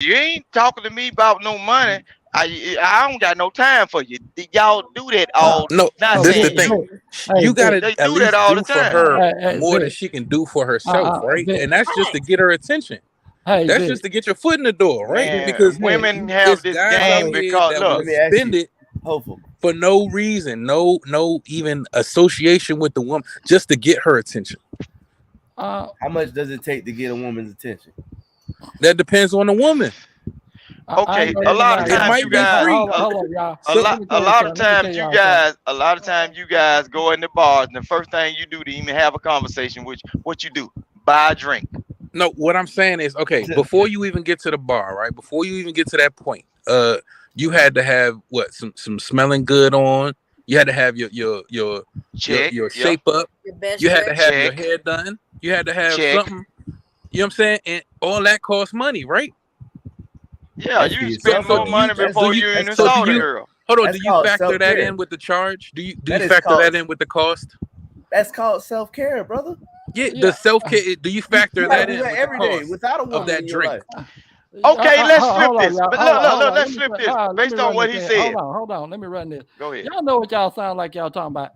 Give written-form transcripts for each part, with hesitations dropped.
You ain't talking to me about no money. I don't got no time for you. Y'all do that Uh, all. No, Not no, this the saying Vic, thing. you. Vic. Hey, You Vic. gotta They at do that least all the do for time. her more than Vic. she can do for herself, right? Vic. And that's just to Facts. get her attention. Hey, That's Vic. just to get your foot in the door, right? Man, Because Vic. women have it's this guys game out Hey, here because that look, will Let me ask spend you, it hopeful. for no reason, no even association with the woman, just to get her attention. uh, How much does it take to get a woman's attention? That depends on the woman. I okay, ain't gonna a even lot of lie, It y'all. times might you be guys, free. Hold on, y'all. a So Let lot, me a tell you lot of something. Let me tell times you y'all something. guys, a lot of times you guys go in the bars, and the first thing you do to even have a conversation, which what you do, buy a drink. no, what I'm saying is, okay, before you even get to the bar, right? Before you even get to that point, you had to have what some smelling good on. You had to have Check, your yeah, shape up. Your best You had dress. to have your check, hair done. You had to have check. something. You know what I'm saying? And all that costs money, right? Yeah, That's for you So spend yourself so more do though. you money That's do before you you that's even so called do saw the you girl. hold on? Do that's you called factor self that care. in with the charge? Do you That is factor called that in with the cost? that's called self care, brother. Yeah, the Yeah. self care. Do you You factor gotta that do in that with the every day cost without a of woman that in your drink? life. Okay, let's flip Hold on, this. y'all. But look, look, Hold look, on. let's flip this Let based me on run what this he in. said. Hold on. Let me run this. Go ahead. Y'all know what y'all sound like y'all talking about.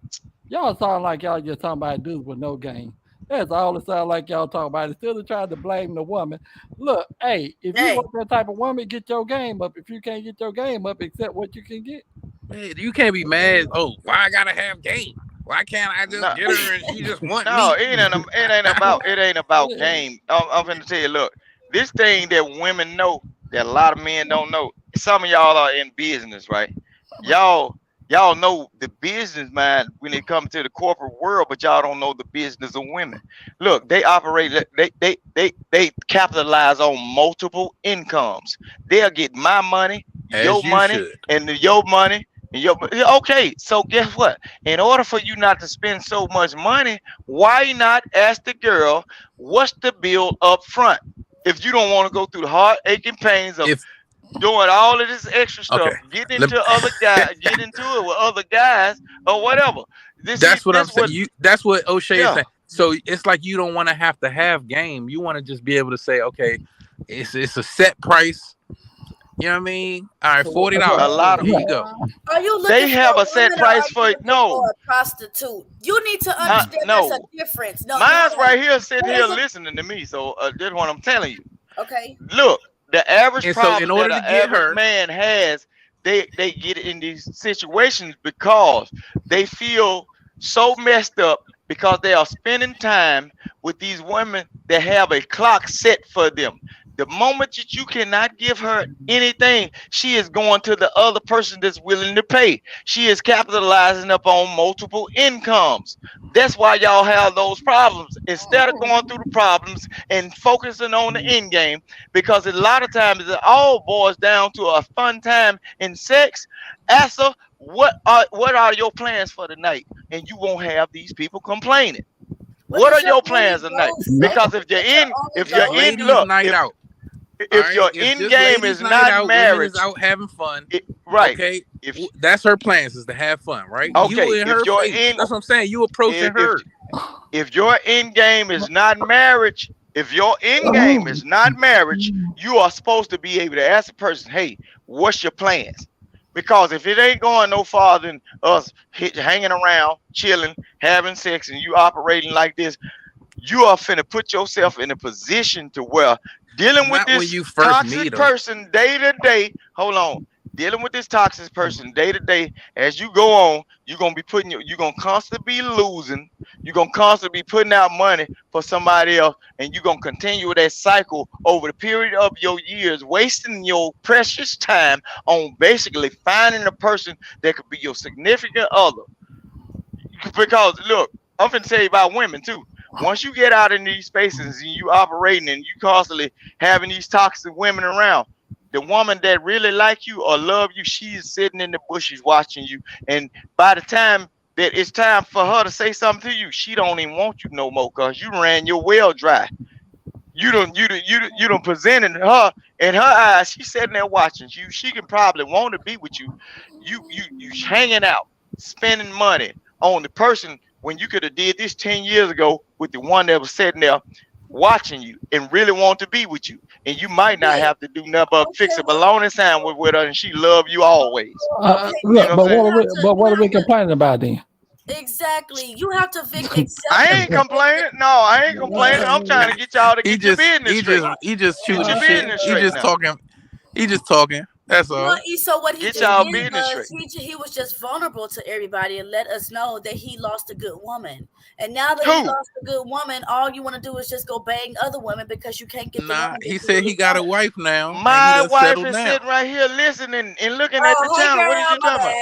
Y'all sound like y'all just talking about dudes with no game. That's all it sounds like y'all talking about. Instead of trying to blame the woman. Look, hey, if you Hey, want that type of woman, get your game up. If you can't get your game up, accept what you can get. Man, you can't be mad. Oh, why I gotta have game? Why can't I just No, get her and she just want no, me? it ain't about game. I'm finna tell you, look, this thing that women know that a lot of men don't know. Some of y'all are in business, right? Y'all y'all know the business mind when it comes to the corporate world, but y'all don't know the business of women. Look, they operate they capitalize on multiple incomes. They'll get my money, your As you money, should. and your money. And your, okay, so guess what? In order for you not to spend so much money, why not ask the girl what's the bill up front? If you don't want to go through the heart aching pains of If doing all of this extra okay, stuff, getting let, into other guys, get into it with other guys or whatever. that's what I'm This saying. what, You that's what O'Shea is yeah. saying. So it's like you don't want to have game. You want to just be able to say, okay, it's a set price. You know what I mean? All right, so $40. A lot of Here you go. are you looking they for have a a set woman or are price you for it. looking for No, a prostitute? You need to understand that's a no. difference. No, you Mine's hold on. right here sitting There here is a listening to me. So that's what I'm telling you. okay. Look, the average And so in problem that order an to get average her, man has, they get in these situations because they feel so messed up because they are spending time with these women that have a clock set for them. The moment that you cannot give her anything, she is going to the other person that's willing to pay. She is capitalizing upon multiple incomes. That's why y'all have those problems. Instead of going through the problems and focusing on the end game, because a lot of times it all boils down to a fun time in sex. Asa, what are your plans for the night? And you won't have these people complaining. But What it's are your your only plans tonight? goal, Vic. Because if you're It's your in, only if you're goal. in, ladies' look, night out. All if right, your it's end just game ladies' is night not out. Women is marriage, out having fun. right? Okay, If that's her plans is to have fun, right? You okay, in if her your face. end, That's what I'm saying. You approaching if her. if your end game is not marriage, if your end game is not marriage, you are supposed to be able to ask a person, "Hey, what's your plans?" Because if it ain't going no farther than us hanging around, chilling, having sex, and you operating like this, you are finna put yourself in a position to where dealing with Not when this you first toxic meet them. person day to day. Hold on, dealing with this toxic person day to day. As you go on, you're gonna be you're gonna constantly be losing. You're gonna constantly be putting out money for somebody else, and you're gonna continue with that cycle over the period of your years, wasting your precious time on basically finding a person that could be your significant other. Because look, I'm finna tell you about women too. Once you get out in these spaces and you operating and you constantly having these toxic women around, the woman that really like you or love you, she's sitting in the bushes watching you. And by the time that it's time for her to say something to you, she don't even want you no more because you ran your well dry. You don't presented her in her eyes. She's sitting there watching you. She can probably want to be with you. You hanging out, spending money on the person when you could have did this 10 years ago with the one that was sitting there watching you and really want to be with you, and you might not have to do nothing but fix a bologna sandwich with her, and she love you always. Look, You know what I'm but what are we complaining about then? Exactly. You have to accept I ain't complaining. No, I ain't complaining. I'm trying to get y'all to He get your just business straight. he just shooting your shit. business He straight just now. talking. He just talking. That's all. Well, so what he Get just y'all did business was he was just vulnerable to everybody and let us know that he lost a good woman. And now that he Who? lost a good woman, all you want to do is just go bang other women because you can't get the Nah, woman. that he you said really he got a want. wife now. and he My done wife settled is down. sitting right here listening and looking at the Oh, hey channel. What is girl, you talking about?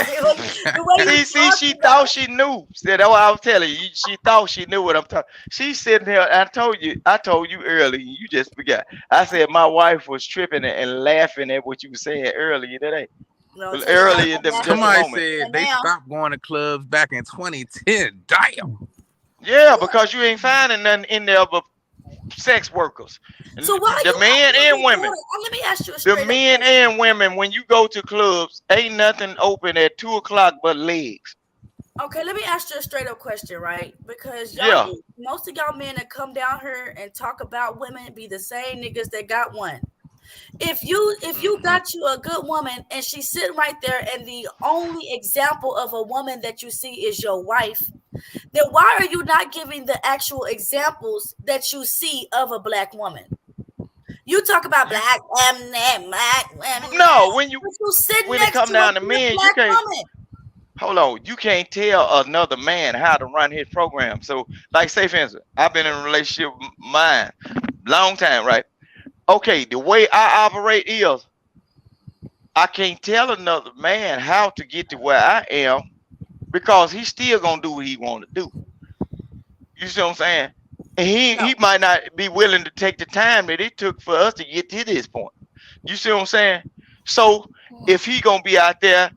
the way you See, she talking thought she knew. See, that's what I was telling you. She thought she knew what I'm talking. She's sitting here. I told you earlier. You just forgot. I said my wife was tripping and laughing at what you were saying earlier today. No, tell you Earlier, what, just a Somebody moment. said they now. stopped going to clubs back in 2010. Damn. Yeah, because you ain't finding nothing in there but sex workers. So why The you men and women. Let me ask you a The straight men and women, when you go to clubs, ain't nothing open at 2:00 but legs. Okay, let me ask you a straight up question, right? Because Yeah. most of y'all men that come down here and talk about women be the same niggas that got one. If you got you a good woman and she's sitting right there and the only example of a woman that you see is your wife, then why are you not giving the actual examples that you see of a black woman? You talk about black women. No, when sit it next come to down a to men, you black can't. woman. Hold on, you can't tell another man how to run his program. So, like, say for instance, I've been in a relationship with mine long time, right? Okay, the way I operate is I can't tell another man how to get to where I am because he's still gonna do what he want to do. You see what I'm saying? And he might not be willing to take the time that it took for us to get to this point. You see what I'm saying? So if he gonna be out there,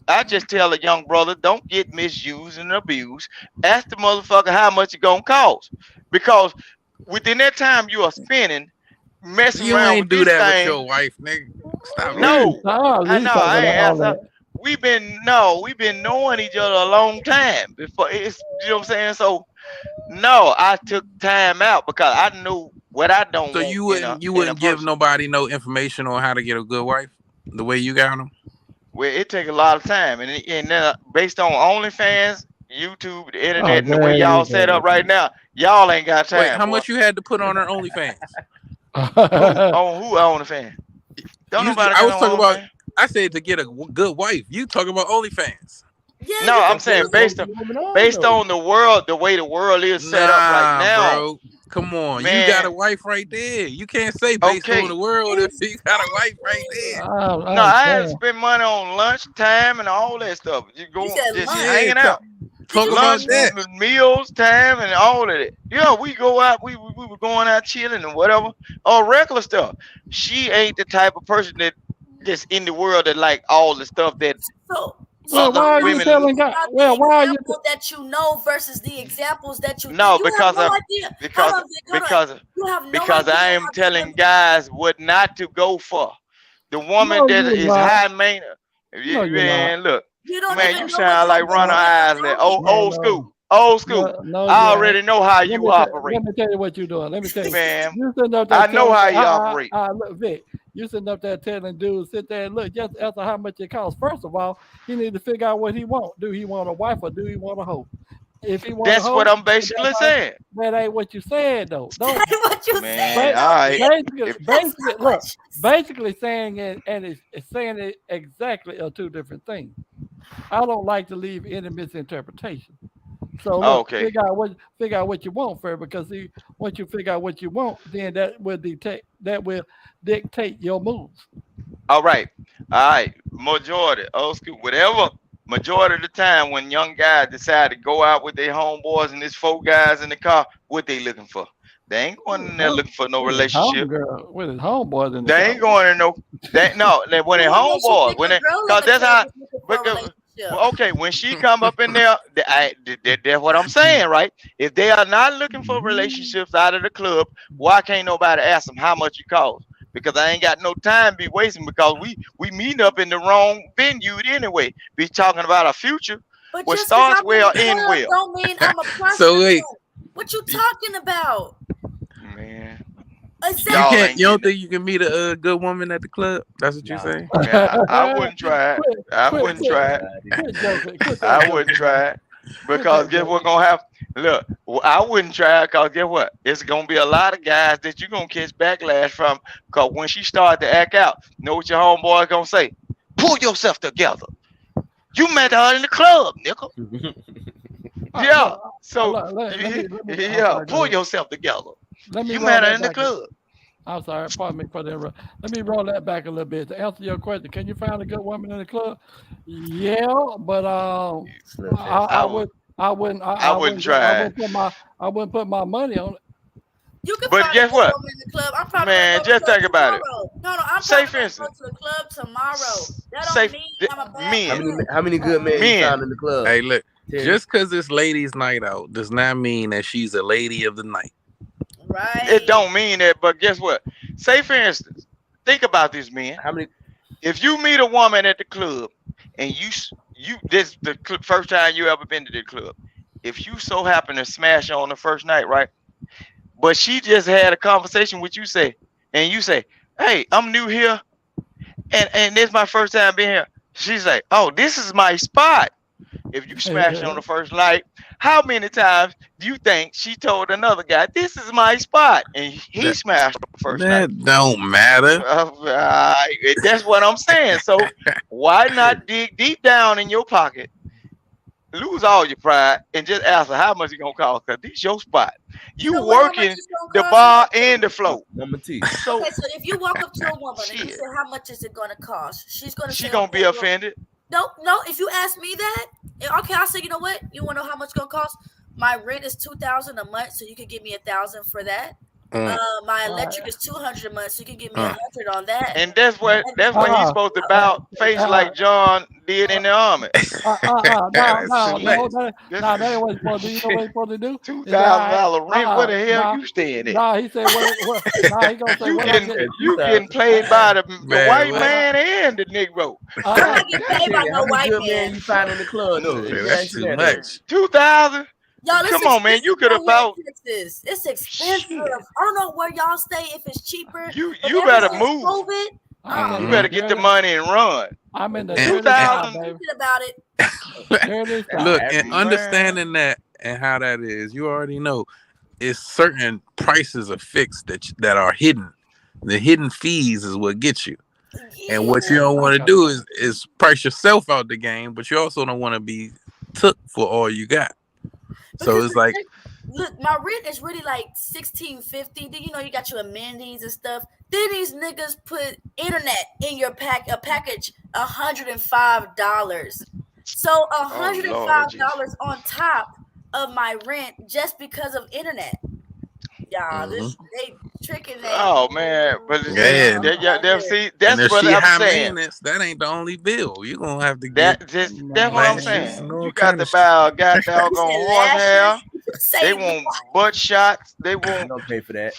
I just tell a young brother, don't get misused and abused. Ask the motherfucker how much it gonna cost, because within that time you are spending messing You around ain't with do this that with thing. your wife, nigga. Stop. No, I know. I ain't all asked. We've been knowing each other a long time before. You know what I'm saying? So no, I took time out because I knew what I don't So want you in a wouldn't give person. nobody no information on how to get a good wife the way you got them. Well, it take a lot of time, and based on OnlyFans, YouTube, the internet, and the way y'all set up right now, y'all ain't got time. Wait, how boy. much you had to put on her OnlyFans? Who OnlyFans? Don't nobody I got was no talking about. OnlyFans. I said to get a good wife. You talking about OnlyFans? Yeah, No, you I'm saying based on the world, the way the world is set up right now. Bro. Come on, Man. you got a wife right there. You can't say based Okay. on the world if you got a wife right there. No, I had to spend money on lunch time and all that stuff. You go just lunch? hanging out. Talk Lunch, about that. meals, time, and all of it. Yeah, we go out. We were going out chilling and whatever, or regular stuff. She ain't the type of person that just in the world that like all the stuff that So why are you telling God? Well, why are you that you know versus the examples that you No, you because have no of idea. because Hold on, Vic, hold on. because You have no because idea I am how telling guys what not to go for. The woman No, that you're is not. high maintenance. No, you're Man, look, you don't man, even you know sound like Ronald Isley. Old school. Old school. No, I you already ain't. know how Let you me operate. let me tell you what you're doing. Let me tell you. Man, You sitting up there I know how you telling- operate. Look, Vic, you sitting up there telling dudes, sit there and look, just after how much it costs. First of all, he need to figure out what he want. Do he want a wife or do he want a hoe? If he want That's a hoe, what I'm basically saying. that ain't what you said though. Don't what you Man, said. all right. basically, look, basically saying it and it's saying it exactly are two different things. I don't like to leave any misinterpretation. So look, Okay. figure out what you want first, because see, once you figure out what you want, then that will dictate your moves. All right. All right. Majority, old school, whatever. Majority of the time when young guys decide to go out with their homeboys and there's 4 guys in the car, what they looking for? They ain't going in there looking for no relationship. With his homeboys in the They car. ain't going in no. When they homeboys, because that's how. Okay, when she come up in there, that's what I'm saying, right? If they are not looking for relationships out of the club, why can't nobody ask them how much it costs? Because I ain't got no time to be wasting, because we meeting up in the wrong venue anyway. Be talking about our future, But which just 'cause starts I'm well in the end club well. don't mean I'm a prostitute. So wait. What you talking about? Exactly. You don't think you can meet a good woman at the club? That's what you're saying? Man, I wouldn't try it. I wouldn't try it. I wouldn't try it. Because guess what gonna happen? Look, I wouldn't try it because guess what? It's gonna be a lot of guys that you're gonna catch backlash from. Because when she start to act out, know what your homeboy gonna say? Pull yourself together. You met her in the club, nickel. Yeah. So pull yourself together. You met her in the club. I'm sorry, pardon me for the interrupt. Let me roll that back a little bit to answer your question. Can you find a good woman in the club? Yeah, but I wouldn't try it. I wouldn't put my money on it. You can But find guess a good what? woman in the club. I'm probably Man, gonna go to just the think club about it. tomorrow. No, I'm Say probably for gonna instance. go to the club tomorrow. That Say don't mean I'm a bad men. woman. How many good men Men. you found in the club? Hey, look, Terry? just because it's ladies' night out does not mean that she's a lady of the night. Right. It don't mean that, but guess what? Say for instance, think about this, man. How many? If you meet a woman at the club and you this the first time you ever been to the club, if you so happen to smash her on the first night, right? But she just had a conversation with you, and you say, "Hey, I'm new here, and this is my first time being here." She's like, "Oh, this is my spot." If you smash on the first night, how many times do you think she told another guy, "This is my spot," and he smashed on the first night? That don't matter. That's what I'm saying. So why not dig deep down in your pocket, lose all your pride, and just ask her how much it's gonna cost? Cause this is your spot. You So what, how much working it's gonna the cost bar you? and the float. Woman T. So Okay, so if you walk up to a woman and you Shit. say, "How much is it gonna cost?" She's gonna she say, gonna be "Okay, well, offended. No. If you ask me that, okay, I'll say, you know what? You want to know how much it's gonna cost? My rent is $2,000 a month, so you could give me $1,000 for that. My electric is $200 a month, so you can give me $100 on that. And that's what he's supposed to bow face like John did in the army. That ain't what he's supposed to do. You know what he's supposed to do? $2,000 rent. Where the hell you staying at? Nah, he said, he gonna say, you getting played by the white what? man and the Negro. I'm not getting paid by no How many white good man. men you find in the club? No, Terry? Man, that's too much. 2,000. Y'all, it's Come on, man. You expensive could have out thought here in Texas. It's expensive. Shit. I don't know where y'all stay if it's cheaper. you but you ever better since move. COVID, You better get the money and run. I'm in the 2,000. thinking about it. Look, Man. and understanding that and how that is, you already know it's certain prices are fixed that are hidden. The hidden fees is what gets you. And what you don't want to do is price yourself out the game, but you also don't want to be took for all you got. So Because it's like, look, my rent is really like $1,650. Then you got your amenities and stuff. Then these niggas put internet in your package $105. So $105 on top of my rent just because of internet. Y'all, they tricking that. Oh man, but Yeah. see, and that's if what she I'm high saying. maintenance, that ain't the only bill. You're gonna have to get That's what I'm lashes saying. and all You got kind to of buy a goddamn horse hair. Say They want butt shots. They want Don't pay for that.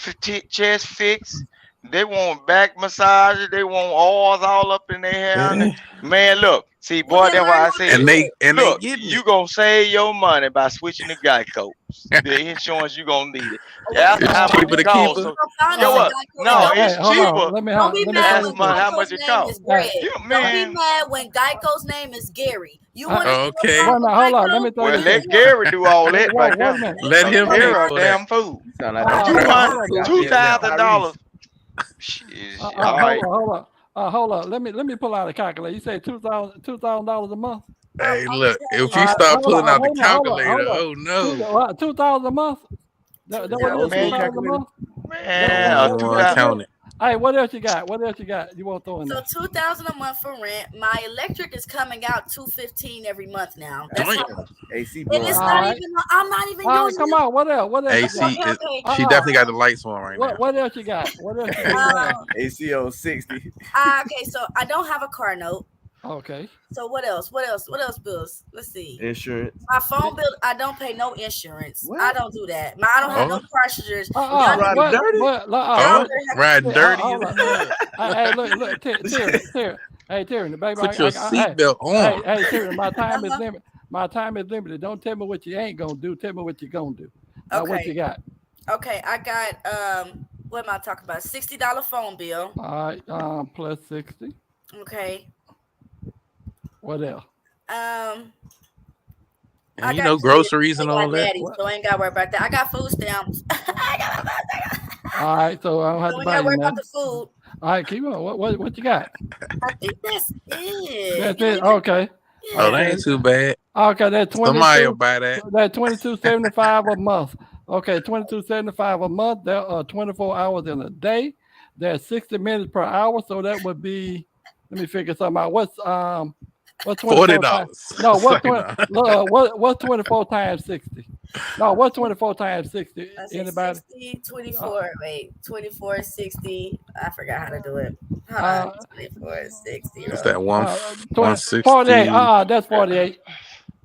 chest fix. They want back massages. They want oils all up in their hair. Man, look, see, boy, Well, that's why I said. and they Look, get you gonna save your money by switching to Geico. The insurance you gonna need it. That's It's how much cheaper to it costs. keep So, Find you know us what? a Geico No, agent. it's hold cheaper. on. Let me Don't be let me mad tell Ask you when man, how something. much Geico's it name costs. is Greg. You Don't be man. mad when Geico's name is Gary. You want Uh, to okay. Wait a minute, hold on. Let me tell Well, you let something. Gary do all that Wait right a now. minute. Let him Gary pay a for damn that. fool. You sound like $2,000. All right. Hold on. Let me pull out a calculator. You say $2,000 a month. Hey, I'm look, telling if you. you start pulling out the Hold on, hold on, calculator, hold oh no. 2,000 a month. That what it is, Man, 2,000 a month. Man, I don't want to count it. Hey, what else you got? You want to throw in So there? $2,000 a month for rent. My electric is coming out $215 every month now. That's how much. AC And blowing. it's All not right. even. I'm not even All right, using come it. on. What else? What else? AC, you got? she definitely got the lights on right now. What else you got? What else you got? AC on 60. Okay, so I don't have a car note. Okay. So what else? What else bills? Let's see. Insurance. My phone bill, I don't pay no insurance. What? I don't do that. I don't have no cartridges. Ride dirty? Riding dirty. Hey, look, Terry. Hey, Terry, baby. Put your seatbelt on. Hey, Terry, my time is limited. My time is limited. Don't tell me what you ain't gonna do. Tell me what you're gonna do. Now, what Okay. you got? Okay, I got What am I talking about? $60 phone bill. All right, plus 60. Okay. What else? And I you got know, kids, groceries they and got all that. daddies, so I ain't gotta worry about that. I got food stamps. All right, so I don't have So to we buy gotta you worry about nothing. the food. All right, keep on. What you got? I think that's it. That's You know, it. Okay. Oh, that Okay. ain't too bad. Okay, that's Somebody will 22. buy that. That's $22.75 a month. Okay, $22.75 a month. There are 24 hours in a day. There's 60 minutes per hour, so that would be. Let me figure something out. What's 24 $40. times? No, what's Say 20? no. What's 24 times 60? No, what's 24 times 60? I said Anybody? 60, 24. Wait, 24, 60. I forgot how to do it. Hold on. 24, 60. What's that? 48. 160. That's 48.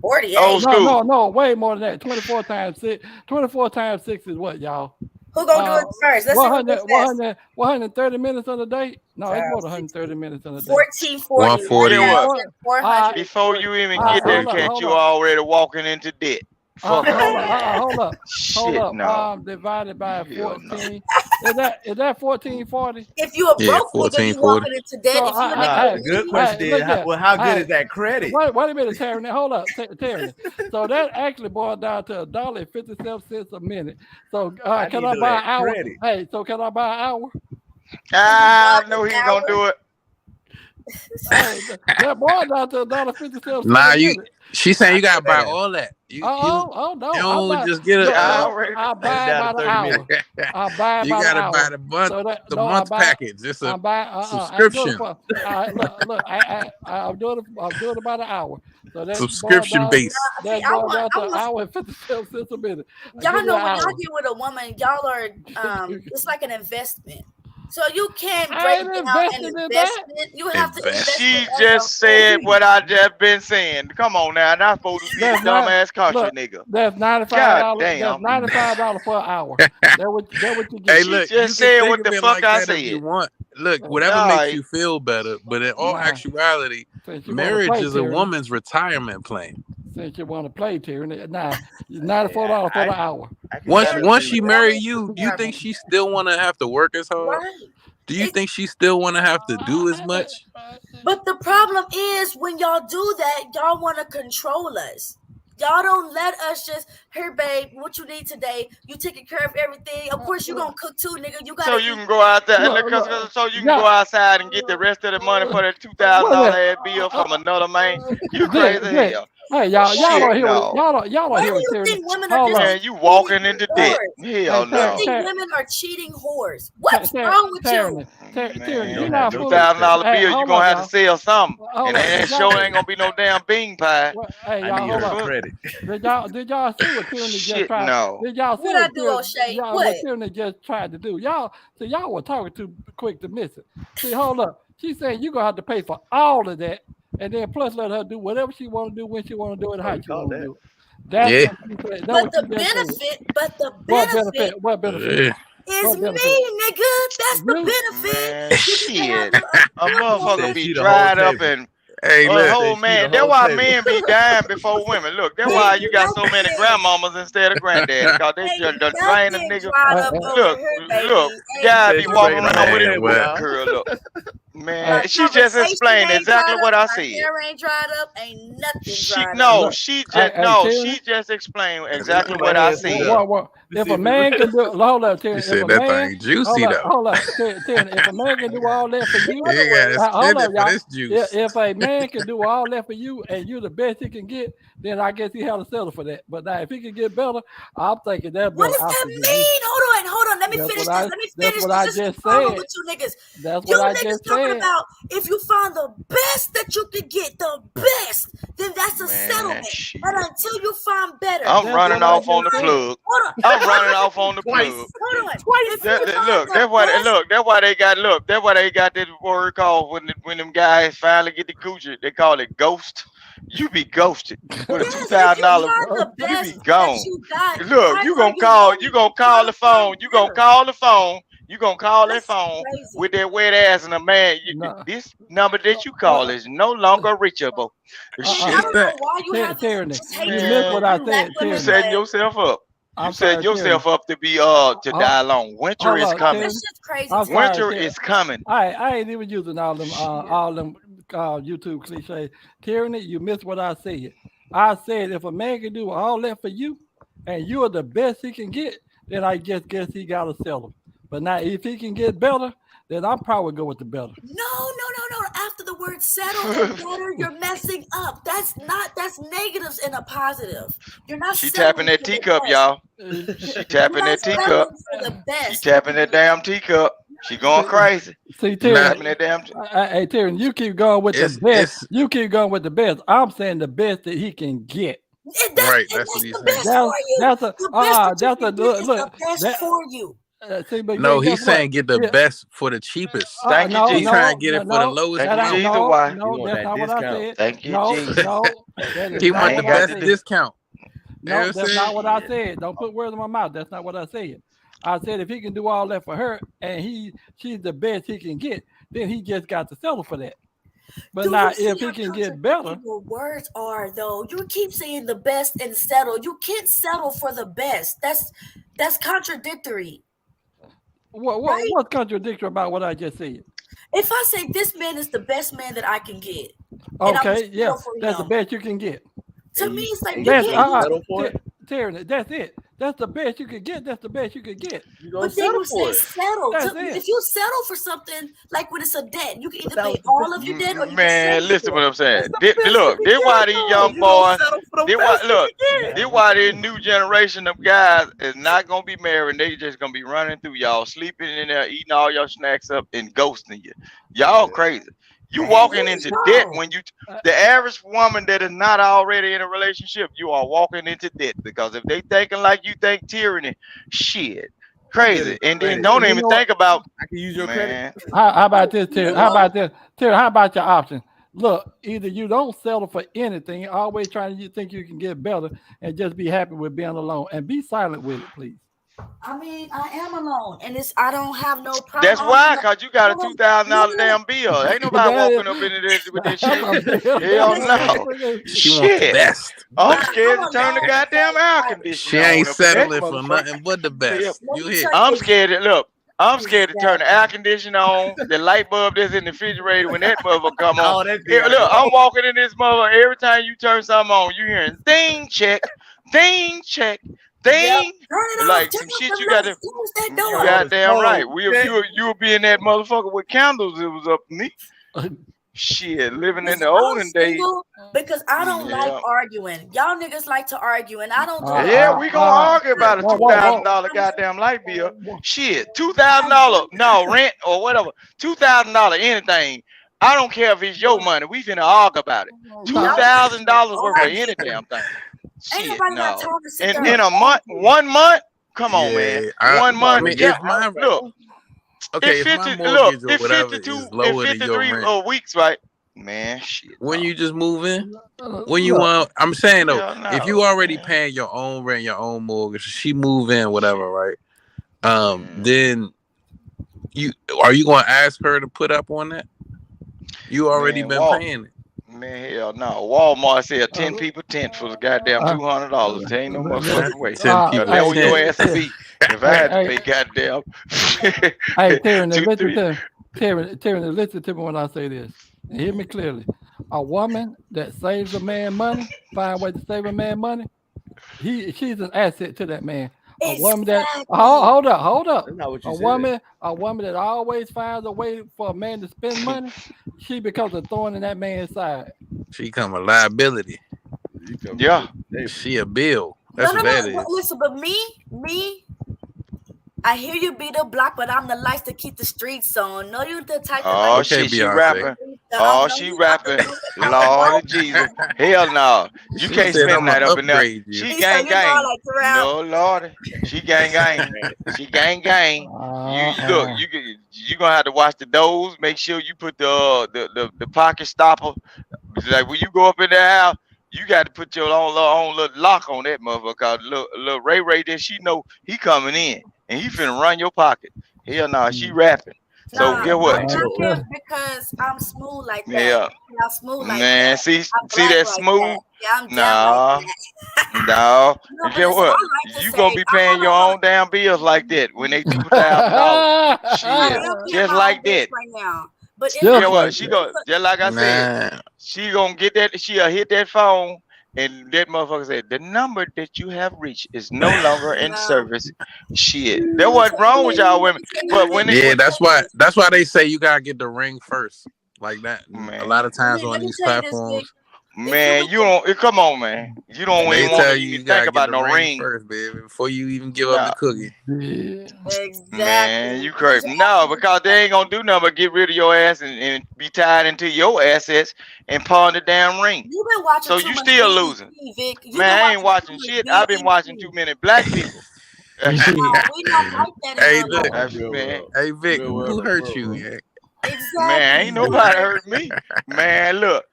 48. Old school. No, way more than that. 24 times 6. 24 times 6 is what, y'all? Who gonna do it first? Let's see what this says. 130 minutes on a day? No, it's more than 130 minutes on a day. 1440. 140. Before you even All get right, there, hold Cat, on. you already walking into debt. Fuck Hold up. Shit, no. Divided by Hell 14. Is that 1440? If you a Yeah, broke nigga, you 1440. walking into debt. So if you a I- nigga, The good question is, how good is that credit? Wait a minute, Terry. Hold up, Terry. So that actually boils down to $1.57 a minute. So I can need I to buy let an hour? credit. Hey, so can I buy an hour? I know he ain't gonna do it. Hey, that boils down to $1.57 Nah, a minute. she's saying you gotta buy all that. You Oh no! you I don't buy, just get a. look, I look, already- I buy down by to the 30 hour. minutes. I buy You by the gotta hour. buy the month, So that, the no, I month buy- package. It's a I buy subscription. Look, I'm doing it about an hour. So that's subscription base. That's I boiled want- down I to an was- hour and 57 cents a minute. y'all Give me know an when hour. y'all get with a woman, y'all are it's like an investment. So you can't I break ain't down invested an in that. investment. You have to invest. She it as just a said whole. what I just been saying. Come on now, not supposed to be a That's not- dumbass country look, nigga. That's $95. God That's damn. $95 per hour. That what you get. Hey, She look, just you can said think what of the it fuck like I that if you said. want. Look, whatever Nah, makes you feel better. But in all Nah. actuality, Since you wanna marriage play, is a Terry. woman's retirement plan. Since you want to play, Terry. Nah, $94 for the hour. Once she That marry is you, you retirement. think she still want to have to work as hard? Right. Do you think she still want to have to do as much? But the problem is when y'all do that, y'all want to control us. Y'all don't let us just, here, babe, what you need today? You taking care of everything. Of course, you gonna cook too, nigga. You gotta So you can go out there, so you can go outside and get the rest of the money for that $2,000 ass bill from another man. You crazy as hell. Hey, y'all Shit, don't hear no. y'all don't Why hear do what you Terry. think women are Hold just on. Man, you walking into debt. Hell Hey, You no. think Terry. women are cheating whores? What's Terry, wrong with Terry, you? Terry, Man, you're don't not have no fooling. $2,000 Hey, bill, you hold gonna on, have y'all. to sell something. Hold And on. that sure ain't gonna be no damn bean pie. Hey, I y'all, need hold her on. credit. Did y'all see what Tierney just Shit, tried? no. Did y'all see What I do, O'Shea? what What? Tierney just tried to do? Y'all were talking too quick to miss it. See, hold up. She's saying you're gonna have to pay for all of that, and then plus let her do whatever she want to do, when she want to do it, Oh, how you she call want to that. do it. That's Yeah. what she said. That's But what the she just said. benefit, What benefit? Yeah. is What benefit? me, nigga. That's the You- benefit. Man, You get to have shit. A good motherfucker woman. be She the dried whole up table. and Hey, a look. whole She man. the That's whole why table. men be dying before women. Look, that's why you got so many grandmamas instead of granddaddies. Cause they Ain't just done drain a nothing nigga. dried up over Look, here, baby. look, Ain't guy Said be she walking ready to around with his Man, booty well. curl up. Man, My she just conversation explained ain't exactly dried what up, I my said. hair ain't dried up. Ain't nothing She dried no, up. she just Hey, no, Terry. she just explained exactly Put what my I hands said. together. If See a if man it- can do, hold up, Terry. You If said a that man, thing juicy though. hold up, Terry. If a man can do all that for you, You gotta hold spend up, it for y'all. this juice. If a man can do all that for you and you the best he can get, then I guess he had to settle for that. But now if he can get better, I'm thinking that What better does that option than you. mean? Hold on. Let me That's finish what this. I- Let me that's finish what this. I This is just the problem said. with you niggas. That's You what I niggas just talking said. about if you find the best that you could get, the best, then that's a Man, settlement. shit. And until you find better, I'm That's running what I off on the just said. plug. hold on. I'm running off on the Twice. plug. Hold on. If you That- find look, the that's why best, that's why they got that's why they got this word called when them guys finally get the coochie, they call it ghost. You be ghosted with a yes, if you $2,000. find the You best be that gone. you got, Look, why you are gonna call the trying to phone. find You gonna better? call the phone. You gonna call that That's phone crazy. with that wet ass and a man. No. This number that you call is no longer reachable. I Shit, don't know why you have this Tyranny. this You hatred missed what I for black said, you women, Tyranny. setting yourself up. You set yourself up to be to die alone. Winter is coming. This shit's crazy. Winter is coming. I ain't even using all them YouTube cliches. Tyranny, you missed what I said. I said if a man can do all that for you, and you are the best he can get, then I just guess he gotta settle. But now if he can get better, then I'll probably go with the better. No. After the word settle and better, you're messing up. That's negatives and a positive. You're not. She tapping that teacup, y'all. She tapping that teacup. She tapping that damn teacup. She going crazy. See, Terry, that damn hey, Terry, you keep going with the best. You keep going with the best. I'm saying the best that he can get. Right, that's what he's saying. That's the best for you. No, he's saying get the best for the cheapest. Thank you, He's trying to get it for the lowest. No, that's not what I said. Thank you, Jesus. He want the best discount. No, that's not what I said. Don't put words in my mouth. That's not what I said. I said if he can do all that for her and she's the best he can get, then he just got to settle for that. But now if he can get better. Your words are though, you keep saying the best and settle. You can't settle for the best. That's contradictory. What's contradictory about what I just said? If I say this man is the best man that I can get, okay, yeah, that's the best you can get. To me, it's like Terry, that's it. That's the best you could get. That's the best you could get. But then you say settle. If you settle for something like when it's a debt, you can either pay all of your debt or you man, listen to what I'm saying. Look, this why these young boys. This why this new generation of guys is not gonna be married. They just gonna be running through y'all, sleeping in there, eating all your snacks up, and ghosting you. Y'all crazy. You walking into debt when the average woman that is not already in a relationship, you are walking into debt because if they thinking like you think, Tyranny, shit, crazy. And then don't even think about. I can use your credit. How about this, Terry? How about this, Terry? How about your option? Look, either you don't settle for anything, always trying to think you can get better, and just be happy with being alone, and be silent with it, please. I mean, I am alone, and I don't have no problem. That's why, cause you got a $2,000 damn bill. Ain't nobody walking up into this with this shit. Hell no. She wants the best. I'm scared to turn the goddamn air conditioner. She ain't settling for nothing but the best. You hear? I'm scared to turn the air conditioner on, the light bulb that's in the refrigerator when that motherfucker come on. Look, I'm walking in this motherfucker. Every time you turn something on, you hearing ding check, ding check. Ding! Yep. Like some shit you gotta. You goddamn right. You would be in that motherfucker with candles. It was up me. Shit, living in the olden days. Because I don't like arguing. Y'all niggas like to argue, and I don't. We gonna argue about a $2,000 goddamn light bill. Shit, $2,000 no rent or whatever. $2,000 anything. I don't care if it's your money. We finna argue about it. $2,000 worth of any damn thing. Shit, no. In a month, 1 month. Come on, man. 1 month. Look. Okay, it's 53 weeks, right? Man, shit. When you just move in, when you want, I'm saying though, if you already paying your own rent, your own mortgage, she move in, whatever, right? Then are you gonna ask her to put up on that? You already been paying it. Man, hell no. Walmart said 10 people tent for the goddamn $200. There ain't no motherfucking way. 10 people. That was your ass to be. If I had to pay goddamn. Hey, Terry, listen to me when I say this. Hear me clearly. A woman that saves a man money, find a way to save a man money, she's an asset to that man. A woman that hold up. A woman that always finds a way for a man to spend money, she becomes a thorn in that man's side. She become a liability. Yeah. She a bill. That's what that is. Listen, but me, I hear you be the block, but I'm the lights to keep the streets on. No, you the type of she rapping. She rapping. Lord Jesus. Hell no. You can't spend that up in there. She gang. No, Lord. She gang. She gang. You gonna have to watch the doors. Make sure you put the pocket stopper. Like when you go up in the house, you got to put your own little lock on that motherfucker. Cause little Ray, then she know he coming in. And he finna run your pocket. Hell no, she rapping. So get what? Because I'm smooth like that. Yeah. I'm smooth like man, that. see that smooth? Yeah, I'm down. No. No, You but get listen, what? I like to You say, gonna be paying your own damn bills like that when they $2,000. I Shit, am paying just my like own bills that. right now. But in Just my Get what? like She that. go just like I said. Nah. She gonna get that. She'll hit that phone, and that motherfucker said the number that you have reached is no longer in no. service. Shit, that wasn't wrong with y'all women. But when it, Yeah, that's why they say you gotta get the ring first, like that. A lot of times on Let me these tell you this, Vic. platforms, man, you don't. Come on, man. You don't they even want tell to you even you think gotta get about the no ring ring. first, baby, before you even give up Nah, the cookie. Yeah. Exactly. man, you Because crazy. you're No, asking because they ain't gonna do nothing but get rid of your ass and be tied into your assets and pawn the damn ring. You've been watching So too you much still losing. BET, Vic. You've Man, been I ain't watching too watching much shit. I've been watching too BET. many black people. No, Shit. we not like that in Hey, real look, life. Man, hey Vic, who hurt you? Yeah? man, ain't Exactly. nobody hurt me. Man, look,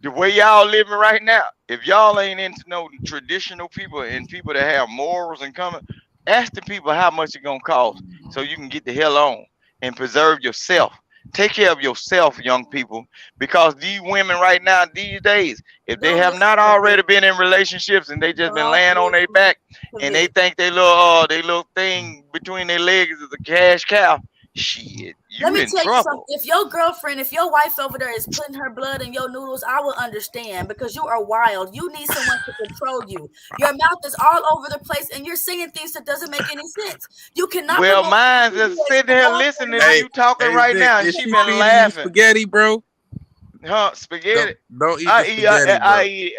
the way y'all living right now, if y'all ain't into no traditional people and people that have morals and coming, ask the people how much it gonna cost so you can get the hell on and preserve yourself. Take care of yourself, young people, because these women right now, these days, if they Don't have listen not to already Vic. been in relationships and they just been Don't laying on their listen back to and they Vic. think they little thing between their legs is a cash cow, shit, Let you me in tell you something. trouble. If your girlfriend, if your wife over there is putting her blood in your noodles, I will understand because you are wild. You need someone to control you. Your mouth is all over the place and you're saying things that doesn't make any sense. You cannot Well, promote mine's you just as sitting here love listening and to Hey, you talking hey right Vic, now, and is she she been feeding you laughing. spaghetti, bro? Huh? Spaghetti. Don't eat the spaghetti, bro.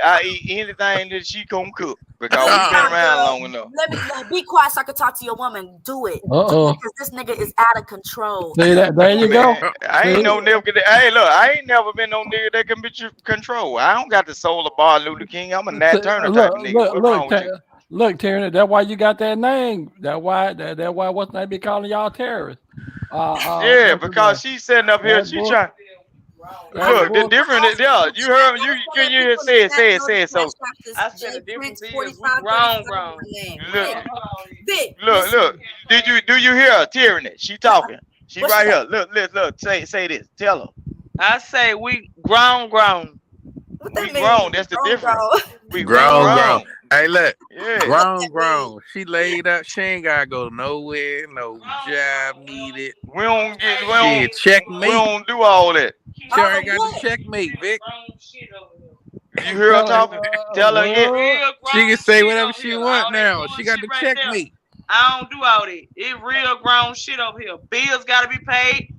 I eat anything that she gonna cook because good we've been job, around girl. long enough. Let me be quiet so I can talk to your woman. Do it. Uh-oh. Because this nigga is out of control. See that? There you go. Man, I ain't See? no nigga. Hey, look, I ain't never been no nigga that can be control. I don't got the soul of Martin Luther King. I'm a Nat Turner type of nigga. What's wrong with you? Look, Terry. That's why you got that name. That's why what's they be calling y'all terrorists. Yeah, because she's sitting up here. That She bull, trying. that Look, the bull. difference is, yeah, you heard you hear say it. So I said the difference is we grown. look, Vic, look. Do you hear her? Tyranny. She talking. She What right she here. Look. Say this. Tell her. I say we grown. What We that mean? grown. That's the Grown, difference. grown. We grown. Hey, look, Yeah. grown. She laid up. She ain't gotta go nowhere. No job needed. We don't Shit, checkmate. do all that. She already got the checkmate, Vic. You hear her talking? Tell her again. She can say whatever she want now. She got the checkmate. I don't do all that. It real grown shit over here. Bills gotta be paid.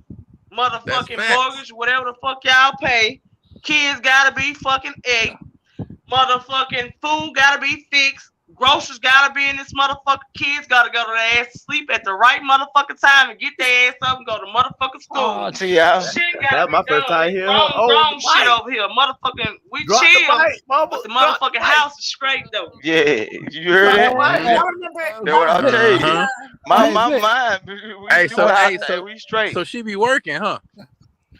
Motherfucking mortgage, whatever the fuck y'all pay. Kids gotta be fucking egg. Motherfucking food gotta be fixed. Groceries gotta be in this motherfucker. Kids gotta go to their ass to sleep at the right motherfucking time and get their ass up and go to motherfucking school. See ya. Shit gotta That's be my first done. time hearing her. Grown shit over here. Motherfucking, we chill. But the motherfucking house is straight though. Yeah, you heard that? Y'all remember? That's what I'll tell you. My mind. Hey, so we straight. So she be working, huh?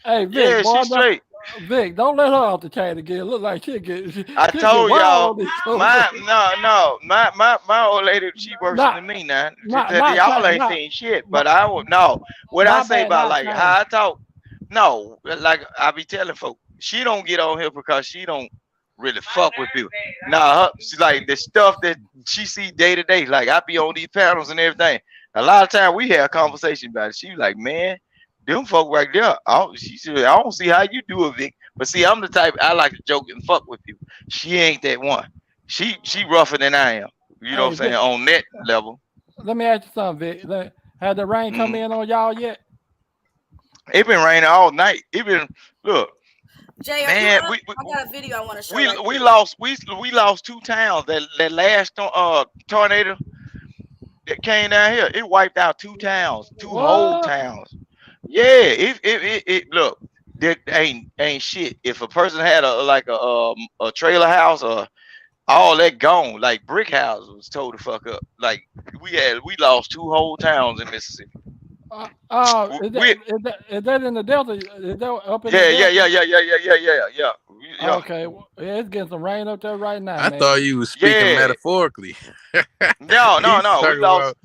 Hey, Vic, Yeah, boy, she's straight. Vic, don't let her off the chain again. Look like she'll get. I told y'all, my old lady, she worse than me now. Y'all ain't seen shit, but I would know what I say about like how I talk. No, like I be telling folks, she don't get on here because she don't really fuck with people. Nah, she's like the stuff that she see day to day. Like I be on these panels and everything. A lot of time we have a conversation about it. She was like, man, them folk right there. She said, I don't see how you do it, Vic. But see, I'm the type I like to joke and fuck with people. She ain't that one. She rougher than I am. You know what I'm saying? On that level. Let me ask you something, Vic. Had the rain come in on y'all yet? It been raining all night. It been look. JR, man, I got a video I want to show. We lost 2 towns. That last tornado that came down here, it wiped out 2 towns, 2 whole towns. Yeah, it look, that ain't shit. If a person had a trailer house or all that gone, like brick house was told to fuck up. Like we lost 2 whole towns in Mississippi. Is that in the Delta? Is that up in the Delta? Yeah. Okay, it's getting some rain up there right now. I thought you was speaking metaphorically. No. We lost.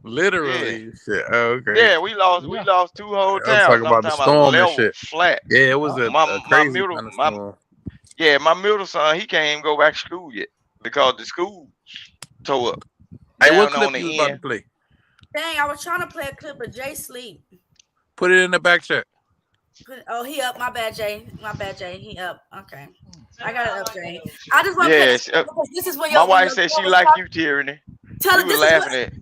Literally, yeah. Shit. Oh, okay. Yeah, we lost 2 whole towns. I'm talking about the storm and shit. Flat. Yeah, it was a crazy middle, kind of storm. Yeah, my middle son, he can't even go back to school yet because the school tore up. Hey, what Down on clip you was the about to end. play? Dang, I was trying to play a clip of Jay sleep. Put it in the back chat. Oh, he up. My bad, Jay. My bad, Jay. He up. Okay. I got it up, Jay. I just want to Yes, play this is when my your wife said she like you, Tyranny. Tell her We were this is laughing what, at.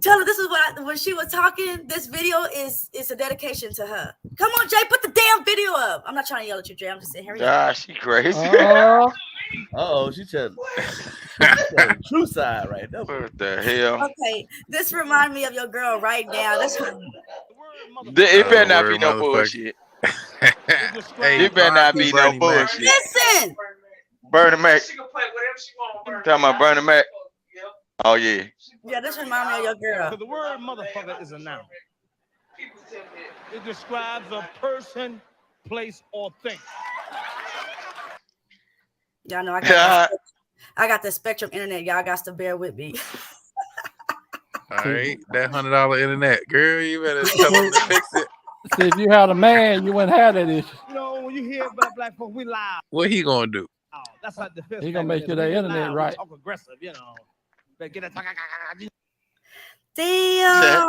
tell her this is what when she was talking. This video is a dedication to her. Come on, Jay, put the damn video up. I'm not trying to yell at you, Jay. I'm just saying, hurry up. Ah, she crazy. She said the true side right there. What the hell? Okay, this remind me of your girl right now. This It better not word, be no motherfucker. bullshit. Hey, It better not be no Bernie Mac. bullshit. listen. Bernie Mac. She can play whatever she want. Talking about Bernie Mac. Oh yeah. Yeah, this remind me of your girl. The word motherfucker is a noun. People tell me It describes a person, place, or thing. Y'all know I got the Spectrum internet. Y'all got to bear with me. All right, that $100 internet, girl, you better tell them to fix it. See, if you had a man, you wouldn't have that issue. You know, when you hear about black folks, we loud. What he gonna do? Oh, that's not defense. He gonna make sure that internet right. Talk aggressive, you know. Better get that talk. Damn.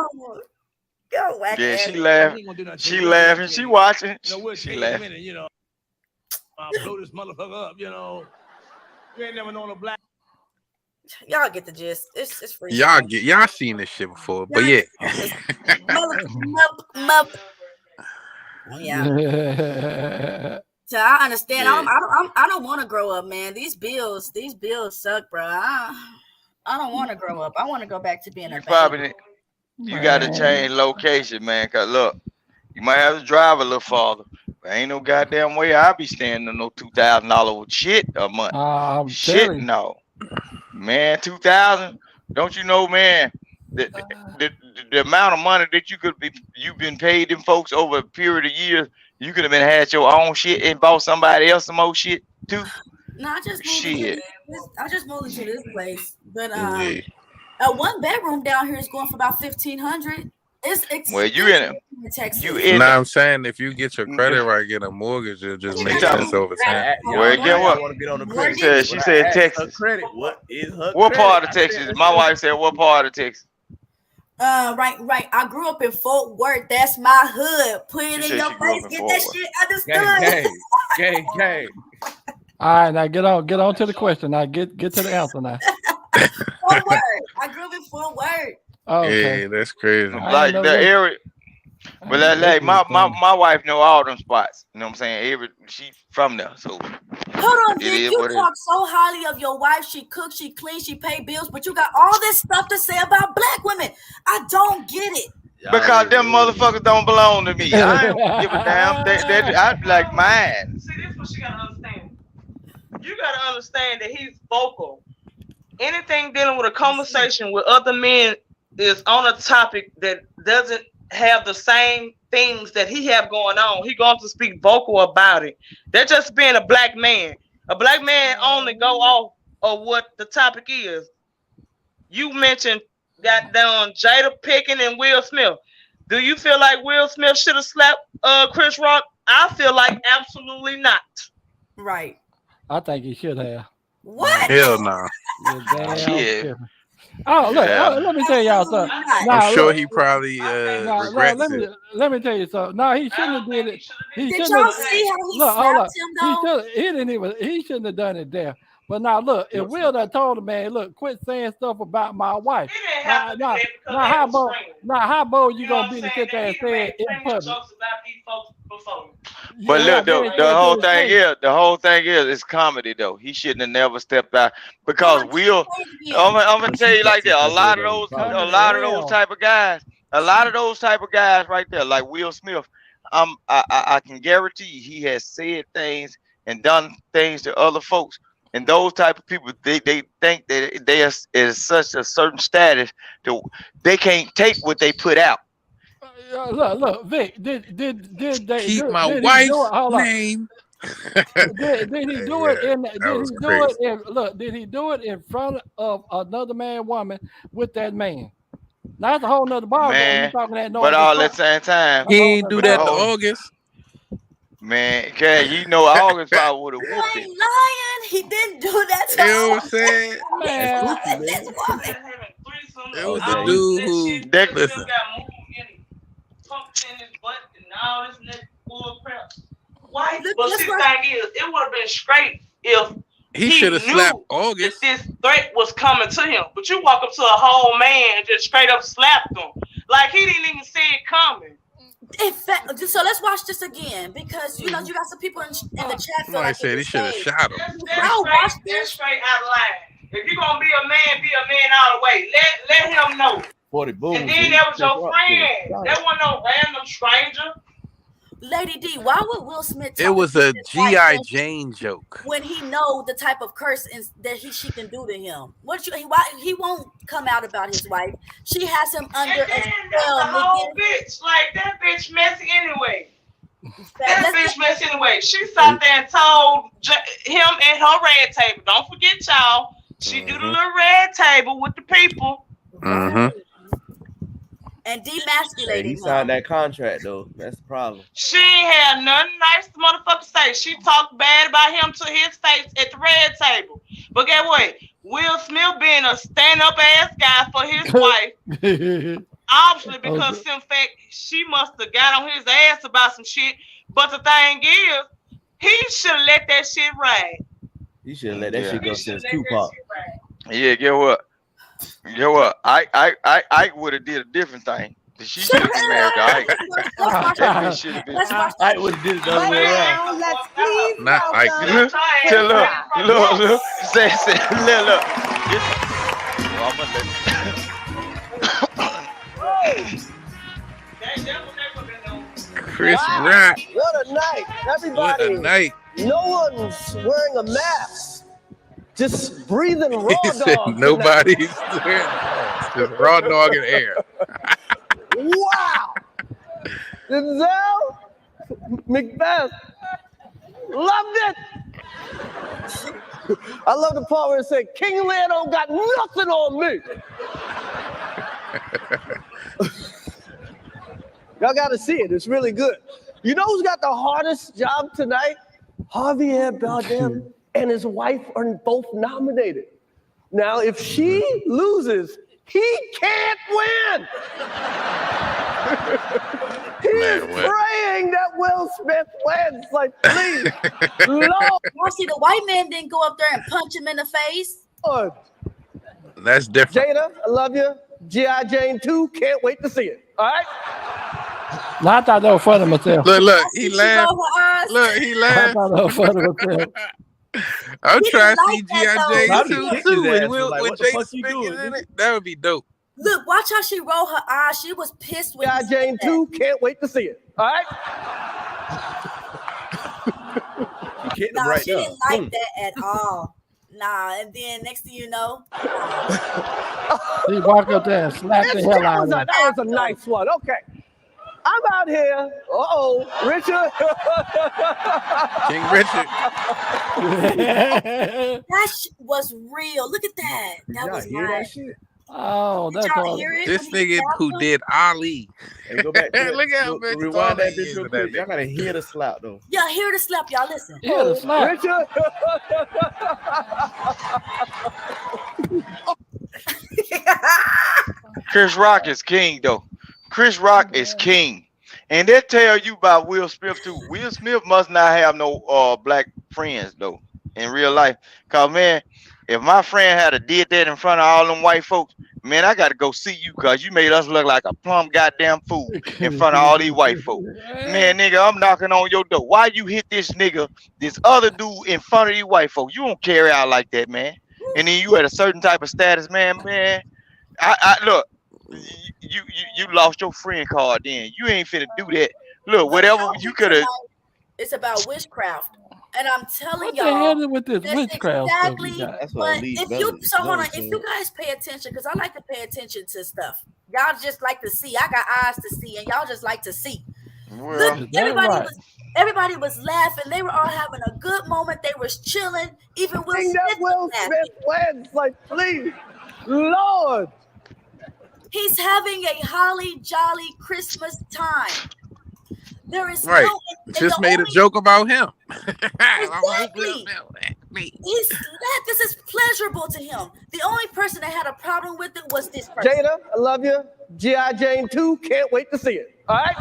Go whack Yeah, ass. she laughing. She laughing. She watching. You know, we'll She take a laughing. minute, you know. Blow this motherfucker up, you know. You ain't never known a black. Y'all get the gist. It's free. Y'all seen this shit before, but yeah. Yeah. So I understand. Yeah. I don't want to grow up, man. These bills suck, bro. I don't want to grow up. I want to go back to being a baby. You got to change location, man. Cause look, you might have to drive a little farther. But ain't no goddamn way I'll be staying on no $2,000 shit a month. I'm Shit, telling you. no, man. 2,000. Don't you know, man? The amount of money that you've been paid them folks over a period of years, you could have been had your own shit and bought somebody else some more shit too. No, I just moved Shit. into this place, but Yeah. a 1-bedroom down here is going for about $1,500. It's Well, you in it. Texas. You in Now it. I'm saying if you get your credit right, get a mortgage, it'll just make Yeah. sense over time. Well, get what? Want to get on the She credit. She said Her Texas. credit. What is her What credit? part of Texas? My wife said, what part of Texas? Right. I grew up in Fort Worth. That's my hood. Put it She in said your she grew face. up in Get Fort that Worth. shit understood. Gang. All right, now get on to the question. Now get to the answer now. Fort Worth. I grew up in Fort Worth. Okay. Yeah, that's crazy. I Like know the that. area. But like my wife know all them spots. You know what I'm saying? She from there, so Hold on, It Vic. is You what it talk so highly of your wife. She cooks, she cleans, she pay bills, but you got all this stuff to say about black women. I don't get it. because them motherfuckers don't belong to me. I don't give a damn. I like mine. See, this is what you gotta understand. You gotta understand that he's vocal. Anything dealing with a conversation with other men is on a topic that doesn't have the same things that he have going on. He going to speak vocal about it. That's just being a black man. A black man only go off of what the topic is. You mentioned goddamn Jada Pinkett and Will Smith. Do you feel like Will Smith should have slapped Chris Rock? I feel like absolutely not. Right. I think he should have. What? Hell no. You're damn Shit. tripping. Oh, look, Yeah. let me tell y'all something. Not. Nah, I'm sure look, he probably nah, regrets let it. me tell you something. No, he shouldn't have did it. He Did shouldn't y'all have. see how he Look, hold up. slapped him though? He shouldn't have done it there. But now look, if Will done told him, man, look, quit saying stuff about my wife. He didn't have to do that because Now they how was bold? friends. Now how bold you You know gonna what be I'm to sit there and He say made it in plenty of public? jokes about these folks before. But Yeah, look, then the say it whole to his thing face. is comedy though. He shouldn't have never stepped out because Will. Yeah. I'm gonna tell you like that. A lot of those type of guys, right there, like Will Smith. I can guarantee he has said things and done things to other folks, and those type of people, they think that they are is such a certain status that they can't take what they put out. Look, Vic, did they Keep did, my did wife's he do it? Hold on. name. Did he do it in? Did he was do crazy. it in? Look, did he do it in front of another man, woman with that man? Now that's a whole nother ball game. You Man, talking that noise? But all at the same time, He ain't do that to Oh. August. Man, okay, you know August probably would have You whooped it. ain't lying. He didn't do that to You know what I'm us. saying? Man, This woman. It Oh, was there a you- dude who That- listen. got moved and pumped in his butt and all this and that bull crap. Why? Look, But that's see, the right. thing is, it would have been straight if He he should have knew slapped that August. this threat was coming to him. But you walk up to a whole man and just straight up slapped him. Like he didn't even see it coming. In fact, so let's watch this again because you know you got some people in the chat. Feel Somebody like said he it's should have safe. shot him. I'll watch That's this. straight out of line. If you're gonna be a man all the way. Let him know. 40 boom. And then that was your friend. That wasn't no random stranger. Lady D, why would Will Smith? It tell was us a this G.I. like Jane joke. when he know the type of curse that she can do to him. He won't come out about his wife. She has him under And a then that's spell. the whole nigga. bitch. Like that bitch messy anyway. Let's- That bitch messy anyway. She sat there and told him at her red table. Don't forget y'all. She do the little red table with the people. Mm-hmm. and Hey, demasculating he him. signed that contract though. That's the problem. She ain't had nothing nice to motherfucker say. She talked bad about him to his face at the red table. But get what? Will Smith being a stand-up ass guy for his wife, obviously because in fact she must have got on his ass about some shit. But the thing is, he should have let that shit ride. He should have let that Yeah. shit go He since shoulda let that Tupac. shit ride. Yeah, get what? Get what? I would have did a different thing. She should have been married to Ike. Let's watch That this. bitch should have been. Let's watch I this. would have did it the other way around. Now let's please Not Ike. welcome Tell look. Say, look. Well, I'm gonna Chris Rock. What a night, What everybody. a night. No one's wearing a mask. Just breathing raw He dog. said tonight. nobody's doing just raw dog in air. Wow. Denzel, Macbeth, loved it. I love the part where it said, King Lear don't got nothing on me. Y'all got to see it. It's really good. You know who's got the hardest job tonight? Javier Bardem and his wife are both nominated. Now, if she loses, he can't win. He is Man, what? praying that Will Smith wins. Like, please, Lord. Y'all see the white man didn't go up there and punch him in the face. That's different. Jada, I love you. G.I. Jane 2, can't wait to see it. All right? No, I thought that was funny myself. Look, he She laughed. rolled her eyes. Look, he I laughed. thought that was funny myself. I'm He trying to didn't see like that, G.I. though. Jane 2 Probably kicked too. his ass, And was like, with what the Jada fuck you Pinkett doing, in nigga? it. That would be dope. Look, watch how she rolled her eyes. She was pissed when G.I. he Jane said 2, can't wait to see it. All right? He kicked that. him Nah, right she there. didn't like Boom. that at all. Nah, and then next thing you know, He walked up there and slapped the hell out of him. That was a nice one. Okay. I'm out here. Richard. King Richard. that was real. Look at that. That Y'all was hear that nice. shit? Oh, Did that's y'all all. hear it? This when he nigga slapped who him? did Ali. Hey, go back to it. Look at how Go- much rewind taller that he bitch is real than that quick. Y'all gotta hear the slap though. Yeah, hear the slap, y'all. Listen. Yeah, the slap. Richard. Chris Rock is king though. Chris Rock is king. And they tell you about Will Smith too. Will Smith must not have no black friends though in real life. Cause man, if my friend had did that in front of all them white folks, man, I gotta go see you cause you made us look like a plumb goddamn fool in front of all these white folks. Man, nigga, I'm knocking on your door. Why you hit this nigga, this other dude in front of these white folks? You don't carry out like that, man. And then you at a certain type of status, man. I look, you lost your friend card then. You ain't finna do that. Look, whatever you could have. It's about witchcraft. And I'm telling What the y'all, hell is with this that's witchcraft exactly. stuff you got? That's what But Elite if Belly you is so hold on, known if for. you guys pay attention, because I like to pay attention to stuff. Y'all just like to see. I got eyes to see, and y'all just like to see. Well, Look, Is that everybody was laughing. They were all having a good moment. They was chilling. Even Will Think Smith that Will was laughing. Smith wins. Like, please, Lord. He's having a holly jolly Christmas time. There is Right. no. and Just the made a only- joke about him. Exactly. This is pleasurable to him. The only person that had a problem with it was this person. Jada, I love you. G.I. Jane 2, can't wait to see it. All right?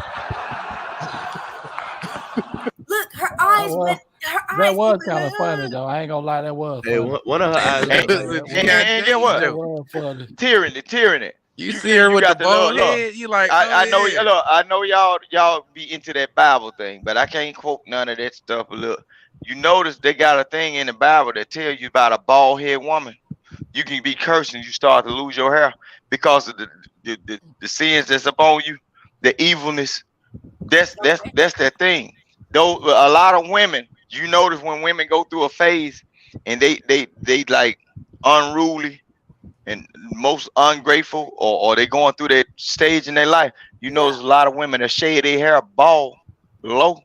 Look, her eyes well, went. Her That eyes was went kind of funny red. though. I ain't gonna lie, that was Hey, funny. one of her eyes. Hey, looked like and- that. and get what? That was funny. Tyranny. You see her with the got the bald look. head, you like, I know. yeah. Look, I know y'all be into that Bible thing, but I can't quote none of that stuff. But look, you notice they got a thing in the Bible that tell you about a bald head woman. You can be cursed and you start to lose your hair because of the sins that's upon you, the evilness. That's that thing. Though a lot of women, you notice when women go through a phase and they like unruly and most ungrateful, or they going through that stage in their life, you know, there's a lot of women that shade their hair bald, low.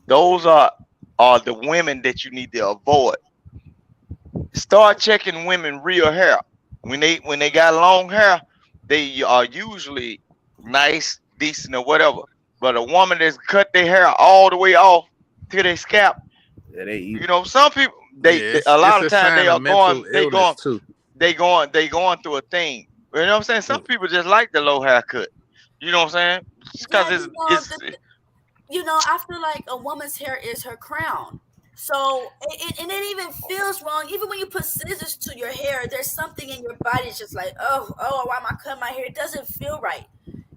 Those are the women that you need to avoid. Start checking women real hair. When they got long hair, they are usually nice, decent, or whatever. But a woman that's cut their hair all the way off to their scalp, Yeah, they eat. you know, some people a lot of times they are going through a thing. You know what I'm saying? Some people just like the low haircut. You know what I'm saying? Because I feel like a woman's hair is her crown. So and it even feels wrong. Even when you put scissors to your hair, there's something in your body that's just like, oh, why am I cutting my hair? It doesn't feel right.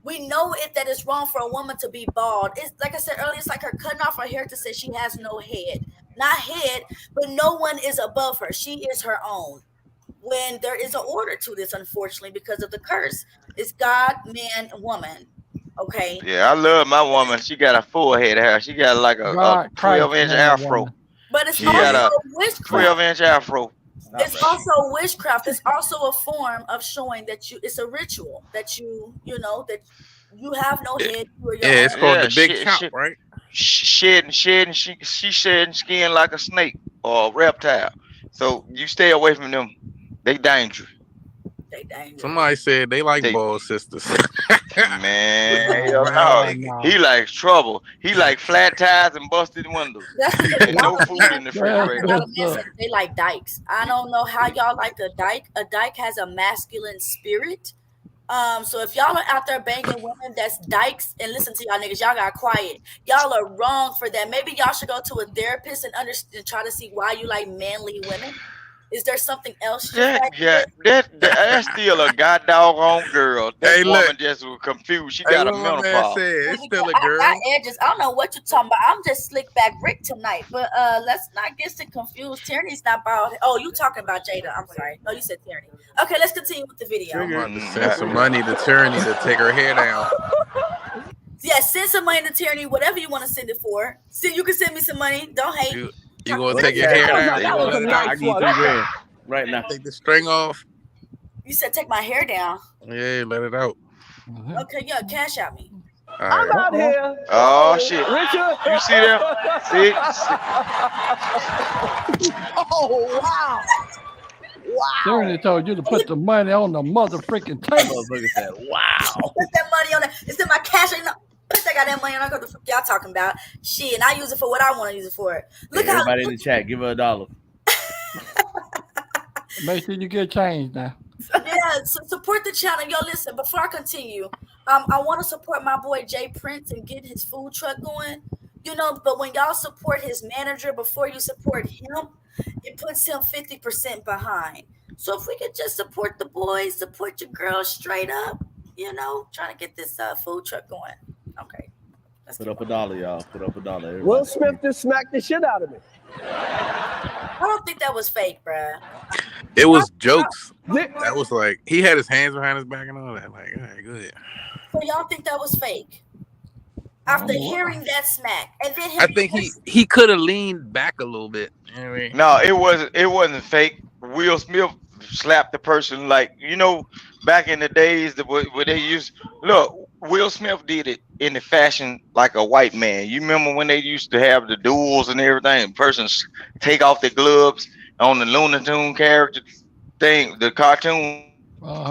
We know that it's wrong for a woman to be bald. It's like I said earlier, it's like her cutting off her hair to say she has no head. Not head, but no one is above her. She is her own. When there is an order to this, unfortunately, because of the curse, it's God, man, and woman. Okay. Yeah, I love my woman. She got a full head of hair. She got like a 12-inch afro. But it's She got also a witchcraft. 12-inch afro. It's also witchcraft. It's also a form of showing that it's a ritual that you have no head. Yeah, it's called the big count, right? Shedding skin like a snake or a reptile. So you stay away from them. They dangerous. Somebody said they like bald sisters. Man, hell no. He likes trouble. He like flat tires and busted windows. And no food in the refrigerator. They like dykes. I don't know how y'all like a dyke. A dyke has a masculine spirit. So if y'all are out there banging women that's dykes, and listen to y'all niggas, y'all got quiet. Y'all are wrong for that. Maybe y'all should go to a therapist and understand, try to see why you like manly women. Is there something else? That's still a god doggone girl. That woman just was confused. She got a mental problem. It's still a girl. I got edges. I don't know what you're talking about. I'm just slick back Rick tonight. But let's not get so confused. Tierney's not bald. Oh, you talking about Jada? I'm sorry. No, you said Tierney. Okay, let's continue with the video. Send some money to Tierney to take her hair down. Yeah, send some money to Tierney. Whatever you want to send it for. You can send me some money. Don't hate. You gonna take your hair down? I give you $3,000 right now. Take the string off. You said take my hair down. Yeah, let it out. Okay, yeah, cash out me. I'm out here. Oh shit! Richard, you see that? See? Oh wow! Tierney told you to put the money on the motherfucking table. Wow! Put that money on it. It's in my cash. Put that goddamn money on. What the fuck y'all talking about? Shit, and I use it for what I want to use it for. Look Hey, how everybody in the chat, give her $1. Make sure you get changed now. Yeah, so support the channel. Yo, listen, before I continue, I want to support my boy Jay Prince and get his food truck going. But when y'all support his manager before you support him, it puts him 50% behind. So if we could just support the boys, support your girls straight up, trying to get this food truck going. Okay. Put up $1, y'all. Put up $1. Everybody. Will Smith just smacked the shit out of me. I don't think that was fake, bruh. It was jokes. That was like he had his hands behind his back and all that. Like, all right, good. So y'all think that was fake? After hearing that smack, and then I think he could have leaned back a little bit. You know what I mean? No, it wasn't fake. Will Smith slapped the person like back in the days where they used look. Will Smith did it in the fashion like a white man. You remember when they used to have the duels and everything? Persons take off their gloves on the Looney Tune character thing, the cartoon.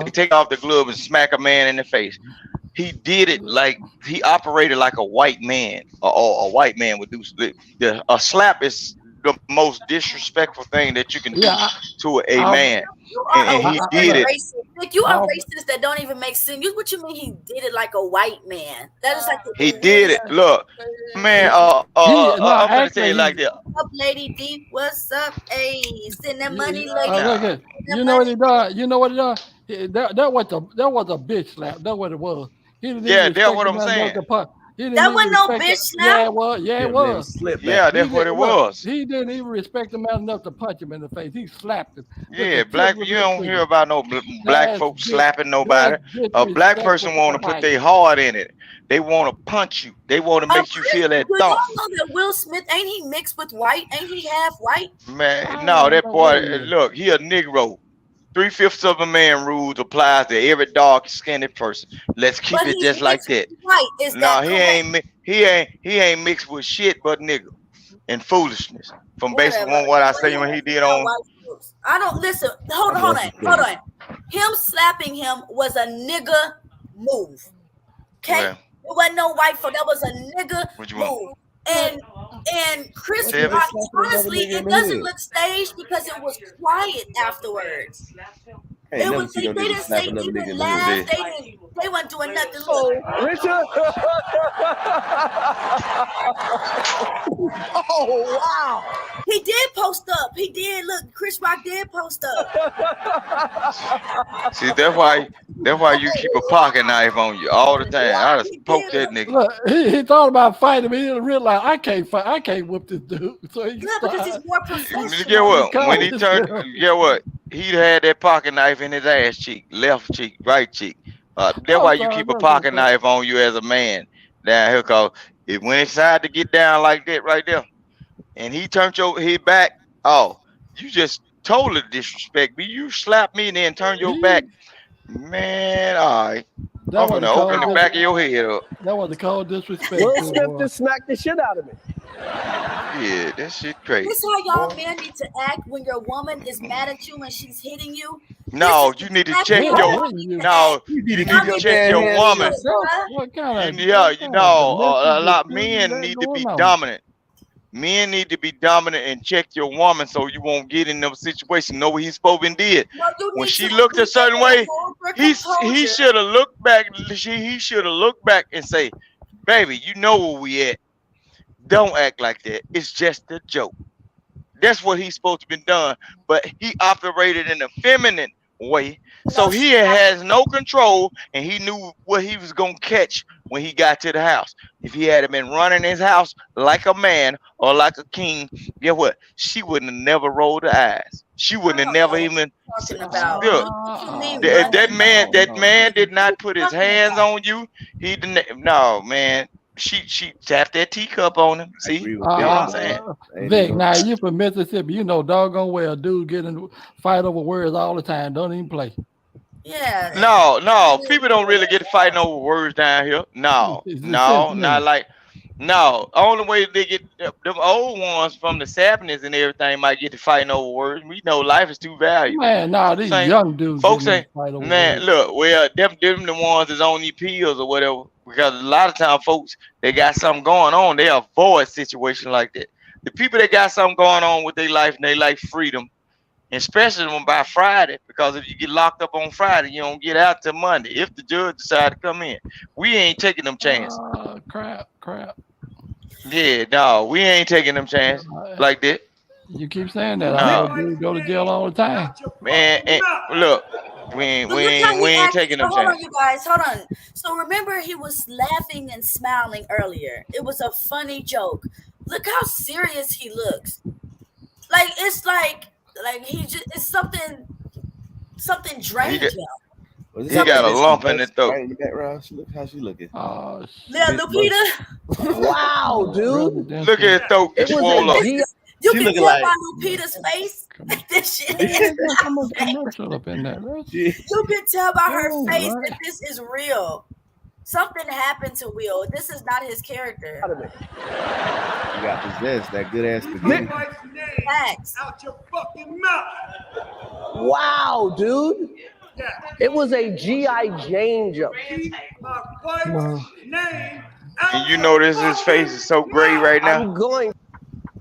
They take off the glove and smack a man in the face. he did it like he operated like a white man, or a white man would do. A slap is the most disrespectful thing that you can do to a man, and he did it. Like you are racist that don't even make sense. What you mean he did it like a white man? That is like he did it. Look, man. I'm gonna say it like this. What's up, Lady D? What's up? Hey, send that money, lady. You know what he done? You know what he done? That was a bitch slap. That's what it was. Yeah, that's what I'm saying. That wasn't no bitch slap. Yeah, it was. Yeah, it was. Yeah, that's what it was. He didn't even respect the man enough to punch him in the face. He slapped him. Yeah, black. You don't hear about no black folks slapping nobody. A black person want to put their heart in it. They want to punch you. They want to make you feel that thought. You know that Will Smith, ain't he mixed with white? Ain't he half white? Man, no, that boy. Look, he a Negro. 3/5 of a man rules applies to every dark-skinned person. Let's keep it just like that. White. Is no, he ain't mixed with shit but nigga and foolishness. From based on what I say when he did on. I don't listen. Hold on. Him slapping him was a nigga move. Okay, it wasn't no white folk. That was a nigga move. And Chris Rock, honestly, it doesn't look staged because it was quiet afterwards. They didn't say even laugh. They weren't doing nothing. Richard. Oh wow. He did post up. He did. Look, Chris Rock did post up. See, that's why you keep a pocket knife on you all the time. I just poke that nigga. Look, he thought about fighting, but he didn't realize I can't whip this dude. So because he's more professional. Get what? When he turned, get what? He had that pocket knife in his ass cheek, left cheek, right cheek. That's why you keep a pocket knife on you as a man down here, cause when it's time to get down like that right there, and he turned your head back, you just totally disrespect me. You slap me and then turn your back, man. All right, I'm gonna open the back of your head up. That was the cold disrespect. Will Smith just smacked the shit out of me. Yeah, that shit crazy. This how y'all men need to act when your woman is mad at you and she's hitting you. No, you need to check your. No, you need to check your woman. What kind of? A lot of men need to be dominant. Men need to be dominant and check your woman so you won't get in them situations. Know what he's supposed to did. When she looked a certain way, he should have looked back. He should have looked back and say, "Baby, you know where we at. Don't act like that. It's just a joke." That's what he's supposed to be done. But he operated in a feminine way. So he has no control, and he knew what he was going to catch when he got to the house. If he had been running his house like a man or like a king, guess what? She wouldn't have never rolled her eyes. She wouldn't have never even. That man did not put his hands on you. He didn't. No, man. She tapped that teacup on him. See, you know what I'm saying? Vic, now you from Mississippi, you know doggone well dude getting fight over words all the time. Don't even play. Yeah. No, people don't really get fighting over words down here. No, not like. No, only way they get them old ones from the 70s and everything might get to fighting over words. We know life is too valuable. Man, these young dudes. Folks ain't. Man, look, well, them the ones that's on these pills or whatever. Because a lot of times, folks, they got something going on. They avoid situations like that. The people that got something going on with their life and they like freedom, especially when by Friday, because if you get locked up on Friday, you don't get out till Monday. If the judge decide to come in, we ain't taking them chances. Crap. Yeah, no, we ain't taking them chances like that. You keep saying that. I dude go to jail all the time. Man, look. We ain't taking them chances. Hold on, you guys. Hold on. So remember, he was laughing and smiling earlier. It was a funny joke. Look how serious he looks. Like it's like he just it's something drained him. He got a lump in his throat. Look how she looking. Yeah, Lupita. Wow, dude. Look at his throat. It's swollen up. You can tell by Lupita's face. This shit is You can tell by her face that this is real. Something happened to Will. This is not his character. You got possessed. That good ass spaghetti. Facts. Out your fucking mouth. Wow, dude. It was a G.I. Jane joke. Well, And you notice his face is so gray right now. I'm going.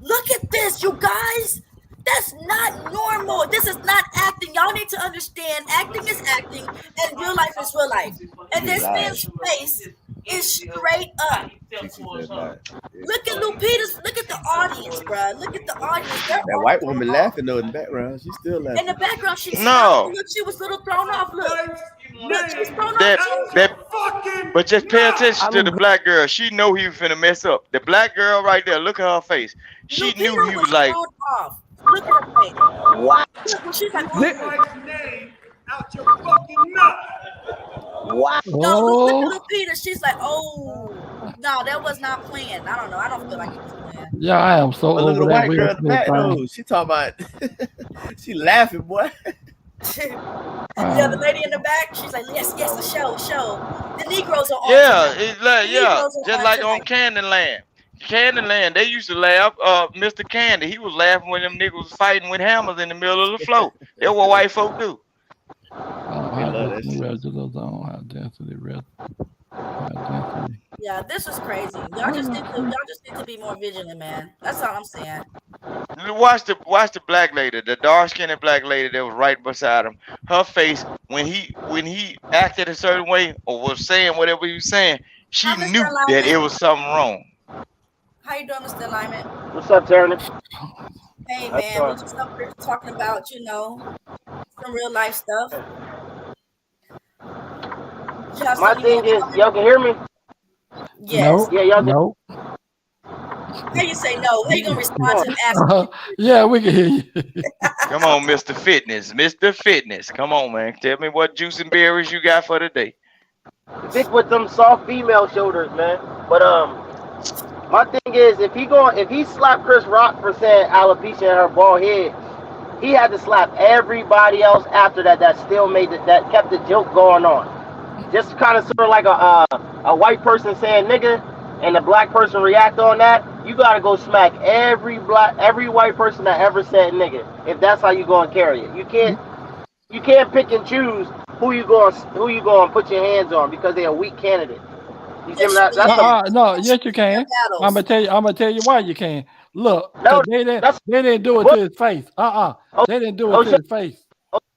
Look at this, you guys. That's not normal. This is not acting. Y'all need to understand acting is acting and real life is real life. And this man's face is straight up. Look at Lupita's. Look at the audience, bro. Look at the audience. That white woman laughing though in the background. She's still In laughing. the background, she's No. Look, she was a little thrown off. Look, she's thrown That off. that. But just pay attention to the black girl. She know he was finna mess up. The black girl right there. Look at her face. She Lupita knew he was like. thrown off. Look at her face. What? Look, she's like, Out your fucking mouth. What? no, look oh, at Lupita. She's like, oh, no, that was not planned. I don't know. I don't feel like it was planned. yeah, I am so But look at the over that white Will girl in the Smith back thing. though. She talking about she laughing, boy. Yeah, the lady in the back, she's like, yes, the show. The Negroes are on. Yeah, tonight. it's like yeah, Negroes are just on like on tonight. Candyland. Candyland, they used to laugh. Mr. Candy, he was laughing when them niggas was fighting with hammers in the middle of the floor. That's what white folk do. High love that density shit. residual zone, high density high density. Yeah, this is crazy. Y'all just need to be more vigilant, man. That's all I'm saying. Watch the black lady, the dark skinned black lady that was right beside him. Her face when he acted a certain way or was saying whatever he was saying, she Hi, Mr. knew that it was something wrong. How you doing, Mr. Alignment? What's up, Terry? Hey, That's man, we're just up here talking about, some real life stuff. You have My something thing you is, want to y'all can hear me? Yes. Yeah, y'all can. No. How you say no? How you gonna respond to ask? Yeah, we can hear you. Come on, Mr. Fitness. Mr. Fitness. Come on, man. Tell me what juice and berries you got for today. Stick with them soft female shoulders, man. But my thing is, if he slapped Chris Rock for saying alopecia in her bald head, he had to slap everybody else after that still made that kept the joke going on. Just kind of sort of like a white person saying nigga, and a black person react on that. You gotta go smack every white person that ever said nigga. If that's how you gonna carry it, you can't pick and choose who you going to put your hands on because they're a weak candidate. You see that? No, yes you can. I'm gonna tell you why you can. Look, No, they didn't do it to his face. They didn't do it to his face.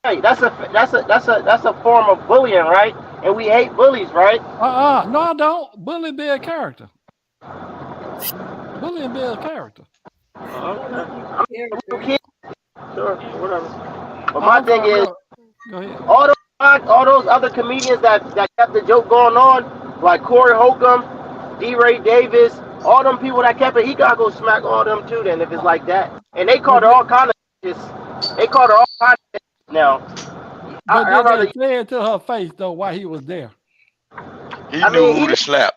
Okay, that's a form of bullying, right? And we hate bullies, right? No, I don't. Bullying be a character. Bullying be a character. Sure, whatever. But my thing is, go ahead. all those other comedians that kept the joke going on, like Corey Holcomb, D-Ray Davis, all them people that kept it, he gotta go smack all them too. Then if it's like that, and they called her all kind of now. But they say it to her face though while he was there. He knew who to slap.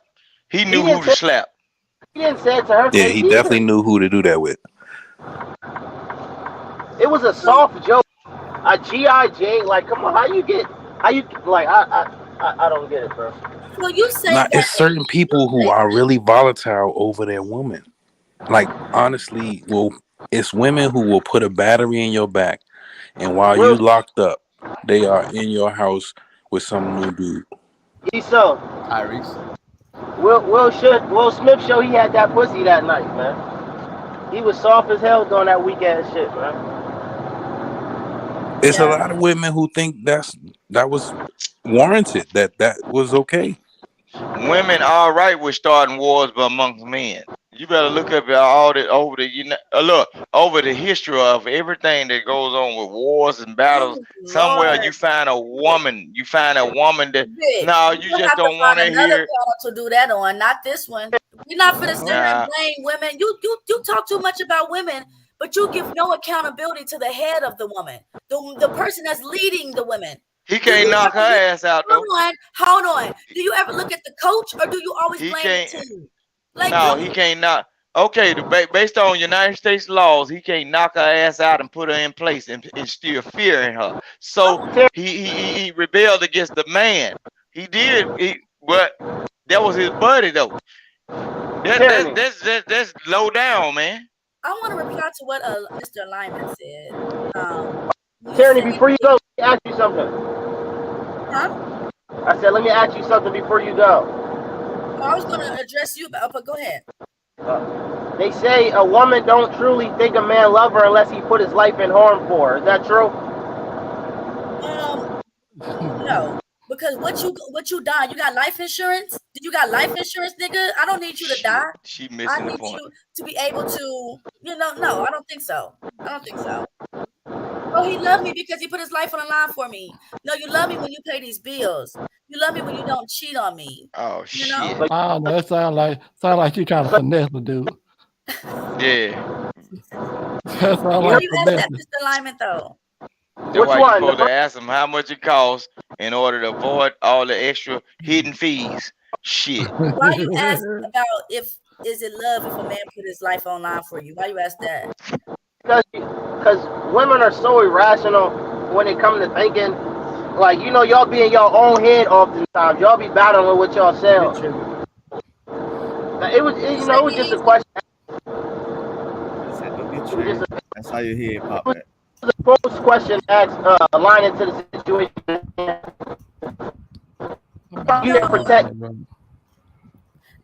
He knew who to slap. He didn't say it to her. Yeah, he definitely knew who to do that with. It was a soft joke. A G.I. Jane, like, come on, I don't get it, bro. Well, you say Nah, that it's certain people who are really volatile over their woman. Like, honestly, it's women who will put a battery in your back, and while you locked up, they are in your house with some new dude. So, Tyrese. Will Smith show he had that pussy that night, man. He was soft as hell doing that weak ass shit, man. It's a lot of women who think that was warranted, that was okay. Women are right with starting wars amongst men. You better look up over the history of everything that goes on with wars and battles. Somewhere you find a woman. You find a woman that you just don't want to hear. To do that on, not this one. We're not finna sit here and blame women. You talk too much about women, but you give no accountability to the head of the woman, the person that's leading the women. He can't knock her ass out though. Hold on. Do you ever look at the coach, or do you always blame the team? No, he can't knock. Okay, based on United States laws, he can't knock her ass out and put her in place and instill fear in her. So he rebelled against the man. He did, but that was his buddy though. That's low down, man. I want to reply to what Mr. Alignment said. Terry, before you go, let me ask you something. Huh? I said, let me ask you something before you go. I was gonna address you, but go ahead. They say a woman don't truly think a man love her unless he put his life in harm for her. Is that true? No, because what you die? You got life insurance? Did you got life insurance, nigga? I don't need you to die. She I missing the need point. you to be able to, no, I don't think so. Oh, he loved me because he put his life on the line for me. No, you love me when you pay these bills. You love me when you don't cheat on me. Oh You shit. know? I don't know. That sound like you trying to finesse the dude. Yeah. That sound Why like you ask that, finesse. Mr. Lyman, though? That's Which why one? you supposed to ask them how much it costs in order to avoid all the extra hidden fees. Shit. Why you ask about is it love if a man put his life online for you? Why you ask that? Because women are so irrational when it comes to thinking. Like, y'all be in your own head oftentimes. Y'all be battling with yourselves. It was just a question. Don't get triggered. That's how your head pop at. The first question asked, aligning to the situation. You didn't protect.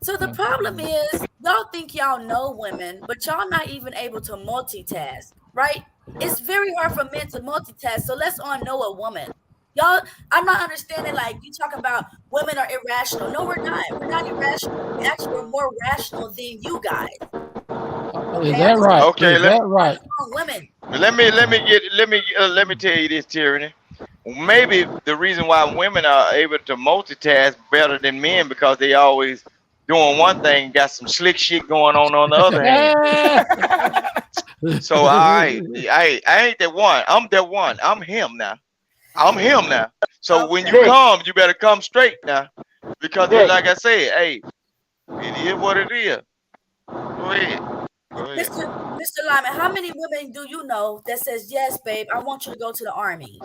So the problem is, y'all think y'all know women, but y'all not even able to multitask, right? It's very hard for men to multitask. So let's all know a woman. Y'all, I'm not understanding. Like, you talk about women are irrational. No, we're not. We're not irrational. We actually are more rational than you guys. Is that right? Okay, Is that right? Women. Let me tell you this, Tyranny. Maybe the reason why women are able to multitask better than men because they always doing one thing, got some slick shit going on the other hand. So I ain't that one. I'm that one. I'm him now. So when you come, you better come straight now, because like I said, hey, it is what it is. Go ahead. Mr. Lyman, how many women do you know that says, yes, babe, I want you to go to the army?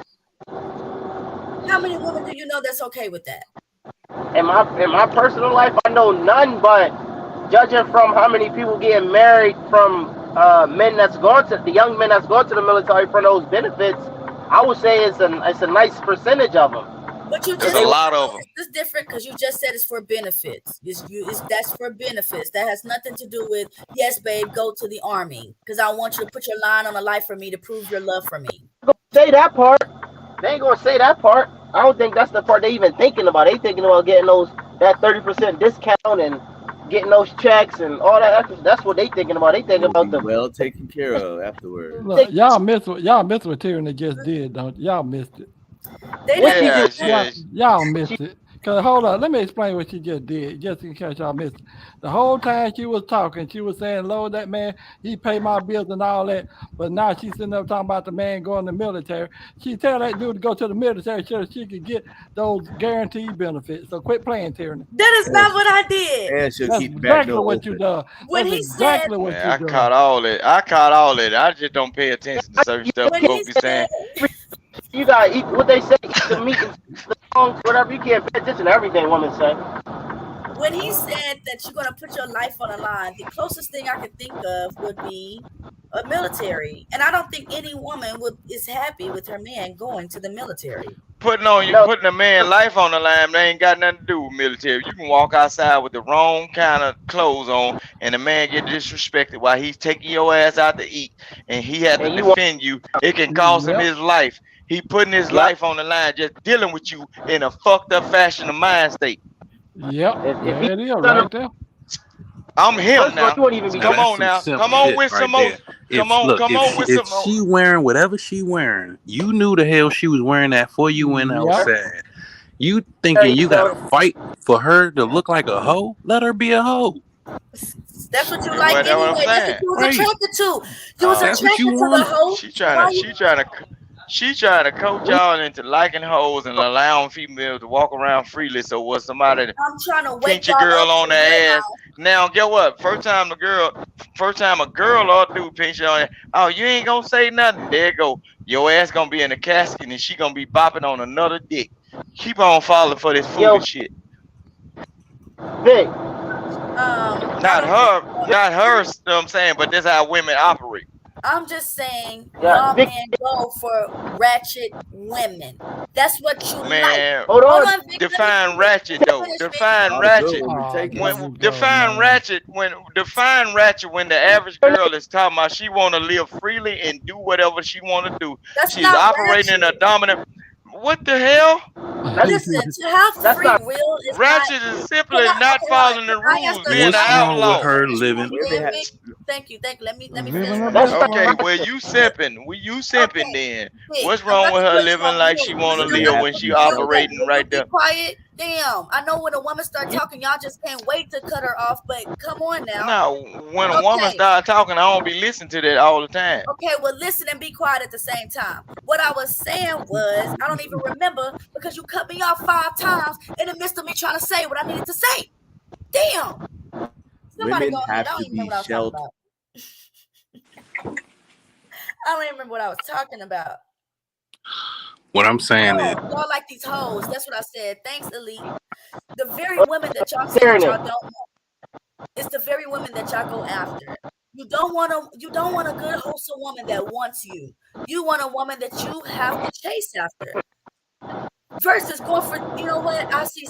How many women do you know that's okay with that? In my personal life, I know none, but judging from how many people getting married from young men that's going to the military for those benefits, I would say it's a nice percentage of them. But you There's just a lot of them. It's different because you just said it's for benefits. That's for benefits. That has nothing to do with, yes, babe, go to the army because I want you to put your line on the life for me to prove your love for me. Say that part. They ain't gonna say that part. I don't think that's the part they even thinking about. They thinking about getting that 30% discount and getting those checks and all that. That's what they thinking about. They thinking about the well taken care of afterwards. Look, y'all missed what Tyranny just did, don't you? Y'all missed it. Y'all missed it. Cause hold on, let me explain what she just did, just in case y'all missed it. The whole time she was talking, she was saying, Lord, that man, he paid my bills and all that. But now she's sitting up talking about the man going to the military. She tell that dude to go to the military so she could get those guaranteed benefits. So quit playing, Tyranny. That is not what I did. And she'll That's keep the back exactly door what open. you done. When That's he exactly said, what Man, you done. I caught all that. I just don't pay attention to certain stuff when people he be saying. said, you gotta eat what they say, eat the meat and the bones, whatever. You can't pay attention to everything women say. when he said that you're gonna put your life on the line, the closest thing I could think of would be a military. And I don't think any woman is happy with her man going to the military. Putting a man's life on the line, they ain't got nothing to do with military. You can walk outside with the wrong kind of clothes on, and the man get disrespected while he's taking your ass out to eat, and he had to defend you. It can cost him his life. He putting his life on the line, just dealing with you in a fucked up fashion of mind state. Yep, there it is right there. I'm him now. Now, Come on now. that's some simple Come on shit with right some more. there. Come on with if some more. she wearing whatever she wearing, you knew the hell she was wearing that for you went outside. You thinking you gotta fight for her to look like a hoe? Let her be a hoe. That's what you like anyway. That's what you was attracted to. You was That's what attracted you to the want. hoe. She trying to coach y'all into liking hoes and allowing females to walk around freely. So was somebody I'm trying to wake pinch your girl y'all on the ass? Now get what? First time a girl or dude pinch you on it. Oh, you ain't gonna say nothing. There you go. Your ass gonna be in a casket and she gonna be bopping on another dick. Keep on falling for this foolish shit. Vic. Not her, you know what I'm saying, but that's how women operate. I'm just saying, Yeah, y'all Vic, men go for ratchet women. That's what you like. Man, hold Hold on. on, Vic. define ratchet Let me though. finish, Vic. Define A lot of good ratchet. women Oh, take there it. you When go, define man. ratchet when the average girl is talking about she want to live freely and do whatever she want to do. That's She's not operating in a ratchet. dominant. What the hell? Listen, to have That's free not. will is not. Ratchet is Can simply I, not okay, hold on. following the Can I ask rules, a being an What's question? wrong with outlaw. her Finish living? what I'm Women saying, have. Vic. Thank you. Let me Living finish a what I'm That's best saying. not. life. Okay, well you simping. You simping Okay, then. Vic, What's I'm wrong about with to her put you living on like she mute. want to Women I'm live about have to when to put she be you on sheltered. mute. operating Will you right be there? quiet? Damn. I know when a woman start talking, y'all just can't wait to cut her off. But come on now. No, when a woman Okay. start talking, I don't be listening to that all the time. Okay, well, listen and be quiet at the same time. What I was saying was, I don't even remember because you cut me off 5 times in the midst of me trying to say what I needed to say. Damn. Somebody Women go ahead. I have don't to even remember be what I was talking sheltered. about. I don't even remember what I was talking about. What I'm saying is, Y'all like these hoes. That's what I said. Thanks, Elite. The very women that y'all say that Tyranny. y'all don't want, it's the very women that y'all go after. You don't want a good wholesome woman that wants you. You want a woman that you have to chase after. Versus going for, you know what? I see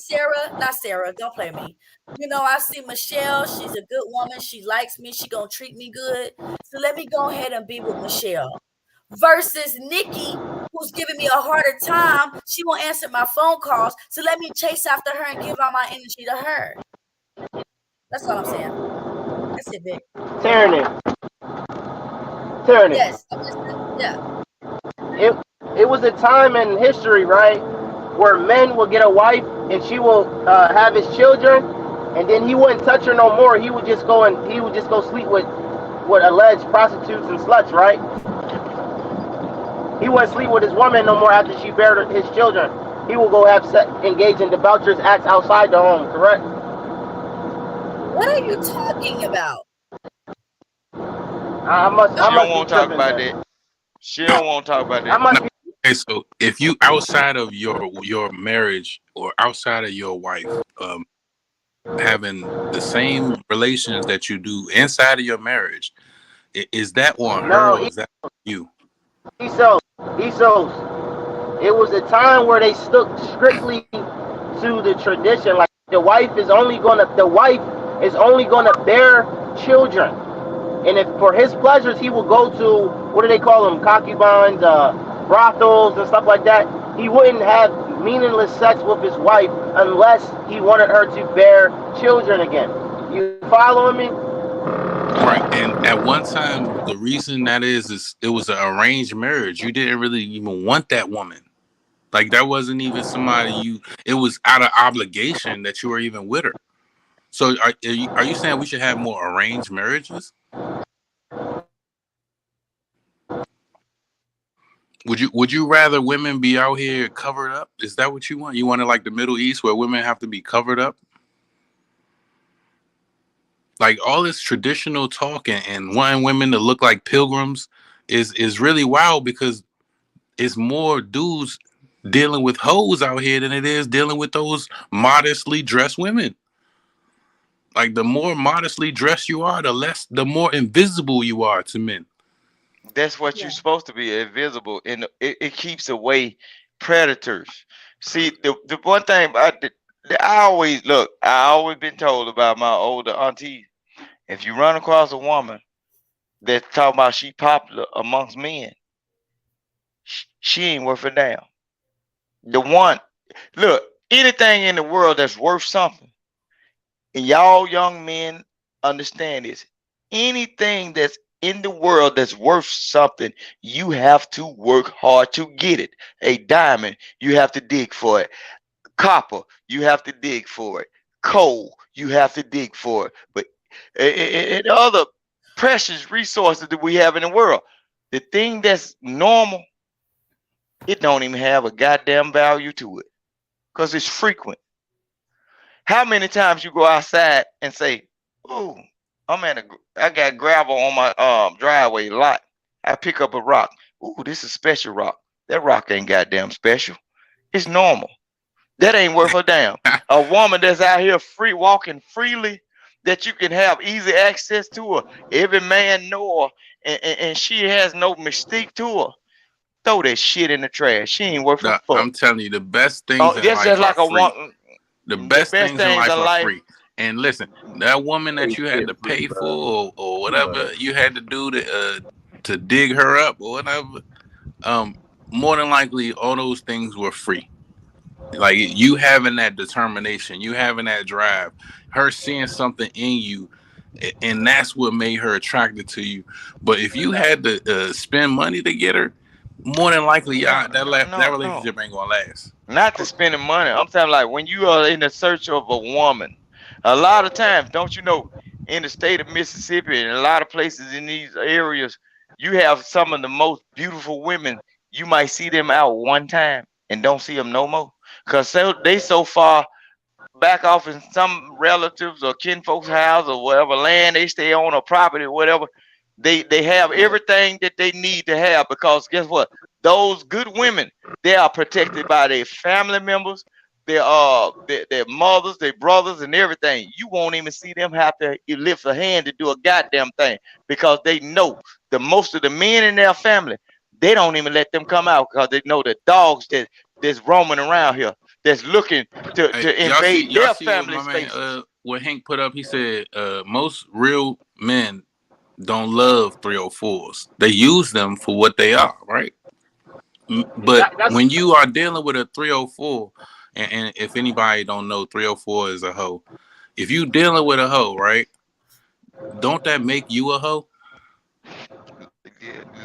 not Sarah, don't play me. I see Michelle. She's a good woman. She likes me. She gonna treat me good. So let me go ahead and be with Michelle. Versus Nikki, who's giving me a harder time. She won't answer my phone calls. So let me chase after her and give all my energy to her. That's all I'm saying. That's it, Vic. Tyranny. Tyranny. Yes, I'm listening. Yeah. It was a time in history, right, where men will get a wife and she will have his children, and then he wouldn't touch her no more. He would just go sleep with alleged prostitutes and sluts, right? He wouldn't sleep with his woman no more after she bared his children. He will go engage in debaucherous acts outside the home, correct? What are you talking about? I must She don't be want to talk tripping about then. that. She don't want to talk about I that. must be. okay, so if you outside of your marriage or outside of your wife, having the same relations that you do inside of your marriage, is that on her No, or is that on you? Esos. It was a time where they stuck strictly to the tradition. Like the wife is only gonna bear children, and if for his pleasures he will go to, what do they call them, concubines, brothels and stuff like that. He wouldn't have meaningless sex with his wife unless he wanted her to bear children again. You following me? Right. And at one time, the reason that is it was an arranged marriage. You didn't really even want that woman. Like that wasn't even somebody it was out of obligation that you were even with her. So are you saying we should have more arranged marriages? Would you rather women be out here covered up? Is that what you want? You want it like the Middle East where women have to be covered up? Like all this traditional talk and wanting women to look like pilgrims is really wild because it's more dudes dealing with hoes out here than it is dealing with those modestly dressed women. Like the more modestly dressed you are, the more invisible you are to men. That's what you're supposed to be, invisible, and it keeps away predators. See, the one thing I always been told about my older aunties. If you run across a woman that's talking about she popular amongst men, she ain't worth a damn. Look, anything in the world that's worth something, and y'all young men understand this. Anything that's in the world that's worth something, you have to work hard to get it. A diamond, you have to dig for it. Copper, you have to dig for it. Coal, you have to dig for it. But and other precious resources that we have in the world, the thing that's normal, it don't even have a goddamn value to it because it's frequent. How many times you go outside and say, "Ooh, I got gravel on my driveway lot. I pick up a rock. Ooh, this is special rock. That rock ain't goddamn special. It's normal. That ain't worth a damn." A woman that's out here walking freely, that you can have easy access to her. Every man know her, and she has no mystique to her. Throw that shit in the trash. She ain't worth a fuck. I'm telling you, the best things Oh, in that's life just like are a free. one. The best things in life are life. free. And listen, that woman that you had to pay for or whatever you had to do to dig her up or whatever, more than likely all those things were free. Like you having that determination, you having that drive, her seeing something in you, and that's what made her attracted to you. But if you had to spend money to get her, more than likely, that relationship ain't gonna last. Not to spending money. I'm saying like when you are in the search of a woman, a lot of times, don't you know, in the state of Mississippi and a lot of places in these areas, you have some of the most beautiful women. You might see them out one time and don't see them no more. Because they so far back off in some relatives or kinfolk's house or whatever land they stay on or property or whatever. They have everything that they need to have, because guess what? Those good women, they are protected by their family members, their mothers, their brothers, and everything. You won't even see them have to lift a hand to do a goddamn thing, because they know the most of the men in their family, they don't even let them come out, because they know the dogs that's roaming around here that's looking to invade their family space. What Hank put up, he said most real men don't love 304s. They use them for what they are, right? But when you are dealing with a 304, and if anybody don't know, 304 is a hoe. If you dealing with a hoe, right? Don't that make you a hoe?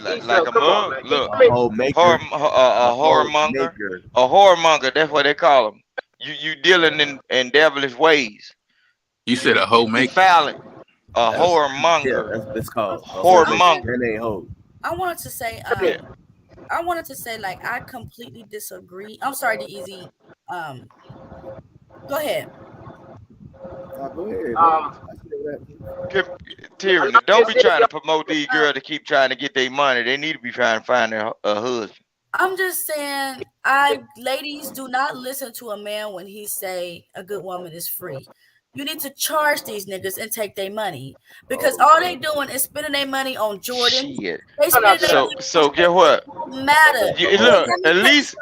Like a mug, look, a whoremonger. That's what they call them. You dealing in devilish ways. You said a hoe maker. Fouling. A whoremonger. Yeah, that's called whoremonger. That ain't hoe. I wanted to say, like, I completely disagree. I'm sorry, the easy. Go ahead. Go ahead. Tyranny, don't be trying to promote these girls to keep trying to get their money. They need to be trying to find their husband. I'm just saying, ladies, do not listen to a man when he say a good woman is free. You need to charge these niggas and take their money, because all they doing is spending their money on Jordan. Shit. They So get what? Matter. Look, at least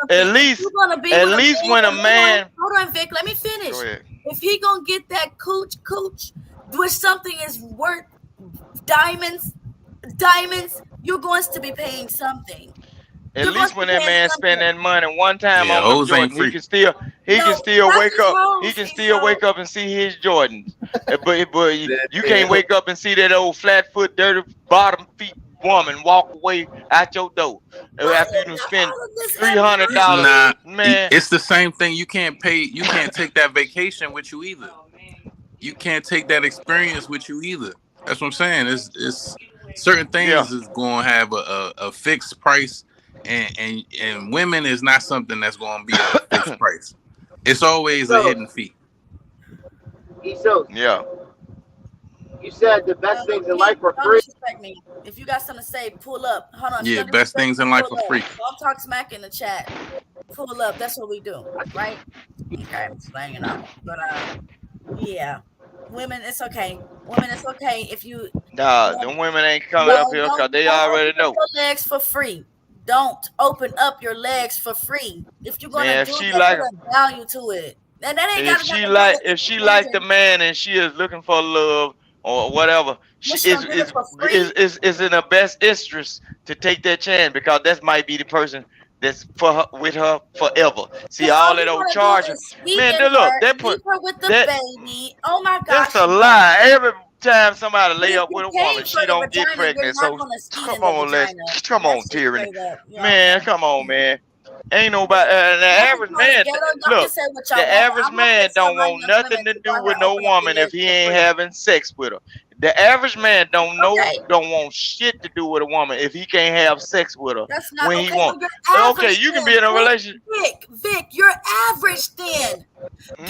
when a man. Hold on, Vic. Let me finish. If he gonna get that cooch, which something is worth diamonds, you're going to be paying something. At least when that man spend that money one time on Jordan, he can still wake up. He can still wake up and see his Jordans. But you can't wake up and see that old flat foot, dirty bottom feet woman walk away out your door after you done spend $300. Nah, man, it's the same thing. You can't take that vacation with you either. You can't take that experience with you either. That's what I'm saying. It's certain things is going to have a fixed price. And women is not something that's going to be a fixed price. It's always a hidden fee. Yeah. You said the best things in life are free. Me. If you got something to say, pull up. Hold on. Yeah, best things in life are free. Don't talk smack in the chat. Pull up. That's what we do, right? Okay, I'm slanging up. But yeah. Women, it's okay. Women, it's okay if you. Nah, the women ain't coming up here because they already know. Your legs for free. Don't open up your legs for free. If you're gonna do it, put value to it. And that ain't if she like the man and she is looking for love or whatever, it's in her best interest to take that chance, because that might be the person that's with her forever. See all that old charging, man. Look, that put with the baby. Oh my gosh, that's a lie. Every time somebody lay up with a woman, she don't get pregnant. So come on, Tyranny, man. Come on, man. Ain't nobody. The average man, look, the average man don't want nothing to do with no woman if he ain't having sex with her. The average man don't want shit to do with a woman if he can't have sex with her when he wants. Okay, you can be in a relationship. Vic, you're average then.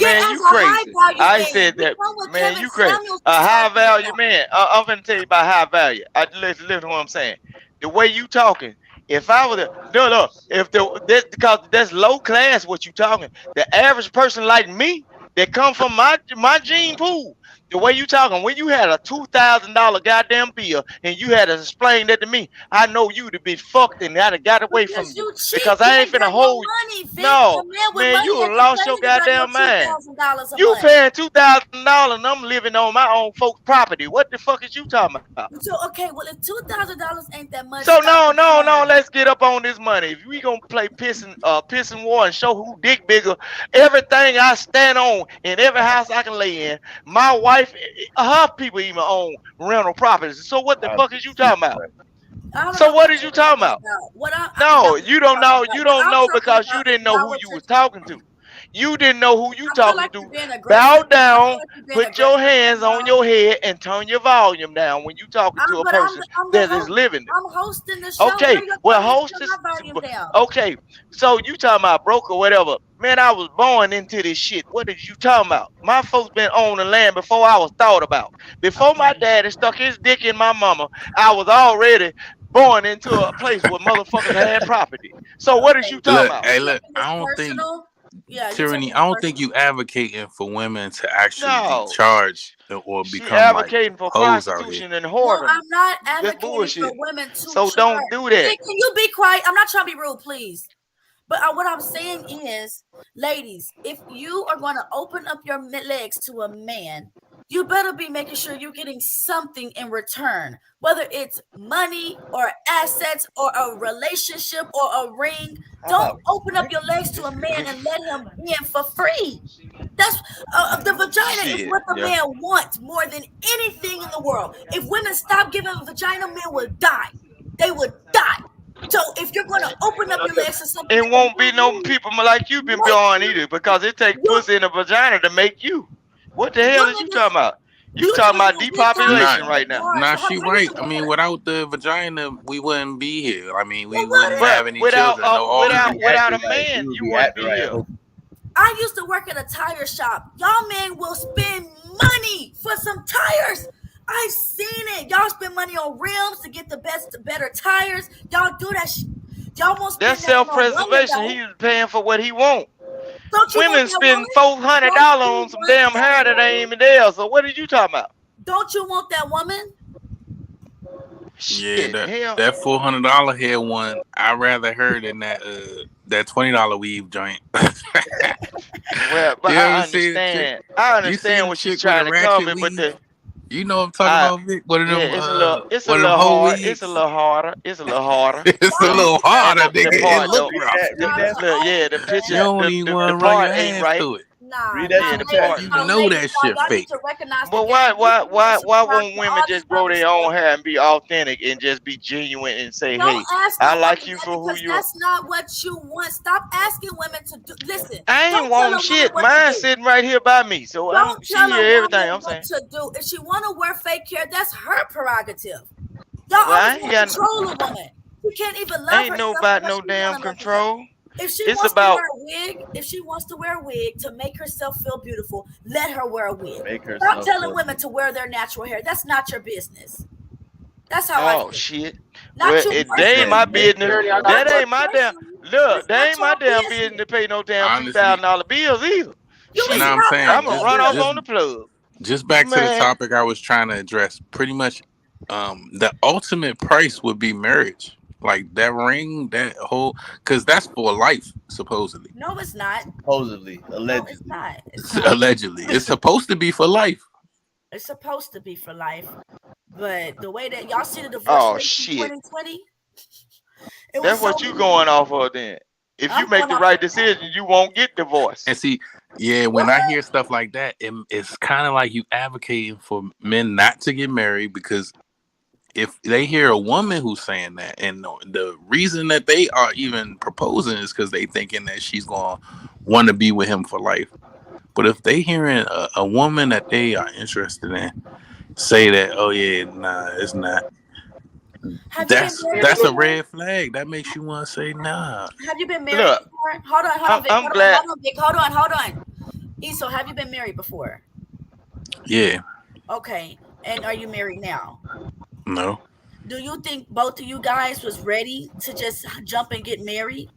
Man, you crazy. I said that. Man, you crazy. A high value man. I'm gonna tell you about high value. Listen to what I'm saying. The way you talking. If I was because that's low class what you talking. The average person like me that come from my gene pool, The way you talking, when you had a $2,000 goddamn bill and you had to explain that to me, I know you to be fucked and I'd have got away from Because you. you cheap. Because You I ain't ain't finna got no hold. money, Vic. No, A man with man, money you ain't lost your complaining about goddamn no mind. $2,000 a You month. paying $2,000 and I'm living on my own folks' property. What the fuck is you talking about? So okay, well if $2,000 ain't that much, So stop no, complaining. let's get up on this money. If we gonna play pissing war and show who dick bigger, everything I stand on in every house I can lay in, my wife, her people even own rental properties. So what the fuck is you talking about? I don't So know what what is you you're talking talking about? about. What No, that's you what don't you're know. talking You about. What don't I'm know talking because about you is didn't know not who what you you're was talking to. You didn't know who you I feel talking like to. you're being aggressive. Bow I feel down, like you're being put your aggressive hands right on now. your head, and turn your volume down when you talking to a But person I'm the that is host. living. I'm hosting the show. Okay, What are you well, telling me to turn hostess. my volume down? Okay, so you talking about broke or whatever? Man, I was born into this shit. What is you talking about? My folks been on the land before I was thought about. Before my daddy stuck his dick in my mama, I was already born into a place where motherfuckers had property. So what is you talking Look, about? hey, look. It's I don't think personal. Yeah, you're tyranny. taking I it don't think you personal. advocating for women to actually be No, charged or she become like advocating for hoes out here. prostitution and No, whoredom. I'm not That's advocating for bullshit. women to So charge. don't do that. Can you be quiet? I'm not trying to be rude, please. But what I'm saying is, ladies, if you are going to open up your legs to a man, you better be making sure you're getting something in return, whether it's money or assets or a relationship or a ring. Don't open up your legs to a man and let him in for free. That's the vagina is Shit, what the yeah. man wants more than anything in the world. If women stop giving a vagina, men will die. They would die. So if you're going to open up your legs to something, It won't be no people like you been born either because it take pussy in a vagina to make you. What the hell is you talking about? You talking about depopulation right now. Nah, she right. I mean, without the vagina, we wouldn't be here. I mean, we wouldn't But have any children. No offspring. without a man, you wouldn't be here. I used to work at a tire shop. Y'all men will spend money for some tires. I've seen it. Y'all spend money on rims to get the better tires. Y'all do that shit. Y'all won't spend That's that on a woman, self-preservation. though. He's paying for what he wants. Don't you Women want that spend woman? $400 Don't you on some want damn that hair that woman? ain't even there. So what are you talking about? Don't you want that woman? Yeah, that $400 hair one, I'd rather her than that $20 weave joint. Well, but I understand. I understand what she's trying to tell me, but you know what I'm talking about, Vic? What are them? It's a little hard. It's a little harder. It's a little harder. It's a little harder, The nigga. part It look don't- rough. the picture. You don't even want to run part your ain't hands right. through it. Nah, Read that in the part. You know that shit fake. But why won't women just grow their own hair and be authentic and just be genuine and say, Don't hey, ask I no like woman you that for who because you are? that's not what you want. Stop asking women to do. Listen, I don't ain't tell a want woman shit. what to Mine's do. sitting right here by me. So Don't she tell a hear everything woman I'm saying. what to do. If she want to wear fake hair, that's her prerogative. Y'all Well, I always ain't want to got control a woman. You can't even love ain't herself. nobody unless no she damn wanna love control. herself. If she It's wants about to wear a wig, if she wants to wear a wig to make herself feel beautiful, let her wear a wig. Make Stop herself telling feel women to wear their natural hair. That's not your business. That's how I feel. oh shit. Not Well, your they ain't my personally. business. Not That your ain't my damn personally. look. It's That not ain't my your damn business. business to pay no damn Honestly, $2,000 bills either. You You is know what I'm not saying? I'm gonna run off Just on the plug. Just back to the Man. topic I was trying to address. Pretty much, the ultimate price would be marriage. Like that ring, that whole, because that's for life, supposedly. No, it's not. Supposedly, No, allegedly. it's not. It's not. Allegedly, it's supposed to be for life. It's supposed to be for life, but the way that y'all see the divorce Oh rate in shit. 2020, it was That's so what you many. going off of then. If you I'm make going the off right of decision, you won't get divorced. And see, yeah, when I hear stuff like that, it's kind of like you advocating for men not to get married, because if they hear a woman who's saying that, and the reason that they are even proposing is because they thinking that she's gonna want to be with him for life. But if they hearing a woman that they are interested in say that, oh yeah, nah, it's not. That's a red flag. That makes you want to say nah. Have you been married Look, before? Hold on, Vic. I'm glad. Hold on. Eso, have you been married before? Yeah. Okay. And are you married now? No. Do you think both of you guys was ready to just jump and get married?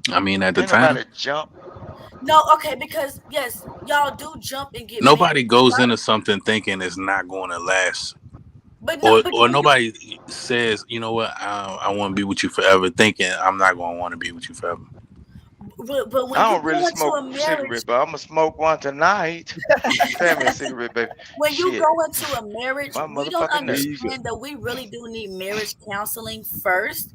I mean, at the Ain't time. nobody jump. No, okay, because yes, y'all do jump and get Nobody married, goes right? into something thinking it's not going to last, But no, but or when you nobody says, you know what, I want to be with you forever, thinking I'm not going to want to be with you forever. but when I you don't really go into smoke a marriage, cigarettes, but I'm gonna smoke one tonight. Spare me a cigarette, baby. when you Shit, go into a marriage, my we don't motherfucking Here nuts. you go. understand that we really do need marriage counseling first.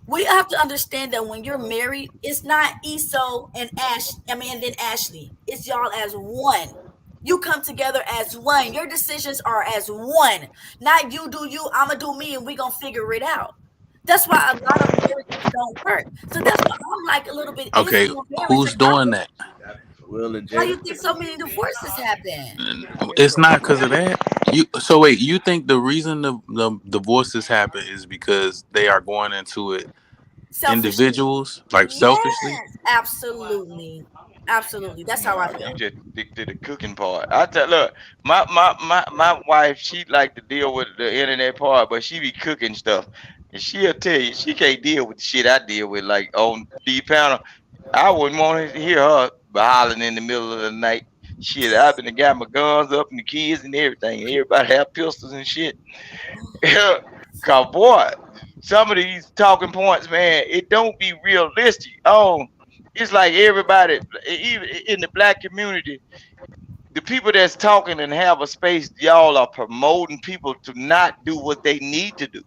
We have to understand that when you're married, it's not Esau and Ash. I mean, and then Ashley. It's y'all as one. You come together as one. Your decisions are as one. Not you do you, I'ma do me, and we gonna figure it out. That's why a lot of marriages don't work. So that's why I'm like a little bit Okay, iffy on marriage. who's Like, doing that? Will and why Jada. you think so many divorces happen? It's not because of that. So wait, you think the reason the divorces happen is because they are going into it Selfishly. individuals, like selfishly? Yes, absolutely. Absolutely. That's how I No, feel. you just stick to the cooking part. I tell look, my wife, she like to deal with the internet part, but she be cooking stuff. And she'll tell you she can't deal with the shit I deal with, like on the panel. I wouldn't want to hear her hollering in the middle of the night. Shit, I've been got my guns up and the kids and everything. And everybody have pistols and shit. Cause boy, some of these talking points, man, it don't be realistic. Oh, it's like everybody, even in the black community, the people that's talking and have a space, y'all are promoting people to not do what they need to do.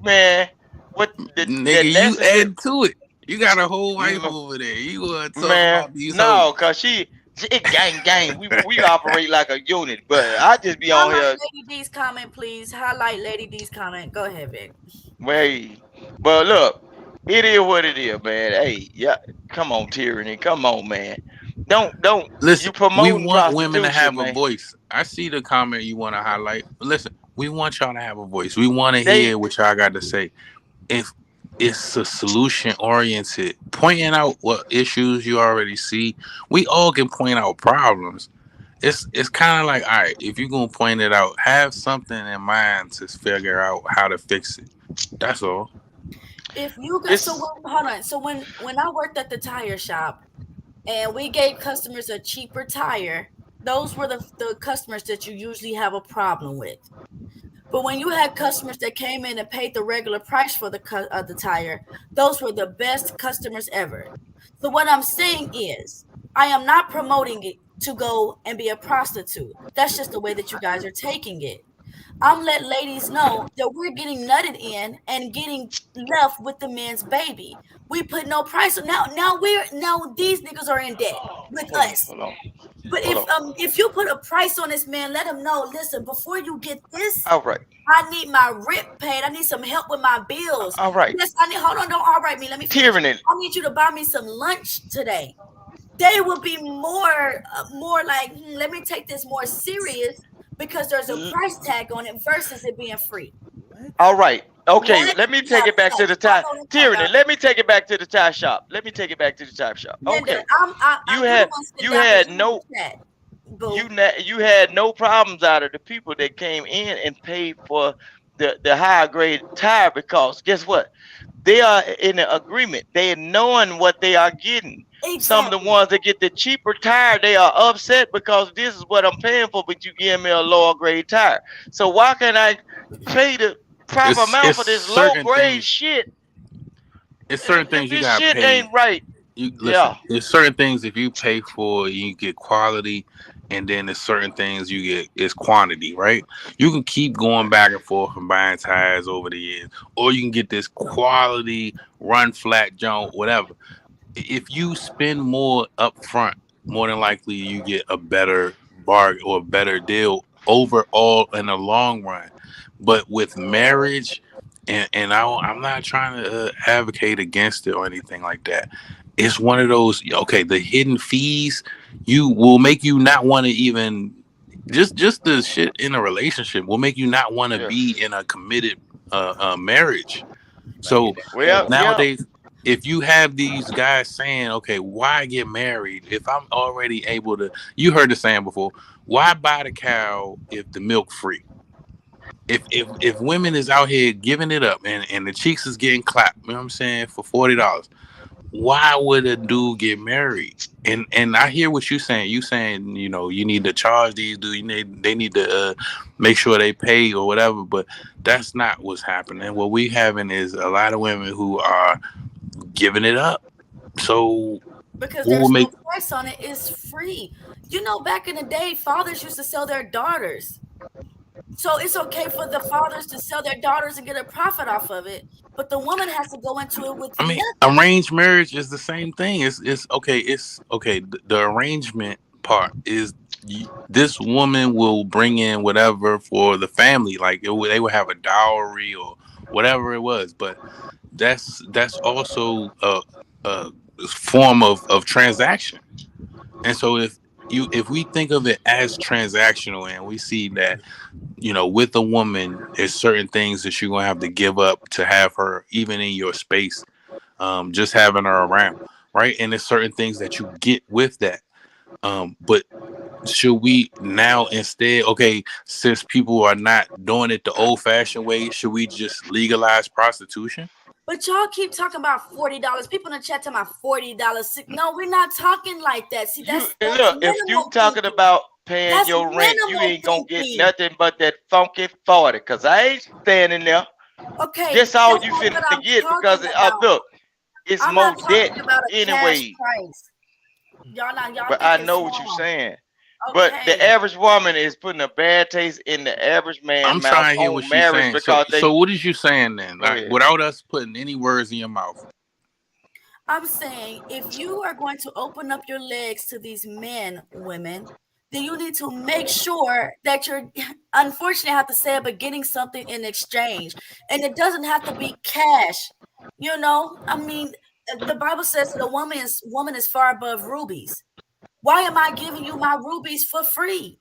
Man, what the Nigga, you necessary add to it. You got a whole wife over there. You want to talk man, about these hoes? no, cause it gang. We operate like a unit, but I just be on Highlight here. Lady D's comment, please. Highlight Lady D's comment. Go ahead, Vic. Way, but look, it is what it is, man. Hey, yeah, come on, tyranny, come on, man. Don't you Listen, we promoting want women to prostitution, have a man? voice. I see the comment you want to highlight. But listen, we want y'all to have a voice. We want to They hear what y'all got to say. If it's a solution oriented, pointing out what issues you already see, we all can point out problems. It's kind of like, all right, if you're gonna point it out, have something in mind to figure out how to fix it. That's all. If you got so it's hold on. So when I worked at the tire shop and we gave customers a cheaper tire, those were the customers that you usually have a problem with. But when you had customers that came in and paid the regular price for the tire, those were the best customers ever. So what I'm saying is, I am not promoting it to go and be a prostitute. That's just the way that you guys are taking it. I'm letting ladies know that we're getting nutted in and getting left with the men's baby. We put no price on now these niggas are in debt with hold on, us. hold on, But hold on. if you put a price on this man, let him know, listen, before you get this, All right, I need my rent paid. I need some help with my bills. all right. Yes, I need hold on, don't all right me. Let me finish. Tyranny. I need you to buy me some lunch today. They will be more like, let me take this more serious because there's a price tag on it versus it being free. All right. Okay, What let me the take it back to the fuck? tie. Tyranny, let me take it back to the tie shop. Let me take it back to the tie shop. Linda, Okay. you You had no you had no problems out of the people that came in and paid for the higher grade tire, because guess what? They are in an agreement. They are knowing what they are getting. Exactly. Some of the ones that get the cheaper tire, they are upset because this is what I'm paying for, but you give me a lower grade tire. So why can't I pay the proper amount for this low grade shit? It's certain If things you this gotta shit pay. ain't right. You listen. Yeah. There's certain things if you pay for, you get quality, and then there's certain things you get is quantity, right? You can keep going back and forth and buying tires over the years, or you can get this quality run flat junk, whatever. If you spend more up front, more than likely you get a better bargain or a better deal overall in the long run. But with marriage, and I'm not trying to advocate against it or anything like that. It's one of those, okay, the hidden fees you will make you not want to even just the shit in a relationship will make you not want to be in a committed marriage. So Well, nowadays, if you have these guys saying, okay, why get married if I'm already able to, you heard the saying before, why buy the cow if the milk free? If women is out here giving it up and the cheeks is getting clapped, you know what I'm saying, for $40, why would a dude get married? And I hear what you're saying. You saying, you know, you need to charge these dudes. They need to make sure they pay or whatever. But that's not what's happening. What we having is a lot of women who are giving it up. So because what will there's make no price on it. It's free. You know, back in the day, fathers used to sell their daughters. So it's okay for the fathers to sell their daughters and get a profit off of it, but the woman has to go into it with I mean, nothing. arranged marriage is the same thing. It's okay. It's okay. The arrangement part is this woman will bring in whatever for the family. Like they would have a dowry or whatever it was. But that's also a form of transaction. And so if we think of it as transactional and we see that, you know, with a woman, there's certain things that you're gonna have to give up to have her even in your space, just having her around, right? And there's certain things that you get with that. But should we now instead, okay, since people are not doing it the old-fashioned way, should we just legalize prostitution? But y'all keep talking about $40. People in the chat talking about $40. No, we're not talking like that. See, that's Look, if you talking about paying That's your rent, you minimal ain't gonna get thinking. nothing but that funky 40. Cause I ain't standing there. Okay, That's all that's you not finna what I'm get because talking about. look, it's I'm more not talking debt about a anyway. cash price. Y'all But I thinking know what small. you're saying. But the Okay. average woman is putting a bad taste in the average I'm man's mouth trying to hear on what she's marriage saying. because So what is you saying then? Go Like ahead. without us putting any words in your mouth. I'm saying if you are going to open up your legs to these men, women, then you need to make sure that you're, unfortunately, I have to say it, but getting something in exchange. And it doesn't have to be cash. You know, I mean, the Bible says that a woman is far above rubies. Why am I giving you my rubies for free?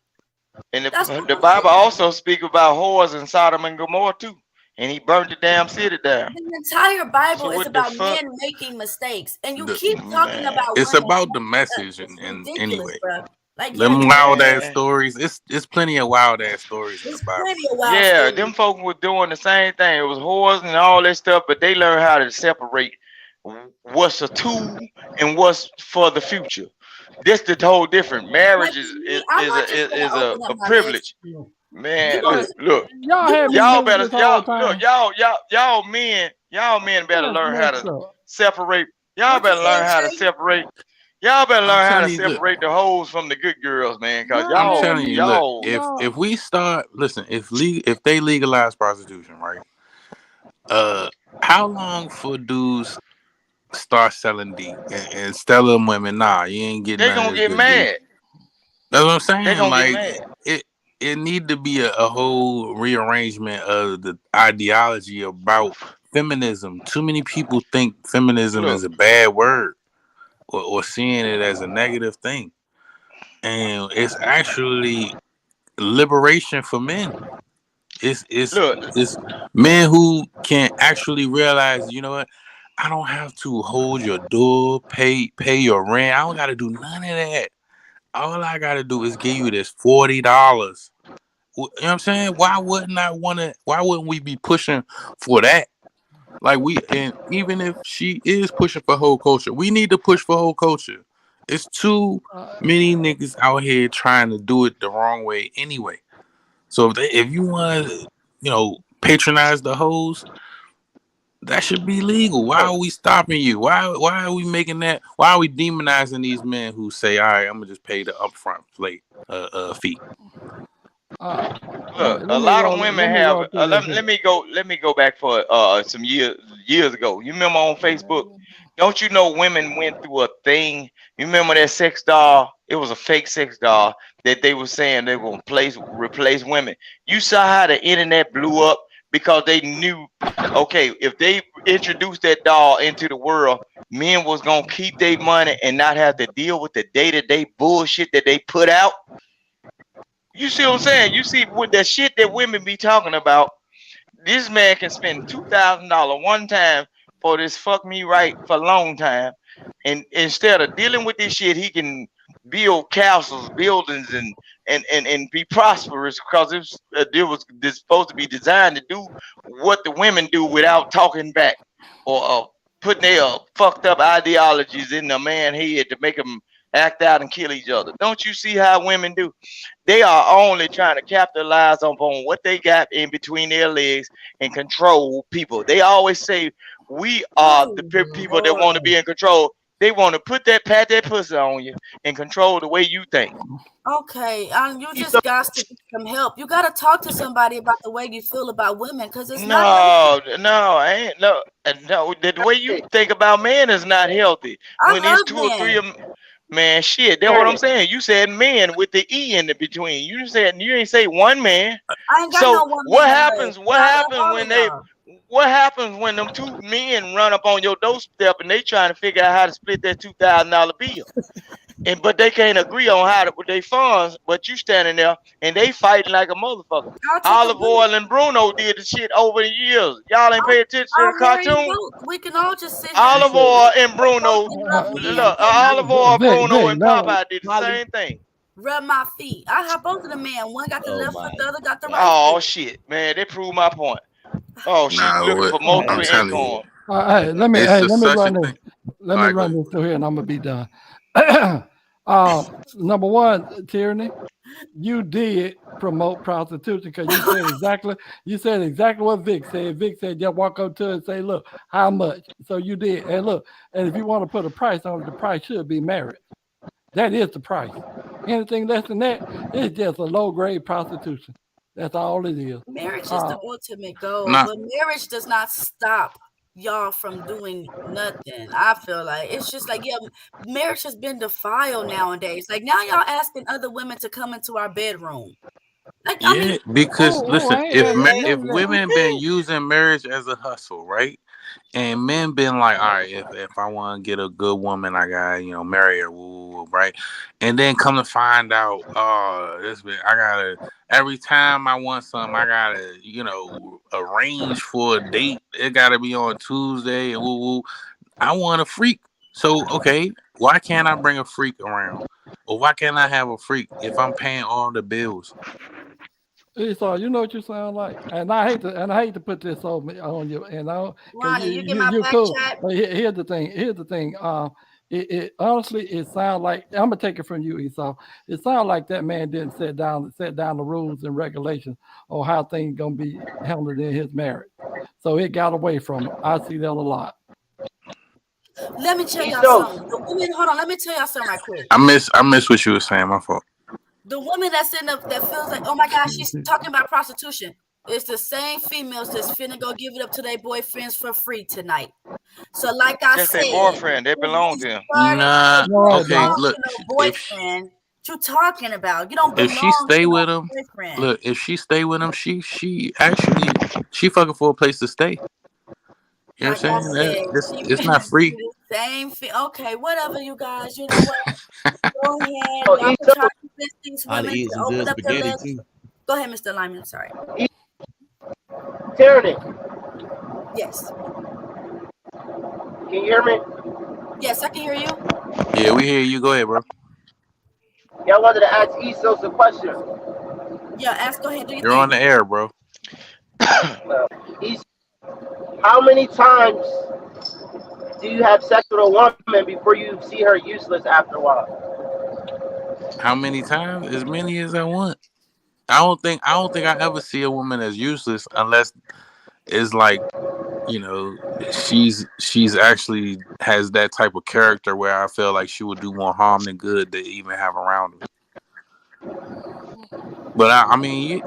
And That's the what Bible also speak about whores in Sodom and Gomorrah too. And he burnt the damn city down. the entire Bible So is what the about fuck? men making mistakes. And you The- keep talking Man. about It's women. about the message It's and ridiculous, anyway. bro. Like, Them yeah, wild ass Man. stories. It's plenty of wild ass stories in there's the Bible. plenty of wild Yeah, stories. them folk were doing the same thing. It was whores and all that stuff, but they learned how to separate what's a tool and what's for the future. This the whole different. Marriage Like is me, is I'm is not a just gonna is a, open up a my legs privilege. to you. Man, You look, look. Y'all had me Y'all mixed better this whole y'all men better That's learn how messed to up. separate. Y'all What you better learn say, how to Trey? separate. Y'all better I'm learn how to telling you, look, separate the hoes from the good girls, man. Cause Y'all I'm had telling me you, look, y'all y'all if we start if they legalize prostitution, right? How long for dudes start selling D and telling women, nah, you ain't getting they none of gonna this get good D? mad. That's what I'm They saying. gonna get Like mad. it need to be a whole rearrangement of the ideology about feminism. Too many people think feminism Look, is a bad word or seeing it as a negative thing. And it's actually liberation for men. look, It's men who can actually realize, you know what? I don't have to hold your door, pay your rent. I don't gotta do none of that. All I gotta do is give you this $40. You know what I'm saying? Why wouldn't we be pushing for that? Like and even if she is pushing for whole culture, we need to push for whole culture. It's too many niggas out here trying to do it the wrong way anyway. So if you want to, you know, patronize the hoes, that should be legal. Why are we stopping you? Why are we making that? Why are we demonizing these men who say, "All right, I'm gonna just pay the upfront fee"? look. A lot of women have. Let me go back for some years ago. You remember on Facebook? Don't you know women went through a thing? You remember that sex doll? It was a fake sex doll that they were saying they were gonna replace women. You saw how the internet blew up because they knew, okay, if they introduced that doll into the world, men was gonna keep their money and not have to deal with the day-to-day bullshit that they put out. You see what I'm saying? You see with that shit that women be talking about, this man can spend $2,000 one time for this fuck me right for a long time. And instead of dealing with this shit, he can build castles, buildings, and be prosperous because it was supposed to be designed to do what the women do without talking back or putting their fucked up ideologies in the man head to make them act out and kill each other. Don't you see how women do? They are only trying to capitalize upon what they got in between their legs and control people. They always say we are the people that want to be in control. They want to pat that pussy on you and control the way you think. Okay, you just got to get some help. You got to talk to somebody about the way you feel about women, because it's not. No, the way you think about men is not healthy. When it's 2 or 3 of them, man, shit. That's what I'm saying. You said men with the E in the between. You ain't say one man. I ain't got no one what man happens? What happens when them 2 men run up on your doorstep and they trying to figure out how to split that $2,000 bill? But they can't agree on how to put their funds, but you standing there and they fighting like a motherfucker. Olive Oil and Bruno did the shit over the years. Y'all ain't pay attention to the cartoon? We can all just sit Olive Oil and Bruno. Look, Olive Oil, Bruno, and Popeye did the same thing. Rub my feet. I have both of the men. One got the left foot, the other got the right. Oh shit, man, they proved my point. Oh, she's looking for multiple income. Hey, let me run this through here, and I'm gonna be done. Number one, Tyranny, you did promote prostitution because you said exactly what Vic said. Vic said just walk up to her and say, look, how much? So you did. And look, and if you want to put a price on it, the price should be marriage. That is the price. Anything less than that is just a low grade prostitution. That's all it is. Marriage is the ultimate goal, but marriage does not stop y'all from doing nothing. I feel like it's just like, marriage has been defiled nowadays. Like now y'all asking other women to come into our bedroom. Like, because listen, if women been using marriage as a hustle, right? And men been like, all right, if I want to get a good woman, I gotta, marry her, right? And then come to find out, every time I want something, I gotta, arrange for a date. It gotta be on Tuesday, and I want a freak. So, okay, why can't I bring a freak around? Or why can't I have a freak if I'm paying all the bills? So you know what you sound like, and I hate to put this on you, and Ronnie, you get my back chat. But here's the thing. It honestly, it sounds like I'm gonna take it from you, Esau. It sounds like that man didn't set down the rules and regulations on how things gonna be handled in his marriage, so it got away from him. I see that a lot. Let me tell y'all something. The women, hold on. Let me tell y'all something right quick. I miss what you were saying. My fault. The woman that's in that feels like, oh my gosh, she's talking about prostitution. It's the same females that's finna go give it up to their boyfriends for free tonight. So, like I said, their boyfriend, they belong to him. Nah, okay, look, boyfriend, what you talking about? You don't belong. If she stay with him, boyfriend. look, if she stay with him, she fucking for a place to stay. You know what I'm saying? It's not free. Same thing. Okay, whatever, you guys. You know what? Go ahead. Y'all can try to convince these women to open up their legs. Go ahead, Mr. Lyman. Sorry. Tyranny. Yes. Can you hear me? Yes, I can hear you. Yeah, we hear you. Go ahead, bro. Yeah, I wanted to ask Esau a question. Yeah, ask. Go ahead. You're on the air, bro. How many times do you have sex with a woman before you see her useless after a while? How many times? As many as I want. I don't think I ever see a woman as useless unless it's like, she's actually has that type of character where I feel like she would do more harm than good to even have around her. But I mean,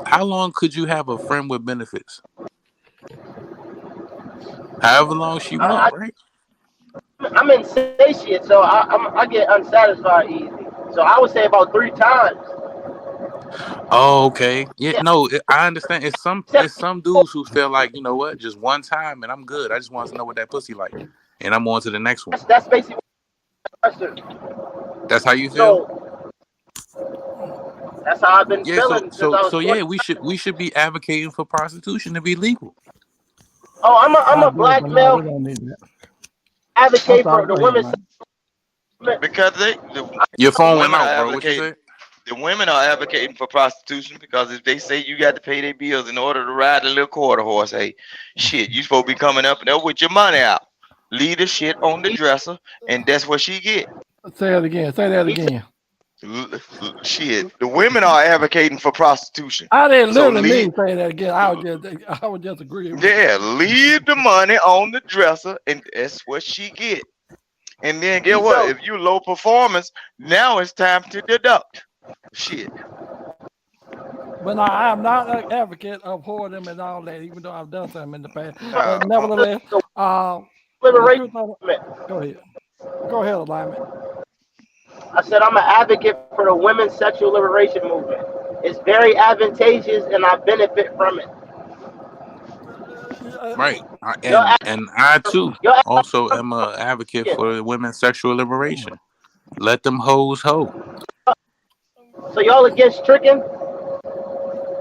how long could you have a friend with benefits? However long she wants, right? I'm insatiate, so I get unsatisfied easy. So I would say about 3 times. Oh, okay. Yeah, no, I understand. It's some dudes who feel like, you know what, just one time and I'm good. I just want to know what that pussy like, and I'm on to the next one. That's basically what I'm saying. That's how you feel. So, that's how I've been feeling. So yeah, we should be advocating for prostitution to be legal. Oh, I'm a black male advocate for the women. Because your phone went out, bro. What you say? The women are advocating for prostitution because if they say you got to pay their bills in order to ride the little quarter horse, hey, shit, you supposed to be coming up and up with your money out. leave the shit on the dresser, and that's what she get. Say it again. Say that again. Shit, the women are advocating for prostitution. I didn't So literally leave, mean say that again. I was just agreeing with you. yeah, leave the money on the dresser, and that's what she get. And then get what? If you low performance, now it's time to deduct. Shit. But no, I'm not an advocate of whoredom and all that, even though I've done something in the past. But nevertheless, Liberation. go ahead. Go ahead, Alignment. I said I'm an advocate for the women's sexual liberation movement. It's very advantageous, and I benefit from it. Right. And I too also am an advocate for women's sexual liberation. Let them hoes hoe. So y'all against tricking?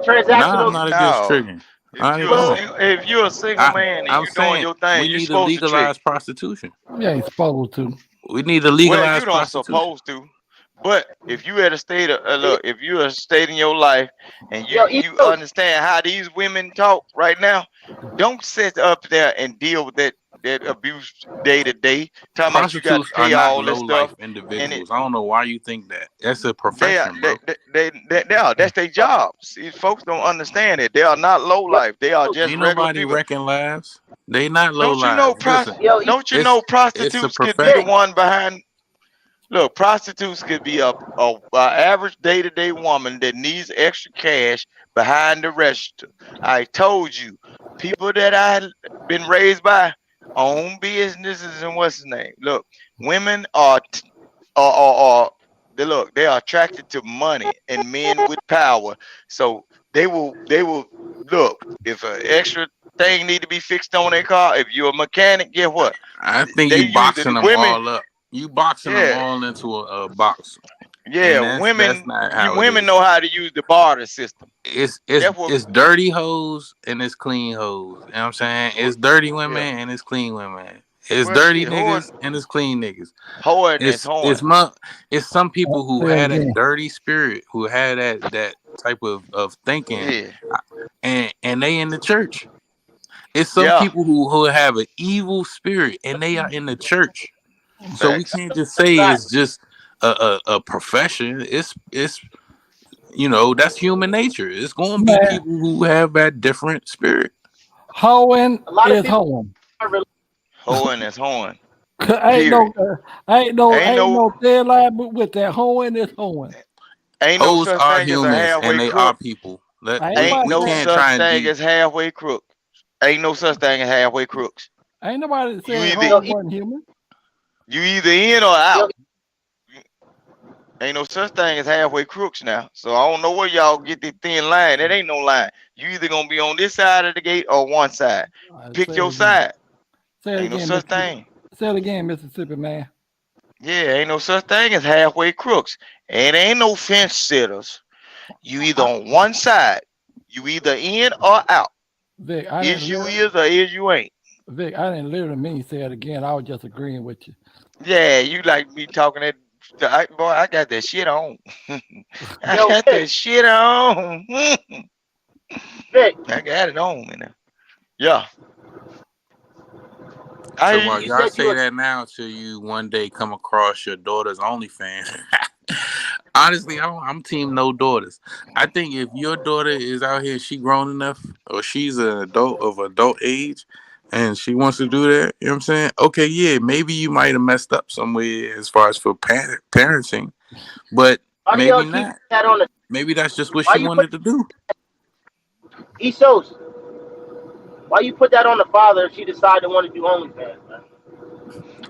Transactional? No, I'm not against tricking. If you're a single man and you're doing your thing, we you're need to supposed to legalize trick. prostitution. You ain't supposed to. We need to legalize Well, you don't prostitution. supposed to. But if you at a state of look, if you're a state in your life and you understand how these women talk right now, don't sit up there and deal with that abuse day to day. Talking about you got to Prostitutes are pay not all this low-life stuff. individuals. I don't know why you think that. That's a profession, bro. That's their job. See, folks don't understand it. They are not low life. They are just Ain't regular nobody people. wrecking lives. They not low Don't you lives. know don't you know it's a prostitutes could be the profession. one behind? Look, prostitutes could be a average day-to-day woman that needs extra cash behind the register. I told you, people that I been raised by own businesses and what's his name. Look, women are they are attracted to money and men with power. So they will look, if an extra thing need to be fixed on their car, if you're a mechanic, guess what? I think They you use boxing the them women. all up. You boxing them all into a box. Yeah, That's women. not how it Women is. know how to use the barter system. It's dirty hoes and it's clean hoes. You know what I'm saying? It's dirty women and it's clean women. It's dirty niggas and it's clean niggas. It's some people who had a dirty spirit, who had that type of thinking, and they in the church. It's some people who have an evil spirit and they are in the church. So we can't just say it's just a profession. It's that's human nature. It's going to be people who have that different spirit. Hoeing is hoeing. Hoeing is hoeing. Ain't no deadline with that. Hoeing is hoeing. Ain't no Hoes such are thing as a humans halfway and they crook. are people. Ain't no such thing as halfway crook. Ain't no such thing as halfway crooks. Ain't nobody saying hoeing wasn't human. You either in or out. Ain't no such thing as halfway crooks now. So I don't know where y'all get the thin line. It ain't no line. You either gonna be on this side of the gate or one side. Pick your side. Ain't no such thing. Say it again, Mississippi man. Yeah, ain't no such thing as halfway crooks. And ain't no fence sitters. You either on one side. You either in or out. Vic, is you is or is you ain't. Vic, I didn't literally mean say it again. I was just agreeing with you. Yeah, you like me talking that. Boy, I got that shit on. I got that shit on. I got it on, man. Yeah. So while y'all say that now till you one day come across your daughter's OnlyFans. Honestly, I'm team no daughters. I think if your daughter is out here, she grown enough, or she's an adult of adult age, and she wants to do that, you know what I'm saying? Okay, yeah, maybe you might have messed up somewhere as far as for parenting, but maybe not. Maybe that's just what she wanted to do. Esos, why you put that on the father if she decided to want to do OnlyFans, man?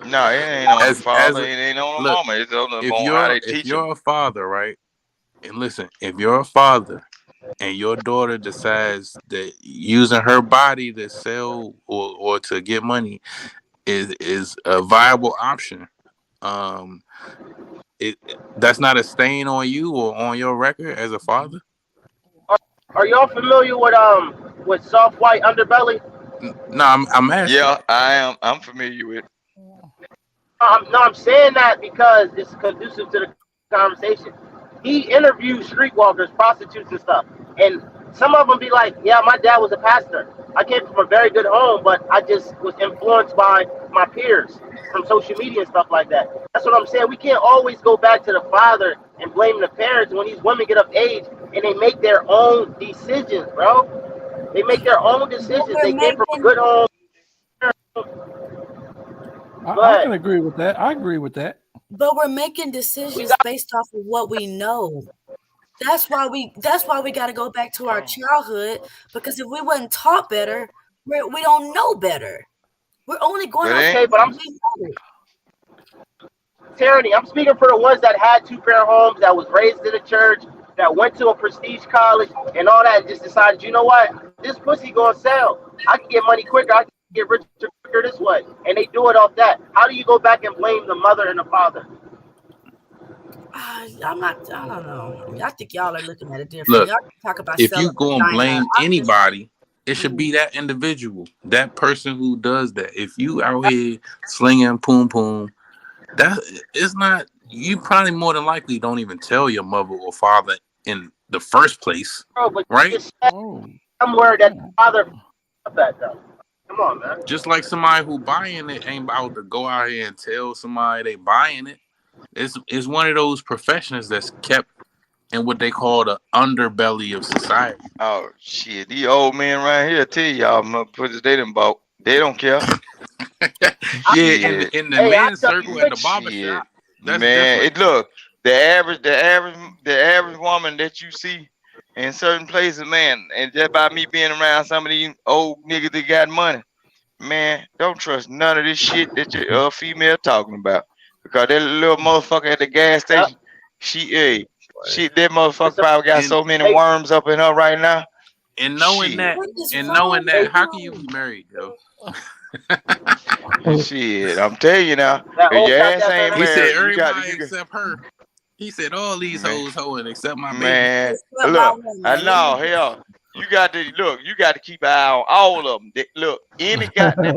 No, it ain't on the father. It ain't on the mama. It's on the how they teach If you're a father, right? And listen, if you're a father and your daughter decides that using her body to sell or to get money is a viable option, that's not a stain on you or on your record as a father. Are y'all familiar with soft white underbelly? No, I'm asking. Yeah, I am. I'm familiar with. I'm saying that because it's conducive to the conversation. He interviews streetwalkers, prostitutes, and stuff. And Some of them be like, yeah, my dad was a pastor. I came from a very good home, but I just was influenced by my peers from social media and stuff like that. That's what I'm saying. We can't always go back to the father and blame the parents when these women get of age and they make their own decisions, bro. They make their own decisions. They came from a good home. I can agree with that. I agree with that. But we're making decisions based off of what we know. That's why we got to go back to our childhood, because if we wasn't taught better, we don't know better. We're only going to okay, but Tyranny, I'm speaking for the ones that had two-parent homes, that was raised in the church, that went to a prestige college and all that, and just decided, you know what, this pussy gonna sell. I can get money quicker. I can get richer quicker this way, and they do it off that. How do you go back and blame the mother and the father? I don't know. I think y'all are looking at it different. Look, y'all can talk about if you go and blame anybody, it should Mm. be that individual, that person who does that. If you out here slinging poom poom, that it's not. You probably more than likely don't even tell your mother or father in the first place, Bro, but right? you just said somewhere that the father that though. Come on, man. Just like somebody who buying it ain't about to go out here and tell somebody they buying it. It's one of those professions that's kept in what they call the underbelly of society. Oh shit, these old men right here tell y'all motherfuckers they done bought. They don't care. Yeah, in the men's circle in the barbershop, that's man, different. it look the average woman that you see in certain places, man, and just by me being around some of these old niggas that got money, man, don't trust none of this shit that your female talking about. Because that little motherfucker at the gas station, that motherfucker probably got so many worms up in her right now. And knowing that, how can you be married, though? Shit, I'm telling you now, if your ass ain't He married, said you got everybody except her. He said all these hoes hoeing except my man. baby. Look, I know, hell, you got to keep an eye on all of them. Look, any goddamn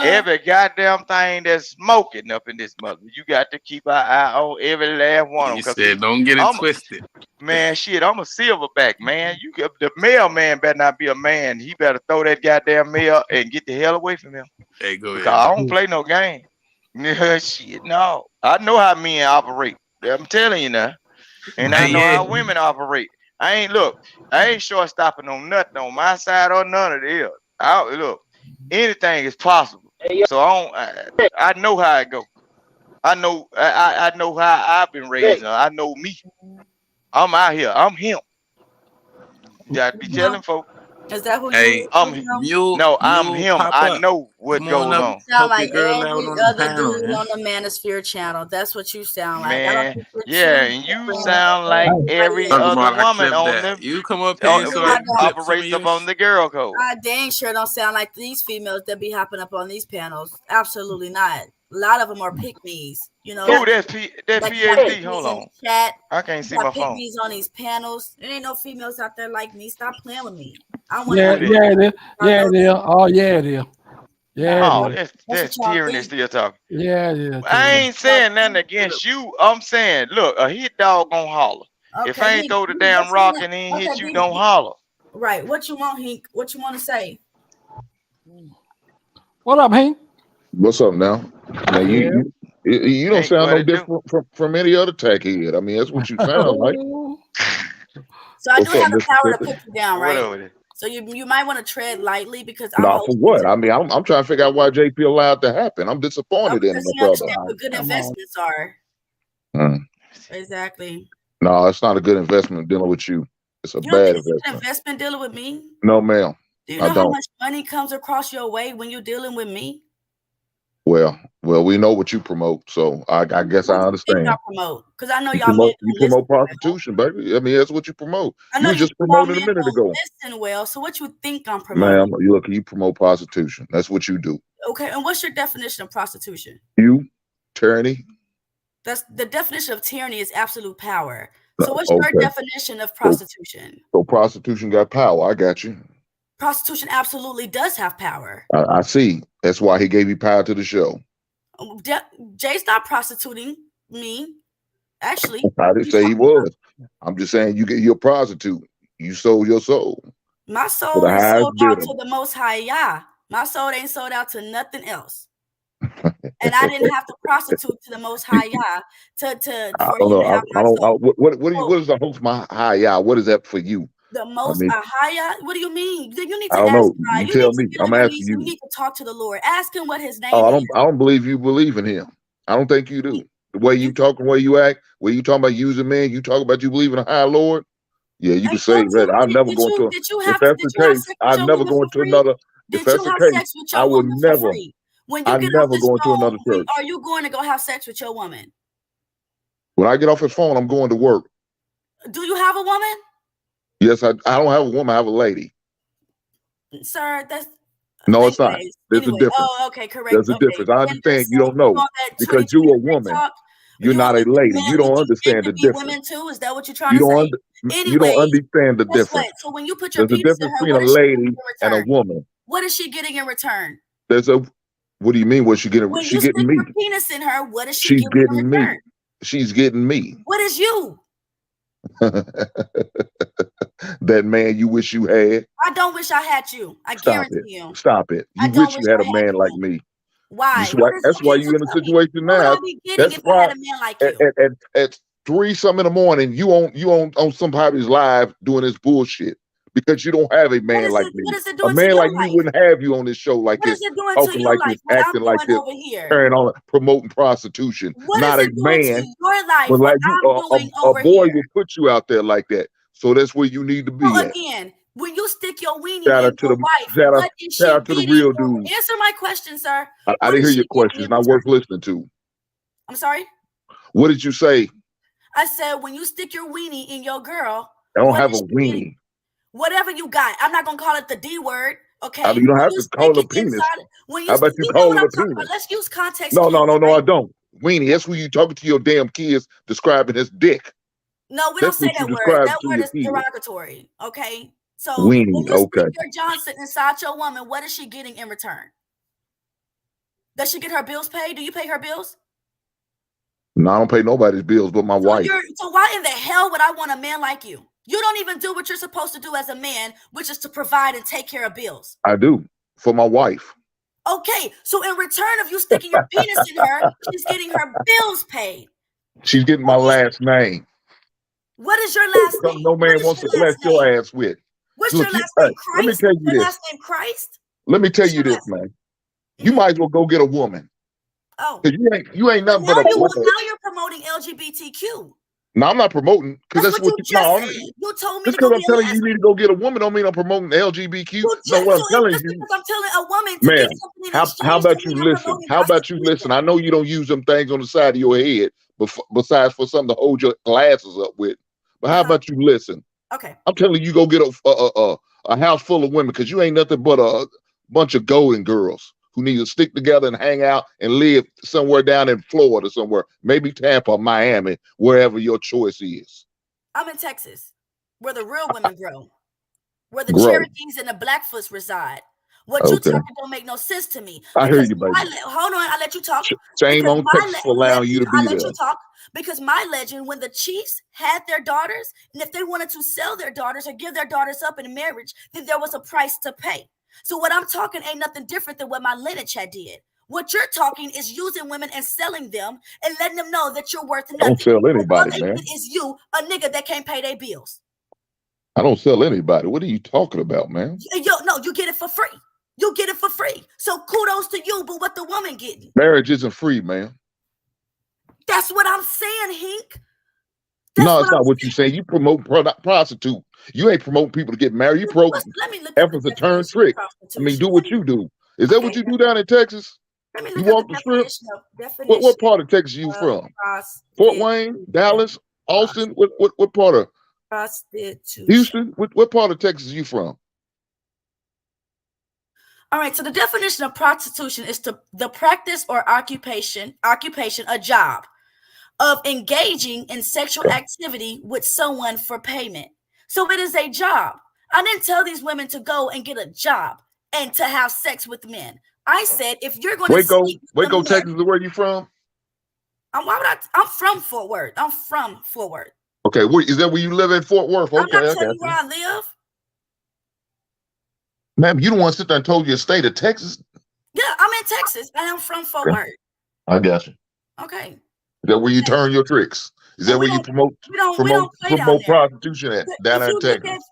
every goddamn thing that's smoking up in this mother, you got to keep an eye on every last one of He them. said, don't get it twisted. Man, shit, I'm a silverback, man. The mailman better not be a man. He better throw that goddamn mail and get the hell away from him. Hey, go ahead. Because I don't play no game. Shit, no. I know how men operate. I'm telling you now. And I know how women operate. I ain't short stopping on nothing on my side or none of this. Look, anything is possible. So I know how it go. I know how I've been raised. I know me. I'm out here. I'm him. Gotta be telling folks. Is that who you? I'm him. I know what goes on. You sound like every other dude on the Manosphere channel. That's what you sound like. Man, yeah, and you sound like every other woman on them. You come up here so operates up on the girl code. I dang sure don't sound like these females that be hopping up on these panels. Absolutely not. A lot of them are pick-me's, you know. Who that PhD? Hold on. Chat. I can't see my phone. Pick-me's on these panels. There ain't no females out there like me. Stop playing with me. Yeah, it is. Oh, yeah, it is. Yeah. Oh, that's tyranny still talking. Yeah, it is. I ain't saying nothing against you. I'm saying, look, a hit dog gonna holler. Okay, if I ain't throw the damn rock and ain't hit you, don't holler. Right. What you want, Hink? What you want to say? What up, Hink? What's up now? Now you don't sound no different from any other tech head. I mean, that's what you sound like. So I do have the power to put you down, right? So you might want to tread lightly because for what? I mean, I'm trying to figure out why JP allowed to happen. I'm disappointed in my brother. What good investments are. Exactly. No, it's not a good investment dealing with you. It's a bad investment. An investment dealing with me? No, ma'am. Do you know how much money comes across your way when you're dealing with me? Well, we know what you promote, so I guess I understand. Because I know y'all you promote prostitution, baby. I mean, that's what you promote. You just promoted a minute ago. Listen, well, so what you think I'm promoting? Ma'am, you promote prostitution. That's what you do. Okay, and what's your definition of prostitution? Tyranny. That's the definition of tyranny is absolute power. So what's your definition of prostitution? So prostitution got power. I got you. Prostitution absolutely does have power. I see. That's why he gave you power to the show. Jay's not prostituting me. Actually, I didn't say he was. I'm just saying you're a prostitute. You sold your soul My for soul the is highest sold out bidder. to the Most High Yah. My soul ain't sold out to nothing else. And I didn't have to prostitute to the Most High Yah I for don't him know. to have I my don't. soul. What is the host my high? Yeah, what is that for you? The I Most mean, High Yah? What do you mean? You need I to don't ask know. God. You You tell need to me. get on I'm your asking knees and you you. need to talk to the Lord. Ask him what his Oh, name is. I don't believe you believe in him. I don't think you do. The way you talk, the way you act, where you talking about using men, you talk about you believe in a high Lord. Yeah, you can say that. I'm never going to. If that's the case, sex with I'm your never woman going for to free? another. If Did you that's the have case, sex with I your will woman for never. free? When you I'm get off never this going to another phone, church. are you going to go have sex with your woman? When I get off his phone, I'm going to work. Do you have a woman? Yes, I don't have a woman. I have a lady. Sir, that's No, it's not. anyways. There's a Anyway, difference. oh, okay, correct. There's a Okay. difference. I Then understand just you don't you know on that because you're a 2023 woman. talk? You're You not a want lady. men You don't understand to the be difference. women too? Is that what you're trying You to don't say? you don't Anyway, understand the guess what? difference. So when you put your There's a penis in difference her, between what a is she lady getting in and a return? woman. What is she getting in return? There's a what do you mean? What she getting? When She you stick getting me. your penis in her, what is she She's getting in getting me. return? She's getting me. What is you? That man you wish you had. I don't wish I had you. I Stop guarantee it. you. Stop it. I You don't wish wish you had I a had man you. like me. Why? That's why you're in a situation What would now. I be getting That's if I why had a man like you? at 3 some in the morning, you on somebody's live doing this bullshit because you don't have a man like me. What is it A doing to man your like me life? wouldn't have you on this show like What is this, it doing to talking your like life? this, What I'm acting like doing this, over here? carrying on, promoting prostitution. What is Not a it doing to man, your life? but What like you, I'm doing a over boy here? will put you out there like that. So that's where you need to be So at. again, when you stick your weenie Shout in out to your the wife, shout out, what is shout she out to the getting? real dudes. Answer my question, sir. I What didn't is hear she your question. getting It's in not return? worth listening to. I'm sorry. What did you say? I said when you stick your weenie in your girl, I don't what have is a she getting? weenie. Whatever you got. I'm not gonna call it the D word. Okay. I mean, you don't When have you to call stick it a it penis. inside, when How you about you you know call what it I'm a talking about. penis? Let's use context No, clues. I Right? don't. Weenie, that's when you talking to your damn kids describing his dick. No, we That's don't say what you that word. describe That to word your is kids. derogatory. Okay. So when Weenie, you stick okay. your Johnson inside your woman, what is she getting in return? Does she get her bills paid? Do you pay her bills? No, I don't pay nobody's bills but my wife. So why in the hell would I want a man like you? You don't even do what you're supposed to do as a man, which is to provide and take care of bills. I do for my wife. Okay, so in return of you sticking your penis in her, she's getting her bills paid. She's getting my last name. What is your last name? No man wants to bless your ass with. What's Look, your last name? let me Christ? tell you Your this. last name Christ? Let me tell you this, man. You might as well go get a woman. Oh. Cause you ain't nothing but a boy. Now you're promoting LGBTQ. No, I'm not promoting because that's what you just said. You told me just to go because I'm be a telling you lesbian. you need to go get a woman don't mean I'm promoting LGBTQ. No, what I'm telling you, because I'm telling a woman to man, get something in exchange. how about you listen? How about you listen? I know you don't use them things on the side of your head, but besides for something to hold your glasses up with. But how about you listen? Okay. I'm telling you, go get a house full of women because you ain't nothing but a bunch of golden girls who need to stick together and hang out and live somewhere down in Florida somewhere, maybe Tampa, Miami, wherever your choice is. I'm in Texas, where the real women grow, where the Grow. Cherokees and the Blackfoots reside. What you talking don't make no sense to me. I hear you, baby. Hold on, I let you talk. Shame on Texas for allowing you to be I let there. you talk because my legend, when the Chiefs had their daughters, and if they wanted to sell their daughters or give their daughters up in marriage, then there was a price to pay. So what I'm talking ain't nothing different than what my lineage had did. What you're talking is using women and selling them and letting them know that you're worth nothing. Don't sell anybody, all they man. get is you, a nigga that can't pay their bills. I don't sell anybody. What are you talking about, man? No, you get it for free. You get it for free. So kudos to you, but what the woman getting? Marriage isn't free, man. That's what I'm saying, Hink. No, it's not what you're saying. You promote prostitute. You ain't promoting people to get married. You promote efforts to turn trick. I mean, do what you do. Is that what you do down in Texas? You walk the strip? What part of Texas you from? Fort Wayne, Dallas, Austin? What part of prostitution? Houston? What part of Texas are you from? All right, so the definition of prostitution is the practice or occupation, a job of engaging in sexual activity with someone for payment. So it is a job. I didn't tell these women to go and get a job and to have sex with men. I said, if you're going to Waco, Texas is where you from? I'm from Fort Worth. I'm from Fort Worth. Okay, is that where you live in Fort Worth? I'm Okay, not I telling got you where I live. Ma'am, you don't want to sit there and told your state of Texas. Yeah, I'm in Texas. I am from Fort Worth. I got you. Okay. Is that where you turn your tricks? Is that where you promote prostitution at down there in Texas?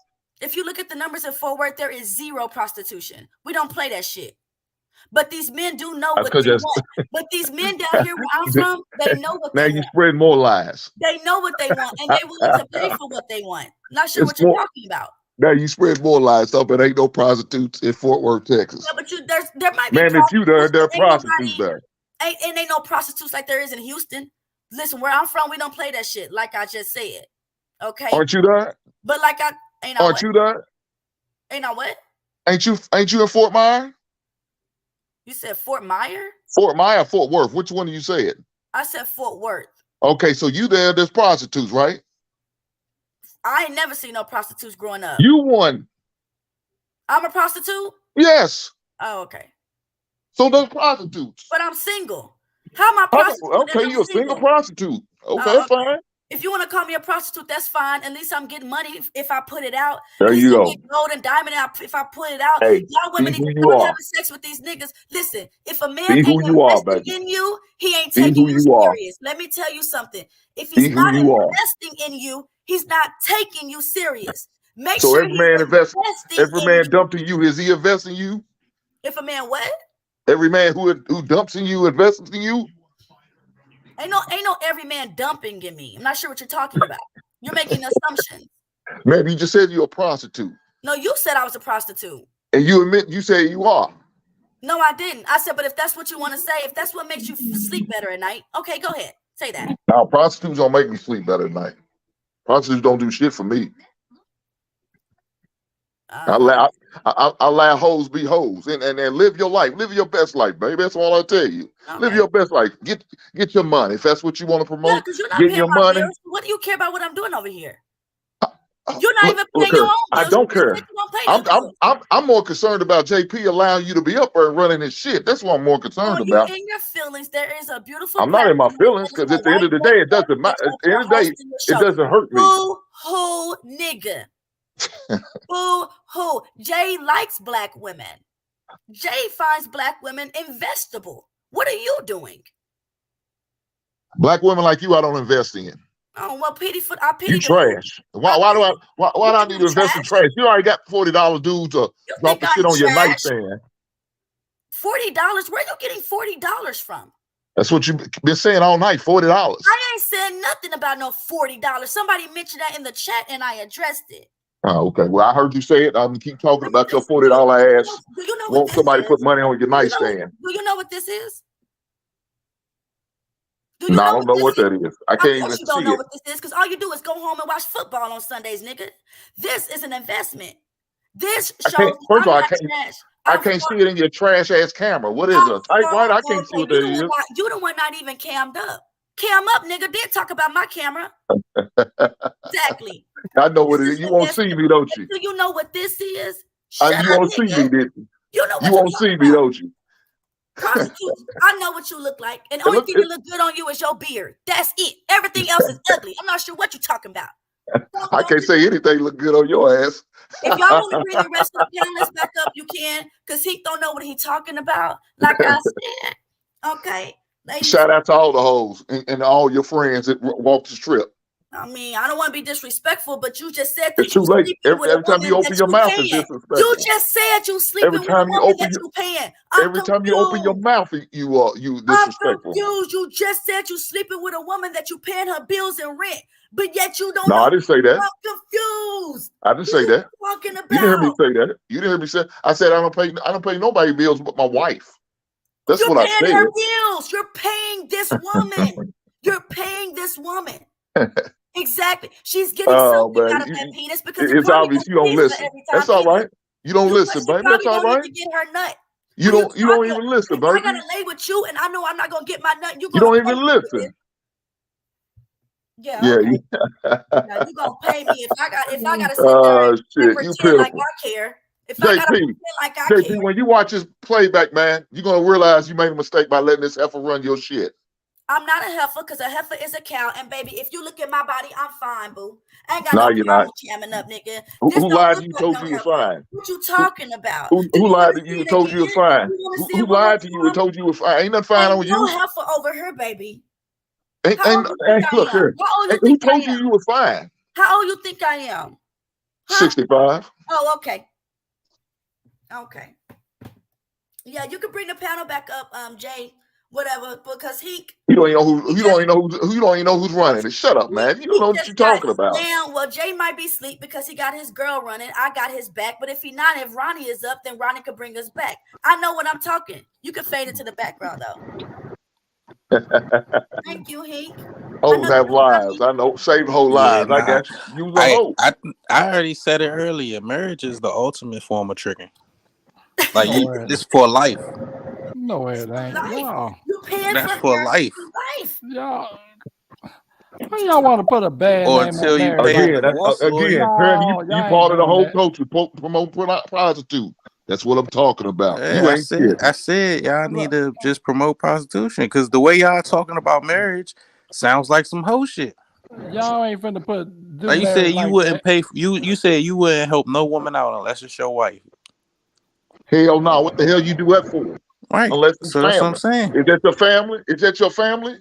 If you look at the numbers in Fort Worth, there is 0 prostitution. We don't play that shit. But these men do know what they want. But these men down here where I'm from, they know what they want. Now you spread more lies. They know what they want, and they're willing to pay for what they want. Not sure what you're talking about. Now you spread more lies, so but ain't no prostitutes in Fort Worth, Texas. Yeah, but there might be. Man, if you there are prostitutes there. Ain't no prostitutes like there is in Houston. Listen, where I'm from, we don't play that shit. Like I just said, okay. Aren't you there? But like aren't you there? Ain't I what? Ain't you in Fort Myer? You said Fort Myer? Fort Myer, Fort Worth. Which one do you say it? I said Fort Worth. Okay, so you there's prostitutes, right? I ain't never seen no prostitutes growing up. You one. I'm a prostitute? Yes. Oh, okay. So there's prostitutes. But I'm single. How am I prostitute? Okay, you're a single prostitute. Okay, fine. If you want to call me a prostitute, that's fine. At least I'm getting money if I put it out. There you go. Gold and diamond if I put it out. Hey, y'all women need to start having sex with these niggas. Listen, if a man ain't investing in you, he ain't taking you serious. Let me tell you something. If he's not investing in you, he's not taking you serious. Make sure every man dumped in you, is he investing in you? If a man what? Every man who dumps in you invests in you. Ain't no every man dumping in me. I'm not sure what you're talking about. You're making assumptions. Maybe you just said you're a prostitute. No, you said I was a prostitute. And you say you are. No, I didn't. I said, but if that's what you want to say, if that's what makes you sleep better at night, okay, go ahead. Say that. No, prostitutes don't make me sleep better at night. Prostitutes don't do shit for me. I allow hoes be hoes and live your life. Live your best life, baby. That's all I tell you. Okay. Live your best life. Get your money. If that's what you want to promote, get your money. Bills. What do you care about what I'm doing over here? You're not even paying your own bills. I don't care. I'm more concerned about JP allowing you to be up there and running his shit. That's what I'm more concerned about. In your feelings, there is a beautiful. I'm not in my feelings because at the end of the day, it doesn't matter. At the end of the day, it doesn't hurt me. Boo-hoo, nigga. Boo-hoo. Jay likes black women. Jay finds black women investable. What are you doing? Black women like you, I don't invest in. Oh well, I pity you trash. Why do I need to invest in trash? You already got $40 dudes to drop the shit on your nightstand. $40? Where are you getting $40 from? That's what you've been saying all night. $40. I ain't saying nothing about no $40. Somebody mentioned that in the chat and I addressed it. Oh, okay. Well, I heard you say it. I'm gonna keep talking about your $40 ass. Do you know won't somebody put money on your nightstand? Do you know what this is? No, I don't know what that is. I can't even see it. You don't know what this is because all you do is go home and watch football on Sundays, nigga. This is an investment. This shows. First of all, I can't see it in your trash ass camera. What is it? A typewriter? I can't see what that is. You the one not even cammed up. Cam up, nigga. Did talk about my camera. Exactly. I know what it is. You won't see me, don't you? Do you know what this is? You won't see me, did you? You know what you won't see me, don't you? Prostitutes, I know what you look like, and the only thing that look good on you is your beard. That's it. Everything else is ugly. I'm not sure what you're talking about. I can't say anything look good on your ass. If y'all want to bring the rest of the panelists back up, you can, because he don't know what he's talking about. Like I said, okay. Ladies, shout out to all the hoes and all your friends that walk the strip. I mean, I don't want to be disrespectful, but you just said that it's too late. Every time you open your mouth, it's disrespectful. You just said you sleeping with a woman that you paying. Every time you open your mouth, you disrespectful. You just said you sleeping with a woman that you paying her bills and rent, but yet you don't. No, know. I didn't say that. I'm confused. I didn't say that. Talking about? You didn't hear me say that. You didn't hear me say. I said I don't pay nobody bills but my wife. That's what I said. You're paying her bills. You're paying this woman. You're paying this woman. Exactly. She's getting something out of that penis because it's obvious you don't listen. That's all right. You don't listen, baby. That's all right. To get her nut. You don't even listen, baby. I gotta lay with you, and I know I'm not gonna get my nut. You don't even listen. Yeah. Okay. Now you gonna pay me if I gotta sit there and pretend like I care. If I gotta pretend like I care. When you watch this playback, man, you're gonna realize you made a mistake by letting this heifer run your shit. I'm not a heifer because a heifer is a cow. And baby, if you look at my body, I'm fine, boo. I ain't got No, no you're not. problem camming up, nigga. Who This don't lied look to you? like Told no you you were heifer. fine. What you talking about? Who Do you lied want to to you see and it told you you were again? fine? You want to see Who it one more lied to you and time? told you you were fine? Ain't nothing fine on Ain't you. no heifer over here, baby. Ain't, How old ain't, you think hey, I look am? here. How old Hey, you who think I told you am? you were fine? How old you think I am? Huh? 65. Oh, okay. Okay. Yeah, you can bring the panel back up, Jay, whatever, because You don't even know who. You don't even know who. You don't even know who's running it. Shut up, man. You don't know what you're talking about. Now, well, Jay might be asleep because he got his girl running. I got his back, but if he not, if Ronnie is up, then Ronnie could bring us back. I know what I'm talking. You can fade into the background though. Thank you, Hank. Hoes have lives. I know. Save whole lives. I got you. You was a hoe. I already said it earlier. Marriage is the ultimate form of tricking. Like it's for life. No, it ain't. Y'all. You paying That's for for marriage life. for life. Y'all. Why y'all want to put a bad Or name until on you marriage? pay a Again, divorce lawyer. you part of the whole culture. Promote prostitute. That's what I'm talking about. Yeah, You ain't shit. I said y'all need to just promote prostitution because the way y'all talking about marriage sounds like some hoe shit. Y'all ain't finna do like you said, you like wouldn't that. pay. You said you wouldn't help no woman out unless it's your wife. Hell no. What the hell you do that for? Right. Unless it's So that's what I'm family. saying. Is that your family? Is that your family?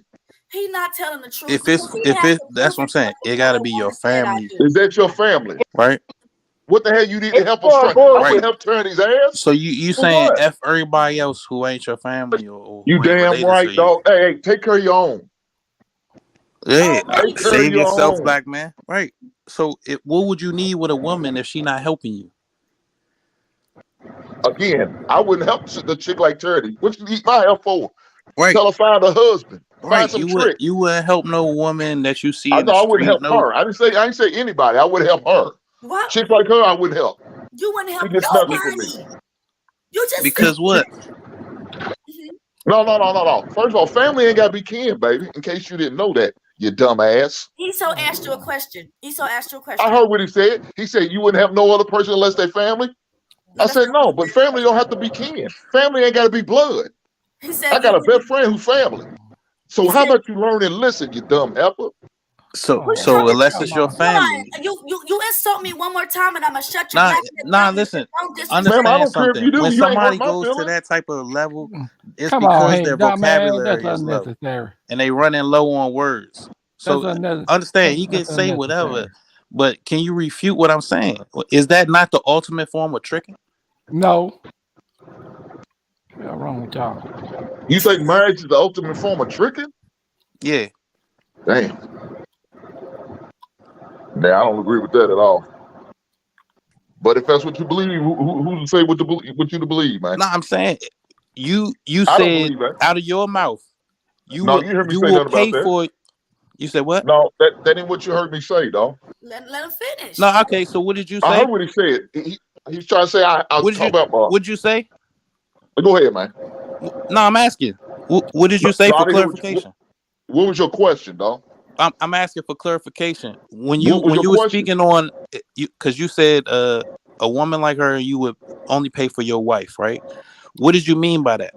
He not telling the truth. If that's what I'm saying. It got to be your family. Is that your family? Right. What the hell you need to help us? I would help turn his ass. So you saying F everybody else who ain't your family or you who ain't damn related right, to you. dog. Hey, take care of your own. Yeah, take care save of your yourself, own. black man. Right. So what would you need with a woman if she not helping you? Again, I wouldn't help the chick like Turdy. What you need my help for? Right. Tell her find a husband. Find Right. some trick. You wouldn't help no woman that you see I in the know I wouldn't street. help her. I didn't say anybody. I would help her. What? Chicks like her, I wouldn't help. You wouldn't help She just nothing for me. nobody. You just because what? No. First of all, family ain't gotta be kin, baby. In case you didn't know that, you dumbass. Esau asked you a question. I heard what he said. He said you wouldn't have no other person unless they family. I said no, but family don't have to be kin. Family ain't gotta be blood. He said I got a best friend who's family. So how about you learn and listen, you dumb heifer? So unless it's your family. You insult me one more time and I'm gonna shut you. Listen. Ma'am, I don't care if you do. When You ain't somebody hurt my goes to feelings. that type of level, it's Come on, because hey, their nah, man, vocabulary that's is low, unnecessary. and they running low on words. So understand, he can that's say whatever, unnecessary. but can you refute what I'm saying? Is that not the ultimate form of tricking? No. What's wrong with y'all? You think marriage is the ultimate form of tricking? Yeah. Damn. Nah, I don't agree with that at all. But if that's what you believe, who's to say what you to believe, man? No, I'm saying you I don't said believe that. out of your mouth, you No, you hear me say will nothing pay about that. for it. You said what? No, that ain't what you heard me say, dog. Let him finish. No, okay. So what did you say? I heard what he said. He's trying to say I was talking about. What'd you say? Go ahead, man. No, I'm asking. What did you say No, I for didn't hear clarification? What was your question, dog? I'm asking for clarification. When you What was your were question? speaking on, because you said a woman like her, you would only pay for your wife, right? What did you mean by that?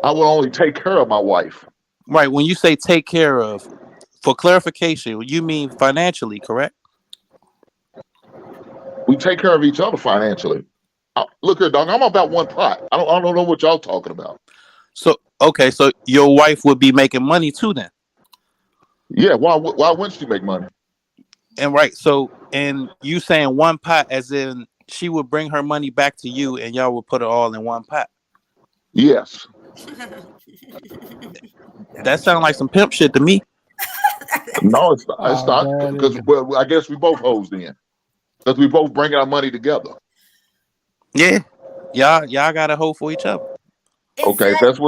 I will only take care of my wife. Right. When you say take care of, for clarification, you mean financially, correct? We take care of each other financially. Look here, dog. I'm about one pot. I don't know what y'all talking about. So okay, so your wife would be making money too, then? Yeah. Why wouldn't she make money? And right. So, and you saying one pot, as in she would bring her money back to you, and y'all would put it all in one pot. Yes. That sounds like some pimp shit to me. No, it's not. It's not because I guess we both hoes then, because we both bringing our money together. Yeah, y'all got a hoe for each other. Okay, if that's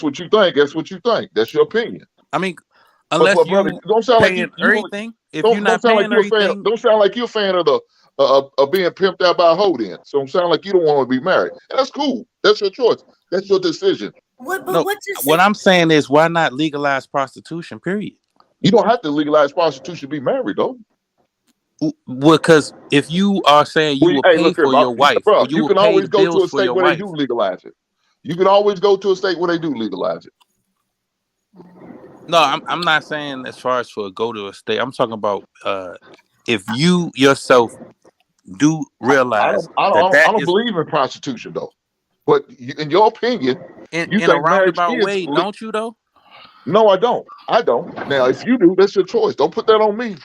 what you think, that's what you think. That's your opinion. I mean, unless you brother, don't sound like you everything. If don't, you're not don't sound paying like you're a fan. everything, Don't sound like you're a fan of the of being pimped out by a hoe. Then, so it sound like you don't want to be married, and that's cool. That's your choice. That's your decision. What I'm saying is, why not legalize prostitution? Period. You don't have to legalize prostitution to be married, though. Because if you are saying you will pay for your wife, bro, you you will can pay always the go to bills a for state your where wife. they do legalize it. You can always go to a state where they do legalize it. No, I'm not saying as far as for a go to a state. I'm talking about if you yourself do realize I that don't is believe in prostitution though. But in your opinion, you in a think marriage roundabout is way, don't you though? No, I don't. I don't. Now, if you do, that's your choice. Don't put that on me.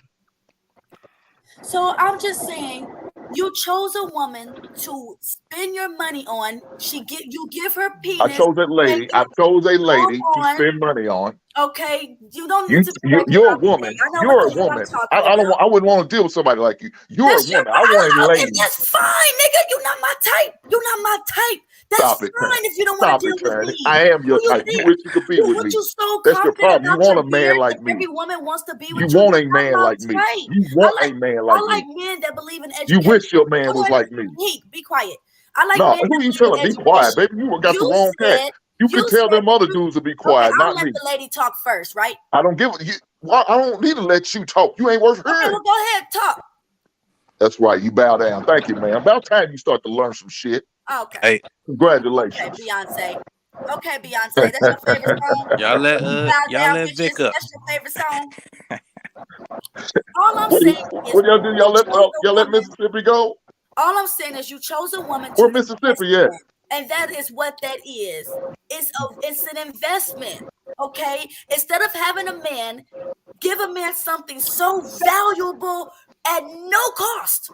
So I'm just saying, you chose a woman to spend your money on. You give her penis. I chose that lady. I chose a lady to spend money on. Okay, you don't need to. You're a woman. You're a woman. I wouldn't want to deal with somebody like you. You're a woman. I want a lady. That's fine, nigga. You're not my type. You're not my type. That's Stop it, fine if you don't want to deal with me. I am your type. You wish you could be with me. That's your problem. You want a man like me. Every woman wants to be with you. You want a man like me. You want a man like me. I like men that believe in education. You wish your man was like me. Be quiet. I like no, men. Who you telling? Be quiet, baby. You got the wrong cat. You can tell them other dudes to be quiet, not me. I'll let the lady talk first, right? I don't give you. Well, I don't need to let you talk. You ain't worth hearing. Okay, well, go ahead, talk. That's right. You bow down. Thank you, man. About time you start to learn some shit. Okay. Hey, congratulations. Okay, Beyonce. Okay, Beyonce. That's your favorite song. Y'all let Vic up. That's your favorite song. All I'm saying is, what y'all do? Y'all let Mississippi go? All I'm saying is, you chose a woman. Where Mississippi at? And that is what that is. It's an investment. Okay. Instead of having a man, give a man something so valuable at no cost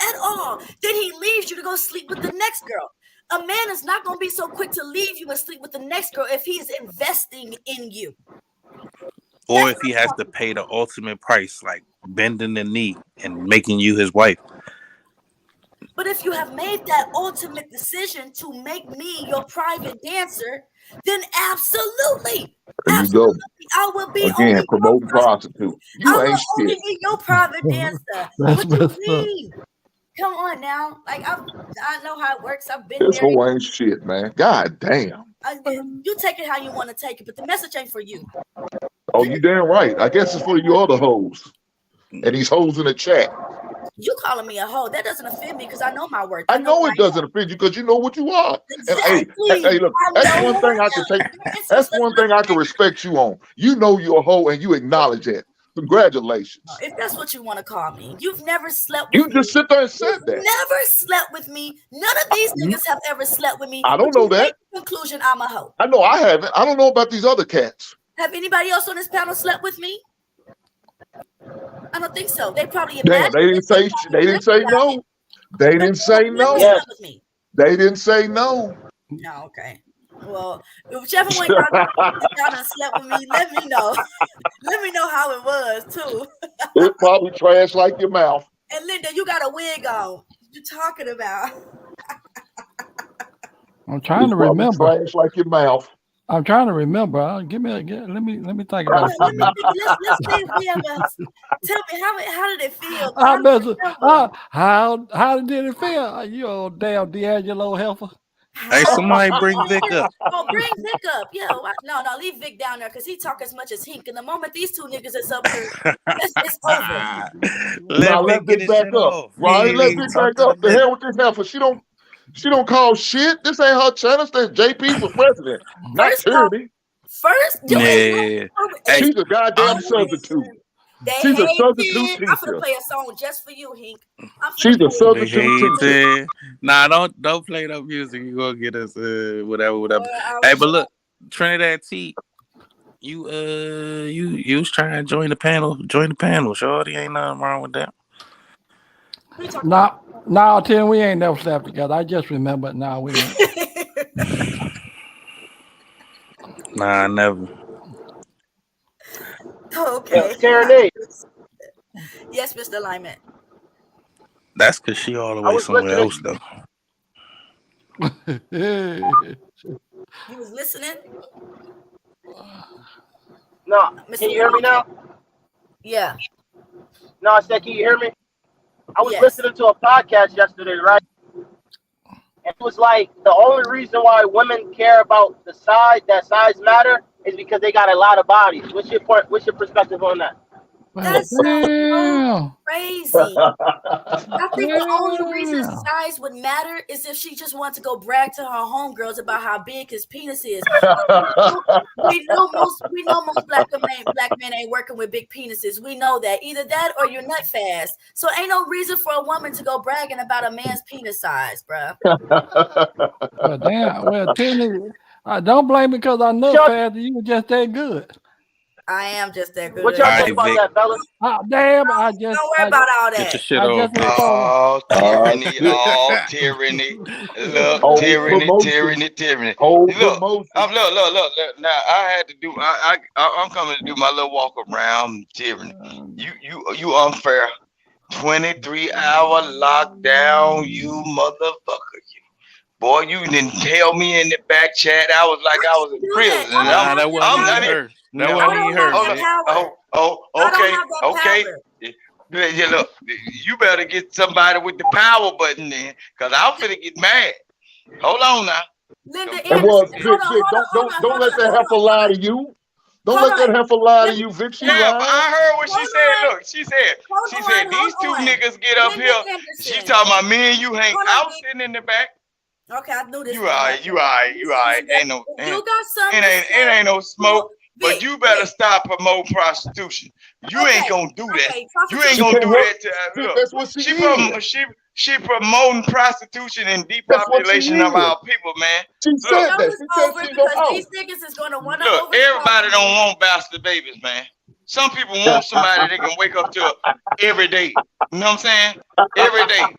at all. Then he leaves you to go sleep with the next girl. A man is not going to be so quick to leave you and sleep with the next girl if he is investing in you. Or if he has to pay the ultimate price, like bending the knee and making you his wife. But if you have made that ultimate decision to make me your private dancer, then absolutely, there you go. I will be again promoting prostitute. You ain't shit. Only be your private dancer. What you mean? Come on now, like I know how it works. I've been this there. Whole ain't shit, man. God damn. You take it how you want to take it, but the message ain't for you. Oh, you damn right. I guess it's for you other hoes and these hoes in the chat. You calling me a hoe, that doesn't offend me because I know my worth. I know it doesn't offend you because you know what you are. Exactly. And hey, look, that's one thing I can take. That's one thing I can respect you on. You know you're a hoe and you acknowledge it. Congratulations. If that's what you want to call me. You've never slept with me. You just sit there and said that. Never slept with me. None of these niggas have ever slept with me. I don't know that. Conclusion, I'm a hoe. I know I haven't. I don't know about these other cats. Have anybody else on this panel slept with me? I don't think so. They probably damn, they didn't say no. They didn't say no. They didn't say no. No, okay. Well, whichever one y'all done slept with me, let me know. Let me know how it was too. It probably trash like your mouth. And Linda, you got a wig on. What you talking about? I'm trying to remember. Trash like your mouth. I'm trying to remember. Let me think about it. Let's see if we ever. Tell me how did it feel? How did it feel? You old damn D'Angelo heifer. Hey, somebody bring Vic up. Oh, bring Vic up. Yeah, no, leave Vic down there because he talk as much as Hink. And the moment these two niggas is up here, it's over. Let Vic back up. Right, let Vic back up. The hell with this heifer. She don't call shit. This ain't her channel. That's JP for president, not tyranny. She's a goddamn substitute. She's a substitute teacher. I'm gonna play a song just for you, Hink. She's a substitute teacher. Nah, don't play no music. You gonna get us whatever. Hey, but look, Trinidad T, you was trying to join the panel. Shorty, ain't nothing wrong with that. No, Tim, we ain't never slept together. I just remember it now. We ain't. Nah, never. Okay. Serenade. Yes, Mr. Lyman. That's because she all the way somewhere else, though. You was listening? No. Can you hear me now? Yeah. No, I said, can you hear me? I was listening to a podcast yesterday, right? And it was like the only reason why women care about that size matter is because they got a lot of bodies. What's your perspective on that? That's so Damn. crazy. I think the only reason Yeah. size would matter is if she just wants to go brag to her homegirls about how big his penis is. We know most black men ain't working with big penises. We know that. Either that or you're nut fast. So ain't no reason for a woman to go bragging about a man's penis size, bruh. Well, damn. Well, Tierney, don't blame me because I know fast. You were just that good. I am just that good. What y'all think about that, fellas? Damn, Don't worry about all that. Get your shit off. Oh, tyranny. Oh, tyranny. Look, tyranny. Look, now I had to do. I'm coming to do my little walk around tyranny. You unfair. 23-hour lockdown. You motherfucker. Boy, you didn't tell me in the back chat. I was like I was in prison. Nah, that wasn't her. That wasn't her. Okay. Yeah, look, you better get somebody with the power button then, cause I'm finna get mad. Hold on now. Don't let that heifer lie to you. Don't let that heifer lie to you, Vic. Yeah, but I heard what she said. Look, she said these two niggas get up here. She talking about me and you hang out sitting in the back. Okay, I knew this. You all right. Ain't no, it ain't no smoke. But you better stop promoting prostitution. You ain't gonna do that. You ain't gonna do that to her. That's what she promoting prostitution and depopulation of our people, man. She said that. She said these niggas is gonna run over. Look, everybody don't want bastard babies, man. Some people want somebody they can wake up to every day. You know what I'm saying? Every day.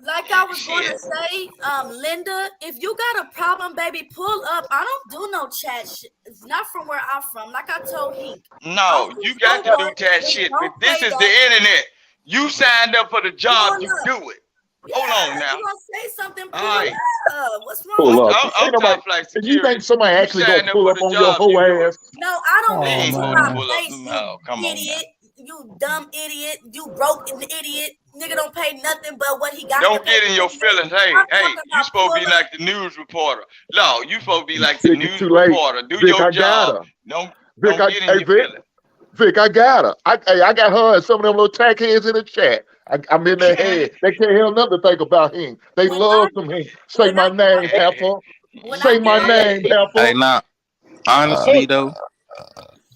Like I was going to say, Linda, if you got a problem, baby, pull up. I don't do no chat shit. It's not from where I'm from. Like I told Hink. No, you got to do chat shit. But this is the internet. You signed up for the job, you do it. Hold on now. You gonna say something? All right. What's wrong? I'm top flight security. You think somebody actually gonna pull up on your whole ass? No, I don't think so. Come on, idiot. You dumb idiot. You broke idiot. Nigga don't pay nothing but what he got. Don't get in your feelings. Hey, you supposed to be like the news reporter. No, you supposed to be like the news reporter. Do your job. Don't get in your feelings. Vic, I got her. I got her and some of them little tackheads in the chat. I'm in their head. They can't help nothing to think about him. They love him. Say my name, heifer. Say my name, heifer. Hey, nah. Honestly though,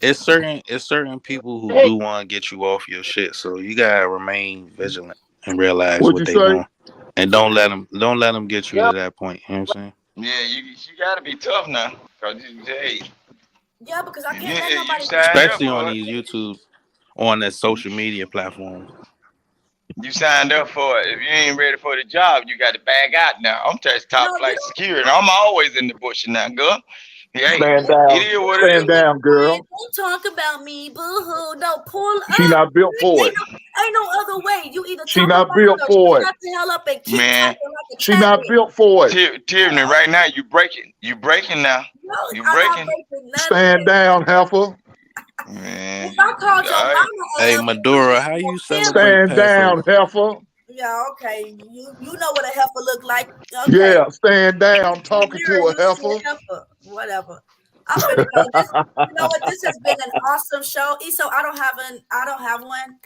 it's certain people who do want to get you off your shit. So you gotta remain vigilant and realize what they want, and don't let them get you to that point. You know what I'm saying? Yeah, you gotta be tough now. Hey. Yeah, because I can't let nobody. Especially on these YouTube, on that social media platform. You signed up for it. If you ain't ready for the job, you got to bag out now. I'm just top flight security. I'm always in the bush now, girl. Hey, stand down. Stand down, girl. Don't talk about me, boo-hoo. No, pull up. She not built for it. Ain't no other way. You either she not built for it. The hell up and keep man, she not built for it. Tierney, right now you breaking. You breaking now. No, you breaking. Stand down, heifer. Man. If I called your mama, hey, Madura, how you stand down, heifer? Yeah, okay. You know what a heifer look like. Okay. Yeah, stand down. Talking to a heifer. Whatever. I'm gonna go. You know what? This has been an awesome show. So I don't have one.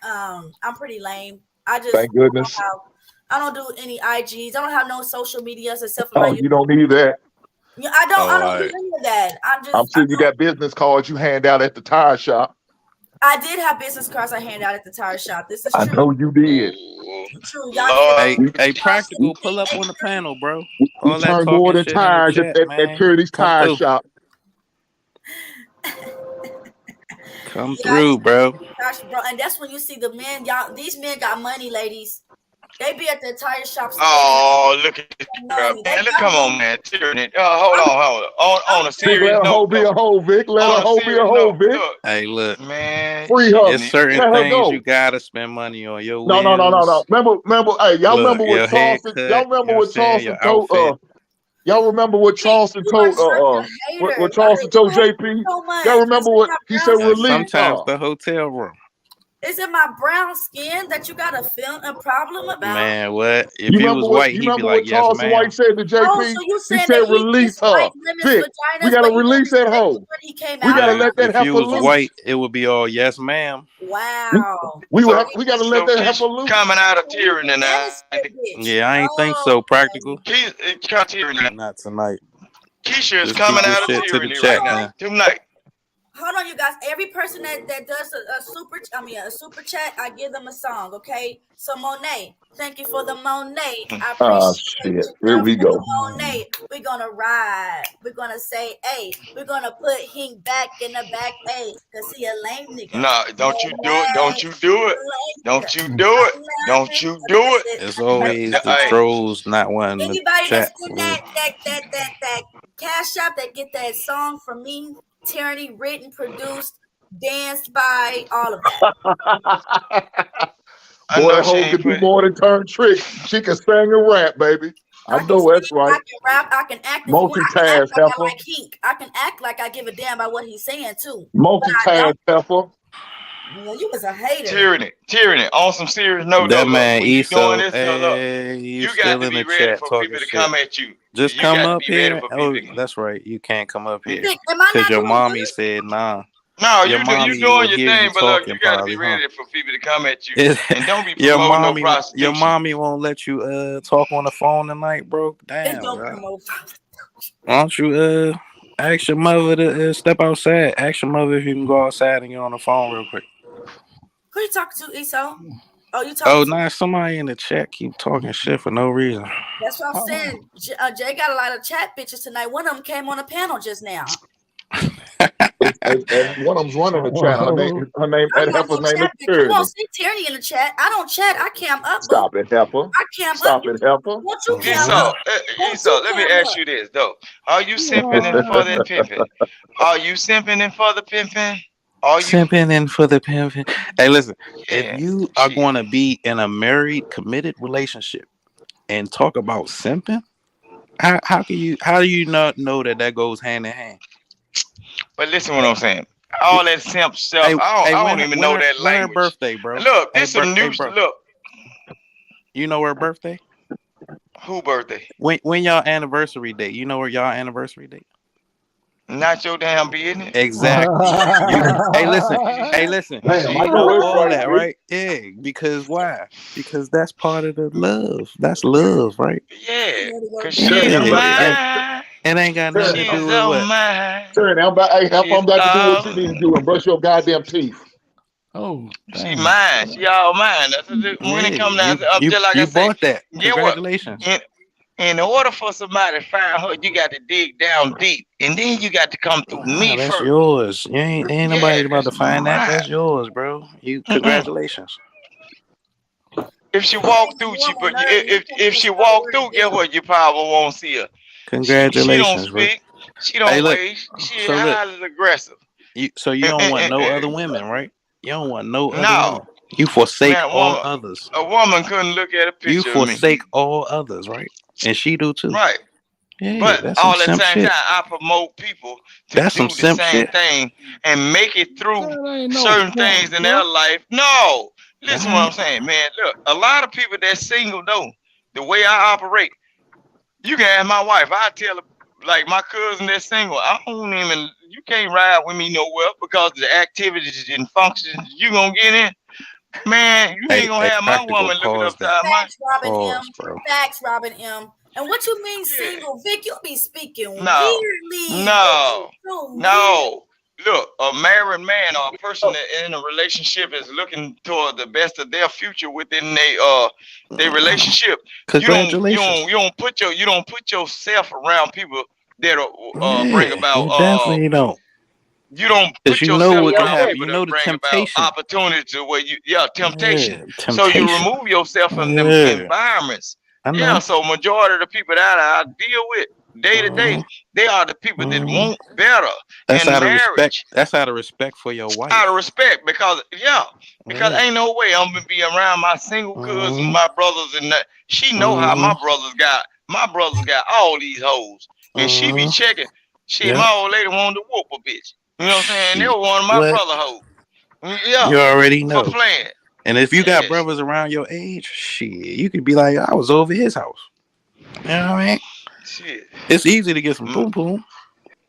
I'm pretty lame. Thank goodness. I don't do any IGs. I don't have no social medias except for my YouTube. You don't need that. Yeah, I don't do any of that. I'm sure you got business cards you hand out at the tire shop. I did have business cards I hand out at the tire shop. This is true. I know you did. True. Hey, practical, pull up on the panel, bro. We turn more than tires at Tierney's tire shop. Come through, bro. Gosh, bro, and that's when you see the men. These men got money, ladies. They be at the tire shops. Oh, look at this girl, man. Come on, man. Tyranny. Hold on. On a serious note. Let a hoe be a hoe, Vic. Let a hoe be a hoe, Vic. Hey, look. Man. Free her. There's certain things you gotta spend money on. Your No. Remember, hey, y'all remember what Charleston, y'all remember what Charleston told what Charleston told JP? Y'all remember what he said? Relief. Sometimes the hotel room. Is it my brown skin that you got a problem about? Man, what? If You he remember was what? white, You he'd be remember like, what yes, Charleston ma'am. White said to JP? Oh, so you He saying said, that he "Release gets her, white women's Vic. vaginas, We gotta but he release that hoe. when he came We out? gotta let that If you heifer was loose. white, it would be all yes, ma'am. Wow. We So, gotta so let that Keisha heifer loose. coming out of tyranny now. Innocent bitch. Yeah, I ain't think so. Practical. Not tonight. Keisha is Just coming keep this out of shit to the tyranny chat, right now. man. Tonight. Hold on, you guys. Every person that does a super chat, I give them a song. Okay. So Monet, thank you for the Monet. I Ah, appreciate shit. you. Here Now we for the go. Monet, we're gonna ride. We're gonna say, hey, we're gonna put him back in the back, hey, cause he a lame nigga. No, don't you do it. Don't you do it. Don't you do it. Don't you do it. It's always the trolls not wanting to Anybody that's chat. in that cash shop that get that song from me, Tyranny, written, produced, danced by, all of that. I Boy, know that she hoe ain't can do put. more than turn tricks. She can sing and rap, baby. I know that's right. I can rap, I can act. If you want, I can Multitask, act like I heifer. like Hink. I can act like I give a damn about what he's saying too. Multitask, heifer. Well, you was a hater. Tyranny. On some serious note, That though, man when you doing Eso, this, look, hey, you you got still to in be the ready chat for talking people to shit. come at you. Just You come got to up be ready here. for Oh, people. that's right. You can't come up here Am I because not your doing mommy good? said nah. No, Your you mommy doing will your hear thing, you but look, talking you got to be probably, huh? ready for people to come at you, It- and don't be promoting no prostitution. Your mommy won't let you talk on the phone tonight, bro. It Damn, don't bro. promote. Why don't you ask your mother to step outside? Ask your mother if you can go outside and get on the phone real quick. Who you talking to, Eso? Oh, you Oh, talking to? nah, somebody in the chat keep talking shit for no reason. That's what I'm saying. Jay got a lot of chat bitches tonight. One of them came on a panel just now. And one of them's running the chat. Her name, I'm that not heifer's no name is chat bitch. Come on, Tyranny. see Tierney in the chat. I don't chat. I cam up. Stop it, heifer. I cam Stop up. it, heifer. Won't you cam Esau, up? Won't Esau, you let me cam ask up? you this though: Are you simping in for that pimping? Are you simping in for the pimping? Are you simping in for the pimping? Hey, listen. Yeah, If you are going to be in a married, committed relationship and talk about simping, how do you not know that goes hand in hand? But listen, what I'm saying. All that simp stuff. Hey, I don't even know that when her language. birthday, bro. Look, this some new. bro. Look, you know her birthday? Who birthday? When y'all anniversary date? You know where y'all anniversary date? Not your damn business. Exactly. Hey, listen. Man, You know all that, right? Yeah. Because why? Because that's part of the love. That's love, right? Yeah, cause Yeah. she's mine. It ain't got nothing to do with what. Tyranny, I'm about to do what you need to do and brush your goddamn teeth. Oh, she mine. She all mine. That's when it comes down to you just like I said. bought that. Get Congratulations. what? In order for somebody to find her, you got to dig down deep, and then you got to come through me That's first. yours. You ain't nobody about to find that. mine. That's yours, bro. Congratulations. If she walk through, if she walk through, guess what? You probably won't see her. Congratulations, she don't speak. She don't Hey, look, wave. She so look. highly aggressive. So you don't want no other women, right? You don't want no other women. You forsake Man, all others. A woman couldn't look at a picture You of me. forsake all others, right? And she do too. Right. Yeah, but that's all some at the simp same shit. time, I promote people to That's do some the simp same shit. thing and make it through no certain simp, things in bro. their life. No. Listen what I'm saying, man. Look, a lot of people that's single though, the way I operate, you can ask my wife. I tell her, like my cousin that's single, you can't ride with me nowhere because the activities and functions you gonna get in. Man, you ain't gonna have my woman looking upside my Facts, Robin M. And what you mean single? Vic, you be speaking weirdly. No. Look, a married man or a person that in a relationship is looking toward the best of their future within their relationship. Congratulations. You don't put yourself around people that'll bring about you definitely don't. You don't put you know yourself what can around happen. people You know that the bring temptation. about opportunity to where temptation. temptation. So you remove yourself from them environments. I know. Yeah, so majority of the people that I deal with day to day, they are the people that want better That's in out of marriage. respect. That's out of respect for your wife. Out of respect, because ain't no way I'm gonna be around my single cousins, my brothers, and that. She know how my brothers got all these hoes, and she be checking. My old lady wanted to whoop a bitch. You know what I'm saying? They were one of my brother hoes. Yeah, You already for know. playing. And if you got Yes. brothers around your age, shit, you could be like, I was over his house. You know what I mean? Shit. It's easy to get some boom boom.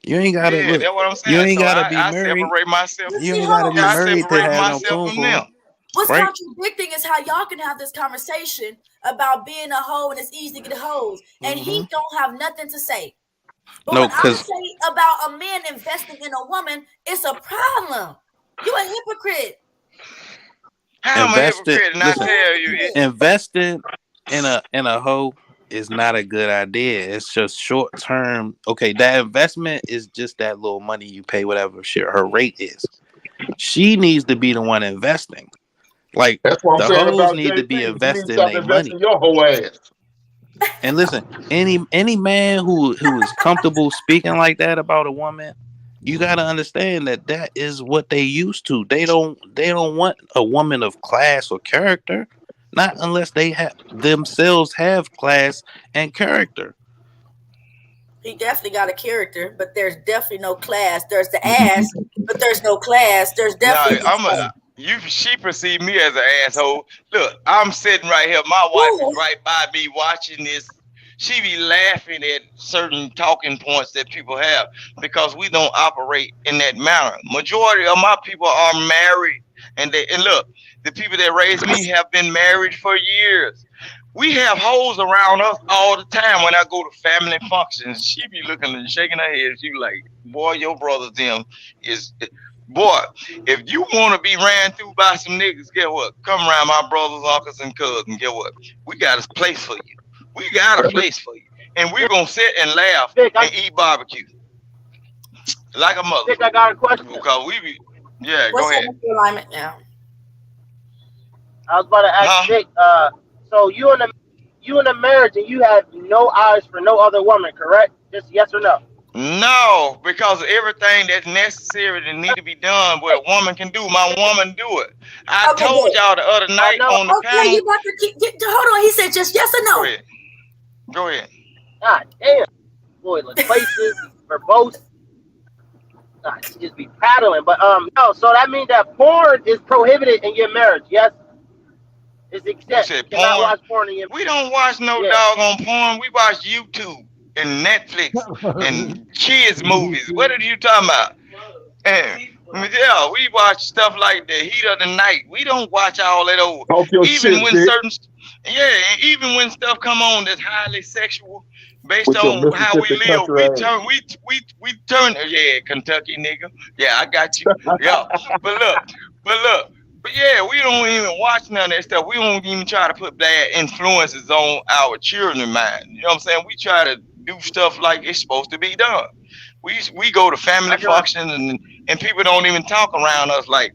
You ain't gotta Yeah, look. that's what I'm saying. You ain't So gotta be I married. separate myself. You ain't gotta be I married to separate have no myself boom from boom. them. What's Right? contradicting is how y'all can have this conversation about being a hoe and it's easy to get hoes, and he don't have nothing to say. But No, when I because say about a man investing in a woman, it's a problem. You a hypocrite. How am I a invested. hypocrite? And Listen, I tell you, investing in a hoe is not a good idea. It's just short term. Okay, that investment is just that little money you pay, whatever shit her rate is. She needs to be the one investing. Like That's what I'm the saying hoes about need to be JP. You need to investing stop their investing money. your whole ass. And listen, any man who is comfortable speaking like that about a woman, you gotta understand that is what they used to. They don't want a woman of class or character, not unless they themselves have class and character. He definitely got a character, but there's definitely no class. There's the ass, but there's no class. There's definitely she perceived me as an asshole. Look, I'm sitting right here. My wife is right by me watching this. She be laughing at certain talking points that people have because we don't operate in that manner. Majority of my people are married, and look, the people that raised me have been married for years. We have hoes around us all the time. When I go to family functions, she be looking and shaking her head. She be like, boy, your brother's them is... Boy, if you want to be ran through by some niggas, get what? Come around my brothers, uncles, and cousins. Get what? We got a place for you. We got a place for you. And we're going to sit and laugh and eat barbecue. Like a mother. Vic, I got a question. Because we be... Yeah, What's go ahead. alignment now? I was about to ask Vic, so you in a marriage and you have no eyes for no other woman, correct? Just yes or no? No, because everything that's necessary that need to be done, what a woman can do, my woman do it. I told y'all the other night on the panel. You about to hold on. He said just yes or no. Go ahead. God damn. Boy, like places, verbose. God, she just be paddling. But no, so that means that porn is prohibited in your marriage, yes? It's exempt. You cannot watch porn in your marriage. We don't watch no doggone porn. We watch YouTube and Netflix and kids movies. What are you talking about? And yeah, we watch stuff like The Heat of the Night. We don't watch all that old. Even when stuff come on that's highly sexual, based on how we live, we turn. Yeah, Kentucky nigga. Yeah, I got you. Yeah, but yeah, we don't even watch none of that stuff. We don't even try to put bad influences on our children's mind. You know what I'm saying? We try to do stuff like it's supposed to be done. We go to family functions and people don't even talk around us like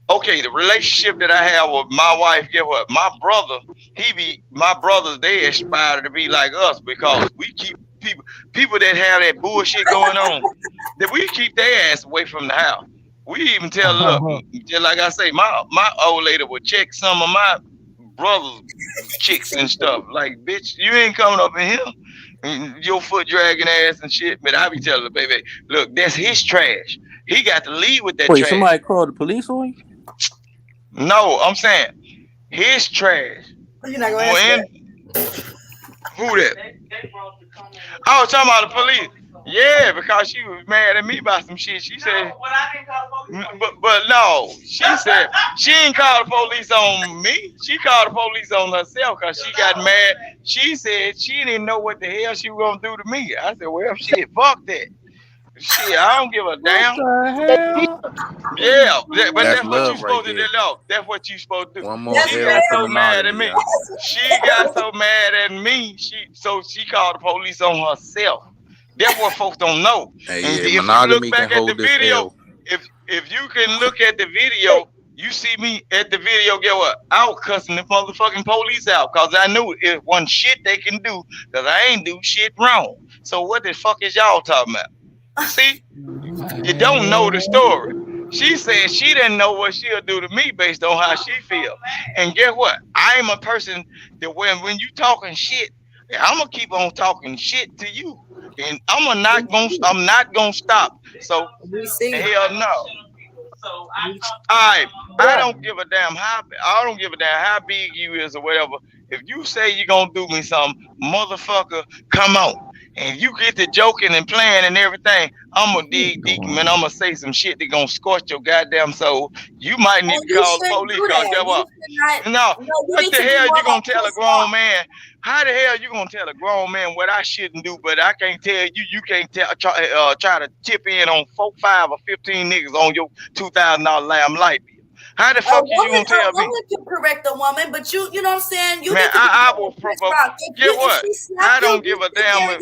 okay, the relationship that I have with my wife, get what? My brothers, they aspire to be like us because we keep people that have that bullshit going on, that we keep their ass away from the house. We even tell, look, just like I say, my old lady would check some of my brothers' chicks and stuff. Like, bitch, you ain't coming up in here. Your foot dragging ass and shit. But I be telling the baby, look, that's his trash. He got to leave with that trash. Wait, somebody called the police on you? No, I'm saying his trash. You're not going to answer who that? I was talking about the police. Yeah, because she was mad at me about some shit. She said, but no, she said she ain't called the police on me. She called the police on herself because she got mad. She said she didn't know what the hell she was gonna do to me. I said, well, shit, fuck that. Shit, I don't give a damn. Yeah, but that's what you supposed to do. No, that's what you supposed to do. One more she got so mad at me. She got so mad at me. She called the police on herself. That's what folks don't know. Hey, and yeah, if you look back at the video, if you can look at the video, you see me at the video, get what? I was cussing the motherfucking police out because I knew it wasn't shit they can do because I ain't do shit wrong. So what the fuck is y'all talking about? See? You don't know the story. She said she didn't know what she'll do to me based on how she feel. And guess what? I'm a person that when you talking shit, I'm gonna keep on talking shit to you. And I'm not gonna stop. So hell no. So All right, I don't give a damn how big you is or whatever. If you say you're gonna do me something, motherfucker, come on. And you get to joking and playing and everything, I'm gonna dig deep, man. I'm gonna say some shit that gonna scorch your goddamn soul. You might need to call the police. Cause get what? No, what the hell you gonna tell a grown man? How the hell you gonna tell a grown man what I shouldn't do, but I can't tell you? You can't try to chip in on 4, 5, or 15 niggas on your $2,000 lamb light bill. How the fuck you gonna tell me? A woman can correct a woman, but you know what I'm saying? You man, need to I will provoke. Get what? I don't give a damn if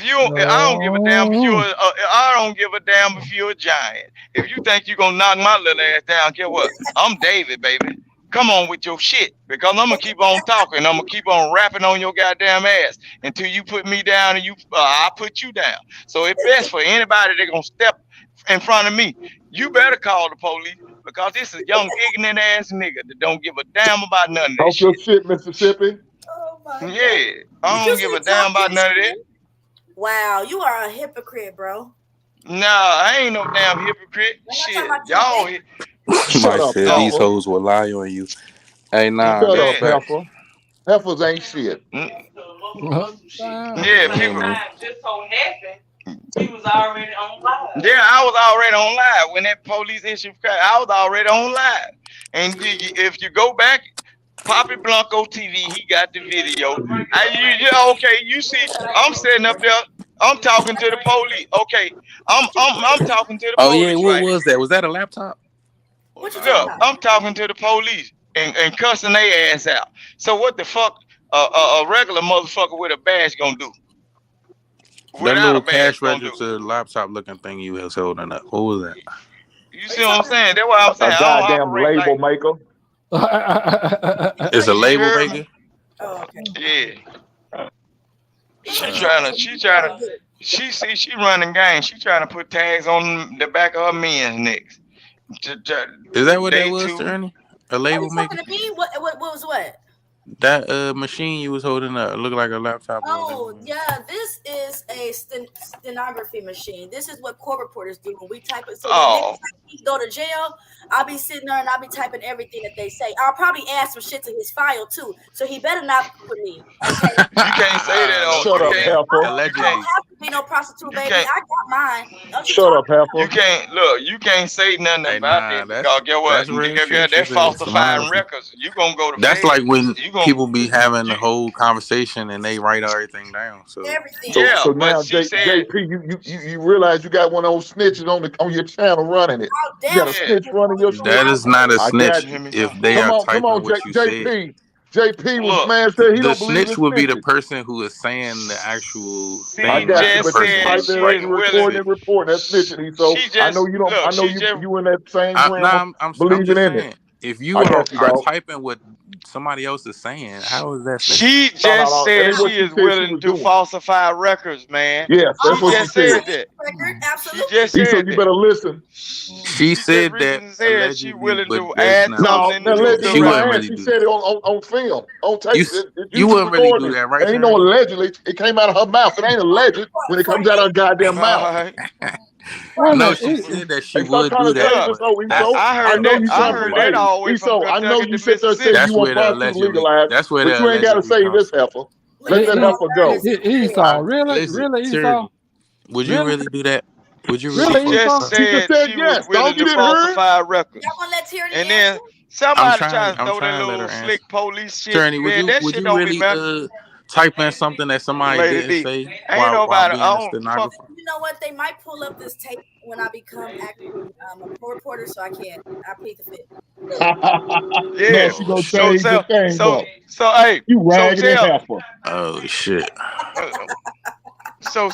you. I don't give a damn if you. I don't give a damn if you're a giant. If you think you gonna knock my little ass down, get what? I'm David, baby. Come on with your shit, because I'm gonna keep on talking. I'm gonna keep on rapping on your goddamn ass until you put me down and I put you down. So it's best for anybody that gonna step in front of me. You better call the police, because this is a young ignorant ass nigga that don't give a damn about none of that Talk your shit, Mississippi. Oh my God. Yeah, I don't give a damn about none of that. Wow, you are a hypocrite, bro. Nah, I ain't no damn hypocrite. Shit, y'all. Somebody said these hoes will lie on you. Hey, nah. Shut up, heifer. Heifers ain't shit. Yeah, people. Just so happened. He was already on live. Yeah, I was already on live when that police issue. I was already on live. And if you go back, Poppy Blanco TV, he got the video. Okay, you see, I'm sitting up there. I'm talking to the police. Okay, I'm talking to the police. Oh yeah, what right? was that? Was that a laptop? What you Look, I'm talking to the police and cussing their ass out. So what the fuck a regular motherfucker with a badge gonna do? That little cash register laptop looking thing you was holding up. What was that? You see what I'm saying? That's what I'm saying. A goddamn label maker. It's a label maker? Oh, okay. Yeah. She running game. She trying to put tags on the back of her men's necks. Is that what that was, Ernie? A label maker? What was what? That machine you was holding up looked like a laptop. Oh yeah, this is a stenography machine. This is what court reporters do when we type it. So when niggas go to jail, I'll be sitting there and I'll be typing everything that they say. I'll probably add some shit to his file too, so he better not put me. Okay? You can't say that. Shut up, heifer. Allegedly. I don't have to be no prostitute, baby. I got mine. Shut up, heifer. You can't say nothing about that. Because get what? They're falsifying records. You gonna go to That's bed. like when people be having the whole conversation and they write everything down. So everything. So now, JP, you realize you got one of those snitches on your channel running it. You got a snitch running your shit. that is not a snitch if they are typing what you said. JP was man said he The don't believe snitch would be the snitches. person who is saying the actual thing. I got you, not the but person you who's type in writing recording that's snitching. So I know you don't. I know you in that same realm believing in it. If you are typing what somebody else is saying, how is that? She just said she is willing to falsify records, man. Yes, that's what she said. That. Absolutely. She just said so you better listen. She said that she willing to add something. She wouldn't really She do said it on film, on tape. You wouldn't really do that, right? Ain't no allegedly. It came out of her mouth. It ain't alleged when it comes out of her goddamn mouth. No, she said that she would do that. I heard that always. I know you sit there saying you want prostitutes legalized, that's where but you ain't got to say this heifer. Let that heifer go. Esau, really, Esau? Would you really do that? Would you really? She just said she was willing to falsify records. And then somebody tries to throw that little slick police shit. Attorney, would you really type in something that somebody didn't say? Ain't nobody. You know what? They might pull up this tape when I become active, a court reporter, so I can't. I plead the fifth. Yeah. She gonna change the thing. So hey, you raggedy heifer. Oh shit. So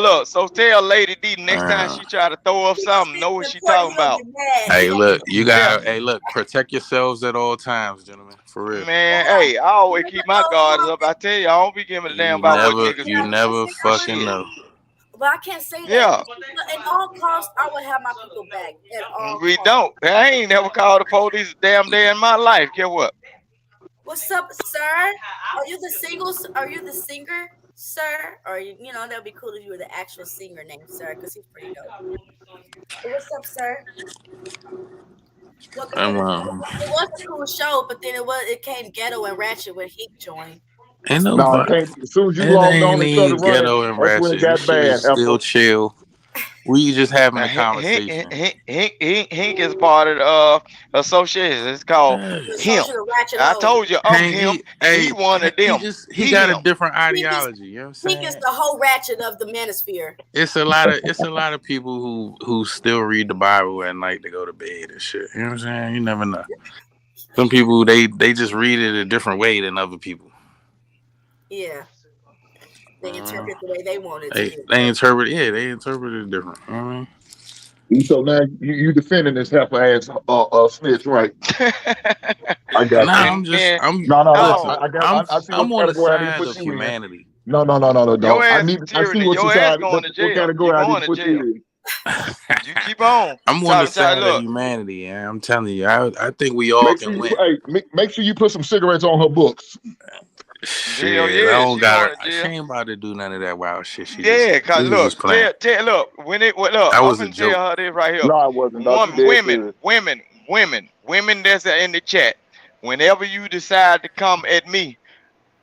look, so tell Lady D next time she try to throw up something, know what she talking about. Hey, look, you got. Hey, look, protect yourselves at all times, gentlemen. For real. Man, hey, I always keep my guards up. I tell you, I don't be giving a damn about what niggas do. You never fucking know. But I can't say that. Yeah. At all costs, I would have my people back. At all we costs. don't. I ain't never called the police a damn day in my life. Get what? What's up, sir? Are you the singles? Are you the singer? Sir, or you know, that'd be cool if you were the actual singer named Sir, because he's pretty dope. What's up, sir? Well, it was a cool show, but then it came ghetto and ratchet when Heat joined. Ain't No, nobody. as soon as you It logged ain't on and started even running, ghetto and that's when ratchet. it got This shit bad. is still chill. We just having Now, a conversation. Hank is part of the association. It's called him. I told you, I'm Hank, him, and he one of them. He got a him. different ideology. You know what I'm saying? Heat is the whole ratchet of the manosphere. It's a lot of people who still read the Bible at night to go to bed and shit. You know what I'm saying? You never know. Some people they just read it a different way than other people. Yeah. They interpret the way they want it to. They interpret it different. You know what I mean? So now you defending this heifer ass snitch, right? I got I'm on the side of humanity. No, don't. I see what your ass going to jail. What category I need to put you in? You keep on. I'm on the side of humanity, and I'm telling you, I think we all can win. Make sure you put some cigarettes on her books. Shit, I don't got her. She ain't about to do none of that wild shit. Cause look, when I was in jail. Tell her this right here. No, I wasn't. Women that's in the chat. Whenever you decide to come at me,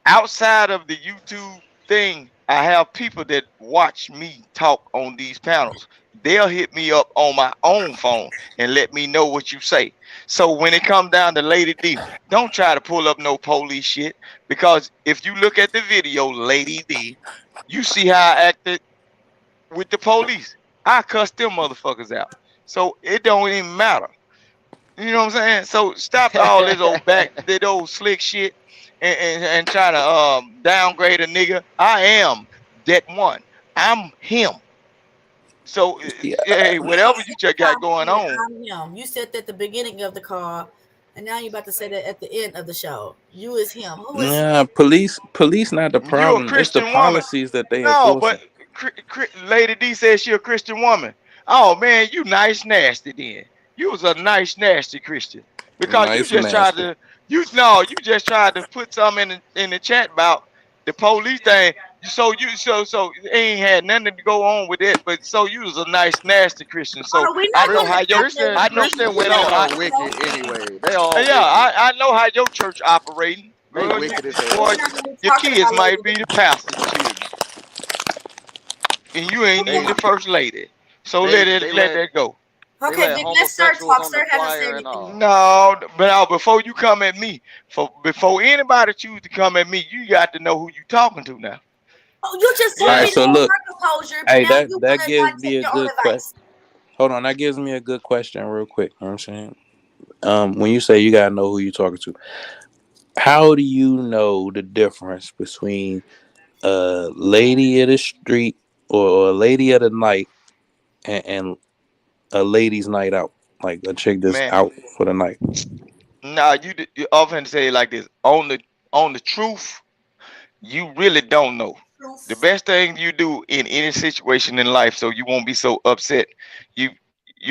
outside of the YouTube thing, I have people that watch me talk on these panels. They'll hit me up on my own phone and let me know what you say. So when it comes down to Lady D, don't try to pull up no police shit, because if you look at the video, Lady D, you see how I acted with the police. I cussed them motherfuckers out. So it don't even matter. You know what I'm saying? So stop all this old slick shit and try to downgrade a nigga. I am that one. I'm him. So hey, whatever you just got going on. I'm him. You said that at the beginning of the call, and now you're about to say that at the end of the show. You is him. Who is him? Police not the problem. It's the policies that they enforce. But Lady D says she a Christian woman. Oh man, you nice nasty then. You was a nice nasty Christian. Because you just tried to put something in the chat about the police thing. So it ain't had nothing to go on with it, but so you was a nice nasty Christian. So I know how your Christian went on wicked anyway. They all I know how your church operating. Wicked as hell. Your kids might be the pastor's children, and you ain't even the first lady. So let that go. Okay, let's start talk. Sir hasn't said anything. No, but before you come at me, before anybody choose to come at me, you got to know who you talking to now. Oh, you just told me so look, composure, hey, that gives me a good question. Hold on, that gives me a good question real quick. You know what I'm saying? When you say you gotta know who you're talking to, how do you know the difference between a lady of the street or a lady of the night and a ladies' night out, like a chick that's out for the night? Nah, you often say it like this. On the truth, you really don't know. The best thing you do in any situation in life, so you won't be so upset, you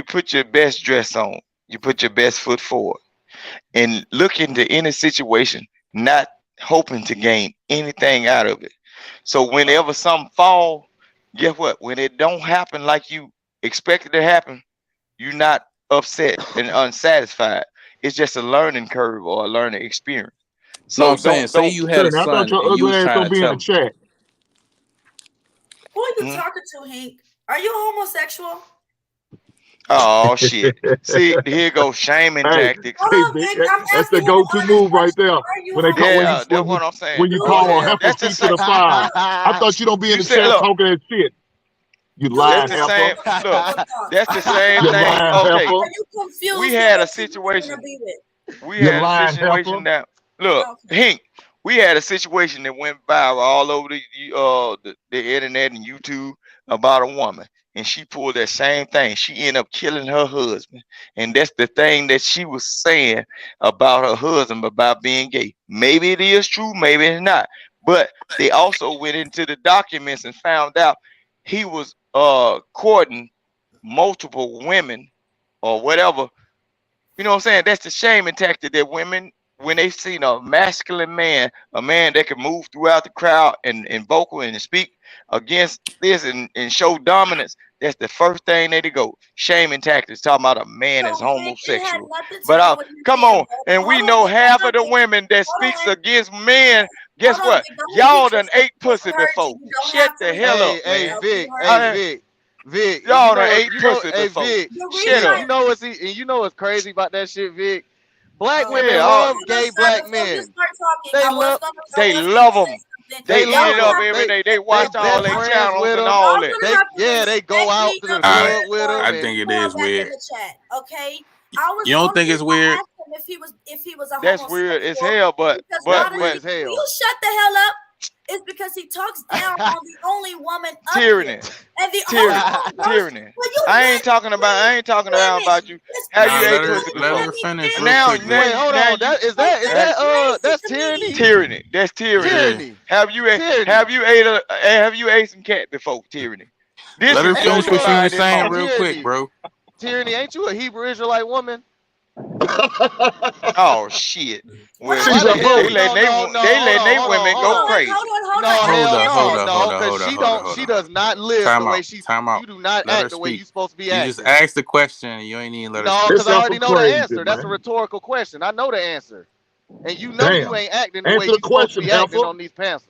put your best dress on, you put your best foot forward, and look into any situation, not hoping to gain anything out of it. So whenever something fall, guess what? When it don't happen like you expected to happen, you're not upset and unsatisfied. It's just a learning curve or a learning experience. So no, I'm saying, say you had a son and you was trying to tell him. Who are you talking to, Hank? Are you homosexual? Oh shit! See, here goes shaming tactics. That's the go-to move right there. When they call, that's what I'm saying. When you call a heifer feet to the fire, I thought you don't be in the chat talking that shit. You lying heifer. That's the same thing. Okay, we had a situation. We had a situation that Hank. We had a situation that went viral all over the internet and YouTube about a woman, and she pulled that same thing. She ended up killing her husband, and that's the thing that she was saying about her husband about being gay. Maybe it is true, maybe it's not. But they also went into the documents and found out he was courting multiple women or whatever. You know what I'm saying? That's the shaming tactic that women when they seen a masculine man, a man that can move throughout the crowd and vocal and speak against this and show dominance, that's the first thing they go. Shaming tactics, talking about a man is homosexual. But come on, and we know half of the women that speaks against men. Guess what? Y'all done ate pussy before. Shut the hell up, Hey, man. Vic, y'all done ate pussy hey, before. Vic, Shut up. you know what's crazy about that shit, Vic? Black women love gay black men. They love them. They eat it up every day. They watch all their channels and all that. They go out to the club with them. I think it is weird. Okay. You don't think it's weird? If he was a That's weird as hell, but you shut the hell up. It's because he talks down on the only woman up tyranny. And the tyranny. I ain't talking about you. How you ate pussy let her finish. Now, quick, wait, hold on. That's tyranny. Tyranny. That's tyranny. Have you ate some cat before? Tyranny. Let her finish what she was saying real quick, bro. Tyranny, ain't you a Hebrew Israelite woman? Oh shit! Well, She's a they let they women go crazy. Hold on. She does not live the way she's. You do not act the way you're supposed to be acting. You just asked the question. You ain't even let her. No, because I already know the answer. That's a rhetorical question. I know the answer, and you know you ain't acting the way you're supposed to be acting on these panels.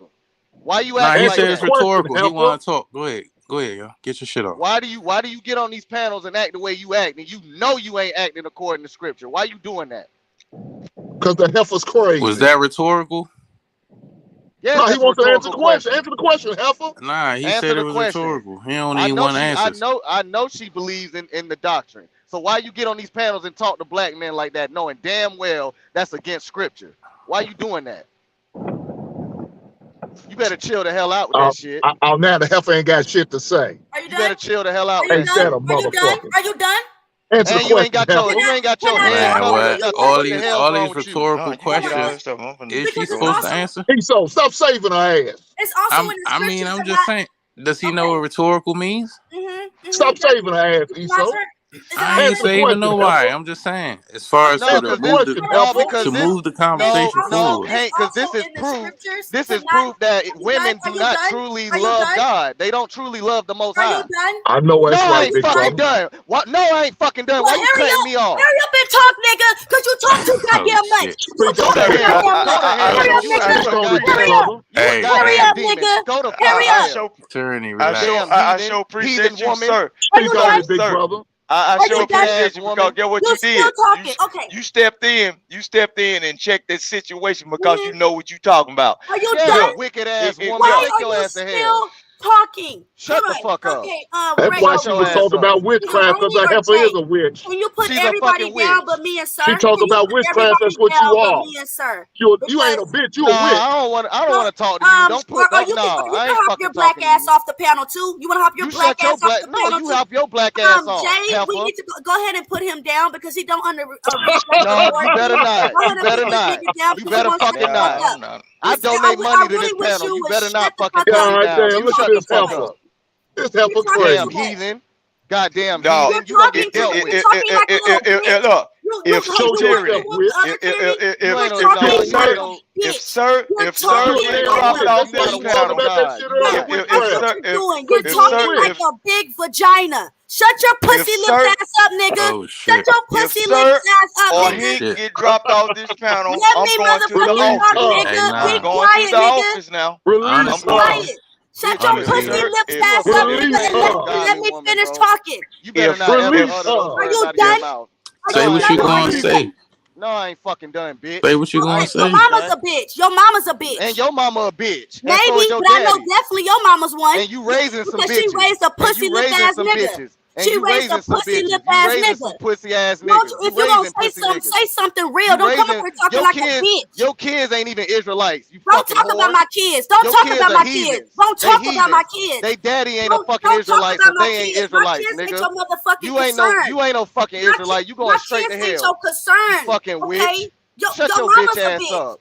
Why you acting he like said that? it's rhetorical. He want to talk. Go ahead, yo. Get your shit off. Why do you get on these panels and act the way you act, and you know you ain't acting according to scripture? Why you doing that? Because the heifer's crazy. Was that rhetorical? Yeah, no, he wants to answer the question. Answer the question, heifer. Nah, he said it was rhetorical. He don't even want to answer. I know she believes in the doctrine. So why you get on these panels and talk to black men like that, knowing damn well that's against scripture? Why you doing that? You better chill the hell out with that shit. Now the heifer ain't got shit to say. You better chill the hell out with that shit. Are you done? Answer the you ain't got your hands what? All these rhetorical questions. Is she supposed to answer? So stop saving her ass. It's also I'm just saying. Does he know what rhetorical means? Stop saving her ass, Esau. I ain't saving nobody. I'm just saying, as far as to move the conversation forward. Because this is proof. This is proof that women do not truly love God. They don't truly love the Most High. I know that's right, big fucking done. What? No, I ain't fucking done. Why you cutting me off? Hurry up and talk, nigga, because you talk too goddamn much. Hurry up, nigga. Go to hurry up. Tyranny, I sure appreciate you, sir. Big brother. I sure appreciate you because get what you did. You stepped in and checked this situation because you know what you talking about. Are you done? Wicked ass woman. Why are you still talking? Shut the fuck up. That's why she was talking about witchcraft, because her heifer is a witch. Can you put everybody down but me and sir? She talk about witchcraft, that's what you are. You ain't a bitch, you a witch. I don't want to talk to you. Don't put that. No, I ain't hop your black ass off the panel too. You want to hop your black ass off the panel too? No, you hop your black ass off. Jay, we need to go ahead and put him down because he don't No, you better not. You better not. You better fucking not. I donate money to this panel. You better not fucking down. You shut the fuck up. This heifer crazy. Damn heathen. Goddamn heathen. You gonna get dealt with. Look, if sir dropped off this panel, you're talking like a big vagina. Shut your pussy lip ass up, nigga. Shut your pussy lip ass up, or nigga. he get dropped off this panel, I'm going to the office now. I'm quiet. Shut your pussy lips ass up, nigga. Let me finish talking. You better not ever Are you done? Say what you gonna say. No, I ain't fucking done, bitch. Say what you gonna say. Your mama's a bitch. Your mama's a bitch. And your mama a bitch. Maybe, but I know definitely your mama's one. And you raising some bitches. She raised a pussy lip ass nigga. She raised a pussy lip ass nigga. Pussy ass nigga. If you don't say something real, don't come up here talking like a bitch. Your kids ain't even Israelites. Don't talk about my kids. Don't talk about my kids. Don't talk about my kids. They daddy ain't a fucking Israelite, so they ain't Israelites, nigga. You ain't no fucking Israelite. You going straight to hell. Your concern. Fucking witch. Shut your bitch ass up.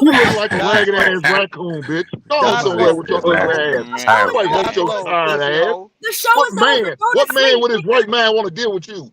You look like a ragged ass raccoon, bitch. Go on somewhere with your ugly ass. Nobody wants your tired ass. The show is over. What man with his right mind want to deal with you?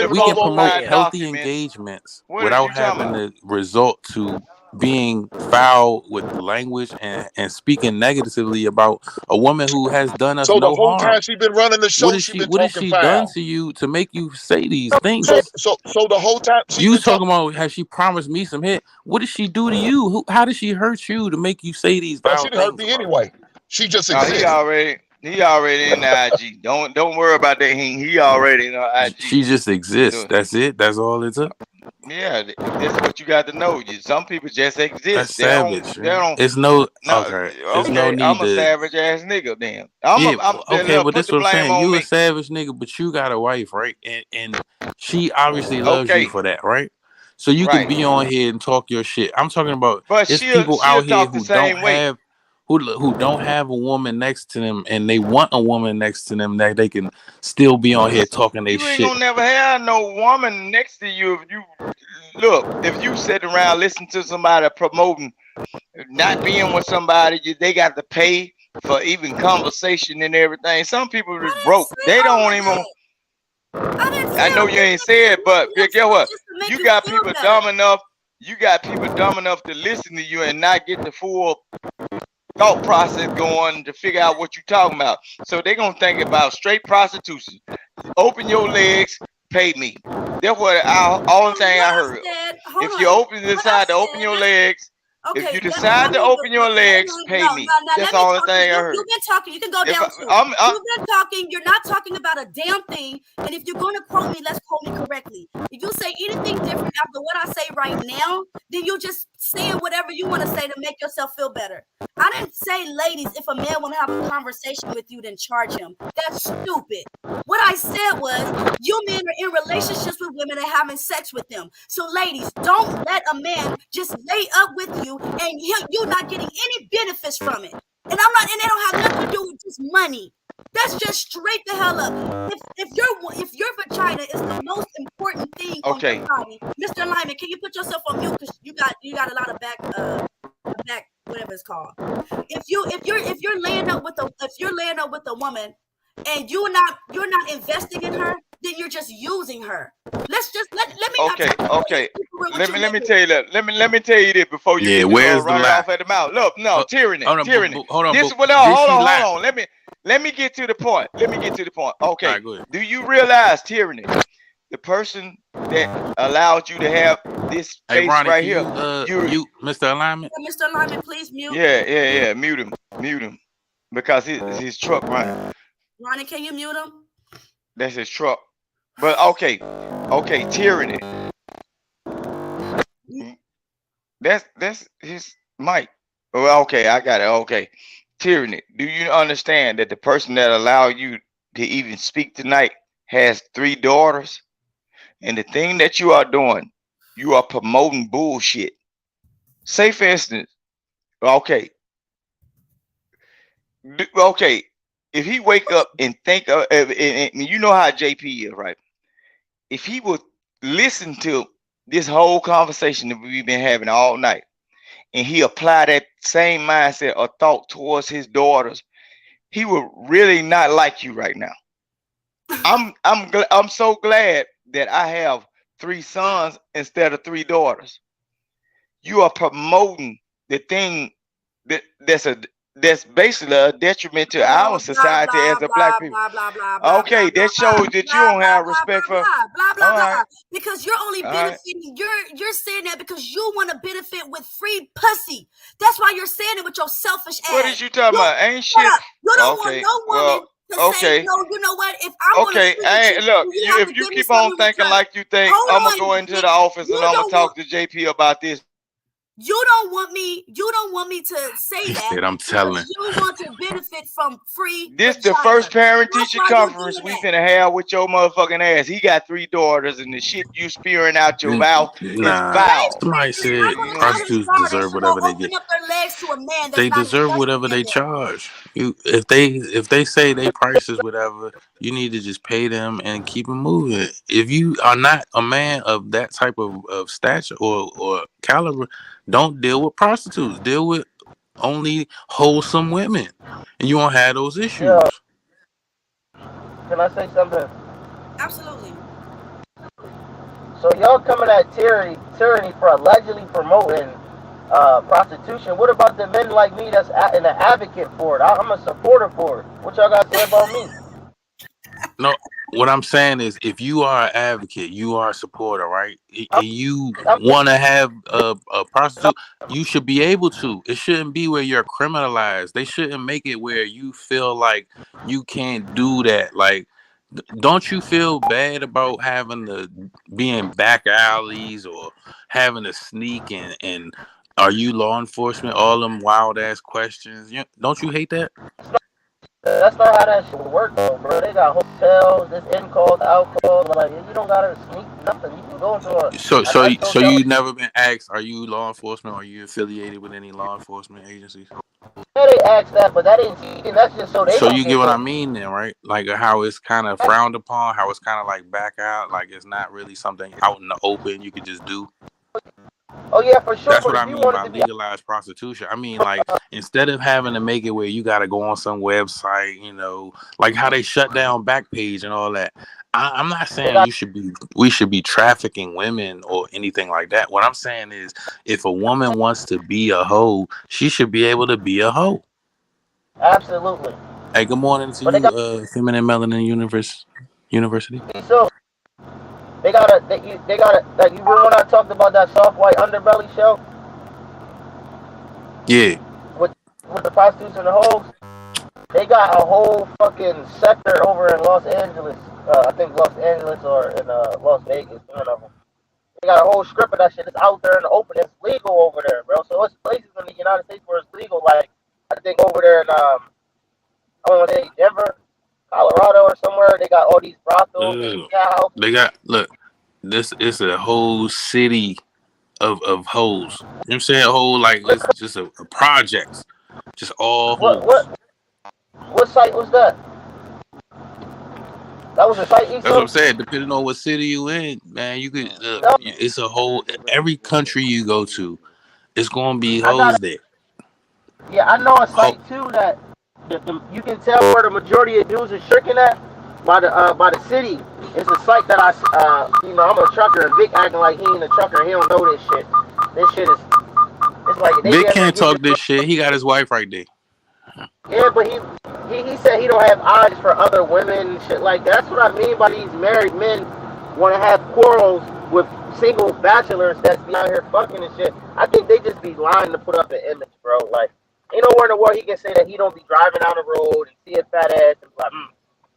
did we it can all promote over. healthy Documents. engagements What are without you talking having about? to resort to being foul with language and speaking negatively about a woman who has done us So the no whole harm. time she been running the show, she been What has talking she done foul. to you to make you say these things? So the whole time she You been talking about has she promised me some hit? What did she do to you? How did she hurt you to make you say these No, foul she didn't hurt things me about her? anyway. She just He exists. already in the IG. Don't worry about that. He already in the IG. She just exists. So, That's it. That's all it took. yeah, that's what you got to know. Some people just That's exist. savage. They don't. It's no No, okay. It's no okay. need I'm a to. savage ass nigga. Then Yeah, I'm okay, but put that's the what I'm blame saying. on You a me. savage nigga, but you got a wife, right? And she obviously loves you Okay, for that, right? So you can right. be on here and talk your shit. I'm talking about But it's people she'll out here talk the who don't same way. have who don't have a woman next to them and they want a woman next to them that they can still be on here talking their You ain't shit. gonna never have no woman next to you if you look. If you sit around listening to somebody promoting not being with somebody, they got to pay for even conversation and everything. Some people is broke. They don't even. I know you ain't said, but guess what? You got people dumb enough. You got people dumb enough to listen to you and not get the full thought process going to figure out what you're talking about. So they're gonna think about straight prostitution. Open your legs, pay me. That's what all the thing I heard. If you decide to open your legs. Okay, if you decide to open your legs, pay me. That's all the thing I heard. You've been talking. You can go down. You've been talking. You're not talking about a damn thing. And if you're going to quote me, let's quote me correctly. If you say anything different after what I say right now, then you're just saying whatever you want to say to make yourself feel better. I didn't say, ladies, if a man want to have a conversation with you, then charge him. That's stupid. What I said was, you men are in relationships with women and having sex with them. So, ladies, don't let a man just lay up with you and you're not getting any benefits from it. And I'm not, and they don't have nothing to do with just money. That's just straight the hell up. If your vagina is the most important thing on your body, Mr. Lyman, can you put yourself on mute because you got a lot of back whatever it's called. If you're laying up with a woman and you're not investing in her, then you're just using her. Let's just let me. Okay. Let me tell you that. Let me tell you this before you where's the run lie? off at the mouth. Look, no, tyranny. Hold on. Hold on. Let me get to the point. Okay. Right, go ahead. Do you realize tyranny? The person that allowed you to have this face Ronnie, right here. You, Mr. Alignment. Mr. Alignment, please mute. Yeah. Mute him because his truck running. Ronnie, can you mute him? That's his truck. But okay, tyranny. That's his mic. Well, okay, I got it. Okay, tyranny. Do you understand that the person that allowed you to even speak tonight has 3 daughters? And the thing that you are doing, you are promoting bullshit. Say, for instance, okay. If he wake up and think of, and you know how JP is, right? If he would listen to this whole conversation that we've been having all night, and he apply that same mindset or thought towards his daughters, he would really not like you right now. I'm so glad that I have 3 sons instead of 3 daughters. You are promoting the thing that's basically a detriment to our society as a black people. Okay, that shows that you don't have respect for. Because you're only benefiting. You're saying that because you want to benefit with free pussy. That's why you're saying it with your selfish ass. What is you talking about? Ain't shit. You don't want no woman to say, no, you know what? If I'm if you keep on thinking like you think, I'm gonna go into the office and I'm gonna talk to JP about this. You don't want me to say that. I'm telling. You want to benefit from free. This the first parent teacher conference we finna have with your motherfucking ass. He got 3 daughters and the shit you spewing out your mouth is foul. Somebody said prostitutes deserve whatever they get. They deserve whatever they charge. If they say they price is whatever, you need to just pay them and keep them moving. If you are not a man of that type of stature or caliber, don't deal with prostitutes. Deal with only wholesome women, and you won't have those issues. Yeah. Can I say something? Absolutely. So y'all coming at tyranny for allegedly promoting prostitution. What about the men like me that's an advocate for it? I'm a supporter for it. What y'all got to say about me? No, what I'm saying is, if you are an advocate, you are a supporter, right? And you want to have a prostitute, you should be able to. It shouldn't be where you're criminalized. They shouldn't make it where you feel like you can't do that. Like, don't you feel bad about having to be in back alleys or having to sneak and are you law enforcement? All them wild ass questions. Don't you hate that? That's not how that shit work, though, bro. They got hotels, this in calls, out calls. Like, you don't gotta sneak nothing. You can go into a So nice hotel. you never been asked, are you law enforcement? Are you affiliated with any law enforcement agencies? Yeah, they asked that, but that ain't cheating. That's just so they. So you get what I mean then, right? Like how it's kind of frowned upon, how it's kind of like back out, like it's not really something out in the open you could just do. Oh yeah, for sure. That's what I mean by legalized prostitution. I mean, like, instead of having to make it where you got to go on some website, you know, like how they shut down Backpage and all that. I'm not saying we should be trafficking women or anything like that. What I'm saying is, if a woman wants to be a hoe, she should be able to be a hoe. Absolutely. Hey, good morning to you, Feminine Melanin University. So they got a, like, you remember when I talked about that soft white underbelly show? Yeah. With the prostitutes and the hoes, they got a whole fucking sector over in Los Angeles. I think Los Angeles or in Las Vegas, one of them. They got a whole strip of that shit. It's out there in the open. It's legal over there, bro. So it's places in the United States where it's legal. Like I think over there in I want to say Denver, Colorado, or somewhere. They got all these brothels. They got this is a whole city of hoes. You know what I'm saying? A whole like it's just a project, just all hoes. What site was that? That was a site. That's what I'm saying. Depending on what city you in, man, you could. It's a whole. Every country you go to, it's gonna be hoes there. Yeah, I know a site too that you can tell where the majority of dudes are shirking at by the city. It's a site that I'm a trucker, and Vic acting like he ain't a trucker. He don't know this shit. This shit is. It's like Vic can't talk this shit. He got his wife right there. Yeah, but he said he don't have eyes for other women and shit like that. That's what I mean by these married men want to have quarrels with single bachelors that's out here fucking and shit. I think they just be lying to put up an image, bro. Like, ain't nowhere in the world he can say that he don't be driving down the road and see a fat ass and like,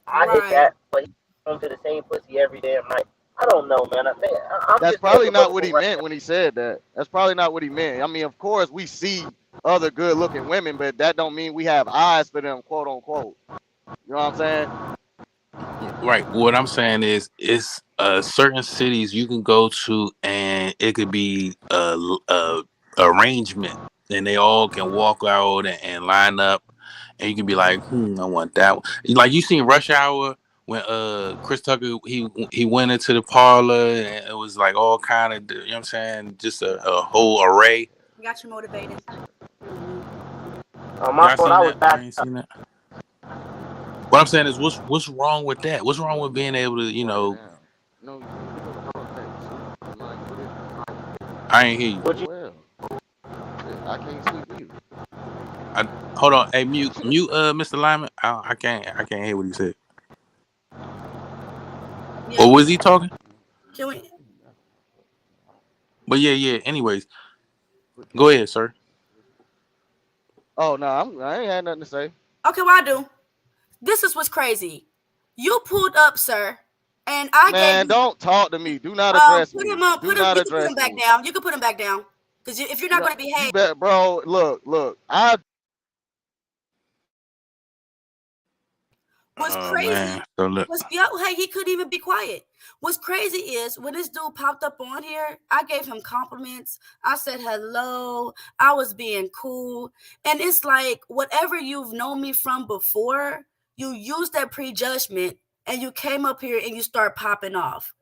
I hit that, but he comes to the same pussy every damn night. I don't know, man. That's probably not what he meant when he said that. That's probably not what he meant. I mean, of course, we see other good-looking women, but that don't mean we have eyes for them, quote unquote. You know what I'm saying? Right. What I'm saying is, it's certain cities you can go to, and it could be a arrangement, and they all can walk out and line up, and you can be like, I want that one. Like you seen Rush Hour when Chris Tucker he went into the parlor, and it was like all kind of, you know what I'm saying, just a whole array. Got you motivated. My phone, I was back. I ain't seen that. What I'm saying is, what's wrong with that? What's wrong with being able to, you know? I ain't hear you. I can't speak to you. Hold on. Hey, mute, Mr. Lyman. I can't hear what he said. Yeah. Or was he talking? Can we? But yeah. Anyways, go ahead, sir. Oh no, I ain't had nothing to say. Okay, well I do. This is what's crazy. You pulled up, sir, and I Man, don't talk to me. Do not address me. Put him back down. You can put him back down. Because if you're not going to behave. Bro, look. What's crazy? Hey, he couldn't even be quiet. What's crazy is when this dude popped up on here, I gave him compliments. I said hello. I was being cool. And it's like whatever you've known me from before, you used that prejudgment and you came up here and you start popping off.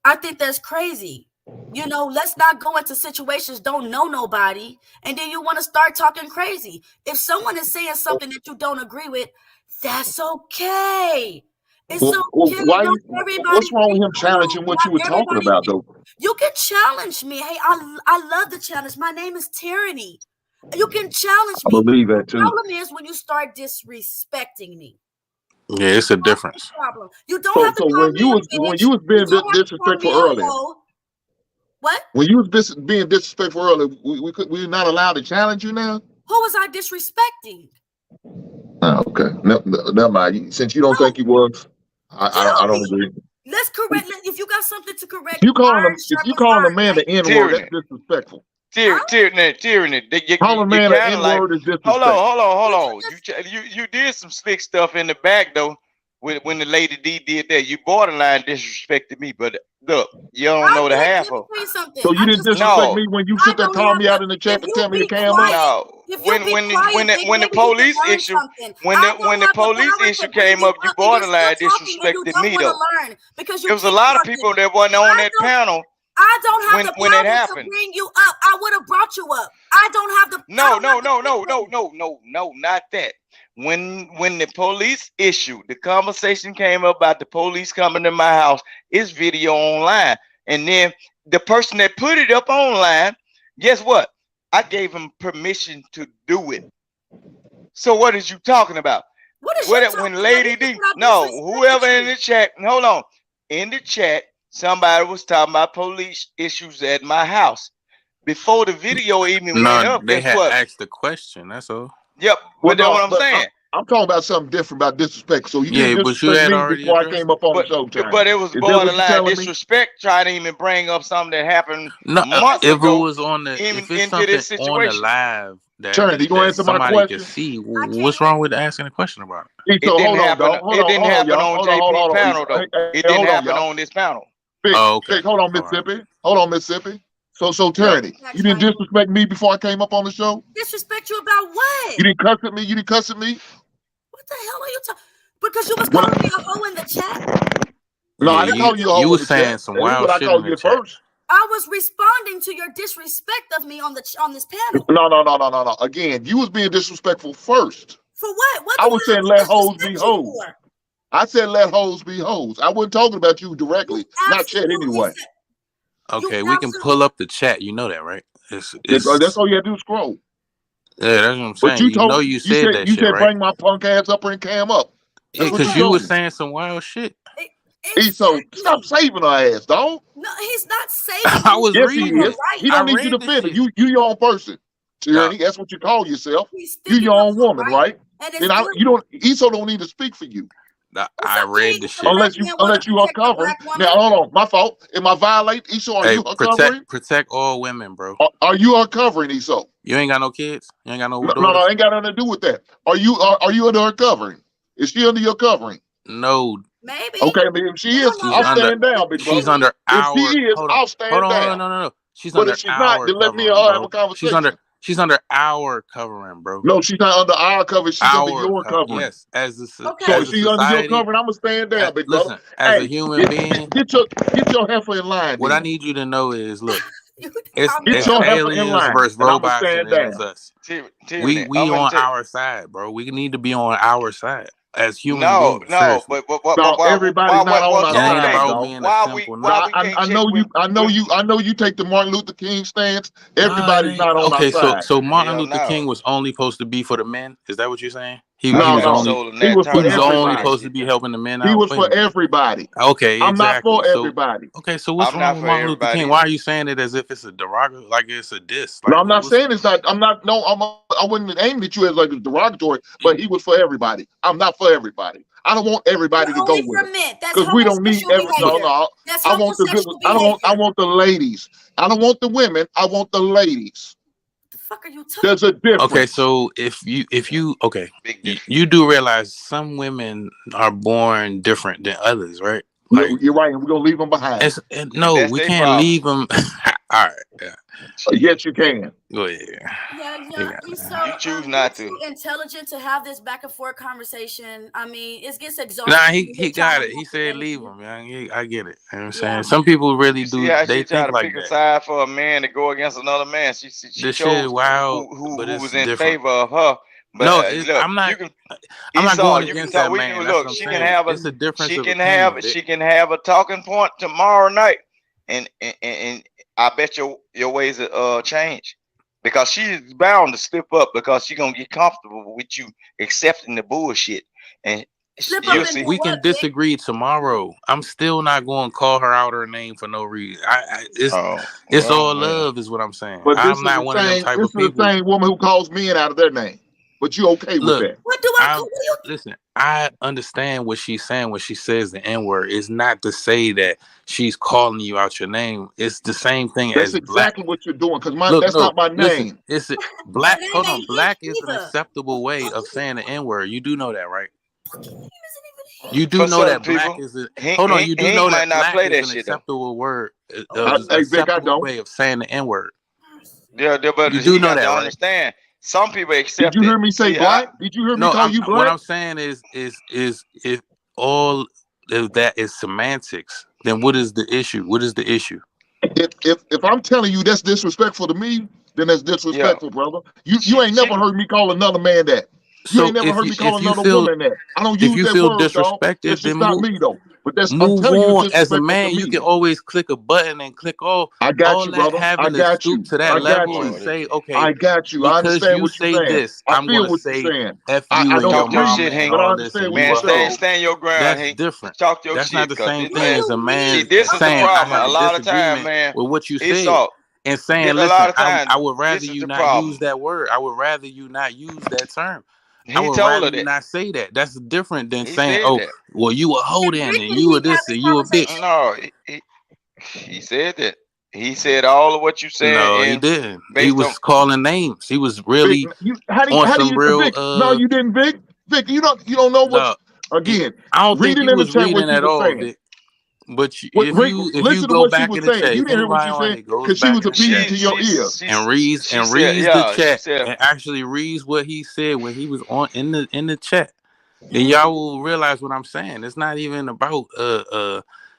I think that's crazy. You know, let's not go into situations, don't know nobody, and then you want to start talking crazy. If someone is saying something that you don't agree with, that's okay. It's okay. What's wrong with him challenging what you were talking about, though? You can challenge me. Hey, I love the challenge. My name is Tyranny. You can challenge me. I believe that too. The problem is when you start disrespecting me. Yeah, it's a difference. Problem. You don't have to. So when you was being disrespectful earlier. What? When you was being disrespectful earlier, we're not allowed to challenge you now? Who was I disrespecting? Oh, okay. Never mind. Since you don't think you was, I don't agree. Let's correct. If you got something to correct, if you calling a man the N-word, that's disrespectful. Tyranny. Call a man an kind of like, N-word is disrespect. hold on. You did some slick stuff in the back though. When the lady D did that, you borderline disrespected me. But look, you don't know the half of. So you didn't disrespect me when you sit there call me out in the chat and tell me to cam up. No, when the police issue came up, you borderline disrespected me though. There was a lot of people that wasn't on that panel. I don't have the when it power happened. to bring you up. I would have brought you up. I don't have the No, not that. When the police issue, the conversation came up about the police coming to my house, it's video online. And then the person that put it up online, guess what? I gave him permission to do it. So what is you talking about? When Lady D, no, whoever in the chat, hold on. In the chat, somebody was talking about police issues at my house. Before the video even went up, they guess had what? asked the question. That's all. Yep, but that's what I'm saying. I'm talking about something different about disrespect. So you didn't but you had disrespect me already before I came up on the show. But it was borderline disrespect trying to even bring up something that happened months if ago. It was on the even if it's into this something on the situation. live that, you gonna answer my somebody question? can see, what's wrong with asking a question about it? It didn't happen on JP panel though. It didn't happen on this panel. Hold on, Mississippi. So Tyranny, you didn't disrespect me before I came up on the show? Disrespect you about what? You didn't cuss at me? You didn't cuss at me? What the hell are you talking? Because you was calling me a hoe in the chat. No, I didn't call you a hoe. You was saying some wild shit in the chat. I was responding to your disrespect of me on this panel. No. Again, you was being disrespectful first. For what? I was saying let hoes be hoes. I said let hoes be hoes. I wasn't talking about you directly, not chat anyway. Okay, we can pull up the chat. You know that, right? That's all you had to do, scroll. Yeah, that's what I'm saying. But you said that shit, said right? Bring my punk ass up and cam up. Yeah, because you was saying some wild shit. So stop saving her ass, dog. No, he's not saving. I was reading. He is. He don't need you to defend it. You your own person. Tyranny, that's what you call yourself. You your own woman, right? And you don't. Esau don't need to speak for you. I read the shit. Unless you are covering. Now hold on, my fault. Am I violate Esau? Are you covering? Protect all women, bro. Are you covering Esau? You ain't got no kids. You ain't got no. No, I ain't got nothing to do with that. Are you under her covering? Is she under your covering? No. Maybe. Okay, I mean, if she is, I'll stand down, big brother. She's under our. If she is, I'll stand down. No. She's but under if she's our not, then let me and her have a conversation. She's under our covering, bro. No, she's not under our covering. She's under your covering. Yes, as a so if she's under your covering, I'm gonna stand down, big brother. As a human being, get your heifer in line. What I need you to know is, look, it's your aliens versus robots and it's us. We on our side, bro. We need to be on our side as human beings. But everybody's not on our side. I know you take the Martin Luther King stance. Everybody's not on our side. So Martin Luther King was only supposed to be for the men. Is that what you're saying? He was only supposed to be helping the men out. He was for everybody. Okay, I'm not for everybody. Okay, so what's wrong with Martin Luther King? Why are you saying it as if it's a derogatory, like it's a diss? No, I'm not saying it's not. I'm not. No, I wouldn't aim at you as like a derogatory, but he was for everybody. I'm not for everybody. I don't want everybody to go with it because we don't need every. No. I want the good. I want the ladies. I don't want the women. I want the ladies. Fuck are you talking? There's a difference. Okay, so if you okay, you do realize some women are born different than others, right? Like, you're right, and we're gonna leave them behind. No, we can't leave them. All right, yeah. Yes, you can. Go ahead. You choose not to. Intelligent to have this back and forth conversation. I mean, it gets exhausting. Nah, he got it. He said leave him, man. I get it. You know what I'm saying? Some people really do. They think like pick a side for a man to go against another man. She this chose shit wild, who but was in favor of her. But no, look, I'm not. I'm not going against that man. Look, she can have it's a difference. She can have a talking point tomorrow night, and I bet your ways change, because she's bound to slip up because she's gonna get comfortable with you accepting the bullshit. And we can disagree tomorrow. I'm still not going to call her out her name for no reason. It's all love, is what I'm saying. But I'm not one of them type of people. This is the same woman who calls men out of their name. but you okay with Look, that. What do I? listen, I understand what she's saying when she says the N-word. It's not to say that she's calling you out your name. It's the same thing That's as black. exactly what you're doing, because Look, that's no, not my listen, name. it's black. But it Hold on, ain't black his is an either. acceptable way of saying the N-word. You do know that, right? You do For know certain that black people, is a Hank, hold on. Hank, You do Hank know might that not black play is that an shit though. acceptable word, Hey, Vic, I acceptable don't. way of saying the N-word. Yeah, but You he do know got that, to right? understand. Some people Did accept you it. hear me say See, black? Did you hear me No, call you what black? I'm saying is if all of that is semantics, then what is the issue? What is the issue? If I'm telling you that's disrespectful to me, then that's disrespectful, brother. You ain't never heard me call another man that. You So ain't never heard me call if you another feel woman that. I don't if use you that feel word, dog. disrespected, That's then just not me though. But I'm move telling you, on. it's As a disrespectful to man, you me. can always click a button and click off. I got All you, that brother. I having to got stoop you. to that I got level and you. say, okay, I got you. I because understand you what you're say saying. this, I I'm feel gonna what you're say saying. F you I and don't your agree, mama and but I all this, understand and what you you're a saying. hoe. stand your ground, That's Hank. different. Talk your That's not shit, the cause same this thing man. as a See, man this is the saying I problem. have A a lot of time, disagreement man. with what you It's said all. and saying, A listen, lot of time, I would rather this is you the not use problem. that word. I would rather you not use that term. I He would told rather her you that. not say that. That's different than He saying, said oh, that. well, you a hoe And then, Rick and and you he a had this, this and you a bitch. conversation. No, he said that. He said all of what you said, No, he and didn't. He based on. was calling names. He was Vic, really how on do some you real Vic? No, you didn't, Vic. Vic, you don't know what. no. Again, I don't read think it you in the was chat what reading she at was all, saying. Vic. But if you Listen to go what she back was in the saying. chat, You if didn't hear what anybody she on said here goes because she back was in the chat appealing to your ear. and She reads said, the yeah. She chat said, and actually reads what he said when he was on in the chat, then y'all will realize what I'm saying. It's not even about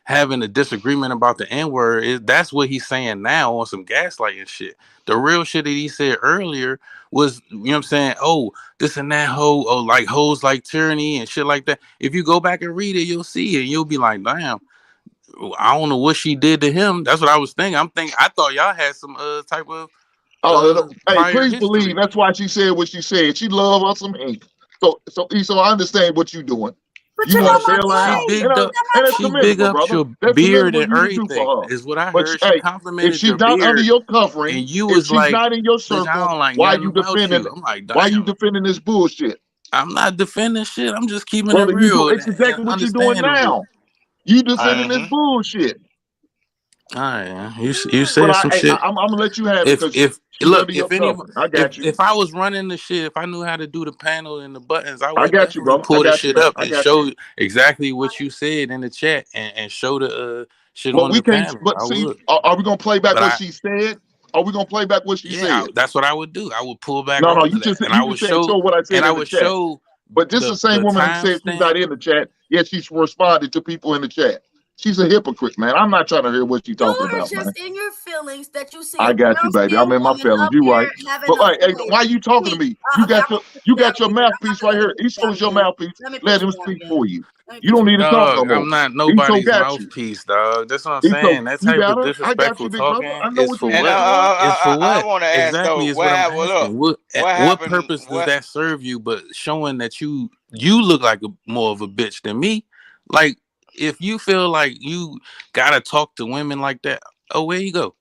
having a disagreement about the N-word. That's what he's saying now on some gaslighting shit. The real shit that he said earlier was, you know what I'm saying? Oh, this and that hoe, oh, like hoes like tyranny and shit like that. If you go back and read it, you'll see it. You'll be like, damn, I don't know what she did to him. That's what I was thinking. I thought y'all had some type of Hey, prior please believe history. that's why she said what she said. She love us some ink. So I understand what you're doing. But You you're want not to my say a She lie, point. bigged up. You're and not that's my She point. big commendable, up brother. your That's beard commendable of and you to do everything, for her. is what I But heard. She hey, if complimented she's your not under beard, your and covering, you if was she's like, not in your bitch, I circle, don't like why nothing you about defending you. it? I'm like, Why you damn. defending this bullshit, I'm not defending shit. I'm just keeping it brother? You do. real It's and exactly what you're doing understandable. now. You defending this mm-hmm. bullshit. All right, you But said some shit. I'm gonna let you have it If because if she's look, under your if any covering. I got you. if I was running the shit, if I knew how to do the panel and the buttons, I I would got you, definitely bro. I pull the got you, shit man. up I and got you. show exactly what you said in the chat and show the shit But on we the can't. panel. But I see, would. are we gonna play back But what she said? Are we gonna play back what she said? that's what I would do. I would pull back No, all you of that, just and you just said show what I said in the chat. But this is the same the woman that said she's not timestamp. in the chat, yet she's responded to people in the chat. She's a hypocrite, man. I'm not trying to hear what she's talking You're about, man. just in your feelings that you see I a got you, baby. I'm brown-skinned in my woman feelings. up You right. here having But a like, hey, voice. why you talking to me? You Okay, I'm got gonna put you down your again. I'm not mouthpiece gonna right here. put you East down Coast your again. mouthpiece. Let me Let put you him down speak again. for you. Let me You put don't you need to down. talk no Dog, more. I'm not Iso nobody's got you. mouthpiece, dog. That's what I'm Iso, saying. That you type got of her. I got disrespectful you, big brother. talking I know is what for you And what? got, man. Is for I what? want to ask Exactly though, is what I'm Well, look, asking. what What happened? purpose does that serve you? But showing that you look like more of a bitch than me. Like if you feel like you gotta talk to women like that, oh, where you go?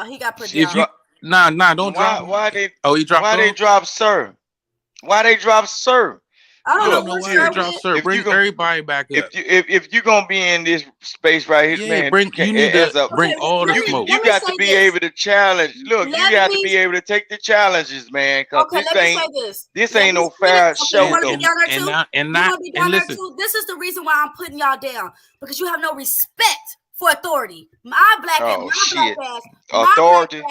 He got put If down. you don't drop him. Oh, he dropped Why they off. drop Sir? Why they drop Sir? I don't I know don't know what why they Sir dropped did. Sir. If you Bring go, everybody back up. if you gonna be in this space right here, Yeah, man, you need to as a bring Okay, all the let smoke. me got say to be this. able to challenge. Look, you Let got to me. be able to take the challenges, man. Cause Okay, let me say this. this Let ain't me no finish. fair Okay, you show want to be though. down there too? You want to be down there Listen. too? This is the reason why I'm putting y'all down because you have no respect for authority. My black ass Authority. is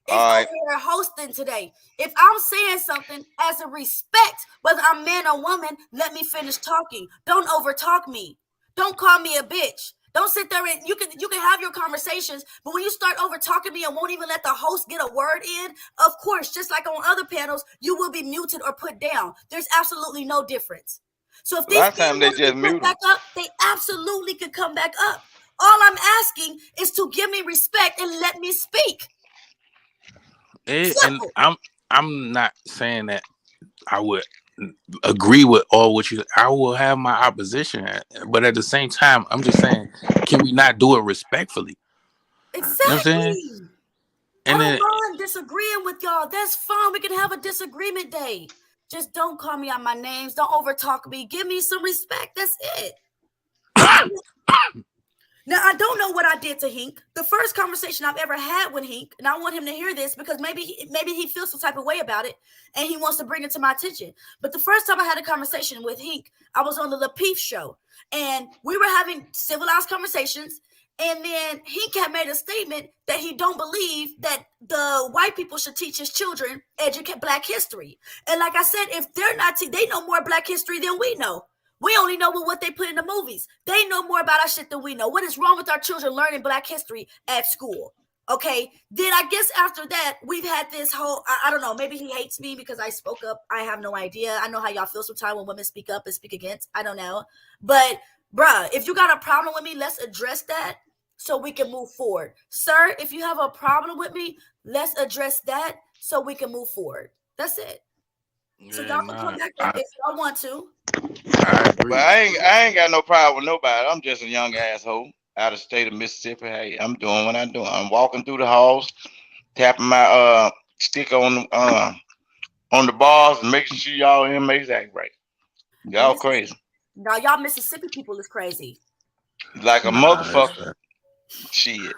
over here hosting today. If I'm saying something as a respect, whether I'm man or woman, let me finish talking. Don't overtalk me. Don't call me a bitch. Don't sit there and you can have your conversations, but when you start over talking me and won't even let the host get a word in, of course, just like on other panels, you will be muted or put down. There's absolutely no difference. So if these people want to be put back up, they absolutely could come back up. All I'm asking is to give me respect and let me speak. And I'm not saying that I would agree with all what you. I will have my opposition, but at the same time, I'm just saying, can we not do it respectfully? Exactly. You know what I'm saying? And I then don't mind disagreeing with y'all. That's fine. We can have a disagreement day. Just don't call me out my names. Don't overtalk me. Give me some respect. That's it. Now, I don't know what I did to Hink. The first conversation I've ever had with Hink, and I want him to hear this because maybe he feels some type of way about it and he wants to bring it to my attention. But the first time I had a conversation with Hink, I was on the Lapeef show and we were having civilized conversations. And then Hink had made a statement that he don't believe that the white people should teach his children educate Black history. And like I said, if they're not, they know more Black history than we know. We only know what they put in the movies. They know more about our shit than we know. What is wrong with our children learning Black history at school? Okay. Then I guess after that, we've had this whole, I don't know, maybe he hates me because I spoke up. I have no idea. I know how y'all feel sometimes when women speak up and speak against. I don't know. But bruh, if you got a problem with me, let's address that so we can move forward. Sir, if you have a problem with me, let's address that so we can move forward. That's it. So y'all can come back if y'all want to. I agree. But I ain't got no problem with nobody. I'm just a young asshole out of the state of Mississippi. Hey, I'm doing what I'm doing. I'm walking through the halls, tapping my stick on the bars and making sure y'all inmates act right. Y'all crazy. Now y'all Mississippi people is crazy. Like a motherfucker. Shit.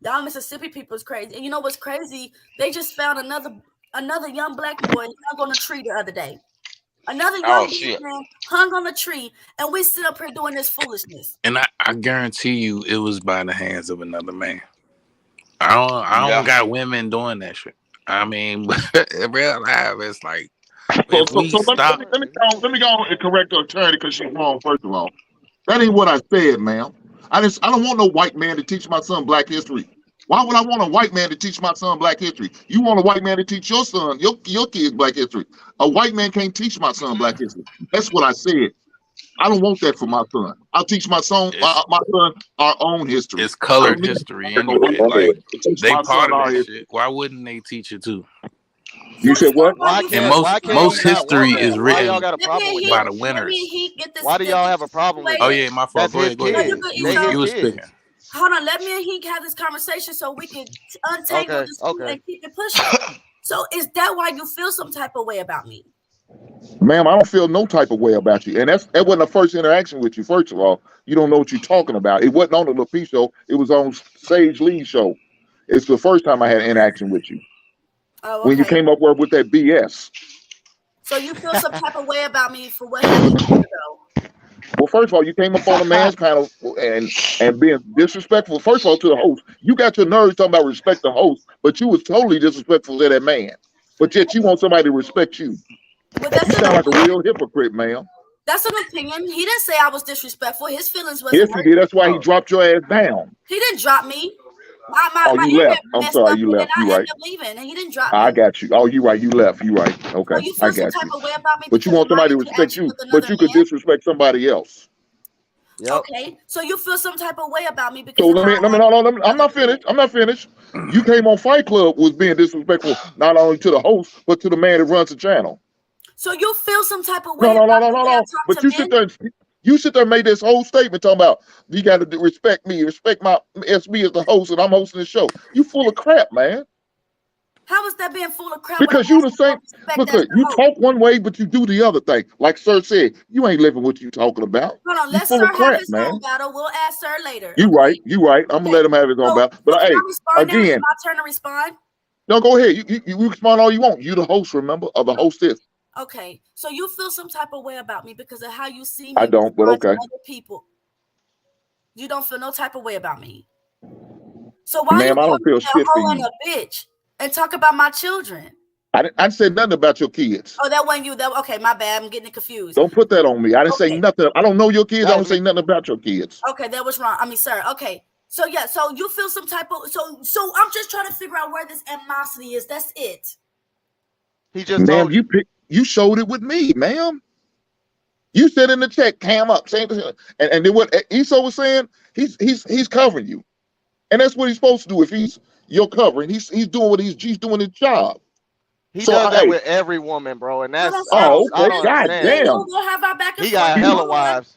Y'all Mississippi people is crazy. And you know what's crazy? They just found another young Black boy hung on a tree the other day. Another young man hung on a tree, and we sit up here doing this foolishness. And I guarantee you, it was by the hands of another man. I don't got women doing that shit. I mean, in real life, it's like let me go and correct the attorney because she's wrong. First of all, that ain't what I said, ma'am. I don't want no white man to teach my son Black history. Why would I want a white man to teach my son Black history? You want a white man to teach your son, your kids Black history. A white man can't teach my son Black history. That's what I said. I don't want that for my son. I'll teach my son our own history. It's colored history anyway. Like they part of that shit. Why wouldn't they teach it too? You said what? And most history is written by the winners. Why do y'all have a problem with it? Oh yeah, my fault. Go ahead. You was speaking. Hold on, let me and Hink have this conversation so we can untangle this and keep it pushing. So is that why you feel some type of way about me? Ma'am, I don't feel no type of way about you. And that wasn't the first interaction with you. First of all, you don't know what you're talking about. It wasn't on the Lapeef show. It was on Sage Lee's show. It's the first time I had interaction with you. Oh, okay. When you came up with that BS. So you feel some type of way about me for what happened ago? Well, first of all, you came up on a man's panel and being disrespectful. First of all, to the host, you got your nerves talking about respect the host, but you was totally disrespectful to that man. But yet you want somebody to respect you. Well, you sound like a real hypocrite, ma'am. That's an opinion. He didn't say I was disrespectful. His feelings was. Yes, he did. That's why he dropped your ass down. He didn't drop me. You left. I'm sorry, you left. You right. Leaving, and he didn't drop me. I got you. Oh, you right. You left. You right. Okay, well, you feel I got some type of way about me, but you want somebody to respect you, but you could disrespect somebody else. Yep. Okay, so you feel some type of way about me because. So let me. I'm not finished. I'm not finished. You came on Fight Club was being disrespectful not only to the host but to the man that runs the channel. So you feel some type of way. No. But you sit there. You sit there and made this whole statement talking about you got to respect me, respect my SB as the host, and I'm hosting the show. You full of crap, man. How is that being full of crap? Because you the same. Look, you talk one way, but you do the other thing. Like Sir said, you ain't living what you talking about. Hold on, let Sir have his own battle. We'll ask Sir later. You right. You right. I'm gonna let him have his own battle. But hey, again, my turn to respond. No, go ahead. You respond all you want. You the host, remember, or the hostess. Okay, so you feel some type of way about me because of how you see me. I don't, but okay. Other people, you don't feel no type of way about me. So why ma'am, you I don't feel shit for you. A bitch and talk about my children? I said nothing about your kids. Oh, that wasn't you. Okay, my bad. I'm getting confused. Don't put that on me. I didn't say nothing. I don't know your kids. I don't say nothing about your kids. Okay, that was wrong. I mean, sir. Okay, so yeah, so you feel some type of so I'm just trying to figure out where this animosity is. That's it. He just told you showed it with me, ma'am. You said in the chat, cam up, and then what Esau was saying, he's covering you, and that's what he's supposed to do. If he's your covering, he's doing what he's doing his job. He does that with every woman, bro, and that's okay. God damn. We'll have our back and he got hella wives.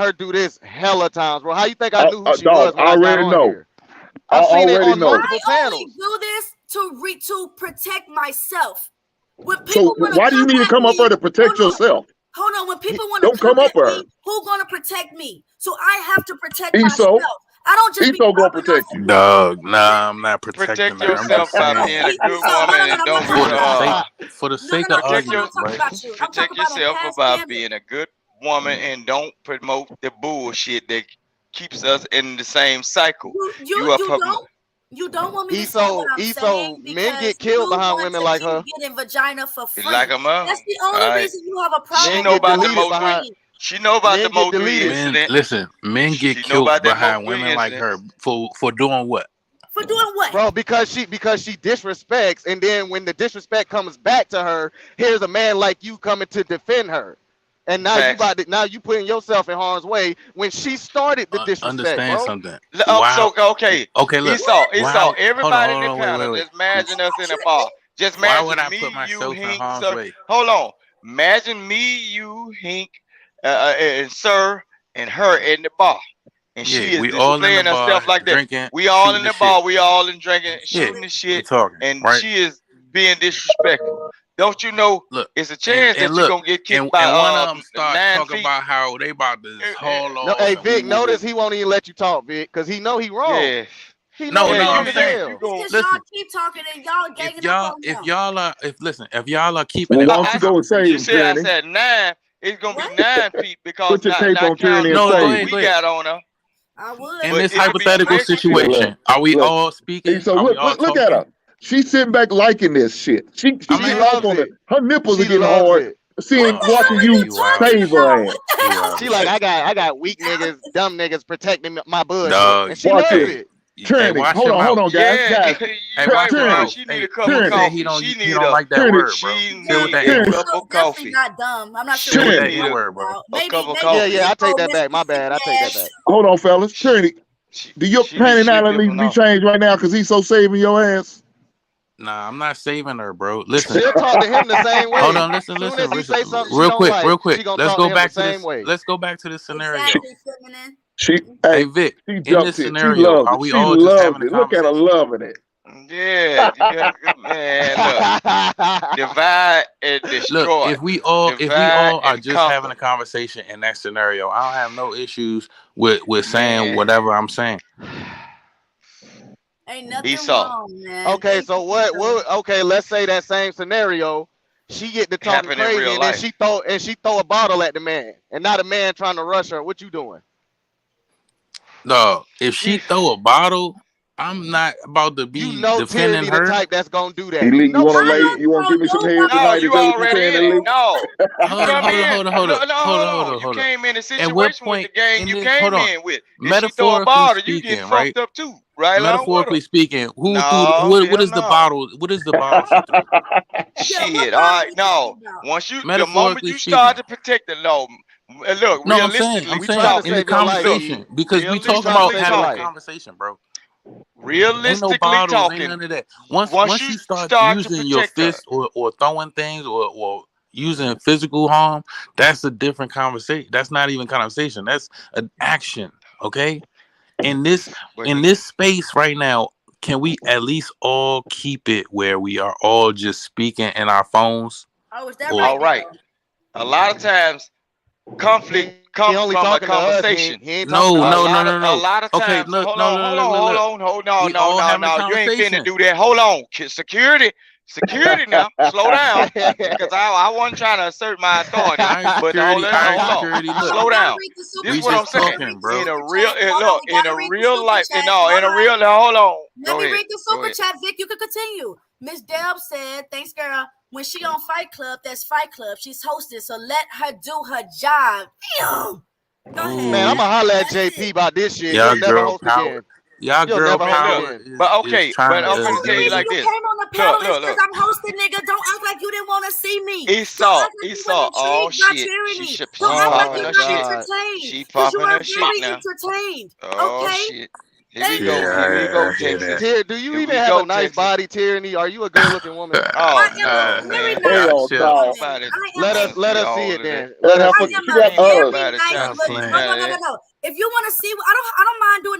her do this hella times, bro. How you think I knew who she dog, was when I I got already on know. here? I've seen it already on know. multiple I channels. only do this to protect myself. When So people wanna why do you come need to at come up me, here to protect hold on. yourself? Hold on. When people want to Don't come up her. me, who's gonna protect me? So I have to protect Esau. myself. I don't just Esau gonna protect you. Dog, nah, I'm not protecting Protect her. I'm yourself just by saying, being a good Esau, woman no, and don't for the be sake, for the No, sake no, of no. protect argument, I'm talking right? about you. I'm talking protect about on yourself past about damage. being a good woman and don't promote the bullshit that keeps us in the same cycle. You are don't want me to say what I'm Esau, saying men because get killed you behind want women to like keep her. getting vagina for free. like a mother. That's the only Alright. reason you have a problem. She know get about the deleted Mo behind- 3. She know about Men the get Mo 3 deleted. Men, incident. listen, men get She know killed about that behind Mo 3 women like her incident. for doing what? For doing what? Bro, because she disrespects, and then when the disrespect comes back to her, here's a man like you coming to defend her. And now Facts. you putting yourself in harm's way when she started the disrespect, Understand bro. something? So okay, Okay, look. Esau, Why? everybody in the Hold on, panel, wait. just imagine us in a bar. Just Why imagine would I me, put you, myself in Hink, harm's Sir. way? Hold on. Imagine me, you, Hink, and Sir, and her in the bar. And she Yeah, is we all in the displaying bar, herself like that. drinking, We all in shooting the the bar, shit. we all in drinking, Yeah, shooting the we shit, talking, and right? she is being disrespectful. Don't you know Look, it's a chance that and you're look, gonna get kicked and by one of them start 9 talking feet? about how they about to haul No, off. hey and Vic, woo-woo notice and- he won't even let you talk, Vic, because he know he wrong. Yeah. He know No, he no, wrong I'm as saying, hell. Because listen, y'all keep talking and y'all ganging if y'all, up on if him. y'all are, if y'all are keeping Well, it why with don't the you go and save You him, said I Tyranny? said 9. It's gonna What? be 9 feet because Put your tape on Tyranny and No, go save ahead, him. go we ahead. got on her. I would. In But this it'll be hypothetical Mexican. situation, are we Look. all speaking? Hey, so Are we all look at her. talking? She's sitting back liking this shit. She I'm be asking. lost on it. Her nipples She are getting loves hard. it. Seeing, What the hell watching are you you talking save her about? ass. What the hell? She like, I got weak niggas, dumb niggas protecting my bullshit. Dog, And she Watch loves it. it. Hey, Tyranny, watch hold your on, hold mouth. on, guys. Yeah, Guys, Hey, you watch your right, bro. mouth. She Hey, need a cup he of said coffee. he don't She he need don't a like that Tyranny. word, bro. she Say what need that a Tyranny. N cup word. of Definitely coffee. not dumb. I'm not She sure. Say what that Tyranny. need N word, bro. a Maybe cup of Yeah, coffee. I take that Mr. back. My bad. I take that back. Hold on, fellas. Tyranny, do your panty She island need to dipping be off. changed right now because he's so saving your ass? Nah, I'm not saving her, bro. Listen. She'll talk to him the same way. Hold on, listen. Soon as he say something she Real don't quick, like, real quick. she gonna Let's talk go to him back the to same this. way. Let's go back to this scenario. Exactly, feminine. She, Hey, hey, Vic, she in jumped this it. She scenario, loves are it. we She all just loves having a it. Look at her conversation? loving it. Yeah, man, look. Divide and Look, destroy. if we all Divide are and just conquer. having a conversation in that scenario, I don't have no issues with saying Man. whatever I'm saying. Ain't nothing Esau. wrong, man. Okay, so what okay, let's say that same scenario, she get to talking Happen in crazy real and then life. she throw a bottle at the man. And now the man trying to rush her. What you doing? No, if she throw a bottle, I'm not about to be You know defending Tyranny the her. type that's gonna do that. Elite, you want to I lay? don't You want to know give me some head nobody. No, tonight? Is you that what you're already saying, in it. Elite? No. You Hold come in. on. Hold on. You came in a At what situation with the point gang in you this? came Hold on. in with. If she throw a Metaphorically bottle, you speaking, get right? fucked up too. Right along with her. Metaphorically speaking, who threw? No, What hell is the no. bottle? What is the bottle she threw? Shit, all right, no. Once you, the moment Metaphorically you start to speaking. protect the law, look, No, I'm saying realistically trying to in the save your life, conversation E. because we talking realistically about save your having a life. conversation, bro. Ain't no realistically bottles, ain't talking, none of that. Once once you you start start to using your protect her, fist or throwing things or using physical harm, that's a different conversation. That's not even conversation. That's an action. Okay. In this space right now, can we at least all keep it where we are all just speaking in our phones? Oh, is that Or- right? all right. A lot of times, conflict comes only from a talking to us, conversation. he ain't No. talking to A us. lot of Okay, times. look, Hold no, on. We all having a No. You ain't finna conversation. do that. Hold on. Security now. Slow down. Because I wasn't trying to assert my authority. All right, But security. hold All right, on. security. Look, Slow down. we This is what I'm just saying. talking, bro. In a real Hold on, in a real life, chat. hold on. Let Go me ahead. read the super chat, Vic. You can continue. Miss Deb said, thanks, girl. When she on Fight Club, that's Fight Club. She's hosted, so let her do her job. Damn. Go ahead. Man, I'ma holler at JP about this shit. Y'all You'll never girl host power. again. Y'all You'll girl never host power again. is, But is okay, trying but I'm to gonna tell you give like You this. came on the panel because Look. I'm hosting, nigga. Don't act like you didn't want to see me. Esau. Oh shit. Don't act like Popping you're her not shit. entertained. She Because you popping are her shit very now. entertained. Oh Okay? shit. Here Thank we go. you. Here we go, I hear Texas. Tyr, do you Here even we have go, a nice Texas. body, Tyranny? Are you a good looking woman? Oh I am no, a very man. nice Hell no. Nobody Let us see see all it of then. that. Let her I put. am She a got very us. Nobody nice trying to looking. see playing. none of No. that. If you want to see, I don't mind doing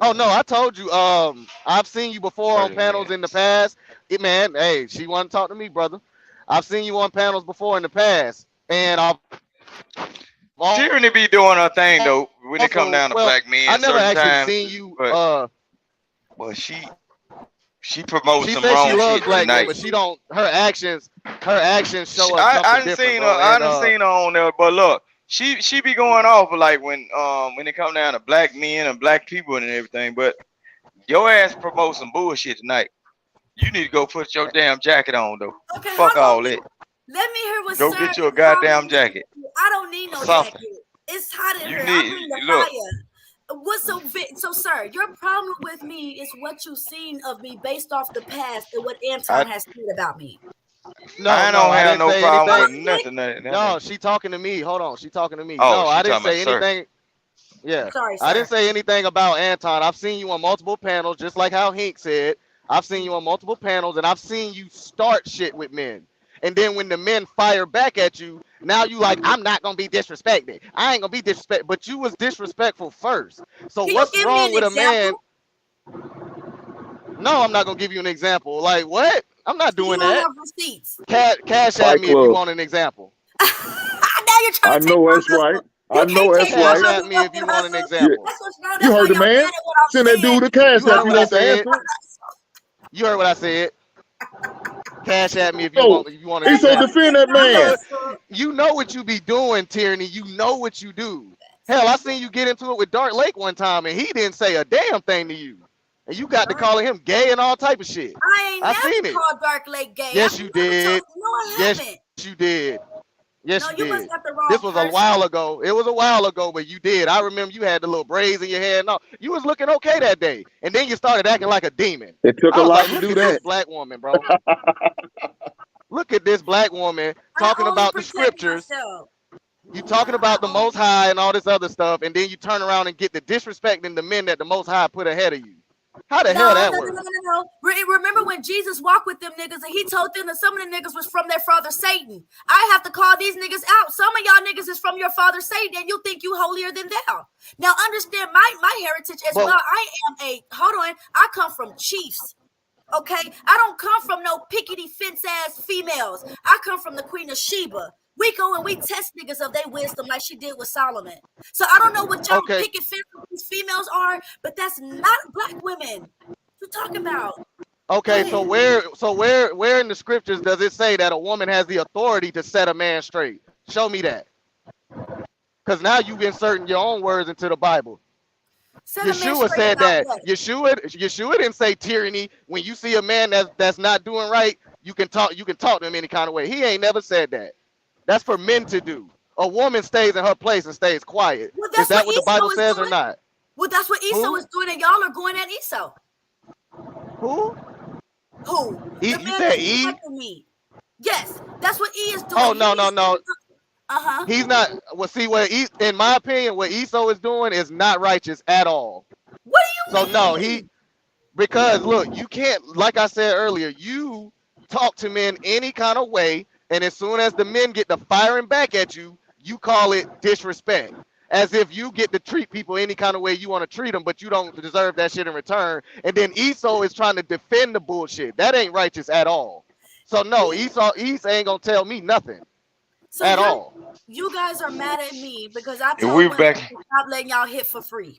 Oh no, I told you. I've seen you before What on do you panels mean? in the past. Man, hey, she want to talk to me, brother. I've seen you on panels before in the past, and I've She really be doing her thing though when it come also, down to well, black men I never certain actually times. seen you. But she promotes She some says she wrong loves shit black men, tonight. but she don't. Her actions show us I something done different, seen her. bro. I And done seen her on there. But look, she be going off like when it come down to black men and black people and everything. But your ass promote some bullshit tonight. You need to go put your damn jacket on though. Okay, Fuck all that. Let me hear what Go sir get you a is goddamn talking jacket. I don't need no Something. jacket. It's hot in You here. need- I bring the look. fire. What's so, sir? Your problem with me is what you've seen of me based off the past and what Anton has said about me. No, I no, don't I have didn't no say problem anything. with nothing. No, she talking to me. Hold on, she talking to me. Oh, No, she I didn't talking say about sir. anything. Yeah, Sorry, I didn't sir. say anything about Anton. I've seen you on multiple panels, just like how Hink said. I've seen you on multiple panels, and I've seen you start shit with men. And then when the men fire back at you, now you like, I'm not gonna be disrespected. I ain't gonna be disrespected, but you was disrespectful first. So Can you what's give me wrong an with a man? example? No, I'm not gonna give you an example. Like what? I'm not You doing don't that. have receipts. Cash Fight at me if you Club. want an example. Now you're I trying to take know my that's right. hustle. I You know can't that's take my Cash right. at me if you want an hustle. example. That's what You that's why heard the y'all man? mad at what I'm Send that saying. dude the cash You heard app. He what I got the said. answer. You heard what I said. Cash at me if you So want an he so example. defend that man. You know what you be doing, Tyranny. You know what you do. Hell, I seen you get into it with Dark Lake one time, and he didn't say a damn thing to you. And you got to calling him gay and all type of shit. I ain't I seen never it. called Dark Lake gay. Yes, I you never did. told you. No, I Yes, haven't. you did. Yes, No, you you did. must got the wrong This was a person. while ago. It was a while ago, but you did. I remember you had the little braids in your hair. No, you was looking okay that day, and then you started acting like a demon. It took I a was lot like, to look do at this that. black woman, bro. Look at this black woman talking I only about the protect scriptures. myself. You talking about the Most High and all this other stuff, and then you turn around and get the disrespecting the men that the Most High put ahead of you. How the hell that works? No. Remember when Jesus walked with them niggas and he told them that some of the niggas was from their father Satan? I have to call these niggas out. Some of y'all niggas is from your father Satan, and you think you holier than thou. Now understand my heritage as But- well. I come from chiefs. Okay, I don't come from no pickety fence ass females. I come from the Queen of Sheba. We go and we test niggas of their wisdom like she did with Solomon. So I don't know what y'all Okay. picket fence these females are, but that's not black women. What you talking about? Okay, so where in the scriptures does it say that a woman has the authority to set a man straight? Show me that. Because now you've inserting your own words into the Bible. Set a man Yeshua straight said about that. what? Yeshua didn't say tyranny. When you see a man that's not doing right, you can talk to him any kind of way. He ain't never said that. That's for men to do. A woman stays in her place and stays quiet. Well, Is that's that what what the Bible Esau is says or doing. not? Well, that's what Esau Who? is doing, and y'all are going at Esau. Who? Who? E- The you man said that's E? protecting me. Yes, that's what E is doing. Oh, no. Uh-huh. He's not. Well, see, in my opinion, what Esau is doing is not righteous at all. What do you So mean? no, because look, you can't, like I said earlier, you talk to men any kind of way, and as soon as the men get to firing back at you, you call it disrespect. As if you get to treat people any kind of way you want to treat them, but you don't deserve that shit in return. And then Esau is trying to defend the bullshit. That ain't righteous at all. So no, Esau ain't gonna tell me nothing So at all. You guys are mad at me because I If told we women back- to stop letting y'all hit for free.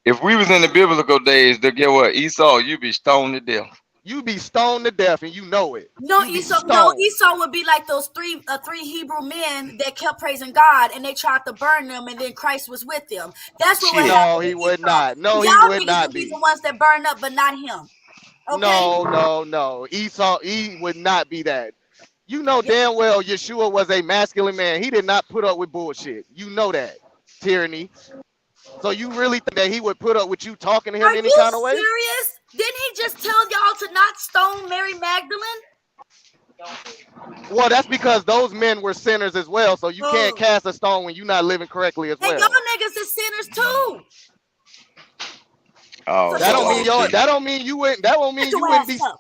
If we was in the biblical days, to get what Esau, you be stoned to death. You be stoned to death, and you know it. No, You be Esau. stoned. No, Esau would be like those three Hebrew men that kept praising God, and they tried to burn them, and then Christ was with them. That's what would Shit. happen. No, he to would Esau. not. No, he Y'all would niggas not would be be. the ones that burn up, but not him. Okay? No. He would not be that. You know damn well Yeshua was a masculine man. He did not put up with bullshit. You know that. Tyranny. So you really think that he would put up with you talking to him Are any you kind of way? serious? Didn't he just tell y'all to not stone Mary Magdalene? Well, that's because those men were sinners as well. So you can't Oh. cast a stone when you're not living correctly as And well. y'all niggas is sinners too. Oh, That don't mean Lord. that don't mean you wouldn't. That don't mean Get you your wouldn't ass be. up.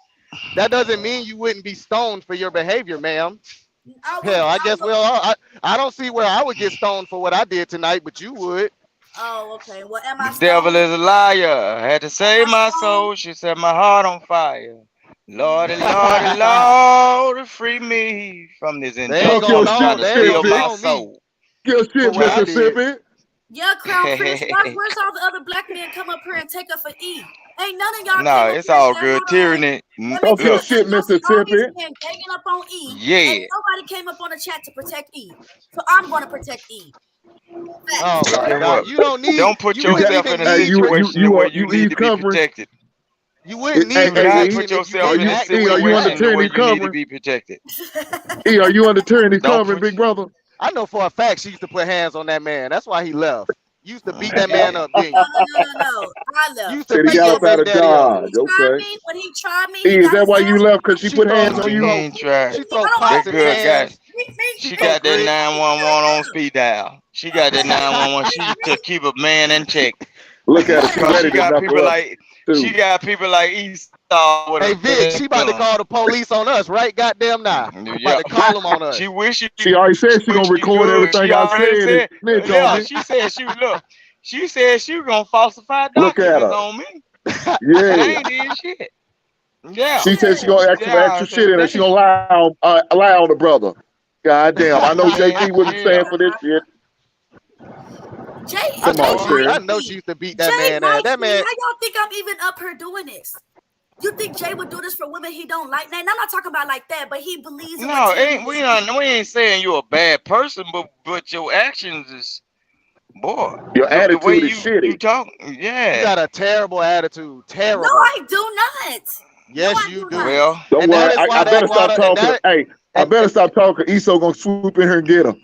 That doesn't mean you wouldn't be stoned for your behavior, ma'am. I Hell, I guess. would- Well, I don't see where I would get stoned for what I did tonight, but you would. Oh, okay. Well, am I The devil stoned? is a liar. I had to save my soul. She set my heart on fire. Lordy, Lordy, Lord, free me from this They ain't injustice gonna Talk trying your to shit, steal my Mississippi. soul. Good shit, For what I did. Mississippi. Yeah, Crown Prince. Where's all the other black men come up here and take up for E? Ain't none of y'all. No, came up it's here and all said, good. "Hold on, Tyranny. let me Talk tell your you, shit, y'all see all these Mississippi. men ganging up on E, Yeah. and nobody came up on the chat to protect E. So I'm going to protect E. Oh But my guess God, what? you don't need. Don't put You wouldn't yourself even in a Hey, need. situation where you you need ease to be covering? protected. You wouldn't Hey, need Do not hey, put protection if you yourself are didn't in you a act the way are you you under situation act. where tyranny you need to covering? be protected. Are you under tyranny Don't covering, put. big brother? I know for a fact she used to put hands on that man. That's why he left. You used to beat that Yeah. man up, didn't you? No. I You left. used to Said he beat got your up out baby of daddy up. Dodge. He tried Okay. me. When he tried me, E, he is got that his why ass. you left? Cause she She put hands throw, on she He you? throw, ain't tried. she throw I don't pots That like and girl got. pans. She She throw got that grits. 911 on speed dial. She got that 911. She to keep a man in check. Look at her. She Cause ready she to got knuckle people up like too. Esau with Hey a Vic, she about to gun. call the police on us right goddamn now. About Yeah. to call them on us. She wish She already said she gonna she record could. everything She I already said and said. snitch on Yeah. me. She said she look. She said she was gonna falsify Look at documents her. on me. I Yeah. ain't did shit. Yeah. She said she gonna ask some Yeah. extra shit in her. She gonna lie on the brother. God damn. I know JD wasn't Yeah. saying for this shit. Jay, I Come Jay on, know she, Terry. I likes know me. she used to beat that Jay man ass. likes That me. man, How y'all think I'm even up here doing this? You think Jay would do this for women he don't like? Now, I'm not talking about like that, but he believes in what No, Terry ain't we believes. not? We ain't saying you're a bad person, but your actions is, boy. Your The way attitude is you shitty. talk, you yeah. got a terrible attitude. No, Terrible. I do not. No, Yes, I you do do. not. Well, Don't And worry. that is I why that better stop water and talking. that Hey, I and better stop talking. Esau gonna swoop in here and get her.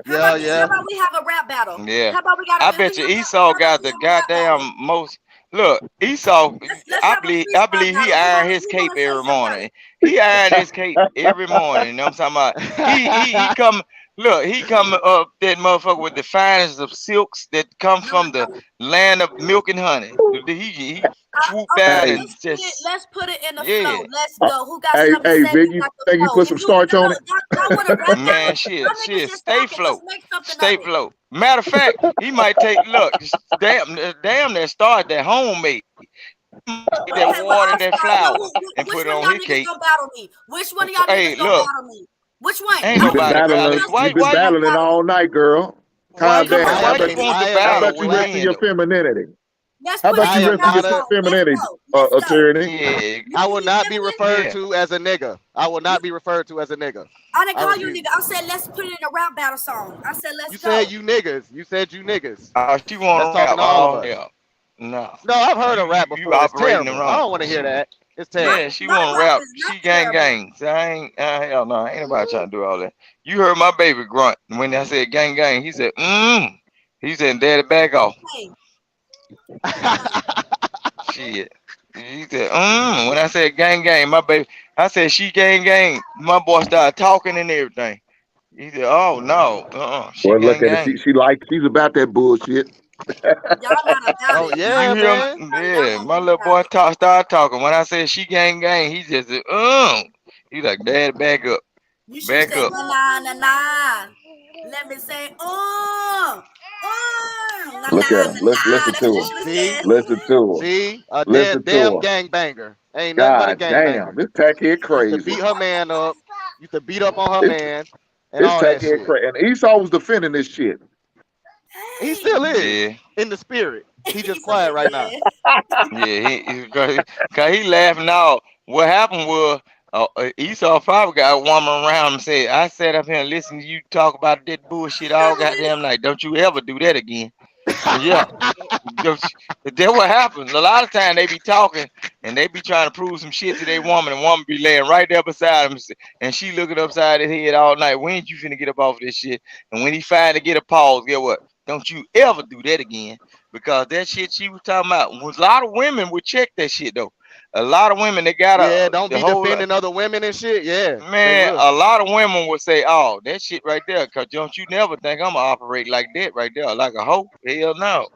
How yeah. about we have a rap battle? yeah. How about we got I a we bet you have a, Esau how about got we the have a rap battle? goddamn most. Look, Esau. Let's have a I freestyle believe he battle. iron his Who cape wanna say every something morning. first? He iron his cape every morning. You know what I'm talking about? He come. Look, he come up that motherfucker with the finest of silks that come from the land of milk and honey. He swoop down Okay, Hey, and just let's put it in the flow. yeah. Let's uh, go. Who got hey, something to say? Vic, Who you got the think you flow? put If some you starch on it? y'all want to rap battle? Man, Y'all niggas shit, just stay talking. Let's float. make something Stay of it. float. Matter of fact, he might take look, damn that start that homemade. Take that Okay, well water I'll and that start. Well, flour and which put it one of on y'all his niggas cake. gonna battle me? Which one of y'all Hey, niggas gonna look, battle me? Which one? ain't I You've want been to nobody see who battle. battling. else You've Why been why you battling all night, girl. why Calm you down. I How am why about you being you? want I to am How being battle about you with rest in men your threatened. though? femininity? Let's How put about it I you in the am rest in rap your not a battle. Let's femininity, go. Let's go. attorney? Yeah, You I want to will be not be feminine? referred yeah. to as a nigga. I will not be referred to as a nigga. I didn't I call you a nigga. refuse. I said let's put it in a rap battle song. I said let's You said go. you niggas. You said you niggas. She That's want to talking rap to all of all us. hell. No, No, I've heard a rap you before. It's operating the terrible. I wrong. don't want to hear that. It's My terrible. Yeah, she my want to rap rap. is not She gang terrible. gang. So I ain't hell no. Ain't nobody trying to do all that. You heard my baby grunt when I said gang gang. He said He said daddy back off. Hey, Shit. He said when I said gang gang. My baby. I said she gang gang. My boy started talking and everything. He said oh no she Well, look gang at her. gang. She's about that bullshit. y'all not about Oh it. Did you yeah, hear him? man. Y'all Yeah, gonna my be little about boy it. started talking. When I said she gang gang, he just said, He like, Dad, back up. You should have Back said up. na. Let me say na Look at her. Listen That's what to you her. should have See, said. Listen to her. see, a Listen damn to her. gangbanger. Ain't nothing but a God damn, gangbanger. this tackhead Used to crazy. beat her man up. Used to beat up on her This man and this all that tackhead shit. crazy. And Esau was defending this shit. He Hey, still is Yeah, in the spirit. He just he's so quiet right now. yeah. cause he laughing out. What happened was Esau probably got a woman around and said, I sat up here and listened to you talk about that bullshit all goddamn night. Don't you ever do that again. Yeah. That's what happens. A lot of time they be talking and they be trying to prove some shit to their woman, and woman be laying right there beside him, and she looking upside his head all night. When you finna get up off this shit? And when he finally get a pause, get what? Don't you ever do that again, because that shit she was talking about was a lot of women would check that shit though. A lot of women they got Yeah, don't the be whole defending other women and shit. Yeah, they man. will. A lot of women would say, "Oh, that shit right there," cause don't you never think I'm gonna operate like that right there, like a hoe? Hell no.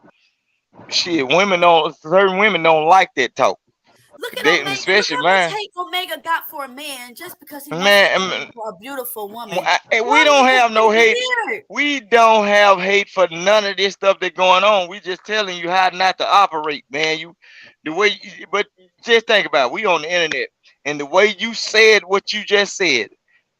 Shit, certain women don't like that talk. Look at They, Omega. Look especially how much mine, hate Omega got for a man just because he wants to man. for a beautiful woman. We Y'all don't niggas have no is hate. weird. We don't have hate for none of this stuff that's going on. We just telling you how not to operate, man. But just think about it. We on the internet, and the way you said what you just said,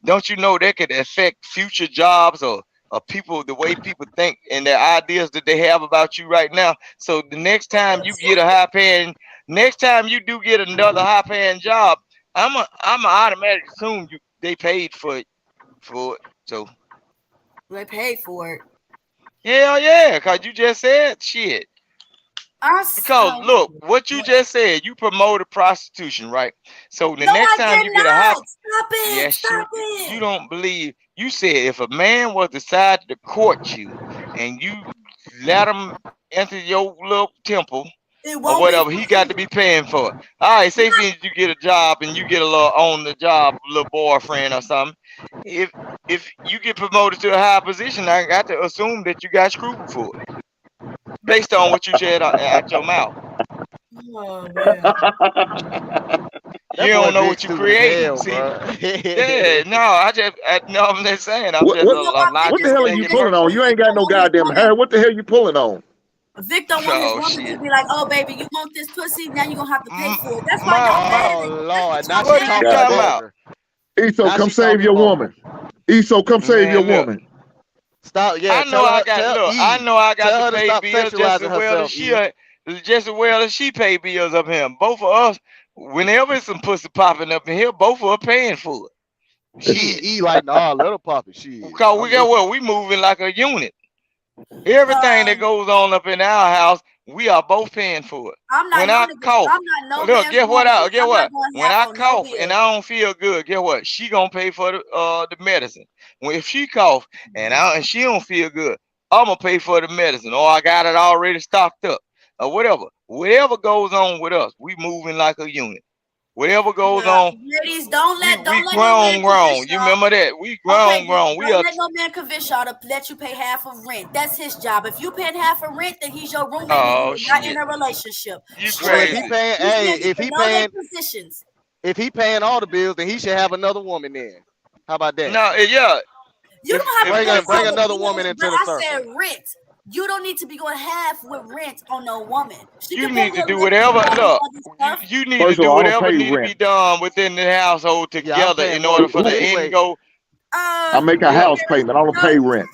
don't you know that could affect future jobs or people, the way people think and their ideas that they have about you right now. So the next time you get a next time you do get another high paying job, I'm automatic assume they paid for it. So They paid for it. Hell yeah, cause you just said shit. Because look, what you just said, you promoted prostitution, right? So the next time you get a house, stop it. yes, Stop it. you don't believe. You said if a man was decided to court you, and you let him enter your little temple or whatever, he got to be paying for it. All right, say for instance, you get a job and you get a little on the job little boyfriend or something. If you get promoted to a high position, I got to assume that you got screwed for it, based on what you said out your mouth. Oh, man. You don't know what you creating. See, yeah, no, I'm just saying. I'm just what the hell are you pulling on? You ain't got no goddamn hair. What the hell you pulling on? Vic don't want his woman to be like, oh baby, you want this pussy? Now you gonna have to pay for it. That's why y'all mad. Oh Lord, now what she are you talking talking about? about? Eso, come save your woman. Eso, come save your woman. Stop. Yeah, I know I got to pay bills just as well as she pay bills up here. Both of us, whenever it's some pussy popping up in here, both of us paying for it. He like, nah, let her pop it. Because we got what? We moving like a unit. Everything that goes on up in our house, we are both paying for it. When I cough, look, guess what? When I cough and I don't feel good, guess what? She gonna pay for the medicine. If she cough and she don't feel good, I'm gonna pay for the medicine, or I got it already stocked up, or whatever. Whatever goes on with us, we moving like a unit. Whatever goes on, ladies, don't let grown. You remember that? We grown. Don't let no man convince y'all to let you pay half of rent. That's his job. If you paying half of rent, then he's your roommate. Not in a relationship. You crazy? If he paying all the bills, then he should have another woman then. How about that? No, yeah. You don't have to bring another woman into the circle. I said rent. You don't need to be going half with rent on no woman. You need to do whatever. Look, you need to do whatever needs to be done within the household together in order for the end go. I make a house payment. I don't pay rent.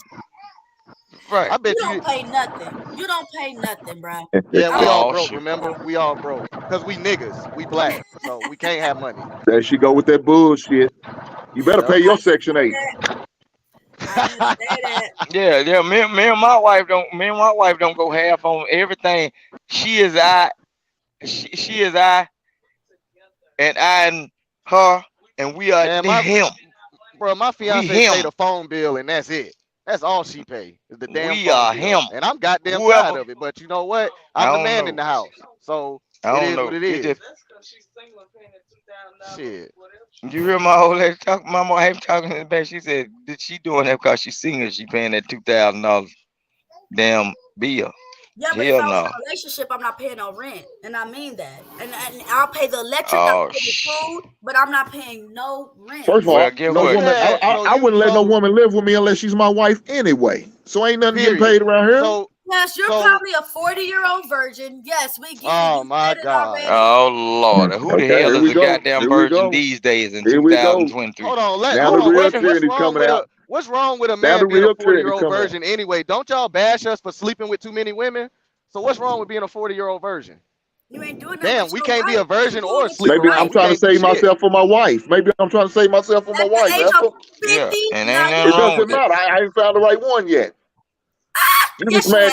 Right. I bet you don't pay nothing. You don't pay nothing, bro. Yeah, we all broke. Remember, we all broke because we niggas. We black, so we can't have money. There she go with that bullshit. You better pay your Section 8. Yeah. Me and my wife don't go half on everything. She is I, and I and her, and we are him. Bro, my fiance pay the phone bill, and that's it. That's all she pay. Is the damn we phone are bill. him. And I'm goddamn tired of it. But you know what? I'm the man in the house, so it is what it is. Shit. You hear my old lady talking? My wife talking in the back. She said, "Did she doing that because she's single? She paying that $2,000 damn bill?" Yeah, but if I was in a relationship, I'm not paying no rent, and I mean that. And I'll pay the electric, I'll pay the food, but I'm not paying no rent. First of all, I wouldn't let no woman live with me unless she's my wife anyway. So ain't nothing getting paid around here. Yes, you're probably a 40-year-old virgin. Yes, we get it. Oh my God. Oh Lord, who the hell is a goddamn virgin these days in 2023? Hold on, what's wrong with a man being a 40-year-old virgin anyway? Don't y'all bash us for sleeping with too many women? So what's wrong with being a 40-year-old virgin? You ain't doing Damn, we can't be a virgin or sleep. Maybe I'm trying to save myself for my wife. Yeah, and ain't nothing wrong. It doesn't matter. I ain't found the right one yet. You just mad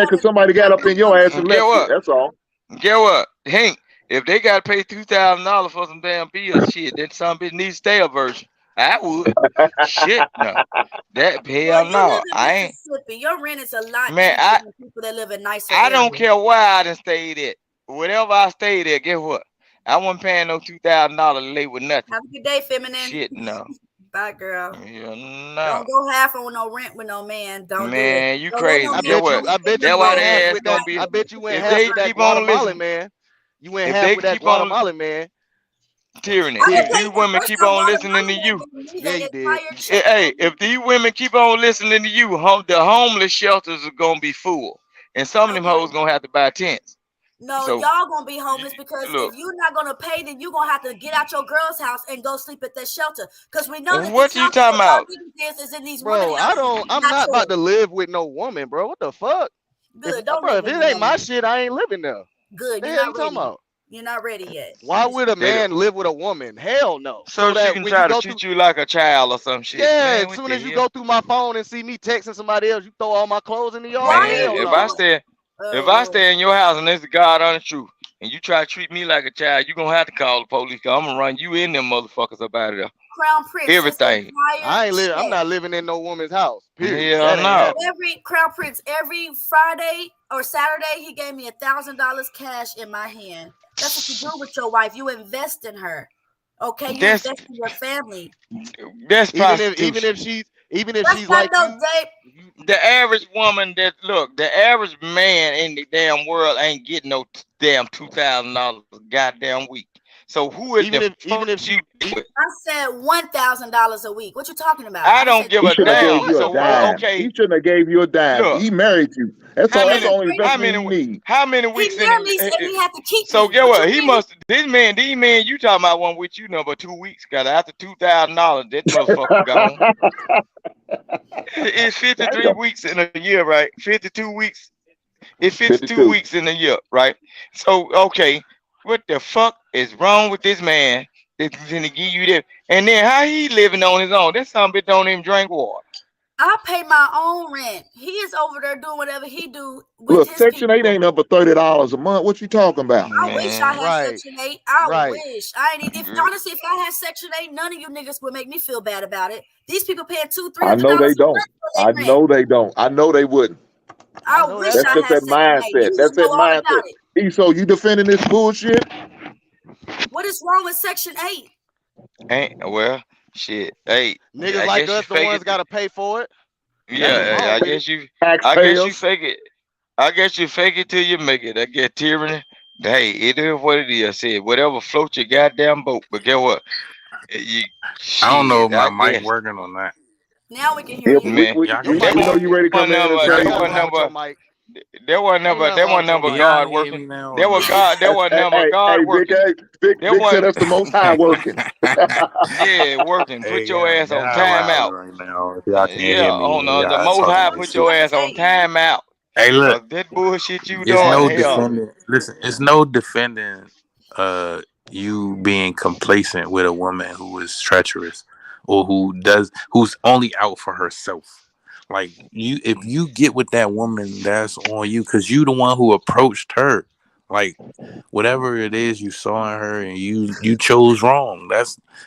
because somebody got up in your ass and left you. That's all. Get what, Hank? If they got to pay $2,000 for some damn bills, shit, then some bitch needs to stay a virgin. I would. Shit, no. That hell no. I ain't. Your rent is a lot. Man, people that live in nicer. I don't care where I done stayed at. Whatever I stayed at, guess what? I wasn't paying no $2,000 to lay with nothing. Have a good day, feminine. Shit, no. Bye, girl. Yeah, no. Don't go half on no rent with no man. Don't. Man, do you crazy. I bet you went half with that Guatemalan man. You went half with that Guatemalan man. Tyranny. If these women keep on listening to you, yeah, you did. Hey, if these women keep on listening to you, the homeless shelters are gonna be full, and some of them hoes gonna have to buy tents. No, y'all gonna be homeless because if you're not gonna pay, then you're gonna have to get out your girl's house and go sleep at that shelter. Because we know that what you talking about, is in these bro. I'm not about to live with no woman, bro. What the fuck? Good, if it ain't my shit, I ain't living there. Good, you're not talking about. You're not ready yet. Why would a man live with a woman? Hell no. So that she can when try you to go treat through, you like a child or some shit. yeah, Man, as what soon the as you hell? go through my phone and see me texting somebody else, you throw all my clothes in the yard. Why Man, Hell you if I no. stay if I stay in your house and it's the God honest truth, and you try to treat me like a child, you gonna have to call the police. Cause I'm gonna run you in them motherfuckers up out of there. Crown Prince, Everything. I'm not living in no woman's house. Period. Hell That ain't no. happening. Every Crown Prince, every Friday or Saturday, he gave me $1,000 cash in my hand. That's what you do with your wife. You invest in her. Okay, you That's invest in your family. that's Even if That's she's not like no you, date. the average woman that look, the average man in the damn world ain't getting no damn $2,000 goddamn week. So who is even the if even if she I said $1,000 a week. What you talking about? I don't give He a should have gave damn. you So a dime. okay, He shouldn't have gave you a dime. look, He married you. That's how all. That's many the only investment you need. how many He weeks in married me and he had to keep so me. get What what? you He mean? must these men you talking about one with you know but 2 weeks, cause after $2,000, that motherfucker gone. It's 53 weeks in a year, right? 52 weeks. It's 52 52. weeks in a year, right? So okay, what the fuck is wrong with this man that's gonna give you that? And then how he living on his own? That some bitch don't even drink water. I pay my own rent. He is over there doing whatever he do with Look, his Section 8 people. ain't up for $30 a month. What you talking about? I wish I had Right. Section 8. I Right. wish. I ain't if honestly, if I had Section 8, none of you niggas would make me feel bad about it. These people paying I know they $200-$300 a don't. month for I their rent. know they don't. I know they wouldn't. I know wish That's I just had that Section 8. mindset. You That's know that all mindset. about it. So you defending this bullshit? What is wrong with Section 8? Ain't well shit. Hey, niggas I like guess you us, the fake ones it. gotta pay for it. That's Yeah, what's wrong I with guess it. you Taxpayers. fake it. I guess you fake it till you make it. I guess tyranny. Hey, it is what it is. I said whatever floats your goddamn boat. But guess what? You I don't know if shit. I my mic guess working on that. Now we can hear Yeah, you. man. Y'all Your can mic we hear know me? you ready to come in and That say, ain't was nothing wrong with your number. mic. That was Ain't number. nothing That wrong was with your number Can mic. God y'all hear me working. now? That Or was no? God. That was number God Vic, working. Vic That said was that's the most high working. yeah working. Hey, Put your yeah, ass on y'all loud timeout. right now. If y'all can't Yeah, hear me, on and the y'all most talking high. this Put shit. your ass on timeout. Hey, look, Cause that bullshit you it's doing. no Hell, defending. Listen, it's no defending you being complacent with a woman who is treacherous or who's only out for herself. Like if you get with that woman, that's on you because you the one who approached her. Like whatever it is you saw in her and you chose wrong.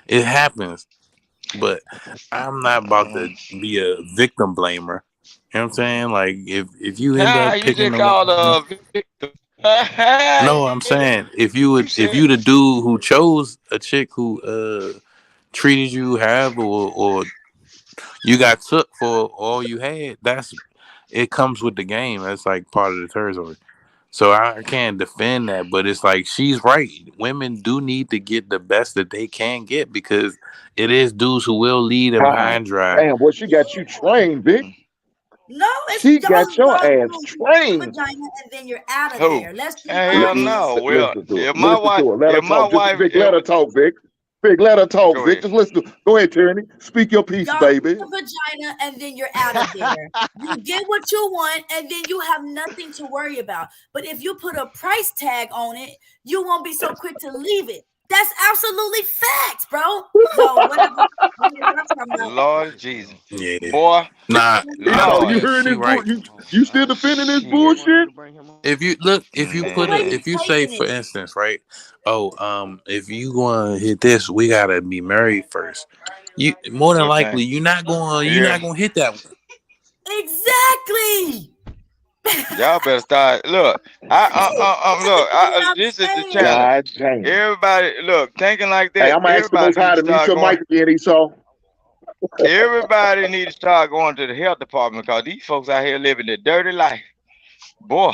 It happens. But I'm not about to be a victim blamer. You know what I'm saying? Like if you end ah, up you picking just the called one. a victim. No, I'm saying if you said the dude who chose a chick who treated you however or you got took for all you had, it comes with the game. That's like part of the territory. So I can't defend that, but it's like she's right. Women do need to get the best that they can get because it is dudes who will lead them high God and dry. damn, boy, she got you trained, Vic. No, it's She y'all got your ass do the trained. vagina and then you're out of who? there. Let's be Hell honest. no. Well, Listen to her. if my Listen wife, to her. Let her if my talk. Just wife, Vic, let her talk, Vic. Vic, let her talk, go Vic. ahead. Just listen to. Go ahead, Tyranny. Speak your piece, Y'all baby. do the vagina and then you're out of there. You get what you want and then you have nothing to worry about. But if you put a price tag on it, you won't be so quick to leave it. That's absolutely facts, bro. So whatever. Lord Jesus, Yeah. boy. Nah, Esau, you Lord, hearing she this right. bull? You still defending this shit, bullshit? If you if you say for instance, right? Oh, if you gonna hit this, we gotta be married first. You more than okay. likely you're not gonna hit that one. Exactly. Y'all better start. Look, this is the challenge. God damn. Everybody, look, thinking like Hey, that. I'm gonna ask the Everybody Most need High to to mute start your going. mic again, Esau. Everybody need to start going to the health department because these folks out here living a dirty life. Boy,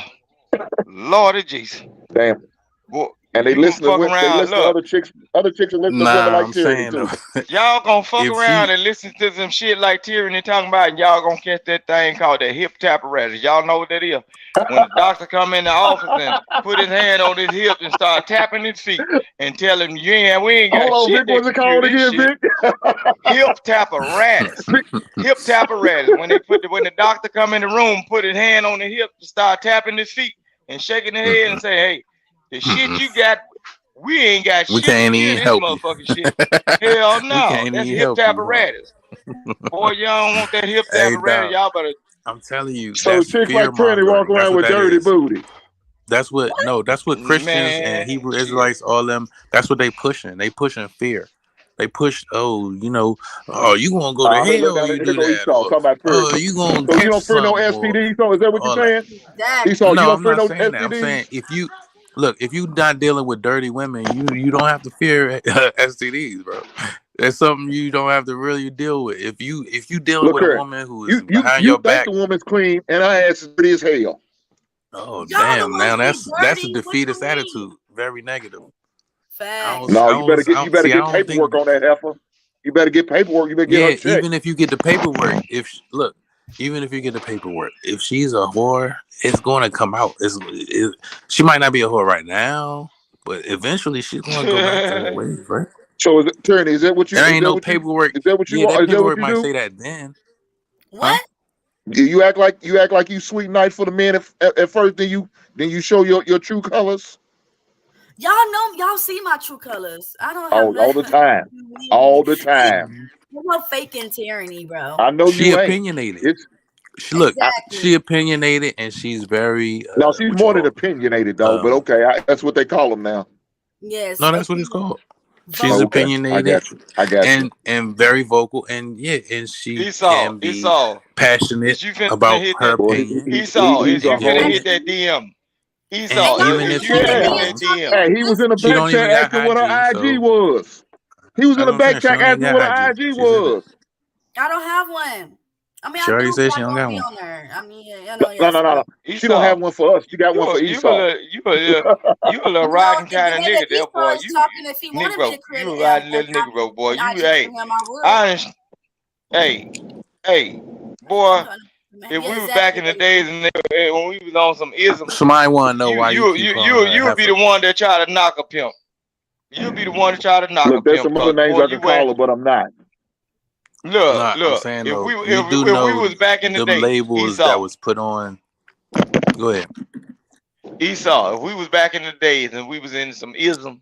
Lord Jesus. Damn. Boy, And they you gonna listen to fuck women. They around. listen to Look, other chicks. Other chicks are listening to women Nah, like I'm Tyranny saying too. though, y'all gonna fuck if around she and listen to some shit like Tyranny talking about, and y'all gonna catch that thing called the hip tap apparatus. Y'all know what that is? When the doctor come in the office and put his hand on his hip and start tapping his feet and tell him, we ain't got Hold on, shit Vic. that What's it can cure called this again, shit. Vic? Hip tap apparatus. Hip tap apparatus. When the doctor come in the room, put his hand on the hip to start tapping his feet and shaking his head and say, hey, the shit you got We ain't got We shit can't to hear even this help you. motherfucking shit. Hell We no. can't That's even hip help you, bro. apparatus. Boy, y'all don't want that hip Hey, apparatus. dog, Y'all better. I'm telling you, So that's chicks fear like Trinity walk mongering. That's around what with that dirty is. booty. That's what that's what Christians Man, and Hebrew shit. Israelites, all them, that's what they pushing. They pushing fear. They push, oh, you gonna go to Here, look hell, down you there. Here do go that, Esau or talking about oh, purity. you gonna So you catch don't fear no something, or STD? So is that what you're all that. saying? Exactly. Esau, you No, don't I'm fear not no saying that. I'm STDs? saying if you not dealing with dirty women, you don't have to fear STDs, bro. That's something you don't have to really deal with. If you dealing Look with a here. woman who is You behind your think back, the woman's clean and her ass is dirty as hell. oh Y'all the damn, now ones be that's a dirty. What you defeatist mean? attitude. Very negative. Facts. No, you better get See, I don't paperwork think. on that heifer. You better get paperwork. You better get her Yeah, checked. even if you get the paperwork, even if you get the paperwork, if she's a whore, it's going to come out. She might not be a whore right now, but eventually she's going to go back to her ways, right? So is it, Trinity, is that what you? There Is ain't that no what you? paperwork. Is that what you Yeah, want? that Is that what paperwork you might do? say that then. What? You act like you sweet night for the men at first. Then you show your true colors. Y'all know, y'all see my true colors. I don't have All the time. All the time. I'm not faking tyranny, bro. I know She you ain't. opinionated. It's Exactly. She opinionated, and she's very. now she's more than opinionated though. But okay, that's what they call them now. Yes. No, that's what it's called. She's Vocal. Okay, opinionated. I got you. And very vocal, and and she can be Esau, passionate is you finna about hit her that? opinion. Esau, he's is you a finna hoe. hit that DM? And Esau, even is if you she finna hit Yeah. that DM? Hey, he was in the she back don't chat even got asking what her IG, IG so was. He was in that's the what I'm back saying. She chat don't even asking what got her IG. IG She said that. was. I don't have one. I mean, She I already do, said but she I don't don't got be one. on there. I mean, you know, No. She don't have Esau, one for us. She got one for you Esau. a little riding kind of nigga, If there, boy. Esau is talking, if he wanted me Negro, to create you a a riding little comment Negro, boy. in You, IG hey, for him, I would. hey, boy. If Yeah, we was back in the days and when we was on some isms, Somebody want to know why you keep calling her you would be the one that try to knock a pimp. You'll be the one that try to knock Look, a there's pimp. some other names Boy, I could call her, but I'm not. Look, I'm saying if though, we know was back in the them day, labels Esau, that was put on. Go ahead. Esau, if we was back in the days and we was in some ism,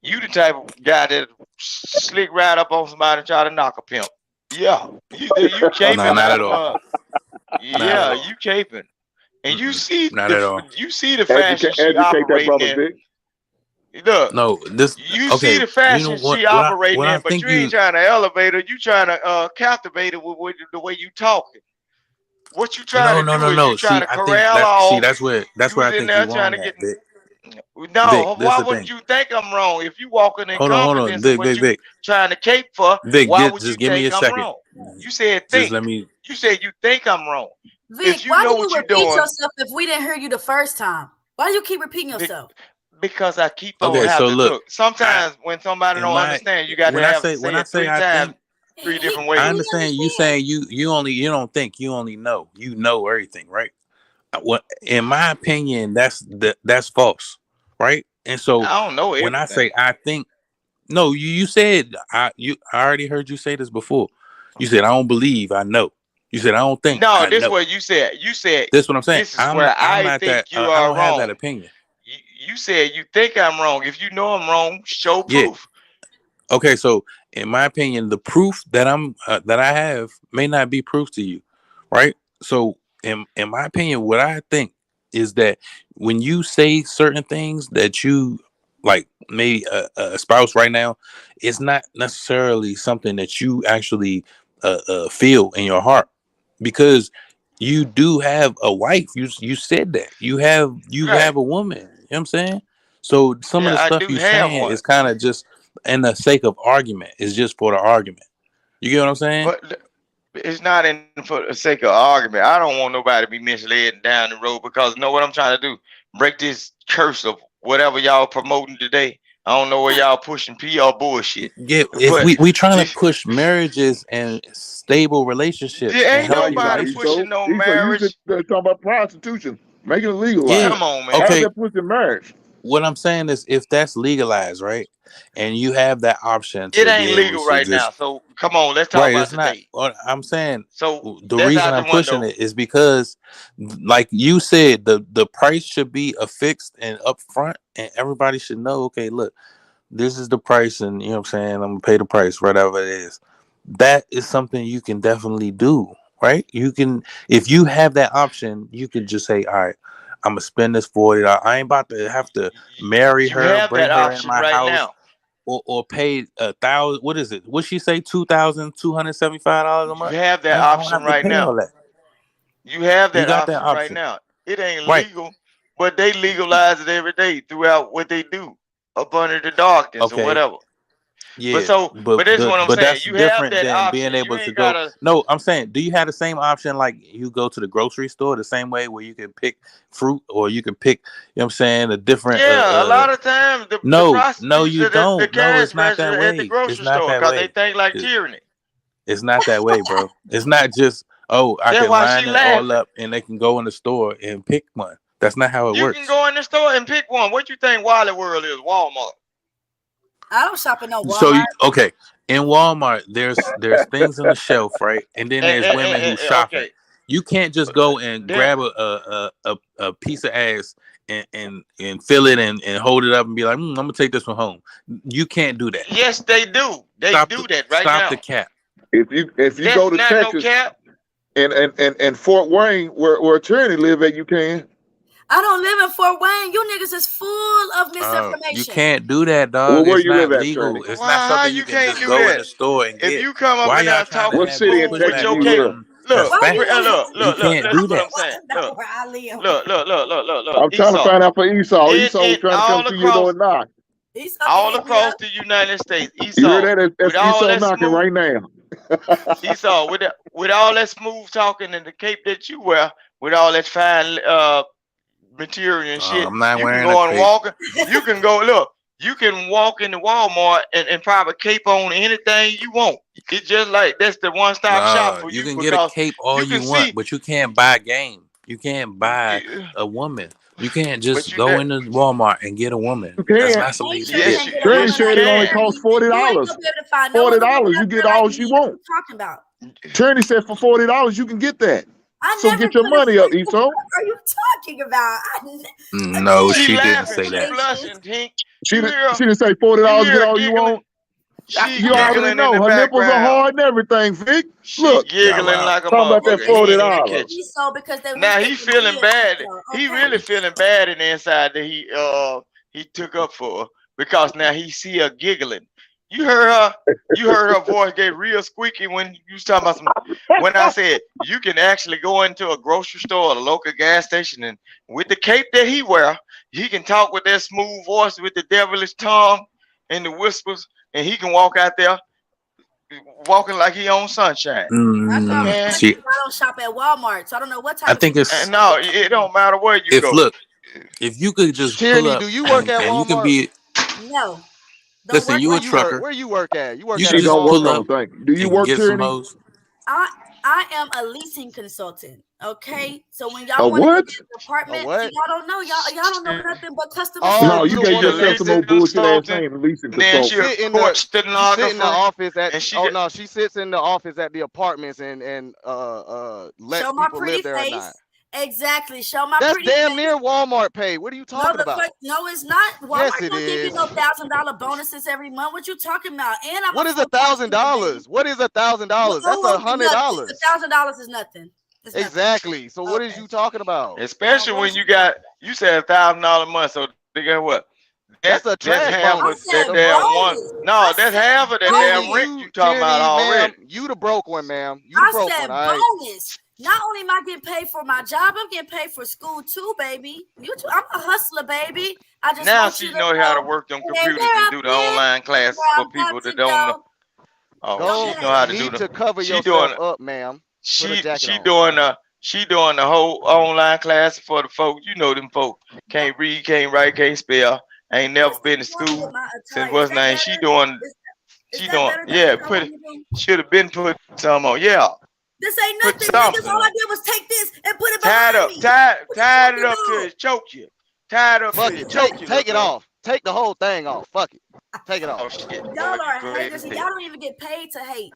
you the type of guy that slick right up on somebody and try to knock a pimp. Yeah, you caping Nah, not out at all. of yeah, you caping, and you see Not at all. the fashion she Educate that operating brother, in. Vic. Look, No, this you okay. see the fashion she operating what I in, but think you ain't trying to elevate her. You trying to captivate her with the way you talking. What you trying to do is you trying to corral her off. that's where I I think there you're trying wrong to get. at, Vic. No, This is why the wouldn't thing. you think I'm wrong? If you walking in Hold on, confidence in what you Vic. trying to cape for, Vic, why would just you give me think a I'm second. wrong? You said Just think. let me. You said you think I'm wrong. Vic, If you why know do what you you're repeat doing, yourself if we didn't hear you the first time? Why do you keep repeating yourself? because I keep on Okay, so having to look. Sometimes when somebody in don't my understand, you got to have to say it three I times, think, three different I ways. understand you saying you don't think, you only know. You know everything, right? What in my opinion, that's false, right? And so I don't know when I say everything. I think, no, you said I already heard you say this before. You said I don't believe, I know. You said I don't think, No, I this is know. what you said. You said This is what I'm saying. this is where I'm I not think that. you I are don't have that wrong. opinion. You said you think I'm wrong. If you know I'm wrong, show Yeah. proof. Okay, so in my opinion, the proof that that I have may not be proof to you, right? So in my opinion, what I think is that when you say certain things that you like, maybe a spouse right now, it's not necessarily something that you actually feel in your heart, because you do have a wife. You said that you have Right. a woman. You know what I'm saying? So some of the Yeah, I stuff do you're have saying one. is kind of just in the sake of argument. It's just for the argument. You get what I'm saying? But it's not in for the sake of argument. I don't want nobody to be misled down the road, because know what I'm trying to do? Break this curse of whatever y'all promoting today. I don't know where y'all pushing PR bullshit. Yeah, if But we trying to push marriages and stable relationships there and ain't healthy nobody relationships. pushing no You marriage. talking about prostitution, making it legal. Yeah. Come on, man. How's Okay. that pushing marriage? What I'm saying is, if that's legalized, right, and you have that option to It be ain't able legal to right now. just So come on, let's talk right, about it's not. today. What I'm saying, So the that's reason out I'm the pushing window. it is because, like you said, the price should be affixed and upfront, and everybody should know. Okay, look, this is the price, and you know what I'm saying. I'm gonna pay the price, whatever it is. That is something you can definitely do, right? You can, if you have that option, you can just say, all right, I'm gonna spend this $40. I ain't about to have to marry You her, have bring that her in option my right house, now. or pay $1,000. What is it? What she say? $2,275 a You month. have I that don't option have to right pay all now. that. You have You that got that option right option, now. It ain't right? legal, but they legalize it every day throughout what they do up under the darkness or Okay. whatever. Yeah, But this is what I'm but saying. that's You have different that than option. being You able to ain't go. gotta. No, I'm saying, do you have the same option like you go to the grocery store the same way where you can pick fruit, or you can pick, you know what I'm saying, a different Yeah, a lot of times the no, prostitutes you at the don't. No, cash it's not register that at the way. It's grocery not store that because they way. think like It- tyranny. It's not that way, bro. It's not just, oh, I That's can why she line it all laughing. up and they can go in the store and pick one. That's not how it You works. can go in the store and pick one. What you think Wally World is? Walmart. I don't shop at no So Walmart. okay, in Walmart, there's things on the shelf, right? And then there's women who shopping. Okay. You can't just go and Then grab a piece of ass and fill it and hold it up and be like, I'm gonna take this one home. You can't do that. yes, they do. They Stop do the that right stop now. the cap. If you That's go to not no Texas cap. and Fort Wayne, where Attorney live at, you can. I don't live in Fort Wayne. You niggas is full of You misinformation. can't do that, Well, dog. where It's you live not at, legal. Attorney? It's Why? not How something you you can can't just do go in that? the store and If get. you come up Why in there y'all trying to talking What have city in smooth with Texas your you cake, live? look, Why perspective? you look, You can't do listen what that. I'm saying. know where I live? Look, I'm trying to Esau. find out for Esau. Esau was In trying to come all through your door across, and knock. He's all fucking across India. the United States, You hear Esau, that? with That's all Esau that knocking smooth, right now. Esau, with all that smooth talking and the cape that you wear, with all that fine material and shit, I'm not you can wearing go a on cape. walking. You can go look. You can walk into Walmart and probably cape on anything you want. It's just like that's the one-stop shop for You you can get a because cape all you you can want, see. but you can't buy game. You can't buy a woman. You can't But just you go that into Walmart and get a woman. You That's can. not something Ain't you sure can you get. yes, can't get a Attorney yes, woman you said like it only can. me. costs You ain't $40. gonna be able to find no other woman $40. You out get there all like she me. What want. you talking about? Attorney said for $40 you can get that. I So never get your put a money up, what Esau. are you talking about? No, She she didn't laughing. say She that. blushing. Tink. She You hear? didn't say You $40 get hear her all you giggling? want. She You already giggling in know the her nipples are background. hard and everything, Vic. She Look, Y'all giggling out. like a talking about that motherfucker. He ain't even $40. catch it. So because they Now wish they he could feeling live bad. so, He okay. really feeling bad in the inside that he took up for her because now he see her giggling. You heard her. You heard her voice get real squeaky when you was talking about some. When I said you can actually go into a grocery store or a local gas station and with the cape that he wear, he can talk with that smooth voice with the devilish tongue and the whispers, and he can walk out there walking like he on sunshine. Man, See, I don't shop at Walmart, so I don't know what type I of think it's and no, it don't matter where you if go. look, if you could just pull Tyranny, up do you work at and you can Walmart? be No. Don't listen, work you Where a at you work? trucker. Where you work at? You work You at can a She just don't work, pull I Walmart? up don't think. Do you and work, get some Tyranny? hoes. I am a leasing consultant. Okay, so when A y'all want to what? get this A apartment, what? y'all don't know. Y'all don't know nothing but customer Oh, No, service. you you gave She a yourself you some leasing old bullshit ass consultant, name, leasing then she consultant. a sit in court the you sit in the stenographer, office at and she oh got no, she sits in the office at the apartments and lets Show my people pretty live there or face. not. Exactly. Show my That's pretty damn face. near Walmart pay. What are you No, talking about? no, it's not. Yes, Walmart it don't give you is. no $1,000 bonuses every month. What you talking about? And I'm What a is full-time student, baby. $1,000? What is $1,000? That's Nothing. $100. $1,000 is nothing. It's nothing. Exactly. So what is Okay. you talking about? especially What when is you you talking got you said $1,000 a month. So they got what? That's a That's trash half I of bonus. that said damn one. bonus. No, I that's said half of that Tyranny, damn rent bonus. you talking about already. ma'am, you the broke one, ma'am. You the I broke said one, all right? bonus. Not only am I getting paid for my job, I'm getting paid for school too, baby. I'm a hustler, baby. I just Now want she you to know how to know. work them And computers where and I've do the been, online classes where for I'm people about that to don't know. go. Oh, Go. she know how to You do need them. to cover She doing yourself up, ma'am. Put a she jacket she on. doing the whole online class for the folks. You know them folks can't read, can't write, can't spell, ain't never been to school since what's name. She doing yeah, should have been put some on. Yeah. This ain't Put nothing, niggas. something All I on. did was take this and put it Tied behind up, me. tied What you it talking up till about? it choke you. Tired of Fuck it. it. Choke Take it off. Take the whole thing off. Fuck it. Take it Oh off. shit. Y'all are haters, and y'all don't even get paid to hate.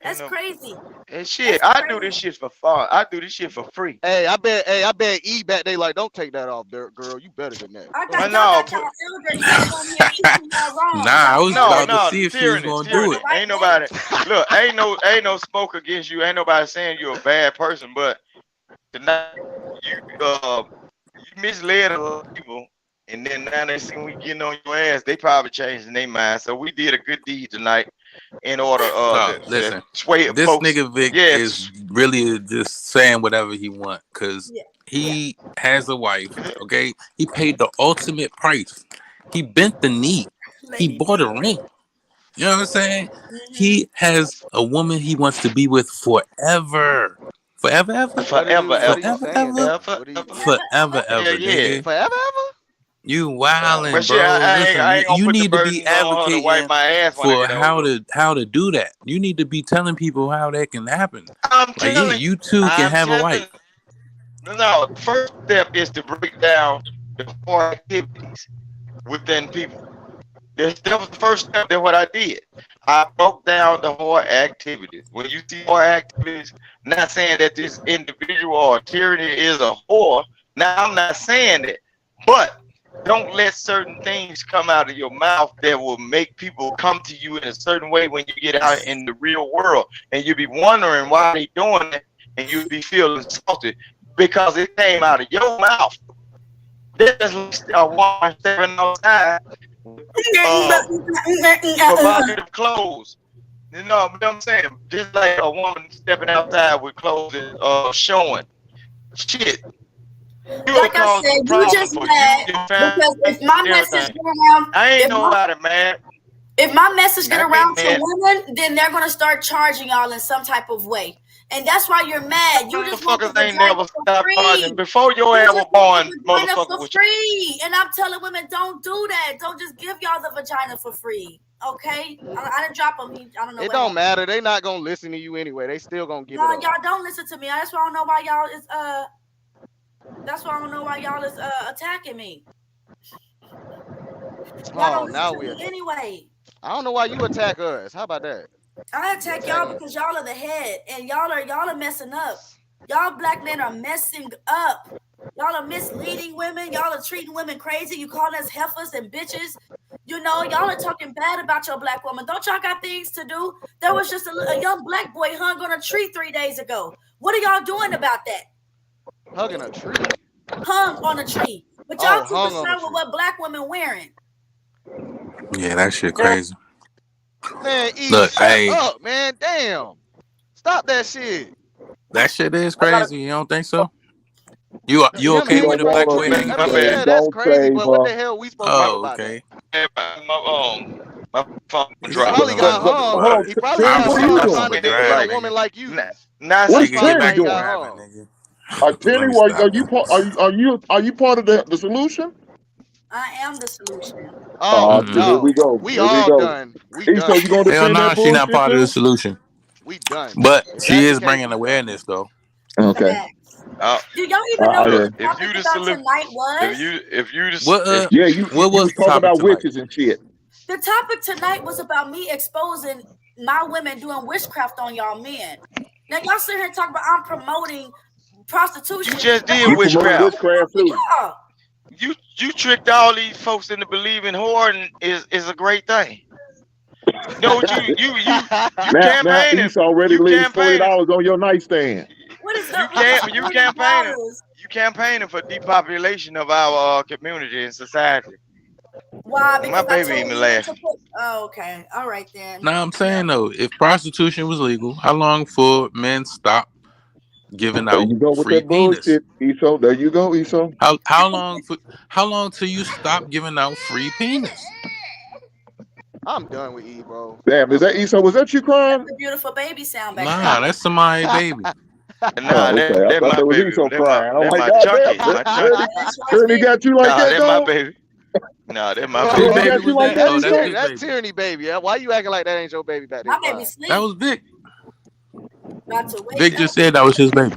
That's crazy. And shit, I do this shit for fun. I do this shit for free. Hey, I bet E back they like, don't take that off, girl. You better than that. I got y'all elder Nah, I was about no, to see if she was gonna do it. Ain't nobody look, ain't no smoke against you. Ain't nobody saying you're a bad person, but tonight you misled a lot of people, and then now they see we getting on your ass, they probably changing their mind. So we did a good deed tonight in order listen, to sway this folks. nigga Vic is really just saying whatever he want because he has a wife. Okay, he paid the ultimate price. He bent the knee. He bought a ring. You know what I'm saying? He has a woman he wants to be with forever. Forever, ever? Forever, ever. Forever, ever, nigga. Forever, ever? You wildin', But bro. shit, I ain't Listen, gonna you put the need to burden be on her to advocating wipe my ass when I for get how to do that. You need to be telling people how that can happen. I'm Like, telling you too can have a wife. No, the first step is to break down the 4 activities within people. That was the first step. That's what I did. I broke down the 4 activities. When you see 4 activities, not saying that this individual or tyranny is a whore. Now, I'm not saying that, but don't let certain things come out of your mouth that will make people come to you in a certain way when you get out in the real world. And you'll be wondering why they doing it, and you'll be feeling salty because it came out of your mouth. There's a woman stepping outside provocative clothes. You know what I'm saying? Just like a woman stepping outside with clothes showing. Shit. Like I said, you just mad because if my message get around, I ain't nobody mad. If my message get around to women, then they're gonna start charging y'all in some type of way, and that's why you're mad. You just want the ain't never stop charging before your ass was born, motherfucker. For free, and I'm telling women, don't do that. Don't just give y'all the vagina for free. Okay, I didn't drop them. I don't know. It don't matter. They not gonna listen to you anyway. They still gonna give it No, up. y'all don't listen to me. That's why I don't know why y'all is That's why I don't know why y'all is attacking me. Oh, now we anyway. I don't know why you attack us. How about that? I attack y'all because y'all are the head, and y'all are messing up. Y'all black men are messing up. Y'all are misleading women. Y'all are treating women crazy. You calling us heifers and bitches. You know, y'all are talking bad about your black woman. Don't y'all got things to do? There was just a young black boy hung on a tree 3 days ago. What are y'all doing about that? Hugging a tree. Hung on a tree. But y'all too concerned with what black women wearing. Yeah, that shit crazy. Man, look, shut up, man. Damn. Stop that shit. That shit is crazy. You don't think so? You okay with a black boy hanging? Yeah, that's crazy, but what the hell we supposed to do about okay. that? My phone He probably got hung. He probably got hung trying to defend a woman like you. Now What's get Tenny doing? Tenny, are you part of the solution? I am the solution. Oh, no. Here we go. We all done. We done. So you gonna defend that she not part of the too? solution. We done. But she is bringing awareness though. Okay. Do y'all even know what the if topic about tonight was? If you what was talking about witches and shit. The topic tonight was about me exposing my women doing witchcraft on y'all men. Now y'all sit here and talk about I'm promoting prostitution. You just did witchcraft. Too. Yeah. You tricked all these folks into believing whoring is a great thing. No, you campaigning. He's already leaving $40 on your nightstand. What is you campaigning? You campaigning for depopulation of our community and society. Why? Because my baby even laughed. Oh, okay. All right then. No, I'm saying though, if prostitution was legal, how long before men stop giving out free penis? Eso. There you go, Eso. How long till you stop giving out free penis? I'm done with E, bro. Damn, is that Eso? Was that you crying? That's a beautiful baby sound back Nah, that's somebody's baby. Nah, that my baby. That's my chunky. Tyranny got you like that, that's my baby. Nah, that's my baby. baby. You like that? That's Tyranny baby. Why you acting like that ain't your baby back there? My baby sleep. That was Vic. About to wake Vic up. just said that was his baby.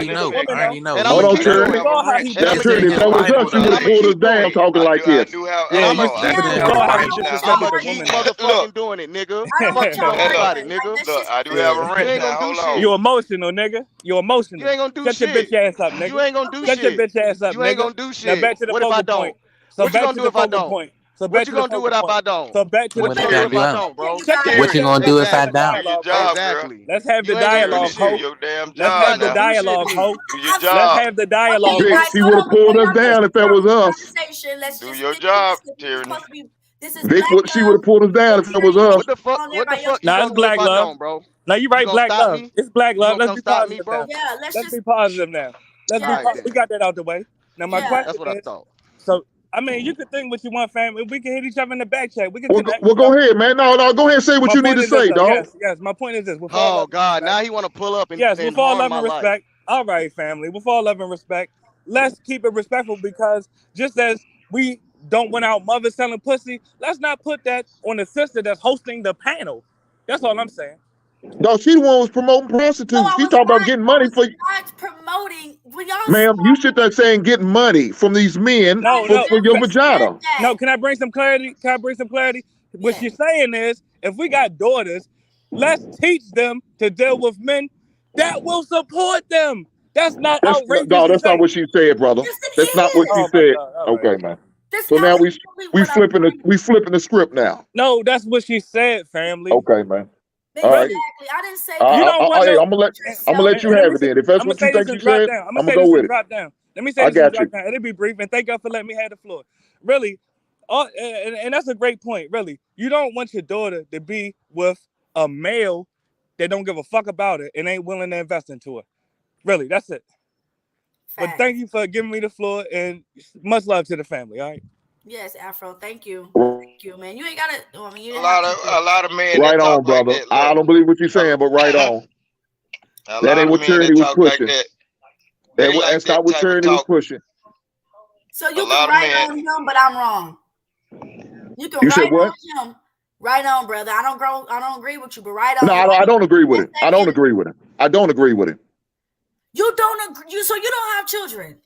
already disrespecting know. the woman, I already know. and Hold I'ma on, keep Terry. doing it. Now, Terry, if that was us, you would have pulled us down talking like this. Yeah, you That's in saw the how he Bible. disrespected I'ma the keep woman. motherfucking doing it, nigga. I don't Fuck want you y'all know about arguing. it, nigga. Like, that Look, shit's I do have a rant ain't Now, gonna do hold on. shit. You emotional, nigga. You emotional. You ain't gonna do Shut your shit. bitch ass up, nigga. You ain't gonna do Shut your shit. bitch ass up, You ain't nigga. gonna do Now shit. back to the What if I focal don't? point. So What you back gonna to do the if I focal don't? point. So What back you to the gonna do focal if I point. don't? So back to the What What you you gonna focal do gonna if I do? don't, bro? Shut your What bitch you ass gonna up. do Let's if I have the don't? dialogue, ho. Exactly. Let's have the You ain't gonna do dialogue, Really do ho. shit. your damn Let's You job have not the gonna now. do shit dialogue, to ho. me. Do your Let's job. have the Okay, dialogue, Shit, ho. guys, she hold would on. have pulled us down if that was us. Conversation. Let's Do just your stick to job, this. This is Tyranny. supposed to be. This is Vic, black what she would have love. pulled us down if that was us. What the fuck? On What the everybody else. fuck you Nah, it's gonna do if black I love. don't, bro? Now you You right, gonna black stop love. me? It's black You love. gonna Let's come be stop me, positive bro? now. Yeah, Let's be positive now. Let's be All right positive. We then. got that out the way. Now my yeah. That's question what I is, thought. so I mean, you could think what you want, family. We can hit each other in the back chat. We can Well, connect. well, go ahead, man. No, go ahead and say what My you need point to is this, say, though. dog. Yes. My point is this. With all Oh love and God, respect. now he wanna pull up Yes, and with all harm love my and life. respect. All right, family. With all love and respect, let's keep it respectful because just as we don't want our mother selling pussy, let's not put that on the sister that's hosting the panel. That's all I'm saying. No, she the one who was promoting No, prostitutes. I She was talking about not. getting I money was for not promoting. Will y'all ma'am. stop? You sit there saying getting money from these men No, for your Never said vagina. that. No, can I bring some clarity? Can I bring some clarity? What Yeah. she's saying is, if we got daughters, let's teach them to deal with men that will support them. That's not outrageous No, to that's not say. what she said, brother. Yes, it That's not what is. she Oh my said. God! All right. Okay, man. That's So now we absolutely what I'm flipping saying. we flipping the script now. No, that's what she said, family. Okay, man. All right. Exactly. I didn't say You that. don't want Hey, no. I'm gonna let you And let have me it say, then. If that's I'm gonna what you say this think and she drop said, down. I'm I'm gonna gonna say go this with and it. drop down. Let me say I this and got drop you. down. It'll be brief. And thank y'all for letting me have the floor. Really, and that's a great point. Really, you don't want your daughter to be with a male that don't give a fuck about it and ain't willing to invest into it. Really, that's it. But thank you for giving me the floor and much love to the family. All right. Yes, Afro. Thank you. Thank you, man. You ain't gotta. I mean, you A didn't have lot to. of men Right that on, talk like brother. that. I Look, don't believe what you're saying, but right on. a That lot ain't of what men Tyranny that was talk like pushing. that. They like That's not that what type of Tyranny was talk. pushing. So you A can lot of write men. on him, but I'm wrong. You can You said write what? on him. Right on, brother. I don't agree with you, but right on. No, I don't agree with it. I don't agree with it. I don't agree with it. You don't agree. So you don't have children.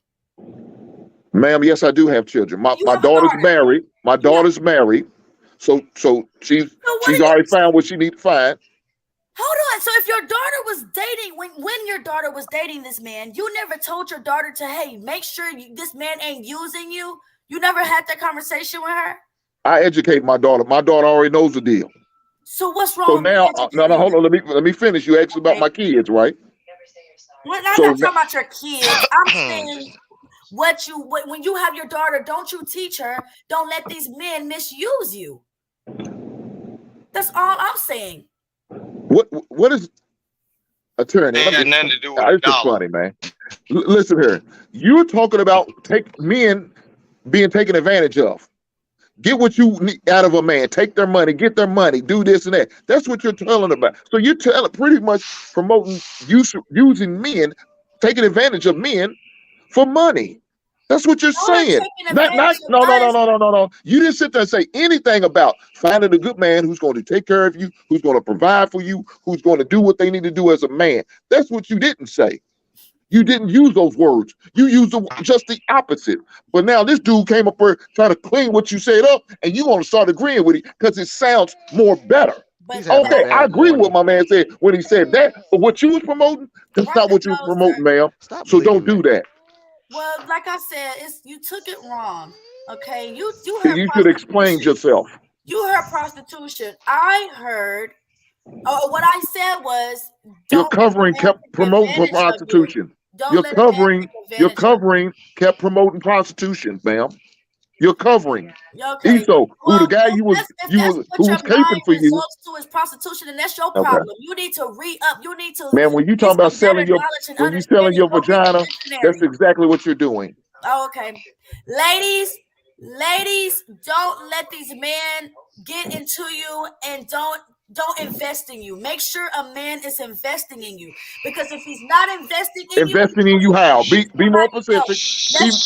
Ma'am, yes, I do have children. My You have a daughter's daughter. married. My daughter's married. So she's already found what she needs to find. Hold on. So if your daughter was dating, when your daughter was dating this man, you never told your daughter to, hey, make sure this man ain't using you. You never had that conversation with her. I educate my daughter. My daughter already knows the deal. So what's wrong? So with now, educating no, hold on. Let me finish. You asked about Okay. my kids, right? Well, I'm So not talking about your kids. I'm saying when you have your daughter, don't you teach her? Don't let these men misuse you. That's all I'm saying. What is attorney? They got nothing to do with This is dollar. funny, man. Listen here. You're talking about men being taken advantage of. Get what you need out of a man. Take their money. Get their money. Do this and that. That's what you're telling about. So you're pretty much promoting using men, taking advantage of men for money. That's what you're saying. No. You didn't sit there and say anything about finding a good man who's going to take care of you, who's going to provide for you, who's going to do what they need to do as a man. That's what you didn't say. You didn't use those words. You used just the opposite. But now this dude came up here trying to clean what you said up, and you want to start agreeing with it because it sounds more better. Okay, I agree with what my man said when he said that. But what you was promoting, that's not what you was promoting, ma'am. So don't do that. Well, like I said, you took it wrong. Okay, you heard You should explain yourself. You heard prostitution. I heard. What I said was You're covering kept promoting prostitution. You're covering kept promoting prostitution, ma'am. You're covering. Okay. Eso, who the guy who was caping for you. To is prostitution, and that's your problem. You need to re-up. You need to. Man, when you talking about selling your vagina, that's exactly what you're doing. Oh, okay, ladies, don't let these men get into you, and don't invest in you. Make sure a man is investing in you, because if he's not investing in you how? Be more specific.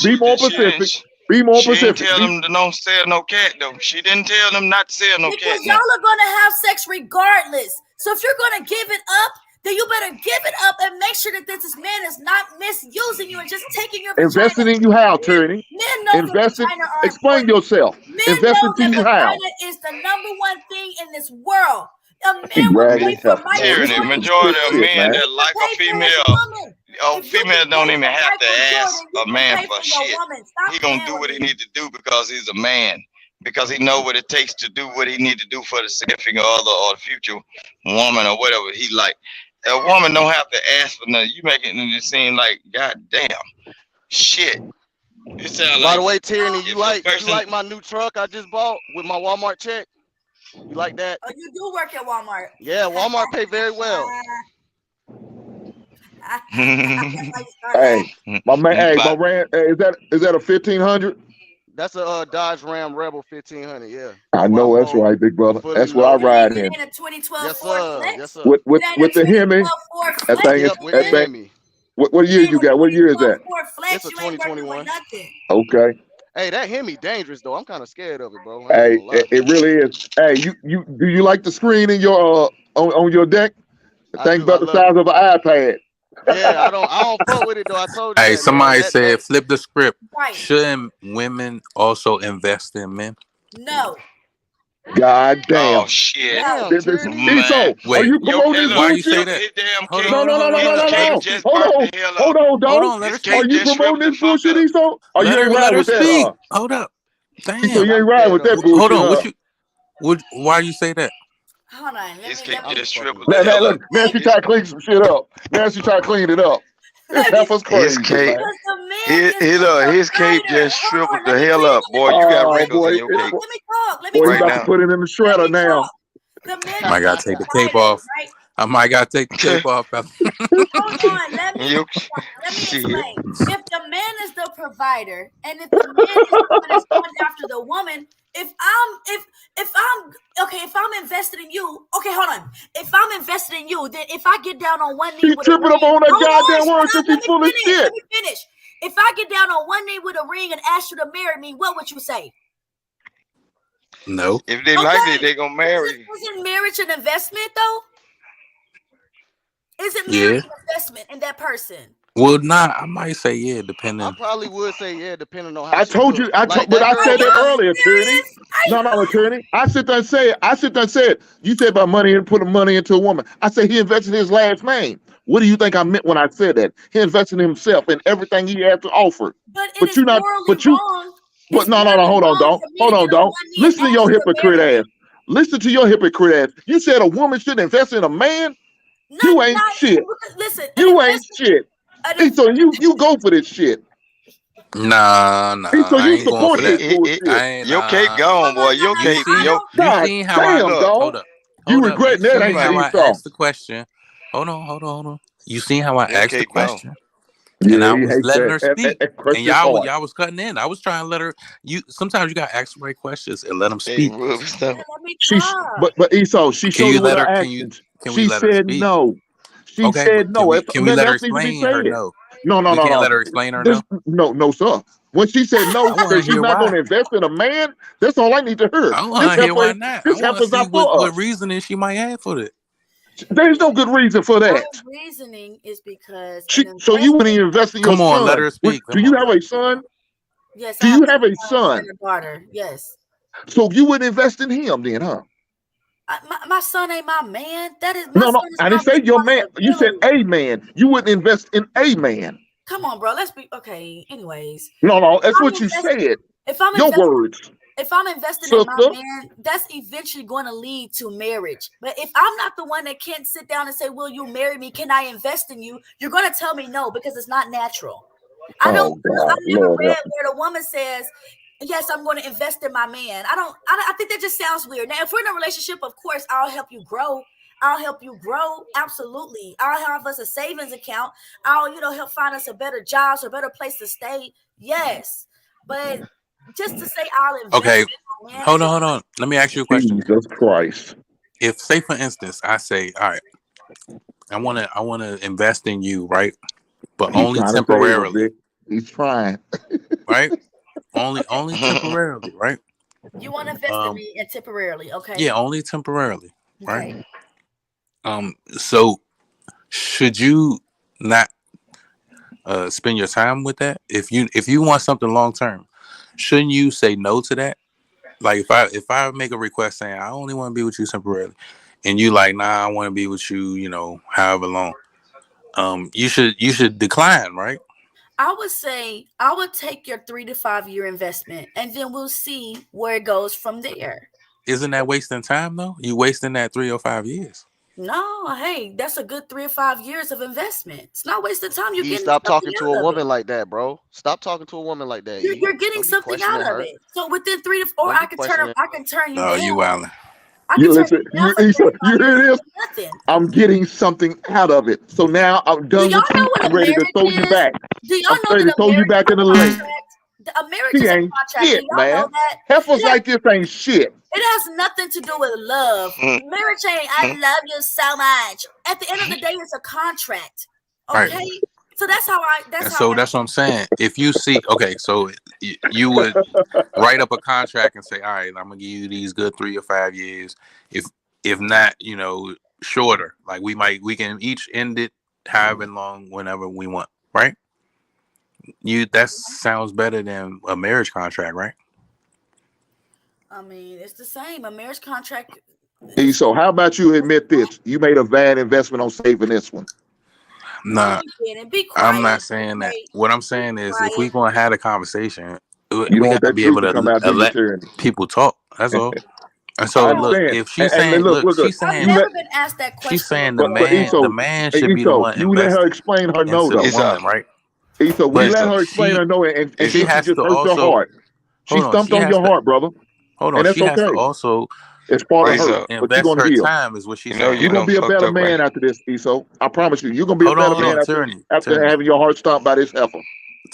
Be more specific. Be more specific. She didn't tell them to don't sell no cat though. She didn't tell them not to sell no cat. Because y'all are gonna have sex regardless. So if you're gonna give it up, then you better give it up and make sure that this man is not misusing you and just taking your vagina. Investing in you how, Trinity? Men know Investing. that vagina are Explain important. yourself. Men Investing know to that you how? vagina is the number one thing in this world. A He man will bragging pay for himself. Michael Tyranny. Jordan. Majority of Shit, men man. that like a Pay for his female, woman. oh, If you females can don't pay even for have to Michael ask Jordan, you a can man pay for for your shit. woman. Stop He gonna playing do with what he me. need to do because he's a man. Because he know what it takes to do what he need to do for the significant other or the future woman or whatever he like. A woman don't have to ask for nothing. You making it seem like, God damn, shit. It sound By like the way, Tyranny, if you a like person, my new truck I just bought with my Walmart check? You like that? Oh, you do work at Walmart. Yeah, Walmart pay very well. That's why you start Hey, my man. Hey, my but ran. Hey, is that a 1500? That's a Dodge Ram Rebel 1500. Yeah, I know that's 12 right, big brother. fully That's what I loaded. ride It in. ain't a 2012 Yes, Ford sir. Flex. Yes, sir. With It ain't with a the Hemi. 2012 Ford That Flex. thing is Yep, with the that thing. Hemi. What year It you ain't a got? What year is 2012 that? Ford Flex. It's a You ain't working with 2021. nothing. Okay. Hey, that Hemi dangerous though. I'm kind of scared of it, bro. I ain't Hey, gonna lie. it really is. Hey, you do you like the screen in your on your deck? The I thing do. I about the love size it. of an iPad. Yeah, I don't fuck with it though. I told you Hey, that, man. somebody That said flip the script. Right. Shouldn't women also invest in men? No. God damn. oh shit, damn, This, Tyranny. man. are you Wait, Yo, promoting hey, this look, why you say bullshit? that? his damn Hold cape, on, hold on, hold on, his hold cape on. just Hold burnt on. the hell Hold up. on, Hold dog. on, let her His cape Are speak. you just shriveled promoting the this fuck bullshit, up. Esau? Or you ain't Let ride her with that? speak. Hold up. Esau, Damn. you I'm ain't ride scared with of that it. Hold bullshit, on. huh? Why you say that? Hold on. His Let cape me. just just fucking shriveled with the Now, hell up. look, Nancy His try to clean some shit up. Nancy try to clean it up. This Let me. heifer's his crazy, cape, man. Because the man is his the cape provider. just Hold shriveled on. the Let me hell clean up, it. boy. You got Oh, wrinkles boy. in your cape Let me talk. Let me Boy, he right about talk. to now. put it in the Let shredder me now. talk. The man I is might the gotta take the cape provider, off. right? I might gotta take the cape off. Hold on. Let You me shit. explain. If the man is the provider, and if the man is the one that's going after the woman, if I'm invested in you, okay, hold on. If I'm invested in you, then if I get down on one knee She with a tripping up ring, on that hold on, goddamn shut word up, because let she's me full of finish. shit. Let me finish. If I get down on one knee with a ring and ask you to marry me, what would you say? No. If they like it, Okay. they gonna marry. Isn't marriage an investment though? Isn't Yeah. marriage an investment in that person? Well, nah. I might say yeah, I depending. probably would say yeah, depending on how I she told look. you, Like but that I girl Are said that y'all Brandy. earlier, Tyranny. serious? No, Tyranny. I sit there and said, you said about money and putting money into a woman. I said he invested in his last name. What do you think I meant when I said that? He invested in himself and everything he had to offer. But it But is you not, morally but you, wrong. but It's no, morally hold on, wrong don't. for me Hold to on, get on don't. one knee and Listen to ask your you to hypocrite marry ass. me. Listen to your hypocrite ass. You said a woman should invest in a man? You ain't shit. Listen, You ain't shit. So you go for this shit. Nah. So I you ain't going for support this that. bullshit. I ain't. Your cape gone, boy. Your You cape. God seen how damn, I Look. dog. hold up. You Hold up. You regretting that, seen ain't how you, I Esau? asked the question. Hold on. You seen how I Your asked the cape gone. question? And Yeah, I he was hates letting her that. speak. Crush And his y'all heart. was cutting in. I was trying to let her. Sometimes you gotta ask the right questions and let them Hey, speak. rub his stomach. Let me She's talk. but Esau, she Can showed you it with let her her? actions. Can we She let her said speak? no. She Okay, said but no. can we Nothing let her else needs to be explain her said. no? No. We can't let her explain her no. No, sir. When she said no, I want that to she's hear not going why. to invest in a man, that's all I need to hear. I want to hear why not. I This want to heifer's see not for what us. reasoning she might have for it. There's no good reason for My that. reasoning is because So you wouldn't even invest in your Come on, let son. her speak. Do you have a son? yes, Do I have you a have a son son? and a daughter. Yes. So you wouldn't invest in him then, huh? My son ain't my man. That is my No. son is I my didn't say your man. You said responsibility. a man. You wouldn't invest in a man. Come on, bro. Let's be okay. Anyways, No. That's what you said. Your words. If I'm investing in my Sister. man, that's eventually going to lead to marriage. But if I'm not the one that can't sit down and say, "Will you marry me? Can I invest in you?" You're going to tell me no because it's not natural. I've never read where the woman says, "Yes, I'm going to invest in my man." I think that just sounds weird. Now, if we're in a relationship, of course, I'll help you grow. Absolutely. I'll have us a savings account. I'll, help find us a better job, or a better place to stay. Yes. But just to say I'll invest. Okay. In man, Hold on. Let me ask you a question. Jesus Christ. If, say for instance, I say, all right, I wanna invest in you, right? But He's only trying to save us, temporarily. Vic. He's trying. Right? Only temporarily, right? You want to invest in me and temporarily, okay? Yeah, only temporarily, right? Okay. So should you not spend your time with that? If you want something long term, shouldn't you say no to that? Like if I make a request saying I only want to be with you temporarily, and you like, nah, I want to be with you, however long, you should decline, right? I would say I would take your 3 to 5 year investment, and then we'll see where it goes from there. Isn't that wasting time though? You wasting that 3 or 5 years. No, hey, that's a good 3 or 5 years of investment. It's not wasting time. You're getting Stop something talking to out a of woman it. like that, bro. Stop talking to a woman like that. You're getting Don't be something out questioning of her. it. So within 3 to 4, Don't I be can questioning. turn you Oh, down. you wildin'. I can You turn listen, you down for you 3 to 5 hear years this? for nothing. I'm getting something out of it. So now I'm Do done y'all with know you. what I'm a ready to marriage throw you is? back. Do y'all I'm know ready to that a throw you marriage back is in the a lane. contract? A marriage She is a ain't contract. shit, Do y'all know man. that? Heifers It like this ain't shit. has nothing to do with love. Marriage ain't I love you so much. At the end of the day, it's a contract. Okay? Right. So that's how That's what I'm saying. If you see, okay, so you would write up a contract and say, all right, I'm gonna give you these good 3 or 5 years. If not, shorter. Like we can each end it however long, whenever we want, right? That sounds better than a marriage contract, right? I mean, it's the same. A marriage contract. So how about you admit this? You made a bad investment on saving this one. Nah, Be quiet. I'm not saying that. What I'm saying is, if we're gonna have a conversation, You we don't want gotta that be truth able to come out, do you, let Tyranny? people talk. That's all. And I so, look, understand. if she's And saying, look, she's I've saying, never been asked that question. she's saying but the man should be the one you let her investing explain her no into the though. woman, right? We let But her explain her no, and she she has just to hurt your also heart. She hold on. stumped She on has your to heart, brother. hold on. And that's She has to okay. also It's part of her, but you're invest gonna her heal. time, is what she's saying. You're gonna be a better man after this, Eso. I promise you. You're gonna be a better man after having your heart stomped by this heifer.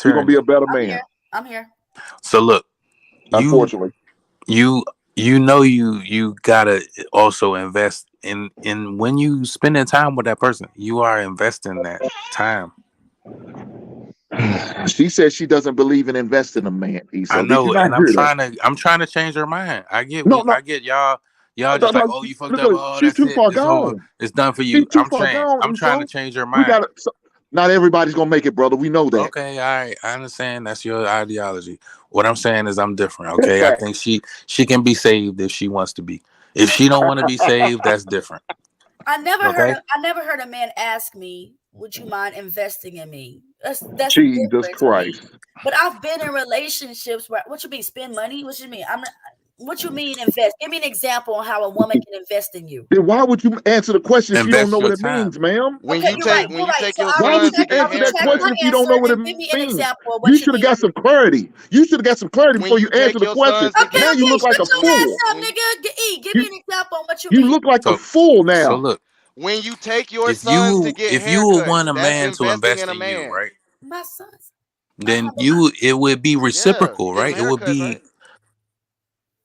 You're gonna be a better man. I'm here. So look, unfortunately, you gotta also invest in when you spending time with that person. You are investing that time. She says she doesn't believe in investing in a man. Eso. I know, Did you not and hear that? I'm trying to change her mind. I get No. I get y'all just like, oh, you fucked up. Oh, She's that's too it. far It's over. gone. It's done for She's you. too far gone. I'm trying to Eso. change her We mind. not everybody's gonna make it, brother. We know that. Okay, all right. I understand that's your ideology. What I'm saying is I'm different. Okay, I think she can be saved if she wants to be. If she don't want to be saved, that's different. I never heard a man ask me, "Would you mind investing in me?" That's Jesus Christ. But I've been in relationships where what you mean spend money? What you mean? What you mean invest? Give me an example on how a woman can invest in you. Then why would you answer the question if you don't Invest know your what it time. means, ma'am? When Okay, you you're take right. when you take your Why would sons you to get answer that haircuts, question if you don't know what it Give me an means? example of what You should have got some clarity. You should have got some clarity When before you you take answer the your question. sons to Now you look like a shut your ass fool. up, nigga. Give me an example on what you mean. You look like a fool So now. look, when you take your if sons to you get would haircuts, want a that's man to investing invest in a in you, man. right? My sons. Then it would be reciprocal, Get them right? It would haircuts, be right?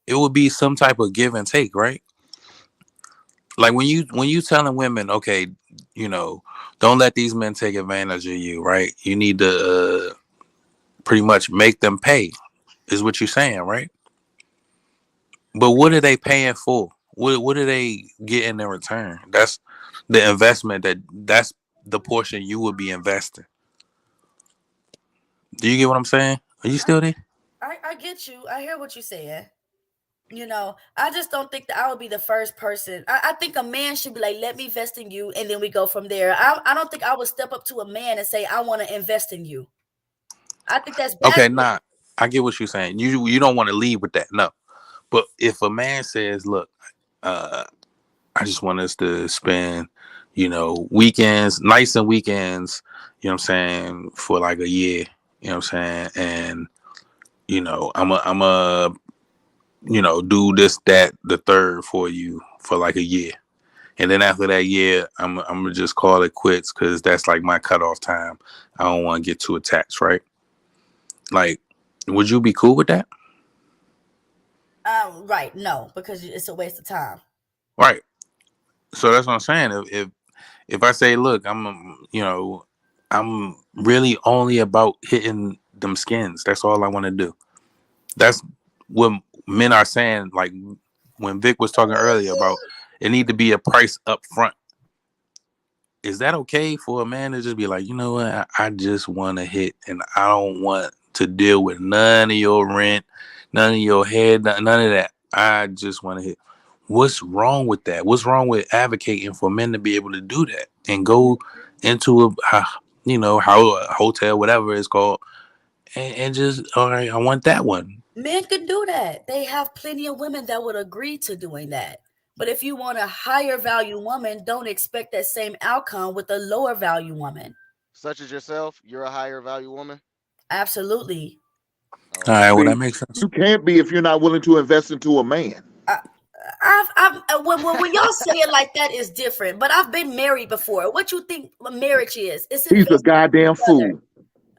it would be some type of give and take, right? Like when you telling women, okay, don't let these men take advantage of you, right? You need to pretty much make them pay, is what you're saying, right? But what are they paying for? What are they getting in return? That's the investment. That's the portion you would be investing. Do you get what I'm saying? Are you still there? I get you. I hear what you're saying. I just don't think that I would be the first person. I think a man should be like, let me invest in you, and then we go from there. I don't think I would step up to a man and say, I want to invest in you. I think that's bad. Okay, nah, I get what you're saying. You don't want to lead with that, no. But if a man says, look, I just want us to spend, weekends, nights and weekends, you know what I'm saying, for like a year, you know what I'm saying, and I'm a do this, that, the third for you for like a year. And then after that year, I'm gonna just call it quits because that's like my cutoff time. I don't want to get too attached, right? Like, would you be cool with that? Right, no, because it's a waste of time. Right. So that's what I'm saying. If I say, look, I'm really only about hitting them skins. That's all I want to do. That's what men are saying. Like when Vic was talking earlier about, it need to be a price up front. is that okay for a man to just be like, you know what, I just want to hit, and I don't want to deal with none of your rent, none of your head, none of that. I just want to hit. What's wrong with that? What's wrong with advocating for men to be able to do that and go into a hotel, whatever it's called, and just, all right, I want that one. Men can do that. They have plenty of women that would agree to doing that. But if you want a higher value woman, don't expect that same outcome with a lower value woman. Such as yourself, you're a higher value woman. Absolutely. All right, well, that makes sense. You can't be if you're not willing to invest into a man. When y'all say it like that, is different. But I've been married before. What you think marriage is? He's a goddamn fool.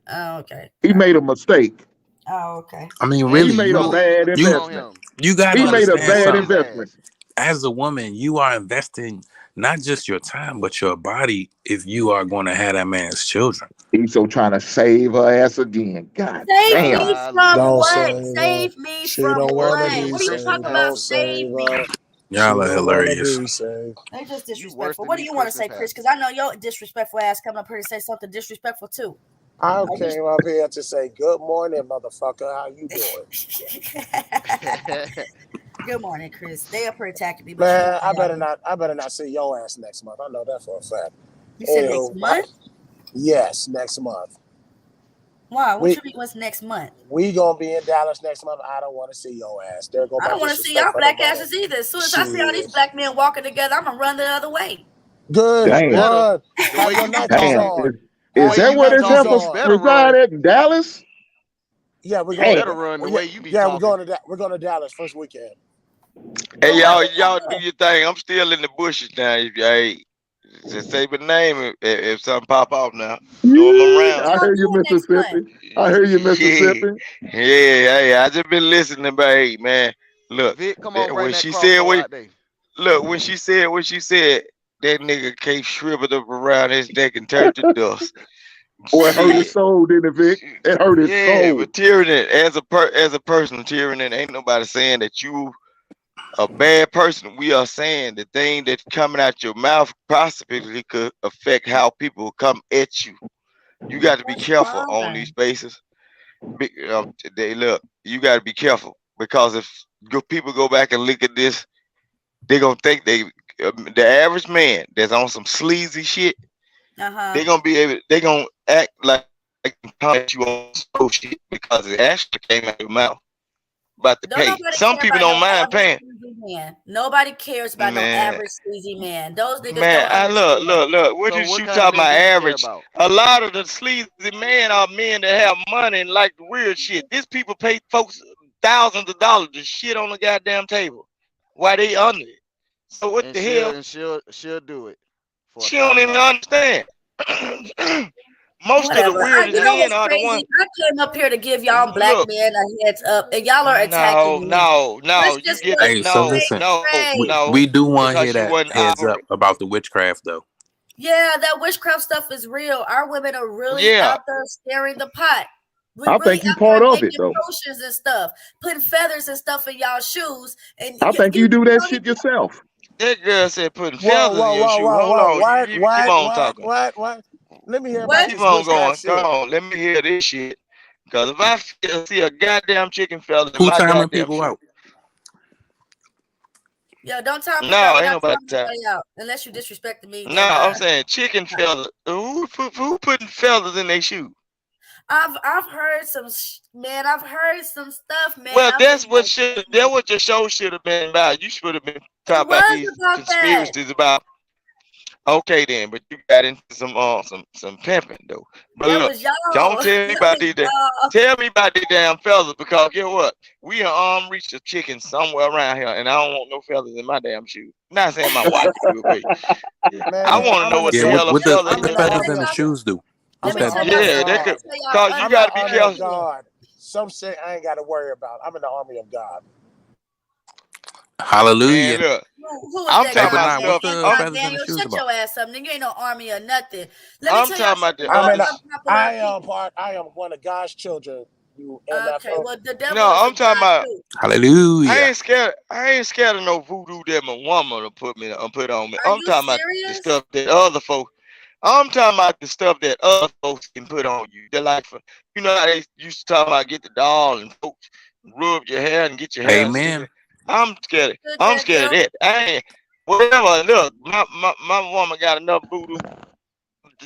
Oh, okay. He made a mistake. Oh, okay. I mean, really, he made a bad investment. You got he made a understand bad something. investment. As a woman, you are investing not just your time, but your body if you are going to have that man's children. He's so trying to save her ass again. God Save damn. me from what? Save me from what? What are you talking about? Save me. Y'all are hilarious. They just disrespectful. What do you want to say, Chris? Because I know your disrespectful ass coming up here to say something disrespectful too. I came up here to say good morning, motherfucker. How you doing? Good morning, Chris. They up here attacking me. Man, I better not see your ass next month. I know that for a fact. You said next month? Yes, next month. Why? What you mean? What's next month? We gonna be in Dallas next month. I don't want to see your ass. I don't want to see y'all black asses either. As soon as I see all these black men walking together, I'm gonna run the other way. Good. Damn. Damn. Is that where this heifer reside at in Dallas? Yeah, we're going to run the way you be we're going to Dallas first weekend. Hey, y'all do your thing. I'm still in the bushes now. If you just say my name if something pop off now. I hear you, Mississippi. I hear you, Mississippi. Yeah, hey, I just been listening, but hey, man, look. Vic, come on, when she said when she said, that nigga came shriveled up around his neck and turned to dust. Boy, it hurt his soul, didn't it, Vic? It hurt his soul. Yeah, but Tyranny, as a person, Tyranny, ain't nobody saying that you a bad person. We are saying the thing that's coming out your mouth possibly could affect how people come at you. You got to be careful on these spaces. You got to be careful, because if people go back and look at this, they're gonna think the average man that's on some sleazy shit, they're gonna act like you on slow shit because it actually came out of your mouth about the pay. Some people don't mind paying. Nobody cares about no average sleazy man. Those niggas. Man, look. What you talking about average? A lot of the sleazy men are men that have money and like the weird shit. These people pay folks thousands of dollars to shit on the goddamn table. Why they under it? So what the hell? And she'll do it. She don't even understand. Most of the weirdest men are the ones. I came up here to give y'all black men a heads up, and y'all are attacking me. No. We do want to hear that heads up about the witchcraft, though. Yeah, that witchcraft stuff is real. Our women are really out there stirring the pot. I think you part of it, though. Potions and stuff, putting feathers and stuff in y'all shoes, and I think you do that shit yourself. That girl said putting feathers in your shoe. Hold on, keep on talking. What? Let me hear. Keep on going. Come on, let me hear this shit. Because if I see a goddamn chicken feather, who timing people out? Yo, don't time me out. No, ain't nobody out unless you disrespecting me. No, I'm saying chicken feathers. Who putting feathers in their shoe? I've heard some I've heard some stuff, man. Well, that's what your show should have been about. You should have been talking about these conspiracies about. Okay then, but you got into some pimping though. But look, don't tell me about these. Tell me about these damn feathers, because guess what? We arm reach a chicken somewhere around here, and I don't want no feathers in my damn shoe. Not saying my wife will be. I want to know what the hell what the feathers in the shoes do. They could. Cause you gotta be careful. Some shit I ain't got to worry about. I'm in the army of God. Hallelujah. Man, look, I'm talking about Daniel, shut your ass up, nigga. You ain't no army or nothing. I'm talking about I am one of God's children. Okay, well, the devil. No, I'm talking about. Hallelujah. I ain't scared of no voodoo that my woman will put on me. I'm talking about the stuff that other folks. I'm talking about the stuff that other folks can put on you. They're like, you know how they used to talk about get the doll and folks rub your hair and get your hair. Amen. I'm scared. I'm scared of that. I ain't whatever. Look, my woman got enough voodoo.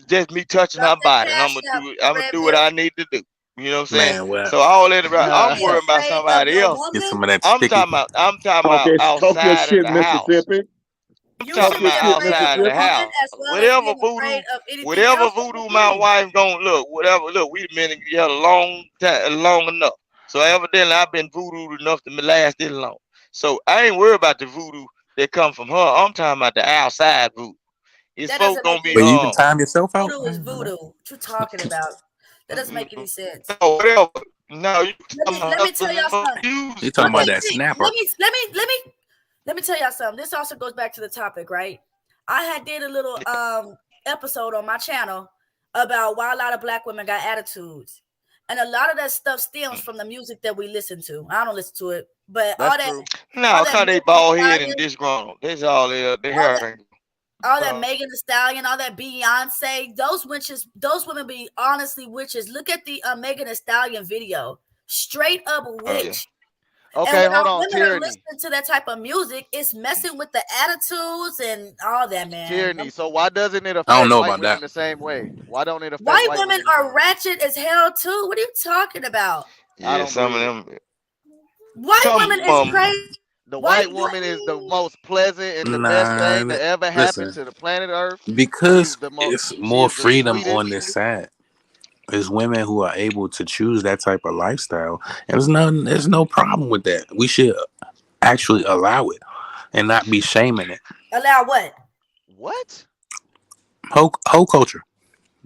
Just me touching her body, and I'm gonna do it. I'm gonna do what I need to do. You know what I'm saying? Man, well, So all that about, I'm worried about somebody else. get some of that I'm sticky. talking about Talk your outside of shit, the house. Mississippi. I'm talking about outside the house. Whatever voodoo my wife gonna look, look, we've been together long enough. So evidently I've been voodooed enough to last this long. So I ain't worried about the voodoo that come from her. I'm talking about the outside voodoo. It's folks gonna be. But you can time yourself out. Voodoo is voodoo. What you talking about? That doesn't make any sense. No, whatever. No, let me tell y'all something. You talking about that snapper? Let me tell y'all something. This also goes back to the topic, right? I had did a little episode on my channel about why a lot of black women got attitudes, and a lot of that stuff stems from the music that we listen to. I don't listen to it, but that's all that. True. No, because they bald head and disgruntled. That's all they hair. All that Megan Thee Stallion, all that Beyonce, those women be honestly witches. Look at the Megan Thee Stallion video. Straight up witch. Okay, hold on, women Tyranny. are listening to that type of music, it's messing with the attitudes and all that, man. Tyranny. So why doesn't it affect I don't know white about women that. the same way? Why don't it affect white women are ratchet as hell too? What are you talking about? Yeah, some of them. White women is crazy. The white woman is the most pleasant and the best thing that ever happened to the planet Earth. Because it's more freedom on this side. There's women who are able to choose that type of lifestyle. There's no problem with that. We should actually allow it and not be shaming it. Allow what? What? Hoe culture.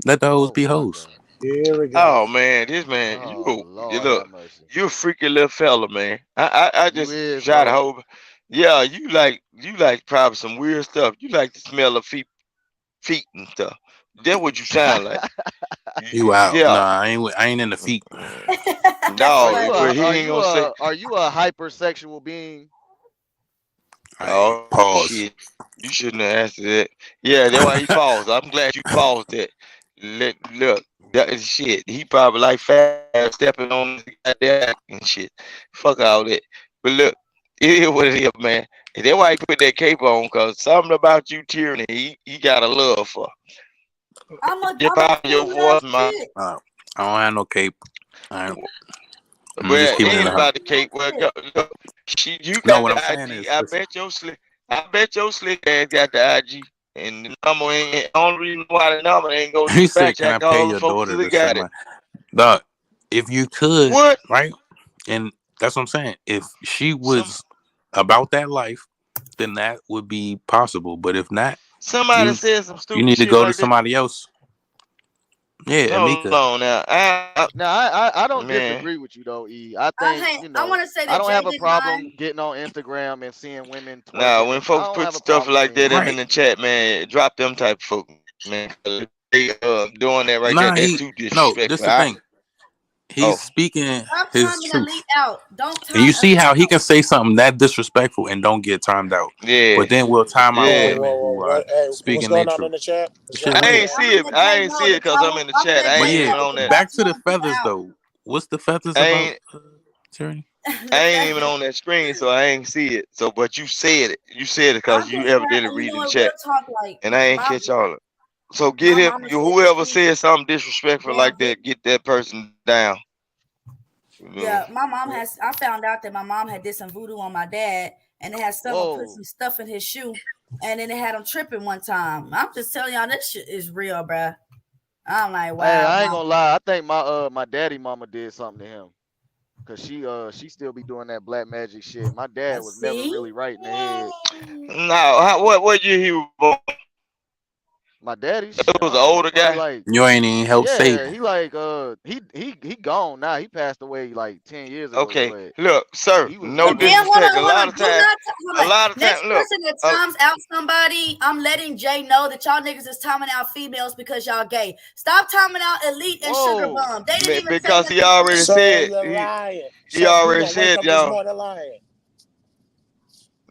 Let the hoes be hoes. Here we go. Oh man, this man, you're a freaky little fella, man. I just try to hold. Yeah, you like probably some weird stuff. You like the smell of feet and stuff. That's what you sound like. You out? Yeah. Nah, I ain't in the feet. No, but he ain't gonna say. Are you a hypersexual being? Oh, pause. Shit. You shouldn't have answered that. Yeah, that's why he paused. I'm glad you paused that. Look, that is shit. He probably like fast stepping on the goddamn and shit. Fuck all that. But look, it is what it is, man. And that's why he put that cape on, cause something about you, Tyranny, he got a love for. Your voice, man. I don't have no cape. I'm Well, just keeping it it in ain't the about house. the cape. Well, look, you No, got what the I'm saying IG. is, I listen. bet your slick ass got the IG, and the number ain't. Only reason why the number ain't go He to said, back "Can I check pay all the your folks daughter that to got send it." my?" Dog, if you could, What? right? And that's what I'm saying. If she was about that life, then that would be possible. But if not, Somebody said some stupid you need to shit go to like that. somebody else. Yeah, Hold Amika. on now. I don't Man. disagree with you though, E. I think I want to say that I don't have a Jay problem Design- getting on Instagram and seeing women. Nah, twerking. when I folks don't put have a stuff problem like seeing that up in the chat, man, drop them type of folks, man. They doing that right there. That's too disrespectful. This the thing. He's speaking Stop his timing truth. Elite out. Don't time And you see Elite how he out. can say something that disrespectful and don't get timed out. Yeah. But then we'll time out Yeah. women who are Hey, speaking what's their going on truth. in the chat? I ain't see it. I ain't see it because I'm in the chat. I But ain't even yeah, on that. back to the feathers though. What's the feathers I about, ain't- Tyranny? I ain't even on that screen, so I ain't see it. So, but you said it. You said it because you evidently read the chat, and I ain't catch all of it. So get my him. mama said Whoever she- said something disrespectful like that, get that person down. Yeah, my mom has. I found out that my mom had did some voodoo on my dad, and it had someone put some stuff in his shoe, and then it had him tripping one time. I'm just telling y'all, this shit is real, bruh. I'm like, wow. Hey, I ain't gonna lie. I think my daddy mama did something to him, cause she still be doing that black magic shit. My dad was never really right in the head. No, what year he was born? My daddy, It was an older guy. like You ain't even helped save him. he like he gone now. He passed away like 10 years ago. Okay, but look, sir, no And then, hold disrespect. on, A lot of times, Next look, person that times out somebody, I'm letting Jay know that y'all niggas is timing out females because y'all gay. Stop timing out Elite and Sugar Bum. They didn't even because say he already So said you're lying. he So already you gonna wake said up this y'all. morning lying.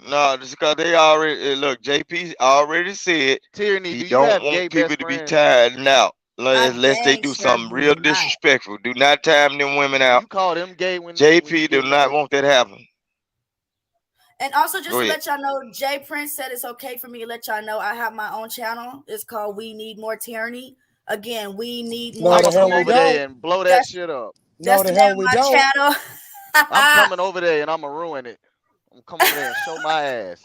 No, just because they already look. JP already said Tyranny, he do you don't have want gay people best to be friends? tied out I unless they dang do sure something do real not. disrespectful. Do not time them women out. You call them gay when you JP do get not want that happen. And also, just Go to ahead. let y'all know, Jay Prince said it's okay for me to let y'all know I have my own channel. It's called We Need More Tyranny. Again, We Need More I'm No, the gonna come hell we over Tyranny. there don't. and blow that That's shit up. No, the the name hell of we my don't. channel. I'm coming over there and I'm gonna ruin it. I'm coming over there and show my ass.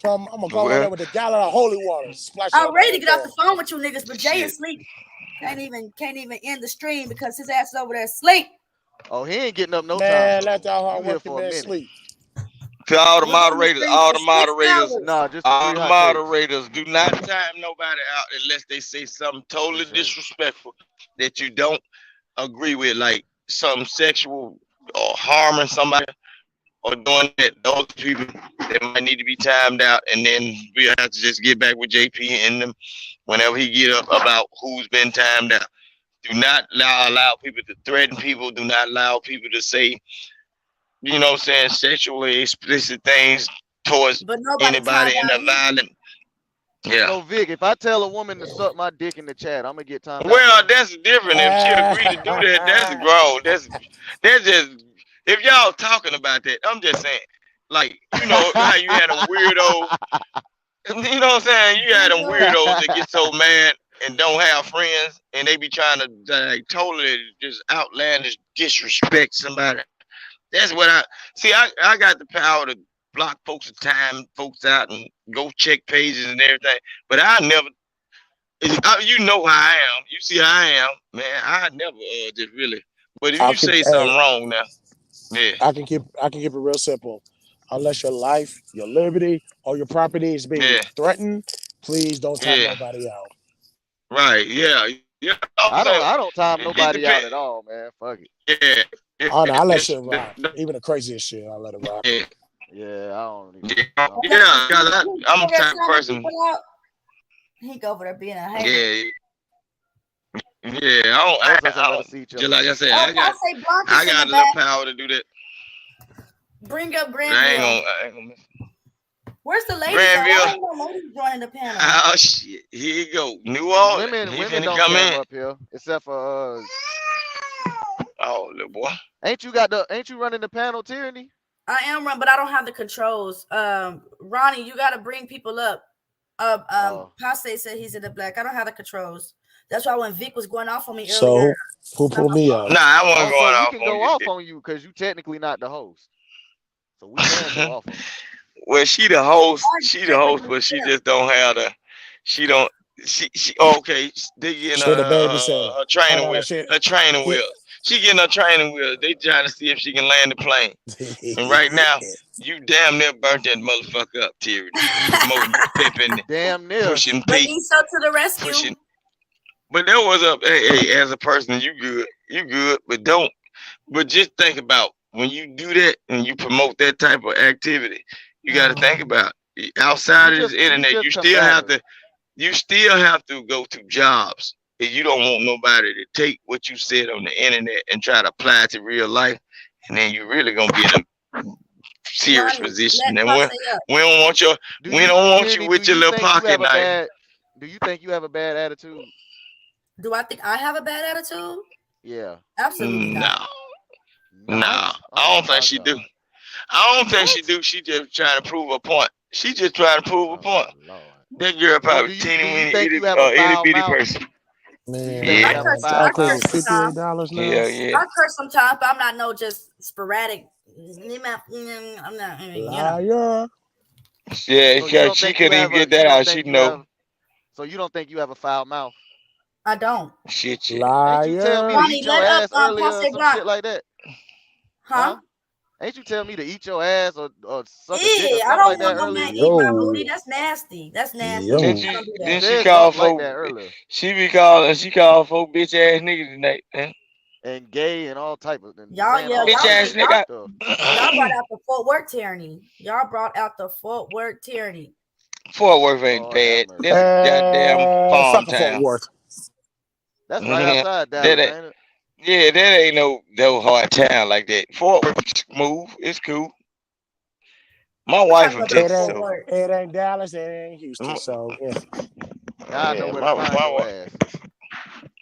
I'm gonna come over there Well, with a gallon of holy water, splash it I'm on ready to the get off ass. the phone with you niggas, but Jay is shit. asleep. Can't even end the stream because his ass is over there asleep. Oh, he ain't getting up no time Man, soon. let that You hard here working for a man minute. sleep. To all the We're on the moderators, stream all for the 6 moderators, hours. Nah, just the all three the hot takes. moderators, do not time nobody out unless they say something totally Appreciate it. disrespectful that you don't agree with, like some sexual or harming somebody or doing that. Those people that might need to be timed out, and then we have to just get back with JP and them whenever he get up about who's been timed out. Do not allow people to threaten people. Do not allow people to say, you know what I'm saying, sexually explicit things towards But nobody anybody timed in out a me. violent. Yeah. So Vic, if I tell a woman to suck my dick in the chat, I'm gonna get timed out. Well, too? that's different. If she agreed to do that, that's grown. That's just if y'all talking about that. I'm just saying, like, you know how you had them weirdos. You know what I'm saying? You had them weirdos that get so mad and don't have friends, and they be trying to like totally just outlandish disrespect somebody. That's what I see. I got the power to block folks and time folks out and go check pages and everything. But I never, you know how I am. You see how I am, man. I never just really. But if I you can, say something wrong now, yeah, I can keep it real simple. Unless your life, your liberty, or your property is being yeah, threatened, please don't time yeah, nobody out. right, yeah, yeah. I don't time It nobody out depends. at all, man. Fuck it. Yeah, Oh no, I let it's, shit ride. Even the craziest shit, I let it ride. yeah, Yeah, I don't even. yeah. Cause I'm the type of person. He go over there being a hater. Yeah, I don't. Just like I said, I got a little power to do that. Bring up I Granville. ain't gonna miss. Where's the ladies? Granville. Why ain't no ladies joining the panel? Oh shit! Here you go. New Orleans. Women don't come up here except for Oh, little boy. Ain't you running the panel, Tyranny? I am run, but I don't have the controls. Ronnie, you gotta bring people up. Passe said he's in the black. I don't have the controls. That's why when Vic was going off on me earlier. So who pulled me out? Nah, I wasn't going off on you. We can go off on you because you technically not the host. So we can go off on you. Well, she the host. She the host, but she just don't have the. She don't. She okay. They getting a training wheel. A training wheel. She getting a training wheel. They trying to see if she can land the plane. And right now, you damn near burnt that motherfucker up, Terry. Promoting, pimping, damn near pushing But Pete. Issa to the rescue. Pushing. But that was up. Hey, as a person, you good. But don't. But just think about when you do that and you promote that type of activity. You got to think about outside of this internet. You still have to go to jobs. If you don't want nobody to take what you said on the internet and try to apply it to real life, and then you're really gonna be in a serious position. And we don't want you with your little pocket knife. Do you think you have a bad attitude? Do I think I have a bad attitude? Yeah. Absolutely not. No, I don't think she do. I don't think she do. She just trying to prove a point. She just trying to prove a point. That girl probably teeny weeny itty bitty person. Man, yeah. I curse sometimes. $58 now. Yeah. I curse sometimes, but I'm not just sporadic. I'm not. Liar. Yeah, she couldn't even get that out. She know. So you don't think you have a foul mouth? I don't. Shit, liar. Ain't you tell me to eat your ass earlier or some shit like that? Huh? Ain't you tell me to eat your ass or suck a dick or I something don't like that want no earlier? man eat my booty. That's nasty. That's nasty. Then she called folk. She called folk bitch ass niggas tonight, man. And gay and all type of y'all bitch ass nigga. Y'all brought out the Fort Worth tyranny. Y'all brought out the Fort Worth tyranny. Fort Worth ain't bad. That's a goddamn farm town. Fort Worth. That's right outside Dallas, ain't it? Yeah, that ain't no hard town like that. Fort Worth smooth. It's cool. My wife from Texas, It so ain't Dallas, it ain't Houston. So yeah. I know yeah, where to find your ass.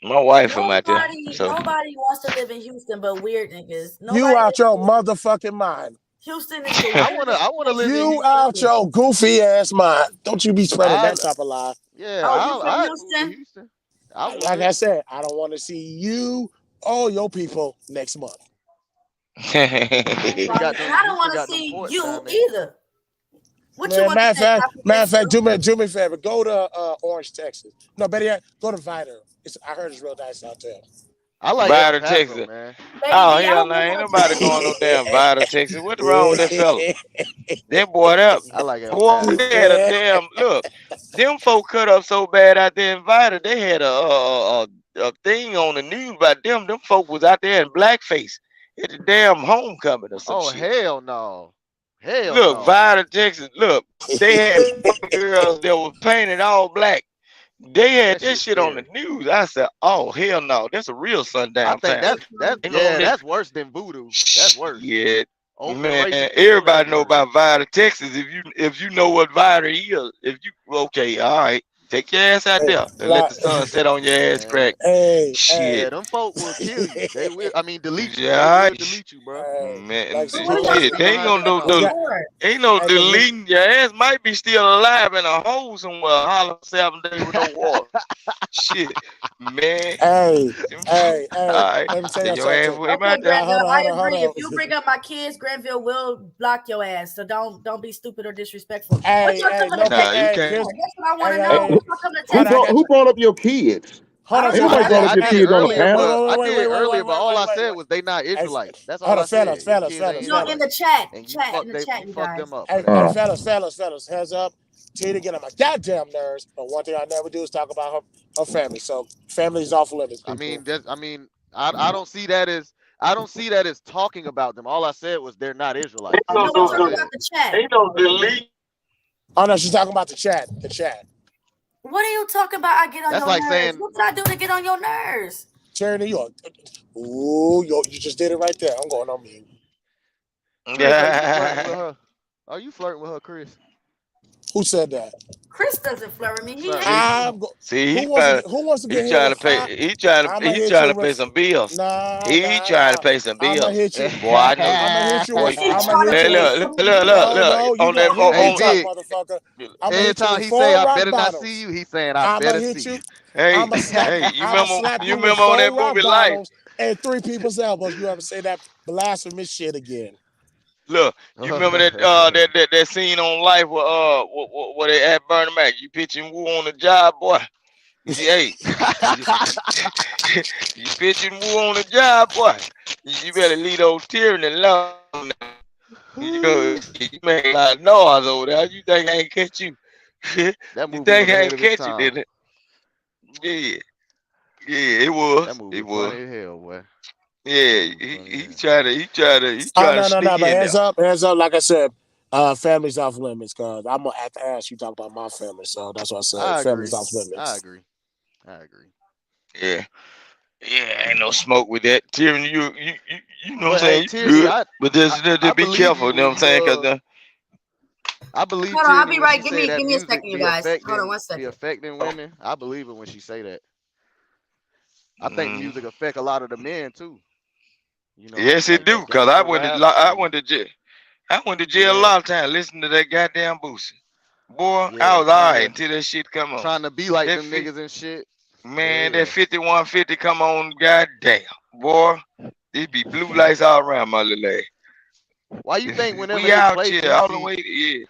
my wife from out there. So Nobody wants to live in Houston but weird niggas. You out your motherfucking mind. Houston is the I wanna live in You Houston. out your goofy ass mind. Don't you be spreading that type of lie. Yeah, Oh, you from I Houston? Houston. Like I said, I don't want to see you or your people next month. I don't want to see you either. What you want to say? Matter of fact, do me a favor. Go to Orange, Texas. No, better yet, go to Vidor. I heard it's real nice out there. I like Vidor, El Paso, Texas. man. Oh hell no, ain't nobody going no damn Vidor, Texas. What's wrong with that fella? That boy up. I like El Boy, Paso. they had a damn look. Them folk cut up so bad out there in Vidor, they had a thing on the news about them. Them folk was out there in blackface at the damn homecoming or some shit. Hell no. Hell look, no. Vidor, Texas. Look, they had girls that were painted all black. They had that shit on the news. I said, "Oh hell no, that's a real sundown." I think that's worse than voodoo. That's worse. Yeah, man. Everybody know about Vidor, Texas. If you know what Vidor is, if you okay, all right, take your ass out there and let the sun set on your ass crack. Shit, yeah, them folk will kill you. They will. I mean, delete you. Yeah, They will delete you, bro. man. Shit, they ain't gonna do. Ain't no deleting. Your ass might be still alive in a hole somewhere. Holler 7 days with no water. Shit, man. Hey. All right. Let me tell you Your ass something. with him out there. I agree. If you bring up my kids, Granville will block your ass. So don't be stupid or disrespectful. That's what I want to know. Who brought up your kids? Nobody brought up your kids on the panel. I did earlier, but all I said was they not Israelites. That's all I said. Fellas. In the chat, you fuck guys. them up. Hey, fellas, heads up. Tina get on my goddamn nerves, but one thing I never do is talk about her family. So family is off limits. People. I don't see that as talking about them. All I said was they're not Israelites. Talking about the chat. Ain't no delete. Oh no, she's talking about the chat. The chat. What are you talking about? I get on That's your like nerves. saying- What did I do to get on your nerves? Charity, you just did it right there. I'm going on mute. Yeah. Are you flirting with her, Chris? Who said that? Chris doesn't flirt with me. See, who wants to get he trying to pay. He trying to pay some bills. He trying to pay some bills. Boy, I know. I'ma hit you with. Look. On that motherfucker. Anytime he say I better not see you, he's saying I better see you. Hey, you remember on that movie Life? And 3 people's elbows. You ever say that blasphemous shit again? Look, you remember that scene on Life where they had Bernie Mac? You pitching woo on the job, boy. Hey, you pitching woo on the job, boy. You better leave those tearing alone. You make a lot of noise over there. You think I ain't catch you? You think I ain't catch you, didn't it? Yeah, it was. That movie it was. Funny as hell, boy. Yeah, he tried to sneak No, in but hands there. up. Like I said, family's off limits, cause I'm gonna have to ask you talk about my family, so that's what I said. Family's off limits. I agree. Yeah, ain't no smoke with that. Tyrion, you know what I'm saying? Hey, You Tyrion, good, but just be careful. You know what I'm saying? Cause I believe. Hold on, I'll be Tyrion, right. when Give she me say that a music second, you be guys. affecting- Hold on 1 Be second. affecting women. I believe it when she say that. I think music affect a lot of the men too. You know. yes, it do. Cause I went to jail. I went to jail a lot of times listening to that goddamn Boosie. Boy, Yeah, I was alright until that shit come on. trying to be like That them niggas and shit. Man, that 5150 come on, goddamn. Boy, it be blue lights all around my little ass. Why you think whenever we they out play here all the Boosie- way to,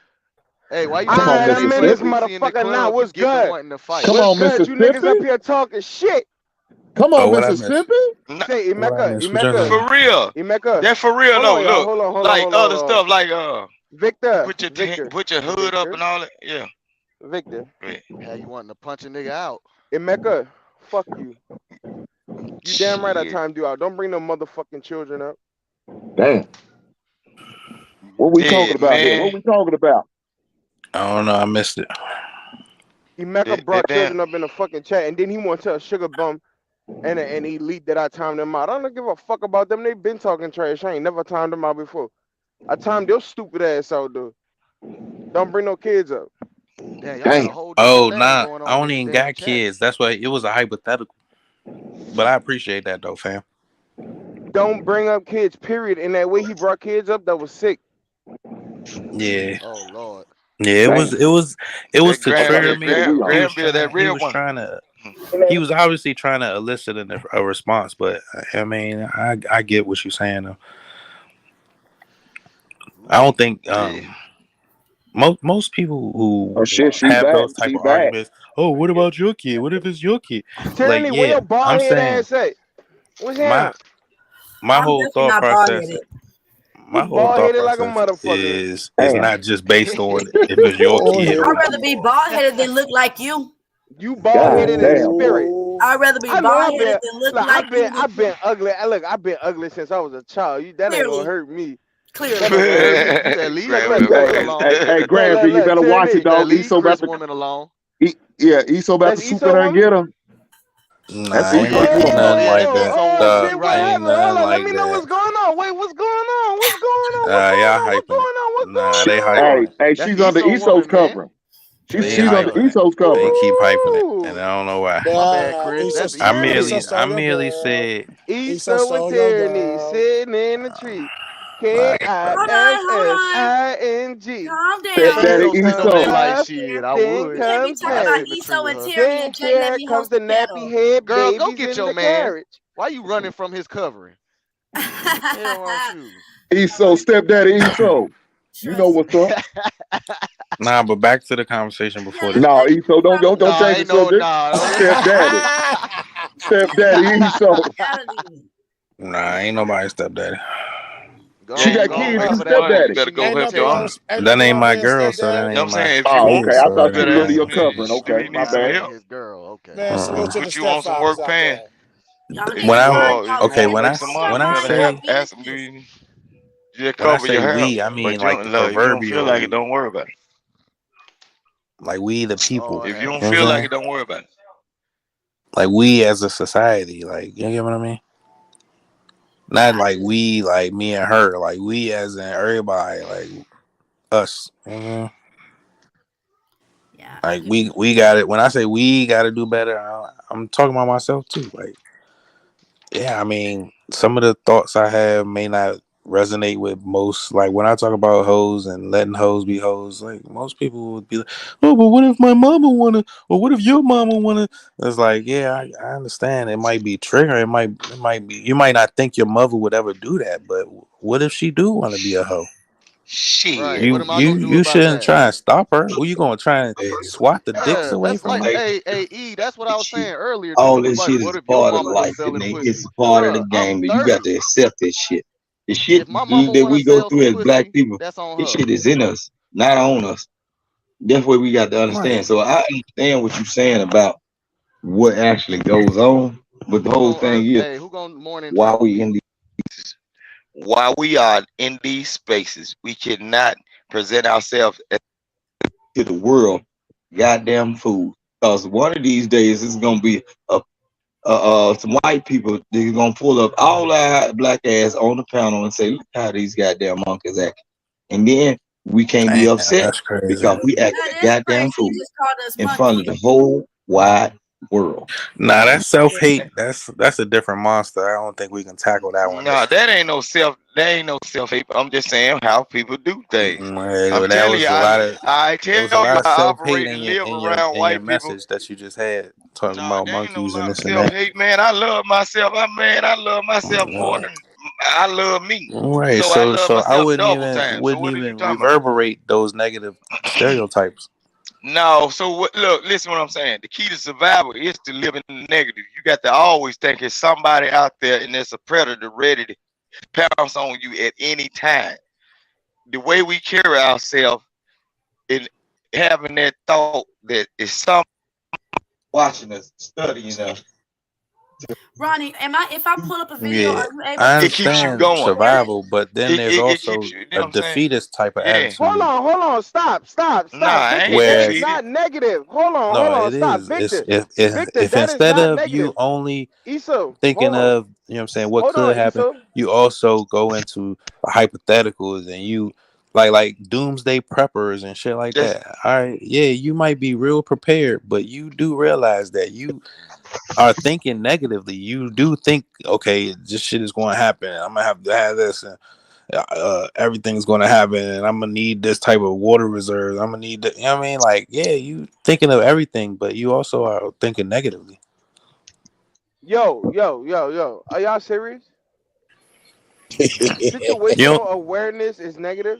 Hey, why you Come think on, whenever they Mississippi. play This Boosie in the motherfucker club, now, you what's get them good? wanting to fight? Come on, Good, you niggas up Mississippi. here talking shit. Come on, what I missed? Mississippi. Say, What I missed? What y'all Emeka, saying? for real. Emeka. That for real Hold though. on, y'all. Look, Hold on, like hold on, other hold stuff, on. like Victor, put your hood up and all that. Yeah. Victor. Yeah, you wanting to punch a nigga out? Emeka, fuck you. You damn right I timed you out. Don't bring no motherfucking children up. Damn. What we Yeah, talking about here? man. What we talking about? I don't know. I missed it. Emeka brought damn. children up in the fucking chat, and then he want to tell Sugar Bum and elite that I timed them out. I don't give a fuck about them. They been talking trash. I ain't never timed them out before. I timed your stupid ass out, though. Don't bring no kids up. Damn, y'all got a whole different Oh, thing nah, going on I don't in this even damn got chat. kids. That's why it was a hypothetical. But I appreciate that though, fam. Don't bring up kids, period. And that way he brought kids up, that was sick. Yeah. Oh Lord. Yeah, it was That to trigger Granville, me. He was Granville, that real one. he was obviously trying to elicit a response, but I mean, I get what you're saying though. I don't think most people who Oh shit, she have back. those type She of back. arguments, oh, what about your kid? What if it's your kid? Tyranny, Like, where yeah, your bald I'm head saying ass at? What's my happening? my I'm whole definitely thought not process bald-headed. my You whole bald thought headed like a process motherfucker. is Damn. not just based on if it's your kid or I'd not. rather be bald-headed than look like you. You bald God headed in damn. spirit. I'd rather be I know I've bald-headed been than look look, like you. I've been ugly. Look, I've been ugly since I was a child. That ain't gonna Clearly. hurt me. Clearly. That ain't gonna hurt me. You said leave Granville Chris woman Hey, alone. hey, Granville, you better watch it, Tyranny. dog. Leave Eso about Chris to, woman alone. Eso about to That's swoop Esau in there and woman? get him. Nah, That's ain't Eso swoop. nothing like that. Oh shit, Ain't what happened? Hold nothing on, let like me know what's that. going on. Wait, what's going on? What's going on? What's going Y'all on? What's hyping going it. on? What's Nah, going they on? hyping it. Hey, That's she's under Esau Eso's woman, man. covering. They She's under hyping it. Eso's They covering. keep hyping it, and Ooh. I don't know why. My bad, Chris. That's I Esau. merely said. Esau and Tyranny sitting in the tree. Like, Hold on. KISSING. Calm Stepdaddy down. Esau sitting over Eso. there like Puff, shit. I then would. You can't be comes talking I'd about sit in marriage. the tree Esau with and her. Terry Then and can't let here me comes host the the nappy panel. head Girl, go babies get in your the man. carriage. Why you running from his covering? Hell wrong with Eso, stepdaddy Eso. You know what's up. nah, but back to the conversation before this. No, Eso, don't Nah, change the ain't no subject. nah. Stepdaddy Eso. Nah, ain't nobody stepdaddy. She got Go kids help with a your aunt. You stepdaddy. better go Ain't help nothing your wrong. aunt. Ain't That nothing ain't wrong my with his girl, so stepdad. that You know what ain't I'm my saying? If Oh, you, okay. kid. I So thought that she better was under ain't. your ask me. covering. She Okay, my needs some bad. help. His girl. Okay. Man, Uh-uh. salute to the Put you on some stepfathers work out pants. there. Y'all need If When to you I mind y'all if you okay, want to when make I some business. money, when you I Mind better your help say ask them. Do business. you just when I cover say your hair? we, I mean But you like don't the love. You don't feel like it. proverbial, Don't worry about it. like we the people. Lord If you have don't You know what feel I'm like saying? it, don't worry about it. Like we as a society, like you get what I mean? Not like we, like me and her, like we as in everybody, like us. Yeah. Like we got it. When I say we got to do better, I'm talking about myself too. Like, yeah, I mean, some of the thoughts I have may not resonate with most. Like when I talk about hoes and letting hoes be hoes, like most people would be like, "Oh, but what if my mama wanna? Or what if your mama wanna?" It's like, yeah, I understand. It might be trigger. It might be. You might not think your mother would ever do that, but what if she do want to be a hoe? Right. Shit. What am I gonna do about You shouldn't that? try and stop her. Who you gonna try and swat the dicks Yeah, away that's from like, her? hey, E, that's what I was saying earlier. Dude All was this like, shit what is if your part of mama was life, selling and it's pussy? a part of the Bruh, I'm game, and you got 30. to accept this shit. The shit If my mama that wanna we go sell some through as black pussy, people, that's on this her. shit is in us, not on us. That's what we got to understand. Right. So I understand what you're saying about what actually goes on, but the whole thing is Who gonna morning why joke? we in the While we are in these spaces, we cannot present ourselves as to the world goddamn food. Because one of these days it's gonna be some white people. They're gonna pull up all our black ass on the panel and say, "Look how these goddamn monkeys act," and then we can't be Damn, upset that's crazy. because we act That like is goddamn crazy. You food just called us in front of monkeys. the whole wide world. Nah, that's self hate. That's a different monster. I don't think we can tackle that one. no, that ain't no self hate. I'm just saying how people do things. I'm That telling was you, a lot of I there tell was a you, lot of I self hate operate in and your live around in your white people. message that you just had talking No, about there ain't no monkeys and lot of this and self that. hate, man. I love myself. I love myself more than I love me. Right. So I So love I myself double time. So wouldn't what are you even talking about? reverberate those negative stereotypes. No, so what, look, listen what I'm saying. The key to survival is to live in the negative. You got to always think there's somebody out there and there's a predator ready to pounce on you at any time. The way we carry ourselves in having that thought that is some Watching us, studying us. Ronnie, if I pull up a video, Yeah, are you able I to it keeps you understand going. support it? survival, but then there's It also keeps you, you know a what I'm saying? defeatist type of Yeah. Hold attitude. on. Stop. Nah, I Victor, ain't that is Whereas defeated. not negative. Hold no, on. it Stop. is. Victor, Victor, If that is instead not of you negative. only Esau, thinking hold on. of, you know what I'm saying, what Hold could on, happen, Esau. you also go into hypotheticals and you like doomsday preppers and shit like Just that. All right, yeah, you might be real prepared, but you do realize that you are thinking negatively. You do think, okay, this shit is going to happen. I'm gonna have to have this, and everything's going to happen, and I'm gonna need this type of water reserves. I'm gonna need the, you know what I mean? Like, yeah, you thinking of everything, but you also are thinking negatively. Yo. Are y'all serious? Situational awareness is negative.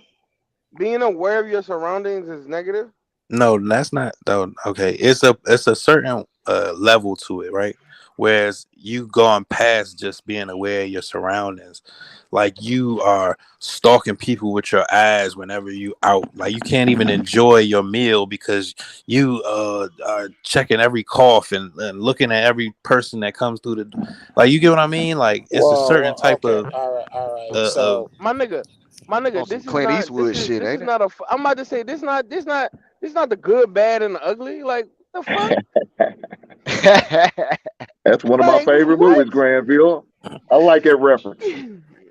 Being aware of your surroundings is negative. No, that's not though. Okay, it's a certain level to it, right? Whereas you gone past just being aware of your surroundings, like you are stalking people with your eyes whenever you out. Like you can't even enjoy your meal because you are checking every cough and looking at every person that comes through the. Like you get what I mean? Like it's a certain type okay. of. All right. So My nigga, this is Clint not. Eastwood This is shit, this is ain't it? not a. I'm about to say this not the good, bad, and the ugly. Like the fuck. That's one of my Like favorite what? movies, Granville. I like that reference.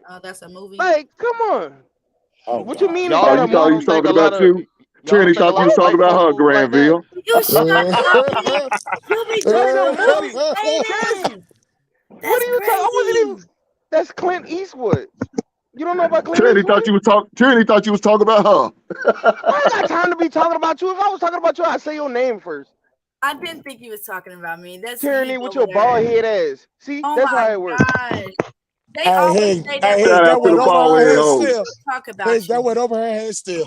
Oh, that's a movie. Like come on. oh What you god. mean? Oh, Is that a you thought he was movie? talking about you? Trini thought you was talking about her, Granville. You shut up, man. You be That doing ain't a movie. haters. What That's are you talking? I wasn't even. crazy. That's Clint Eastwood. You don't know about Clint Trini Eastwood? thought you was Trini thought you was talking about her. I ain't got time to be talking about you. If I was talking about you, I'd say your name first. I didn't think he was talking about me. That's Tyranny he with over your there. bald head ass. See, Oh that's my how it works. gosh. They always say that. Shout out to the bald head hoes. Talk about That you. went over her head still.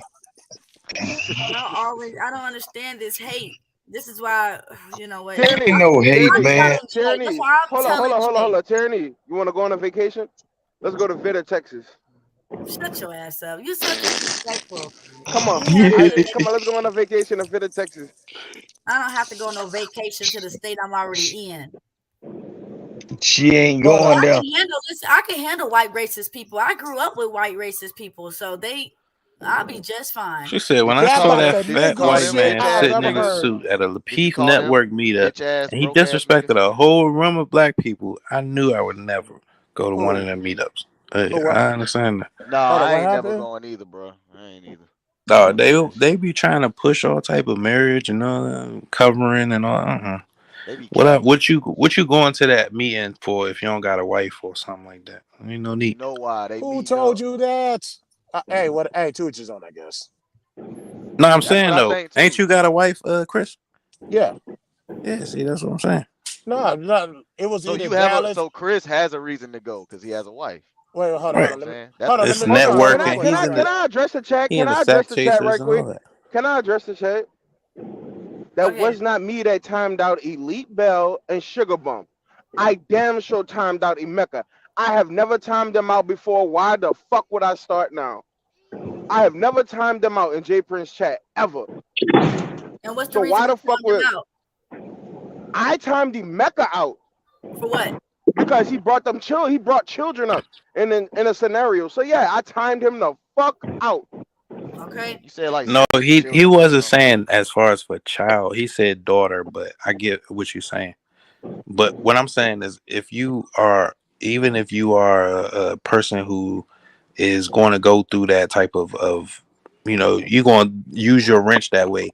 Y'all always. I don't understand this hate. This is why you know what. Tyranny, Ain't no hate, I'm man. telling Jay. Tyranny, That's why I'm hold on. telling Jay. Tyranny, you want to go on a vacation? Let's go to Vida, Texas. Shut your ass up. You so disrespectful. Come on, You have to, come on. Let's go on a vacation to Vida, Texas. I don't have to go on no vacation to the state I'm already in. She ain't I going there. can handle this. I can handle white racist people. I grew up with white racist people, so I'll be just fine. She said, when I That's saw like that the fat nigga white shit man I've sitting ever in a heard. suit at a Did you Lapeef call him Network meetup, bitch ass, and he broke ass nigga? disrespected a whole room of black people, I knew I would never go to one of Who? them meetups. Hey, Who? What? I understand that. Nah, Hold on. I What ain't never happened? going either, bro. I ain't either. Dog, they be trying to push all type of marriage and all that, covering and all. They be What capping. what you going to that meeting for if you don't got a wife or something like that? Ain't no You need. know why they Who meeting told up? you that? Hey, what? Hey, to each his own, I guess. No, I'm That's saying what I though, think ain't too. you got a wife, Chris? Yeah. Yeah, see, that's what I'm saying. No. It was So either you have Dallas. so Chris has a reason to go because he has a wife. Wait, hold on. Right. Hold on. Let me. Man, that's Hold on. what Let It's me. Hold Hold on. on. Let me. networking. Hold on. Can I address the chat? He Can in the I address sack the chat chasers right and quick? all that. Can I address the chat? That was not me that timed out Elite Bell and Sugar Bump. I damn sure timed out Emeka. I have never timed them out before. Why the fuck would I start now? I have never timed them out in J Prince chat ever. And what's the So reason why you the fuck timed him would out? I timed Emeka out? For what? Because he brought them he brought children up in a scenario. So yeah, I timed him the fuck out. Okay. You said like No, he children or wasn't something. saying as far as for child. He said daughter, but I get what you're saying. But what I'm saying is, if you are a person who is going to go through that type of you're going to use your wrench that way,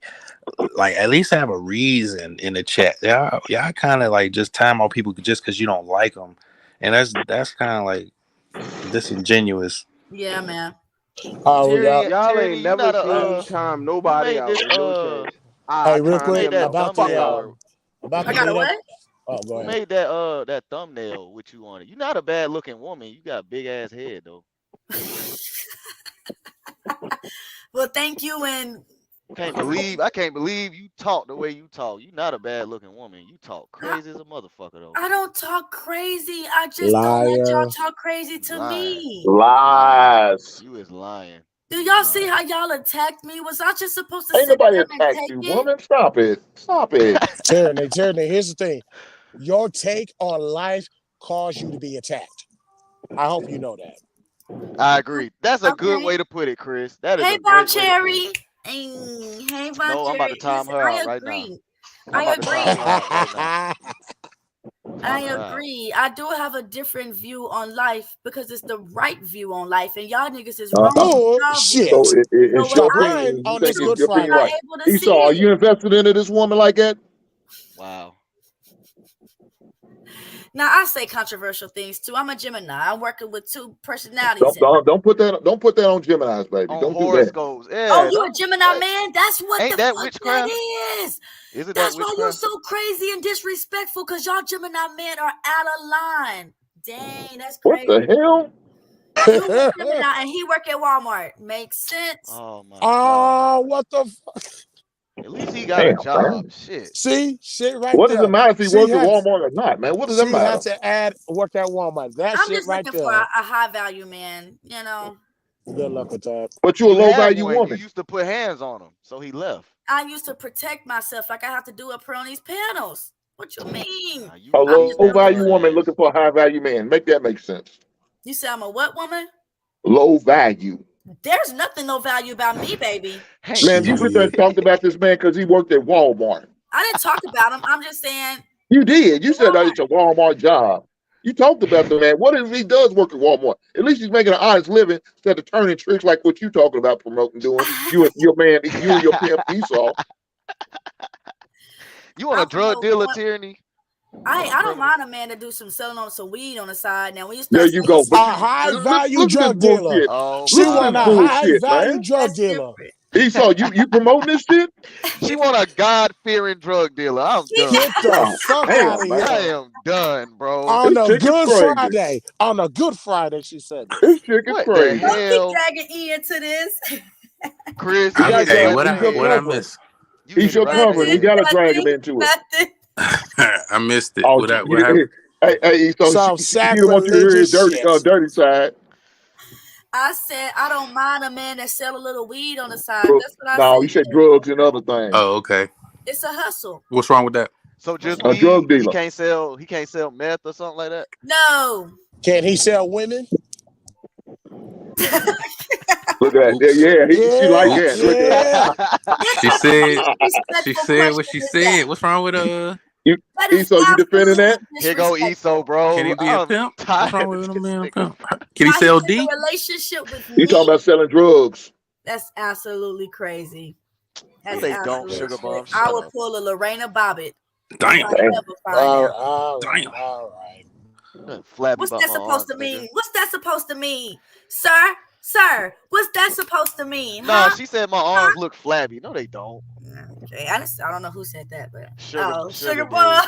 like at least have a reason in the chat. Y'all kind of like just time on people just because you don't like them, and that's kind of like disingenuous. Yeah, man. Y'all ain't you never not seen me a time you nobody made out this in no chance. Hey, I real you timed quick made him that the about fuck the out. about I the got a meetup. what? Oh, go you ahead. made that thumbnail with you on it. You're not a bad looking woman. You got a big ass head though. Well, thank you. And I can't believe you talk the way you talk. You're not a bad looking woman. You talk crazy as a motherfucker though. I don't talk crazy. I just don't let y'all talk crazy to me. Lies. You is lying. Do y'all see how y'all attacked me? Was I just supposed to Ain't sit nobody there and attacked take you, it? woman. Stop it. Stop it. Tyranny, here's the thing. Your take on life caused you to be attacked. I hope you know that. I agree. That's a good Okay. way to put it, Chris. That is Hey, a Bob great way to put Cherry. it. Hey, Bob No, I'm about to Cherry. time Listen, her I out right now. agree. I'm about to time her out right now. I agree. I do have a different view on life because it's the right view on life, and y'all niggas is wrong. Oh shit! So it's Stop your lying opinion. on You this think Good your opinion Friday. right? Esau, are you invested into this woman like that? Wow. Now I say controversial things too. I'm a Gemini. I'm working with two personalities. Don't put that on Gemini's, baby. On don't horoscopes. do that. Yeah, Oh, you a Gemini man? That's what Ain't the that fuck witchcraft? that is. Isn't That's that why you're witchcraft? so crazy and disrespectful, because y'all Gemini men are out of line. Dang, that's What crazy. the hell? You a Gemini and he work at Walmart. Makes sense. Oh my God. What the fuck? At least he got a job. Shit. See, shit right What there. does it matter if he She works at had- Walmart or not, man? What does that She matter? had to add work at Walmart. That I'm shit just right looking there. for a high value man, you know. Good luck with that. But you a You low had value one. woman. You used to put hands on him, so he left. I used to protect myself like I have to do up here on these panels. What you mean? A I'm just low value really- woman looking for a high value man. Make that make sense. You say I'm a what woman? Low value. There's nothing no value about me, baby. Man, you sit there and talked about this man because he worked at Walmart. I didn't talk about him. I'm just saying. You did. You said that it's a Walmart job. You talked about the man. What if he does work at Walmart? At least he's making an honest living instead of turning tricks like what you talking about promoting, doing. You and your man, you and your pimp Esau. You want a drug dealer, Tyranny? I don't mind a man to do some selling on some weed on the side. Now when you There start you go. A high value look at drug this dealer. bullshit. She Look want at a this high bullshit, value man. drug dealer. Esau, you promoting this shit? She want a God-fearing drug dealer. I'm done. Get the fuck Damn, out of man. here. I am done, bro. On This a chick is Good crazy. Friday. On a Good Friday, she said. This chick is What the crazy. don't hell, keep dragging Ian to this. Chris? You gotta Hey, drag what him. I He's your what I covering. miss? He's your covering. We gotta drag him into it. Nothing. I missed it. Oh, What happened? hey, so Some she don't want you to hear his sacrilegious shit. dirty side. I said I don't mind a man that sell a little weed on the side. That's what I No, said. you said drugs and other things. Oh, okay. It's a hustle. What's wrong with that? So just A weed, drug he dealer. can't sell. He can't sell meth or something like that. No. Can he sell women? Look at that. Yeah, she like that. Look Yeah. at that. She said. Disrespectful She said what she question is said. that? What's wrong with That is Esau, you defending that? absolutely Here go disrespectful. Esau, bro. Can he be a I'm pimp? What's tired wrong of with him this being a nigga. pimp? Can he Why sell he's in D? a relationship with You me? talking about selling drugs? That's absolutely crazy. That's They don't, absolutely sugar crazy. bum. I Shut will up. pull a Lorena Bobbitt. Damn. If I ever find out. All right. Damn. All right. Flabby What's about that my supposed arms, to nigga. mean? What's that supposed to mean, sir? Sir, what's that supposed to mean? No, Huh? she said my arms look flabby. No, they don't. Okay, I don't know who said that, but Sugar sugar dude. boy.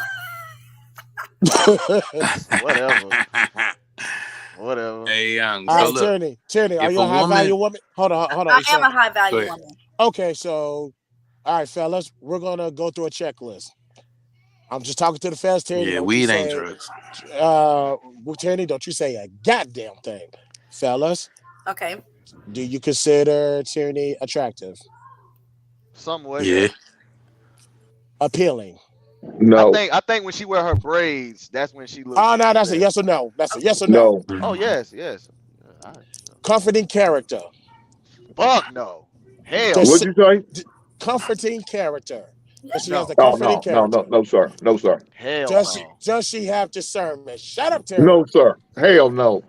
Whatever. Whatever. Hey, young. All So right, look, Tyranny, are if you a a high woman- value woman? Hold on. I am a second. high Go value ahead. woman. Okay, so all right, fellas, we're gonna go through a checklist. I'm just talking to the fellas, Tyranny. yeah, don't weed you ain't say, drugs. Tyranny, don't you say a goddamn thing. Fellas, Okay. do you consider Tyranny attractive? Somewhat. Yeah. Appealing? No. I think when she wear her braids, that's when she looks. Oh no, that's a yes or no. That's a yes or no. No. Oh yes, yes. Comforting character. Fuck no. Hell. Does What'd you say? Comforting character. Does she No. has a Oh, comforting character? no, sir. No, sir. Hell Does she have discernment? Shut up, Terry. No, sir. Hell no.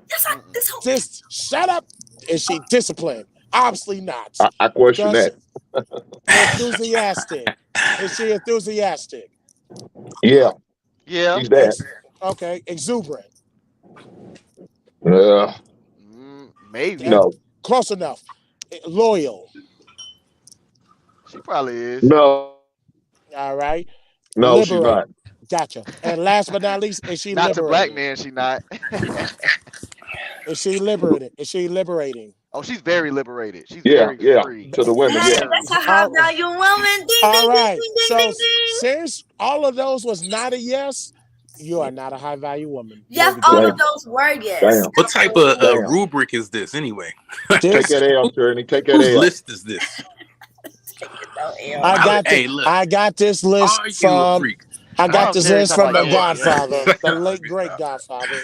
Just shut up. Is she disciplined? Obviously not. I question Does- that. Enthusiastic. Is she enthusiastic? Yeah. Yeah. She's that. Okay. Exuberant. Maybe. No. Close enough. Loyal. She probably is. No. All right. No, she's Liberate. not. Gotcha. And last but not least, is she Not to black liberating? men, she not. Is she liberating? Is she liberating? Oh, she's very liberated. She's Yeah, very free. to the women. Hey, Yeah. that's a high value woman. Ding, All ding, right. ding, ding, So ding, ding. since all of those was not a yes, you are not a high value woman. Yes, There we all go. of those were yes. Damn. What type of Damn. rubric is this anyway? Take that L, Tyranny. Take that Whose L. list is this? Hey, look. I got this list Are you a from freak? I got Oh, this Terry, list talking from the about your- Godfather, the late great Godfather.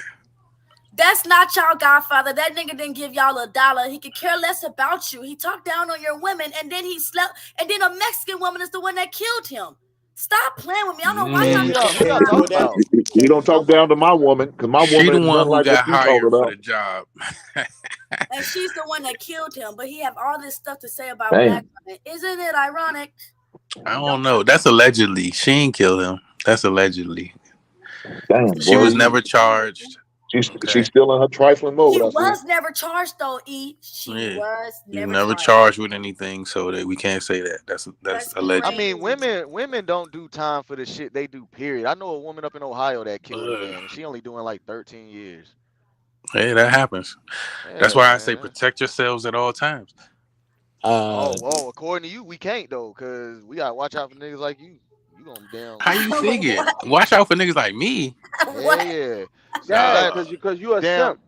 That's not y'all godfather. That nigga didn't give y'all $1. He could care less about you. He talked down on your women, and then he slept. And then a Mexican woman is the one that killed him. Stop playing with me. I don't know why Man, y'all what y'all talking about? You don't talk down to my woman, because my She woman the is one nothing who like got what you talking hired for about. the job. And she's the one that killed him, but he have all this stuff to say about Damn. black women. Isn't it ironic? I don't know. That's allegedly. She ain't killed him. That's allegedly. Damn, She boy. was never charged. She's still in her trifling He mode, I see. was never charged though, E. She Yeah. was You never never charged. charged with anything, so that we can't say that. That's alleged. I mean, women don't do time for the shit they do. Period. I know a woman up in Ohio that killed a man, and she only doing like 13 years. Hey, that happens. That's Yeah, why I say man. protect yourselves at all times. Oh, according to you, we can't though, cause we gotta watch out for niggas like you. You gonna damn. How you figure? Watch out for niggas like me. Yeah. Yeah, Nah. because you a Damn. simp.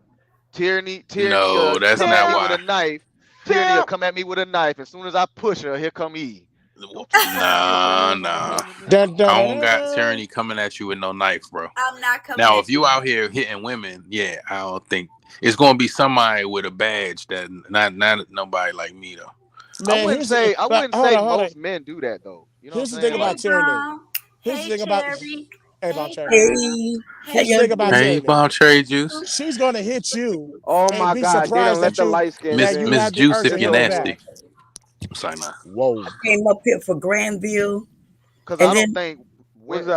Tyranny No, that's come not at me why. with a knife. Tyranny will come at me with a knife. As soon as I push her, here come E. Nah. Dun, dun, I dun, don't got dun. tyranny coming at you with no knife, bro. I'm not coming Now, at if you out here hitting women, yeah, I don't think it's gonna be somebody with a badge that not nobody like me though. I wouldn't say hold most on. men do that though. You know Here's what the I'm thing saying? about tyranny. Here's the thing about Hey, Bomb Cherry. Hey, Here's the thing about Hey, tyranny. Bomb Cherry Juice. She's gonna hit you Oh and my be God, they don't surprised let the light skin Miss that you Miss have the Juice urge if to you're hit her nasty. back. Sorry, man. Whoa. Came up here for Granville. Because And I then don't think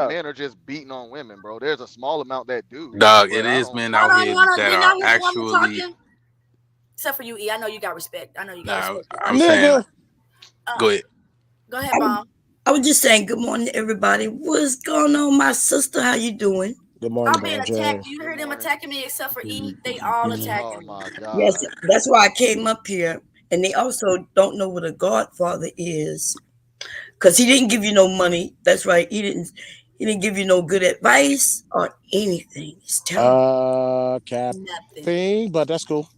men are just beating on women, bro. There's a small amount that do. Dog, but it I is don't- men Hold out on, here hold on. that Did are y'all hear the woman actually. talking? Except for you, E. I know you got respect. I know you got Nah, respect. I'm saying. Go ahead. Go ahead, Mom. I was just saying good morning to everybody. What's going on, my sister? How you doing? Good morning, I'm being attacked. You heard them attacking me except for E. They all attacking me. Oh my God. Yes, that's why I came up here. And they also don't know what a godfather is, because he didn't give you no money. That's right. He didn't give you no good advice or anything. It's terrible. Cap thing, but that's cool.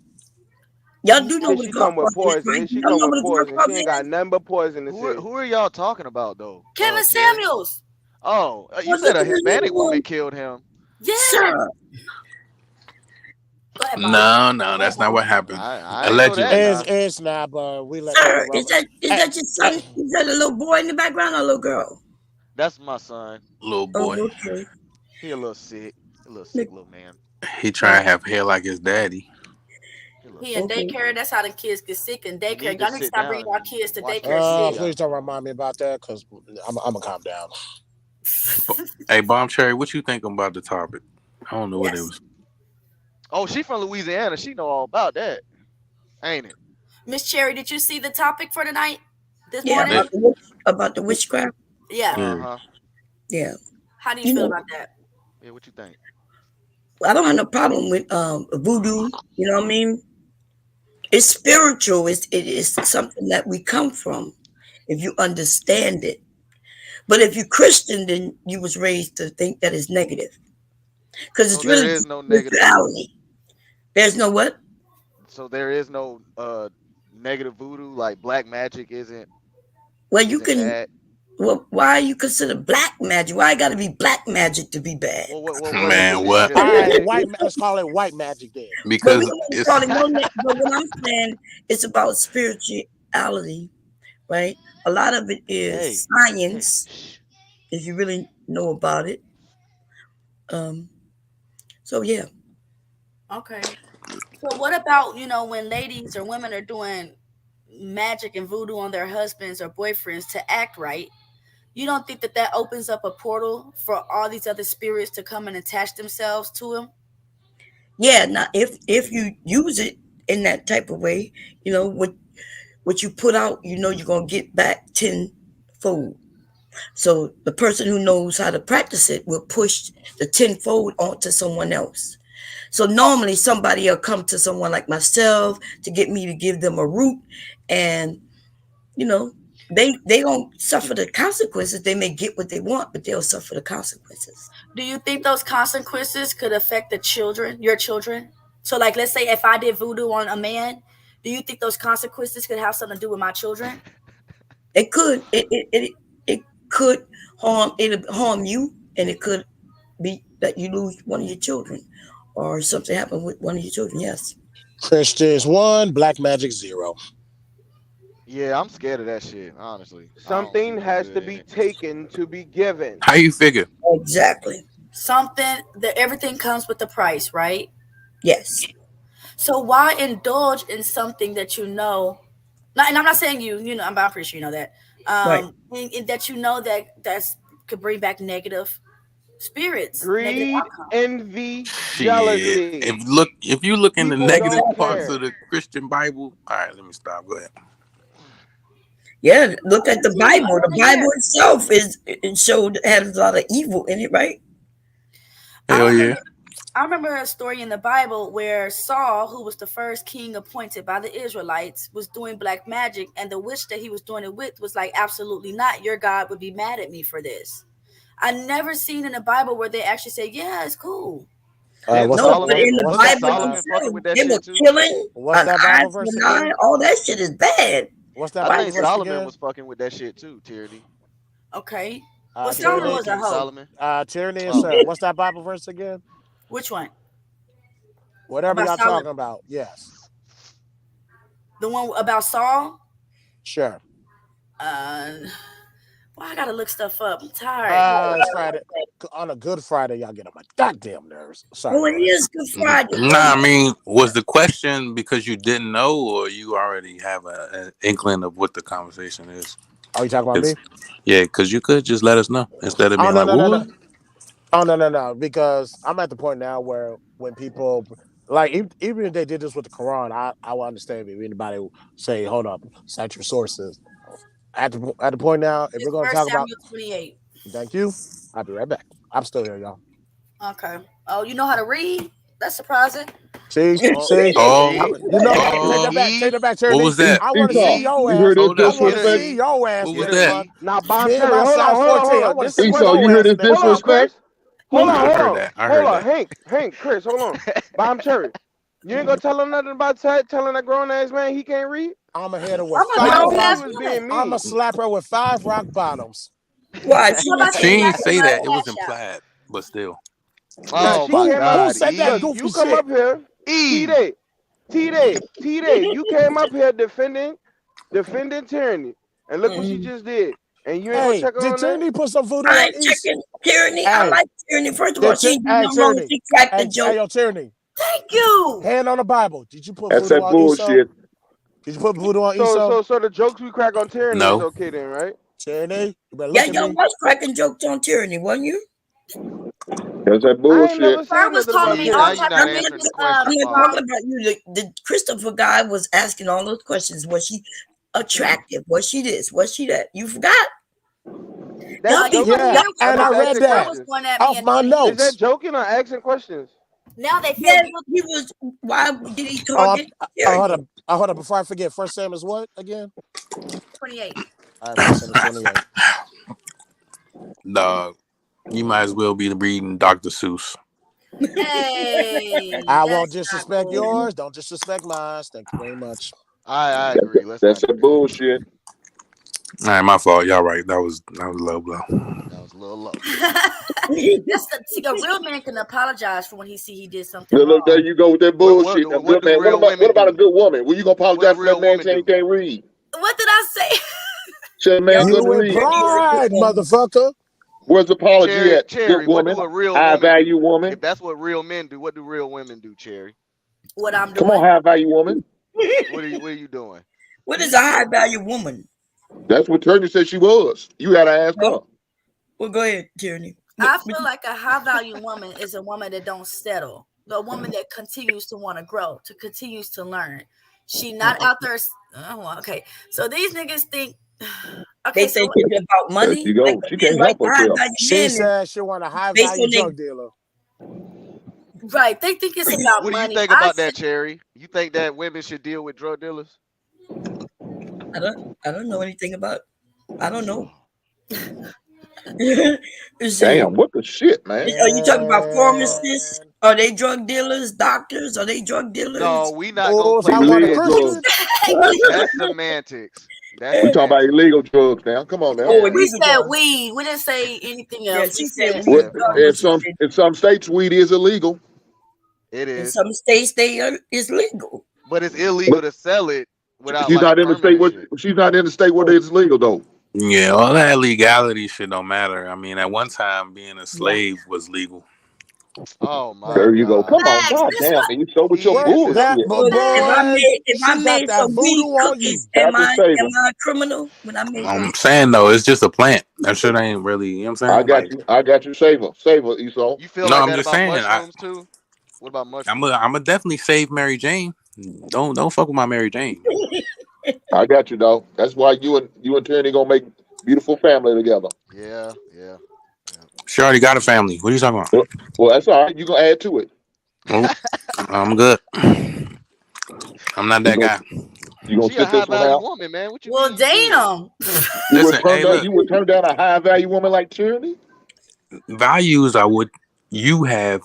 Y'all do know what She a come with godfather is, poison. right? She Y'all come know with what a poison. She godfather ain't got is? nothing but poison to say. Who are y'all talking about though? Kevin Jerry? Samuels. Oh, you Well, said a look at the Hispanic little woman one. killed him. Yeah. Sir. Go ahead, Mom. No, that's not what happened. I ain't know that. Allegedly. It's not, but we let Sir, is that your son? Is that a little boy in the background or a little girl? That's my son. Little Oh, boy. okay. He a little sick. A little sick little man. He trying to have hair like his daddy. He in daycare. That's how the kids get sick in daycare. need to Y'all need to sit stop down bringing our kids to watch daycare sick. please don't remind me about that, because I'm gonna calm down. Hey, Bomb Cherry, what you think about the topic? I don't know what it was. Oh, she from Louisiana. She know all about that, ain't it? Miss Cherry, did you see the topic for tonight? This Yeah, morning? about the witchcraft. Yeah. Uh-huh. Yeah. How do you feel about that? Yeah, what you think? I don't have no problem with voodoo. You know what I mean? It's spiritual. It is something that we come from, if you understand it. But if you're Christian, then you was raised to think that it's negative, because it's So there really is no negative spirituality. There's no what? So there is no negative voodoo, like black magic isn't. Well, you isn't can. bad? Well, why you consider black magic? Why it got to be black magic to be bad? Man, what? All right, let's call it white magic then. Because but what I'm saying, it's about spirituality, right? A lot of it is science, if you really know about it. So yeah. Okay. So what about, when ladies or women are doing magic and voodoo on their husbands or boyfriends to act right? You don't think that opens up a portal for all these other spirits to come and attach themselves to him? Yeah. Now, if you use it in that type of way, what you put out, you're gonna get back tenfold. So the person who knows how to practice it will push the tenfold onto someone else. So normally somebody will come to someone like myself to get me to give them a root, and they don't suffer the consequences. They may get what they want, but they'll suffer the consequences. Do you think those consequences could affect your children? So like, let's say if I did voodoo on a man, do you think those consequences could have something to do with my children? It could. It could harm you, and it could be that you lose one of your children, or something happen with one of your children. Yes. Christians 1, black magic 0. Yeah, I'm scared of that shit, honestly. Something has to be taken to be given. How you figure? Exactly. Something that everything comes with a price, right? Yes. So why indulge in something that you know? And I'm not saying you know, I'm pretty sure you know that. Right. And that you know that's could bring back negative spirits, Greed, envy, Shit. jealousy. If you look in the People negative don't parts care. of the Christian Bible, all right, let me stop. Go ahead. Yeah, look at the Bible. The Bible itself has a lot of evil in it, right? Hell yeah. I remember a story in the Bible where Saul, who was the first king appointed by the Israelites, was doing black magic, and the witch that he was doing it with was like, absolutely not. Your God would be mad at me for this. I never seen in the Bible where they actually say, yeah, it's cool. What's No, but in the Bible Solomon fucking with that they were shit too? killing What's an that eye Bible for verse an eye. again? All that shit is bad. What's that I Bible think verse Solomon again? was fucking with that shit too, Tyranny. Okay. Well, Tyranny, Solomon was a King hoe. Solomon. Tyranny and Sarah. What's that Bible verse again? Which one? Whatever About y'all Solomon. talking about. Yes. The one about Saul? Sure. Well, I gotta look stuff up. I'm tired. It's Friday. On a good Friday, y'all get on my goddamn nerves. Sorry. Oh, it is Good Friday. Nah, I mean, was the question because you didn't know, or you already have an inkling of what the conversation is? Are you talking about me? Yeah, because you could just let us know instead of being no, like, no, no, "What?" no. Oh, no. Because I'm at the point now where when people, like, even if they did this with the Quran, I will understand if anybody will say, hold up, cite your sources. At the point now, if we're going to talk about. 28. Thank you. I'll be right back. I'm still here, y'all. Okay. Oh, you know how to read? That's surprising. See? Oh, You know what? Take that back, Charity. what was that? I want to see your You heard ass. this I want to disrespect? see your ass. What was with that? it, Now, Bomb Me and Cherry, my hold size on. 14. I want to This see is Esau, what. you heard this Hold on, Chris. disrespect? Hold on, I hold heard on. that. I Hold heard on, that. Hank, Chris, hold on. Bomb Cherry, you ain't gonna tell him nothing about telling that grown ass man he can't read? I'm a hit her with I'm a five grown ass rock. was woman. being I'm a mean. slap her with 5 rock bottoms. Why? How about She you didn't slap say my that. It was cash out? implied, but still. Now Oh she my came Who up. God, said that Look, goofy you come shit? up here, T-Day, you came up here defending tyranny, and look what she just did. And you ain't gonna Hey, check did on that? Tyranny put some voodoo I on ain't East? checking tyranny. I Hey, like tyranny. First of all, she ain't doing no wrong. Tyranny. She cracked the Hey, joke. yo, Tyranny. Thank you. Hand on the Bible. Did you put That's voodoo that on Esau? bullshit. Did you put voodoo on Esau? So the jokes we crack on tyranny is No. okay then, right? Tyranny, you better Yeah, look at y'all me. was cracking jokes on tyranny, wasn't you? That's that I ain't bullshit. never Sir said was nothing calling about me See, all now tyranny. you're type not of answering the names. question, I'm not Bob. talking about you. The Christopher guy was asking all those questions. Was she attractive? Was she this? Was she that? You forgot? That's You joking. wasn't Yeah, here when and I That's read asking Sir that was questions. going at me off and my Is notes. that joking or asking questions? now they Yeah, feel he was. Why did he Oh, target tyranny? hold up. Before I forget, 1 Samuel is what again? 28. All right, 1 Samuel 28. Dog, you might as well be reading Dr. Seuss. Hey, I won't that's not disrespect cool. yours. Don't disrespect mine. Thank you very much. I agree. Let's That's not that do that. bullshit. All right, my fault. Y'all right. That was a low blow. That was a little low. See, a real man can apologize for when he see he did something Look, there wrong. you go with that bullshit. Now, What good man. do real What women about a do? good woman? Well, you gonna What do apologize for that real man women saying he do? can't read? What did I say? Said man Y'all couldn't You read. implied, motherfucker. Where's the apology at? Good Cherry, what woman, do a real high woman do? value woman. If that's what real men do, what do real women do, Cherry? What I'm Come on, doing? high value woman. What are you doing? What is a high value woman? That's what Turner said she was. You gotta ask her. Well, go ahead, tyranny. I feel like a high value woman is a woman that don't settle. The woman that continues to want to grow, to continues to learn. She not out there. Oh, okay. So these niggas think. Okay, They think it's about There money. she go. Like She a man, can't right? help The high herself. value She man is said she want a high based value on their drug dealer. right. They think it's about What do money. you think about that, Cherry? You think that women should deal with drug dealers? I don't know anything about. I don't know. Damn, what the shit, man? Are you talking about pharmacists? Are they drug dealers? Doctors? Are they drug dealers? No, we not gonna Oh, play I want a Illegal Christian. drugs. That's semantics. That's We talking about semantics. illegal drugs now. Come on now. Oh, We illegal said drugs. weed. We didn't say anything Yeah, else. she We said said weed. Well, in some states, weed is illegal. It In is, some states, it's legal. but it's illegal to sell it without She's like not in the state permanent where shit. she's not in the state where it's legal though. Yeah, all that legality shit don't matter. I mean, at one time, being a slave was legal. Oh my There you go. God. Come on, Facts. God This damn, what man, you so with your What bullshit. that If I boy? She got made that some weed voodoo on you. cookies, Happy saving. am I a criminal when I made I'm those? saying though, it's just a plant. That shit ain't really. You know what I'm I saying? got Like, you. I got you. Save her, Esau. You feel no, like I'm that just about saying. mushrooms too? What about mushrooms? I'm a definitely save Mary Jane. Don't fuck with my Mary Jane. I got you, dog. That's why you and Tierney gonna make beautiful family together. Yeah. She already got a family. What are you talking about? Well, that's all right. You gonna add to it. Well, I'm good. I'm not that guy. You gonna She a sit high this one value out? woman, man. What you Well, mean? You good? damn. Listen, hey, look. You would turn down a high value woman like Tierney? Values are what you have.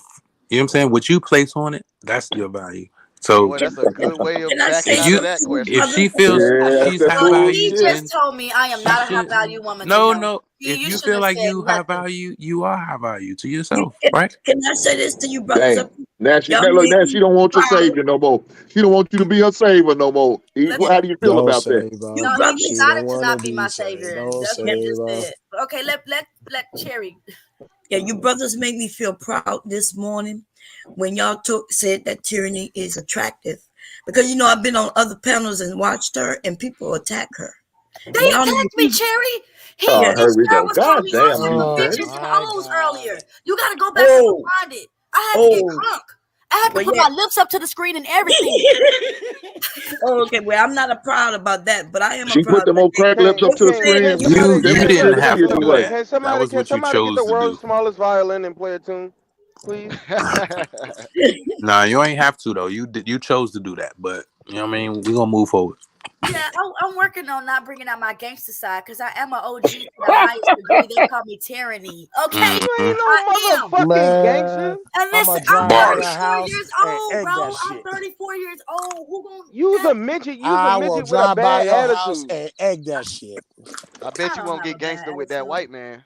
You know what I'm saying? What you place on it, that's your value. So Boy, that's a good way of Can I backing say out of something that to you, question. if she brother? feels Yeah, she's that's high that value, He bullshit. then just told me I am she not a high should. value woman to No, him. no. If You you shouldn't feel have like said you high nothing. value, you are high value to yourself, right? Can I say this to you, brothers? Damn. Now she Y'all now, look, made now me she don't want your proud. savior no more. She don't want you to be her savior no more. Let me. How do you feel Don't about that? save her. You No, he brothers, She decided don't to want not to be be my saved. savior. Don't That's what he save just her. said. Okay, let Cherry. yeah, you brothers make me feel proud this morning when y'all said that tyranny is attractive. Because you know I've been on other panels and watched her and people attack her. They And y'all know attacked me, Cherry. Oh, here This we girl go. was calling God me damn, all type you of Oh said. bitches and my hoes God. earlier. You gotta go back and rewind it. I had to get oh, crunk. I had to well, put yeah. my lips up to the screen and everything. Oh, okay, well, I'm not proud about that, but I am She put proud them that old crack lips up to the screen. Can She You somebody them you bitches didn't ain't see have it to do anyway. that. can That was can what you somebody get chose the to world's do. smallest violin and play a tune, please? Nah, you ain't have to though. You chose to do that, but you know what I mean. We gonna move forward. Yeah, I'm working on not bringing out my gangster side because I am an OG to the highest degree. They call me tyranny. Okay, You Mhm. ain't no I am. motherfucking gangster. Man, And I'ma listen, I'm drive by your Bars. 34 house years and old, egg bro. that I'm shit. 34 years old. Who gonna You's that? a midget. You's a I will midget with a drive by bad your house attitude. and egg that shit. I bet I you don't won't have get a bad gangster with that attitude. white man.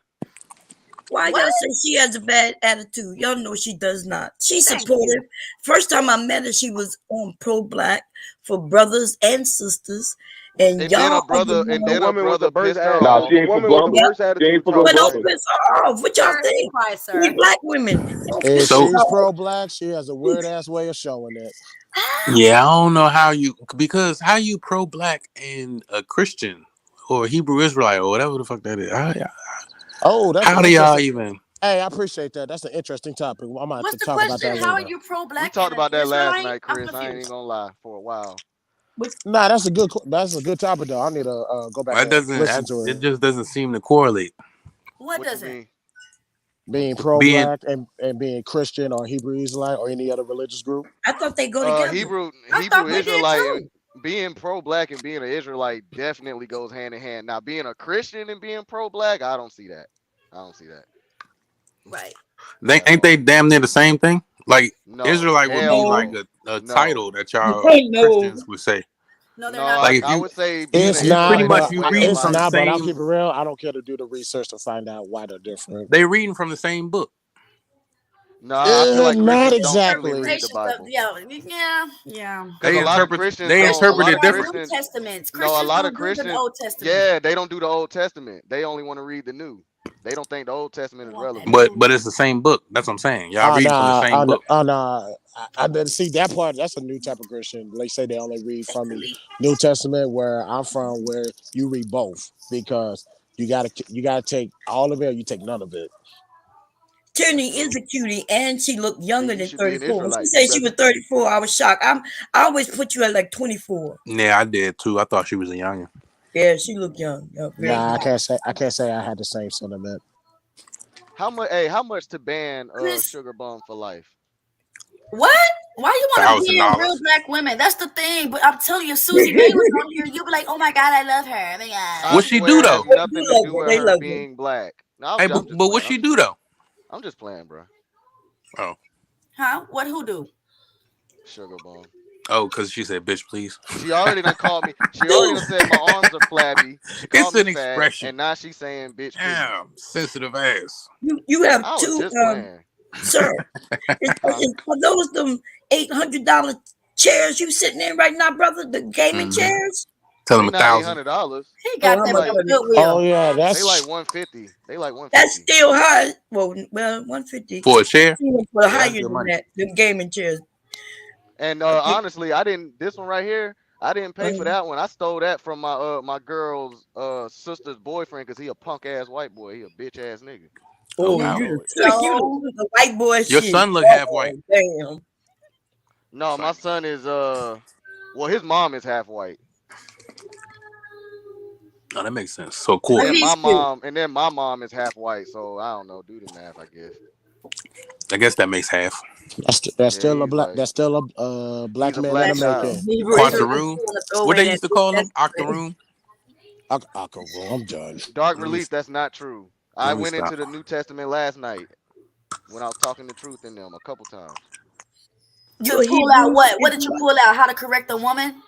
Why What? y'all say she has a bad attitude? Y'all know she does not. She's Thank supportive. you. First time I met her, she was on pro-black for brothers and sisters, and And then y'all a are brother, the and ones. then a woman with brother the burst pissed her Nah, off. she a ain't for woman with the brothers. Yep. burst She ain't attitude for the But talking don't brothers. shit. piss her off. What y'all Sir, be think? quiet, We sir. black women. Don't If piss So her she's off. pro-black, she has a weird ass way of showing it. yeah, I don't know how you how you pro black and a Christian or Hebrew Israelite or whatever the fuck that is. Oh, that's an How do y'all interesting. even? Hey, I appreciate that. That's an interesting topic. I might have What's to the talk about question? that How are later. you We pro-black talked and an about that last Israelite? night, I'm Chris. I ain't even confused. gonna lie. For a while. Nah, that's a good topic though. I need to go back That and listen doesn't. to It it. just doesn't seem to correlate. What What you doesn't? mean? Being Being pro-black and being Christian or Hebrew Israelite or any other religious group. I thought they go together. Hebrew I thought they did Israelite too. being pro-black and being an Israelite definitely goes hand in hand. Now, being a Christian and being pro-black, I don't see that. I don't see that Right. at ain't all. they damn near the same thing? Like No, Israelite would be hell like No, a no, title that y'all no. Christians would say. No, they're no. not the Like I, if I same. you would say being an It's pretty not, Israelite is much a but you way of reading it's from the life. not. But I'll same. keep it real. I don't care to do the research to find out why they're different. They reading from the same book. No, I feel like Not Christians It's don't truly read exactly. the interpretations of Bible yeah. because They a lot of interpret. Christians They don't. A lot interpreted of There are different. New Christians, Testaments. no, a Christians lot of don't do the Christians, Old Testament. yeah, they don't do the Old Testament. They only want to read the New. They don't think the Old Testament They is want that relevant. But new. it's the same book. That's what I'm saying. Y'all Oh reading from the no, same book. no. I didn't see that part. That's a new type of Christian. They say they only read from the Exactly. New Testament, where I'm from, where you read both because you gotta take all of it, or you take none of it. Tyranny is True. a cutie, and she looked Then younger you than should be an 34. When she Israelite, said she was brother. 34, I was shocked. I always put you at like 24. Yeah, I did too. I thought she was a youngin. Yeah, she looked young. Yeah, very Nah, young. I can't say I had the same sentiment. How much? Hey, how much to ban Chris, Sugar Bum for life? what? Why you want to be in real $1,000. black women? That's the thing. But I'm telling you, Susie May was on here. You'll be like, oh my God, I love her. Oh my I God. What she do swear it has though? They nothing to love do her. with They her love her. being black. No, Hey, I'm just but what playing. she do though? I'm just playing, bro. Oh, Huh? What? Who do? Sugar Bum. oh, because she said, "Bitch, please." She already done called me. She already done said my arms are flabby. She It's called me an fat, expression. and now she's saying, "Bitch, please." Damn, sensitive ass. You have I was two, just playing. sir. Huh? Are those them $800 chairs you sitting in right now, brother? The gaming chairs? Tell him They not $1,000. $800. He got how them much from are they? Goodwill. Oh yeah, They that's like 150. They like 150. That's still high. Well, 150. For a chair? For Yeah, that's higher good than money. that, them gaming chairs. And honestly, I didn't. This one right here, I didn't pay for that one. I stole that from my my girl's sister's boyfriend because he a punk ass white boy. He a bitch ass nigga. Oh, wow. you the white boy Your shit. son look half white. Damn. No, my son is well, his mom is half white. Oh, that makes sense. So cool. And then my mom is half white. So I don't know. Do the math, I guess. I guess that makes half. That's still a black. That's still a black man in America. Quantaroon. What they used to call them? Octoroon. Octoroon. I'm done. Dark release. That's not true. I let me went stop. into the New Testament last night when I was talking the truth in them a couple times. You pull out what? What did you pull out? How to correct a woman?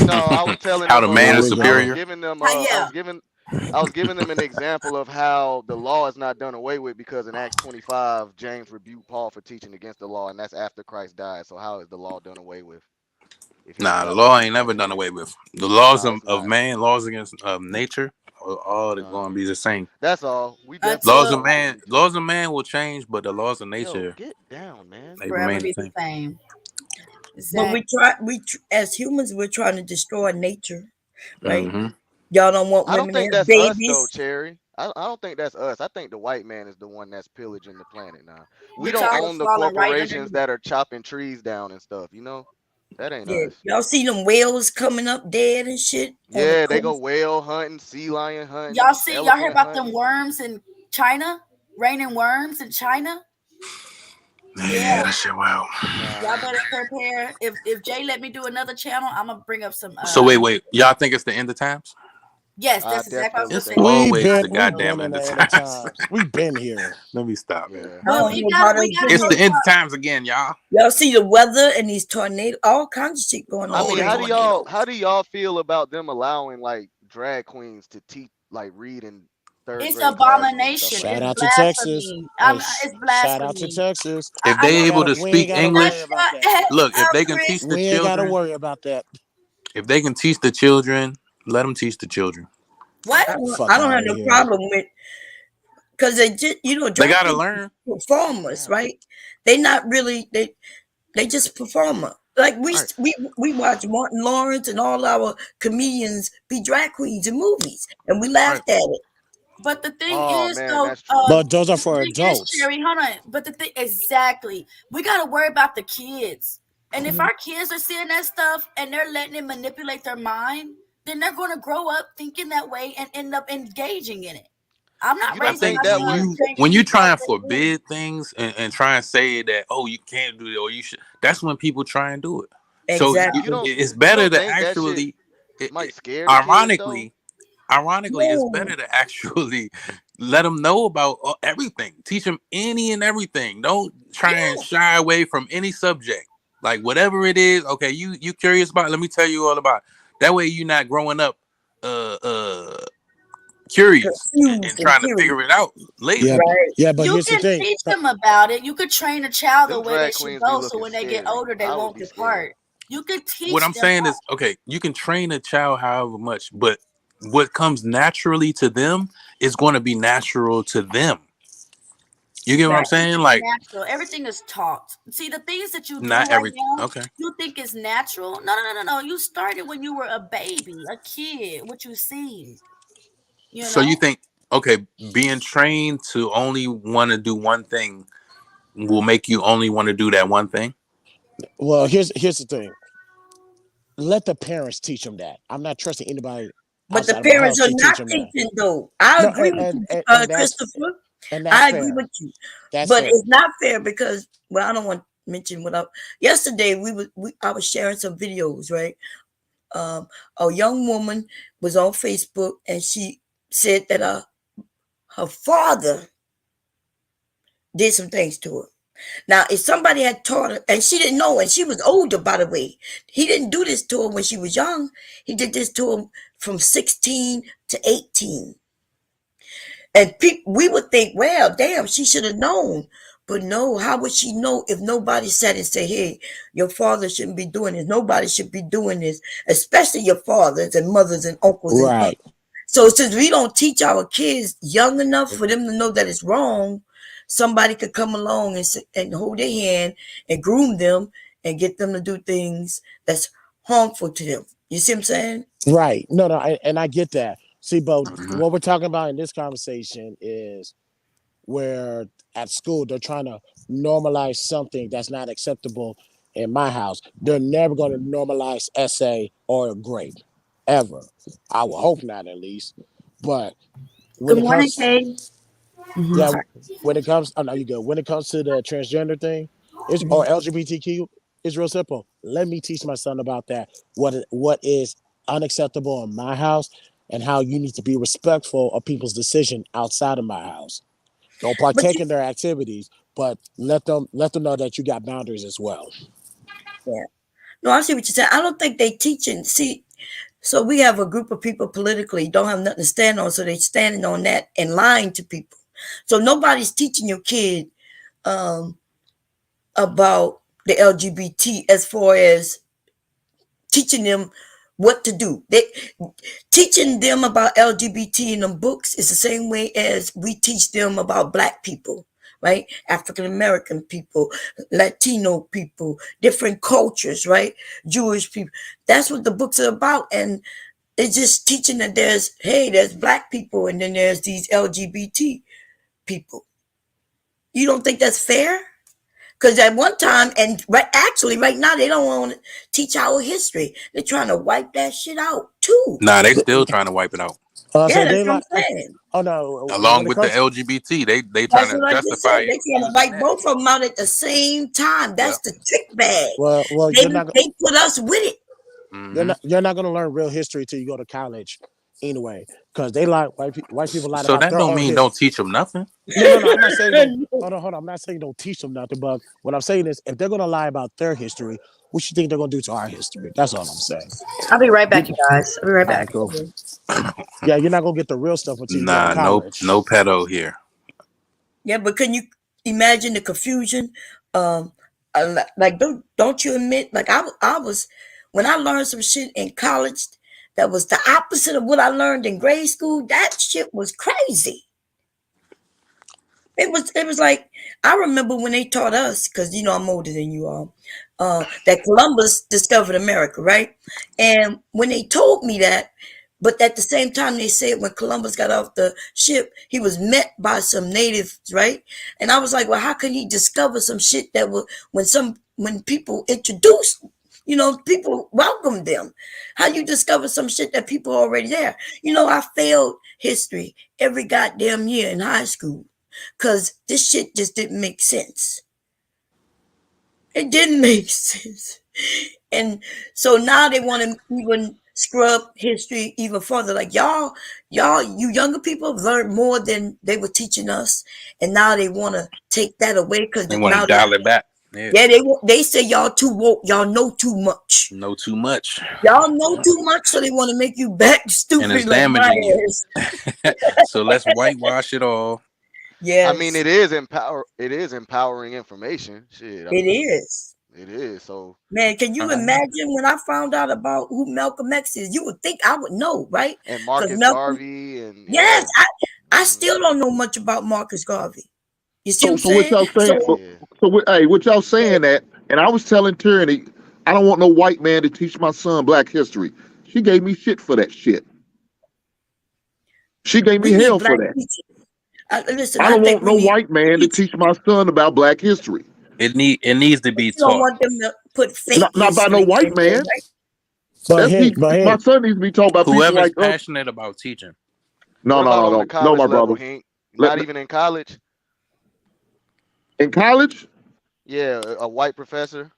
No, I was telling How them, the man is I superior. was giving them, I was giving them an example of how the law is not done away with because in Acts 25, James rebuked Paul for teaching against the law, and that's after Christ died. So how is the law done away with? Nah, the law ain't never done away with. The laws of man, laws against nature, all they're gonna be the same. That's all. We laws of man will change, but the laws of nature, get down, man. they remain the same. But as humans, we're trying to destroy nature, right? Mm-hmm. Y'all don't want I women don't think to have that's us babies. though, Cherry. I don't think that's us. I think the white man is the one that's pillaging the planet now. We You're don't talking own the falling right corporations under- that are chopping trees down and stuff. You know, that ain't Yeah, us. y'all see them whales coming up dead and shit. on the Yeah, they go coast? whale hunting, sea lion hunting. Y'all heard about hunting. them worms in China? Raining worms in China? Yeah, that shit wild. Y'all better prepare. If Jay let me do another channel, I'm gonna bring up some. So wait, y'all think it's the end of times? Yes, that's exactly what I was It's gonna say. always the we goddamn been end in of the end of times. times. We've been here. Let me stop, man. But we got It's the end of times again, y'all. Y'all see the weather and these tornadoes, all kinds of shit going on. I mean, how do y'all feel about them allowing like drag queens to teach, like read in third It's grade abomination. classes and Shout stuff out like to that? Texas. It's blasphemy. Shout out to Texas. If they able to We ain't speak gotta English, worry about that. look, if they can teach the We ain't gotta children, worry about that. if they can teach the children, let them teach the children. What? I don't outta have no here. problem with, because they just They gotta learn. performers, right? They not really they just performer. Like we watch Martin Lawrence and all our comedians be drag queens in movies, and we laughed at it. But the thing Oh, is, man, though, that's true. But those are for the thing is, adults. Sherry, hold on. But the thing, exactly, we gotta worry about the kids. And if our kids are seeing that stuff and they're letting it manipulate their mind, then they're gonna grow up thinking that way and end up engaging in it. I'm not I raising think my that son when you drinking try and people. forbid things and try and say that, oh, you can't do it or you should, that's when people try and do it. Exactly. So it's better to actually, might scare the kids, ironically, it's better to actually let them know about everything. Teach them any and everything. Don't try and shy away from any subject. Like whatever it is, okay, you curious about it, let me tell you all about it. That way you're not growing up curious and trying to figure it out later. But You here's the can thing. teach them about it. You could train a child the Them way they drag should queens go, be so when they looking get scary. older, they I would won't be depart. You could teach What I'm them saying how. is, okay, you can train a child however much, but what comes naturally to them is going to be natural to them. You get what I'm saying? Like, natural. Everything is taught. See, the things that you do not right everything. now, Okay. you think is natural. No. You started when you were a baby, a kid. What you seen. So you think, okay, being trained to only want to do one thing will make you only want to do that one thing? Well, here's the thing. Let the parents teach them that. I'm not trusting anybody. But the outside of my parents house are to not teach them that. teaching, though. I No, agree with you, and that's- Christopher. and that's I agree fair. with you. That's But fair. it's not fair because, well, I don't want to mention what yesterday I was sharing some videos, right? A young woman was on Facebook and she said that her father did some things to her. Now, if somebody had taught her, and she didn't know, and she was older, by the way, he didn't do this to her when she was young. He did this to her from 16 to 18. And we would think, well, damn, she should have known. But no, how would she know if nobody sat and say, hey, your father shouldn't be doing this. Nobody should be doing this, especially your fathers and mothers and uncles and Right. aunts. So since we don't teach our kids young enough for them to know that it's wrong, somebody could come along and hold their hand and groom them and get them to do things that's harmful to them. You see what I'm saying? Right. No, and I get that. See, but what we're talking about in this conversation is where at school they're trying to normalize something that's not acceptable in my house. They're never going to normalize essay or a grade, ever. I would hope not, at least. But when Good it morning, comes, Kay. yeah, when it comes, oh no, you good. When it comes to the transgender thing, or LGBTQ, it's real simple. Let me teach my son about that. What is unacceptable in my house, and how you need to be respectful of people's decision outside of my house. Don't partake in their activities, but let them know that you got boundaries as well. Yeah. No, I see what you're saying. I don't think they teaching. See, so we have a group of people politically don't have nothing to stand on, so they're standing on that and lying to people. So nobody's teaching your kid about the LGBT as far as teaching them what to do. Teaching them about LGBT in the books is the same way as we teach them about Black people, right? African American people, Latino people, different cultures, right? Jewish people. That's what the books are about. And it's just teaching that there's Black people and then there's these LGBT people. You don't think that's fair? Because at one time, and right now, they don't want to teach our history. They're trying to wipe that shit out too. Nah, they still trying to wipe it out. Yeah, that's what I'm saying. Oh no! Along with the LGBT, they trying to justify it. They're trying to wipe both of them out at the same time. That's the trick bag. Well, they put us with it. You're not going to learn real history till you go to college, anyway. Because they white people lie So about that their don't own mean history. don't teach them nothing. No, I'm not saying hold on. I'm not saying don't teach them nothing, but what I'm saying is if they're gonna lie about their history, what you think they're gonna do to our history? That's all I'm saying. I'll be right back, you guys. I'll be right back. Cool. Yeah, you're not gonna get the real stuff until you go to college. no pedo here. Yeah, but can you imagine the confusion? Like don't you admit? Like I was when I learned some shit in college that was the opposite of what I learned in grade school. That shit was crazy. It was like, I remember when they taught us, because I'm older than you all, that Columbus discovered America, right? And when they told me that, but at the same time they said when Columbus got off the ship, he was met by some natives, right? And I was like, well, how can he discover some shit that was when people introduced, people welcomed them? How you discover some shit that people are already there? I failed history every goddamn year in high school. Because this shit just didn't make sense. It didn't make sense. And so now they want to even scrub history even further. Like y'all, you younger people have learned more than they were teaching us. And now they want to take that away because they want to dial it back. Yeah, they say y'all too woke. Y'all know too much. Know too much. Y'all know too much, so they want to make you back stupid. And it's like damaging you. So let's whitewash it all. Yeah, I mean, it is empowering information. Shit, It is. It is. So, man, can you imagine when I found out about who Malcolm X is? You would think I would know, right? And Marcus Garvey, and yes, I still don't know much about Marcus Garvey. You see So what y'all saying? What y'all saying that? And I was telling Tyranny, I don't want no white man to teach my son Black history. She gave me shit for that shit. She gave me hell for that. Listen, I don't want no white man to teach my son about Black history. It needs to be You don't taught. want them to put fake Not by no history white in there, man. right? My son needs to be taught by people Whoever's like us. passionate about teaching. No, my brother. Not even in college. In college? Yeah, a white professor.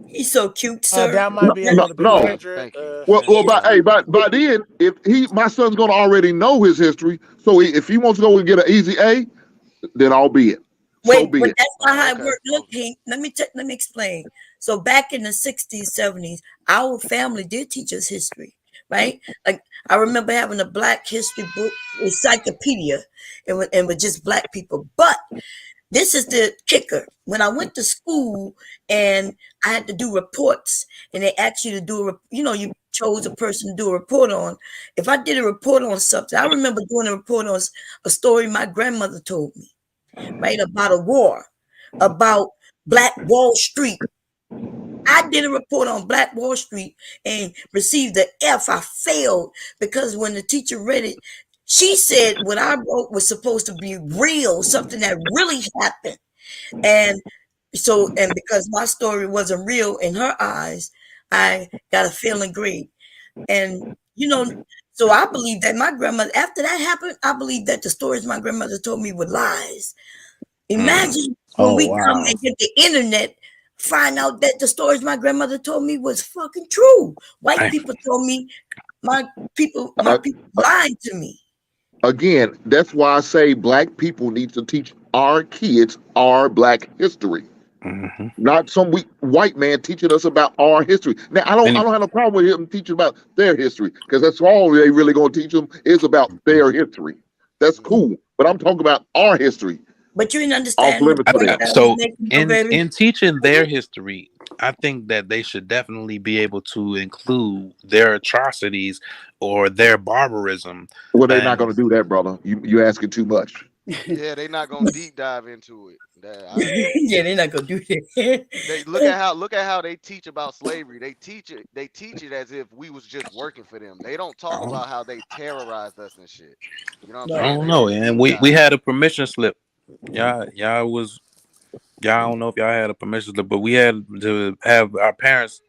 He's so cute, sir. That might be a little bit Thank you. Well, by then, if my son's gonna already know his history, so if he wants to go and get an easy A, then I'll be it. Wait, but that's not how it worked. Look, Hank, let me explain. So back in the 60s, 70s, our family did teach us history, right? Like I remember having a Black history book, encyclopedia, and with just Black people. But this is the kicker. When I went to school and I had to do reports, and they asked you to do you chose a person to do a report on. If I did a report on something, I remember doing a report on a story my grandmother told me, right, about a war, about Black Wall Street. I did a report on Black Wall Street and received the F. I failed because when the teacher read it, she said what I wrote was supposed to be real, something that really happened. And because my story wasn't real in her eyes, I got a failing grade. And, so I believe that my grandmother, after that happened, I believe that the stories my grandmother told me were lies. Imagine when we come and get the internet, find out that the stories my grandmother told me was fucking true. White people told me my people lied to me. Again, that's why I say black people need to teach our kids our black history. Mm-hmm. Not some weak white man teaching us about our history. Now, I don't have a problem with him teaching about their history, because that's all they really going to teach them is about their history. That's cool, but I'm talking about our history. But you didn't understand. So in teaching their history, I think that they should definitely be able to include their atrocities or their barbarism. Well, they're not going to do that, brother. You're asking too much. Yeah, they're not gonna deep dive into it. Yeah, they're not gonna do that. They look at how they teach about slavery. They teach it as if we was just working for them. They don't talk about how they terrorized us and shit. You know what I'm saying? I don't know, and we had a permission slip. Y'all don't know if y'all had a permission slip, but we had to have our parents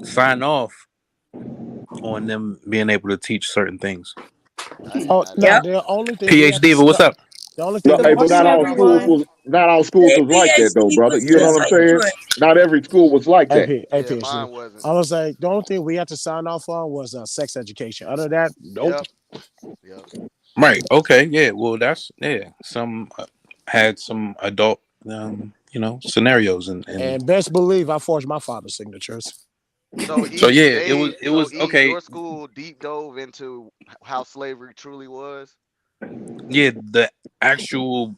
sign off on them being able to teach certain things. The only thing PhD, but what's up? The only thing but not all schools was like that though, brother. You know what I'm saying? Not every school was like that. Mine wasn't. I was like, the only thing we had to sign off on was sex education. Other than that, nope. Yep. Right. Okay. Yeah. Well, some had some adult, scenarios and best believe I forged my father's signatures. So it was okay. Your school deep dove into how slavery truly was. Yeah, the actual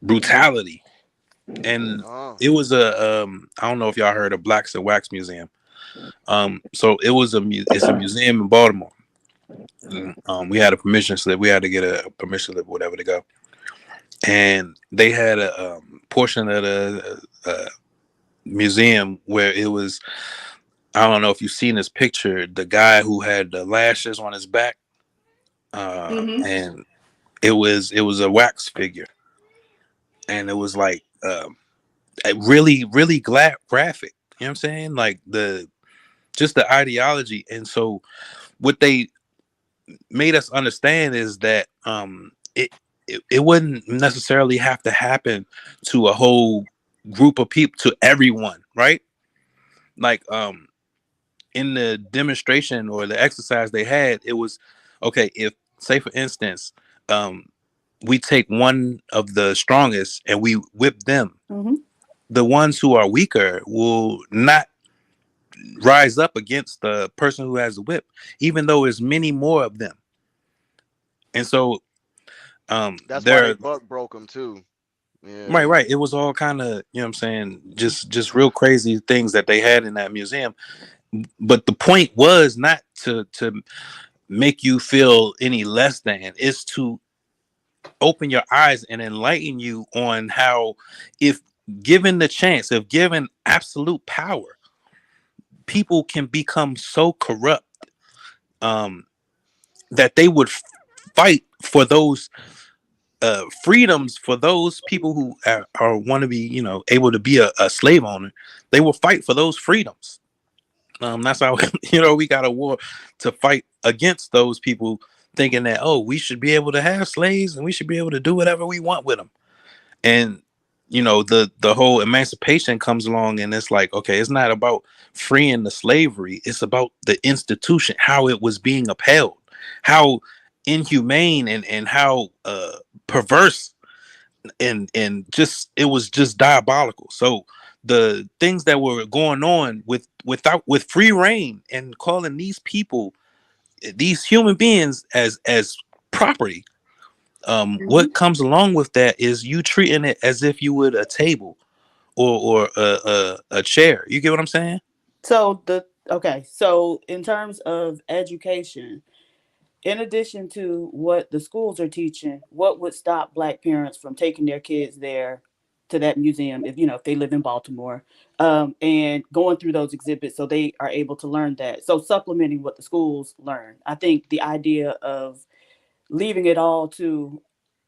brutality, and it was I don't know if y'all heard of Blacks and Wax Museum. So it's a museum in Baltimore. We had a permission slip. We had to get a permission slip, whatever, to go. And they had a portion of the museum where it was. I don't know if you've seen this picture. The guy who had the lashes on his back. And it was a wax figure, and it was like really graphic. You know what I'm saying? Like the ideology. And so what they made us understand is that it wouldn't necessarily have to happen to a whole group of people, to everyone, right? Like in the demonstration or the exercise they had, it was okay if, say for instance, we take one of the strongest and we whip them. The ones who are weaker will not rise up against the person who has the whip, even though there's many more of them. And so that's why Buck broke them too. Yeah. Right. It was all kind of, you know what I'm saying, just real crazy things that they had in that museum. But the point was not to make you feel any less than. It's to open your eyes and enlighten you on how, if given the chance, if given absolute power, people can become so corrupt that they would fight for those freedoms for those people who are want to be, able to be a slave owner. They will fight for those freedoms. That's how, we got a war to fight against those people thinking that, we should be able to have slaves and we should be able to do whatever we want with them. And, the whole emancipation comes along and it's like, okay, it's not about freeing the slavery. It's about the institution, how it was being upheld, how inhumane and how perverse and just, it was just diabolical. So the things that were going on with free reign and calling these people, these human beings as property, what comes along with that is you treating it as if you would a table or a chair. You get what I'm saying? So in terms of education, in addition to what the schools are teaching, what would stop Black parents from taking their kids there to that museum if they live in Baltimore, and going through those exhibits so they are able to learn that? So supplementing what the schools learn. I think the idea of leaving it all to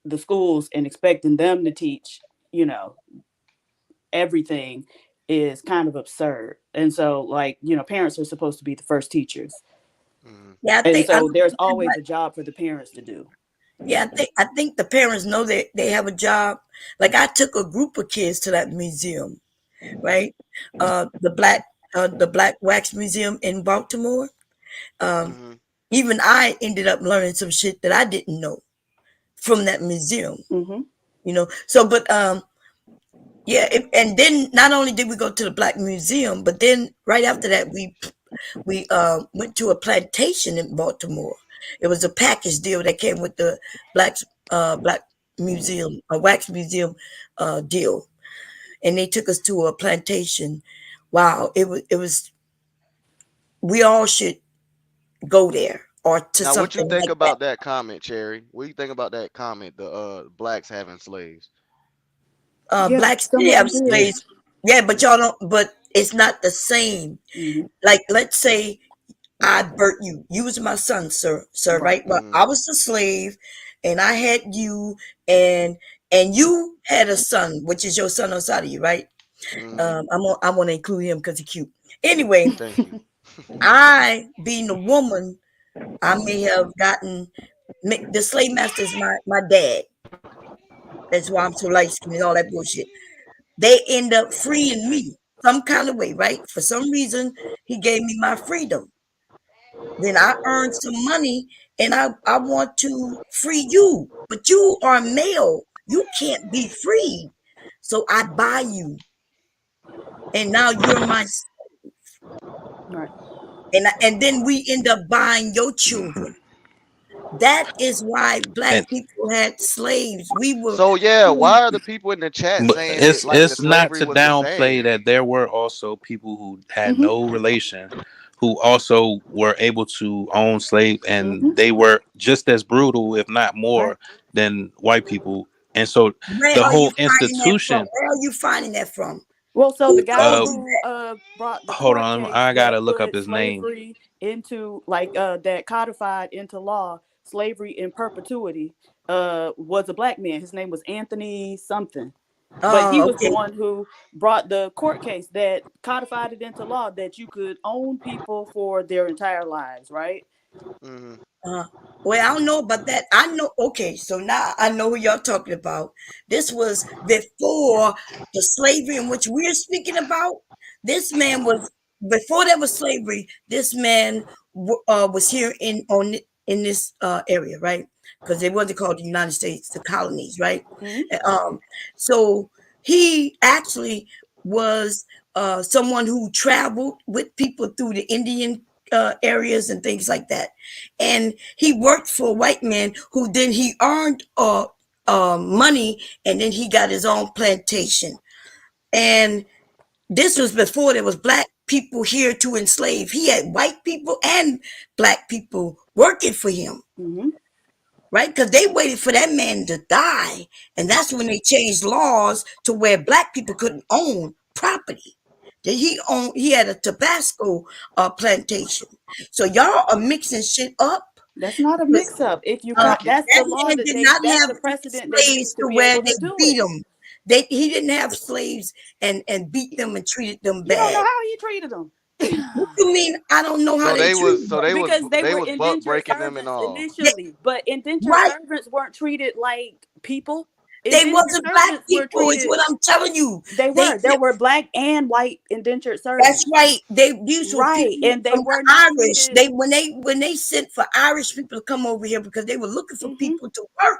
the schools and expecting them to teach, everything is kind of absurd. And so parents are supposed to be the first teachers. Yeah, there's always a job for the parents to do. Yeah, I think the parents know that they have a job. Like I took a group of kids to that museum, right? The Black Wax Museum in Baltimore. Even I ended up learning some shit that I didn't know from that museum. So, but and then not only did we go to the Black Museum, but then right after that we went to a plantation in Baltimore. It was a package deal that came with the Black Museum, a Wax Museum deal, and they took us to a plantation. Wow, it was. We all should go there or to now, something. what you think like about that comment, Cherry? What do you think about that comment? The blacks having slaves. Blacks did have slaves. Yeah, but y'all don't. But it's not the same. Like, let's say I birthed you. You was my son, sir, right? But I was a slave, and I had you, and you had a son, which is your son outside of you, right? I want to include him because he's cute. Anyway, I, being a woman, I may have gotten the slave master is my dad. That's why I'm so light skinned and all that bullshit. They end up freeing me some kind of way, right? For some reason, he gave me my freedom. Then I earned some money and I want to free you, but you are male. You can't be freed. So I buy you. And now you're my slave. Right. And then we end up buying your children. That is why Black people had slaves. We were why are the people in the chat saying it's not to downplay that there were also people who had no relation who also were able to own slaves, and they were just as brutal, if not more, than white people. And so the whole institution. Where are you finding that from? Well, so the guy who brought the hold on, I gotta look up his name. Into that codified into law slavery in perpetuity was a Black man. His name was Anthony something. But he was the one who brought the court case that codified it into law that you could own people for their entire lives, right? Well, I don't know about that. I know. Okay, so now I know who y'all talking about. This was before the slavery in which we're speaking about. This man was before there was slavery. This man was here in this area, right? Because it wasn't called the United States, the colonies, right? So he actually was someone who traveled with people through the Indian areas and things like that. And he worked for a white man who then he earned money, and then he got his own plantation. And this was before there was Black people here to enslave. He had white people and Black people working for him. Right? Because they waited for that man to die. And that's when they changed laws to where Black people couldn't own property. He had a Tabasco plantation. So y'all are mixing shit up. That's not a mix up. If you that's the law that did not have the precedent slaves to where they beat them. He didn't have slaves and beat them and treated them bad. You don't know how he treated them. What you mean? I don't know how they treated them. Because they were butt breaking them and all. Initially, but indentured servants weren't treated like people. They wasn't Black people, is what I'm telling you. They were. There were Black and white indentured servants. That's right. These were people and they were Irish. When they sent for Irish people to come over here because they were looking for people to work.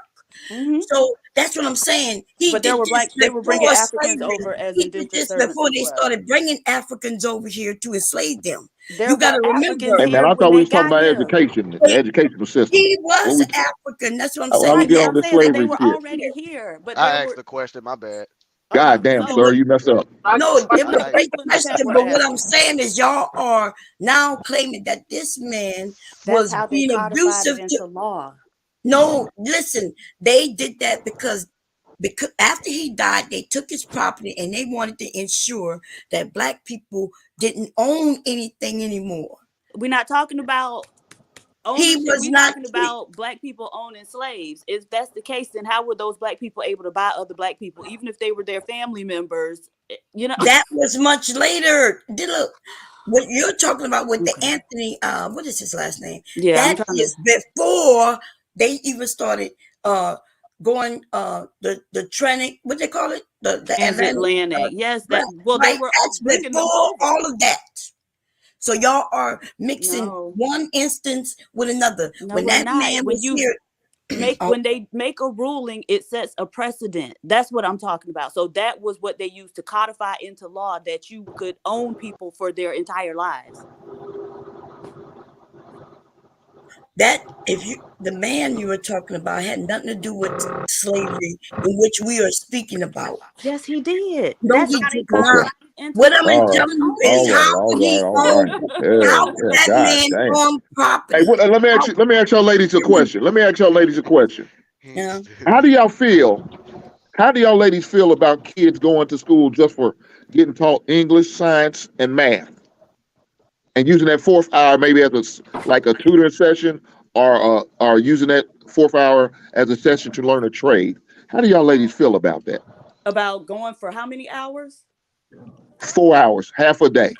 So that's what I'm saying. He But did there were this they were bringing before Africans slavery. over as He did indentured this servants before as they well. started bringing Africans over here to enslave them. There You got to were remember. Africans Hey man, here I when thought we they was talking got about here. education, the educational system. He What was we African. That's what I'm how we saying. get But on I'm this saying that they slavery were shit? already here. But I there asked were the question. My bad. God damn, so sir, you messed up. No, it was I a great people in the question. chat were But what I'm asking. saying is, y'all are now claiming that this man That's was how they being codified it abusive into to. law. No, listen, they did that because after he died, they took his property and they wanted to ensure that black people didn't own anything anymore. We're not talking about He ownership. was We're not. talking about black people owning slaves. If that's the case, then how were those black people able to buy other black people, even if they were their family members? You know, That was much later. Look, what you're talking about with the Anthony, what is his last name? Yeah, I'm That trying is before they even started going the training, what they call it, the transatlantic. Yes, that. Well, they right. were That's bringing them before over. all of that. So y'all are mixing No. one instance with another. No, When we're that not. man When was you here, when they make a ruling, it sets a precedent. That's what I'm talking about. So that was what they used to codify into law, that you could own people for their entire lives. that the man you were talking about had nothing to do with slavery in which we are speaking about. Yes, he did. No, That's he how they did not. codified it into What I'm law. telling you is how he owned, how that God man damn. owned property. Hey, let me ask y'all ladies a question. Yeah. How do y'all feel? How do y'all ladies feel about kids going to school just for getting taught English, science, and math, and using that fourth hour maybe as like a tutoring session, or using that fourth hour as a session to learn a trade? How do y'all ladies feel about that? About going for how many hours? 4 hours, half a day.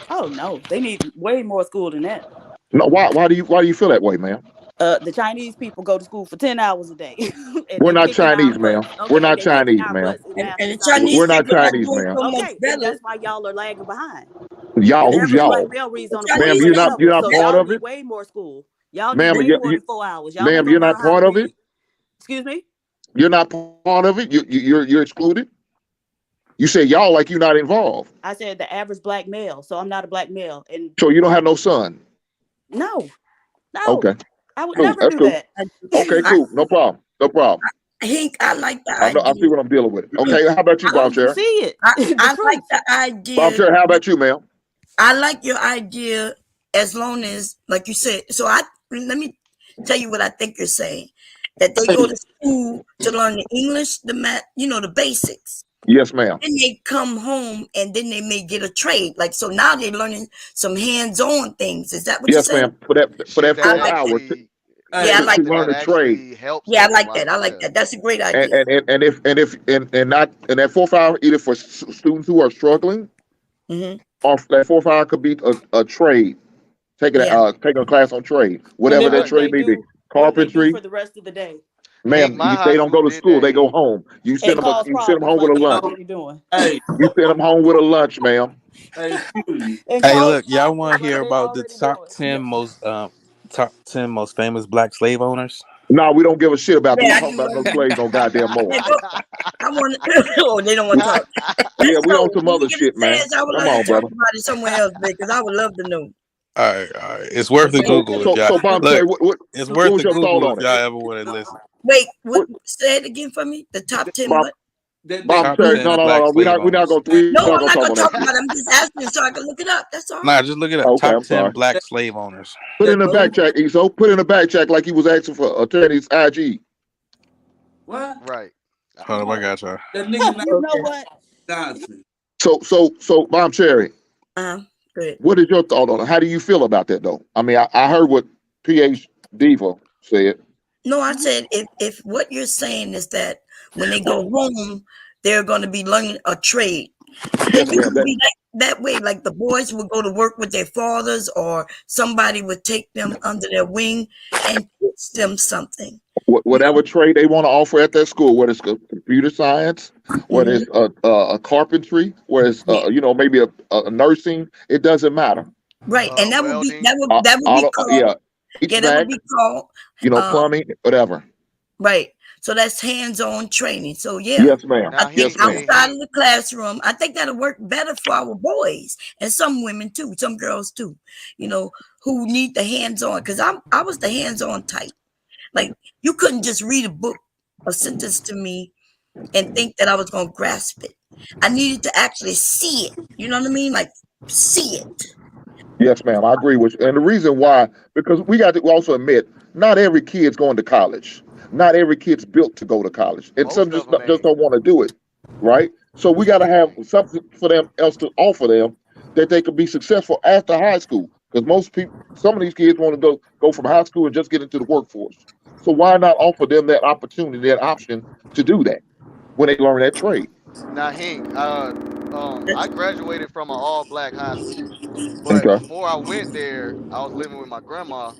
Oh no, they need way more school than that. No, why do you feel that way, ma'am? The Chinese people go to school for 10 hours a day. And We're they not kicking our Chinese, ma'am. butts. Okay, We're and not they kicking Chinese, our ma'am. butts in math And the and science. Chinese We're not people are Chinese, doing ma'am. so much Okay, then better. that's why y'all are lagging behind. Y'all, The who's average white y'all? male reads on a Ma'am, 4 you're grade not level, so part y'all of need it? way more school. Y'all need Ma'am, way more than 4 hours. Y'all ma'am, need to you're learn not how to part of it? read. Excuse me? You're not part of it? You're excluded? You say y'all like you're not involved. I said the average black male, so I'm not a black male. And So you don't have no son? no, Okay. I would Cool. never That's do cool. that. Okay, cool. No problem. No problem. I like the I know. I see idea. what I'm dealing with. Okay, how about you, Bob Cherry? See it. I like the idea. Bob Cherry, how about you, ma'am? I like your idea as long as, like you said, let me tell you what I think you're saying. That they go to school to learn the English, the math, the basics. Yes, ma'am. Then they come home and then they may get a trade. Like, so now they're learning some hands-on things. Is that what you're Yes, saying? ma'am. For that 4 hours Yeah, I like to learn a trade. Yeah, I like that. I like that. That's a great idea. And if that 4 hour either for students who are struggling, or that 4 hour could be a trade, taking a class on trade, whatever that trade may be, carpentry. For the rest of the day. Ma'am, they don't go to school; they go home. You send them home with a lunch. What are you doing? Hey, you send them home with a lunch, ma'am. Hey, look, y'all want to hear about the top 10 most famous black slave owners? No, we don't give a shit about Yeah, talking about no slaves no goddamn more. I want to. Oh, they don't want to talk. Yeah, we on some When other you get a shit, man. chance, I would Come like on, to talk brother. about it somewhere else, because I would love to know. All right. It's worth a Google if y'all. So Bob Cherry, It's what worth was a your thought Google on if it? y'all ever want to listen. Wait, say it again for me. The top 10 Bob, what? Bob Cherry, no. We're not gonna No, I'm talk not gonna on talk that. about it. I'm just asking so I can look it up. That's all. Nah, just look it up. Okay, Top I'm 10 sorry. black slave owners. Put in the back check, Eso. Put in the back check like he was asking for attorney's IG. What? Right. Hold up, I got y'all. That nigga You know what? nonsense. So Bob Cherry, good. what is your thought on it? How do you feel about that though? I mean, I heard what PH Diva said. No, I said if what you're saying is that when they go home, they're going to be learning a trade. Yes, Then you ma'am. could be that way, like the boys would go to work with their fathers, or somebody would take them under their wing and teach them something. Whatever trade they want to offer at that school, whether it's computer science, whether it's a carpentry, whether it's maybe a nursing, it doesn't matter. Right, and that would be that would be called HVAC, that would be called plumbing, whatever. right. So that's hands-on training. So yeah, Yes, ma'am. I think Yes, ma'am. outside of the classroom, I think that'll work better for our boys and some women too, some girls too, who need the hands-on. Because I was the hands-on type. Like, you couldn't just read a book, a sentence to me and think that I was going to grasp it. I needed to actually see it. You know what I mean? Like, see it. Yes, ma'am. I agree with you. And the reason why, because we got to also admit, not every kid's going to college. Not every kid's built to go to college. And some just don't want to do it, right? So we got to have something for them else to offer them that they could be successful after high school. Because some of these kids want to go from high school and just get into the workforce. So why not offer them that opportunity, that option to do that when they learn that trade? Now, Hank, I graduated from an all-black high school, but before I went there, I was living with my grandma,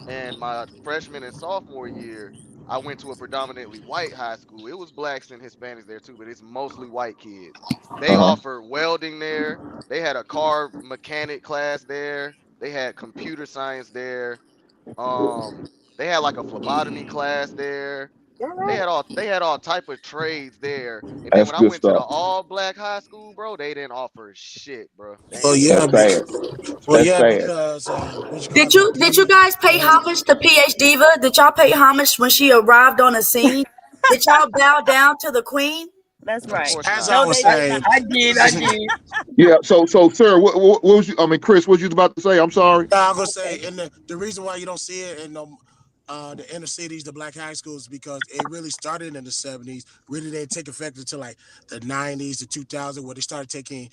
and my freshman and sophomore year, I went to a predominantly white high school. It was blacks and Hispanics there too, but it's mostly white kids. They offered welding there. They had a car mechanic class there. They had computer science there. They had like a phlebotomy class there. They had all type of trades there. And then That's when I good went to the stuff. all black high school, bro, they didn't offer shit, bro. Well, yeah, That's sad. because Did you guys pay homage to PH Diva? Did y'all pay homage when she arrived on the scene? Did y'all bow down to the queen? That's right. As I was saying, I did. Yeah. So, sir, what was you? I mean, Chris, what you was about to say? I'm sorry. I'm gonna say, and the reason why you don't see it in the inner cities, the black high schools, because it really started in the 70s. Really didn't take effect until like the 90s, the 2000s, where they started taking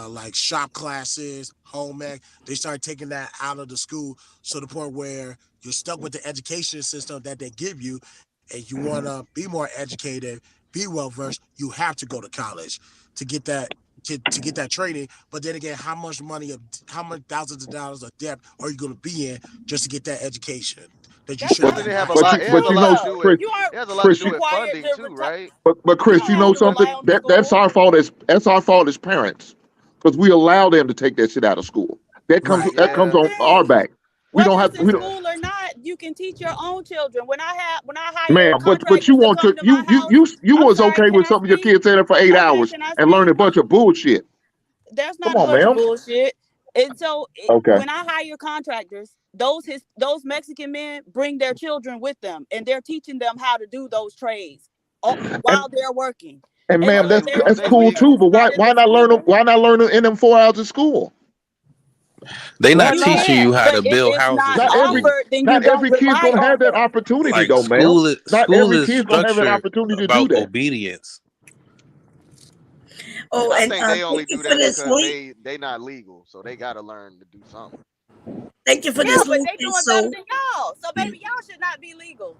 like shop classes, home ec. They started taking that out of the school, so the point where you're stuck with the education system that they give you, and you want to be more educated, be well versed, you have to go to college to get that. To get that training, but then again, how much thousands of dollars of debt are you going to be in just to get that education that you should? But it has a lot to do with funding too, right? But Chris, you know something? That's our fault as parents, because we allow them to take that shit out of school. That comes on our back. We don't have to. School or not, you can teach your own children. When I hire, man, but you want to you was okay with some of your kids staying there for 8 hours and learning a bunch of bullshit. There's not a bunch of bullshit. And so when I hire contractors, those Mexican men bring their children with them, and they're teaching them how to do those trades while they're working. And ma'am, that's cool too. But why not learn them? Why not learn them in them 4 hours of school? They not teaching you how to build houses. Not every kid's gonna have that opportunity, like though, man. Not every kid's gonna have that opportunity to do that. Obedience. Oh, I and think they only do that because they not legal, so they gotta learn to do something. Thank you for this. But they doing better than y'all, so baby, y'all should not be legal.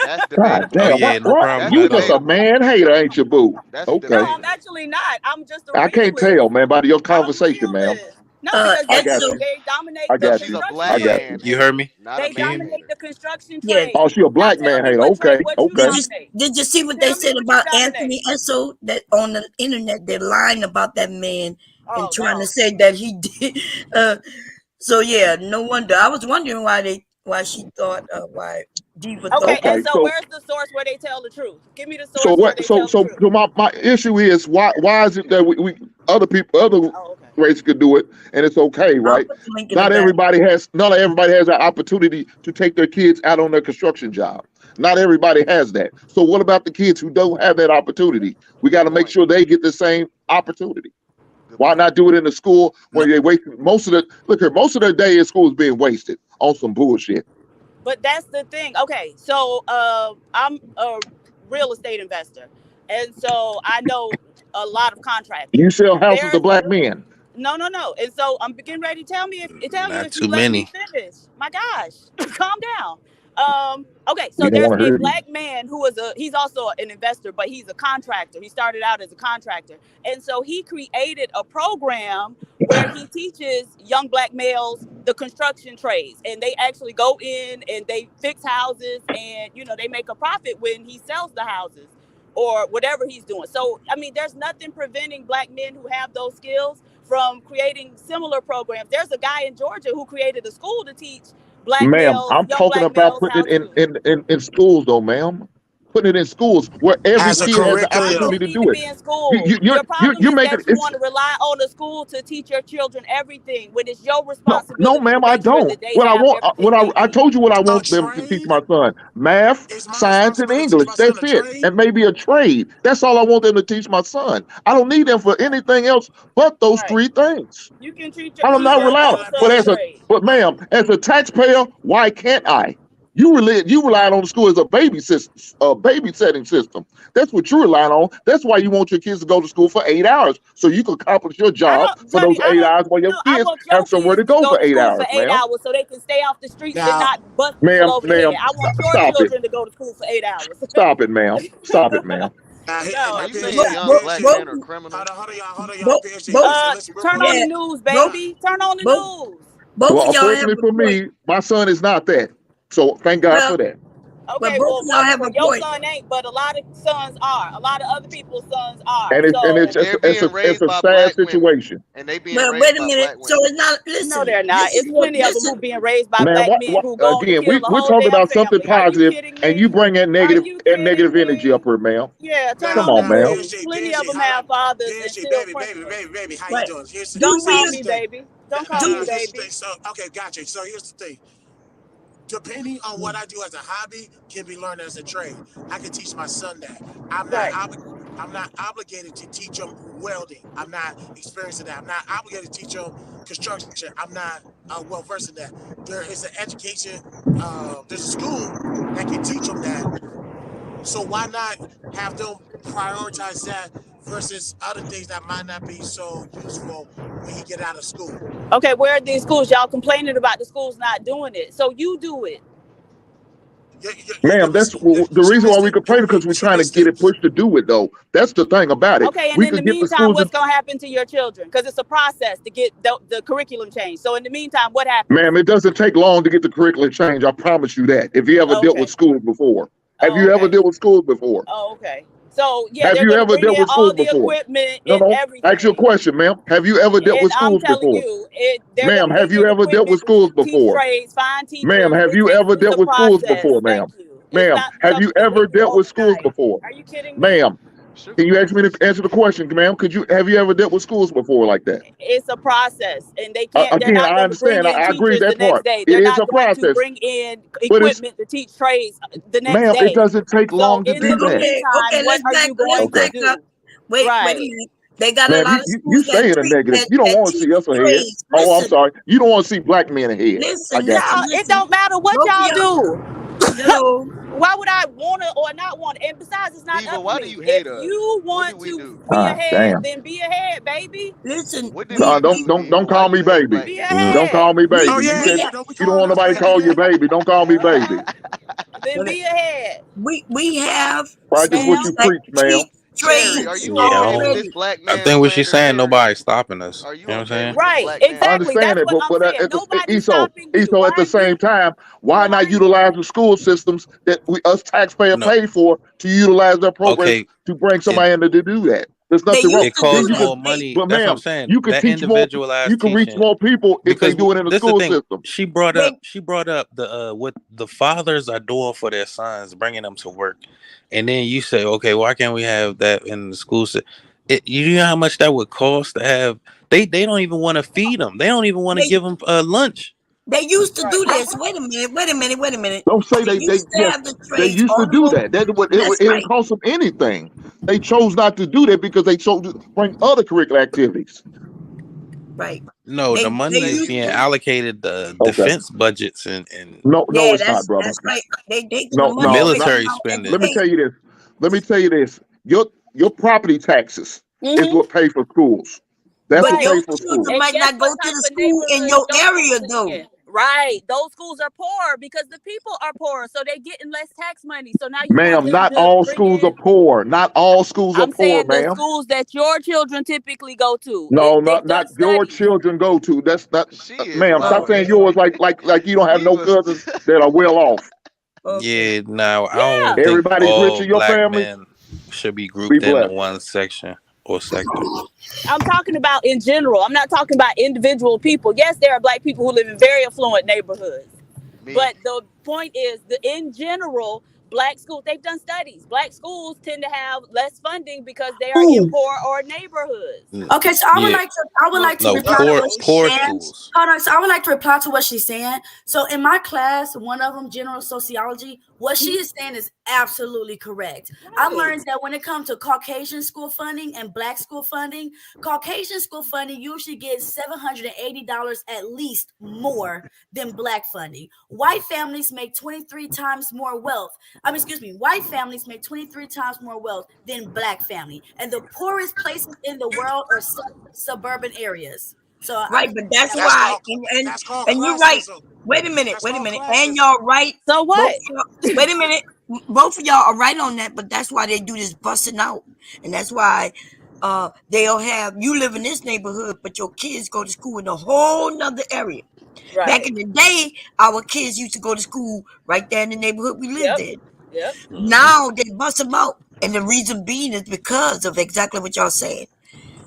That's God damn, no problem. You just a man hater, ain't you, boo? Okay. No, I'm actually not. I'm just a I can't tell, man, by your conversation, ma'am. No, I got you. they dominate I got the you. construction I got trade. you. You heard me? They dominate the construction trade. Oh, she a black man hater. Okay, okay. Did you see what they said about Anthony Esso? That on the internet they're lying about that man and trying to say that he did. So yeah, no wonder. I was wondering why she thought why Diva thought. Okay, and so where's the source where they tell the truth? Give me the source. So my issue is why is it that we other races could do it and it's okay, right? Not everybody has that opportunity to take their kids out on their construction job. Not everybody has that. So what about the kids who don't have that opportunity? We got to make sure they get the same opportunity. Why not do it in the school where they waste most of their day in school is being wasted on some bullshit? But that's the thing. Okay, so I'm a real estate investor, and so I know a lot of contractors. You sell houses to black men. No. And so I'm getting ready to tell you if too you let many. me finish. My gosh, calm down. Okay, so there's a black man who he's also an investor, but he's a contractor. He started out as a contractor. And so he created a program where he teaches young black males the construction trades. And they actually go in and they fix houses and, they make a profit when he sells the houses or whatever he's doing. So, I mean, there's nothing preventing black men who have those skills from creating similar programs. There's a guy in Georgia who created a school to teach black ma'am, males, I'm talking about putting it in schools, though, ma'am. putting it in schools where every As a kid has the curriculum. Why would opportunity it to need do to it. be in school? You're Your problem is making that you it's want to rely on the school to teach your children everything when it's your no, responsibility ma'am, to I make sure don't. that they What I have want, everything they I need. told you what I A want them to teach trade? my son: math, It's my science, and responsibility to teach English. my son That's a it, trade. and maybe a trade. That's all I want them to teach my son. I don't need them for anything else but those Right. three things. You can teach I'm not your relying. son But a trade. ma'am, as a taxpayer, why can't I? You relied on the school as a babysitting system. That's what you relying on. That's why you want your kids to go to school for 8 hours, so you can accomplish your job for those 8 hours while your I kids want your have somewhere kids to to go go for to 8 school for hours, 8 ma'am. hours so they can stay off the streets and Now, not bust people over the head. I want your Stop it. children to go to school for 8 hours. Stop it, ma'am. Stop it, ma'am. now, No, Are you PSG, saying young black men are criminals? hold on, y'all. PSG, listen, real turn quick. on the news, baby. Turn on the news. Well, unfortunately for me, my son is not that. So thank God for that. Okay, well, wonderful. Your son ain't, but a lot of sons are. A lot of other people's sons are. And it's a sad situation. And they being Well, raised wait a by minute. black So women. it's not. Listen, No, they're not. It's plenty of them who being raised by Man, black men who go again, to kill the we're whole talking damn about something family. Are you positive, kidding me? and you bring that negative you and negative energy up here, ma'am. Yeah, turn Come on on, the ma'am. news. Plenty of them have fathers and still baby, how you doing? Don't call here's me the thing. baby. Don't call me Here's the baby. thing. So, okay, gotcha. So here's the thing. Depending on what I do as a hobby, can be learned as a trade. I can teach my son that. I'm not obligated to teach him welding. I'm not experienced in that. I'm not obligated to teach him construction. I'm not well versed in that. There is an education. There's a school that can teach them that. So why not have them prioritize that versus other things that might not be so useful when you get out of school? Okay, where are these schools? Y'all complaining about the schools not doing it. So you do it. Ma'am, that's the reason why we complain, because we're trying to get it pushed to do it, though. That's the thing about it. Okay, and we in the could get the meantime, schools. what's going to happen to your children? Because it's a process to get the curriculum changed. So in the meantime, what happens? Ma'am, it doesn't take long to get the curriculum change. I promise you that. If you ever dealt with schools before, have you ever dealt with schools before? Oh, okay. So yeah, Have they're you going to ever bring dealt in with all schools the before? equipment No, and no. everything. Ask you a question, ma'am. Have you ever dealt with And schools I'm telling before? you, they're Ma'am, gonna have bring you in ever dealt with equipment schools to teach before? trades, find teachers. Ma'am, have you ever It's dealt a with schools process. before, ma'am? Ma'am, have you ever dealt with schools before? Are you kidding me? Ma'am, can you ask me to answer the question, ma'am? Have you ever dealt with schools before like that? It's a process, and they can't. They're Again, not I going to bring understand. in I agree teachers with the that next part. day. It They're is not a going to process. bring in But it's, equipment to teach trades the next ma'am, day. it doesn't take So long to in do the that. meantime, what are you going to do? Wait a Right. minute. They got a Ma'am, lot of you schools that saying a treat negative. You don't want to see us ahead. trades. Oh, I'm Listen. sorry. You don't want to see black men ahead. I got you. It don't matter what Both of y'all do. Hello. Why would I want to or not want it? And besides, it's not Diva, up why to do me. you hate If us? you What want did we to do? be Ah, ahead, damn. then be ahead, baby. Listen, What did we do, Don't Diva? Why call me you hate baby. black Be people? ahead. Don't call me baby. Oh, yeah, You said yeah, don't be you don't want calling us nobody to baby, call yeah. you baby. Don't call me baby. Then be ahead. We have Practice what you schools that preach, ma'am. Cherry, are trades you okay with already. this black I man think what she's slander, saying, Cherry? nobody's stopping us. Are You you know what I'm okay saying? with this Right, black man? I exactly. understand That's it, what I'm saying. at Nobody's ESO, stopping you. at the same time, why not utilize the school systems that us taxpayer No. pay for to utilize their programs Okay. to bring somebody in to do that? There's nothing wrong. It costs more money. But That's what I'm ma'am, saying. you can That teach more. individualized You can reach teaching. more people if they Because do it in the this is school the thing. system. She brought up the what the fathers are doing for their sons, bringing them to work, and then you say, okay, why can't we have that in the school system? You know how much that would cost to have? They don't even want to feed them. They don't even want to give them lunch. They used to do this. Wait a minute. Don't say They used to have the they trades used to all do over. that. It That's didn't right. cost them anything. They chose not to do that because they chose to bring other curricular activities. Right. No, the money is being allocated the defense budgets and no, it's not, brother. That's right. They No, military no. spending. Let me tell you this. Your property taxes is what pay for schools. That's But what your pays for schools. children might not go to the school in your area, though. Right. Those schools are poor because the people are poor, so they're getting less tax money. So now you want Ma'am, them not to all bring schools in- are poor. Not all schools are I'm poor, saying the ma'am. schools that your children typically go to. No, They've not done your studies. children go to. That's not, is ma'am. Stop wild. saying yours like you don't have no cousins that are well off. Yeah, now I don't think Everybody's rich all in your black family. men should be Be grouped into blessed. one section or sector. I'm talking about in general. I'm not talking about individual people. Yes, there are black people who live in very affluent neighborhoods. But the point is that in general, black schools, they've done studies. Black schools tend to have less funding because they are in poor or neighborhoods. Okay, so I would like to reply to what she's poor saying. schools. Hold on, so I would like to reply to what she's saying. So in my class, one of them, general sociology, what she is saying is absolutely correct. I learned that when it comes to Caucasian school funding and black school funding, Caucasian school funding usually gets $780 at least more than black funding. White families make 23 times more wealth. White families make 23 times more wealth than black family. And the poorest places in the world are suburban areas. So right, but that's why, and you're right. Wait a minute, and y'all right. So what? Wait a minute, both of y'all are right on that, but that's why they do this busting out, and that's why they'll have you live in this neighborhood, but your kids go to school in a whole nother area. Right. Back in the day, our kids used to go to school right there in the neighborhood we lived in. Yep. Now they bust them out, and the reason being is because of exactly what y'all saying.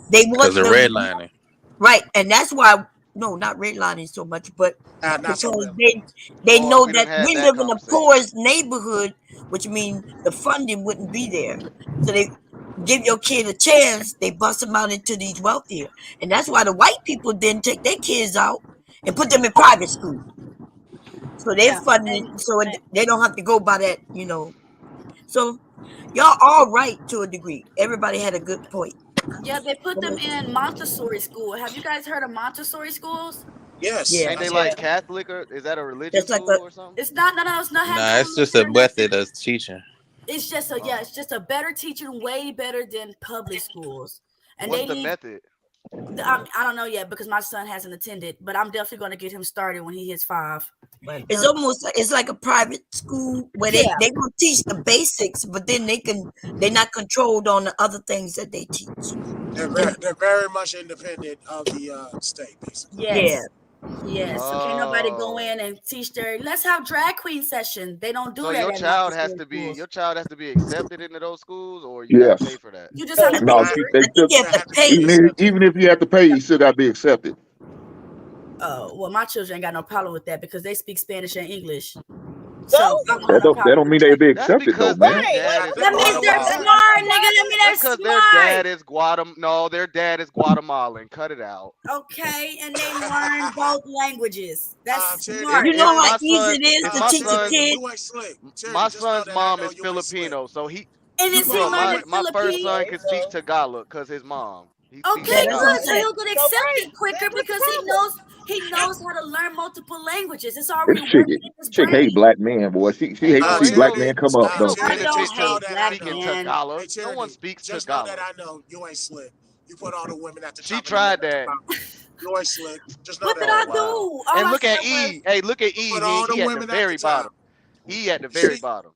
They want the redlining. Right, and that's why not redlining so much, but because they know that we live in the poorest neighborhood, which means the funding wouldn't be there. So they give your kid a chance, they bust them out into these wealthier, and that's why the white people then take their kids out and put them in private school. So they're funding, so they don't have to go by that, So y'all all right to a degree. Everybody had a good point. Yeah, they put them in Montessori school. Have you guys heard of Montessori schools? Yes. Yeah. Ain't they like Catholic, or is that a religious school or something? It's not. No, it's not. Nah, it's just a method of teaching. It's just it's just a better teaching, way better than public schools. And what's the method? I don't know yet because my son hasn't attended, but I'm definitely going to get him started when he hits 5. It's like a private school where they gonna teach the basics, but then they're not controlled on the other things that they teach. They're very much independent of the state, basically. Yes. Yes. So can't nobody go in and teach let's have drag queen session. They don't do that. Your child has to be accepted into those schools, or you have to pay for that. You just have to pay. Even if you have to pay, you still gotta be accepted. Oh, well, my children ain't got no problem with that because they speak Spanish and English. So that don't mean they be accepted though, man. That means they're smart, nigga. That means they're smart. Because their dad is Guatemalan. Cut it out. Okay, and they learn both languages. That's smart. You know how easy it is to teach a kid. My son's mom is Filipino, so And is he learning my first son can speak Tagalog because his mom. Okay, good. So he'll get accepted quicker because he knows how to learn multiple languages. It's already working in his brain. Chick hate black men, boy. She hates to see black men come up though. I don't hate black men. No one speaks just Tagalog. Know that I know you ain't slick. You put all the women at the top. She tried that. You ain't slick. Just know what that. What did I do? And look at E. Hey, look at E. He at the very bottom. He at the very bottom.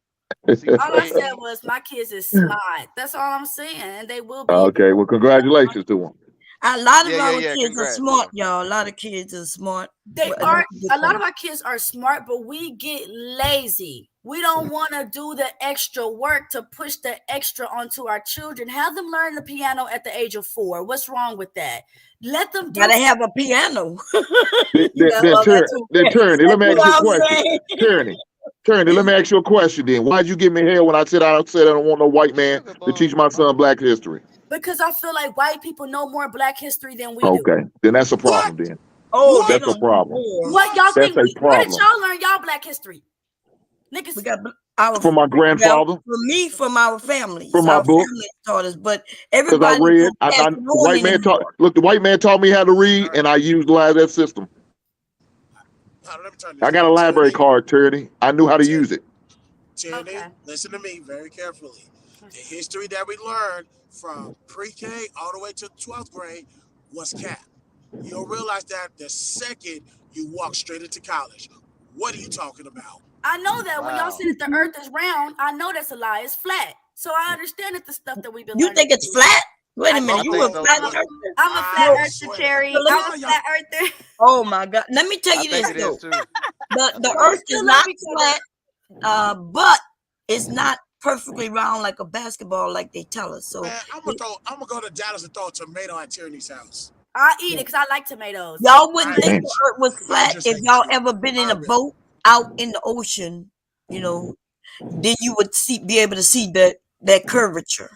All I said was my kids is smart. That's all I'm saying, and they will be. Okay, well, congratulations to them. A lot of our kids are smart, y'all. A lot of kids are smart. They are. A lot of our kids are smart, but we get lazy. We don't want to do the extra work to push the extra onto our children. Have them learn the piano at the age of 4. What's wrong with that? Let them do. Gotta have a piano. Then Turney, let me ask you a question. Turney, let me ask you a question. Then, why'd you give me hell when I said I don't want no white man to teach my son black history? Because I feel like white people know more black history than we do. Okay, then that's a problem. Then that's a problem. What y'all think? Where did y'all learn y'all black history? Niggas, we got from my grandfather. From me, from our family. From my book. Taught us, but everybody. Because I read. The white man taught. Look, the white man taught me how to read, and I utilized that system. I got a library card, Turney. I knew how to use it. Turney, listen to me very carefully. The history that we learned from pre-K all the way to 12th grade was cap. You'll realize that the second you walk straight into college. What are you talking about? I know that when y'all say that the earth is round, I know that's a lie. It's flat. So I understand that the stuff that we've been learning. You think it's flat? Wait a minute. You a flat earther? I'm a flat earther, Cherry. I'm a flat earther. Oh my God. Let me tell you this though. The earth is not flat, but it's not perfectly round like a basketball like they tell us. So man, I'm gonna go to Dallas and throw a tomato at Tierney's house. I eat it because I like tomatoes. Y'all wouldn't think the earth was flat if y'all ever been in a boat out in the ocean, then you would be able to see that curvature.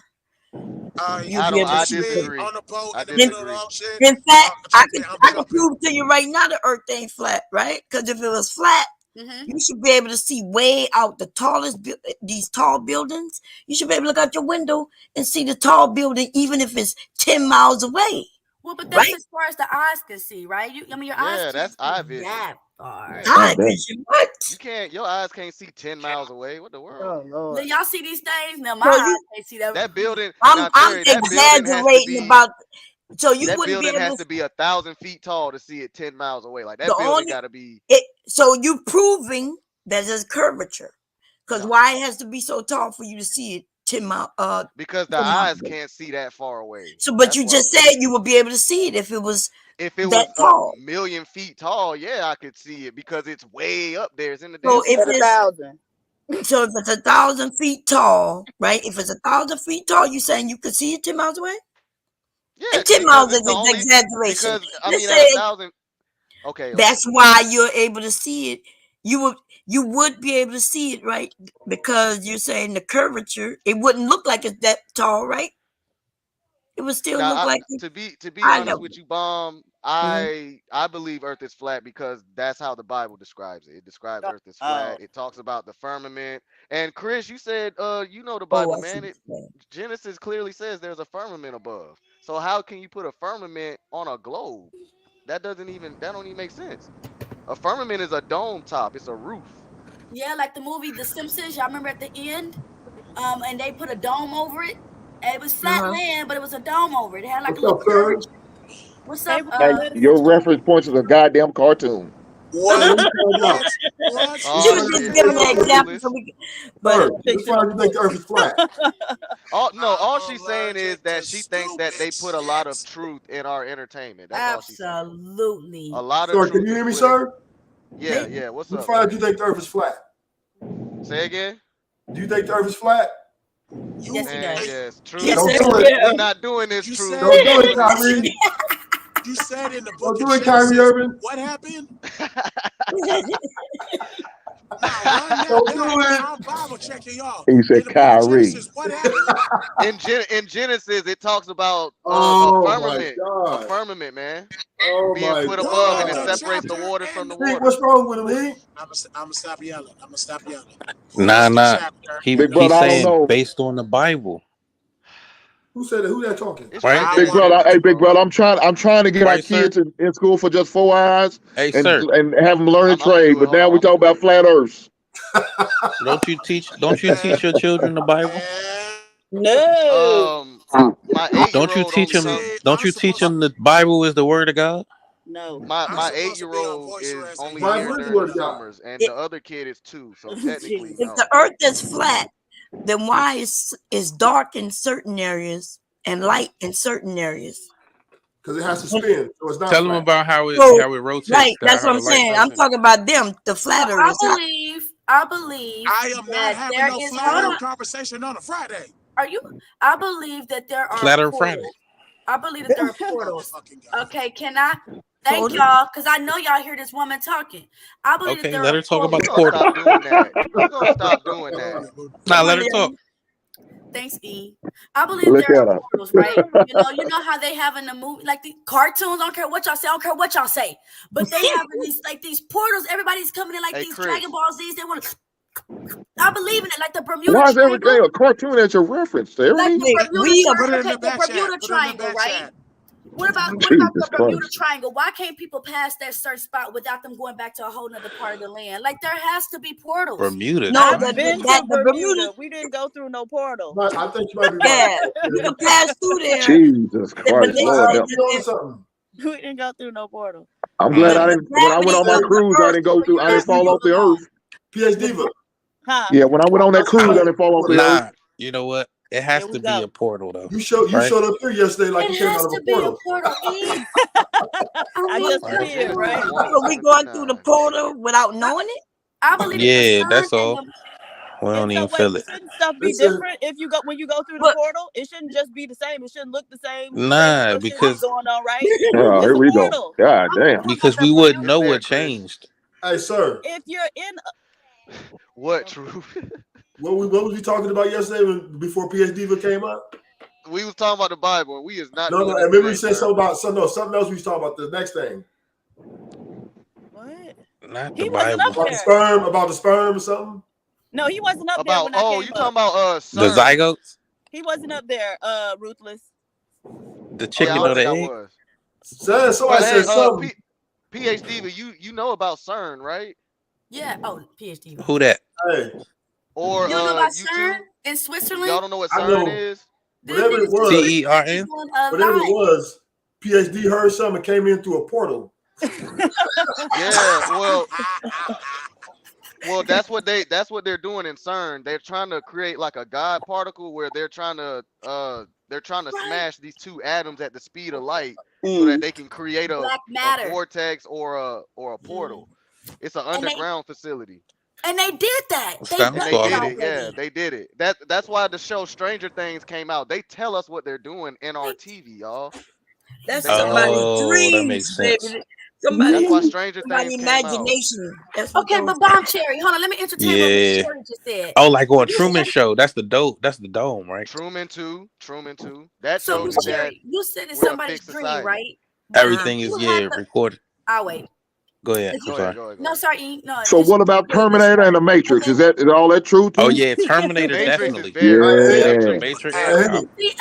You'll be able to I see disagree. On the boat I in the middle disagree. of the ocean. In fact, I can jumping. prove to you right now the earth ain't flat, right? Because if it was flat, you should be able to see way out the tallest these tall buildings. You should be able to look out your window and see the tall building, even if it's 10 miles away. Well, but that's right? as far as the eyes can see, right? Your eyes Yeah, can't that's see eye vision. that far. Eye vision, what? You can't. Your eyes can't see 10 miles away. What the world? Then y'all see these things? Now my So eyes you- can't see that. That building. I'm now, Terry, that building has to exaggerating be. about. So you That wouldn't be building able has to be 1,000 feet tall to see it 10 miles away. Like that The building only- got to be. So you proving that there's curvature, because why it has to be so tall for you to see it 10 miles? Because the 10 miles eyes away. can't see that far away. So, but That's you what just I'm said you would be able to see it if it was If it that was tall. a million feet tall, yeah, I could see it because it's way up there. It's in the So damn if sky. it's so if it's 1,000 feet tall, right? If it's 1,000 feet tall, you saying you could see it 10 miles away? Yeah, And 10 miles is it's the an only exaggeration. because I Let's mean say at 1,000. Okay. that's why you're able to see it. You would be able to see it, right? Because you're saying the curvature, it wouldn't look like it's that tall, right? It would still Now, look like to be eye honest level. with you, Bomb, I believe Earth is flat because that's how the Bible describes it. It describes Earth as flat. It talks about the firmament. And Chris, you said you know the Bible, I man. see. Genesis clearly says there's a firmament above. So how can you put a firmament on a globe? That don't even make sense. A firmament is a dome top. It's a roof. Yeah, like the movie The Simpsons. Y'all remember at the end? And they put a dome over it. And it was flat land, but it was a dome over it. It had like a little What's up, sir? curvature. What's up? Hey, your reference point is a goddamn cartoon. What? You was just giving an example, so we, but That's why you think the earth is flat. All she's saying is that she thinks that they put a lot of truth in our entertainment. That's all she's saying. Absolutely. A lot of Sir, truth. can you hear me, sir? Yeah. What's Which up? side do you think the earth is flat? Say again. Do you think the earth is flat? Yes, he does. Yes, true. Yes, Don't do it. We're not doing this, true. Don't do it, Kyrie. You said in the Don't book do of it, Kyrie Genesis, Irving. what happened? Don't do it. I'm Bible checking y'all. He said Kyrie. What happened? In Genesis, it talks about Oh, a my firmament. God. A firmament, man. Oh Being my put above and it God. separates the waters from the Hey, water. what's wrong with him, he? I'm gonna stop yelling. Nah. Big He's brother, I don't saying know. based on the Bible. Who said that? Who that talking? Right? Big brother, hey, big brother, I'm trying to get our Right, sir. kids in school for just 4 hours Hey, and sir. have them learn a trade. But now we talk about flat Earth. Don't you teach your children the Bible? No. My Don't you 8-year-old teach only them? Don't you teach them the Bible is the word of God? No. My 8-year-old is only Bible here is the during word the of God. summers, and the other kid is 2. So technically, if no. the earth is flat, then why is dark in certain areas and light in certain areas? Because it has to spin, so it's not Tell them flat. about how it So, rotates. right, that's how what I'm the light saying. I'm rotates. talking about them, the flat I earthers. believe I am not that having there no is flat earth conversation on a Friday. I believe that there are Flat Earth portals. Friday. I believe that there are portals. Okay, can I thank Portal? y'all? Because I know y'all hear this woman talking. I believe that Okay, there let are her talk about portals. the portal. We're gonna stop doing that. Nah, let her talk. Thanks, E. I believe Look there at are her. portals, right? You know how they have in the movie, like the cartoons. I don't care what y'all say. I don't care what y'all say. But they have these portals. Everybody's coming in like Hey, these Chris. Dragon Ball Z's. They want to. I believe in it, like the Bermuda Why is Triangle. everything a cartoon as your reference, Terry? Like the Bermuda we are- Triangle. Put it in the Okay, the back chat. Bermuda Put it in the Triangle, back right? chat. What about Jesus the Bermuda Christ. Triangle? Why can't people pass that certain spot without them going back to a whole nother part of the land? Like there has to be portals. Bermuda. No, I've Triangle. been to the Bermuda. We didn't go through no portal. But I think you might be Yeah, right. you can pass through there. Jesus But Christ, they Lord say help. You know that something? We didn't go through no portal. I'm glad I the didn't. When I went on my gravity of the cruise, I earth. didn't go through. I didn't fall off the earth. PS Diva. Huh? Yeah, when I went on that cruise, I didn't fall off the earth. Nah, you know what? It has Here to we be go. a portal though. You showed Right? up here yesterday like It you came has out of to a be a portal. portal. E. I just Right. did, right? So we going through the portal without knowing it? I believe that the Yeah, sun that's and all. the We don't And even so feel wait, it. shouldn't stuff be Listen, different if you go when you go through the But portal? It shouldn't just be the same. It shouldn't look the same. You shouldn't Nah, know shit is because going on, right? Oh, It's here a we go. portal. God damn. because we wouldn't It's know there, what Chris. changed. hey, sir. If you're in What, true? What was we talking about yesterday before PS Diva came up? We was talking about the Bible. We is not. No. I remember you said something about something else. We was talking about the next thing. What? Not He the wasn't Bible. up there. About the sperm or something. No, he wasn't up there when I came you up. talking about The zygotes? He wasn't up there, Ruthless. The chicken I or don't the think I egg? was. Somebody said something. PhD, but you know about CERN, right? Yeah. Oh, PhD. Who that? Hey. Or You don't know about you CERN two? in Switzerland? Y'all don't know what I CERN know. is? Whatever it was. CERN? Whatever it was. PhD heard something and came in through a portal. Yeah. Well, that's what they're doing in CERN. They're trying to create like a God particle where they're trying to smash these two atoms at the speed of light so that they can create a Black matter. vortex or a portal. It's an underground facility. And they did that. Sounds And they did plausible. it. Yeah, they did it. That's why the show Stranger Things came out. They tell us what they're doing in our TV, y'all. That's They tell us. somebody's Oh, that dreams, makes sense. baby. That's why Stranger Somebody's Things came out. imagination. That's what Okay, those but Bomb Cherry, hold on. Let me entertain what Miss Yeah. Cherry just said. Oh, like on You Truman said- Show. That's the dome. That's the dome, right? Truman 2. That So showed Miss you that Cherry, you said it's we're a somebody's fixed dream, society. right? Everything You is have to- recorded. I'll wait. Go ahead. If I'm you- sorry. No, sorry, E. No. So what about Terminator and the Matrix? Is all that true too? Oh yeah, Terminator Matrix definitely. is very Yeah. Matrix.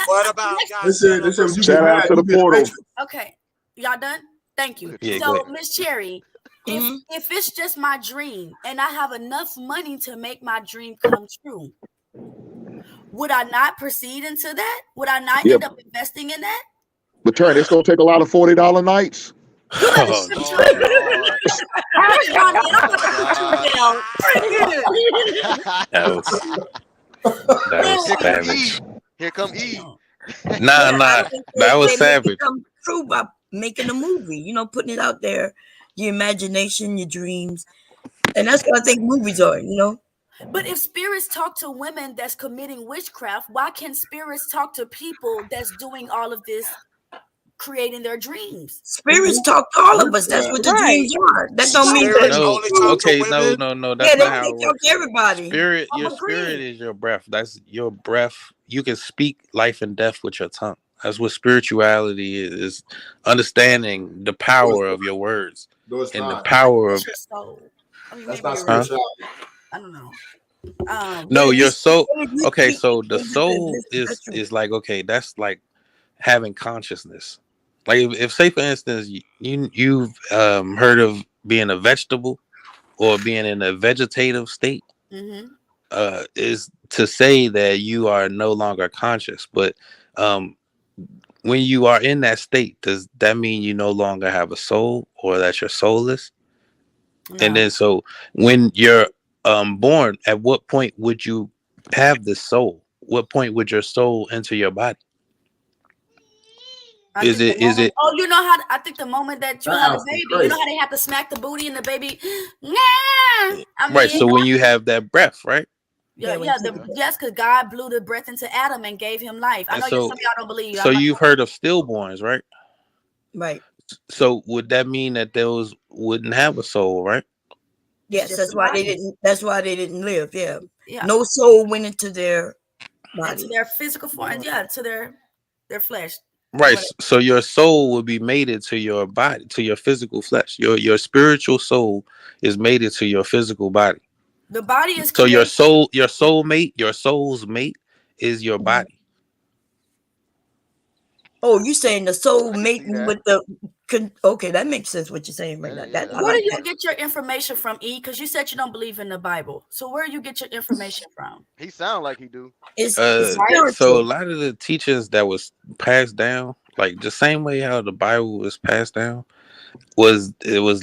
What about They said when you Shout get out mad, to the you get portal. Matrix. Okay. Y'all done? Thank you. Yeah, go So, ahead. Miss Cherry, if it's just my dream and I have enough money to make my dream come true, would I not proceed into that? Would I not Yep. end up investing in that? But turn, it's gonna take a lot of $40 nights. Oh, First, Johnny, I'm about to put you down. that was savage. Here come E. Nah, that was they savage. make it come true by making a movie. You know, putting it out there, your imagination, your dreams, and that's what I think movies are. You know. But if spirits talk to women that's committing witchcraft, why can spirits talk to people that's doing all of this, creating their dreams? Spirits talk to all of us. That's what the dreams are. That don't mean No, okay, no. That's yeah, not how it they talk works. to everybody. Spirit, I'm your agreeing. spirit is your breath. That's your breath. You can speak life and death with your tongue. That's what spirituality is understanding the power of your words No, it's and the not. power of. That's not you're right. spirituality. I don't know. No, your soul. Okay, so the soul is like, okay, that's like having consciousness. Like if say for instance you've heard of being a vegetable or being in a vegetative state, is to say that you are no longer conscious. But when you are in that state, does that mean you no longer have a soul or that you're soulless? And then so when you're born, at what point would you have the soul? What point would your soul enter your body? Is it? Oh, you know how? I think the moment that you have a baby, you know how they have to smack the booty and the baby. Right. So when you have that breath, right? Yes, because God blew the breath into Adam and gave him life. I And know so- some of y'all don't believe. So you've heard of stillborns, right? Right. So would that mean that those wouldn't have a soul, right? Yes, that's why they didn't. That's why they didn't live. Yeah. Yeah. No soul went into their body. to their physical form, to their flesh. Right. So your soul will be mated to your body, to your physical flesh. Your spiritual soul is mated to your physical body. The body is So your created- soul's mate is your body. Oh, you saying the soul mating with the? Okay, that makes sense. What you're saying right now. That, I Where do like you that. get your information from, E? Because you said you don't believe in the Bible. So where do you get your information from? He sound like he do. So a lot of the teachings that was passed down, like the same way how the Bible was passed down, was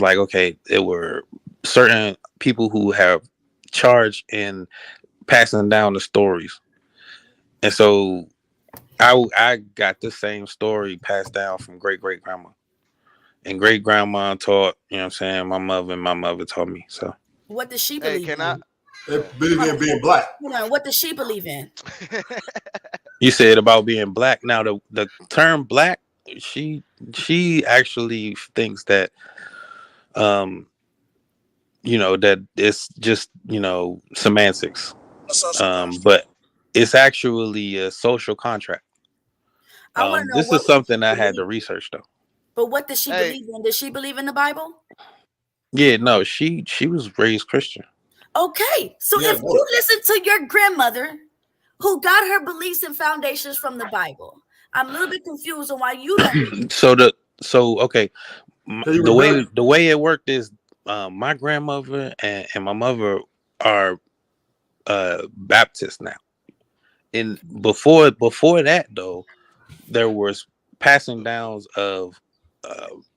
like, okay, it were certain people who have charge in passing down the stories. And so I got the same story passed down from great grandma. And great grandma taught, you know what I'm saying, my mother taught me. So What does she believe in? They believe in being black. Hold on, what does she believe in? you said about being black. Now the term black, she actually thinks that that it's just, semantics. But it's actually a social contract. I want to know This what is something I she had to believed. research though. But what does she Hey. believe in? Does she believe in the Bible? Yeah, no, she was raised Christian. Okay, so Yeah, if you listen to your grandmother, who got her beliefs and foundations from the Bible, I'm a little bit confused on why you don't. Okay, you the way it worked is my grandmother and my mother are Baptist now. And before that though, there was passing downs of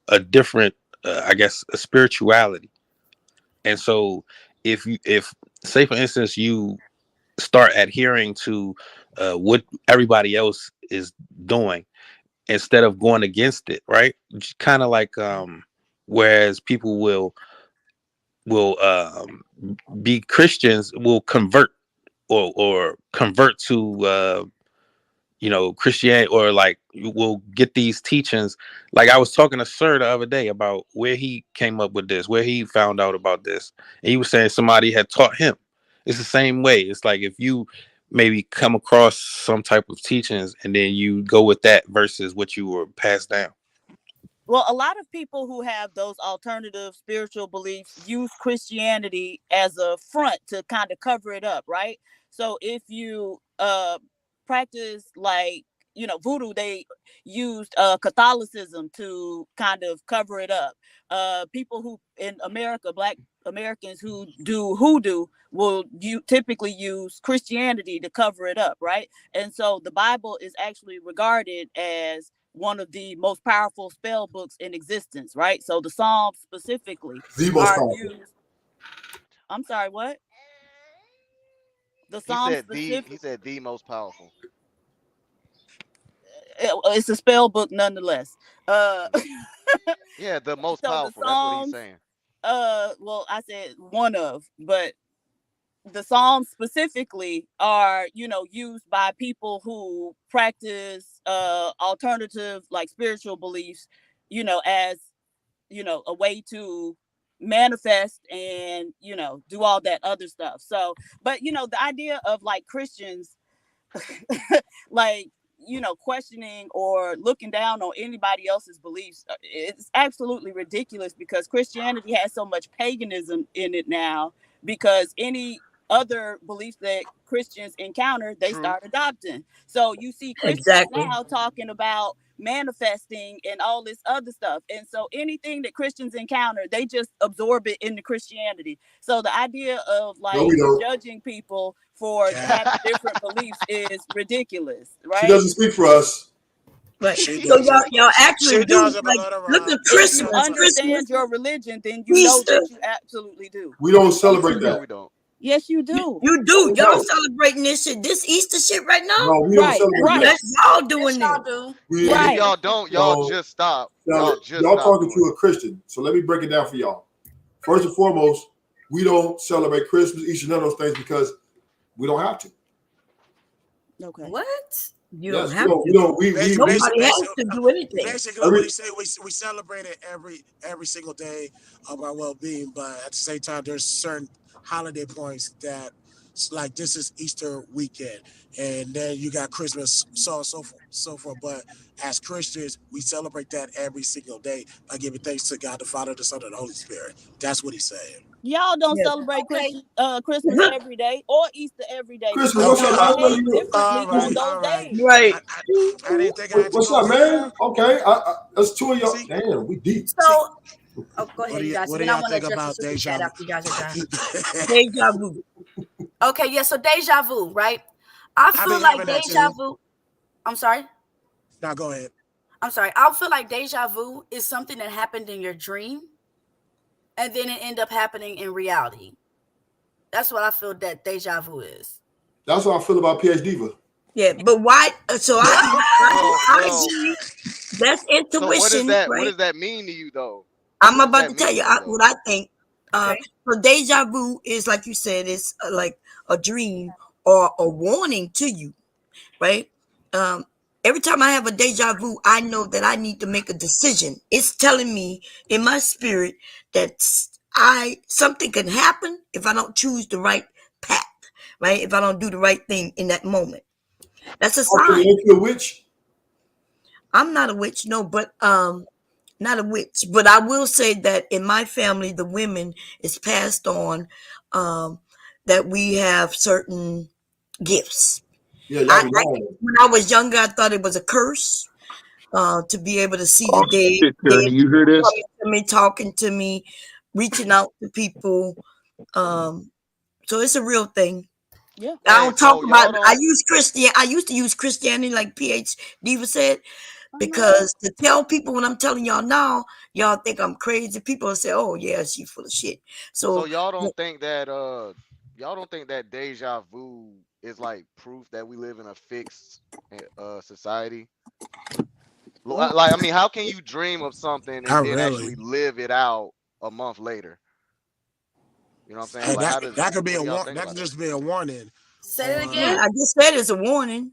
a different I guess a spirituality. And so if say for instance you start adhering to what everybody else is doing instead of going against it, right? Kind of like whereas people will be Christians, will convert or convert to Christianity, or like will get these teachings. Like I was talking to Sir the other day about where he came up with this, where he found out about this, and he was saying somebody had taught him. It's the same way. It's like if you maybe come across some type of teachings and then you go with that versus what you were passed down. Well, a lot of people who have those alternative spiritual beliefs use Christianity as a front to kind of cover it up, right? So if you practice like, voodoo, they used Catholicism to kind of cover it up. People who in America, Black Americans who do hoodoo will typically use Christianity to cover it up, right? And so the Bible is actually regarded as one of the most powerful spell books in existence, right? So the Psalms specifically are used. I'm sorry, what? The Psalms He said the most powerful. It's a spell book nonetheless. Yeah, the most So powerful. the That's what Psalms, he's saying. well, I said one of, but the Psalms specifically are, used by people who practice alternative, like spiritual beliefs, as, a way to manifest and, do all that other stuff. So, but, the idea of like Christians, like, questioning or looking down on anybody else's beliefs, it's absolutely ridiculous because Christianity has so much paganism in it now, because any other beliefs that Christians encounter, they start adopting. So you see Christians now talking about manifesting and all this other stuff. And so anything that Christians encounter, they just absorb it into Christianity. So the idea of like judging people for having different beliefs is ridiculous, right? She doesn't speak for us. Right. So y'all actually do, like, look at Christmas. If you understand your religion, then you know that you absolutely do. We don't celebrate that. We don't. Yes, you do. You do. Y'all celebrating this shit, this Easter shit right now? No, we don't celebrate that. That's y'all doing Yes, this. y'all do. If y'all don't, y'all just stop. Y'all talking to a Christian. So let me break it down for y'all. First and foremost, we don't celebrate Christmas, Easter, none of those things because we don't have to. Okay. What? You don't have to. Nobody has to do anything. Basically, what he said, we celebrate it every single day of our well-being, but at the same time, there's certain holiday points that, like, this is Easter weekend, and then you got Christmas, so on and so forth. But as Christians, we celebrate that every single day by giving thanks to God the Father, the Son, and the Holy Spirit. That's what he's saying. Y'all don't celebrate Christmas every day or Easter every day. Christmas, what's up? On those days. Right. I didn't think I had to What's up, man? Okay, that's two of y'all. Damn, we deep. So, go ahead, What do you guys. what do Then I y'all want to think address about the super deja chat vu? after you guys are done. Deja vu. Okay, yeah. So deja vu, right? I feel been like having that deja too. vu. I'm sorry. Now go ahead. I'm sorry. I feel like deja vu is something that happened in your dream, and then it end up happening in reality. That's what I feel that deja vu is. That's what I feel about PhD Diva. Yeah, but why? So I agree. That's intuition. So what does that? right? What does that mean to you, though? I'm What does about that to tell mean you to you, though? what I think. So deja vu is, like you said, it's like a dream or a warning to you, right? Every time I have a deja vu, I know that I need to make a decision. It's telling me in my spirit that something can happen if I don't choose the right path, right? If I don't do the right thing in that moment, that's a Okay, sign. you a witch? I'm not a witch, no, but not a witch, but I will say that in my family, the women is passed on that we have certain gifts. Yeah, y'all be lying. When I was younger, I thought it was a curse to be able to see the dead, Shit, Tierney, you hear this? coming to me, talking to me, reaching out to people. So it's a real thing. Yeah. I don't talk so about. y'all I don't. used to use Christianity, like PH Diva said, because to tell people when I'm telling y'all now, y'all think I'm crazy. People will say, "Oh yeah, she's full of shit." So So y'all don't think that deja vu is like proof that we live in a fixed society? Like, I mean, how can you dream of something and Not then really. actually live it out a month later? You know what I'm saying? Hey, Like, how does that could be what a do y'all warning. think That about could that? just be a warning. Say it yeah, again. I just said it's a warning.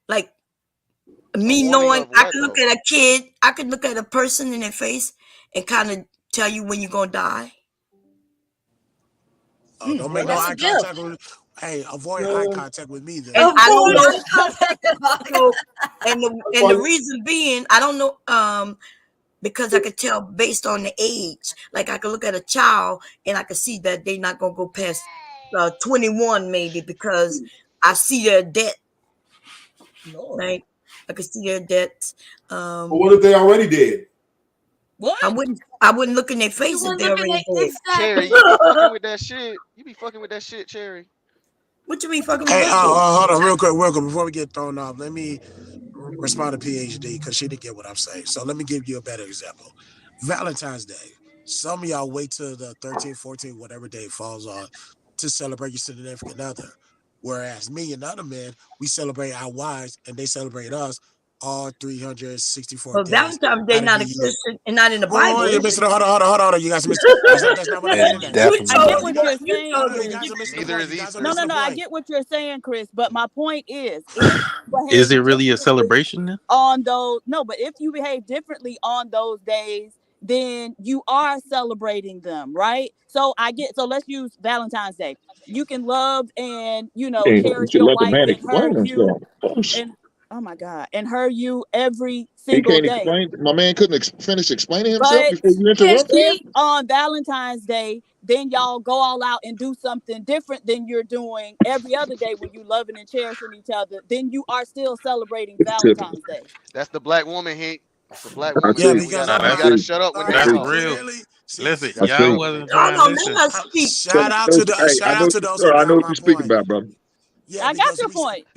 Like me warning knowing, of I what can look though? at a kid, I could look at a person in their face and kind of tell you when you're gonna die. Oh, don't make Well, no that's a eye gift. contact with. Hey, avoid eye contact with me then. And I don't Avoid know. eye contact. So, and the reason being, I don't know. Because I could tell based on the age. Like I could look at a child and I could see that they're not gonna go past 21, maybe, because I see their debt. Right? I could see their debt. But what if they already dead? What? I wouldn't look in their face if wouldn't they're look at already their dead. Cherry, you be fucking with that shit. You be fucking with that shit, Cherry. What you mean fucking with Hey, that? hold on, real quick, before we get thrown off. Let me respond to PhD because she didn't get what I'm saying. So let me give you a better example. Valentine's Day. Some of y'all wait till the 13th, 14th, whatever day it falls on to celebrate your significant other. Whereas me and other men, we celebrate our wives and they celebrate us all 364 But days Valentine's Day out of not the a year. Christian and not in the Hold Bible. on, you Is missed it? it. Hold on. You guys missed it. That's not what I'm It getting at. definitely I get is. what you're saying, No, you Chris. guys are missing the Neither point. is You guys are Easter. No, missing the I point. get what you're saying, Chris. But my point is, if you Is behave it really a differently celebration then? on those, no, but if you behave differently on those days, then you are celebrating them, right? So let's use Valentine's Day. You can love and cherish You your let the wife man and her explain you himself. and oh my God, and her you every He single can't day. explain. My man couldn't finish explaining himself But before you interrupted him. if on Valentine's Day, then y'all go all out and do something different than you're doing every other day when you loving and cherishing each other, then you are still celebrating It's typical. Valentine's Day. That's the black woman hate. That's the black I woman, Yeah, see. man. because Now We I gotta see. shut up when they that's I see. talk. real. clearly Listen, We gotta I shut y'all up see. when they wasn't Y'all trying talk. to don't let listen. us speak. shout out to those who Sir, I got know what my you're speaking point. about, bro. Yeah, I got because your point.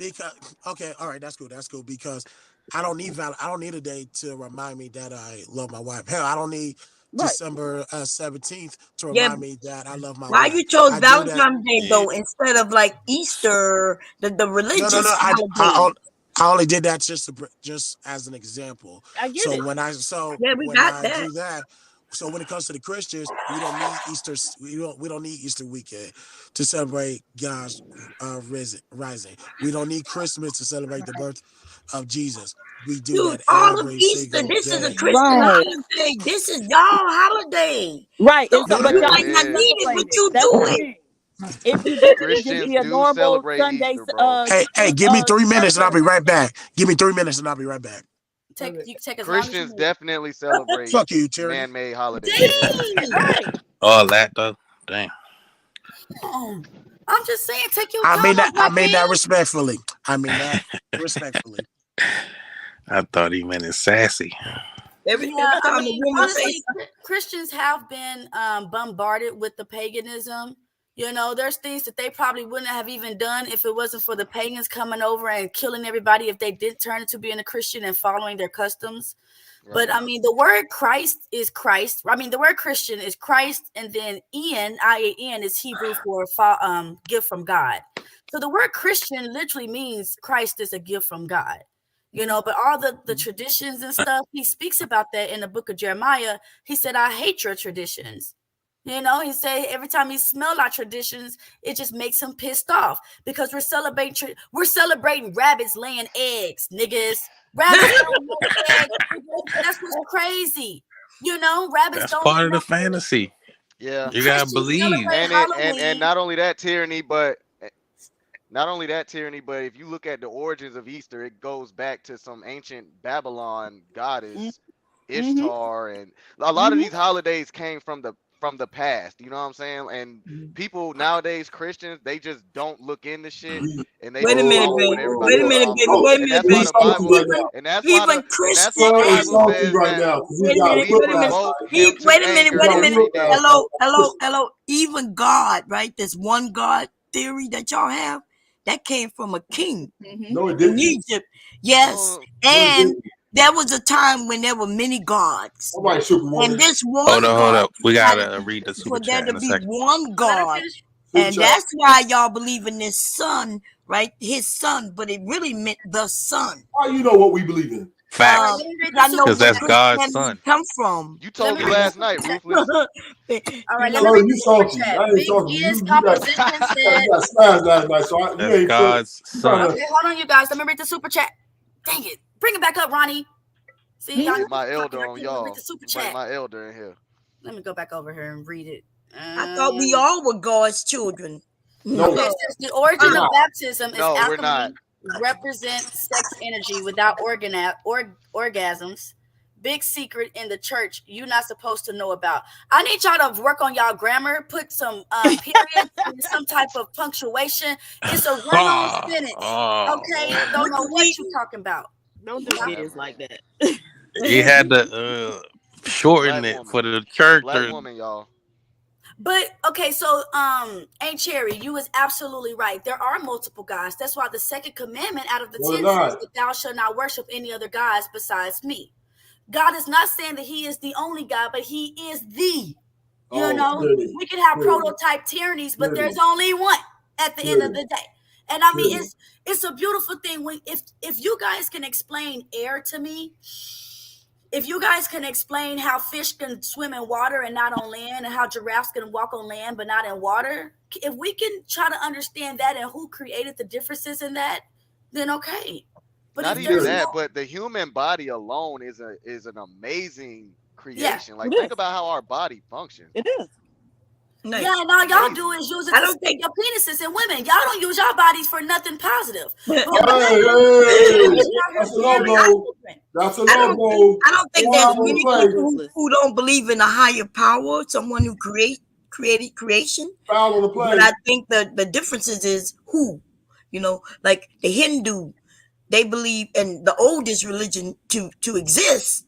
okay, all right, that's cool because I don't need a day to remind me that I love my wife. Hell, I don't need Right. December 17th to Yeah. remind me that I love my Why wife. you chose I do that. Valentine's Day though instead of like Easter, the religious No. holiday? I only did that just as an example. I get So it. when I Yeah, we got that. do that, so when it comes to the Christians, we don't need Easter. We don't need Easter weekend to celebrate God's rising. We don't need Christmas to celebrate the birth of Jesus. We do Dude, that all of every Easter, single this is a day. Christian Right. holiday. This is y'all holiday. Right. And Don't so, No, but you y'all might not Yeah. need it, celebrate but it. you That's do the it. thing. If you just Christians be a do normal celebrate Sunday Easter, bro. Hey, give me 3 minutes and I'll be right back. Give me 3 minutes and I'll be right back. You can take as long as you Christians need. definitely celebrate Fuck you, Tyranny. man-made holidays. Dang. Right. All that though. Damn. I'm just saying, take your I time, mean my that. black man. Respectfully. I mean that respectfully. I thought he meant it sassy. Every Yeah, I time a mean, woman says honestly, Christians have been bombarded with the paganism. There's things that they probably wouldn't have even done if it wasn't for the pagans coming over and killing everybody if they did turn into being a Christian and following their customs. Right. But I mean, the word Christ is Christ. I mean, the word Christian is Christ, and then I-A-N is Hebrew for gift from God. So the word Christian literally means Christ is a gift from God. But all the traditions and stuff, he speaks about that in the book of Jeremiah. He said, I hate your traditions. He said every time he smells our traditions, it just makes him pissed off because we're celebrating rabbits laying eggs, niggas. Rabbits laying eggs. That's what's crazy. Rabbits That's don't part lay of the no eggs. fantasy. Yeah. You gotta Christians believe. celebrate And Halloween. and not only that, tyranny, but Not only that tyranny, but if you look at the origins of Easter, it goes back to some ancient Babylon goddess, Ishtar, and a lot of these holidays came from the past. You know what I'm saying? And people nowadays, Christians, they just don't look into shit, and they Wait a just minute, follow baby. what everybody Wait a else minute, follows. baby. Wait a And minute, that's why baby. the Bible, and that's why Even that's why the Christians. Bible says right that now. Wait a minute. we Wait a minute. provoke him to Wait a minute. anger Wait a minute. every day. Hello. Even God, right? This one God theory that y'all have, that came from a king No, it in didn't. Egypt. Yes, and there was a time when there were many gods, Somebody Superwoman. and this one Hold God up. We had gotta read the super for there chat to in a be second. one God, Super and chat. that's why y'all believe in this son, right? His son, but it really meant the son. How you know what we believe in? Facts. I know Because where that's God's Christianity son. come from. You told me last night, Ruthless. All right, let me No, read you the super salty. chat. I ain't Big salty. E's You got composition said. you got smashed last night, so you That's ain't God's son. Okay, hold on, you guys. Let me read the super chat. Dang it. Bring it back up, Ronnie. See, y'all. Get my elder I on can't y'all. read the super Invite chat. my elder in here. Let me go back over here and read it. I thought we all were God's children. No. Okay, since the origin of baptism is No, we're not. alchemy, represents sex energy without orgasms. Big secret in the church you're not supposed to know about. I need y'all to work on y'all grammar. Put some periods and some type of punctuation. It's a run-on sentence. Okay, don't know what you're talking about. Don't do kids like that. He had to shorten Black it woman. for the church. Black woman, y'all. But okay, so Aunt Cherry, you was absolutely right. There are multiple gods. That's why the second commandment out of the 10 says that thou shalt not worship any other gods besides me. God is not saying that he is the only God, but he is the. You know, we can have prototype tyrannies, but there's only one at the end of the day. And I mean, it's a beautiful thing when if you guys can explain air to me, if you guys can explain how fish can swim in water and not on land, and how giraffes can walk on land but not in water, if we can try to understand that and who created the differences in that, then okay. But not even that, but the human body alone is an amazing creation. Like think about how our body functions. It is. Nice. Yeah, and all y'all do is use it to stick your penises in women. Y'all don't use your bodies for nothing positive. Hey, that's a no-go. That's a no-go. I don't think there's many people who don't believe in a higher power, someone who created creation. But I think the differences is who, you know, like the Hindu, they believe in the oldest religion to exist.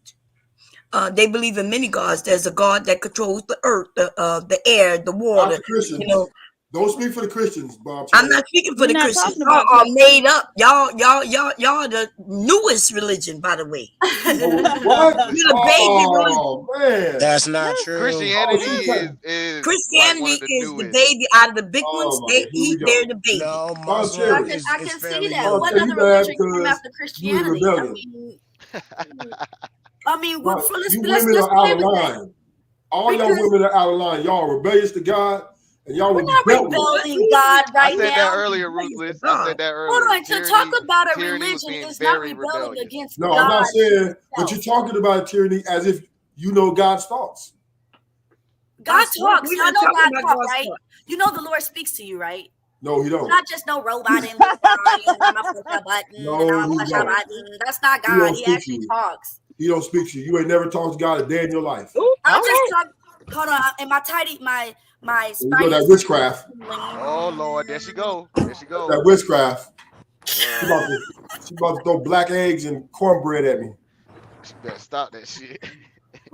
They believe in many gods. There's a God that controls the earth, the air, the water. You know, don't speak for the Christians, Bob. I'm not speaking for the Christians. Y'all are made up. Y'all the newest religion, by the way. What? You're the baby religion. Man. That's not true. Christianity is the baby out of the big ones. They're the baby. No, I can see that. What other religion came after Christianity? I mean, let's you women are out of line. All y'all women are out of line. Y'all are rebellious to God, and y'all we're not rebelling God right now. I said that earlier, Ruthless. I said that earlier. Hold on, to talk about a religion is not rebelling against God. No, I'm not saying, but you're talking about tyranny as if you know God's thoughts. God talks. Y'all know God talks, right? You know the Lord speaks to you, right? No, he don't. Not just no robot and that's not God. He actually talks. He don't speak to you. You ain't never talked to God a day in your life. I'm just talking. Hold on, and my you know that witchcraft. Oh Lord, there she go. There she go. That witchcraft. She about to throw black eggs and cornbread at me. She better stop that shit.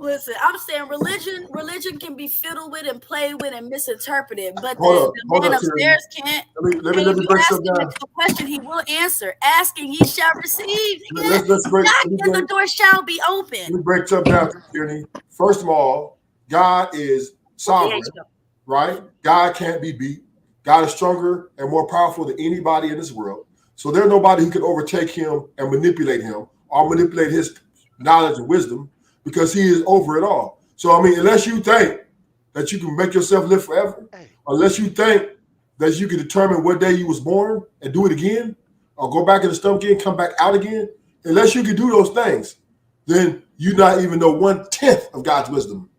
Listen, I'm saying religion can be fiddled with and played with and misinterpreted, but hold the man up, upstairs can't. Let me break something down. A question he will answer. Asking ye shall receive. Let's break. Knocking the door shall be open. Let me break something down, Tierney. First of all, God is sovereign, right? God can't be beat. God is stronger and more powerful than anybody in this world. So there's nobody who can overtake him and manipulate him or manipulate his knowledge and wisdom, because he is over it all. So, I mean, unless you think that you can make yourself live forever, unless you think that you can determine what day you was born and do it again, or go back in the stomach again, come back out again, unless you can do those things, then you not even know 1/10 of God's wisdom.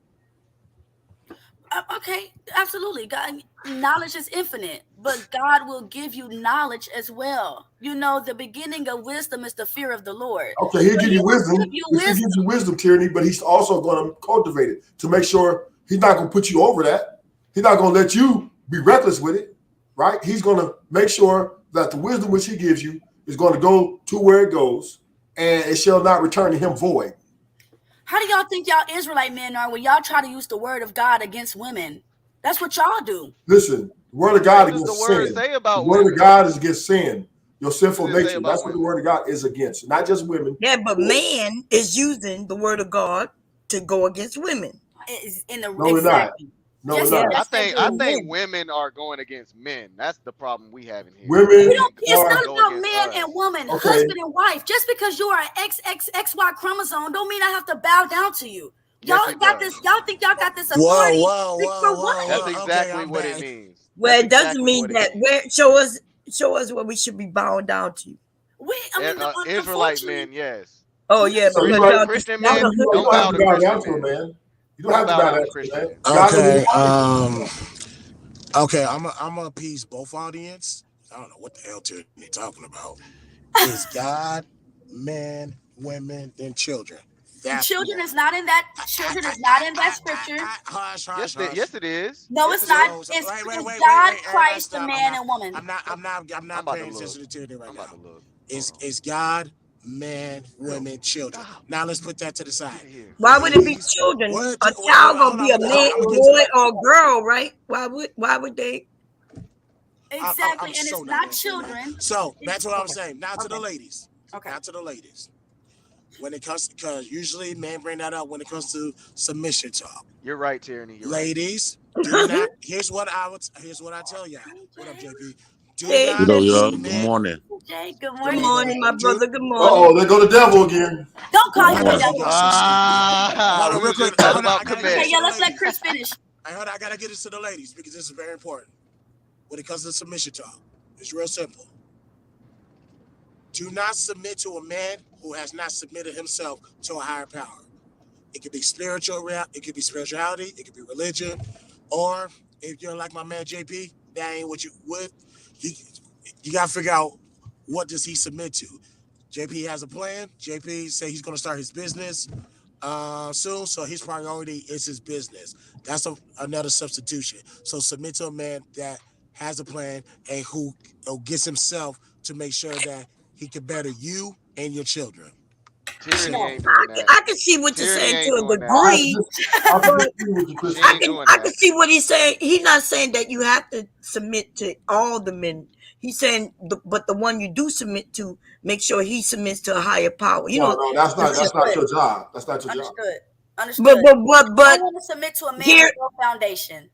Okay, absolutely. God, knowledge is infinite, but God will give you knowledge as well. You know, the beginning of wisdom is the fear of the Lord. Okay, he'll So give he you will wisdom. give you He gives wisdom. you wisdom, tyranny, but he's also going to cultivate it to make sure he's not going to put you over that. He's not going to let you be reckless with it, right? He's going to make sure that the wisdom which he gives you is going to go to where it goes, and it shall not return to him void. How do y'all think y'all Israelite men are when y'all try to use the word of God against women? That's what y'all do. Listen, the word of God What does the against word sin. say The about word women? of God is against sin, your sinful What does it say nature. about That's what the women? word of God is against, not just women. Yeah, but man is using the word of God to go against women. In the No, we're not. No, Yes, we're not. yes, they I do. think women are going against men. That's the problem we have in here. Women It's are not go about against man us. and woman, okay. husband and wife. Just because you are an XY chromosome, don't mean I have to bow down to you. Yes, Y'all it got does. this. Y'all think y'all got this Whoa, authority whoa, for whoa, what? That's whoa. Okay, exactly I'm what it back. means. Well, That's it doesn't exactly mean what it that. means. Where show us where we should be bowing down to. Israelite men, yes. Oh yeah, So because you y'all just Christian y'all men, are don't don't have bow to to hypocrites. bow Christian down to a men. man. You don't Don't have to bow bow down down to to a Christian man. men. God Okay, doesn't okay, I'm gonna appease both audience. I don't know what the hell they're talking about. Is God, men, women, then children? That's who. Children is not in that. Children is not in that scripture. Hush, Yes, hush, hush. yes, it is. No, Yes, it's it not. is. So It's wait. God, Everybody Christ, the stop. man and woman. I'm I'm not about to paying look. attention to it right I'm now. about to look. Hold on. Is God, man, women, children. Stop. Now let's put that to the side. Get in here. Why would it be Ladies, children? wait, A child hold gonna on, be a man, I'm gonna get to boy, that. or girl, right? Why would they? Exactly, I'm and so it's not not gonna say that. children. So back It's to what I'm okay. saying. Now to the Okay. ladies. Okay. Now to the ladies. When it comes, because usually men bring that up when it comes to submission talk. You're right, Tyranny. You're right. Ladies, do not. Here's what I tell y'all. What up, JP? Do Hey, not Hello, y'all. Good JP. submit. morning. Jay, good Good morning. morning, my Do brother. Good Uh-oh, morning. there go the devil again. Don't Good call him I the know morning. y'all devil. so stupid. Ah, Hold on, we real was quick. just talking Hold on, I about gotta get Okay, this Kemet. to yeah, the let's let ladies. Chris finish. I gotta get this to the ladies because this is very important. When it comes to submission talk, it's real simple. Do not submit to a man who has not submitted himself to a higher power. It could be spiritual, it could be spirituality, it could be religion, or if you're like my man JP, that ain't what you would. You gotta figure out what does he submit to. JP has a plan. JP say he's gonna start his business soon, so his priority is his business. That's another substitution. So submit to a man that has a plan and who gets himself to make sure that he can better you and your children. Tyranny No, ain't doing that. I can see what you're Tyranny saying ain't to a doing that. I have to degree, but disagree with you, She Christian. ain't doing I can that. see what he's saying. He's not saying that you have to submit to all the men. He's saying, but the one you do submit to, make sure he submits to a higher power. You know, No, that's not your job. That's not your job. Understood. Understood. but I want to submit to a man here, with no foundation.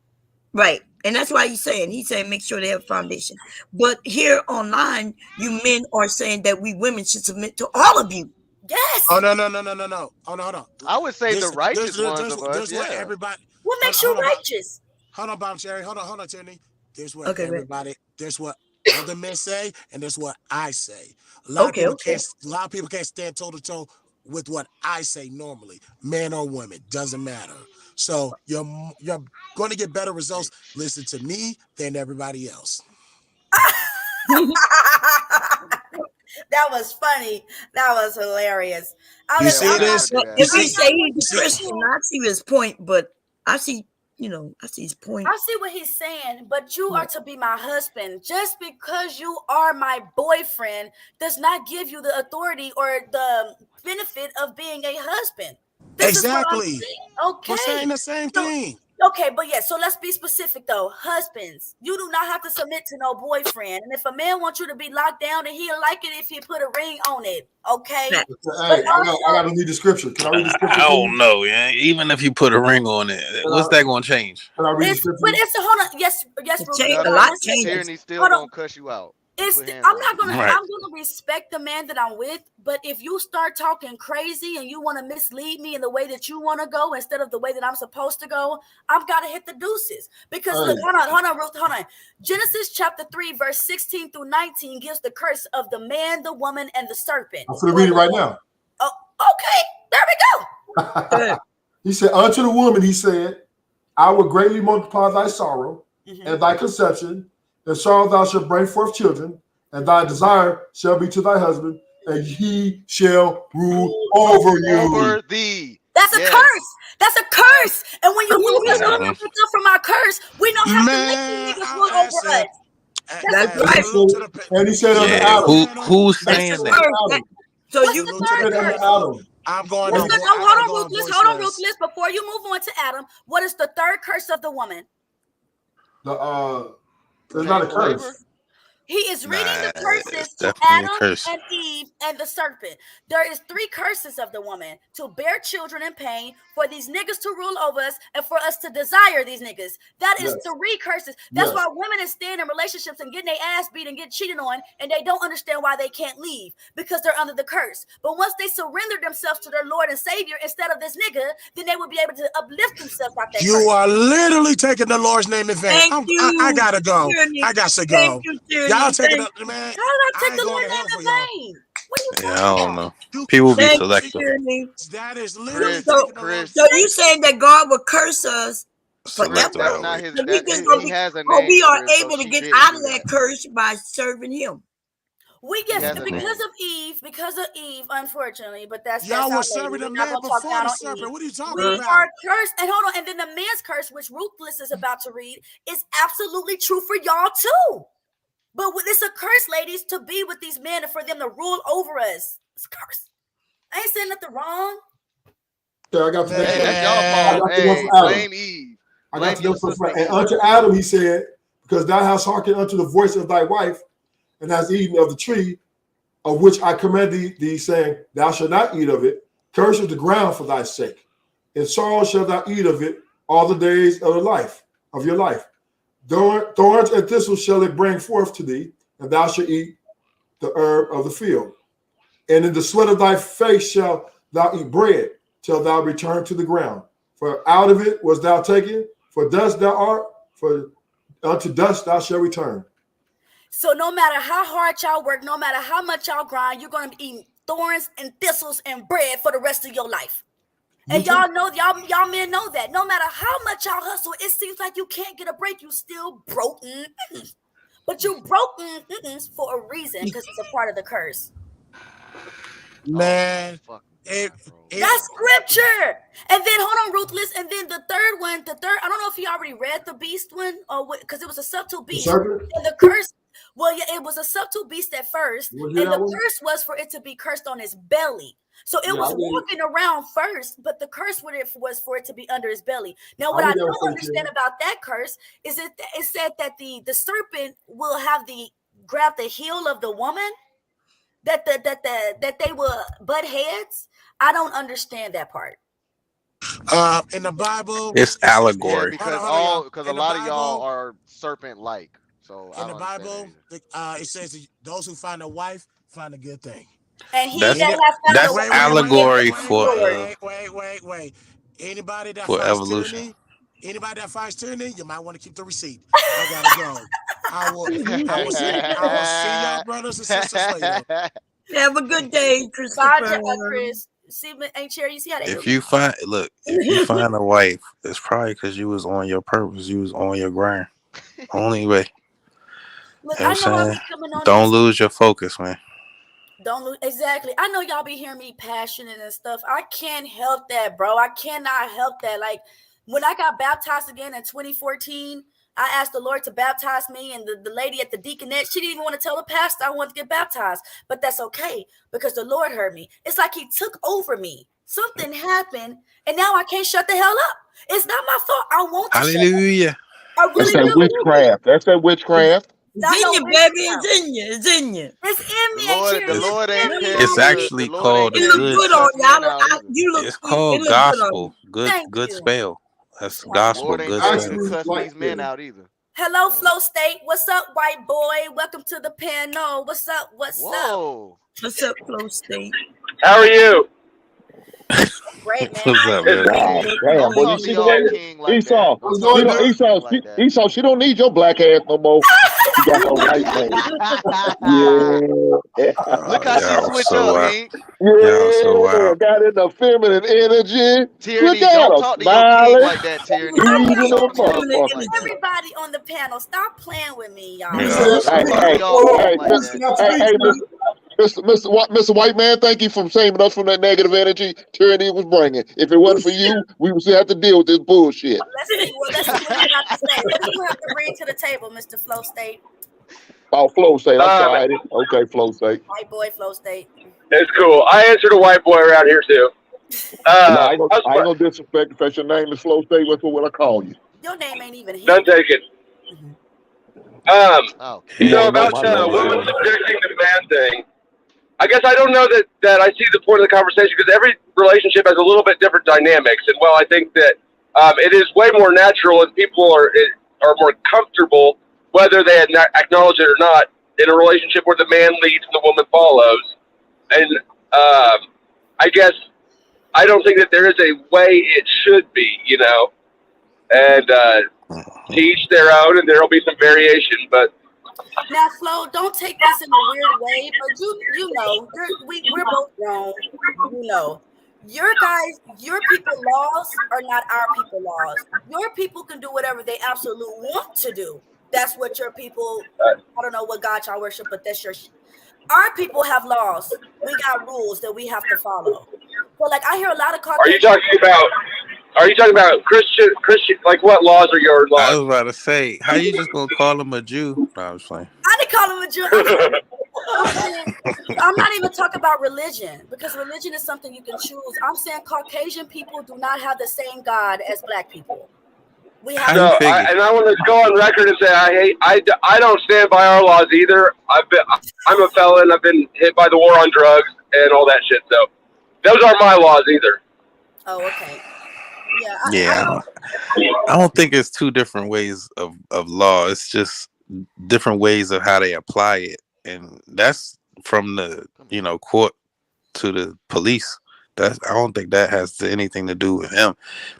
right, and that's why he's saying make sure they have a foundation. But here online, you men are saying that we women should submit to all of you. Yes. Oh no. Hold on. I would say the righteous There's ones of us, what yeah. everybody. What makes you righteous? Hold on, Bob Cherry. Hold on, Tierney. There's what Okay, everybody. There's what other men say, and there's what I say. A lot of people can't stand toe to toe with what I say normally. Man or woman, doesn't matter. So you're going to get better results. Listen to me than everybody else. That was funny. That was hilarious. You see this? If he say he's a Christian, I see his point, but I see, I see his point. I see what he's saying, but you are to be my husband. Just because you are my boyfriend does not give you the authority or the benefit of being a husband. This is what I'm Exactly. saying. Okay. We're saying the same thing. Okay, but yeah, so let's be specific though. Husbands, you do not have to submit to no boyfriend. And if a man wants you to be locked down, then he'll like it if he put a ring on it. Okay. Hey, I gotta read the scripture. Can I read the scripture? I don't know, yeah. Even if you put a ring on it, what's that gonna change? Can I read the But scripture? it's a hold on. Yes, Ruth. A lot changes. Tyranny still Hold on. gonna cuss you out. I'm not gonna. Right. I'm gonna respect the man that I'm with, but if you start talking crazy and you want to mislead me in the way that you want to go instead of the way that I'm supposed to go, I've got to hit the deuces. Because look, hold on, Ruth, hold on. Genesis chapter 3, verse 16 through 19 gives the curse of the man, the woman, and the serpent. I'm gonna read it right now. Oh, okay, there we go. He said, unto the woman, he said, I will greatly multiply thy sorrow and thy conception, and sorrow thou shalt bring forth children, and thy desire shall be to thy husband, and he shall rule over you. Over thee. That's a curse. That's a curse. And when we start to pick up from our curse, we don't have to make these niggas rule over us. That's right. And he said unto Yeah, Adam. who's saying that? So What's you the third curse? Adam. I'm going. Hold on, Ruthless. Hold on, Ruthless. Before you move on to Adam, what is the third curse of the woman? There's not a curse. He is reading the curses it's to definitely a Adam curse. and Eve and the serpent. There is 3 curses of the woman: to bear children in pain, for these niggas to rule over us, and for us to desire these niggas. That is 3 curses. That's why women is staying in relationships and getting their ass beat and get cheated on, and they don't understand why they can't leave, because they're under the curse. But once they surrender themselves to their Lord and Savior instead of this nigga, then they will be able to uplift themselves out that You curse. are literally taking the Lord's name in vain. I gotta go. I got to go. Y'all taking it, man. How did I take the Lord's name in vain? Yeah, I don't know. People be selective. That is literally So you saying that God will curse us forever? Selective Not his, So we that, just he gonna be, has a or name. we are Chris, so able to she get did out do of that that. curse by serving Him. We He yes, has a because name. of Eve, unfortunately, but that's y'all our was lady. serving We're the not man gonna talk before down the on serpent. Eve. What are you talking We about? are cursed, and hold on, and then the man's curse, which Ruthless is about to read, is absolutely true for y'all too. But it's a curse, ladies, to be with these men and for them to rule over us. It's a curse. I ain't saying nothing wrong. Okay, I got the Hey, that's y'all I fault. got the one Hey, for Adam. blame Eve. I Blame got your the one sister for and Eve. unto Adam he said, because thou hast hearkened unto the voice of thy wife, and hast eaten of the tree of which I command thee, saying, thou shalt not eat of it. Cursed is the ground for thy sake. In sorrow shalt thou eat of it all the days of your life. Thorns and thistles shall it bring forth to thee, and thou shalt eat the herb of the field. And in the sweat of thy face shalt thou eat bread, till thou return to the ground. For out of it was thou taken, for dust thou art, for unto dust thou shalt return. So no matter how hard y'all work, no matter how much y'all grind, you're gonna be eating thorns and thistles and bread for the rest of your life. And y'all know, y'all men know that. No matter how much y'all hustle, it seems like you can't get a break. You still broke. But you broke for a reason, because it's a part of the curse. Man, that's scripture. And then hold on, Ruthless. And then the third, I don't know if you already read the beast one, or what, because it was a subtle beast. And the curse, well, yeah, it was a subtle beast at first, and the curse was for it to be cursed on his belly. So it was walking around first, but the curse was for it to be under his belly. Now, what I don't understand about that curse is it said that the serpent will grab the heel of the woman, that they will butt heads. I don't understand that part. In the Bible, it's allegory. Yeah, because a lot of y'all are serpent-like. So in the Bible, it says those who find a wife find a good thing. And he That's allegory for wait. Anybody that for finds evolution. tyranny, anybody that finds tyranny, you might want to keep the receipt. I gotta go. I will see y'all brothers and sisters later. Have a good day, Christopher. Chris. See, ain't Cherry, you see how they If you find a wife, it's probably because you was on your purpose, you was on your grind. Only way. Look, You know what I'm saying? coming on Don't lose your focus, man. Don't lose. Exactly. I know y'all be hearing me passionate and stuff. I can't help that, bro. I cannot help that. Like, when I got baptized again in 2014, I asked the Lord to baptize me, and the lady at the deaconess, she didn't even want to tell the pastor I wanted to get baptized. But that's okay, because the Lord heard me. It's like he took over me. Something happened, and now I can't shut the hell up. It's not my fault. I want to Hallelujah. I really That's that witchcraft. That's that witchcraft. It's in you, baby. It's in you. It's in you. It's in me. The Lord ain't It's actually called It look good on y'all. You look. It's called gospel. Good spell. That's gospel. Lord ain't Good telling spell. you to cuss these men out either. Hello, Flow State. What's up, white boy? Welcome to the panel. What's up? What's up? What's up, Flow State? How are you? Great, man. What's up, man? Damn, boy, you see the way Esau, Esau, she don't need your black ass no more. You got a white man. Yeah. Look how she Y'all switched so up, wild. Hank. Y'all so Yeah, wild. got in the feminine energy. Tierney, Look at don't her talk to your king smiling, like that, Tierney. breathing Don't in talk the to your king motherfucker. like that. Everybody on the panel, stop playing with me, y'all. Yeah. Don't talk to y'all king like that. Mr. White Man, thank you for saving us from that negative energy Tyranny was bringing. If it wasn't for you, we would still have to deal with this bullshit. Let's see what you got to say. What do you have to bring to the table, Mr. Flow State? Oh, Flow State. I'm sorry. Okay, Flow State. White boy, Flow State. It's cool. I answered a white boy around here too. No, I ain't gonna disrespect the fact your name is Flow State. That's what I call you. Your name ain't even here. None taken. Oh. So about women subjecting the man thing, I guess I don't know that I see the point of the conversation because every relationship has a little bit different dynamics. And while I think that it is way more natural and people are more comfortable, whether they acknowledge it or not, in a relationship where the man leads and the woman follows. And I guess I don't think that there is a way it should be, you know. And to each their own, and there will be some variation, but. Now, Flo, don't take this in a weird way, but you know, we're both grown. You know, your people laws are not our people laws. Your people can do whatever they absolutely want to do. That's what your people. I don't know what God y'all worship, but that's your. Our people have laws. We got rules that we have to follow. So, like, I hear a lot of Are you talking about Christian? Like, what laws are your laws? I was about to say, how you just gonna call him a Jew? No, I was playing. I didn't call him a Jew. I'm not even talking about religion because religion is something you can choose. I'm saying Caucasian people do not have the same God as Black people. We have. No, I want to go on record and say I don't stand by our laws either. I'm a felon. I've been hit by the war on drugs and all that shit. So those aren't my laws either. Oh, okay. Yeah, I don't think it's two different ways of law. It's just different ways of how they apply it, and that's from the court to the police. I don't think that has anything to do with him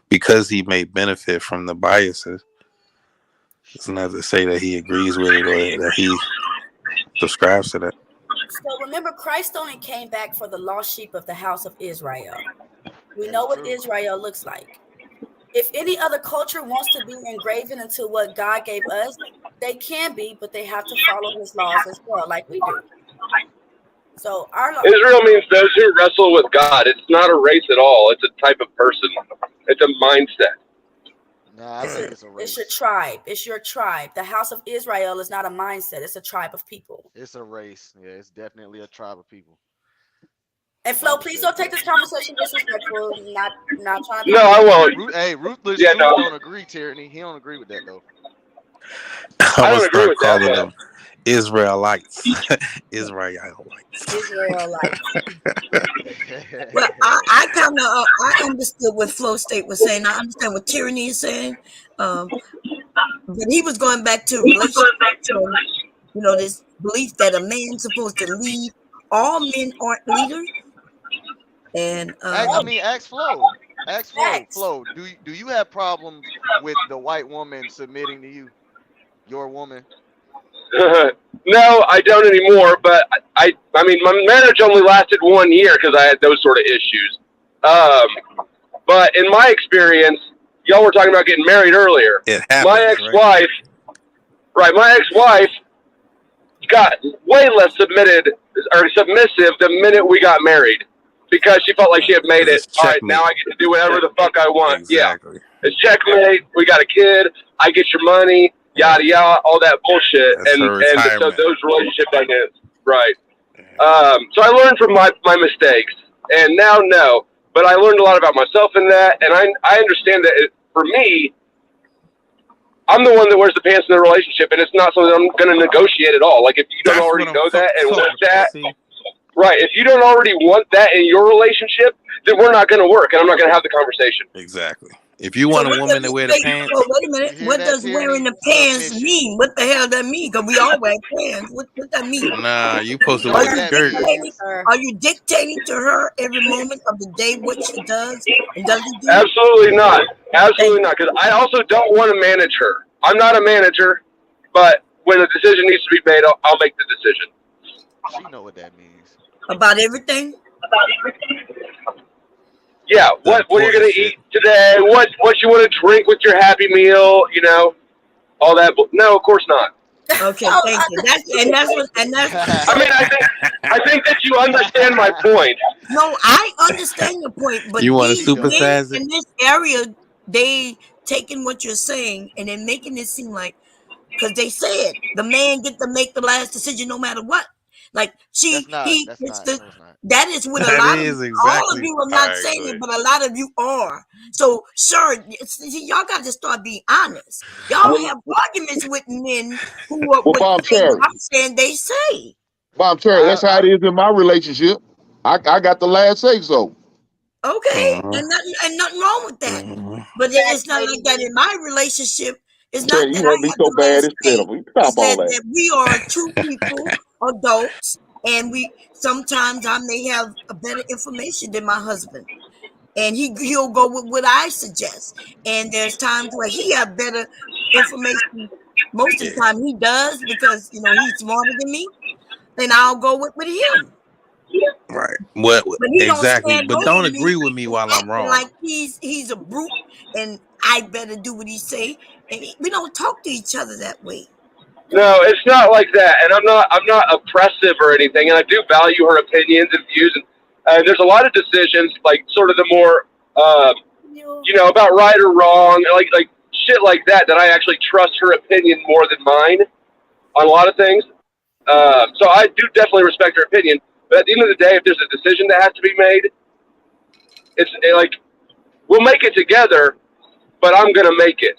because he may benefit from the biases. It's not to say that he agrees with it or that he subscribes to that. So remember, Christ only came back for the lost sheep of the house of Israel. We know what Israel looks like. If any other culture wants to be engraven into what God gave us, they can be, but they have to follow his laws as well, like we do. So our law. Israel means those who wrestle with God. It's not a race at all. It's a type of person. It's a mindset. Nah, I think it's a race. It's your tribe. It's your tribe. The house of Israel is not a mindset. It's a tribe of people. It's a race. Yeah, it's definitely a tribe of people. And Flo, please don't take this conversation disrespectful. Not trying to. No, I won't. Ruthless Yeah, no. don't agree, Tierney. He don't agree with that though. I don't would agree start with that, calling yeah. them Israelites. Israelites. Israelites. Well, I kind of I understood what Flow State was saying. I understand what Tyranny is saying. But he was going back to relationship. This belief that a man's supposed to lead. All men aren't leaders. And ask Flo. Ask Flo. Flo, do you have problems with the white woman submitting to you, your woman? No, I don't anymore. But I mean, my marriage only lasted 1 year because I had those sort of issues. But in my experience, y'all were talking about getting married earlier. It happens, my ex-wife, my ex-wife got way less submissive the minute we got married because she felt like she had made it. All right, now I get to do whatever the fuck I want. Exactly. Yeah, it's checkmate. We got a kid. I get your money. Yada yada, all that bullshit. That's and so those relationship dynamics, right? So I learned from my mistakes, and now no. But I learned a lot about myself in that, and I understand that for me, I'm the one that wears the pants in the relationship, and it's not something I'm going to negotiate at all. Like, if you don't already know that and want that, right, if you don't already want that in your relationship, then we're not going to work, and I'm not going to have the conversation. Exactly. If you want a woman to wear the pants. Well, wait a minute. What does wearing the pants mean? What the hell that mean? Because we all wear pants. What that mean? Nah, you supposed to wear the skirt. Are you dictating to her every moment of the day what she does and doesn't do? Absolutely not. Absolutely not. Because I also don't want to manage her. I'm not a manager, but when a decision needs to be made, I'll make the decision. She know what that means. About everything? Yeah, what are you gonna eat today? What you want to drink with your Happy Meal? You know, all that. No, of course not. Okay, thank you. That's what. I mean, I think that you understand my point. No, I understand your point, but You want to these supersize men it? in this area, they taking what you're saying and they're making it seem like, because they said the man get to make the last decision no matter what. Like that is what a That lot is of all of exactly. you are All not right, saying go it, ahead. but a lot of you are. So, sir, see, y'all got to start being honest. Y'all have arguments with men who are Well, what Bob say what Cherry. I'm saying they say. Bob Cherry, that's how it is in my relationship. I got the last say so. Okay, and nothing wrong with that. But it's not like that in my relationship. It's not Cherry, you that want I me have so the bad, last it's say. pitiful. It's Stop all that, that. that we are two people, adults, and we sometimes I may have a better information than my husband. And he'll go with what I suggest. And there's times where he have better information. Most of the time he does because he's smarter than me. Then I'll go with him. Right. What But he don't exactly? stand But over don't me agree with me and while I'm acting wrong. like he's a brute and I better do what he say. And we don't talk to each other that way. No, it's not like that, and I'm not oppressive or anything, and I do value her opinions and views, and there's a lot of decisions, like sort of the more, about right or wrong, like shit like that I actually trust her opinion more than mine on a lot of things. So I do definitely respect her opinion, but at the end of the day, if there's a decision that has to be made, like we'll make it together, but I'm gonna make it.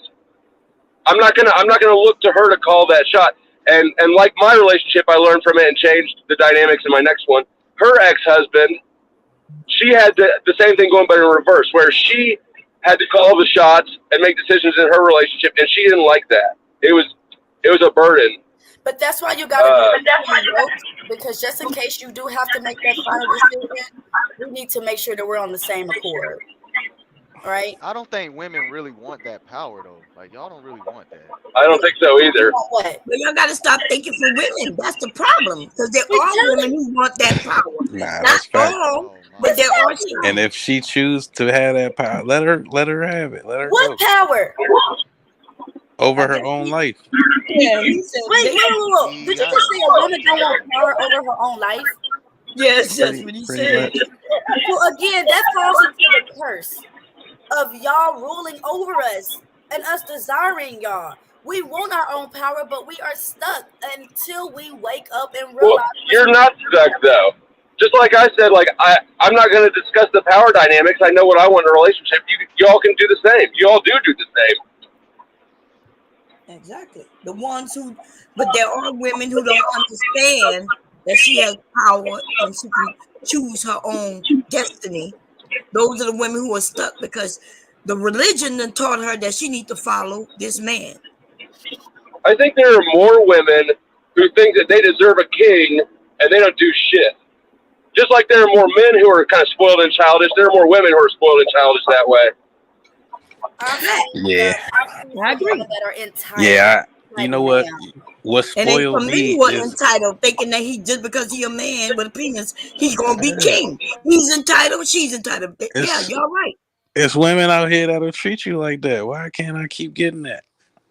I'm not gonna look to her to call that shot. And like my relationship, I learned from it and changed the dynamics in my next one. Her ex-husband, she had the same thing going, but in reverse, where she had to call the shots and make decisions in her relationship, and she didn't like that. It was a burden. But that's why you gotta because just in case you do have to make that final decision, we need to make sure that we're on the same accord. Right? I don't think women really want that power though. Like y'all don't really want that. I don't think so either. But y'all got to stop thinking for women. That's the problem. Because there are women who want that power. Nah, Not that's fact. all, but there are some. And if she choose to have that power, let her have it. Let her What go power? over her own life. Yeah, he said. Wait, no. Did you just say a woman don't want power over her own life? Yes, that's what he said. So again, that falls into the curse of y'all ruling over us and us desiring y'all. We want our own power, but we are stuck until we wake up and realize. Well, you're not stuck though. Just like I said, like I'm not going to discuss the power dynamics. I know what I want in a relationship. You all can do the same. You all do the same. Exactly. The ones who, but there are women who don't understand that she has power and she can choose her own destiny. Those are the women who are stuck because the religion then taught her that she needs to follow this man. I think there are more women who think that they deserve a king and they don't do shit. Just like there are more men who are kind of spoiled and childish, there are more women who are spoiled and childish that way. Yeah. I agree. That are entitled. Yeah. You know what? What And then spoiled for me men who are is entitled, thinking that he just because he a man with a penis, he's gonna be king. He's entitled, she's entitled. Yeah, you're right. it's women out here that'll treat you like that. Why can't I keep getting that?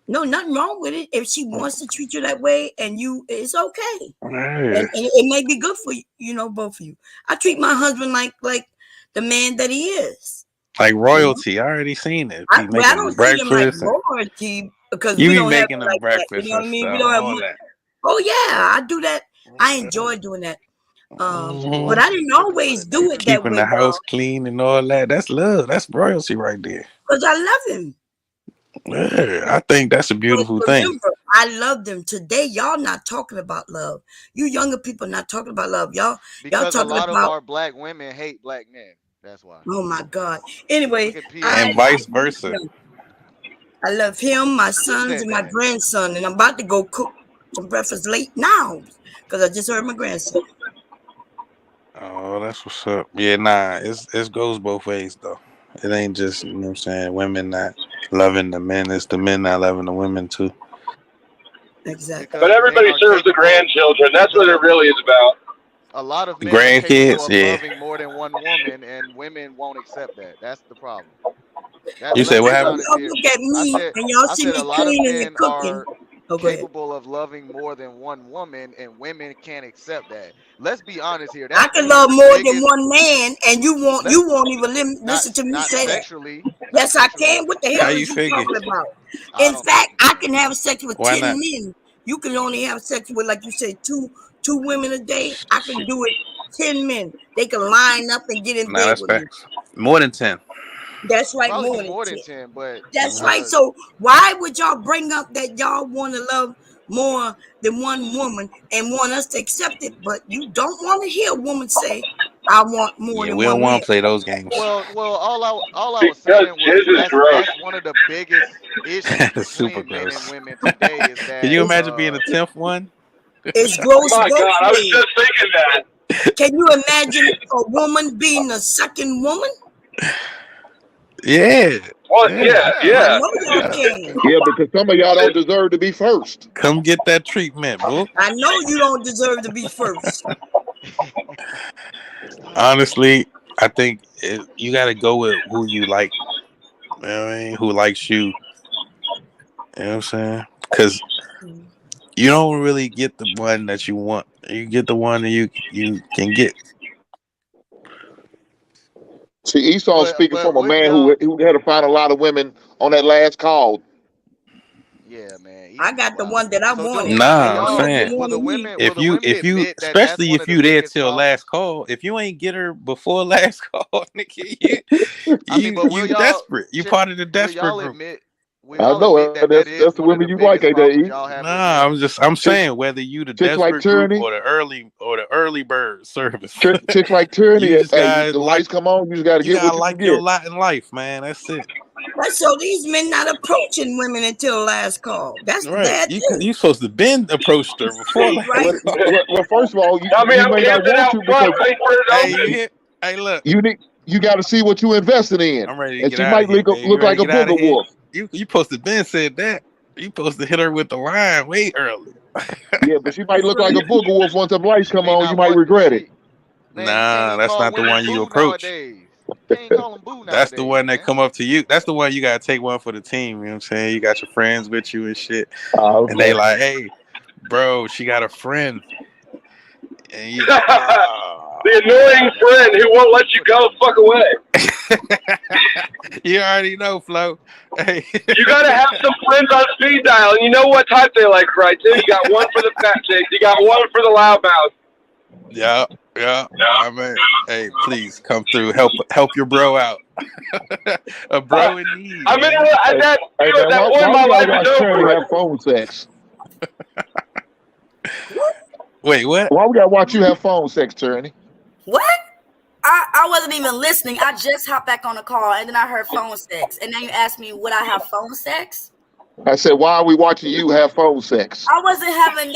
No, nothing wrong with it. If she wants to treat you that way, and it's okay. Right. And it may be good for you, both of you. I treat my husband like the man that he is. Like royalty. I already seen it. Be I making don't treat him like breakfast. and- royalty because You we be don't have making it them like that. breakfast You know what I and mean? We stuff, don't have all money. that. Oh yeah, I do that. I enjoy doing that. But I didn't always do it that Keeping way, the house clean and all that. That's love. That's royalty right there. because I love him. Yeah, I think that's a beautiful thing. Remember, I love them. Today, y'all not talking about love. You younger people not talking about love. Y'all Because a talking lot of about. our black women hate black men. That's why. Oh my God. Anyway, Look at P. And vice versa. I love him, my sons, and my grandson, and I'm about to go cook some breakfast late now because I just heard my grandson. Oh, that's what's up. Yeah, nah, it goes both ways though. It ain't just, you know what I'm saying, women not loving the men, it's the men not loving the women too. Exactly. But everybody serves the grandchildren. That's what it really is about. A lot of men Grandkids, are capable of yeah. loving more than one woman, and women won't accept that. That's the problem. You said what Let's be happened? honest Y'all here. look at me and y'all I see said me a lot of cleaning and men cooking. are Oh, go ahead. capable of loving more than one woman, and women can't accept that. Let's be honest here. I That's can one of love the more than biggest. one man, and you won't even listen to me Not say that. sexually. Yes, I can. What the How hell you is you figure? talking about? I In don't fact, think you I can. can have sex with Why 10 not? men. You can only have sex with, like you said, two women a day. I can do it 10 men. They can line up and get in Nah, bed that's with me. facts. More than 10. That's right, Probably more be than more 10. than 10, but That's right. So why would y'all bring up that y'all want to love more than one woman and want us to accept it, but you don't want to hear a woman say, "I want more Yeah, than we don't one man"? want to play those games. well, all I was Because saying was jizz is gross. that's one of the biggest issues It's super between men and gross. women today is Can you that imagine being the 10th one? It's gross My both God, I was ways. just thinking that. Can you imagine a woman being a second woman? Yeah. Well, Yeah. I yeah. know y'all can. Yeah, because some of y'all don't deserve to be first. Come get that treatment, boo. I know you don't deserve to be first. Honestly, I think you got to go with who you like. You know what I mean? Who likes you. You know what I'm saying? Because you don't really get the one that you want. You get the one that you can get. See, Esau's speaking from a man who had to find a lot of women on that last call. Yeah, man. I got the one that I wanted. Nah, I'm Y'all saying wanted me. if you especially if you there till last call, if you ain't get her before last call, nigga, you desperate. You part of the desperate group. I know that's the women you like, ain't that? E? Nah, I'm saying whether you the chicks like desperate group Tyranny, or the early bird service. chicks like Tyranny, You just hey, gotta the lights come on, you just got to You get what gotta you like can your get. lot in life, man. That's it. So these men not approaching women until last call. That's Right. bad too. You supposed to been approached her before last Right. call. Well, first of all, you I mean, I'm may not camping want out to front, because wait for it to Hey, open. you hit. Hey, look. you got to see what you invested in, I'm ready to and get she out might of here, look baby. You like ready a to get out of booger here? wolf. You supposed to been said that. You supposed to hit her with the line way early. Yeah, but she might look like a booger wolf once the lights come on. You might regret it. Nah, that's not the one you approach. That's the one that come up to you. That's the one you gotta take one for the team. You know what I'm saying? You got your friends with you and shit, and they like, hey, bro, she got a friend, and you like, The annoying friend who won't let you go fuck away. you already know, Flo. Hey, You gotta have some friends on speed dial, and you know what type they like, right? Too. You got one for the fat chicks, you got one for the loudmouth. Yeah. I mean, hey, please come through. Help your bro out. A bro in need. I mean, man. at that Hey, man, point, why my we life gotta is watch Tyranny over. have phone sex? Wait, what? Why we gotta watch you have phone sex, Tyranny? What? I wasn't even listening. I just hopped back on the call and then I heard phone sex. And then you asked me, would I have phone sex? I said, why are we watching you have phone sex? I wasn't having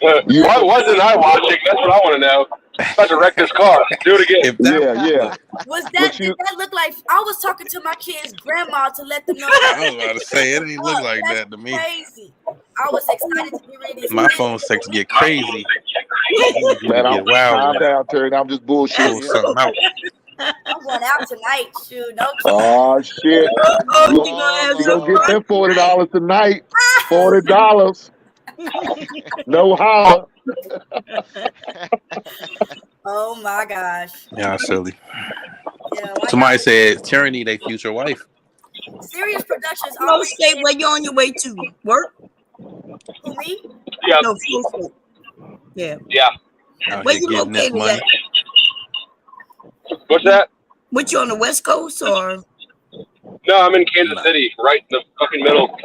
Why wasn't I watching? That's what I want to know. About to wreck this car. Do it again. Yeah. Was that did that look like I was talking to my kid's grandma to let them know I was about to say it didn't look like that's that to me. crazy. I was excited to be ready. My phone sex get crazy. You Man, get wild calm with it. down, Tyranny. I'm just Pull bullshitting. something out. I'm going out tonight. Shoot, no Oh shit! You gonna get that $40 tonight? $40. No holler. Oh my gosh. Yeah, silly. Yeah, Somebody said Tyranny, they future wife. Serious Productions No always state where you on your way to work. for me. Yeah. No, full state. Yeah. Yeah. Out Where here you getting this located money. at? What's that? What, you on the West Coast or? No, I'm in Kansas City, right in the fucking middle.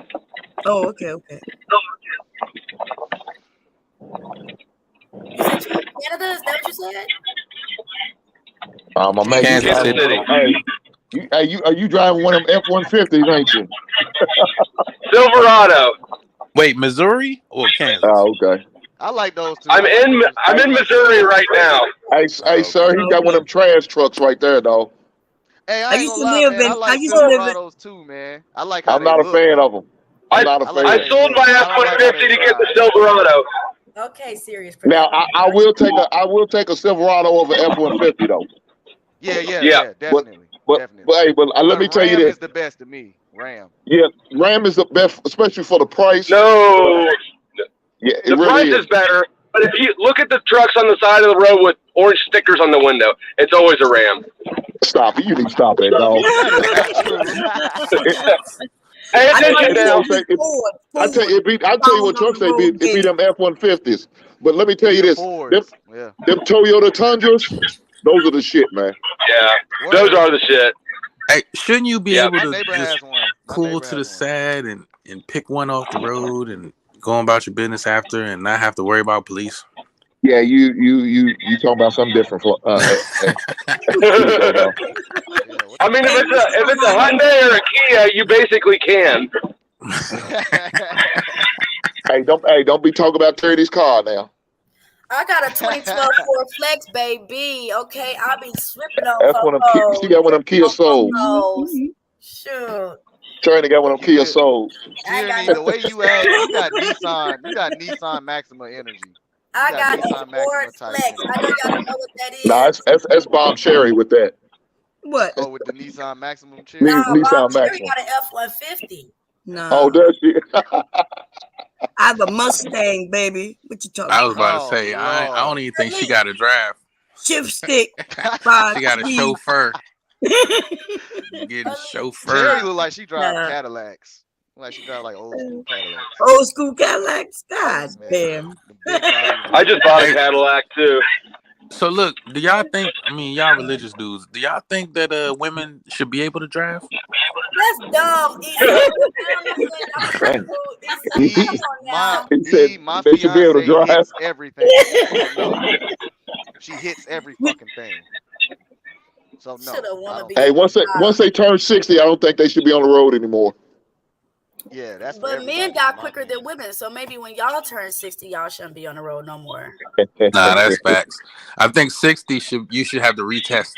Oh, okay. You said you in Canada? Is that what you said? My man, Kansas City. Are you driving one of them F-150s, ain't you? Silverado. Wait, Missouri or Kansas? Oh, okay. I like those two. I'm in Missouri right now. Hey, sir, he got one of them trash trucks right there, though. Hey, I I ain't used gonna to lie, live man. I in. I like used to live in. Silverados too, man. I like how I'm they not a look. fan of them. I'm not a fan. I sold my F-150 to get the Silverado. Okay, serious. Now I will take a Silverado over F-150 though. Yeah, But definitely. but hey, but let me tell you Ram this. is the best to me. Ram. Yeah, Ram is the best, especially for the price. No, Yeah, it the really price is better. But if you look at the trucks on the side of the road with orange stickers on the window, it's always a Ram. Stop it! You need to stop that, dog. That is not true. Pay attention now. I tell you, I tell you what trucks they be. It be them F-150s. But let me tell you this: them Toyota Tundras, those are the shit, man. Yeah, those are the shit. Hey, shouldn't you be able to neighbor just has one. pull to the side and pick one off the road and go about your business after and not have to worry about police? Yeah, you talking about something different. I mean, if it's a Hyundai or a Kia, you basically can. Hey, don't be talking about Terry's car now. I got a 2012 Ford Flex, baby. Okay, I'll be slipping on That's one of them. She got one of them Kia Souls. Shoot. Trying to get one of them Kia Souls. Tierney, the way you act, you got Nissan Maxima energy. I got a Ford Flex. I know y'all don't know what that is. Nah, it's Bob Cherry with that. What? Oh, with the Nissan Maximum chair? Nissan Bob Cherry Maximum. got an F-150. No. Oh, does she? I have a Mustang, baby. What you talking about? I was about to say, I don't even think she got to drive. Shift stick. She got a chauffeur. Getting chauffeur. Terry look like she drive Cadillacs. Like she drive like old school Cadillacs. Old school Cadillacs? God damn. I just bought a Cadillac too. So look, do y'all think? I mean, y'all religious dudes. Do y'all think that women should be able to drive? That's dumb. He said My they should be able to fiance drive. hits everything. So, no. She hits every fucking thing. So no. I don't Hey, once they turn 60, I don't think they should be on the road anymore. Yeah, that's for But men die quicker than women, so maybe when y'all turn 60, y'all shouldn't be on the road no more. Nah, that's facts. I think 60 you should have to retest.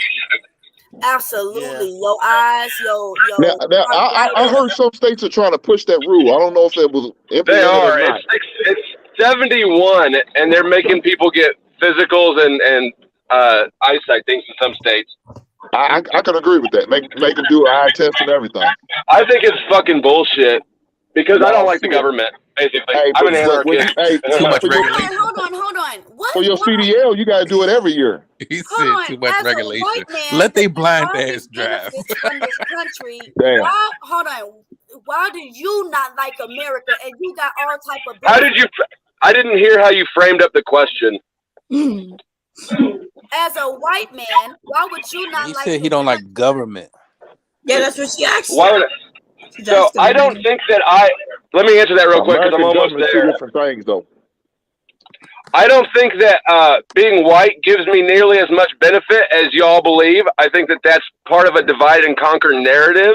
Absolutely. Your eyes, your Now I heard some states are trying to push that rule. I don't know if it was They implemented are. or not. It's 71, and they're making people get physicals and eyesight things in some states. I can agree with that. Make them do an eye test and everything. I think it's fucking bullshit because I don't like the government. Basically, Hey, I'm an but when anarchist. too much regulation. Hold on. What? For your CDL, you got to do it every year. He said too much As a regulation. white man Let they with blind all ass these drive. benefits in this country, Damn. why do you not like America and you got all type of How did you? I didn't hear how you framed up the question. As a white man, why would you not He like said he don't like government. Yeah, that's what she asked. Why would so I don't think that let me answer that real quick because I'm American almost government there. two different things, though. I don't think that being white gives me nearly as much benefit as y'all believe. I think that that's part of a divide and conquer narrative.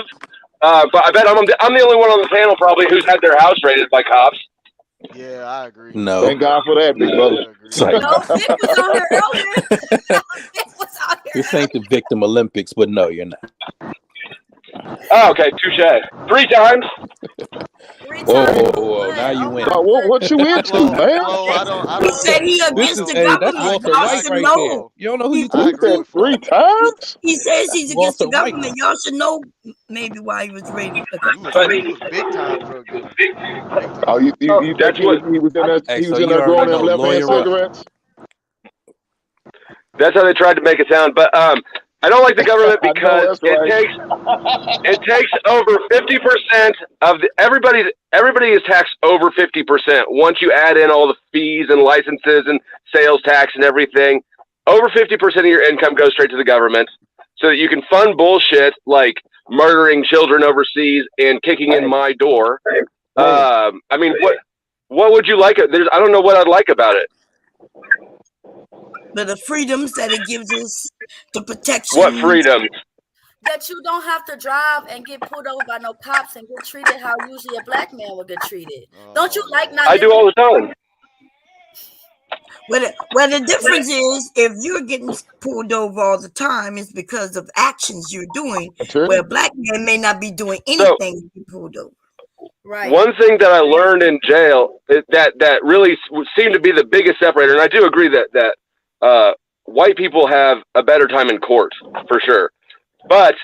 But I bet I'm the only one on the panel probably who's had their house raided by cops. Yeah, I agree. No. Thank God for that, big brother. It's like, No, Vic was on here earlier. Vic was on here. This ain't the Victim Olympics, but no, you're not. Oh, okay, touche. 3 times. Whoa, now you win. No, what you into, man? I He don't said he against the Hey, that's government. Walter Y'all White should right know. there. You don't know who you He talking said about? 3 times? He says he's against the Walter White. government. Y'all should know maybe why he was raiding. He was big time drug dealer. Oh, you think That's he was in there? Hey, He was so in you there growing already them know, left-hand lawyer up. cigarettes? That's how they tried to make it sound. But I don't like the government I know, because that's right. it takes over 50% of everybody is taxed over 50% once you add in all the fees and licenses and sales tax and everything. Over 50% of your income goes straight to the government so that you can fund bullshit like murdering children overseas and kicking in my door. I mean, what would you like? I don't know what I'd like about it. But the freedoms that it gives us, the protection. What freedom? That you don't have to drive and get pulled over by no cops and get treated how usually a black man would get treated. Don't you like not? I do all the time. Well, the difference is if you're getting pulled over all the time, it's because of actions you're doing. Where a black man may not be doing anything to be pulled over. Right. One thing that I learned in jail that really seemed to be the biggest separator, and I do agree that white people have a better time in court for sure. But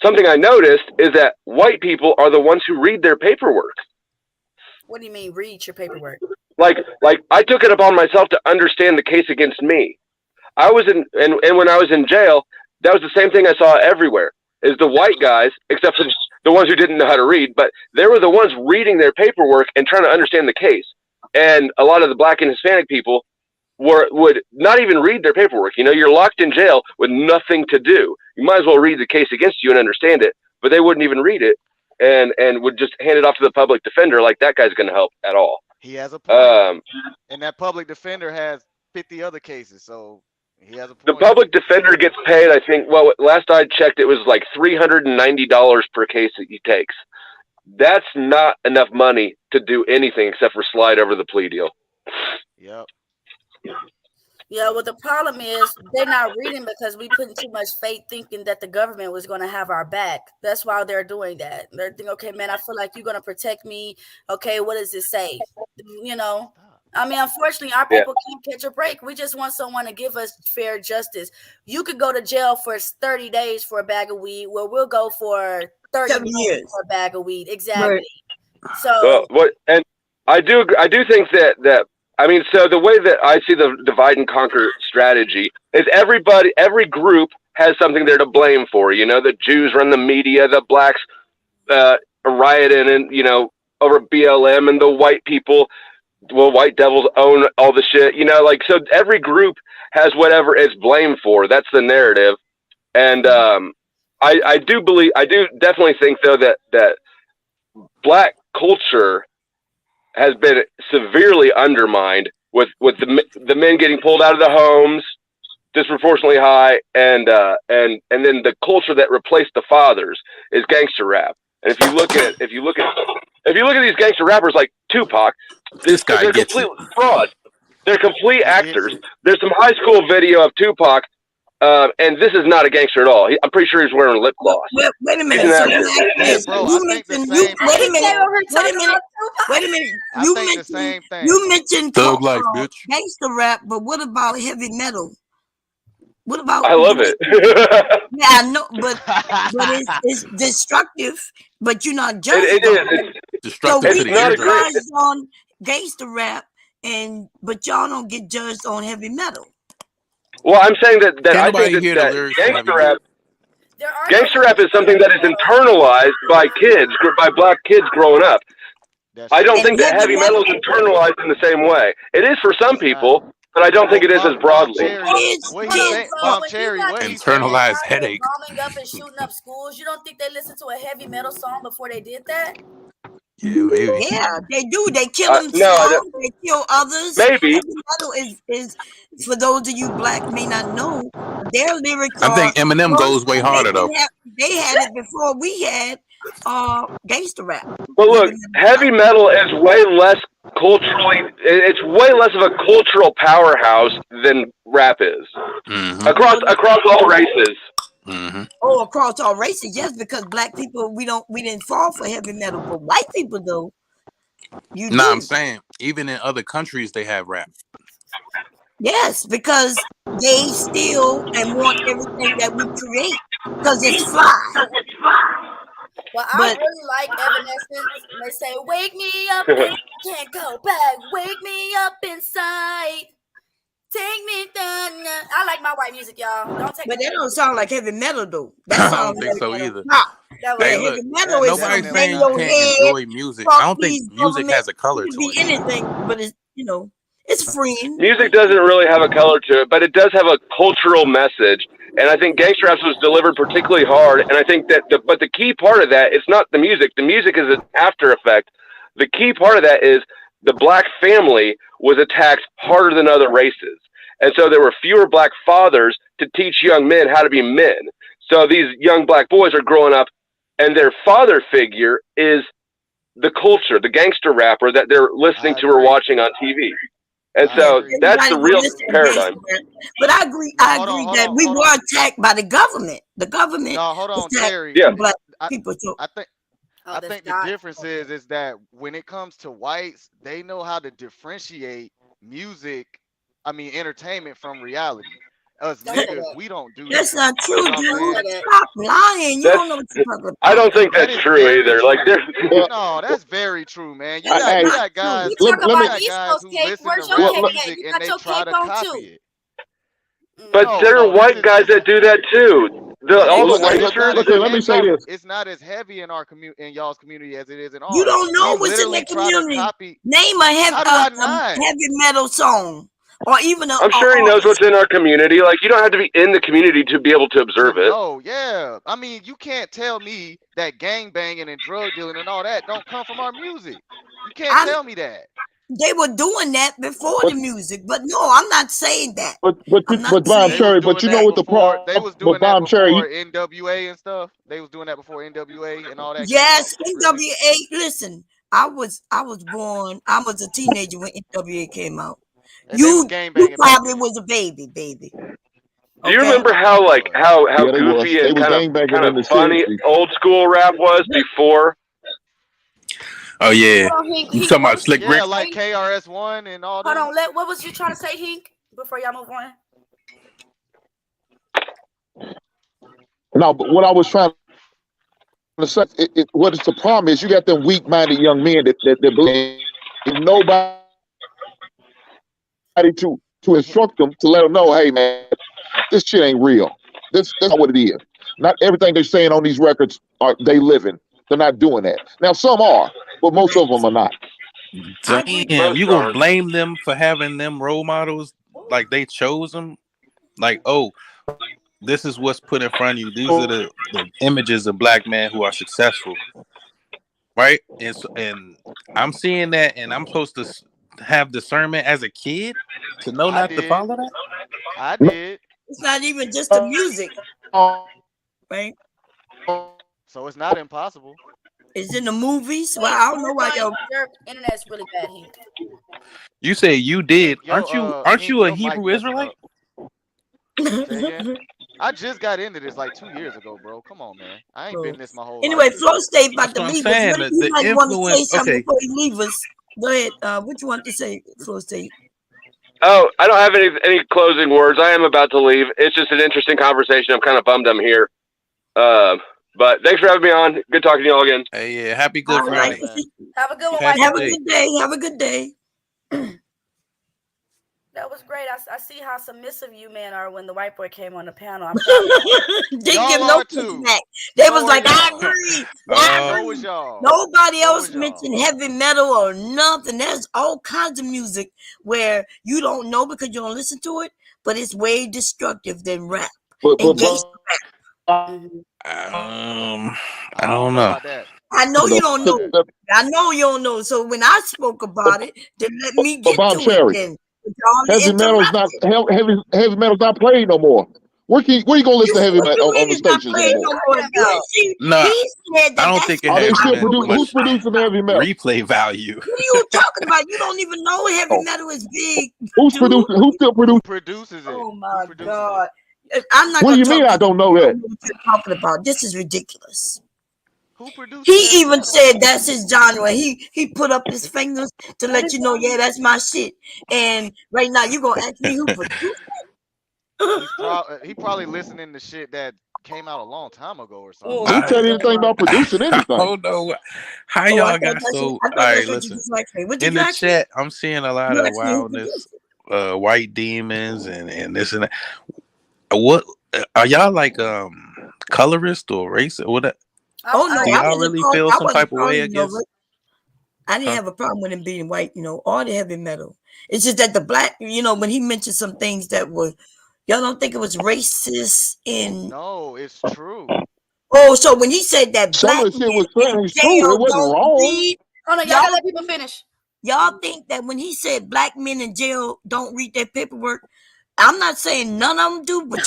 something I noticed is that white people are the ones who read their paperwork. What do you mean, read your paperwork? Like I took it upon myself to understand the case against me. I was in, and when I was in jail, that was the same thing I saw everywhere. Is the white guys, except for the ones who didn't know how to read, but they were the ones reading their paperwork and trying to understand the case. And a lot of the black and Hispanic people would not even read their paperwork. You know, you're locked in jail with nothing to do. You might as well read the case against you and understand it, but they wouldn't even read it and would just hand it off to the public defender like that guy's going to help at all. He has a point. And that public defender has 50 other cases, so he has a point. The public defender gets paid, I think, well, last I checked, it was like $390 per case that he takes. That's not enough money to do anything except for slide over the plea deal. Yep. Yeah, well, the problem is they're not reading because we put too much faith thinking that the government was going to have our back. That's why they're doing that. They're thinking, okay, man, I feel like you're going to protect me. Okay, what does it say? You know, I mean, unfortunately, our people can't catch a break. We just want someone to give us fair justice. You could go to jail for 30 days for a bag of weed. Well, we'll go for 30 years for a bag of weed. Exactly. Right. So, and I do think that. I mean, so the way that I see the divide and conquer strategy is every group has something they're to blame for. You know, the Jews run the media, the blacks rioting and, you know, over BLM, and the white people, well, white devils own all the shit, you know, like, so every group has whatever it's blamed for. That's the narrative. And I do definitely think, though, that black culture has been severely undermined with the men getting pulled out of the homes disproportionately high, and then the culture that replaced the fathers is gangster rap. And if you look at these gangster rappers like Tupac, this guy they're gets complete fraud. They're complete actors. There's some high school video of Tupac, and this is not a gangster at all. I'm pretty sure he's wearing lip gloss. Wait a minute. You mentioned Thug Life, bitch. gangster rap, but what about heavy metal? What about? I love it. Yeah, I know, but it's destructive. But you're not judging. It is. It's destructive. So to we the get eardrum. judged on gangster rap, but y'all don't get judged on heavy metal. Well, I'm saying that Can't I nobody think hear the that lyrics from gangster rap is something that is internalized by black kids growing up. I don't think that heavy metal is internalized in the same way. It is for some people, but I don't think it is as broadly. Internalized headache. Bombing up and shooting up schools. You don't think they listened to a heavy metal song before they did that? Yeah, maybe. Yeah, they do. They kill themselves. No, they kill others. Maybe. Heavy metal is for those of you black may not know. Their lyrics. I think Eminem goes way harder though. They had it before we had gangster rap. But look, heavy metal is way less culturally. It's way less of a cultural powerhouse than rap is. Mm-hmm. Across all races. Mm-hmm. Oh, across all races, yes, because black people we didn't fall for heavy metal, but white people though. I'm saying even in other countries they have rap. Yes, because they steal and want everything that we create because it's fly. Well, I really like Evanescence. They say, "Wake me up, and can't go back. Wake me up inside. Take me down." I like my white music, y'all. Don't take. But that don't sound like heavy metal though. I don't think so either. Hey, look, heavy metal is nobody's saying you radio can't head, enjoy music. I don't think music has a color it to could be it. anything, but it's it's freeing. Music doesn't really have a color to it, but it does have a cultural message. And I think gangster rap was delivered particularly hard. And I think that the key part of that, it's not the music. The music is an after effect. The key part of that is the black family was attacked harder than other races. And so there were fewer black fathers to teach young men how to be men. So these young black boys are growing up and their father figure is the culture, the gangster rapper that they're listening to or watching on TV. And so that's the real paradigm. But I agree. I agree that we were attacked by the government. The government. No, hold on, Terry. Black people. I think the difference is that when it comes to whites, they know how to differentiate entertainment from reality. Us niggas, we don't do that. That's not true, dude. Stop lying. You don't know what you're talking about. I don't think that's true either. Like, no, that's very true, man. You got guys. You talk about East guys Coast who cake. listen Where's to your rap cake? music You and got they your try cake to on copy too. it. But there are white guys that do that too. All the waiters. Okay, let me say this. It's not as heavy in our community, in y'all's community, as it is in ours. You don't know We what's in literally the try to community. copy. Name a heavy metal song, or even a. I'm sure he knows what's in our community. Like, you don't have to be in the community to be able to observe it. Oh yeah, I mean, you can't tell me that gang banging and drug dealing and all that don't come from our music. You can't tell me that. They were doing that before the music, but no, I'm not saying that. But Bob Cherry, but you know what the problem? They was doing But that Bob before Cherry, NWA and stuff. They was doing that before NWA and all that. Yes, NWA. Listen, I was born. I was a teenager when NWA came out. And You probably was a baby. Do you remember how they goofy was and gangbanging kind in the of funny 60s. old school rap was before? Oh yeah, you talking about Slick Rick? Yeah, like KRS-One and all that. Hold on, what was you trying to say, Hink? Before y'all move on. No, but what I was trying to say, what is the problem is you got them weak-minded young men that believe nobody to instruct them to let them know, hey man, this shit ain't real. That's not what it is. Not everything they're saying on these records are they living. They're not doing that. Now some are, but most of them are not. Damn, you gonna blame them for having them role models? Like they chose them? Like, oh, this is what's put in front of you. These are the images of black men who are successful, right? And I'm seeing that, and I'm supposed to have discernment as a kid to know not to follow that. I did. It's not even just the music, right? So it's not impossible. It's in the movies. Well, I don't know why your internet's really bad, Hink. You say you did. Yo, Aren't you a your mic Hebrew Israelite? Say again? I just got into this like 2 years ago, bro. Come on, man. I ain't been this my whole Anyway, life. Flow State about to That's leave what I'm us. saying, You might want to say something okay. before he leave us. Go ahead. What you want to say, Flow State? Oh, I don't have any closing words. I am about to leave. It's just an interesting conversation. I'm kind of bummed I'm here. But thanks for having me on. Good talking to you all again. Hey, yeah, happy Good Friday. Have a good one. Happy Have a day. good day. Have a good day. That was great. I see how submissive you men are when the white boy came on the panel. Didn't give no pushback. They was like, I agree. I agree. Nobody else mentioned heavy metal or nothing. There's all kinds of music where you don't know because you don't listen to it, but it's way destructive than rap. And gangsta rap. I don't know. I know you don't know. I know you don't know. So when I spoke about it, then let me get Bob to Cherry, it then. heavy metal's not heavy metal's not played no more. Where you gonna listen to heavy metal on the stations anymore? No, I don't think it Are they has still much who's producing the heavy metal? replay value. What are you talking about? You don't even know heavy metal is big. Who's producing? Who still producing? Produces it. Oh my God! I'm not. What do gonna you mean? talk I don't know that. what you're talking about. This is ridiculous. Who produced? He even said that's his genre. He put up his fingers to let you know, yeah, that's my shit. And right now, you gonna ask me who produced He probably listening to shit that came out a long time ago or something. Who said anything about producing I anything? don't know how I y'all thought got that's so. what- All I thought right, that's what you listen. just asked me. What did In you the ask me? chat, I'm seeing a lot You of asked me who wildness, white demons, and this and that. What are y'all like? Colorist or racist? What? Oh no, Do I y'all wasn't really call- feel I some wasn't type of way calling no against? I didn't have a problem with him being white, all the heavy metal. It's just that the black, when he mentioned some things that were, y'all don't think it was racist in. No, it's true. Oh, so when he said that Some black of the shit was men saying in was true. jail It wasn't don't wrong. read. Oh no, y'all gotta let people finish. Y'all think that when he said black men in jail don't read their paperwork, I'm not saying none of them do, but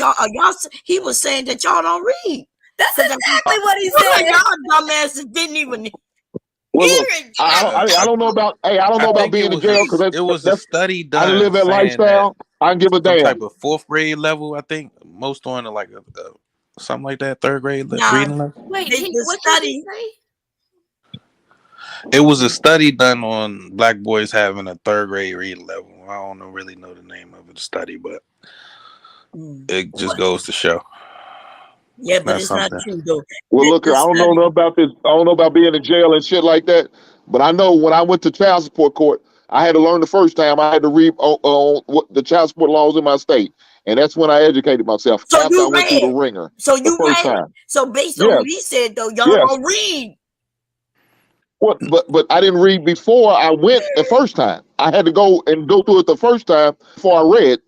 he was saying that y'all don't read. That's exactly what he said. said. Y'all dumbasses didn't even. Well, look, I don't know about. Hey, I don't know about being in jail because it was a study I didn't done live that saying lifestyle. I can give a some damn. type of 4th grade level. I think most on to like a something like that, 3rd grade reading level. Wait, what study? did you say? It was a study done on black boys having a 3rd grade reading level. I don't really know the name of the study, but it just goes to show. Yeah, but That's it's not something. true though. Well, look, I don't know about this. I don't know about being in jail and shit like that. But I know when I went to child support court, I had to learn the first time. I had to read on what the child support laws in my state, and that's when I educated myself So after you I went through the read. ringer. So the you first read. time. So based on Yes. what he said though, y'all Yes. gonna read. What? But I didn't read before I went the first time. I had to go through it the first time before I read.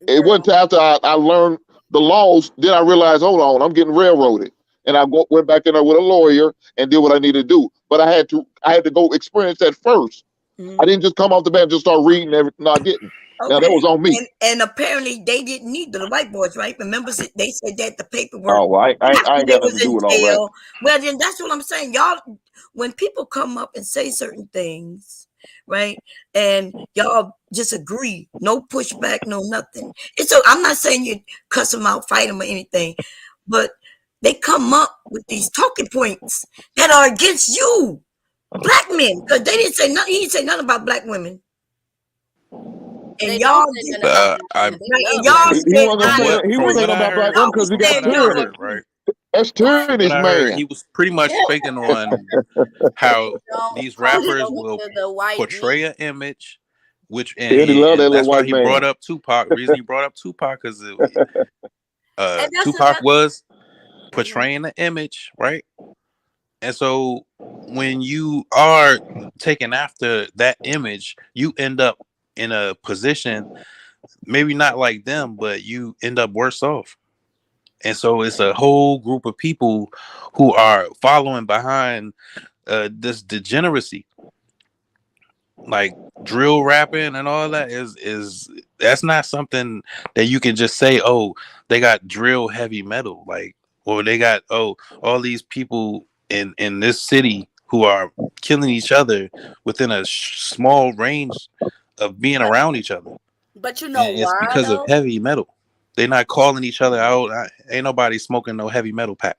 It wasn't until after I learned the laws, then I realized, hold on, I'm getting railroaded. And I went back in there with a lawyer and did what I needed to do. But I had to go experience that first. I didn't just come off the bat and just start reading everything. No, I didn't. Now that was on me. And apparently they didn't need the white boys, right? Remember they said that the paperwork. Oh, well, I ain't they got nothing was to do in with all that. jail. Well, then that's what I'm saying. Y'all, when people come up and say certain things, right? And y'all just agree, no pushback, no nothing. I'm not saying you cuss them out, fight them or anything, but they come up with these talking points that are against you, black men, because they didn't say nothing. He didn't say nothing about black women. And y'all, He wasn't gonna about black women because he got tyranny. Right. That's tyranny, But I heard man. he was pretty much speaking on how these rappers will portray an image, which and, Yeah, they love that and that's little why white he man. brought up Tupac. The reason he brought up Tupac because Tupac was portraying an image, right? And so when you are taking after that image, you end up in a position, maybe not like them, but you end up worse off. And so it's a whole group of people who are following behind this degeneracy, like drill rapping and all that is that's not something that you can just say, oh, they got drill heavy metal, like, or they got all these people in this city who are killing each other within a small range of being around each other. But you know And it's why because though? of heavy metal. They're not calling each other out. Ain't nobody smoking no heavy metal pack.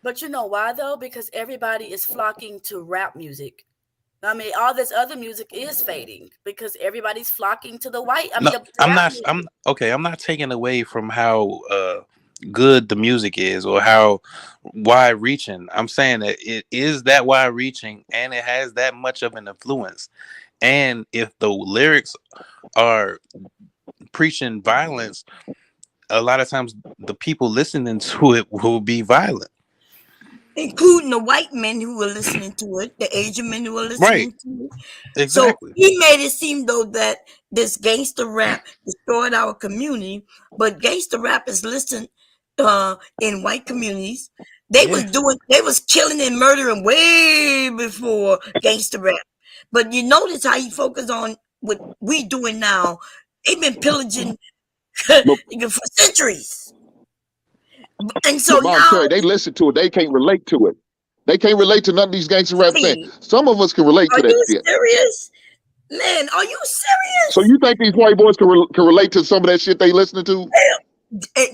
But you know why though? Because everybody is flocking to rap music. I mean, all this other music is fading because everybody's flocking to the white. I mean, No, the I'm rap not. music. I'm okay. I'm not taking away from how good the music is or how wide reaching. I'm saying that it is that wide reaching and it has that much of an influence. And if the lyrics are preaching violence, a lot of times the people listening to it will be violent. Including the white men who were listening to it, the Asian men who were listening to it. Exactly. So he made it seem though that this gangster rap destroyed our community, but gangster rap is listened in white communities. They was killing and murdering way before gangster rap. But you notice how he focused on what we doing now. They've been pillaging for centuries. And so But now Cherry, they listen to it. They can't relate to it. They can't relate to none of these gangster rap things. Some of us can relate to Are that you shit. serious? Man, are you serious? So you think these white boys can relate to some of that shit they listening to?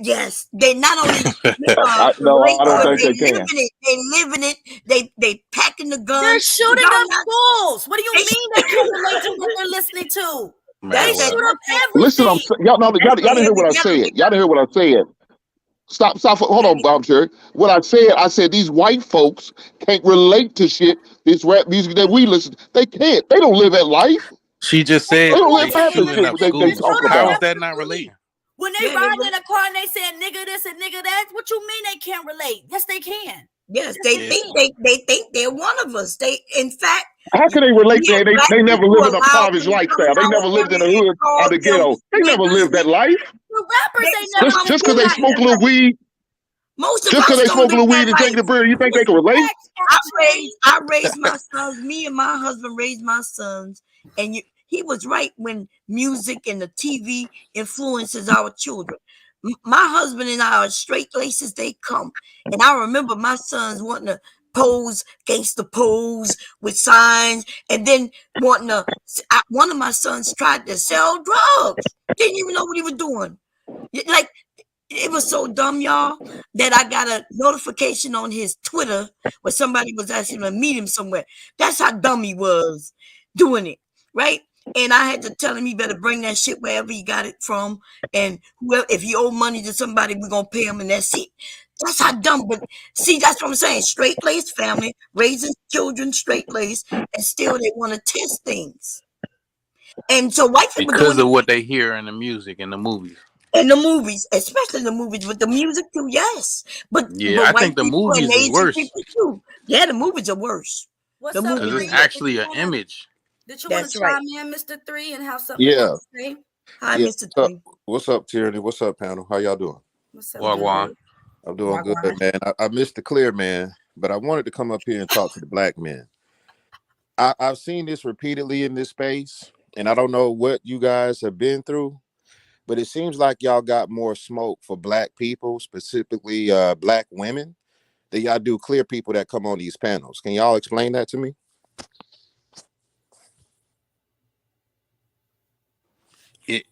Yes, they not only No, relate I don't to it, think they live can. in it. They living it. They packing the guns. They're shooting Y'all up not- schools. What do you mean they can't relate to what they're listening to? Man, They well. shoot up Listen, everything. y'all didn't hear what I said. Y'all didn't hear what I said. Stop. Hold on, Bob Cherry. What I said these white folks can't relate to shit, this rap music that we listen. They can't. They don't live that life. She just They said don't they live half the shooting shit up they schools. talk How is about. that not relating? When they ride in a car and they say nigga this and nigga that, what you mean they can't relate? Yes, they can. Yes, they think they're one of us. They, in fact, How can they relate to that? They never lived in a allowed impoverished them to come lifestyle. They in never our lived in the area hood and call or the ghetto. them They never niggas. lived that life. The rappers ain't never. Just because they smoke a little weed, Most of just us because they don't smoke a live little that weed and taking life. a beer, you think they can relate? I raised my sons. Me and my husband raised my sons, and he was right when music and the TV influences our children. My husband and I are straight laces. They come, and I remember my sons wanting to pose, gangster pose with signs, and then wanting to. One of my sons tried to sell drugs. Didn't even know what he was doing. Like, it was so dumb, y'all, that I got a notification on his Twitter where somebody was asking him to meet him somewhere. That's how dumb he was doing it, right? And I had to tell him he better bring that shit wherever he got it from. And whoever, if he owe money to somebody, we're going to pay him, and that's it. That's how dumb. But see, that's what I'm saying. Straight-laced family, raising children straight-laced, and still they want to test things. And so white people because doing of what they hear in the music and the movies. in the movies, especially the movies, with the music too, yes. But I think the movies is worse too. Yeah, the movies are worse. What's the up, because movies it's actually an image. Did you want That's to right. chime in, Mr. 3, and have something you Yeah. want to say? Hi, Yeah. Mr. What's 3. up? What's up, Tyranny? What's up, panel? How y'all doing? What's up, Wagwan. dude? I'm doing good, Wagwan. man. I missed the clear, man, but I wanted to come up here and talk to the black men. I've seen this repeatedly in this space, and I don't know what you guys have been through, but it seems like y'all got more smoke for black people, specifically black women, than y'all do clear people that come on these panels. Can y'all explain that to me?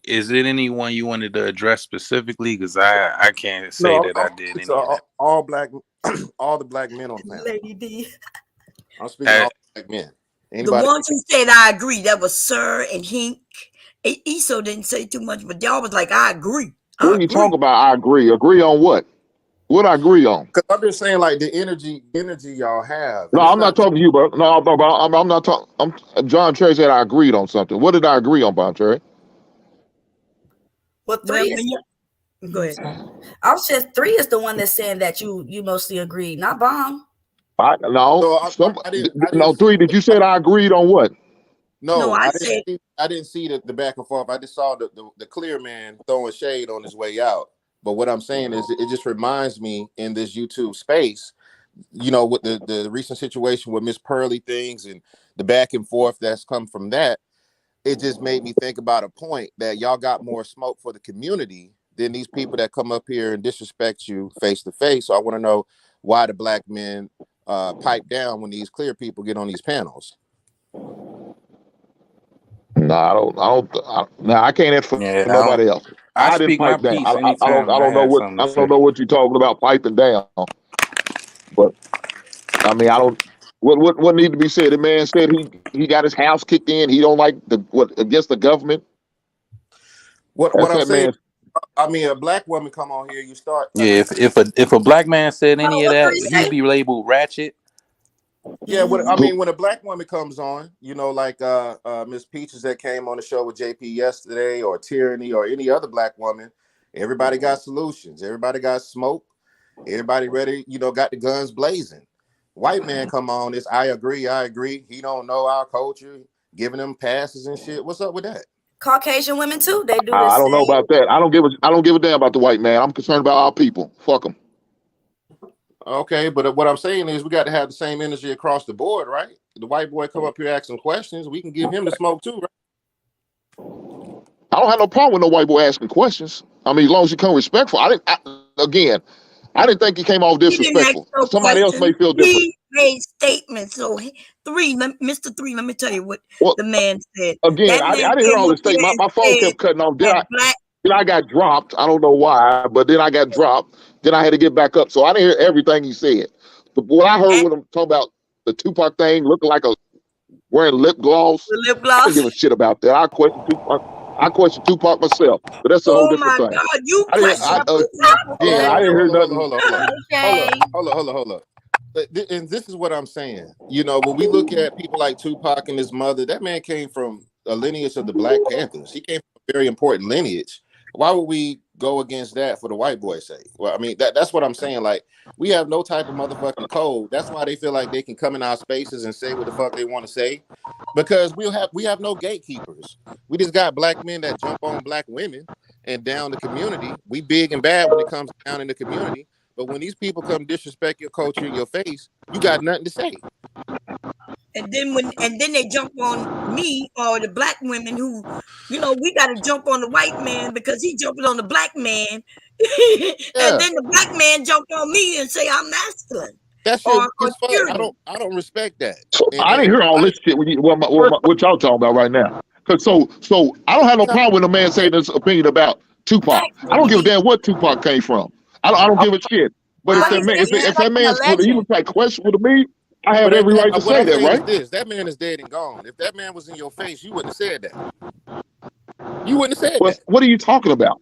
Is it anyone you wanted to address specifically? Because I can't say No, that I did any it's of that. all black, all the black men on the panel. Lady D. I'm speaking all black men. The Anybody? ones who said I agree, that was Sir and Hink. Eso didn't say too much, but y'all was like, I agree. What are you talking about? I agree. Agree on what? What I agree on? Because I'm just saying, like the energy y'all have. No, I'm not talking to you, bro. No, I'm not talking. John Cherry said I agreed on something. What did I agree on, John Cherry? Well, 3 is. Go ahead. I was just 3 is the one that's saying that you mostly agree, not Bomb. No, I didn't 3. Did you say I agreed on what? No, I I didn't see the back and forth. I just saw the clear man throwing shade on his way out. But what I'm saying is, it just reminds me in this YouTube space, you know, with the recent situation with Miss Pearly things and the back and forth that's come from that. It just made me think about a point that y'all got more smoke for the community than these people that come up here and disrespect you face to face. So I want to know why the black men pipe down when these clear people get on these panels. No, I can't answer for nobody else. I didn't speak my pipe down. piece I anytime don't know have what something to I say. don't know what you're talking about piping down. But I mean, I don't. What need to be said? The man said he got his house kicked in. He don't like against the government. What That's I'm that saying, man. I mean, a black woman come on here, you start. Yeah, if a black man said any of that, he'd be labeled ratchet. Yeah, when a black woman comes on, you know, like Miss Peaches that came on the show with JP yesterday, or Tyranny, or any other black woman, everybody got solutions. Everybody got smoke. Everybody ready, you know, got the guns blazing. White man come on this, I agree. He don't know our culture, giving them passes and shit. What's up with that? Caucasian women too. They do. I don't know about that. I don't give a damn about the white man. I'm concerned about our people. Fuck them. Okay, but what I'm saying is we got to have the same energy across the board, right? The white boy come up here asking questions, we can give him the smoke too, right? I don't have no problem with no white boy asking questions. I mean, as long as you come respectful. I didn't think he came off disrespectful. Somebody else may feel different. He made statements. So Mr. 3, let me tell you what the man said. Again, I didn't hear all the statements. My phone kept cutting off. Then I got dropped. I don't know why, but then I got dropped. Then I had to get back up. So I didn't hear everything he said. But what I heard when I'm talking about the Tupac thing, looking like wearing lip gloss. I didn't give a shit about that. I question Tupac myself, but that's a whole different thing. God, you question Tupac? I didn't hear nothing. Hold up. And this is what I'm saying. You know, when we look at people like Tupac and his mother, that man came from a lineage of the Black Panthers. He came from a very important lineage. Why would we go against that for the white boy's sake? Well, I mean, that's what I'm saying. Like, we have no type of motherfucking code. That's why they feel like they can come in our spaces and say what the fuck they want to say, because we have no gatekeepers. We just got black men that jump on black women and down the community. We big and bad when it comes down in the community, but when these people come disrespect your culture in your face, you got nothing to say. And then they jump on me or the black women who, you know, we got to jump on the white man because he jumping on the black man. And then the black man jump on me and say I'm masculine. That's your fuck. I don't respect that. So I didn't hear all this shit what y'all talking about right now. So I don't have no problem with a man saying his opinion about Tupac. I don't give a damn what Tupac came from. I don't give a shit. But if that man's he was like questionable to me, I have every right to say that, right? That man is dead and gone. If that man was in your face, you wouldn't have said that. You wouldn't have said that. What are you talking about?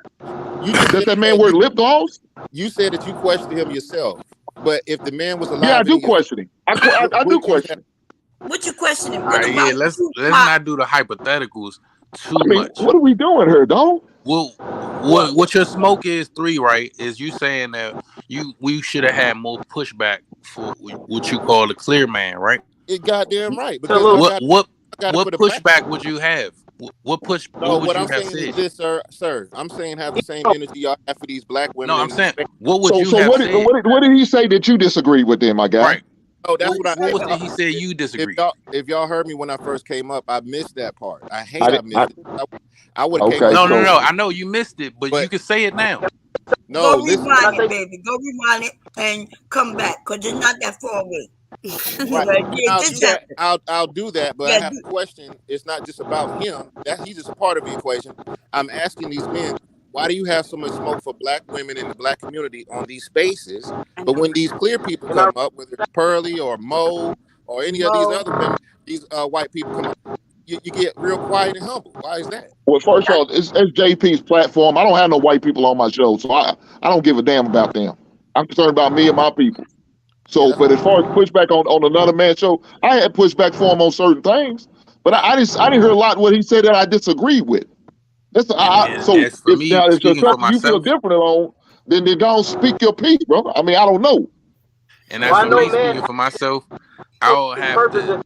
Does that man wear lip gloss? You said that you questioned him yourself. But if the man was alive, yeah, I do question him. I do question him. What you questioning? All right, yeah, let's not do the hypotheticals too much. What are we doing here, dog? Well, what your smoke is 3, right? Is you saying that we should have had more pushback for what you call the clear man, right? It goddamn right. Because what pushback would you have? What would I'm you have saying said? is this, sir. I'm saying have the same energy y'all have for these black women. No, I'm saying what would you so have what said? What did he say that you disagreed with then, my guy? Right. Oh, that's what was it he said you disagreed? If y'all heard me when I first came up, I missed that part. I missed it. I would have came No. up. I know you missed it, but you can say it now. No, go rewind it, baby. Go rewind it and come back because it's not that far away. Right. I'll do that, but I have a question. It's not just about him. He's just a part of the equation. I'm asking these men, why do you have so much smoke for black women in the black community on these spaces? But when these clear people come up, whether it's Pearly or Mo or any of these other women, these white people come up, you get real quiet and humble. Why is that? Well, first of all, it's JP's platform. I don't have no white people on my show, so I don't give a damn about them. I'm concerned about me and my people. So, but as far as pushback on another man's show, I had pushback for him on certain things, but I didn't hear a lot of what he said that I disagreed with. If you feel different alone, then go speak your piece, bro. I mean, I don't know. And that's for me speaking for myself. I'll have to.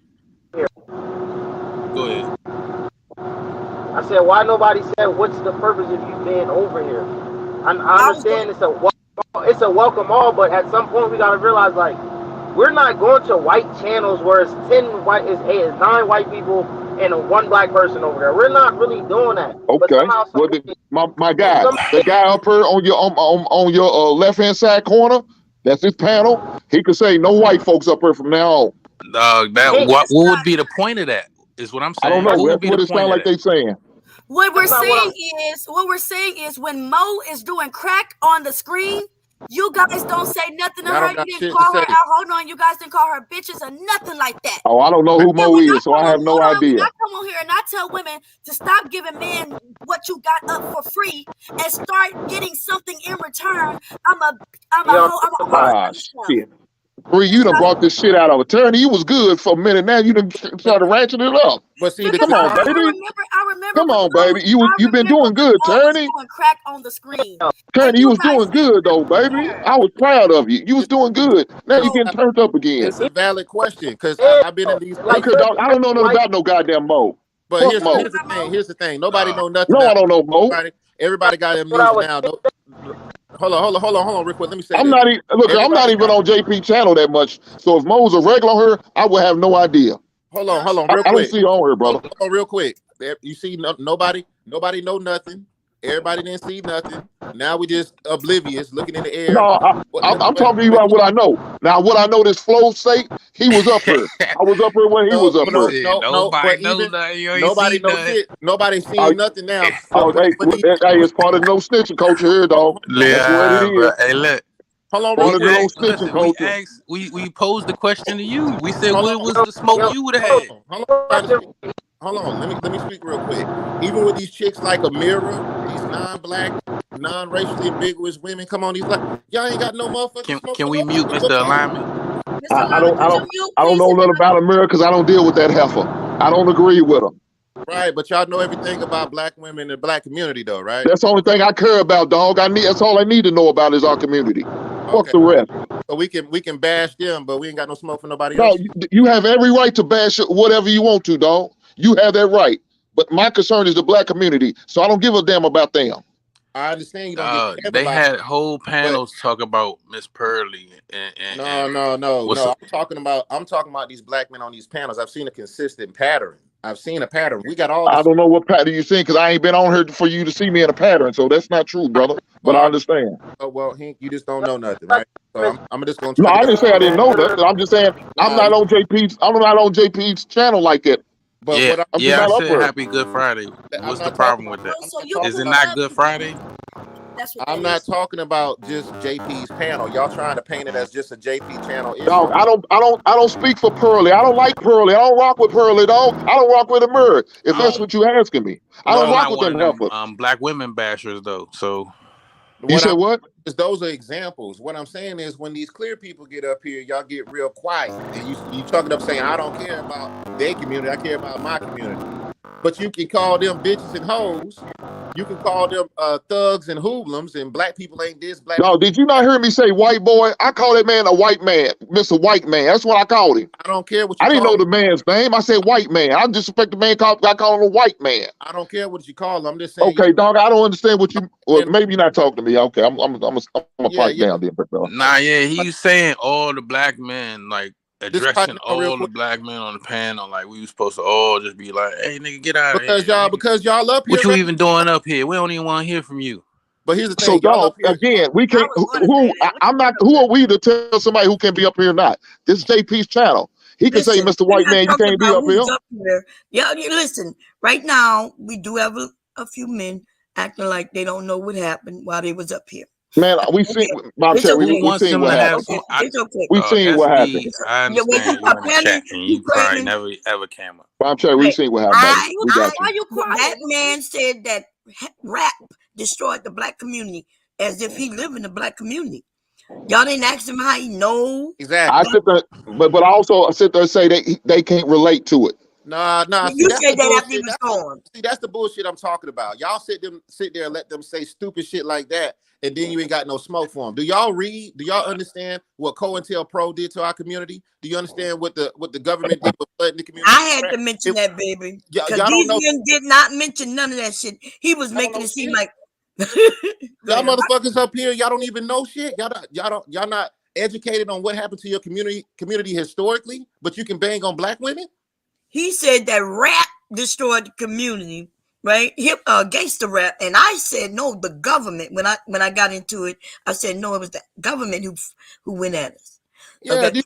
Go ahead. I said, why nobody said what's the purpose of you being over here? I understand it's a welcome all, but at some point we gotta realize like we're not going to white channels where it's 9 white people and 1 black person over there. We're not really doing that. Okay. My guy, the guy up here on your left hand side corner, that's his panel. He could say no white folks up here from now on. What would be the point of that? Is what I'm saying. I don't know. That's what it sounds like they saying. What we're saying is when Mo is doing crack on the screen, you guys don't say nothing to her. You didn't call her out. Hold on, you guys didn't call her bitches or nothing like that. Oh, I don't know who Mo is, so I have no idea. I come on here and I tell women to stop giving men what you got up for free and start getting something in return. Shit. Bree, you done brought this shit out of attorney. You was good for a minute. Now you done started ratcheting it up. But see, come on, baby. I remember. Come on, baby. You've been doing good, Turney. Crack on the screen. Turney, you was doing good though, baby. I was proud of you. You was doing good. Now you getting turned up again. It's a valid question because I've been in these. I don't know nothing about no goddamn Mo. But here's the thing. Nobody know nothing. No, I don't know Mo. Everybody got them music now. Hold on, real quick. Let me say. I'm not even on JP channel that much. So if Mo's a regular on her, I would have no idea. Hold on, real quick. I don't see on her, brother. Hold on, real quick. You see, nobody know nothing. Everybody didn't see nothing. Now we just oblivious, looking in the air. No, I'm talking to you about what I know. Now, what I know, this Flow state, he was up here. I was up here when he was up here. Nobody knows shit. Nobody seen nothing now. Hey, it's part of no snitching culture here, dog. Hey, look. Hold on, we posed the question to you. We said, what was the smoke you would have had? Hold on, let me speak real quick. Even with these chicks like Amira, these non-black, non-racially ambiguous women, come on, these black, y'all ain't got no motherfucking. Can we mute Mr. Alignment? I don't know nothing about Amira because I don't deal with that heifer. I don't agree with them. Right, but y'all know everything about black women in the black community, though, right? That's the only thing I care about, dog. That's all I need to know about is our community. Fuck the rest. So we can bash them, but we ain't got no smoke for nobody else. No, you have every right to bash whatever you want to, dog. You have that right. But my concern is the black community, so I don't give a damn about them. I understand you don't give a They had whole panels talk about Miss Pearly No. I'm talking about these black men on these panels. I've seen a consistent pattern. I've seen a pattern. We got all I this. don't know what pattern you seen because I ain't been on here for you to see me in a pattern. So that's not true, brother. But I understand. Oh, well, Hank, you just don't know nothing, right? So I'm just gonna No, try I to didn't say I didn't know that. I'm just saying I'm not on JP's. I'm not on JP's channel like that. But Yeah, what I'm just yeah. I not up said there. Happy Good Friday. What's the not problem talking with that? So you Is it pull not up. Good Friday? That's what I'm not talking about just JP's panel. Y'all trying to paint it as just a JP channel issue. Dog, I don't speak for Pearly. I don't like Pearly. I don't rock with Pearly, dog. I don't rock with Amir. If that's what you're asking me, I don't I'm rock not with one them of them heifers. black women bashers though. So You said what? Those are examples. What I'm saying is when these clear people get up here, y'all get real quiet. And you talking up saying, I don't care about their community, I care about my community. But you can call them bitches and hoes. You can call them thugs and hoodlums, and black people ain't this, black No, did you not hear me say white boy? I call that man a white man, Mr. White Man. That's what I called him. I don't care what you I didn't call know him. the man's name. I said white man. I disrespect the man. I call him a white man. I don't care what you call him. I'm just saying. Okay, dog. I don't understand what you. Well, maybe you're not talking to me. Okay, I'm gonna fight down there, bro. nah, yeah, he's saying all the black men, like addressing down real all the black men on the panel, like we was supposed to all just be like, "Hey, nigga, get out of here." Because y'all up here. What you even doing up here? We don't even want to hear from you. But here's the So, dog, again, we can't. I'm not. Who are we to tell somebody who can be up here or not? This is JP's channel. He can say, Mr. White Man, you can't be up here. Yeah, listen. Right now, we do have a few men acting like they don't know what happened while they was up here. Man, we seen. Bob It's Cherry, okay. we seen what happened. It's okay. We seen what happened. I understand you in the chat, and you probably never ever came up. Bob Cherry, we seen what happened. We got you. That man said that rap destroyed the black community as if he lived in the black community. Y'all didn't ask him how he know. Exactly. I sit there, but also I sit there and say they can't relate to it. Nah. You said that after he was gone. See, that's the bullshit I'm talking about. Y'all sit there and let them say stupid shit like that, and then you ain't got no smoke for them. Do y'all read? Do y'all understand what COINTELPRO did to our community? Do you understand what the government did with flooding the community? I had to mention that, baby. Y'all Because don't these know. men did not mention none of that shit. He was making it seem like Y'all motherfuckers up here, y'all don't even know shit. Y'all not educated on what happened to your community historically, but you can bang on black women. he said that rap destroyed the community, right? Gangster rap, and I said no, the government. When I got into it, I said no, it was the government who went at us. Yeah, Okay.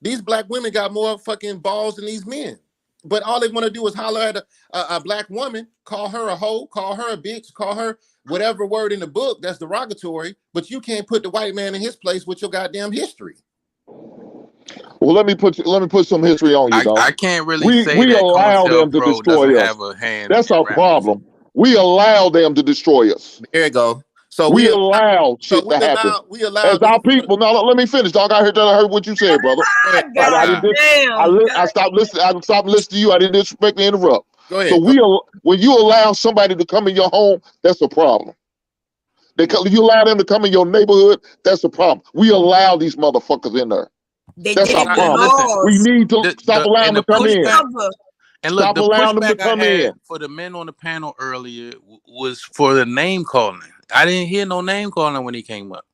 these black women got more fucking balls than these men. But all they want to do is holler at a black woman, call her a hoe, call her a bitch, call her whatever word in the book that's derogatory. But you can't put the white man in his place with your goddamn history. Well, let me put some history on you, dog. I can't really say we that allow them to COINTELPRO destroy doesn't us. have a hand. That's our problem. We allow them to destroy us. There you go. So we allow shit to happen. We allow as our people. Now let me finish, dog. I heard what you said, brother. I stopped listening. I stopped listening to you. I didn't disrespect and interrupt. Go ahead. So when you allow somebody to come in your home, that's a problem. You allow them to come in your neighborhood, that's a problem. We allow these motherfuckers in there. That's our problem. We need to stop allowing them to come in. And look, Stop the allowing them to pushback come I had in. for the men on the panel earlier was for the name calling. I didn't hear no name calling when he came up.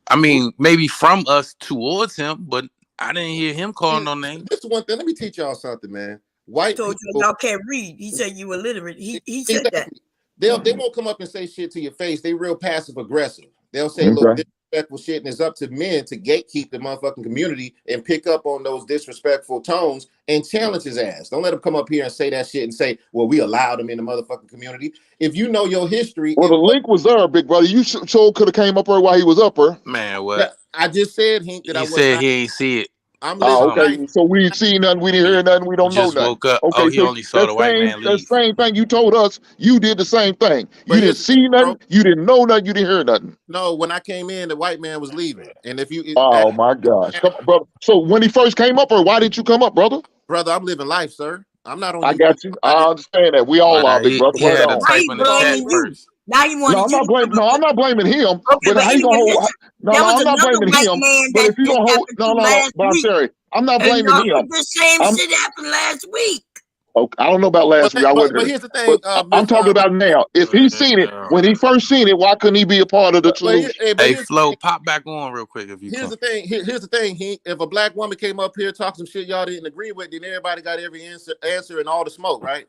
I mean, maybe from us towards him, but I didn't hear him calling no name. This is one thing. Let me teach y'all something, man. White told people, you y'all can't read. He said you illiterate. He said that. They won't come up and say shit to your face. They real passive aggressive. They'll say little disrespectful shit, and it's up to men to gatekeep the motherfucking community and pick up on those disrespectful tones and challenge his ass. Don't let him come up here and say that shit and say, well, we allowed him in the motherfucking community. If you know your history. Well, the link was there, big brother. You sure could have came up there while he was up there. Man, what? I just said, Hank, that he said he ain't see it. I'm okay. So we ain't seen nothing, we didn't hear nothing, we don't know just nothing. woke up. Okay, Oh, he only saw the white man leave. The same thing you told us, you did the same thing. You didn't see nothing, you didn't know nothing, you didn't hear nothing. No, when I came in, the white man was leaving. And if you my gosh. Brother. So when he first came up, or why didn't you come up, brother? Brother, I'm living life, sir. I'm not on. I got you. I understand that. We all are, big brother. He had to type in the chat first. Now you want No, I'm not blaming him. Okay, but how you gonna hold? No, I'm not blaming him. But if you don't hold, no, I'm sorry. I'm not blaming him. The same shit happened last week. Okay, I don't know about last week. I wasn't But here. here's the thing, But I'm talking about now. If he seen it when he first seen it, why couldn't he be a part of the solution? Hey, Flo, pop back on real quick if you Here's can. the thing. Here's the thing. If a black woman came up here talking some shit y'all didn't agree with, then everybody got every answer and all the smoke, right?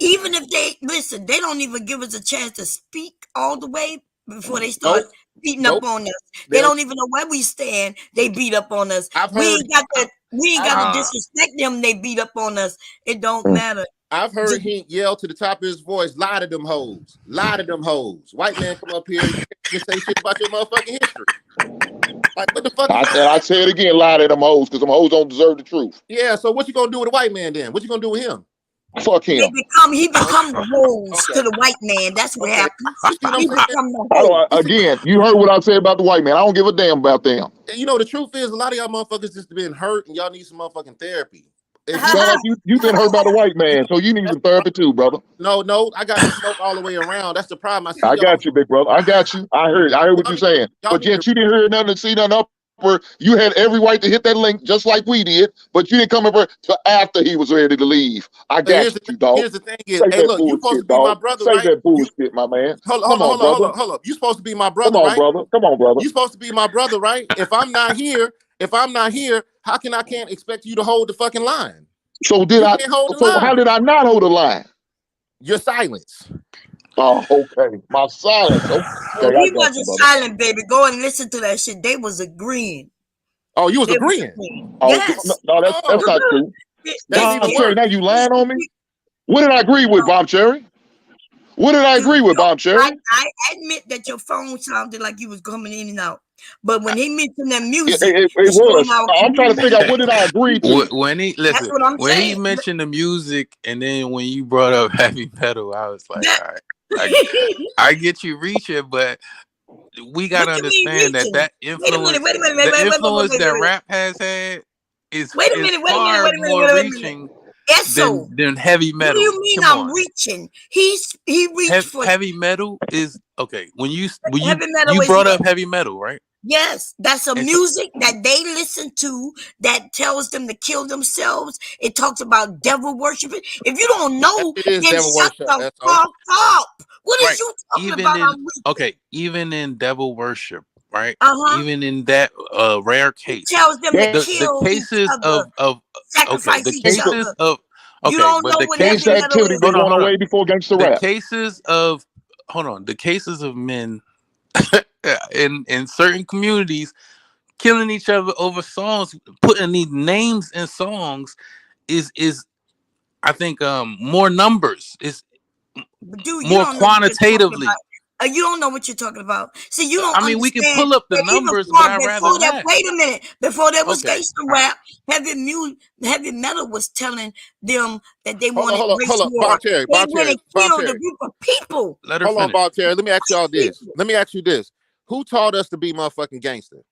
Even if they listen, they don't even give us a chance to speak all the way before they start beating up on us. They don't even know where we stand. They beat up on us. We ain't got to disrespect them. They beat up on us. It don't matter. I've heard him yell to the top of his voice, "Lie to them hoes, lie to them hoes." White man come up here and say shit about your motherfucking history. Like what the fuck? I say it again, lie to them hoes, because them hoes don't deserve the truth. Yeah. So what you gonna do with a white man then? What you gonna do with him? Fuck him. He become the hoes to the white man. That's what happens. He become the hoes. Again, you heard what I said about the white man. I don't give a damn about them. You know the truth is, a lot of y'all motherfuckers just been hurt, and y'all need some motherfucking therapy. Sound like you've been hurt by the white man, so you need some therapy too, brother. No, I got the smoke all the way around. That's the problem. I got you, big brother. I got you. I heard what you're saying. But yet you didn't hear nothing, see nothing up. You had every right to hit that link just like we did, but you didn't come over till after he was ready to leave. I got you, dog. Here's the thing is, hey, look, you supposed to be my brother, right? Say that bullshit, my man. Hold on. You supposed to be my brother, right? Come on, brother. You supposed to be my brother, right? If I'm not here, how can I can't expect you to hold the fucking line? So how did I not hold the line? Your silence. Oh, okay. My silence. Okay. He wasn't silent, baby. Go and listen to that shit. They was agreeing. Oh, you was agreeing? Oh, yes. No, that's not true. Bob Cherry, now you lying on me? What did I agree with, Bob Cherry? What did I agree with, Bob Cherry? I admit that your phone sounded like you was coming in and out. But when he mentioned that music, it was. I'm trying to figure out what did I agree to. When he he mentioned the music, and then when you brought up heavy metal, I was like, all right. I get you reaching, but we gotta understand that influence, the influence that rap has had is far more reaching than heavy metal. What do you mean I'm reaching? He reached for heavy metal is okay. When you metal brought up heavy metal, right? Yes, that's a music that they listen to that tells them to kill themselves. It talks about devil worshiping. If you don't know, then shut the fuck up. What is you talking about? Even in devil worship, right? Uh-huh. Even in that rare case, it tells them to kill the cases of sacrifice the each cases other. of You don't know what case activity was going away before gangster rap. The cases of the cases of men in certain communities killing each other over songs, putting these names in songs is I think more numbers is more quantitatively. You don't know what you're talking about. See, you don't. I mean, we can pull up the numbers, but I'd rather not. Wait a minute. Before there was gangster rap, heavy metal was telling them that they wanted race war. They went and killed a group of people. Hold on, Bob Terry. Let me ask y'all this. Let me ask you this. Who taught us to be motherfucking gangster?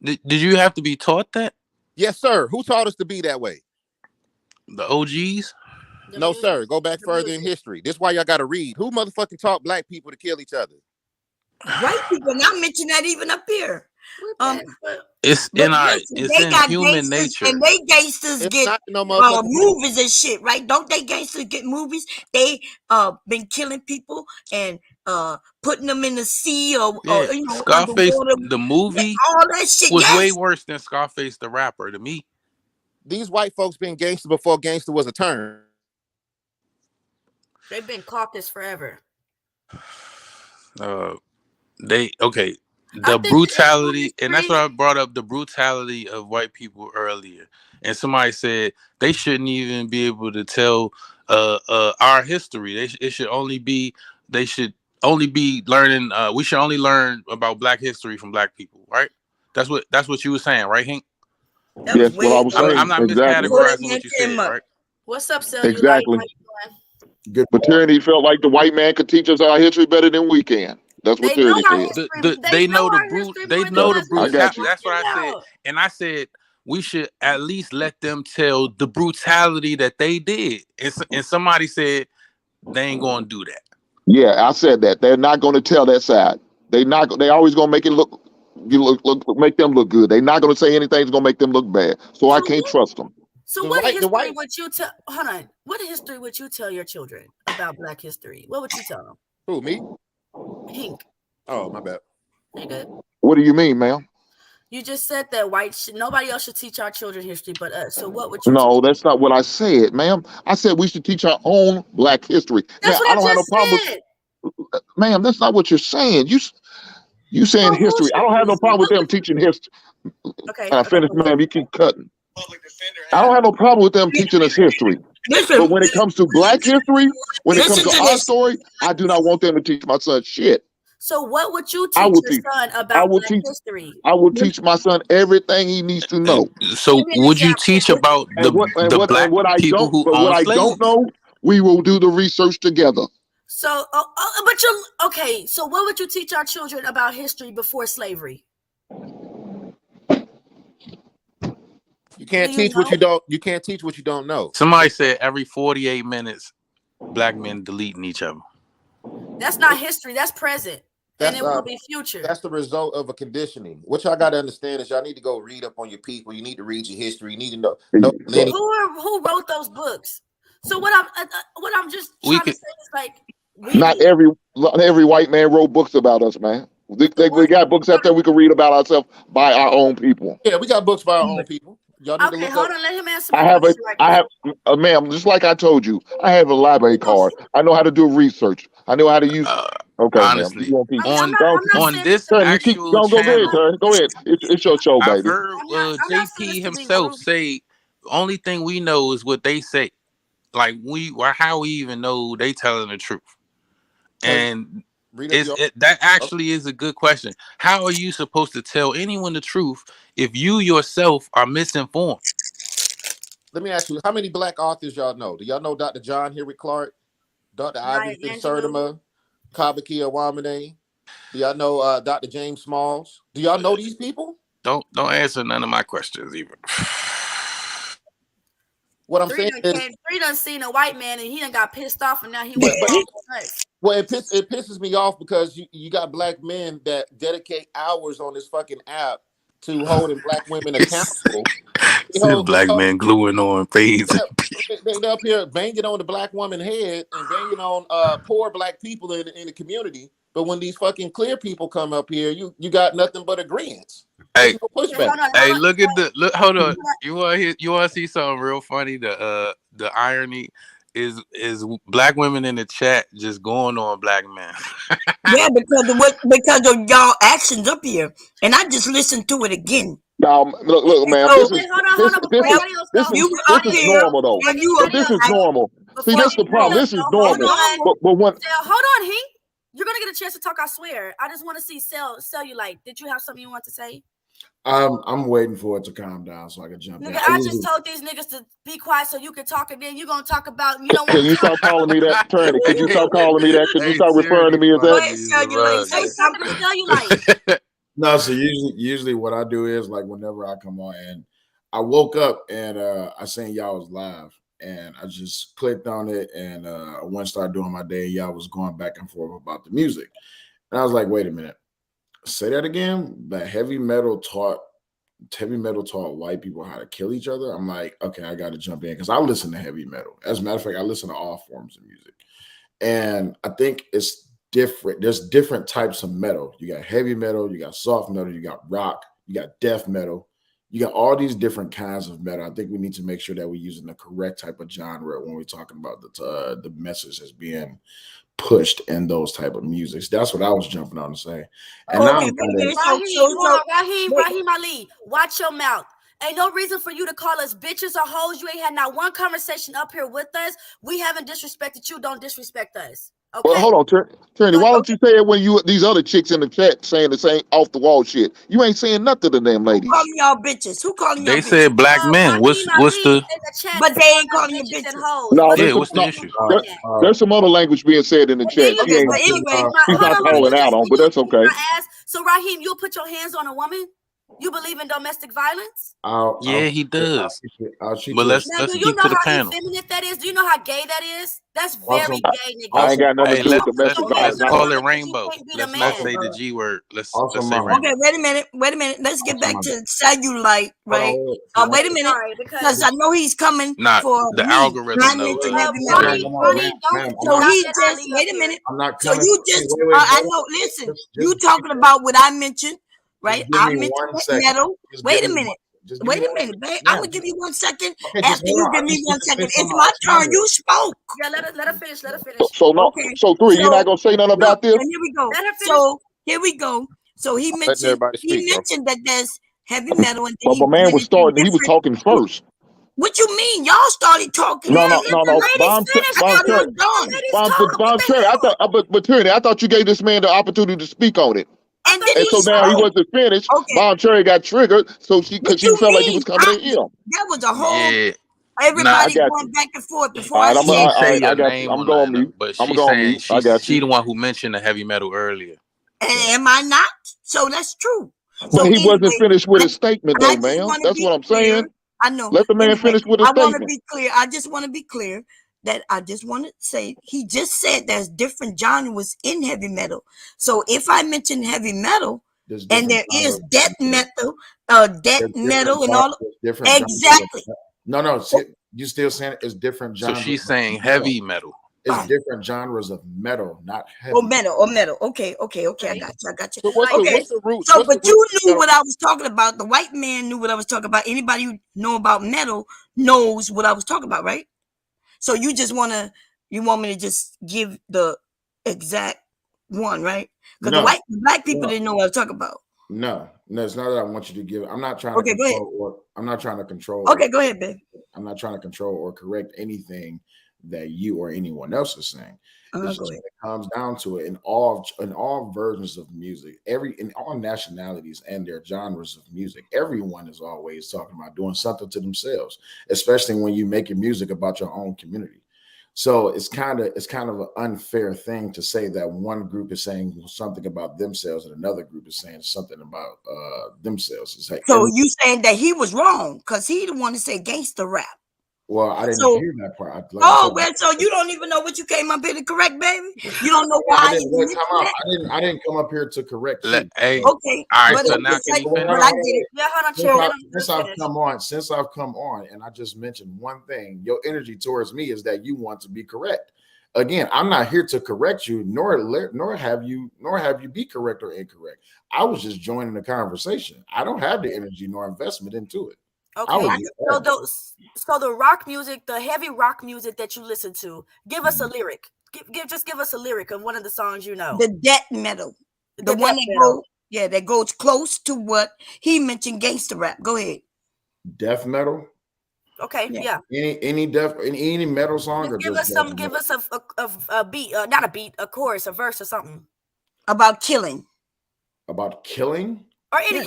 Did you have to be taught that? Yes, sir. Who taught us to be that way? The OGs? No, sir. Go back further in history. This is why y'all got to read. Who motherfucking taught black people to kill each other? White people. And I mentioned that even up here. It's in human nature. And they gangsters get movies and shit, right? Don't they gangsters get movies? They been killing people and putting them in the sea or Scarface, the movie, all that shit was way worse than Scarface the rapper to me. These white folks been gangster before gangster was a term. They've been caucus forever. The brutality, and that's what I brought up, the brutality of white people earlier. And somebody said they shouldn't even be able to tell our history. They should only be learning. We should only learn about Black history from Black people, right? That's what you were saying, right, Hank? Yes, what I was saying. I'm not miscategorizing what you said, right? What's up, Cell? Exactly. Good. But Tyranny felt like the white man could teach us our history better than we can. That's what Tyranny said. They know the brutality. That's what I said. And I said we should at least let them tell the brutality that they did. And somebody said they ain't gonna do that. Yeah, I said that. They're not gonna tell that side. They always gonna make it make them look good. They're not gonna say anything's gonna make them look bad. So I can't trust them. So The what white, the history white. would you tell? Hold on. What history would you tell your children about Black history? What would you tell them? Who, me? Hink. Oh, my bad. You good? What do you mean, ma'am? You just said that nobody else should teach our children history but us. So what would you No, that's not what I said, ma'am. I said we should teach our own Black history. That's Now, what I I don't have no just problem said. with, ma'am, that's not what you're saying. You saying Well, who history. I don't have no should- problem with them teaching history. Okay. I finished, ma'am. You keep cutting. I don't have no problem with them teaching us history. But when it comes to Black history, when it comes to our story, I do not want them to teach my son shit. So what would you I teach will your teach. son I about will Black teach. history? I will teach my son everything he needs to know. So Give me an would you example. teach about And what black people who own I slaves? don't know, we will do the research together. So, but you okay? So, what would you teach our children about history before slavery? You can't Do you teach what know? you don't. You can't teach what you don't know. Somebody said every 48 minutes, black men deleting each other. That's not history. That's present, and That's it will be future. that's the result of a conditioning. What y'all got to understand is y'all need to go read up on your people. You need to read your history. You need to know lineage. Who wrote those books? So what I'm just We trying to could- say is like Not every white man wrote books about us, man. We got books out there we can read about ourselves by our own people. Yeah, we got books by our own people. Y'all need to okay. look Hold up. on, let him answer my question. Ma'am, just like I told you, I have a library card. I know how to do research. I know how to use. Okay, honestly, ma'am. You won't keep- on this Turn, you keep, actual go ahead, channel, turn. Go ahead. It's your show, I've baby. heard JP himself say the only thing we know is what they say. Like how we even know they telling the truth? And that actually is a good question. How are you supposed to tell anyone the truth if you yourself are misinformed? Let me ask you, how many black authors y'all know? Do y'all know Dr. John Henry Clark, Dr. Ivy Sertima, Kabaki Awamene? Do y'all know Dr. James Smalls? Do y'all know these people? Don't answer none of my questions even. What I'm saying is, Three done seen a white man and he done got pissed off and now he went nuts. well, it pisses me off because you got black men that dedicate hours on this fucking app to holding black women accountable. See black man gluing on fades. They up here banging on the black woman head and banging on poor black people in the community. But when these fucking clear people come up here, you got nothing but agreements. Hey, pushback. hey, hold on. You want to see something real funny? The irony is black women in the chat just going on black men. Yeah, because of y'all actions up here, and I just listened to it again. Now, look, man. So- This is normal, though. This is normal. See, that's the problem. This is normal. But when Hold on, Hink. You're gonna get a chance to talk. I swear. I just want to see Cellulite. Did you have something you want to say? I'm waiting for it to calm down so I can jump in. Nigga, I just told these niggas to be quiet so you can talk, and then you're gonna talk about you don't Can want you stop calling me that, Attorney? Can you stop calling me that? Can you stop referring to me as that? say something to Cellulite. No, so usually what I do is like whenever I come on, and I woke up and I seen y'all was live, and I just clicked on it and I went and started doing my day. Y'all was going back and forth about the music, and I was like, wait a minute, say that again. That heavy metal taught white people how to kill each other. I'm like, okay, I got to jump in because I listen to heavy metal. As a matter of fact, I listen to all forms of music, and I think it's different. There's different types of metal. You got heavy metal, you got soft metal, you got rock, you got death metal, you got all these different kinds of metal. I think we need to make sure that we're using the correct type of genre when we're talking about the message that's being pushed in those type of musics. That's what I was jumping on to say. And now Raheem Ali, watch your mouth. Ain't no reason for you to call us bitches or hoes. You ain't had not one conversation up here with us. We haven't disrespected you. Don't disrespect us. Okay. Well, hold on, Trinity. Why don't you say it when these other chicks in the chat saying the same off the wall shit? You ain't saying nothing to them ladies. Who calling y'all bitches? Who calling y'all They bitches? said black men. What's the? But they ain't calling you bitches. No, Yeah, what's the issue? There's some other language being said in the chat. She's not calling out on, but that's okay. So Raheem, you'll put your hands on a woman? You believe in domestic violence? Yeah, he does. Shoot But you. let's Now, do you keep know to the how panel. effeminate that is? Do you know how gay that is? That's Also, very gay, nigga. I ain't got nothing Hey, to do with domestic So violence. let's call it rainbow. can't be the Let's not man. say the G word. Let's Also, say mama. rainbow. Okay, wait a minute. Let's get back mama. to cellulite, right? Wait a minute, Sorry, because I know he's coming Not for the me. algorithm I though. mentioned Cause heavy Ma'am, metal. Ronnie, ma'am, don't So not he let just Ali wait up a here. minute. I'm not So coming. you just Wait. I know. Listen, you Just talking about what I mentioned, right? give I me mentioned 1 heavy second. metal. Just Wait give a me minute. one. Just give Wait me a 1 minute, second. babe. Ma'am, I'm gonna give you 1 second. okay, just After hold you on. give I me just 1 want to say second, it's something my about turn. China. You spoke. Yeah, let her finish. Let her finish. So no, Okay. so three, you're not gonna say nothing Look, about this? and here we go. Let her finish. So here we go. So he Letting mentioned everybody speak, bro. that there's heavy metal, and then But he my man went was into starting. He was different. talking first. What you mean? Y'all started talking. No, and no, let no, the no. ladies finish. I thought he was done. Bomb Cherry. But Tyranny, I thought you gave this man the opportunity to speak on it. And then And he so now he spoke. wasn't finished. Okay. Bomb Cherry got triggered, so What because she you felt like he was mean? coming at him. That was a whole. yeah. Everybody I got going you. back and forth before All I right, She said. ain't say I your got you. name I'm or going nothing, mute. but I'm she's going saying mute. I got she you. the one who mentioned the heavy metal earlier. And am I not? So that's true. So But he wasn't anyway, finished with his statement, I though, just man. want to That's be what I'm clear. saying. I know. Let the man Anyway, finish with his I want to statement. be clear. I just want to be clear that I just want to say he just said there's different genres in heavy metal. So if I mention heavy metal, and there is death metal, and all different exactly. No. See, you still saying it's different So genres. she's saying of metal. heavy metal. It's different genres of metal, not heavy. Oh, metal. Okay. I got you. So what's the roots? So, What's but the you roots knew of what I was talking about. The white man knew what I was talking about. Anybody who know about metal knows what I was talking about, right? So you want me to just give the exact one, right? Because No. the black people didn't know what I was talking about. No, it's not that I want you to give. I'm not trying Okay, to go ahead. control. I'm not trying to control. Okay, go ahead, babe. I'm not trying to control or correct anything that you or anyone else is saying. It's just Go when ahead. it comes down to it, in all versions of music, in all nationalities and their genres of music, everyone is always talking about doing something to themselves, especially when you're making music about your own community. So it's kind of an unfair thing to say that one group is saying something about themselves and another group is saying something about themselves. It's like So you saying that he was wrong because he the one that said gangster rap. Well, I didn't So- hear that part. So you don't even know what you came up here to correct, baby. You don't know why. I didn't come up here to correct you. Hey, Okay, all right. but So I'm now just can he saying- finish? but I get it. Yeah, hold on, Cherry. Let him Since I've come on, and I just mentioned one thing, your energy towards me is that you want to be correct. Again, I'm not here to correct you, nor have you be correct or incorrect. I was just joining the conversation. I don't have the energy nor investment into it. Okay. So the rock music, the heavy rock music that you listen to, give us a lyric. Give us a lyric of one of the songs you know. The death metal. The one death that goes, that goes close to what he mentioned, gangster rap. Go ahead. Death metal. Okay, yeah. Any metal song, or Give just us a beat, not a beat, a chorus, a verse, or something about killing. About killing. Or any,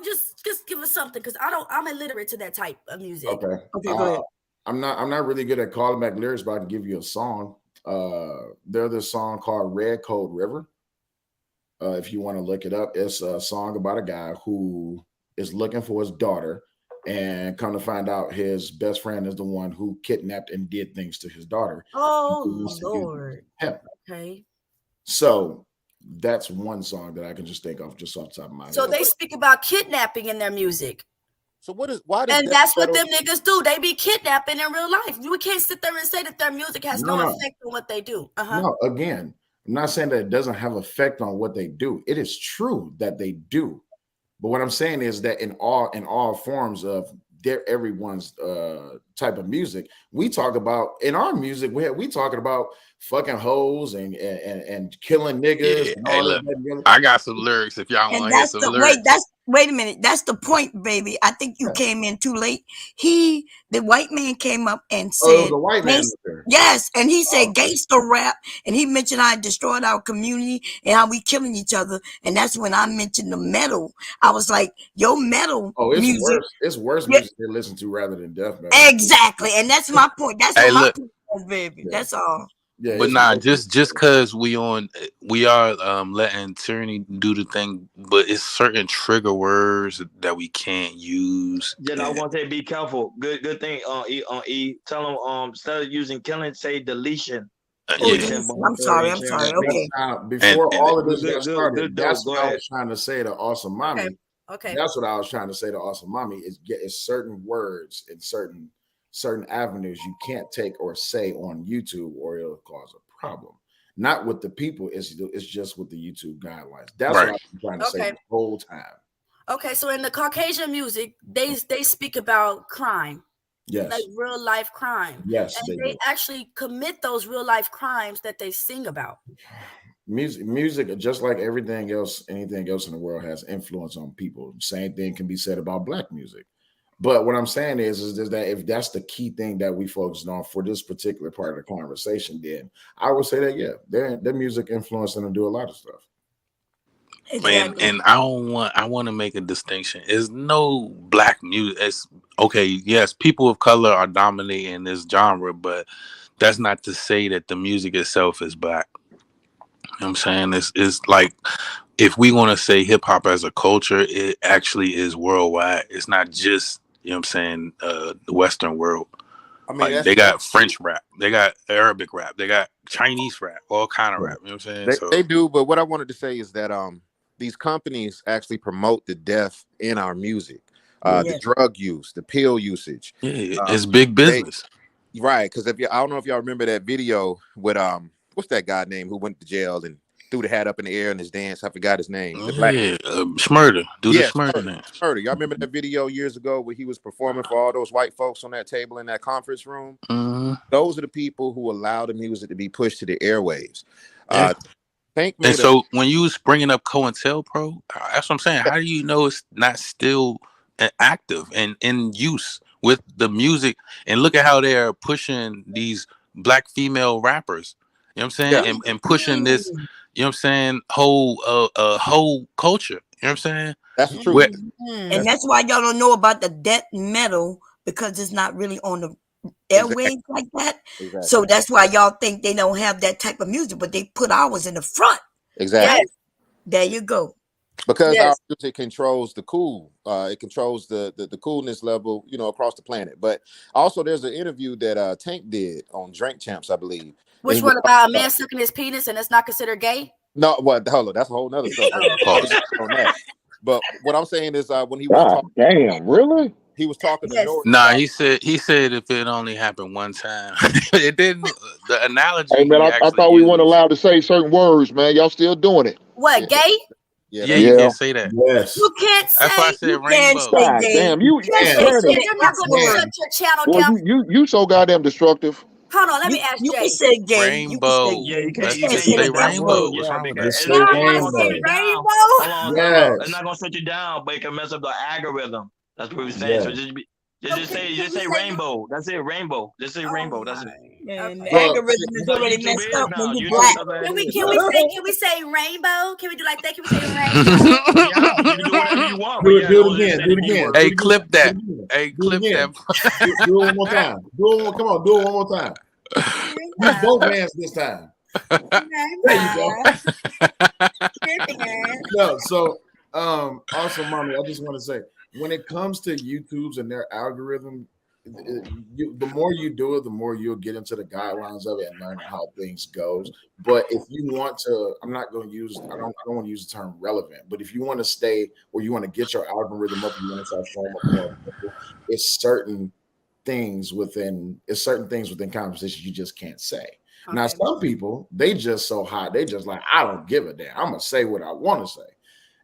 just give us something because I'm illiterate to that type of music. Okay. Go ahead. I'm not really good at calling back lyrics, but I can give you a song. There's this song called Red Cold River. If you want to look it up, it's a song about a guy who is looking for his daughter, and come to find out his best friend is the one who kidnapped and did things to his daughter. Oh Lord. Okay. So that's one song that I can just think of just off the top of my head. So they speak about kidnapping in their music. So and that's what them niggas do. They be kidnapping in real life. We can't sit there and say that their music has no effect on what they do. No, again, I'm not saying that it doesn't have effect on what they do. It is true that they do. But what I'm saying is that in all forms of everyone's type of music, we talk about in our music, we talking about fucking hoes and killing niggas. Yeah. And Hey, all look, that. I got some lyrics if y'all want to hear some lyrics. Wait a minute. That's the point, baby. I think you came in too late. The white man came up and said, the white man. Yes, and he said gangster rap, and he mentioned how it destroyed our community and how we killing each other. And that's when I mentioned the metal. I was like, your metal music. Worse. It's worse music to listen to rather than death metal. Exactly, and that's my point. That's my point, baby. That's all. Yeah, But nah, just because we are letting tyranny do the thing, but it's certain trigger words that we can't use. Yeah, I want to say be careful. Good thing on E. Tell them instead of using killing, say deletion. I'm sorry. Okay. Before all of this got Good, started, that's go what I ahead. was trying to say to Awesome Mommy. Okay. That's what I was trying to say to Awesome Mommy is certain words in certain avenues you can't take or say on YouTube or it'll cause a problem. Not with the people, it's just with the YouTube guidelines. That's what I've been trying to say the whole time. Okay, so in the Caucasian music, they speak about crime. Yes. Like real life crime. Yes, and they actually commit those real life crimes that they sing about. Music, just like anything else in the world, has influence on people. Same thing can be said about Black music. But what I'm saying is that if that's the key thing that we focused on for this particular part of the conversation, then I would say that their music influenced them to do a lot of stuff. And I want to make a distinction. There's no Black music. It's okay. Yes, people of color are dominating this genre, but that's not to say that the music itself is Black. You know what I'm saying? It's like if we want to say hip hop as a culture, it actually is worldwide. It's not just, you know what I'm saying, the Western world. I mean, like, they got French rap, they got Arabic rap, they got Chinese rap, all kind of rap. You know what I'm saying? They do, but what I wanted to say is that these companies actually promote the death in our music, the drug use, the pill usage. Yeah, it's big business, right? Because I don't know if y'all remember that video with what's that guy name who went to jail and threw the hat up in the air in his dance? I forgot his name. Schmurder. The Schmurder. Schmurder. Y'all remember that video years ago where he was performing for all those white folks on that table in that conference room? Mm-hmm. Those are the people who allowed the music to be pushed to the airwaves. And so when you was bringing up COINTELPRO, that's what I'm saying. How do you know it's not still active and in use with the music? And look at how they're pushing these Black female rappers. You know what I'm saying? And pushing this, you know what I'm saying, whole culture. You know what I'm saying? That's true. And that's why y'all don't know about the death metal, because it's not really on the airwaves like that. Exactly. So that's why y'all think they don't have that type of music, but they put ours in the front. Exactly. Yes. There you go. Because our music controls the cool. It controls the coolness level, you know, across the planet. But also there's an interview that Tank did on Drink Champs, I believe. Which one about a man sucking his penis and it's not considered gay? No, hold on, that's a whole nother subject. But what I'm saying is when he was talking, really? He was talking to Norris. Nah, he said if it only happened one time. It didn't. The analogy. Hey man, I thought we weren't allowed to say certain words, man. Y'all still doing it. What, gay? Yeah, you can't say that. Yes. You can't say. That's why I said you rainbow. God damn, you They're not going to shut your channel down. Well, you so goddamn destructive. Hold on, let me ask you Jay. can say gay. Rainbow. You Let's can't say rainbow. What's wrong with that? Just say Y'all rainbow. not say rainbow? Hold on, Yes. it's not gonna shut you down, but it can mess up the algorithm. That's what we're saying. So just say rainbow. That's it, rainbow. Just say rainbow. That's it. Man, the algorithm is already messed up when you black. Can we say rainbow? Can we do like that? Can we say rainbow? You can do whatever you want. Do it again. Hey, clip that. Hey, clip again. that. Do it one more time. Come on, do it one more time. Use both hands this time. There you go. No, so also, mommy, I just want to say, when it comes to YouTube's and their algorithm, the more you do it, the more you'll get into the guidelines of it and learn how things goes. But if you want to, I don't want to use the term relevant, but if you want to stay where you want to get your algorithm up, you want to start showing up more, it's certain things within conversations you just can't say. Okay. Now, some people, they just so hot, they just like, I don't give a damn. I'm gonna say what I want to say.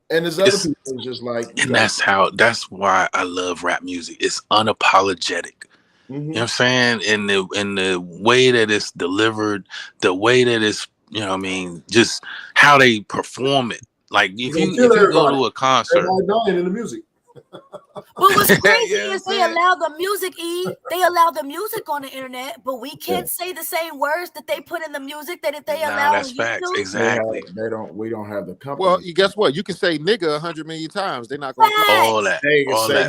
And there's other people who's just like, and that's why I love rap music. It's unapologetic. Mm-hmm. You know what I'm saying? In the way that it's delivered, the way that it's, you know what I mean, just how they perform it. Like if you go to a concert, everybody dying in the music. But what's crazy is they allow the music, they allow the music on the internet, but we can't say the same words that they put in the music that if they allow that's on facts. YouTube. Exactly. We don't have the company. Well, guess what? You can say nigga 100 million times. They're not going to all that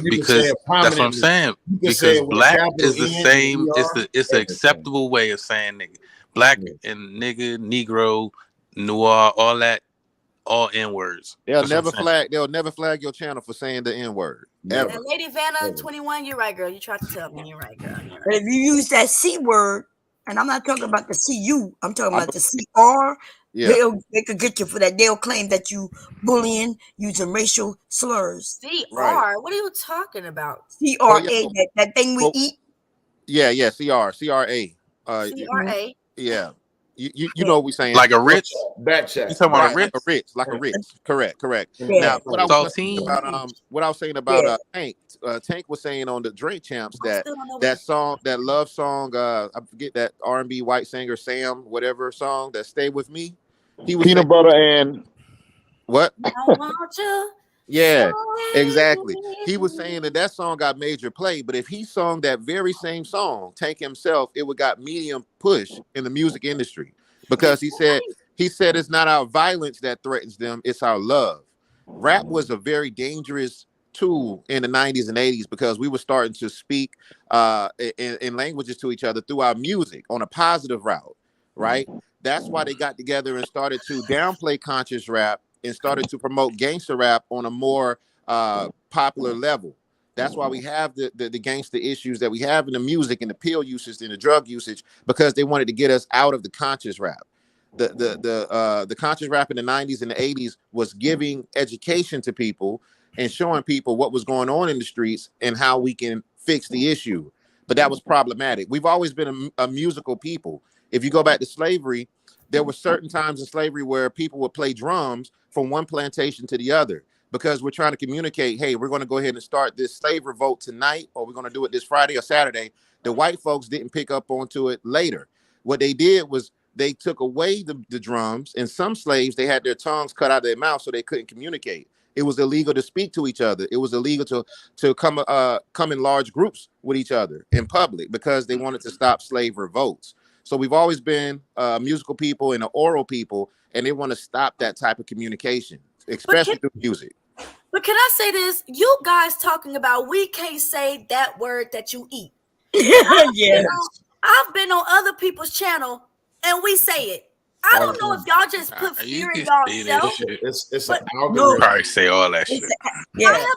because that's what I'm saying. Because black is the same. It's an acceptable way of saying nigga. Black and nigga, Negro, noir, all that, all N words. They'll never flag your channel for saying the N word. Ever. And Lady Vanna, 21, you're right, girl. You tried to tell me. You're right, girl. You're right. But if you use that C word, and I'm not talking about the CU, I'm talking about the CR, they could get you for that. They'll claim that you bullying using racial slurs. CR? Right. What are you talking about? CRA, that thing we eat. Yeah, CRA. CRA? Yeah. You know what we're saying. Like a Ritz? Back check. You talking about a Ritz? Like a Ritz. Correct. Yeah. Now, what I was saying about Tank, Tank was saying on the Drink Champs that song, that love song, I forget that R&B white singer Sam, whatever song, that Stay With Me. He was Peanut butter and what? I want you. Yeah, exactly. He was saying that song got major play, but if he sung that very same song, Tank himself, it would got medium push in the music industry, because he said it's not our violence that threatens them, it's our love. Rap was a very dangerous tool in the 90s and 80s because we were starting to speak in languages to each other through our music on a positive route, right? That's why they got together and started to downplay conscious rap and started to promote gangster rap on a more popular level. That's why we have the gangster issues that we have in the music and the pill usage and the drug usage, because they wanted to get us out of the conscious rap. The conscious rap in the 90s and the 80s was giving education to people and showing people what was going on in the streets and how we can fix the issue. But that was problematic. We've always been a musical people. If you go back to slavery, there were certain times in slavery where people would play drums from one plantation to the other, because we're trying to communicate, hey, we're going to go ahead and start this slave revolt tonight, or we're going to do it this Friday or Saturday. The white folks didn't pick up onto it later. What they did was they took away the drums, and some slaves, they had their tongues cut out of their mouth so they couldn't communicate. It was illegal to speak to each other. It was illegal to come in large groups with each other in public, because they wanted to stop slave revolts. So we've always been musical people and an oral people, and they want to stop that type of communication, especially through music. But can I say this? You guys talking about we can't say that word that you eat. I've been on other people's channel and we say it. I don't know if y'all just put fear in y'all. It's an algorithm. Probably say all that shit.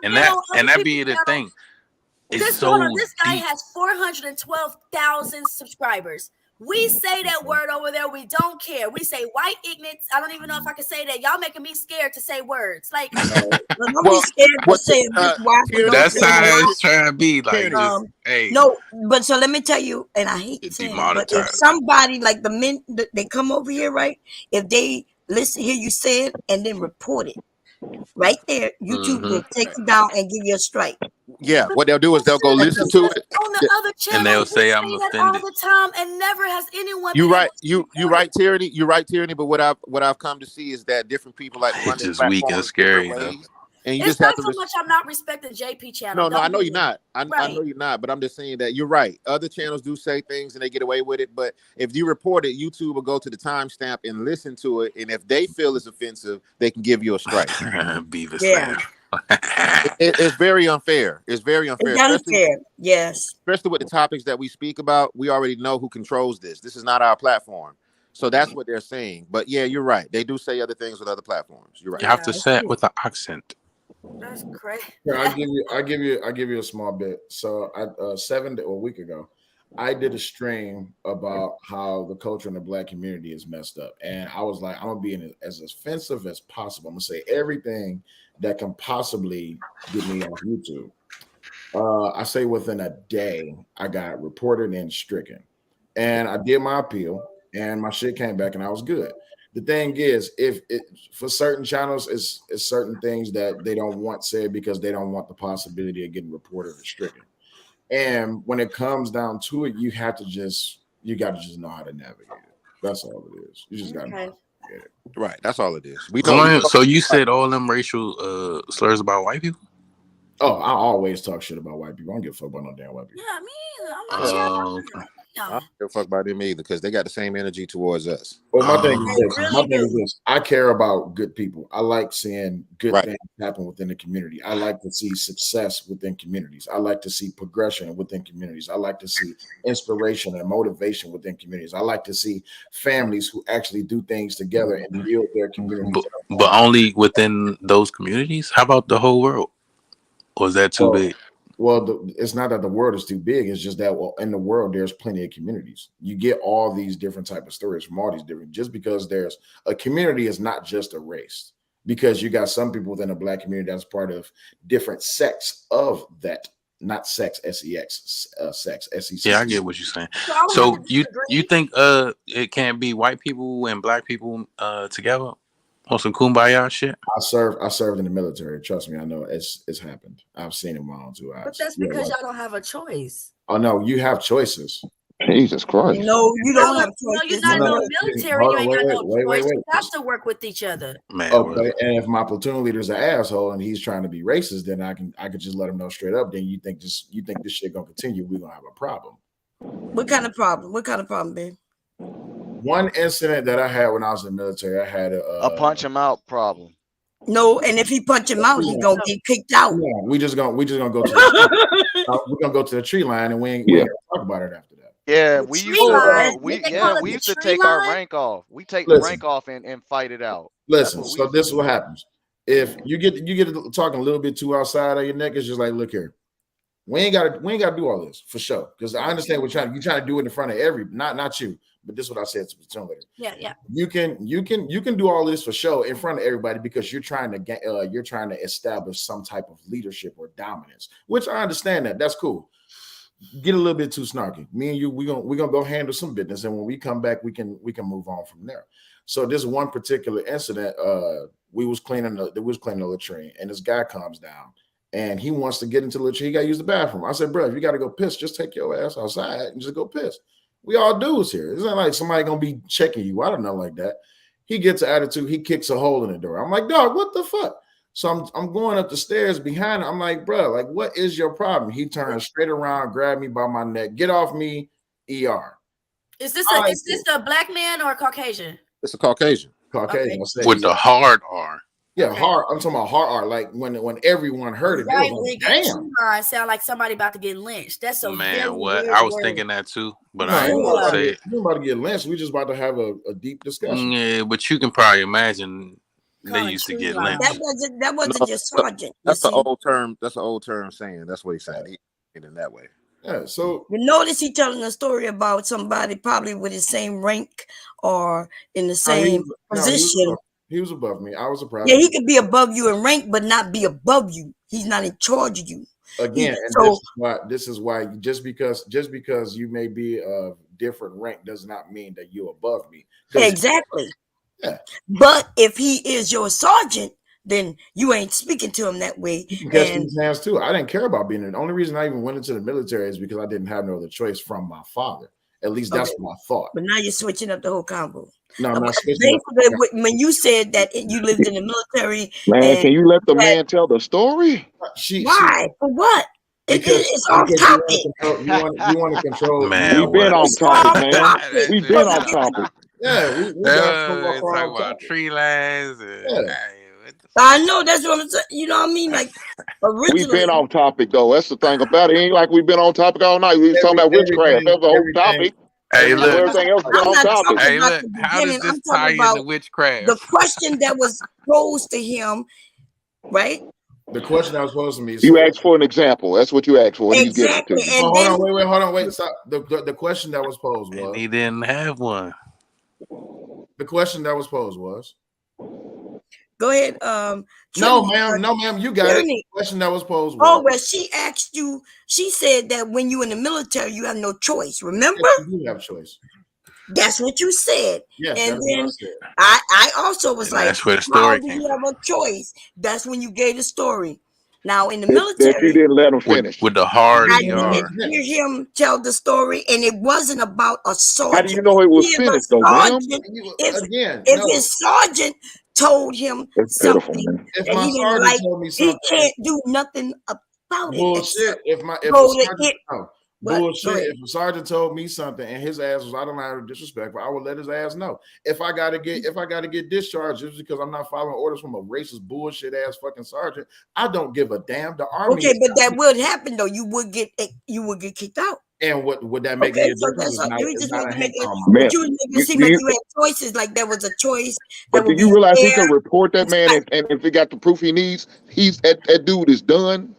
And that be the thing. This guy has 412,000 subscribers. We say that word over there. We don't care. We say white ignorance. I don't even know if I can say that. Y'all making me scared to say words. Like, that's how it's trying to be. Like, hey. No, but so let me tell you, and I hate saying, but if somebody like the men, they come over here, right? If they hear you say it and then report it, right there, YouTube will take you down and give you a strike. Yeah, what they'll do is they'll go listen to it, on the other channel, and they'll say I'm offended offended all the time, and never has anyone. You're right. You're right, Tyranny. You're right, Tyranny. But what I've come to see is that different people like it's just weak and scary, though. And you it's just have not to so much I'm not respecting JP channel. No, I know you're not. I know you're not, but I'm just saying that you're right. Other channels do say things and they get away with it, but if you report it, YouTube will go to the timestamp and listen to it, and if they feel it's offensive, they can give you a strike. Beavis It's very unfair. It's very unfair. It's unfair. Yes. Especially with the topics that we speak about, we already know who controls this. This is not our platform. So that's what they're saying. But yeah, you're right. They do say other things with other platforms. You're right. You have to say it with an accent. That's great. Here, I give you a small bit. So a week ago, I did a stream about how the culture in the Black community is messed up, and I was like, I'm gonna be as offensive as possible. I'm gonna say everything that can possibly get me off YouTube. I say within a day, I got reported and stricken, and I did my appeal, and my shit came back, and I was good. The thing is, if it for certain channels, it's certain things that they don't want said because they don't want the possibility of getting reported or stricken. And when it comes down to it, you got to just know how to navigate it. That's all it is. You just got to know how to navigate it. Right. That's all it is. So you said all them racial slurs about white people? Oh, I always talk shit about white people. I don't give a fuck about no damn white people. Yeah, me either. I'm not I don't give a fuck about them either because they got the same energy towards us. Well, my thing is They this. really My thing is do. this. I care about good people. I like seeing good Right. things happen within the community. I like to see success within communities. I like to see progression within communities. I like to see inspiration and motivation within communities. I like to see families who actually do things together and build their communities. But only within those communities. How about the whole world? Or is that too big? Well, it's not that the world is too big. It's just that in the world, there's plenty of communities. You get all these different type of stories from all these different. Just because there's a community is not just a race. Because you got some people within the Black community that's part of different sects of that. Not sex, sex, sex, sec. Yeah, I get what you're saying. So you think it can't be white people and Black people together on some kumbaya shit? I served in the military. Trust me, I know it's happened. I've seen it with my own 2 eyes. But that's because y'all don't have a choice. Oh no, you have choices. Jesus Christ. No, you don't have No, choices. you're not in No, the military. hold You on, ain't got no wait. choice. You have to work with each other. Man, Okay, and if my platoon leader's an asshole and he's trying to be racist, then I could just let him know straight up. Then you think this shit gonna continue? We're gonna have a problem. What kind of problem? What kind of problem, babe? One incident that I had when I was in the military, I had A punch him out problem. No, and if he punch him out, he's gonna get kicked out. Yeah, we just gonna go to the, we're gonna go to the tree line and we ain't gonna talk about it after that. Yeah, The we tree used to line? we They call it the used to tree take our line? rank off. We take the Listen. rank off and fight it out. Listen, That's what we so used to this is do. what happens. If you get talking a little bit too outside of your neck, it's just like, look here, we ain't gotta do all this for sure. Because I understand you're trying to do it in front of not you, but this is what I said to the platoon leader. Yeah. You can do all this for show in front of everybody because you're trying to establish some type of leadership or dominance, which I understand that. That's cool. Get a little bit too snarky. Me and you, we're gonna go handle some business, and when we come back, we can move on from there. So this one particular incident, we was cleaning the latrine, and this guy comes down and he wants to get into the latrine. He got to use the bathroom. I said, bro, if you got to go piss, just take your ass outside and just go piss. We all dudes here. It's not like somebody gonna be checking you. I don't know like that. He gets an attitude. He kicks a hole in the door. I'm like, dog, what the fuck? So I'm going up the stairs behind him. I'm like, bro, like, what is your problem? He turns straight around, grabbed me by my neck. Get off me, ER. Is this a black man or a Caucasian? It's a Caucasian. Caucasian. I said, With the hard R. Yeah, hard. I'm talking about hard R. Like when everyone heard it, they Right, was when like, it got damn. tree line, sound like somebody about to get lynched. That's a Man, very what? weird I was word. thinking that too, but No, I ain't gonna say it. we're about to get lynched. We just about to have a deep discussion. Yeah, but you can probably imagine they used to get lynched. That wasn't No, your sergeant. That's you the see. old term. That's the old term saying. That's what he's saying. He did it in that way. Yeah. So You notice he telling a story about somebody probably with his same rank or in the same position. He was above me. I was a private. Yeah, he could be above you in rank, but not be above you. He's not in charge of you. Again, and So this is why just because you may be of different rank does not mean that you're above me. 'Cause- exactly. Yeah. But if he is your sergeant, then you ain't speaking to him that way. You can catch And these hands too. I didn't care about being in. The only reason I even went into the military is because I didn't have no other choice from my father. At least that's Okay. what I thought. but now you're switching up the whole combo. No, I'm not switching up. Basically, when you said that you lived in the military, Man, and can you let the man tell the story? why? For what? It's off topic. You want to control. Man, We've been what? off topic, man. We've been off topic. Yeah, we got to It's talking about tree lines. I know that's what I'm saying. You know what I mean? Like We've originally, been off topic though. That's the thing about it. It ain't like we've been on topic all night. We was talking about witchcraft. That was the whole topic. Hey, look. Everything else been I'm on not topic. talking Hey, about look. the How does beginning. this I'm tie talking into about witchcraft? the question that was posed to him, right? The question that was posed to me. You asked for an example. That's what you asked for. What are you getting Exactly. to? And hold then on, hold on, wait. Stop. The question that was posed was. And he didn't have one. The question that was posed was. go ahead. No, Trinity, ma'am. You got it. Trinity. The question that was posed was. Oh, well, she asked you. She said that when you in the military, you have no choice. Remember? Yes, you do have choice. That's what you said. Yes, and that's what I then said. I also was And like, that's where the how story do came you have a choice? That's when you gave the story. Now in the That you military, didn't let him finish. with the hard I ER. didn't hear him tell the story, and it wasn't about a sergeant. How do you know it was If a finished though, ma'am? sergeant, Again, if no. his sergeant told him That's pitiful, something man. If that my he didn't sergeant like, told me he something, can't do nothing about it. bullshit. except If go a to sergeant, it. no. What? Go Bullshit. ahead. If a sergeant told me something and his ass was, I don't know how to disrespectful, I would let his ass know. If I gotta get discharged just because I'm not following orders from a racist bullshit ass fucking sergeant, I don't give a damn. The army. Okay, but that would happen though. You would get kicked out. And what would that make me Okay, a so difference? that's all. You It's just not want a to make hate it, comment. Man, but you would make it seem do like you, you had choices, like there was a choice that but do would you be realize he can fair. report that man, and if he got the proof he needs, that dude is done.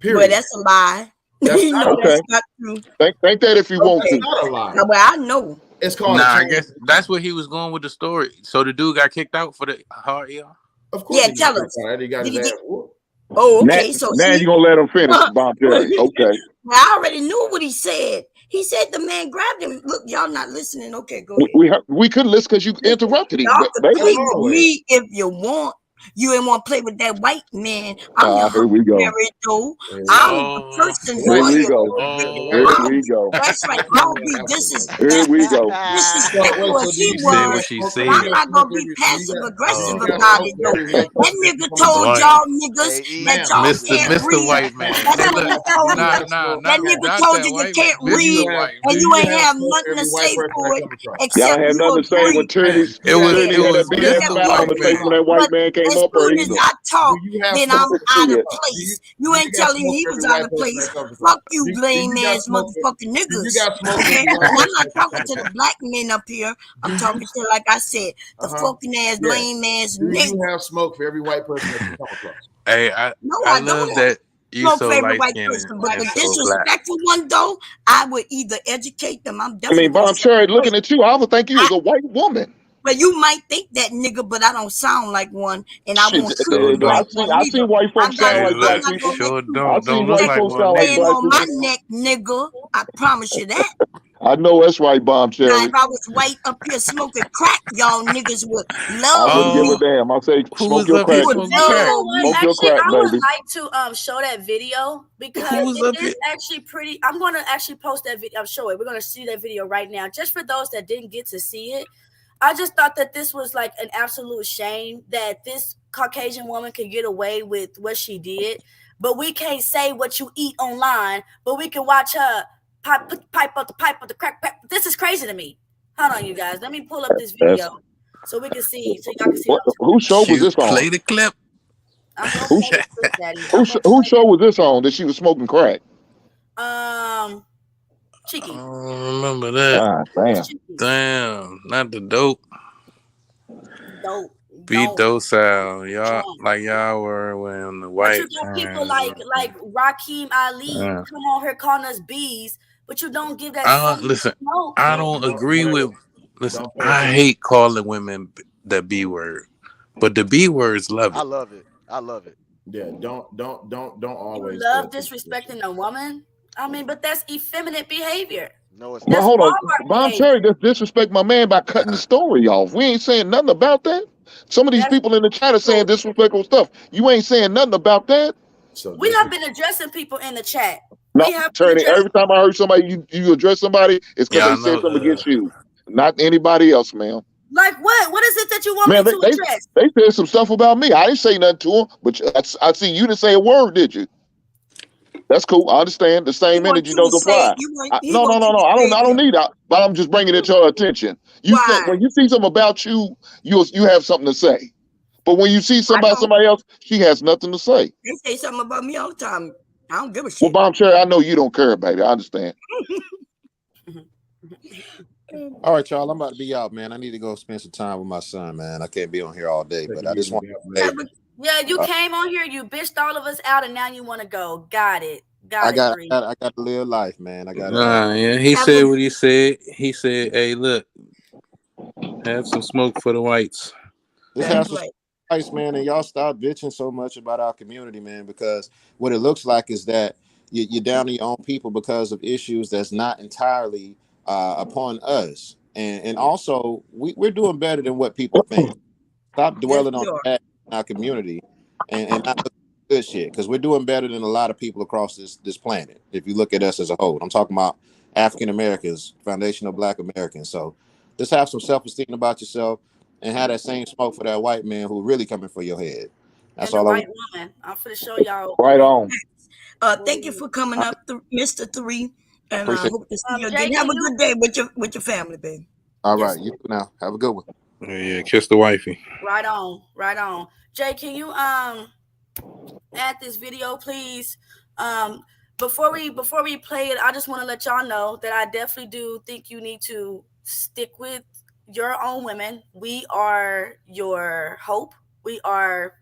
But Period. that's a lie. That's You not know a Okay. that's not true. Think that if you want Okay, to. not a lie. well I know. It's called Nah, a I chain. guess that's where he was going with the story. So the dude got kicked out for the hard ER. Of course Yeah, he got tell kicked us. out. He got Did his he ass get? whooped. Oh, Now, okay. So now see, you gonna let him finish, Bob Cherry. Okay. I already knew what he said. He said the man grabbed him. Look, y'all not listening. Okay, go ahead. We couldn't listen because you interrupted him, Y'all could baby. play with me if you want. You ain't want to play with that white man. I'm your Here we go. Huckleberry Joe. I'm the person Here for we you. go. Here we go. That's right. I'll be Here we go. disrespectful as he She said what was, she but said. I'm not gonna be passive aggressive Oh, about it though. That nigga told Dwight. y'all niggas that y'all can't Mr. read. White Man. That Hey, nigga look, told nah, you. nah, That not nigga told that you you white can't man. read Mr. White and Man. you ain't have nothing to say for it Y'all except had you nothing to say when agree. It was Turney had that big ass Mr. smile on White his face Man. when that white But man came as up there soon either. as I talk, Do you have then smoke? I'm out of it. place. You Do ain't you got telling smoke me he for was every out white of person place. that comes across? Fuck you, Do lame you got ass smoke for? motherfucking Do you niggas. got smoke for Okay, every white and I'm person not that talking comes to the across? black men up here. I'm Do you? talking to, like I said, the fucking ass, Yeah. lame ass Do you nigga. have smoke for every white person that you come across? Hey, No, I I don't love have that you smoke so for every light white skinned person, but and the so black. disrespectful one though, I would either educate them. I'm I definitely mean, gonna Bob show Cherry, them. looking at you, I would think you was a white woman. But you might think that nigga, but I don't sound like one, and I Shit, won't treat Sure you like don't. one I neither. seen white folks sound Hey, like I'm black look, not people. gonna let sure you I don't. seen Don't look white neck like folks one sound like neither. stand black on my people. neck, nigga. I promise you that. I know that's right, Bob Now, Cherry. if I was white up here smoking crack, y'all niggas would I love wouldn't give a me. damn. I say, Who smoke was your up here crack. You would smoking And you crack? know love what? me. Smoke your Actually, crack, I would baby. like to show that video because Who was it up is here? actually pretty. I'm going to actually post that video. I'm show it. We're going to see that video right now, just for those that didn't get to see it. I just thought that this was like an absolute shame that this Caucasian woman could get away with what she did, but we can't say what you eat online, but we can watch her pipe up the crack. This is crazy to me. Hold on, you guys. Let me pull up this That's video so we can see, so y'all can see. whose show was Shoot, this on? play the clip. I'm gonna Whose play the clip, Daddy. I'm gonna whose show was this on that she was smoking crack? Cheeky. I don't remember that. Ah, damn. Damn, not the dope. Dope. Be Don't. docile, y'all. Like y'all were when the But white. you got people like Raheem Ali Yeah. come on here calling us bees, but you don't give that same Listen, smoke. I don't agree with. Listen, I hate calling women the B word, but the B words love I it. love it. I love it. Yeah, don't You always love disrespecting a woman. I mean, but that's effeminate behavior. No, it's But not. hold on, Walmart Bob behavior. Cherry just disrespect my man by cutting the story off. We ain't saying nothing about that. Some of these people in the chat are saying disrespectful stuff. You ain't saying nothing about that. We have been addressing people in the chat. No, We have been Cherry, addressing. every time I heard somebody you address somebody, it's because Yeah, I they said know. something against you, not anybody else, man. Like what? What is it that you want Man, me to address? they said some stuff about me. I didn't say nothing to them, but I see you didn't say a word, did you? That's cool. I understand. The same energy don't apply. No. I don't need that. But I'm just bringing it to your attention. You think when you see something about you, you have something to say. But when you see somebody else, she has nothing to say. They say something about me all the time. I don't give a Well, shit. Bob Cherry, I know you don't care, baby. I understand. All right, y'all. I'm about to be out, man. I need to go spend some time with my son, man. I can't be on here all day, but I just want to say, Yeah, you came on here, you bitched all of us out, and now you want to go. Got it. I got Bree. to live life, man. I got Yeah, he said what he said. He said, "Hey, look, have some smoke for the whites." Just have some advice, man, and y'all stop bitching so much about our community, man, because what it looks like is that you're down to your own people because of issues that's not entirely upon us. And also, we're doing better than what people think. Stop dwelling on that in our community and not look at good shit, because we're doing better than a lot of people across this planet. If you look at us as a whole, I'm talking about African Americans, foundational Black Americans. So just have some self-esteem about yourself and have that same smoke for that white man who really coming for your head. That's and all the I white woman. I'm finna show y'all. Right on. Thank you for coming up, Mr. 3. And I Appreciate hope to see you Jay, again. Have can a you? good day with your family, baby. All Yes. right, you too now. Have a good one. Yeah, kiss the wifey. Right on, right on. Jay, can you add this video, please? Before we play it, I just want to let y'all know that I definitely do think you need to stick with your own women. We are your hope. We are,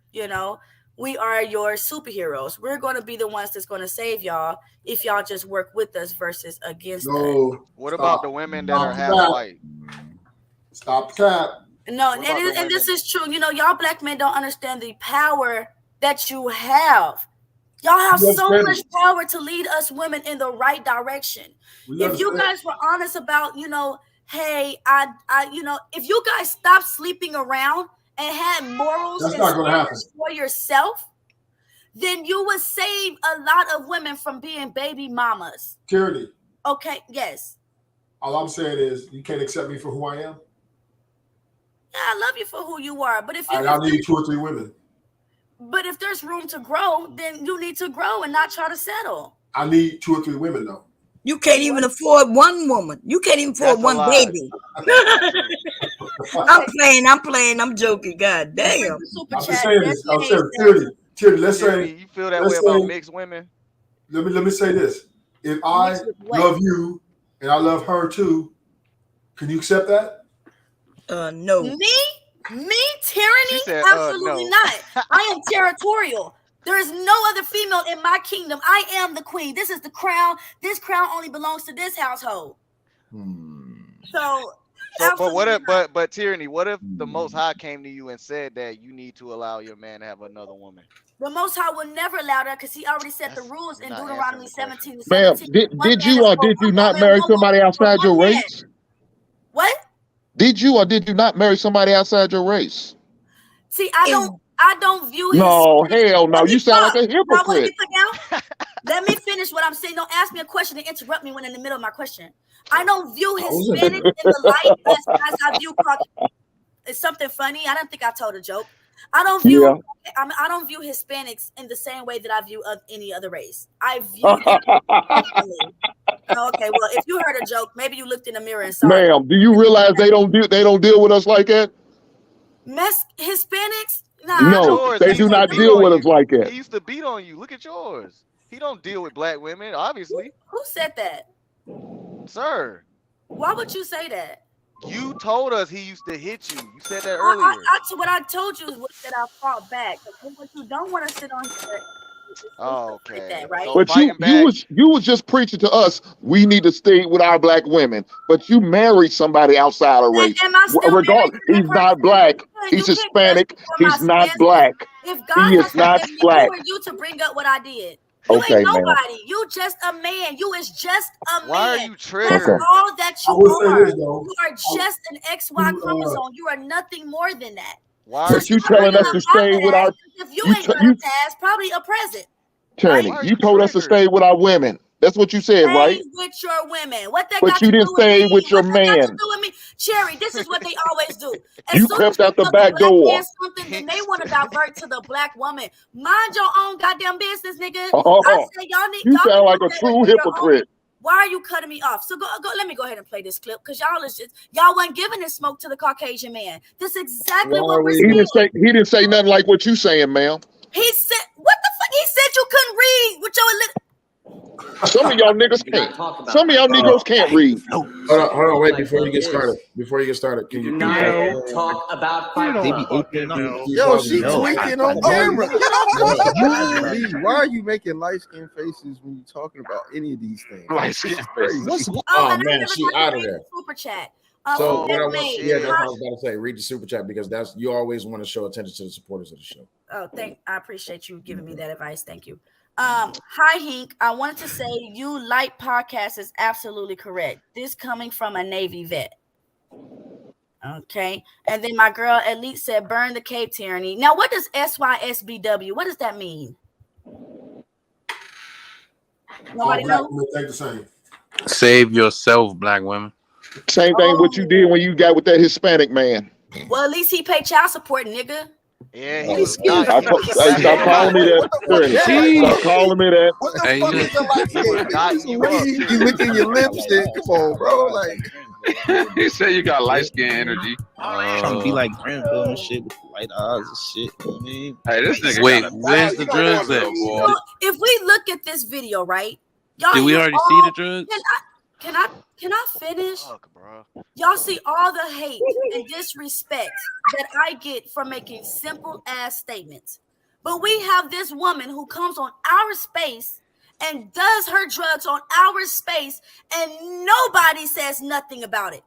we are your superheroes. We're going to be the ones that's going to save y'all if y'all just work with us versus against us. No. What Stop. about the women that are Stop half the cap. white? Stop the cap. No, What about the and this women? is true. Y'all black men don't understand the power that you have. Y'all have We so understand much it. power to lead us women in the right direction. We If you understand. guys were honest about, hey, if you guys stopped sleeping around and had morals That's and not going to happen. standards for yourself, then you would save a lot of women from being baby mamas. Tyranny. Okay, yes. All I'm saying is you can't accept me for who I am. Yeah, I love you for who you are, but if And I need 2 or 3 women. But if there's room to grow, then you need to grow and not try to settle. I need 2 or 3 women though. You can't even afford one woman. You can't even afford That's a one lie. baby. That's not true. I'm playing. I'm joking. God damn. Super I'm just chat. saying this. I'm Destiny saying says, Tyranny. Let's Tyranny, say you feel that let's way about say mixed women? let me say this. If I mixed with what? love you and I love her too, can you accept that? No. Me, tyranny? She said, Absolutely no. not. I am territorial. There is no other female in my kingdom. I am the queen. This is the crown. This crown only belongs to this household. So, But what if absolutely not. but Tyranny, what if the Most High came to you and said that you need to allow your man to have another woman? The Most High will never allow that because he already set the rules in not Deuteronomy answering the 17 to Ma'am, 17. One did man you is or for did you one not woman, marry one woman somebody is for outside your one man. race? What? Did you or did you not marry somebody outside your race? See, I don't view No, Hispanics. hell no. Let me You sound like talk. a Y'all want to hypocrite. get put down? Let me finish what I'm saying. Don't ask me a question and interrupt me when in the middle of my question. I don't view Hispanics in the light as I view Caucasians. It's something funny. I don't think I told a joke. I don't view Hispanics in the same way that I view any other race. I view them differently. Okay, well, if you heard a joke, maybe you looked in the mirror and saw it. Ma'am, do you realize they don't deal with us like that? Hispanics? Nah. No, they do not deal with us like that. He used to beat on you. Look at yours. He don't deal with black women, obviously. Who said that? Sir, Why would you say that? you told us he used to hit you. You said that earlier. What I told you was that I fought back. What you don't want to sit on here. Oh, okay. Like that, right? So But you was just preaching to us. We need to stay with our black women. But you married somebody outside of race. Am I still Regardless, married to he's that not black. person? He's You can't Hispanic. judge me for my He's not stance. black. If God He has is not forgiven me, black. who are you to bring up what I did? You Okay, ain't ma'am. nobody. You just a man. You is just a man. Why are you That's triggered? all that I you will say are. this though. You are just an XY chromosome. You are nothing more than that. Why are But you you telling triggered? us to stay with our If you ain't got a past, probably a present. Tyranny. Why are You you told us to triggered? stay with our women. That's what you said, right? Stay with your women. What that But got you to do didn't with stay me? with your What that got to man. do with me? Cherry, this is what they always do. As You soon crept as you out the tell back black door. man something, then they want to divert to the black woman. Mind your own goddamn business, nigga. I Oh, said y'all need you sound like to a stay true with your own. hypocrite. Why are you cutting me off? So go. Let me go ahead and play this clip because y'all wasn't giving this smoke to the Caucasian man. This is exactly what we're He saying. didn't say nothing like what you saying, ma'am. He said, what the fuck? He said you couldn't read with your little. Some of y'all niggas can't. Some of y'all Negroes can't read. Hold on, wait, before you get started, can you talk about Yo, she tweaking on camera. Get off Lee, why are you making light skin faces when you're talking about any of these things? Light skin faces. Oh man, she out of there. Super chat. So what I want, that's what I was about to say. Read the super chat because you always want to show attention to the supporters of the show. Oh, I appreciate you giving me that advice. Thank you. Hi Hink. I wanted to say you like podcast is absolutely correct. This coming from a Navy vet. Okay. And then my girl Elite said burn the Cape tyranny. Now, what does SYSBW? What does that mean? Nobody knows. Think the same. Save yourself, black women. Same thing what you did when you got with that Hispanic man. Well, at least he paid child support, nigga. Yeah, Oh, he was hey, not. stop calling me that. Attorney. Stop calling me that. What the Hey, fuck look. is the light skin? Got This is you weed. up, You too. licking your lipstick. Come on, bro. Like, He said you got light skin energy. Trying to be like Granville and shit with light eyes and shit. You know what I mean? Hey, this nigga Wait, got a where's the drugs at? boy. So if we look at this video, right? Y'all Did we hear already all- see the drugs? Can I finish? Fuck, bro. Y'all see all the hate and disrespect that I get from making simple ass statements. But we have this woman who comes on our space and does her drugs on our space, and nobody says nothing about it.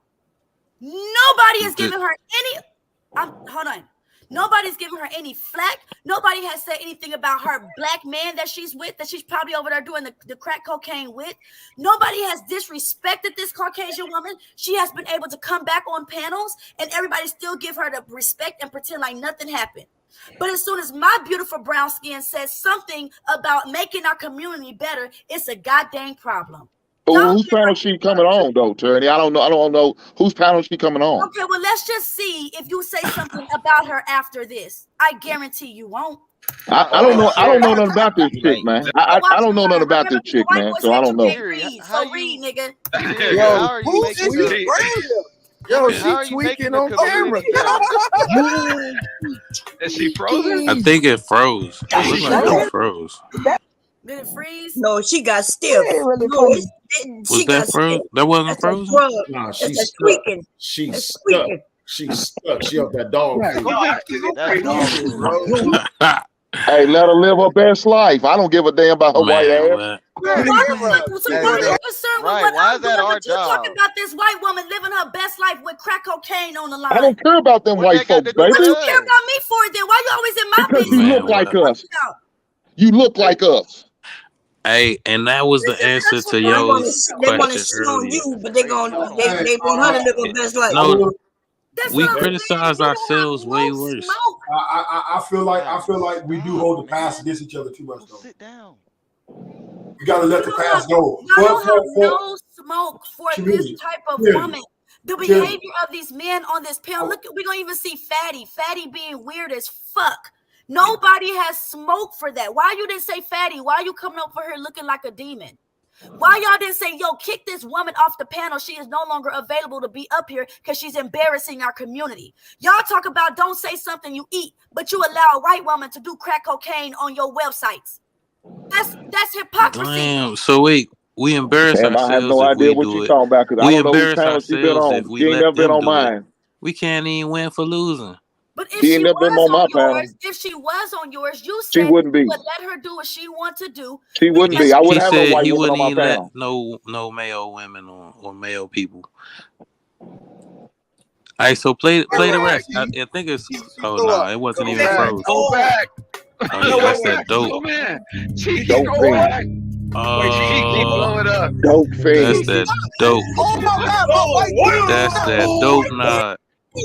Nobody is giving her any. Hold on. Nobody's giving her any flack. Nobody has said anything about her black man that she's with, that she's probably over there doing the crack cocaine with. Nobody has disrespected this Caucasian woman. She has been able to come back on panels, and everybody still give her the respect and pretend like nothing happened. But as soon as my beautiful brown skin says something about making our community better, it's a goddamn problem. Whose panel she coming on though, Attorney? I don't know whose panel she coming on. Okay, well, let's just see if you say something about her after this. I guarantee you won't. I don't know nothing about this chick, man. I don't know nothing about this chick, man. So I don't know. So read, nigga. yo, who's this? Yo, she tweaking on camera. Is she frozen? I think it froze. It looked like it froze. Did it freeze? No, she got stiff. Really No, it didn't. Was She got that frozen? stiff. That wasn't That's a frozen? drug. Nah, That's she's a stuck. tweaking. She's That's stuck. tweaking. She's stuck. She up that dog food. Hey, let her live her best life. I don't give a damn about her white ass. So why are you concerned with what why I'm is that doing? our But you job? talking about this white woman living her best life with crack cocaine on the line. I don't care about them white folks, baby. What you care about me for then? Why you always in my Because business? you look like us. You look like us. Hey, and that was the answer to They your want to shit on earlier. you, but they want her to live her best life. No, we criticize ourselves way worse. I feel like we do hold the past against each other too much though. Sit down. You gotta let the past go. Y'all don't have no smoke for community. this type of Yeah. woman. The Yeah. behavior of these men on this panel. Look, we're gonna even see Fatty being weird as fuck. Nobody has smoke for that. Why you didn't say Fatty? Why you coming up for her looking like a demon? Why y'all didn't say, yo, kick this woman off the panel? She is no longer available to be up here because she's embarrassing our community. Y'all talk about don't say something you eat, but you allow a white woman to do crack cocaine on your websites. That's hypocrisy. Damn. So wait, we embarrass Damn, I ourselves have no if idea we what do you're it. talking about because I We don't know whose embarrass panel she been ourselves on. if we She ain't let never been them on do it. mine. We can't even win for losing. But if She she ain't never been was on my on panel. yours, if she was on yours, you She said wouldn't be. you would let her do what she want to do. She wouldn't He, be. I he wouldn't have no said white he woman on wouldn't my even let panel. no male women or male people. All right, so play the rest. I think it's. Oh no, it wasn't even froze. Go back. Oh yeah, that's that dope. Go man. Cheeky, Dope go fiend. back. Wait, Cheeky, blow it up. Dope That's fiend. that dope. Oh my God, my white That's that dope nod.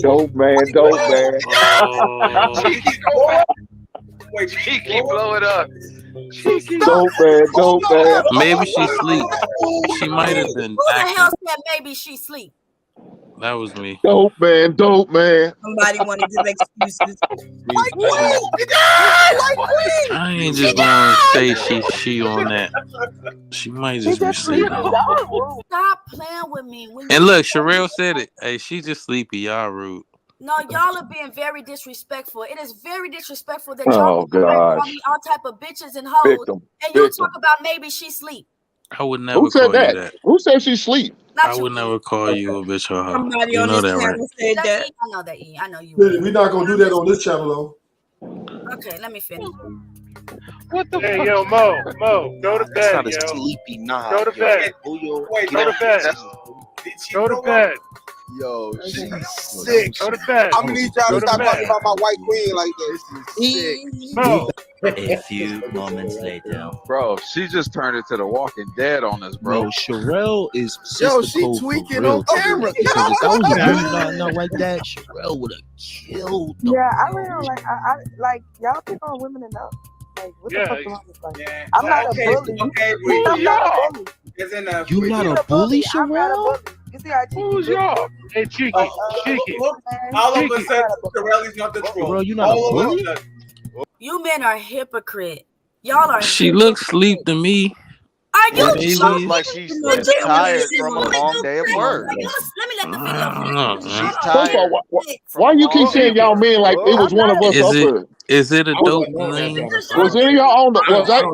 Dope man. Dope man. Oh, Cheeky, go back. Wait, Cheeky, blow it up. Cheeky. Dope man. Dope man. maybe she sleep. She might have been Who the hell acting. said maybe she sleep? That was me. Dope man. Dope man. Somebody want to give excuses. I ain't just gonna say she on that. She might just be sleeping. Stop playing with me. When And you look, Sherelle said it. Hey, she just sleepy. Y'all rude. No, y'all are being very disrespectful. It is very disrespectful that y'all Oh call gosh. me all type of bitches and hoes, Victim. and you Victim. talk about maybe she sleep. I would never Who said call you that? that. Who said she sleep? Not I you, would E. never call you a bitch or a hoe. Somebody You on know this that, right? panel said That that. E, I know that E. I know you. We're not gonna do that on this channel though. Okay, let me finish. What the Hey, fuck? yo, Mo, go to That's not bed, a yo. sleepy nod. Go to bed. Go to bed. Go to bed. Yo, she's sick. Go to bed. I'm gonna need y'all Go to to stop talking bed. about my white queen like this. Mo. A few moments later. Bro, she just turned into the Walking Dead on us, bro. Bro, Sherelle is Yo, sister she code for tweaking real. on camera. Because if that was really not like that, Sherelle would have killed them. Yeah, I really don't I like y'all pick on women enough. Like, what the Yeah, fuck wrong with like? yeah. I'm not a bully. I'm not a bully. You not a bully, I'm not a Sherelle? bully. see how Cheeky Who's y'all? Hey, Cheeky. Cheeky. All of us said Corelli's not the troll. Bro, you not a All of us bully? said- You men are hypocrite. Y'all are. She looks sleep to me. Are you? She looks like she's tired from a long day of work. Let me let the video I don't know, She's man. First of all, tired. why you keep saying y'all men like it was one of us up here? Is it a I dope wouldn't know that, lean? brother. Was any of y'all on the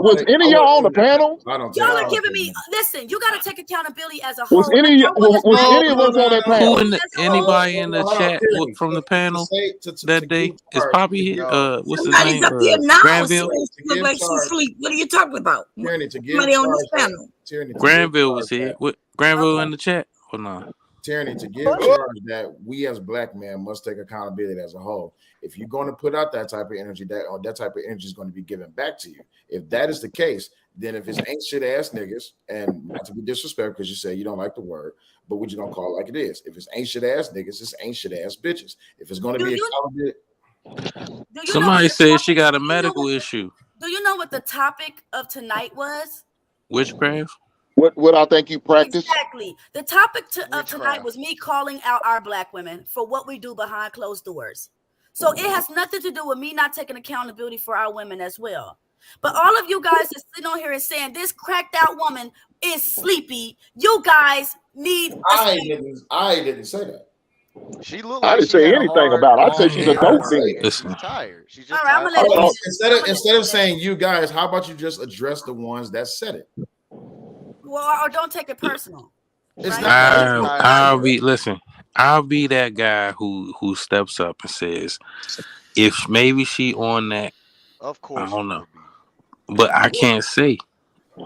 was any of y'all on the panel? I don't Y'all think. are giving me. Listen, you got to take accountability as a whole. Was any of us on that Who panel? in the, anybody in the Hold on, chat Tierney. from the panel To that day? give Is charge, Poppy to here? give- What's his Somebody's name? up here now Granville. saying she look give like she charge. sleep. What are you talking about? Tierney, to give Somebody on this charge, panel. Tierney, to give Granville was charge here. that- What Granville in the chat? Or no? Tierney, to give charge that we as black men must take accountability as a whole. If you're going to put out that type of energy, that type of energy is going to be given back to you. If that is the case, then if it's ain't shit ass niggas, and not to be disrespectful because you say you don't like the word, but we're just gonna call it like it is. If it's ain't shit ass niggas, it's ain't shit ass bitches. If it's going to be accountability, Do you Somebody know said she got a medical issue. Do you know what the topic of tonight was? Witchcraft. What I think you practice? Exactly. The topic of tonight was me calling out our black women for what we do behind closed doors. So it has nothing to do with me not taking accountability for our women as well. But all of you guys that sitting on here and saying this cracked out woman is sleepy, you guys need. I didn't say that. She looked I like didn't she say had a anything hard, about it. I long said she's day a of dope work, fiend. and she's tired. She's just All right, I'm tired. gonna let it Oh, finish. instead of saying you guys, how about you just address the ones that said it? Well, or don't take it personal. It's right? not I'll be listen. I'll be that guy who steps up and says, if maybe she on that, Of course, I don't know, but I can't say.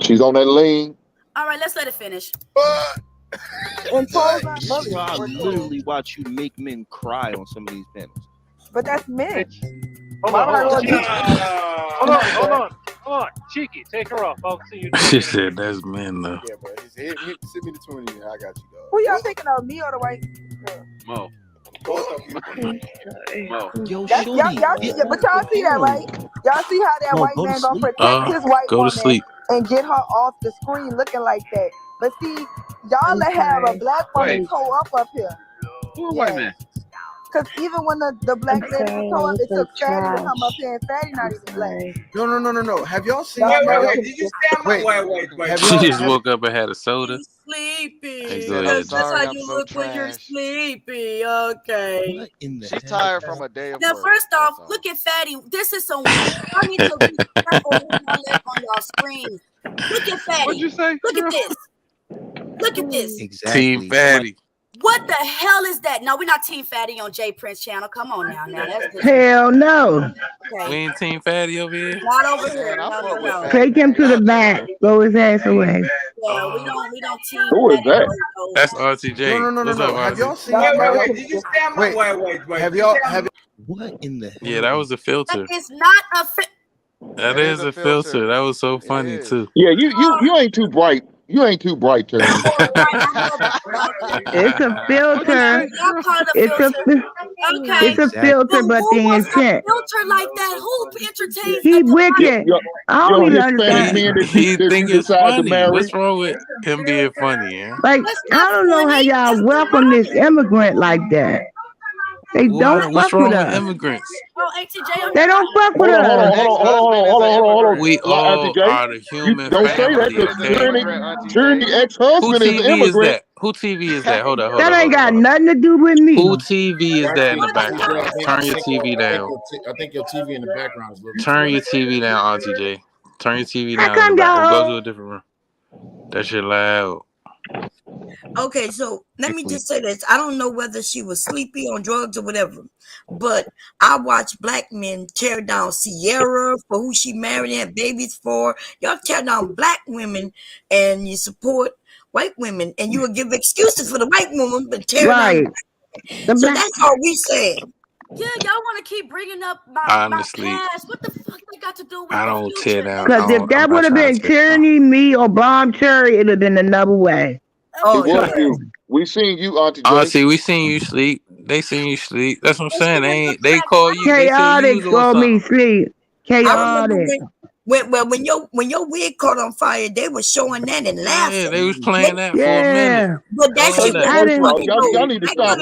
She's on that lean. All right, let's let it finish. And trolls Bro, aren't bullies. I We're literally watch you make men cry on some of these panels. But that's men. Hold on. Cheeky, take her off. I'll see you. She said that's men though. Yeah, bro. Send me the 20 and I got you, dog. Who y'all thinking of, me or the white girl? Mo. Yo, That's, shorty. but y'all see that, right? Y'all see how that Mo, white go to man gonna sleep. protect his white Go to woman sleep. and get her off the screen looking like that. But see, y'all let have a black woman Wait. toe up here. Who a white man? Because even when the black lady was toe up, it took Fatty to come up here, and Fatty not even black. No. Have y'all seen? Wait, Did you stand wait, wait. She just woke up and had a soda. Sleepy. Hey, go said, ahead, I'm That's sorry, how I'm you so look when you're trash. sleepy. Okay. What in the She's hell? tired from a day of Now, work. first off, That's all. look at Fatty. This is some. I need to be careful who y'all let on y'all screen. Look at Fatty. What'd you say? Look at this. Look at this. Exactly. Team Fatty. What the hell is that? No, we're not Team Fatty on J Prince channel. Come on now. That's just, Hell no. We okay. ain't Team Fatty over here. Not over here. Man, I No, fuck with no. Fatty. Take him to the back. Throw his ass away. Yeah, we don't team Who is Fatty. that? That's RTJ. No. What's up, Have y'all RTJ? seen? Wait. Did you stand? Wait. Have y'all? What in the hell? Yeah, that was a filter. That is not a That is a filter. That was so funny is. too. Yeah, you ain't too bright. You ain't too bright, Terry. It's a filter. Y'all call it a It's a filter. Okay. it's a filter, but Who the wants a intent. filter like that? Who entertains He a wicked. Yo, I don't even Hispanic understand. men that He you think it's decide to funny. marry. What's wrong with him being funny? Yeah. Like That's I not don't know how funny. y'all That's welcome this demonic. immigrant like that. They Why? don't What's fuck with wrong with us. immigrants? Oh, ATJ, They don't fuck with Hold on. us. Hold on. We all Auntie J, are the you human don't say that family, because okay? Tyranny Who ex-husband is an TV is immigrant. that? Who TV is that? Hold on. That ain't got nothing to do with me. Who TV is that in the background? Turn your TV I down. think your TV in the background is a little too Turn your loud. TV down, Auntie J. Turn your TV How down in come the back. Or go y'all? to a different room. That shit loud. Okay, so let me just say this. I don't know whether she was sleepy on drugs or whatever, but I watch black men tear down Sierra for who she married and had babies for. Y'all tear down black women and you support white women, and you will give excuses for the white woman, but tear Right. down. The So black. that's all we said. Yeah, y'all want to keep bringing up my Honestly, past. What the fuck they got to do with I the don't tear future? down. Because if that would have been Tyranny, me, or Bomb Cherry, it'd have been another way. Oh, It was you. We seen you, Auntie J. Auntie, we seen you sleep. They seen you sleep. That's what I'm saying. They call you. They say you Chaotic was on for me something. sleep. I remember Chaotic. when your wig caught on fire, they were showing that and laughing. Yeah, they was playing that for a minute. But that shit Y'all need to stop.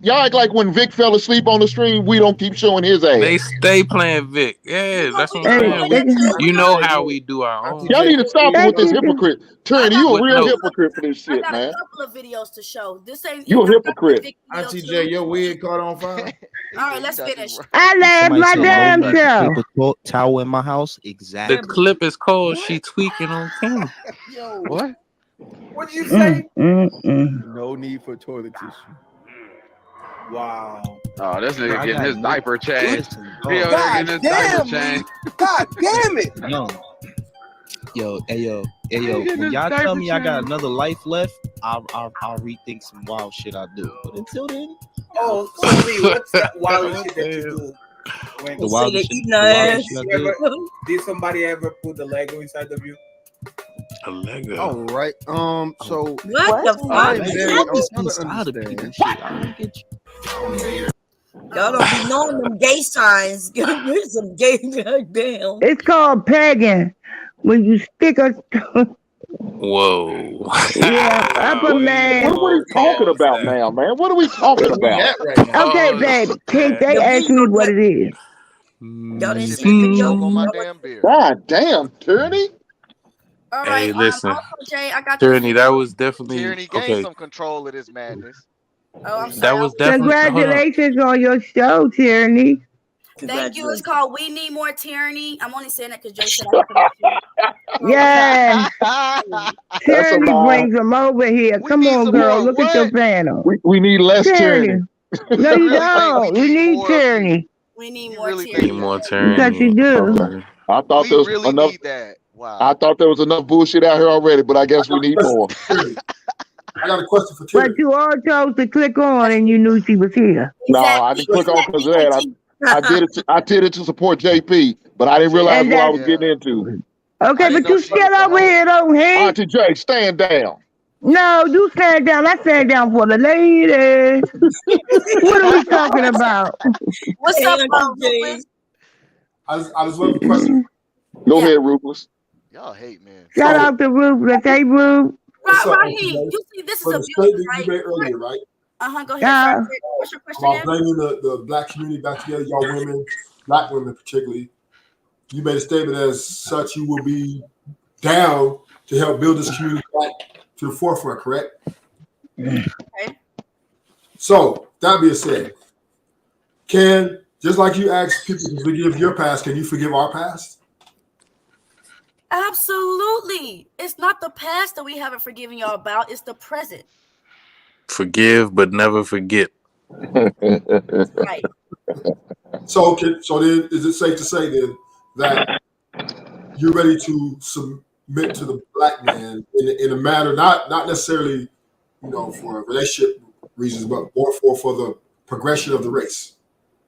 Y'all act like when Vic fell asleep on the stream, we don't keep showing his ass. They stay playing Vic. Yeah, that's what I'm saying. You know how we do our own. Y'all need to stop with this hypocrite. Tyranny, you a real hypocrite for this shit, I got man. a couple of videos to show. This ain't You a hypocrite. Auntie J, your wig caught on fire. All right, let's finish. I laughed my damn self. Paper towel in my house. Exactly. The clip is called "She Tweaking on Camera." What? What did you say? No need for toilet tissue. Wow. Oh, this nigga getting his diaper changed. He over there God getting his damn, diaper changed. God damn it. Yo, hey, when y'all tell me I got another life left, I'll rethink some wild shit I do. But until then, so Lee, what's that wild shit that you do? The wildest shit I do. Did somebody ever put the Lego inside of you? A Lego. All right. So what the I'm fuck? trying to understand. Y'all don't be knowing them gay signs. There's some gay goddamn. It's called pegging. When you stick a Whoa. yeah, upper man. What are we talking about now, man? What are we talking about? Okay, baby. They asked me what it is. Y'all didn't see the video? God damn, Tyranny. All right, Hey, listen, also, Jay, I got Tyranny, that was definitely Tyranny gained okay. some control of this madness. Oh, I'm sorry. That was definitely. Congratulations on your show, Tyranny. Thank you. It's called "We Need More Tyranny." I'm only saying that because Jay said I Yeah. Tyranny brings them over here. Come on, girl. Look at your panel. We need less tyranny. No, you don't. We need tyranny. We need more really tyranny. Need more tyranny. Because you do. I thought there was really enough. need that. Wow. I thought there was enough bullshit out here already, but I guess we need more. I got a question for Tyranny. But you all chose to click on and you knew she was here. No, I didn't click on because of that. I did it to support JP, but I didn't realize what I was getting into. Okay, but you sit over here, don't hate. Auntie J, stand down. No, you stand down. I stand down for the ladies. What are we talking about? What's up, James? I just want a question. Go ahead, Rufus. Y'all hate, man. Shout out to Rufus. Hey, Rufus. Raheem, you see, this is For the abuse, statement you made earlier, right? Go ahead. Yeah. What's your question About again? bringing the black community back together, y'all women, black women particularly. You made a statement as such you will be down to help build this community back to the forefront, correct? Okay. So, that being said, just like you ask people to forgive your past, can you forgive our past? Absolutely. It's not the past that we haven't forgiven y'all about. It's the present. Forgive but never forget. Right. So then, is it safe to say then that you're ready to submit to the black man in a matter not necessarily, for relationship reasons, but more for the progression of the race?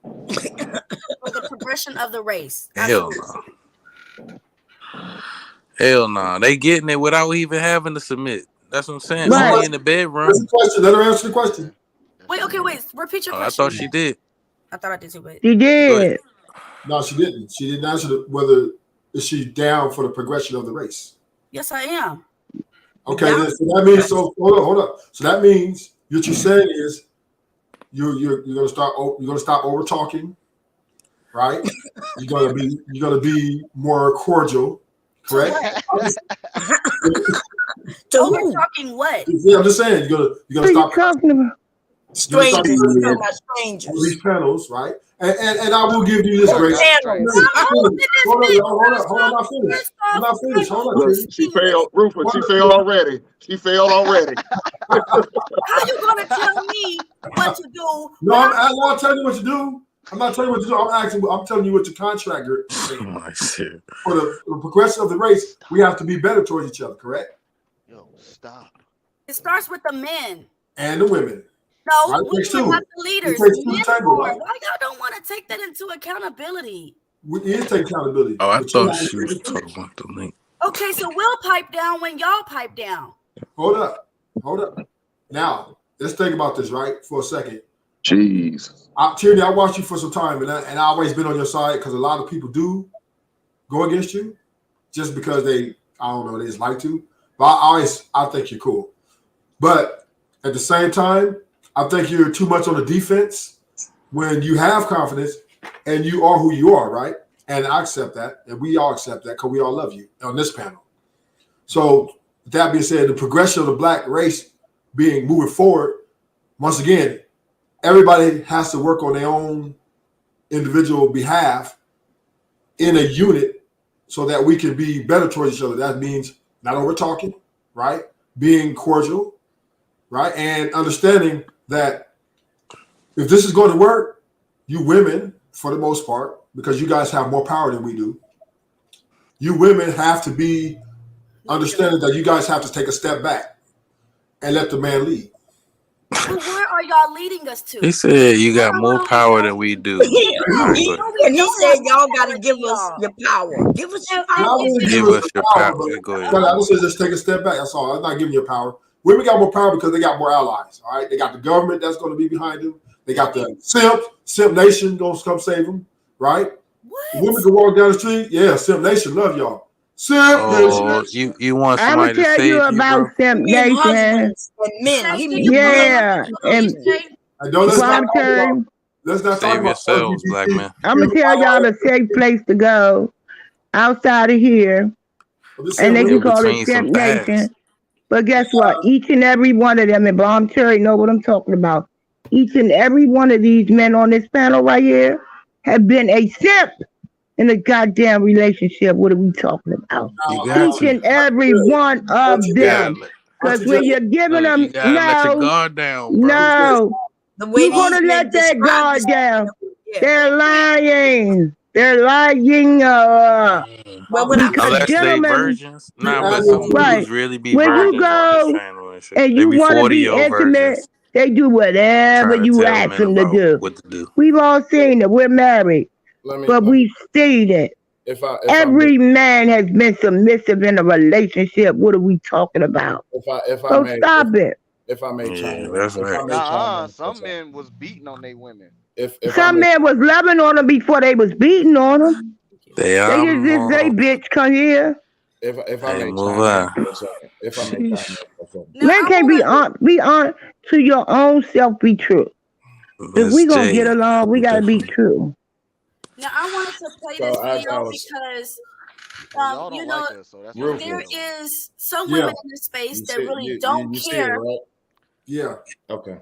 For the progression of the race. Hell no. Hell no. They getting it without even having to submit. That's what I'm saying. Right. Only in the bedroom. That's the question. Let her answer the question. Wait. Repeat your I question. thought she did. I thought I did too, but She did. No, she didn't. She didn't answer whether is she down for the progression of the race. yes, I am. Okay, so that means hold up. So that means what you're saying is you're gonna stop over talking, right? You're gonna be more cordial, correct? We're talking what? Yeah, I'm just saying you're gonna stop talking about. Strangers. These panels, right? And I will give you this grace. Hold on, I'm not finished. Hold on. She failed, Rufus. She failed already. How you gonna tell me what to do? No, I'm not telling you what to do. I'm not telling you what to do. I'm telling you what your contractor is saying. For the progression of the race, we have to be better towards each other, correct? Yo, stop. It starts with the men. And the women. No, right? we are not the leaders. It takes two Men tango, are. right? Why y'all don't want to take that into accountability? We need to take accountability. Oh, I thought she was talking about the link. Okay, so we'll pipe down when y'all pipe down. Hold up. Now, let's think about this, right, for a second. Jeez. Tyranny, I watched you for some time, and I always been on your side because a lot of people do go against you just because they just like to. But I think you're cool. But at the same time, I think you're too much on the defense when you have confidence and you are who you are, right? And I accept that, and we all accept that because we all love you on this panel. So that being said, the progression of the black race being moving forward, once again, everybody has to work on their own individual behalf in a unit so that we can be better towards each other. That means not over talking, right? Being cordial, right? And understanding that if this is going to work, you women, for the most part, because you guys have more power than we do, you women have to be understanding that you guys have to take a step back and let the man lead. But where are y'all leading us to? He said you got more power than we do. And he said y'all got to give us your power. Give us your power. Give us your power. Go ahead. I would say just take a step back. That's all. I'm not giving you power. Women got more power because they got more allies. All right, they got the government that's going to be behind them. They got the Simp Nation going to come save them. Right? What? Women can walk down the street. Yeah, Simp Nation love y'all. Simp Nation. You want somebody to save you, about Simp Nation. Yeah, and let's not save yourselves, black man. I'm gonna tell y'all a safe place to go outside of here, and they can call it Simp Nation. But guess what? Each and every one of them, and Bomb Cherry know what I'm talking about. Each and every one of these men on this panel right here have been a simp in a goddamn relationship. What are we talking about? Each and every one of them. Because when you're giving them, let your guard down, bro. No, you're gonna let that guard down. They're lying. They're lying. Unless they virgins. But some dudes really be when virgins you go and they you be want to be 40-year-old intimate, virgins. they do whatever you ask them to do. What to do. We've all seen it. We're married, but we've seen it. Every man has been submissive in a relationship. What are we talking about? Stop it. If I may chime in, some men was beating on their women. Some men was loving on them before they was beating on them. They are. They just say, "Bitch, come here." If I may chime in, Man can't be on to your own self. Be true. If we gonna get along, we gotta be true. Now I wanted to play this video because you know there is some women in this space that really don't care. Yeah. Okay.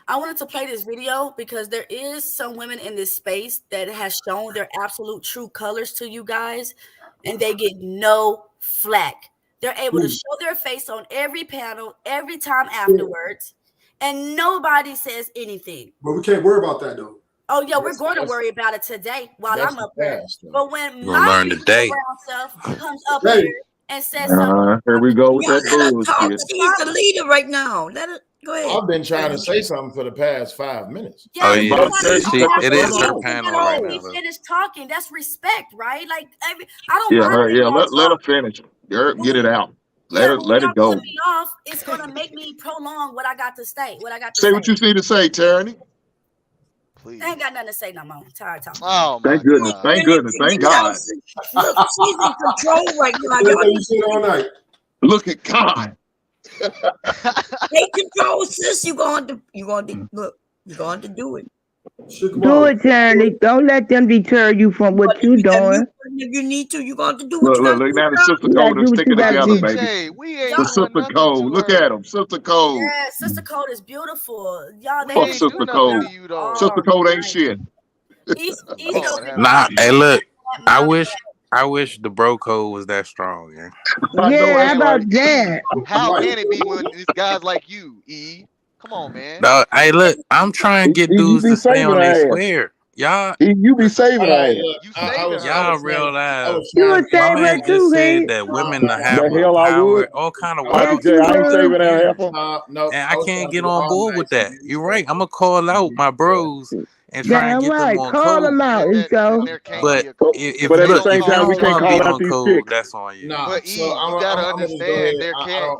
I wanted to play this video because there is some women in this space that has shown their absolute true colors to you guys, and they get no flack. They're able to show their face on every panel, every time afterwards, and nobody says anything. But we can't worry about that though. Oh yeah, we're going to worry about it today while I'm up there. But when we'll learn today. Self comes up here and says something, here we go with that bullshit. She's the leader right now. Let it go ahead. I've been trying to say something for the past 5 minutes. Yeah, it is her panel right now. Finish talking. That's respect, right? Like I don't. Let her finish. Get it out. Let it go. Me off, it's gonna make me prolong what I got to say. Say what you need to say, Tyranny. Please. I ain't got nothing to say no more. I'm tired of talking. Oh, thank goodness. Thank goodness. Thank God. Look, she's in control right now. All night. Look at God. Take control, sis. You're going to do it. Do it, Tyranny. Don't let them deter you from what you're doing. If you need to, you're going to do what you got to do. Look, now the Sister Code is sticking together, baby. The Sister Code. Look at them. Sister Code. Yeah, Sister Code is beautiful. Y'all, fuck Sister Code. Sister Code ain't shit. Nah, hey, look. I wish the bro code was that strong, yeah. Yeah, how about that? How can it be when these guys like you, E? Come on, man. No, hey, look, I'm trying to get dudes to stay on their square. Y'all, you be saving that. Y'all realize you would save her just too, said that women have power, all kind of wild I ain't saving that. And I can't get on board with that. You're right. I'm gonna call out my bros and try and get them on call code. them out, so. But at the same time, we can't call out these chicks. That's on you. But E, you gotta understand there can't.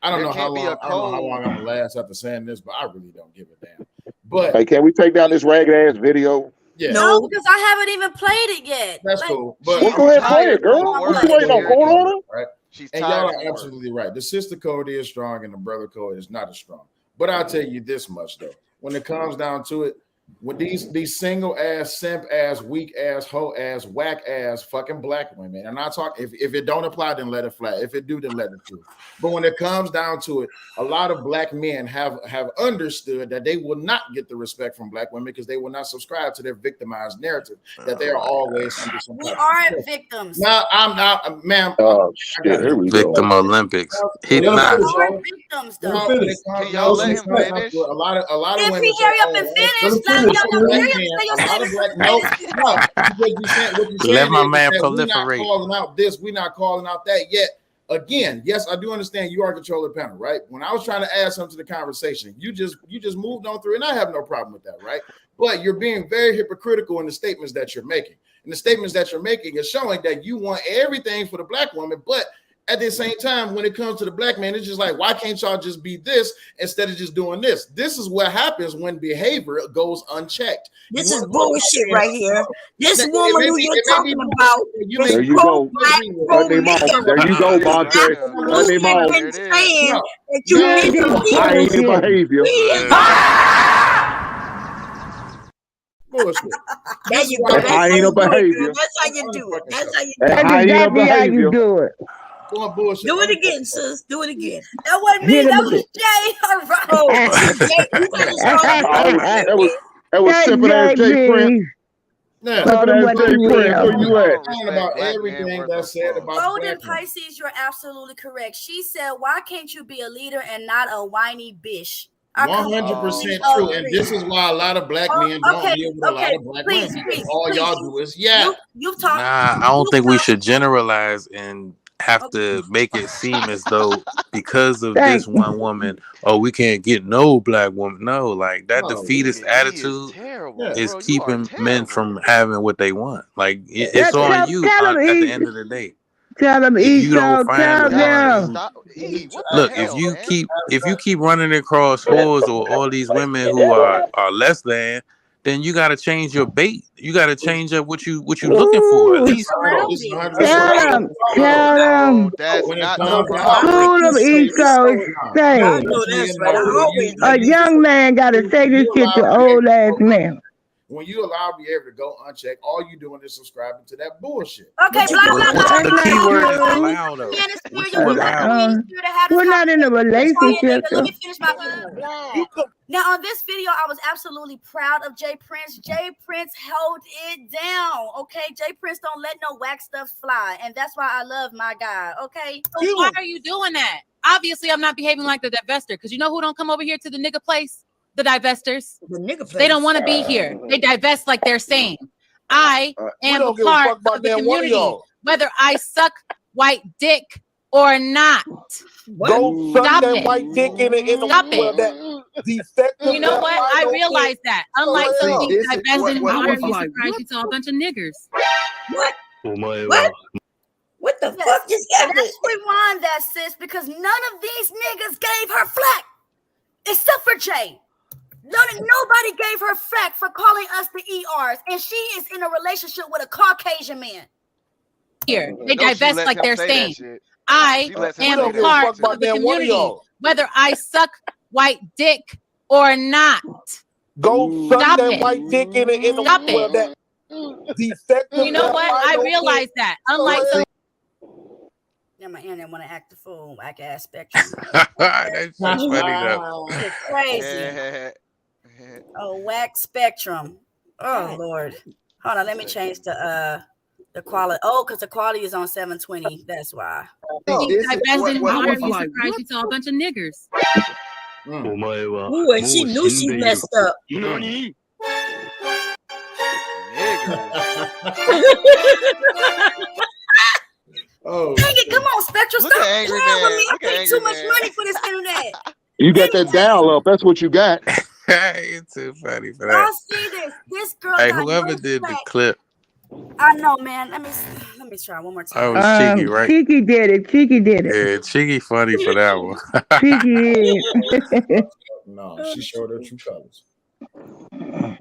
I don't know how long I'm gonna last after saying this, but I really don't give a damn. But hey, can we take down this ragged ass video? Yeah. No, because I haven't even played it yet. That's Like, cool. But Well, go ahead and play it, girl. What you waiting on? Going on it? Right? She's And tired y'all from are work. absolutely right. The sister code is strong and the brother code is not as strong. But I'll tell you this much though. When it comes down to it, when these single ass, simp ass, weak ass, hoe ass, whack ass, fucking black women, and I talk if it don't apply, then let it fly. If it do, then let it do. But when it comes down to it, a lot of black men have understood that they will not get the respect from black women because they will not subscribe to their victimized narrative that they are always under some we type of aren't control. victims. No, I'm not, ma'am. Oh shit! Here we go. Victim Olympics. Hit We not. aren't victims, though. Can y'all let him finish? A lot of If women he say, hurry up "Oh, and well, finish, let me let finish." hurry up Black and men, say your a lot of statement. black no, what you're saying Let my is man that we're not proliferate. calling out this, we're not calling out that yet. Again, yes, I do understand you are control of the panel, right? When I was trying to add something to the conversation, you just moved on through, and I have no problem with that, right? But you're being very hypocritical in the statements that you're making. And the statements that you're making is showing that you want everything for the black woman, but at the same time, when it comes to the black man, it's just like, why can't y'all just be this instead of just doing this? This is what happens when behavior goes unchecked. This is bullshit right here. This woman who you're it may talking be about There is you go. pro-black, Cut him off. pro-nigga. There you go, Monte. Cut him off. You've been saying that you No, need to be I ain't in behavior. bullshit. There you go. That's That's how hyena you do it, behavior. girl. That's how you do it. That's how you do That's it. hyena Exactly how behavior. you do it. Going bullshit. Do it again, sis. Do it again. That wasn't me. Hit him That with was it. Jay. All right. Oh, Jay, you gotta start That was simping ass Jay Prince. Yeah. Simping ass Jay Prince. Where you at? Talking about everything that's said about Golden black women. Pisces, you're absolutely correct. She said, "Why can't you be a leader and not a whiny bitch?" I 100% completely true, and agree. this is why a lot of black men don't deal with a lot of black women because all y'all do is You've talked. Nah, I don't think we should generalize and have to make it seem as though because of this one woman, oh, we can't get no black woman. No, like that defeatist attitude is keeping men from having what they want. Like it's on you at the end of the day. Tell them, If you don't Esau, find tell the them. one, look, if you keep running across whores or all these women who are less than, then you got to change your bait. You got to change up what you looking for at least. Tell them. That's not School of Esau is saying a young man got to say this shit to old ass man. When you allow behavior to go unchecked, all you doing is subscribing to that bullshit. Okay, blah, blah, blah. The key word is allow though. What you allow? We're not in a relationship. Let me finish my video. Now, on this video, I was absolutely proud of Jay Prince. Jay Prince held it down. Okay, Jay Prince don't let no whack stuff fly, and that's why I love my guy. Okay, So why are you doing that? Obviously, I'm not behaving like the divester because you know who don't come over here to the nigga place? The divestors. The nigga place. They don't want to be here. They divest like they're saying. I am a part of the community, whether I suck white dick or not. Go suck Stop that it. white dick in the Stop well, it. that defective. You know what? I realize that. Unlike some of these this is divesting what- modern, what- you surprised you saw a bunch of niggers. What? What? What the fuck just happened? Let's rewind that, sis, because none of these niggas gave her flack, except for Jay. Nobody gave her flack for calling us the ERs, and she is in a relationship with a Caucasian man. Here, they No, she divest lets like him they're say that saying. shit. I She lets him am say a that part shit. of the community, whether I suck white dick or not. Go suck Stop that it. white dick in the Stop well, it. that defective. You know what? I realize that. Unlike some. Now my internet want to act the fool, like ass spectrum. That's funny though. It's crazy. Oh, whack spectrum. Oh Lord. Hold on, let me change the quality. Oh, because the quality is on 720. That's why. Divesting modern, you surprised you saw a bunch of niggers. Ooh, and she knew she messed up. Oh, dang it! Come on, Spectrum, Look stop at playing Angry with Man. me. I Look at paid too Angry much Man. money for this internet. You got that dial up. That's what you got. It's too funny for Y'all that. see this? This girl Hey, got whoever no did the flack. clip, I know, man. Let me try one more oh, it time. was Cheeky, right? Cheeky did it. Cheeky did it. Yeah, Cheeky funny for that one. Cheeky is. no, she showed her true colors.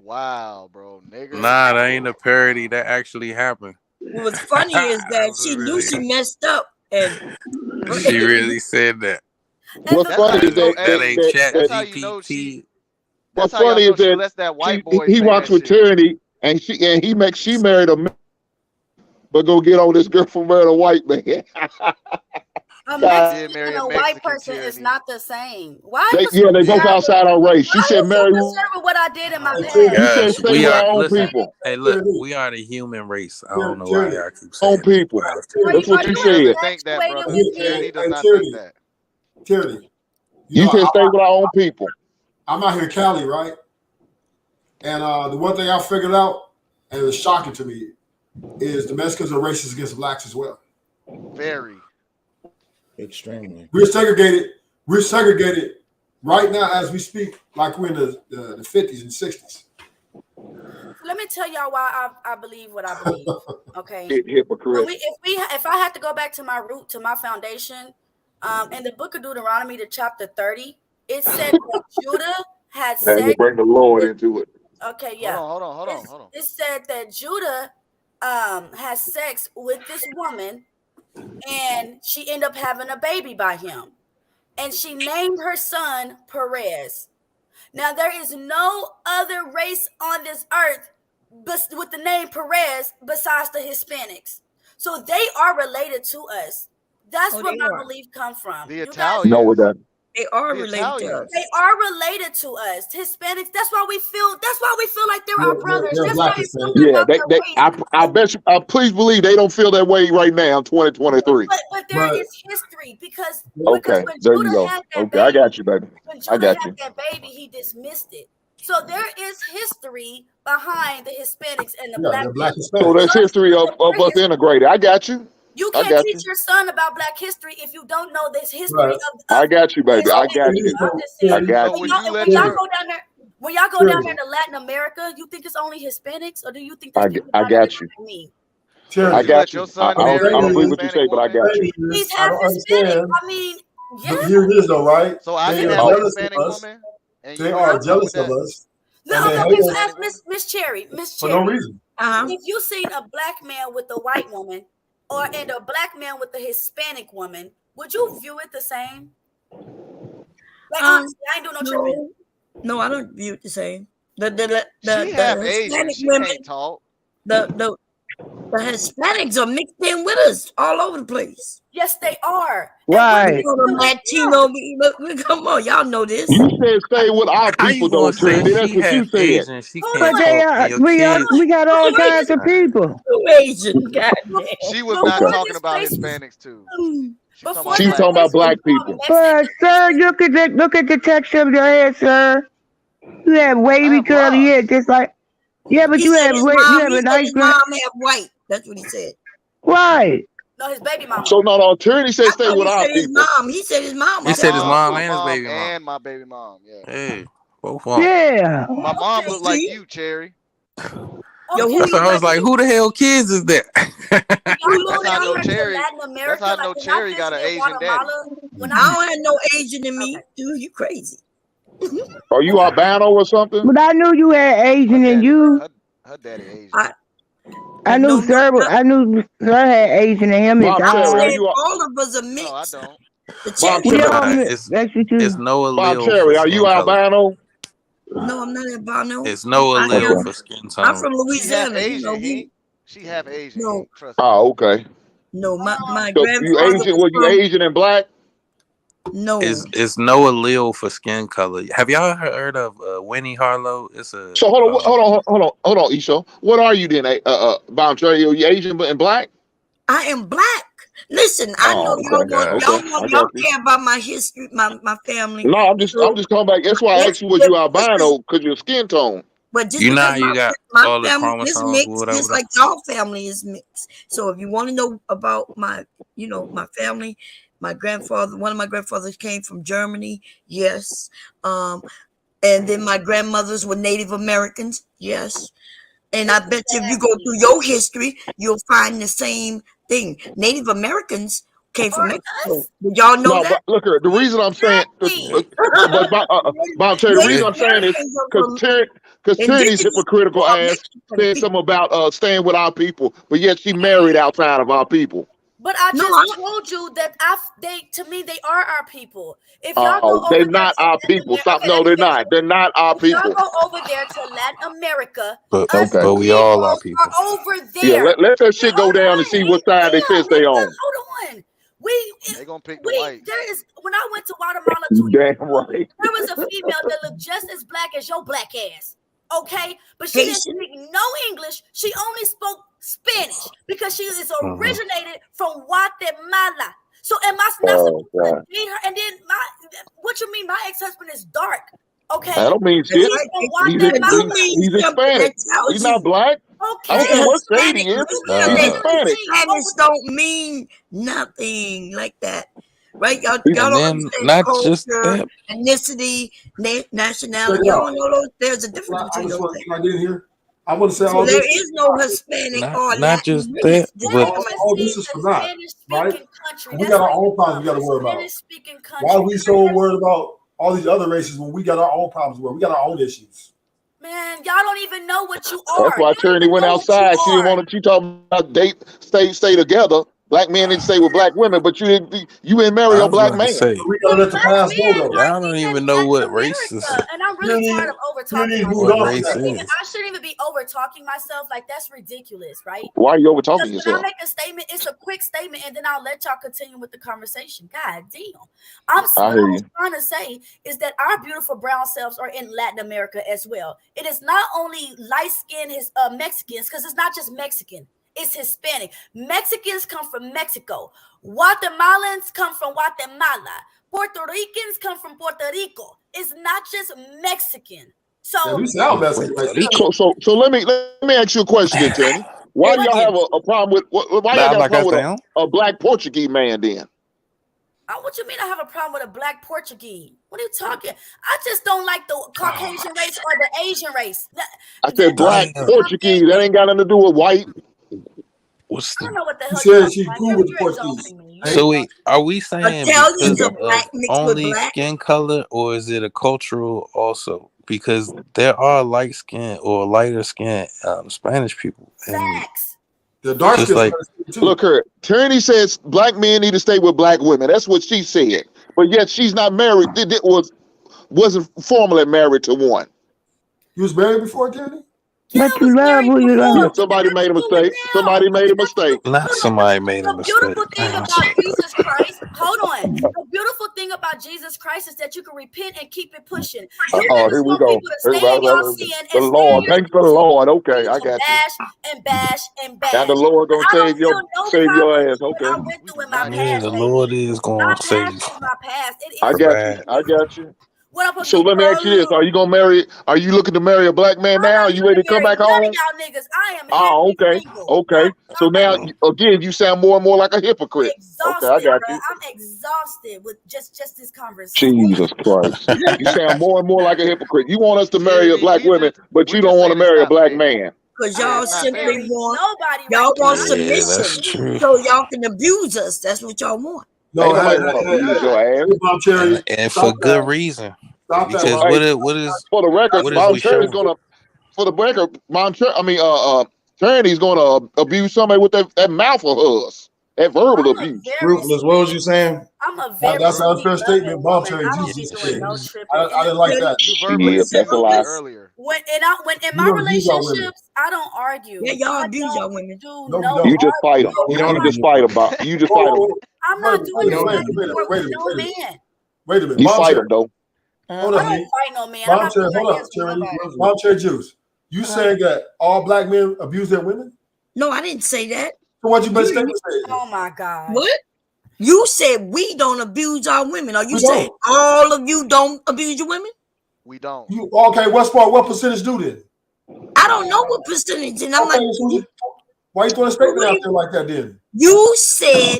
Wow, bro, nigga. Nah, that ain't a parody. That actually happened. What's funny is that she knew she messed up, and She really said that. What's funny is that ain't Chat That's how you know GPT. What's funny is she lets that white boy he say walks that with shit. tyranny, and she married a man, but go get on this girl from married a white man. A Mexican and a white person is not the same. Why? They both outside our race. She said marry. Concerned with what I did in my past. Guys, we are. Listen, people. hey, look, we are the human race. I don't know why y'all keep saying own people. That's what you said. Think that, brother. Tyranny does not Tyranny. think that. Tyranny. You can stay with our own people. I'm out here in Cali, right? And the one thing I figured out, and it was shocking to me, is the Mexicans are racist against blacks as well. Very. Extremely. We're segregated. We're segregated right now as we speak, like we're in the 50s and 60s. Let me tell y'all why I believe what I believe. Okay. Hypocrite. If I had to go back to my root, to my foundation, in the book of Deuteronomy, the chapter 30, it said that Judah had And you sex. bring the Lord into it. Okay, yeah. Hold on. It said that Judah has sex with this woman, and she ended up having a baby by him, and she named her son Perez. Now there is no other race on this earth with the name Perez besides the Hispanics, so they are related to us. That's where my belief comes from. The Italians. No, with that. They are related to us. They are related to us, Hispanics. That's why we feel like they're our brothers. That's why we feel good about their race. I bet you. Please believe they don't feel that way right now in 2023. But there is history because Okay, when there you Judah go. had that Okay, baby, I got you, baby. when I Judah got had you. that baby, he dismissed it. So there is history behind the Hispanics and the black people. So there's history of us integrated. I got you. You I can't got teach you. your son about black history if you don't know this history Right. of I got you, baby. I got you. I got when you. y'all go down there, when y'all go down there to Latin America, you think it's only Hispanics, or do you think there's people I down there got you. like me? I got you. I don't believe what you say, but I got you. He's I half don't Hispanic. understand. I mean, But yeah. here it is, though, right? So I They can are have a jealous Hispanic of us. woman. And They you are agree jealous with of that? us. No, And they okay, hate so us ask Miss Cherry. for no reason. If you seen a black man with a white woman, and a black man with a Hispanic woman, would you view it the same? Like honestly, I ain't doing no tripping. No, I don't view it the same. She The half Asian. Hispanic She women, can't talk. the Hispanics are mixed in with us all over the place. Yes, they are. Right. Latino, come on, y'all know this. You said stay with our How people, you though, gonna say Trinity. That's she what you half said. Asian? She But can't they talk. are. And your kids. We got all kinds of people. Asian, goddamn. She was Okay. not talking about Hispanics too. She's talking about black people. But sir, look at the texture of your hair, sir. You have wavy curly hair, just like but He you said have his you mom, have he a said nice his mom have white. That's what he said. right. No, his baby mama. So no, Trinity said stay with He our said his people. mom. He said his mom. He said his mom My and his baby mom. and my baby mom. Yeah. Hey, both of them. Yeah. My mom looked like you, Cherry. Yo, So I was like, who the hell kids is that? That's how I know Cherry. Latin America, That's how I know Cherry got an Asian daddy. When I don't have no Asian in me. Dude, you crazy. Are you albino or something? But I knew you had Asian in you. Her daddy Asian. I knew sir had Asian in him. His Bob Cherry, eyes. All of us are mixed. No, I don't. Bob We all Cherry, mix. That's you too. It's no Bob allele Cherry, for are you skin color. albino? No, I'm not albino. It's no allele for skin tone. I'm from She half Louisiana. You know, Asian. She half Asian. No. Trust me. Oh, okay. No, my So grandfather you Asian? was Were you from, Asian and black? No. It's no allele for skin color. Have y'all heard of Winnie Harlow? It's a So hold on, Isho. What are you then? Bob Cherry, are you Asian and black? I am black. Listen, I know y'all care about my history, my family. No, I'm just coming back. That's why I asked you, was you albino? Because your skin tone. But just you know because you got my all the family is chromosomes, mixed, whatever. just like y'all family is mixed. So if you want to know about my family, my grandfather, one of my grandfathers came from Germany, yes. And then my grandmothers were Native Americans, yes. And I bet you if you go through your history, you'll find the same thing. Native Americans came from Mexico. Did y'all know No, that? but look here. The reason I'm saying, Bob Terry, the reason I'm saying is because Tierney's hypocritical ass said something about staying with our people, but yet she married outside of our people. But I just told you that to me they are our people. If y'all go over they're there not to our Latin people. America, Stop. No, they're not. They're not our if y'all people. go over there to Latin America, But we Negroes all are people. are over Yeah, there. let that shit go down and see what side they says they on. Hold on. They gonna pick the white. There is when I went to Guatemala 2 years Damn ago, right. there was a female that looked just as black as your black ass. Okay, but she didn't speak no English. She only spoke Spanish because she is originated from Guatemala. So am I not supposed to date her? And then what you mean? My ex-husband is dark. Okay, I don't mean shit. He's Hispanic. He's not black. Okay. I don't care what state he is. He's Hispanic. Spanish don't mean nothing like that. Right? Y'all don't understand not culture, just that. ethnicity, nationality. Y'all don't know those. There's a difference between those things. I didn't hear. I want to say So all there this. is no Hispanic or not just Latin. that, but all this is for that, right? We got our own problems we got to worry about. Why are we so worried about all these other races when we got our own problems? Where we got our own issues. Man, y'all don't even know what you are. That's why Tierney went outside. She didn't want to. She talking about stay together. Black men didn't stay with black women, but you didn't marry a black man. We gotta let the past go though. Y'all don't even know what race is. And I'm really tired of over talking What race myself. is. I shouldn't even be over talking myself. Like that's ridiculous, right? Why are you over talking Because when I yourself? make a statement, it's a quick statement, and then I'll let y'all continue with the conversation. God damn. What I was trying to say is that our beautiful brown selves are in Latin America as well. It is not only light-skinned Mexicans, because it's not just Mexican. It's Hispanic. Mexicans come from Mexico. Guatemalans come from Guatemala. Puerto Ricans come from Puerto Rico. It's not just Mexican. So, you sound Mexican. So let me ask you a question, Tierney. Why do y'all have a problem with a black Portuguese man then? What you mean I have a problem with a black Portuguese? What are you talking? I just don't like the Caucasian race or the Asian race. I said black Portuguese. That ain't got nothing to do with white. I don't know what the hell she's cool with Portuguese. So wait, are we saying Italians because are black of mixed only with black? skin color, or is it a cultural also? Because there are light skin or lighter skin Spanish people. Facts. The dark skin. Look, her Tierney says black men need to stay with black women. That's what she said. But yet she's not married. Wasn't formally married to one. You was married before, Tierney? But you love who you love. Yeah, somebody made a mistake. Somebody made a mistake. Not somebody made a mistake. Beautiful thing about Jesus Christ. Hold on. The beautiful thing about Jesus Christ is that you can repent and keep it pushing. Here we go. The Lord. Thanks for the Lord. Okay, I got you. Bash and bash and bash. And the Lord gonna save your ass. Okay. Yeah, the Lord is going to save you. I got you. So let me ask you this: Are you looking to marry a black man now? Are you ready to come back home? Y'all niggas, I am. Oh, okay. So now again, you sound more and more like a hypocrite. Exhausted, okay, I got you. I'm exhausted with just this conversation. Jesus Christ! You sound more and more like a hypocrite. You want us to marry a black woman, but you don't want to marry a black man. Because y'all simply want submission, so y'all can abuse us. That's what y'all want. No, and for good reason. Because what is for the record, Tierney's gonna abuse somebody with that mouth of hers. That verbal abuse. Ruthless, what was you saying? I'm a very that's an unfair statement, Bob Cherry. I didn't like that. That's a lie. When in my relationships, I don't argue. Yeah, y'all abuse y'all women. You just fight them. You just fight about. You just fight them. I'm not doing no man. Wait a minute. You fight them though. Hold on. I don't fight no man. Bob Cherry Juice. You saying that all black men abuse their women? No, I didn't say that. So what you been saying? Oh my God. What? You said we don't abuse our women. Are you saying all of you don't abuse your women? We don't. Okay, what percentage do then? I don't know what percentage, and I'm like, why you throwing a statement out there like that then? You said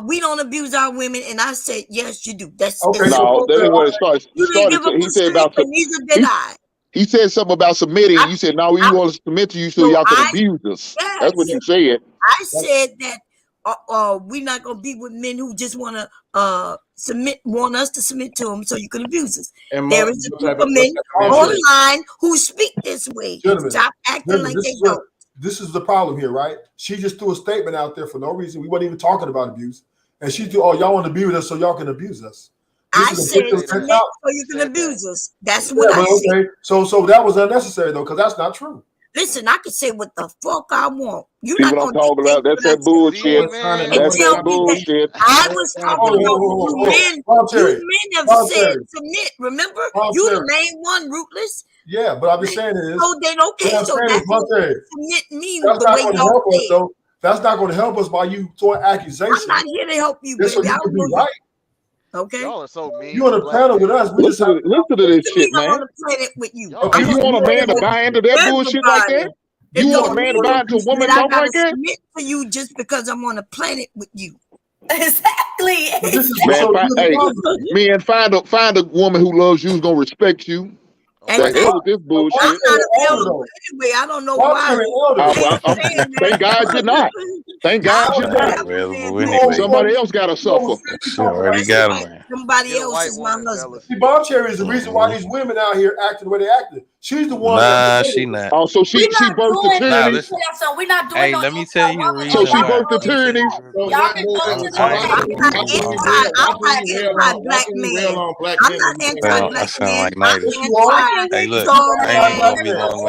we don't abuse our women, and I said yes, you do. That's okay. No, that ain't where it starts. He said about neither did I. He said something about submitting. You said, no, we want to submit to you so y'all can abuse us. Yes. That's what you said. I said that we're not gonna be with men who just want us to submit to them so you can abuse us. And there is a group of men online who speak this way. Stop acting like they don't. This is the problem here, right? She just threw a statement out there for no reason. We weren't even talking about abuse. And she threw, y'all want to be with us so y'all can abuse us. I said submit so you can abuse us. That's what I said. Okay. So that was unnecessary though, because that's not true. Listen, I can say what the fuck I want. You're See not what I'm gonna talking about? That's that bullshit. That's that bullshit. I was talking about you men. You men have said submit. Remember, you the main one, Ruthless. Yeah, but I'm just saying is. So then, okay, so that's submit me that's the way y'all us, though. That's not going to help us by you throwing accusations. I'm not here to help you, baby. So you can be right. Okay. Y'all are so mean. You on the panel with us. We listen to this shit, man. I'm on the planet with you. Okay, you want a man to buy into that bullshit like that? You want a man to buy into a woman talk like that? Submit to you just because I'm on the planet with you. Exactly. Man, find a woman who loves you, who's gonna respect you. The hell with this bullshit. I'm not available anyway. I don't know why. Thank God you're not. Thank God you're not. Somebody else got to suffer. She already got him. Somebody else is my husband. See, Bomb Cherry is the reason why these women out here acting the way they acting. She's the one. Nah, she not. Oh, so she birthed the tyranny. So we're not doing. Hey, let me tell you the reason. So she birthed the tyranny. Y'all can go to the. I'm not anti-black man. I'm not anti-black man. Hey, look, I ain't gonna be long.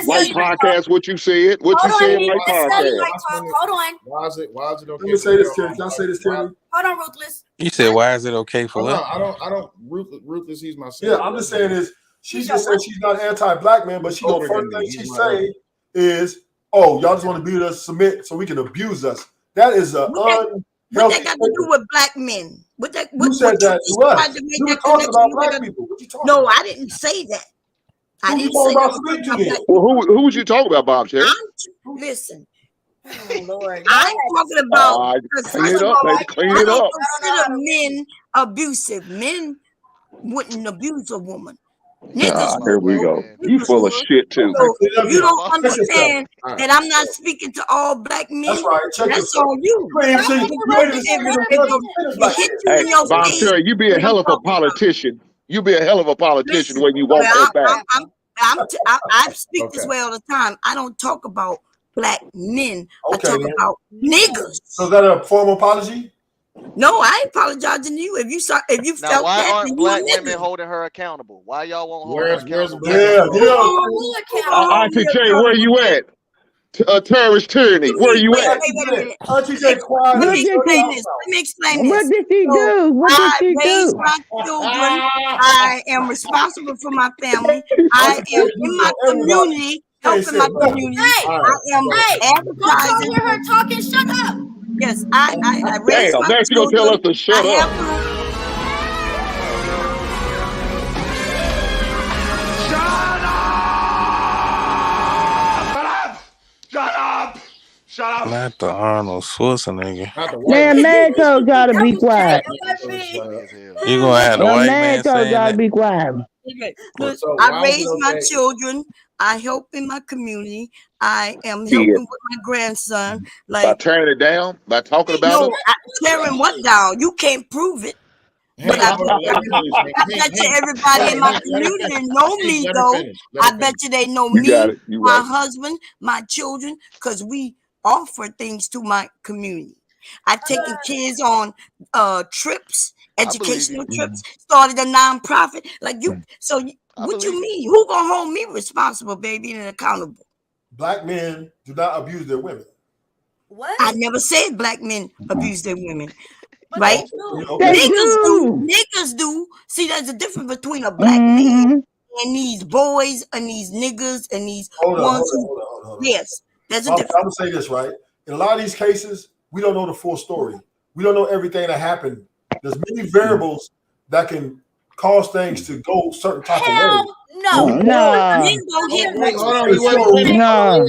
White podcast, what you said? What you said? White podcast. Hold on. Why is it okay? Let me say this, Terry. Can I say this, Terry? Hold on, Ruthless. You said, why is it okay for what? I don't. Ruthless, he's my son. Yeah, I'm just saying is she just said she's not anti-black man, but the first thing she say is, "Oh, y'all just want to be with us, submit, so we can abuse us." That is a what that got to do with black men? You said that to us. You were talking about black people. What you talking about? No, I didn't say that. I didn't say that. Well, who was you talking about, Bob Cherry? Listen. Oh, Lord. I'm talking about clean it up, baby. Clean it up. Consider men abusive. Men wouldn't abuse a woman. Here we go. You full of shit too. So you don't understand that I'm not speaking to all black men. That's right. That's on you. Hey, Bob Cherry, you be a hell of a politician. You be a hell of a politician when you walk that back. I speak this way all the time. I don't talk about black men. I talk about niggas. So is that a formal apology? No, I ain't apologizing to you. If you now, felt why that, aren't black women holding her accountable? Why y'all won't hold her accountable? Auntie J, where you at? Terrorist tyranny. Where you at? Auntie J, quiet. Let me explain this. What did she do? What did she raised do? my children. I am responsible for my family. I am in my community, helping my community. I am advertising. Don't hear her talking. Shut up. Yes, I raised my children. You don't tell us to shut up. Shut up! Not the Arnold Schwarzenegger. Man, man told y'all to be quiet. You gonna have the white man told saying y'all that? to be quiet. Look, I raised my children. I help in my community. I am helping with my grandson. By turning it down, by talking about it. Tearing what down? You can't prove it. But I bet you everybody in my community know me though. I bet you they know me, my husband, my children, because we offer things to my community. I've taken kids on trips, educational trips, started a nonprofit. Like you, what you mean? Who gonna hold me responsible, baby, and accountable? Black men do not abuse their women. What? I never said black men abuse their women. Right? Niggas do. See, there's a difference between a black man and these boys and these niggas and these ones who. Yes, there's a difference. I'm gonna say this, right? In a lot of these cases, we don't know the full story. We don't know everything that happened. There's many variables that can cause things to go certain type of way. No. Men don't hit No.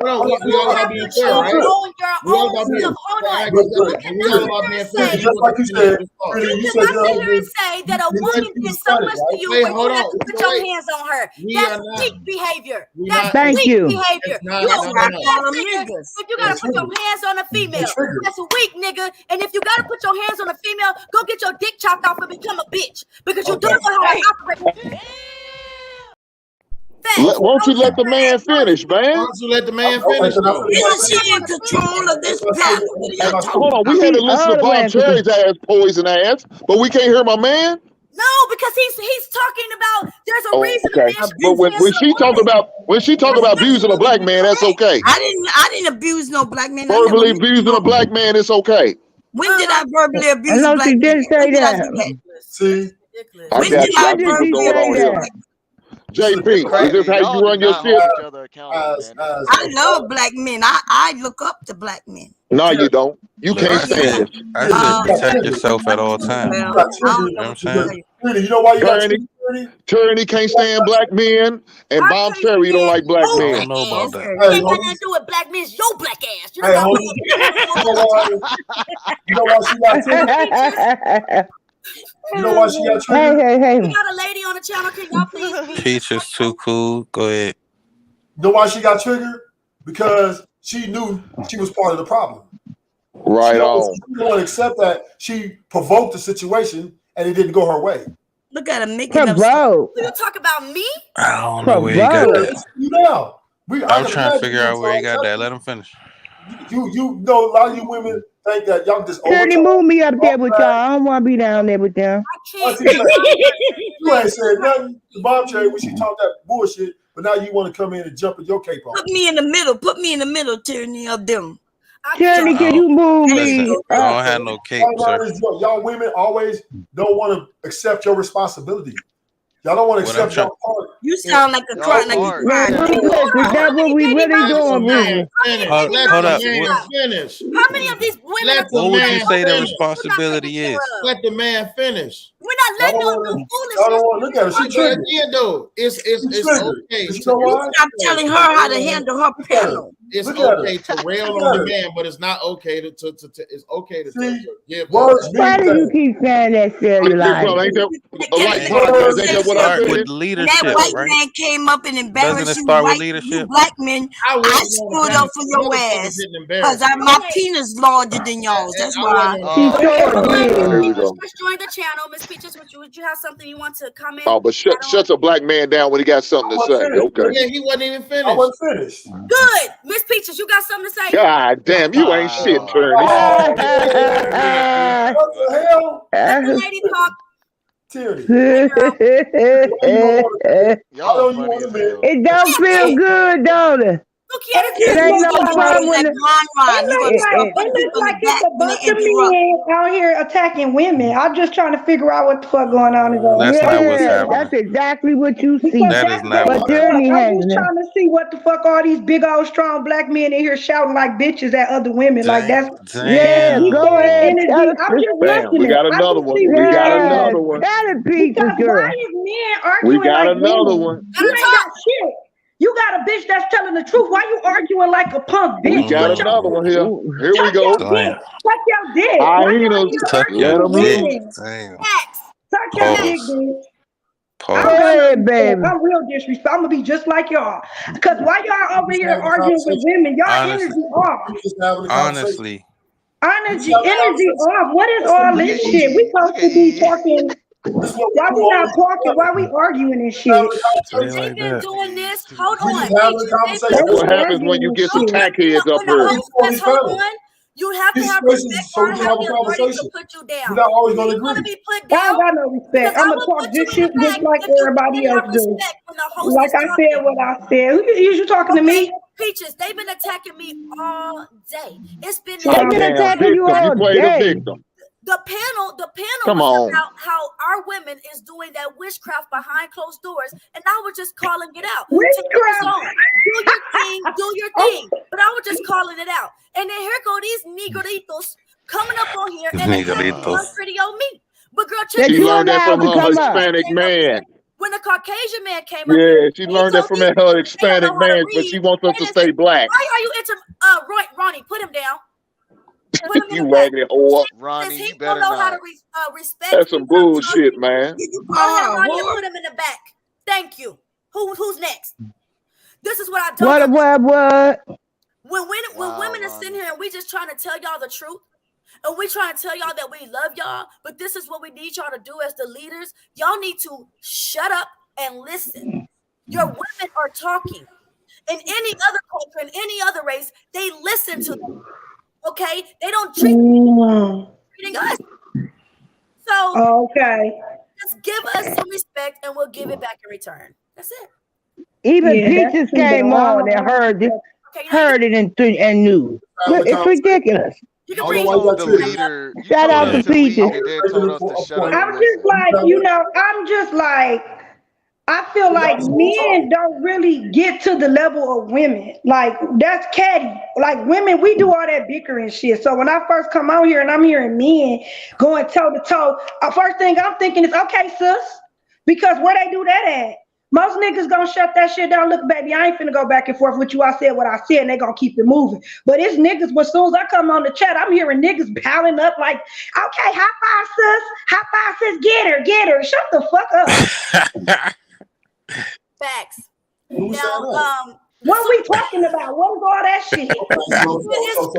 Hold on, we all about being fair, right? We all about being fair. We all about being fair. Just like you said, You cannot sit here and say that a woman did so much to you, but you have to put your hands on her. That's weak behavior. That's Thank weak you. behavior. You gotta put your hands on a female. That's weak, nigga. And if you gotta put your hands on a female, go get your dick chopped off and become a bitch because you don't know how to operate. Won't you let the man finish, man? Why don't you let the man finish? Is she in control of this panel? Hold on, we had to listen to Bob Cherry's ass, poison ass, but we can't hear my man. No, because he's talking about there's a reason. Okay, but when she talk about abusing a black man, that's okay. I didn't abuse no black man. Verbally abusing a black man, it's okay. When did I verbally abuse No, a black she man? didn't say that. See, I got you. I know what's going on here. JP, is this how you run your shit? I love black men. I look up to black men. No, you don't. You can't stand it. I said protect yourself at all times. You know what I'm saying? You know why you got Turney can't stand black men, and Bob Cherry don't like black I men. don't know about that. Ain't got nothing to do with black men. It's your black ass. You know why she got You know why she got triggered? Hey. We got a lady on the channel. Can y'all please? Peach is too cool. Go ahead. You know why she got triggered? Because she knew she was part of the problem. Right on. She didn't want to accept that she provoked the situation and it didn't go her way. Look at him making up. You talk about me? I don't know where he got that. You know, I'm trying to figure out where he got that. Let him finish. You know, a lot of you women think that y'all just Turney, move me up there with y'all. I don't want to be down there with them. You ain't said nothing to Bob Cherry when she talked that bullshit, but now you want to come in and jump in your cape on. Put me in the middle. Put me in the middle, Turney, of them. Turney, can you move me? I don't have no cape, sir. Y'all women always don't want to accept your responsibility. Y'all don't want to accept your part. You sound like a crying. Is that what we really doing? Hold up. Finish. How many of these women? What would you say the responsibility is? Let the man finish. We're not letting no foolishness. Look at her. She triggered. Though it's okay. Stop telling her how to handle her panel. It's okay to rail on the man, but it's not okay to it's okay to give. Why do you keep saying that cellulite? Start with leadership, that white right? man came up and embarrassed Doesn't it you, start with white, leadership? you black men. I stood up for your ass because my penis larger than yours. That's why. Just join the channel, Miss Peaches. Would you have something you want to comment? Oh, but shut a black man down when he got something to say. Okay. Yeah, he wasn't even finished. I wasn't finished. Good, Miss Peaches. You got something to say? God damn, you ain't shit, Turney. What the hell? Let the lady talk. It don't feel good, don't it? It ain't no fun when it looks like it's a bunch of men out here attacking women. I'm just trying to figure out what the fuck going on. That's not what's happening. That's exactly what you see. That is not But what's happening. I'm just trying to see what the fuck all these big old strong black men in here shouting like bitches at other women. Like that's yeah. Go ahead. I'm just listening. We got another one. We got another one. Tell it, Peaches, girl. Why is men arguing We got like another women? one. You ain't got shit. You got a bitch that's telling the truth. Why you arguing like a punk bitch? We got another one here. Here we go. Suck your dick. Tuck your dick. Suck your dick, bitch. Baby. I'm real disrespectful. I'm gonna be just like y'all. Cause why y'all over here arguing with women? Y'all energy off. Honestly. Energy off. What is all this shit? We supposed to be talking. Why we not talking? Why we arguing and shit? They've been doing this. Hold on. That's what happens when you get some tackheads up here. Hold on. You have to have respect for I have the authority to put you down. We're not always going to agree. Want to be put down? I don't got no respect. I'm gonna talk this shit just like everybody else do. Like I said what I said. Who you talking to me? Peaches, they've been attacking me all day. It's been attacking you all day. The panel Come was on. about how our women is doing that witchcraft behind closed doors, and I was just calling it out. Witchcraft. Do your thing. But I was just calling it out. And then here go these negritos coming up on here and attacking one pretty old me. But girl, She learned that from her Hispanic man. When the Caucasian man came up Yeah, here, she he learned that told from me her they don't Hispanic know how to man, but read. she wants us And to it's stay black. why are you into Ronnie? Put him down. Put him in You the back. raggedy whore. Ronnie, He you don't better know how to not. respect That's me. some bullshit, man. Go ahead, Ronnie, and put him in the back. Thank you. Who's next? This is what I don't. What? When women are sitting here and we just trying to tell y'all the truth, and we trying to tell y'all that we love y'all, but this is what we need y'all to do as the leaders. Y'all need to shut up and listen. Your women are talking. In any other culture, in any other race, they listen to them. Okay? They don't treat treating us. So just give us some respect and we'll give it back in return. That's it. Even Peaches came on and heard it and knew. It's ridiculous. You told the leader. Shout out to Peaches. And then told us to shut up. I'm just like, I feel like men don't really get to the level of women. Like, that's catty. Like, women, we do all that bickering shit. So when I first come out here and I'm hearing men going toe to toe, first thing I'm thinking is, okay, sis, because where they do that at? Most niggas gonna shut that shit down. Look, baby, I ain't finna go back and forth with you. I said what I said, and they gonna keep it moving. But it's niggas, but as soon as I come on the chat, I'm hearing niggas piling up like, okay, high five, sis. High five, sis. Get her. Shut the fuck up. Facts. Now, what are we talking about? What is all that shit? So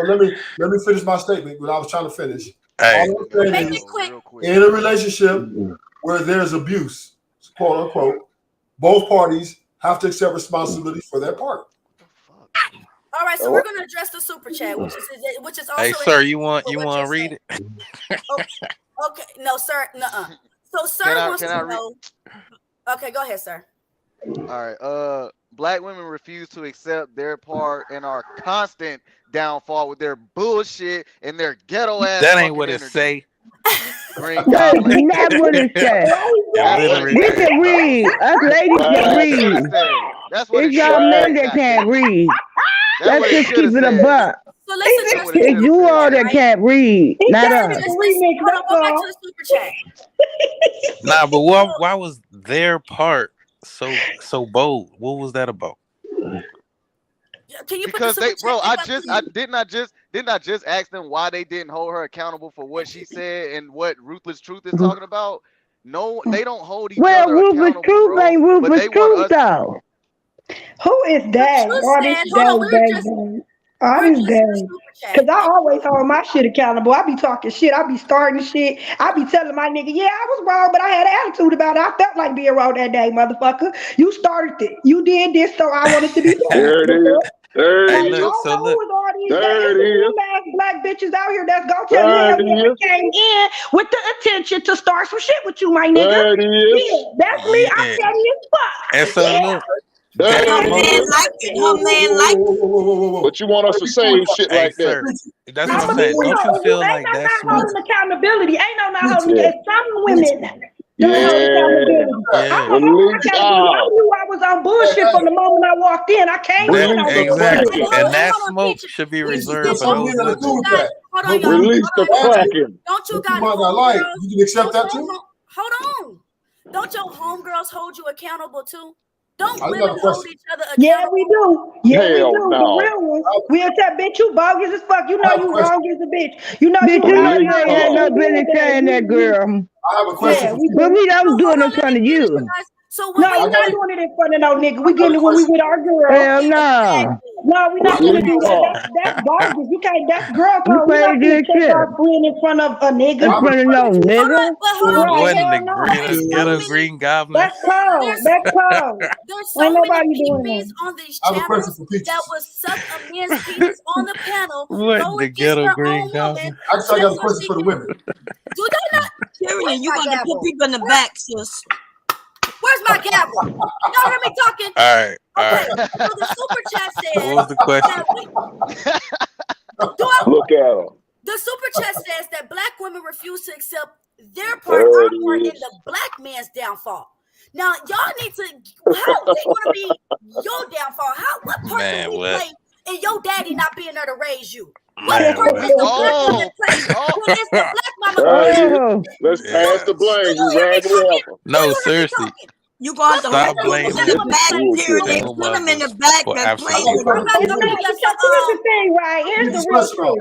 let me finish my statement. What I was trying to finish. Hey. All I'm saying is, in a relationship where there's abuse, quote unquote, both parties have to accept responsibility for their part. All right, so we're gonna address the super chat, which is also. Hey, sir, you want to read it? Okay, no, sir, nuh-uh. So, sir wants to know. Okay, go ahead, sir. All right. Black women refuse to accept their part and are constant downfall with their bullshit and their ghetto ass. That ain't what it say. That's not what it says. We can read. Us ladies can read. That's what it's y'all men that can't read. Let's just keep it a buck. So listen, it's you all that can't read, not us. Go back to the super chat. Nah, but why was their part so bold? What was that about? Can you because they, bro, didn't I just ask them why they didn't hold her accountable for what she said and what Ruthless Truth is talking about? No, they don't hold each other accountable. Well, Ruthless Truth ain't Ruthless Truth though. Who is that? All these days. Because I always hold my shit accountable. I be talking shit. I be starting shit. I be telling my nigga, yeah, I was wrong, but I had an attitude about it. I felt like being wrong that day, motherfucker. You started it. You did this, so I wanted to be done. There it is. There Like, it is. There it is. Black bitches out here that's gonna tell you we came in with the intention to start some shit with you, my nigga. There it is. Yeah, that's me. I'm petty as fuck. And so look. Her man like it. But you want us to say shit like sir, that? That's what I'm saying. Don't you feel like that's holding accountability? Ain't no not holding. Some women. Yeah. I knew I was on bullshit from the moment I walked in. I came in. Exactly. And that smoke should be reserved for those. Release the Kraken. Don't you got you can accept that too? Hold on. Don't your homegirls hold you accountable too? Don't I women got a hold question. each other accountable? Yeah, we do. Yeah, Hell we do. no. The real ones. We'll tell bitch you bogus as fuck. You know you wrong as a bitch. You know Bitch, you you know out you ain't here had no business saying that, girl. I have a question. But we don't do it in front of you. So no, we're not doing it in front of no nigga. We getting it when we with our girl. Hell no. No, we're not gonna do that. That's bogus. You can't. That's girl code. We're not gonna take our friend in front of a nigga. In front of no nigga. Ghetto green goblin. That's cold. That's cold. There's so many PBs on these channels that will suck a man's penis on the panel. What the ghetto green goblin? Actually, I got a question for the women. Do they not? Tyrion, you got to put people in the back, sis. Where's my gavel? Y'all hear me talking? All right. So the super chat says. What was the question? Look at her. The super chat says that black women refuse to accept their part in the black man's downfall. Now y'all need to. How they want to be your downfall? What part do we play in your daddy not being there to raise you? What part does the black woman play when it's the black mama? Let's pass the blame. You raggedy. No, seriously. You gonna have to Stop hold blaming them in the back, period. single Put them in the mothers back for that play absolutely with nothing. Here's the thing, right? Here's the real truth.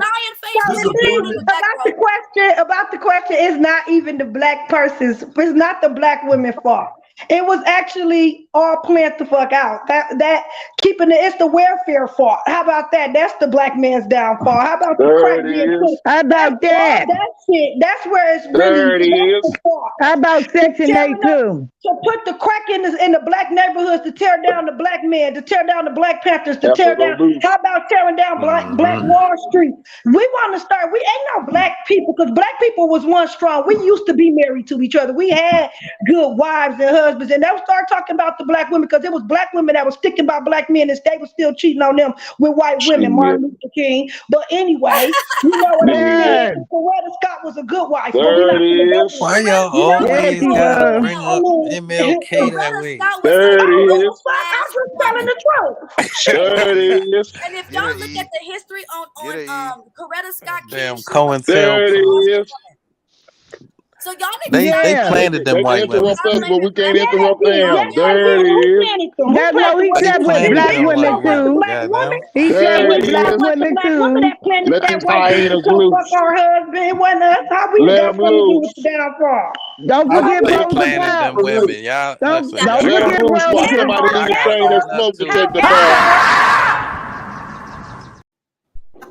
So the thing about the question is not even the black person's. It's not the black women's fault. It was actually all planned the fuck out. That keeping it's the welfare fault. How about that? That's the black man's downfall. How about the crack being pushed? How about that? That's it. That's where it's There really it that's is. the fault. How about Section 8 too? To put the crack in the black neighborhoods, to tear down the black men, to tear down the Black Panthers, to tear down. How about tearing down Black Wall Street? We want to start. We ain't no black people because black people was one strong. We used to be married to each other. We had good wives and husbands, and they'll start talking about the black women because it was black women that was sticking by black men, and they were still cheating on them with white women, Martin Luther King. But anyway, you know what I mean? Coretta Scott was a good wife. But we not gonna go Why y'all always gotta bring up MLK that way? There it is. I'm just telling the truth. There it is. And if y'all look at the history on Coretta Scott King, Damn There it COINTELPRO. is. so y'all They niggas planted them They white women. interrupt us, but we can't interrupt them. There it is. That's what he said with planted black them women white too. women. Goddamn. He said There with it black is. women too. Let these hyenas loose. Fuck our husband. It wasn't us. How we Let got them something to do loose. with the downfall? Don't forget They Rosa planted them Parks. women. Y'all Don't listen. Let forget them loose while Rosa somebody Parks. need to change that smoke detector back.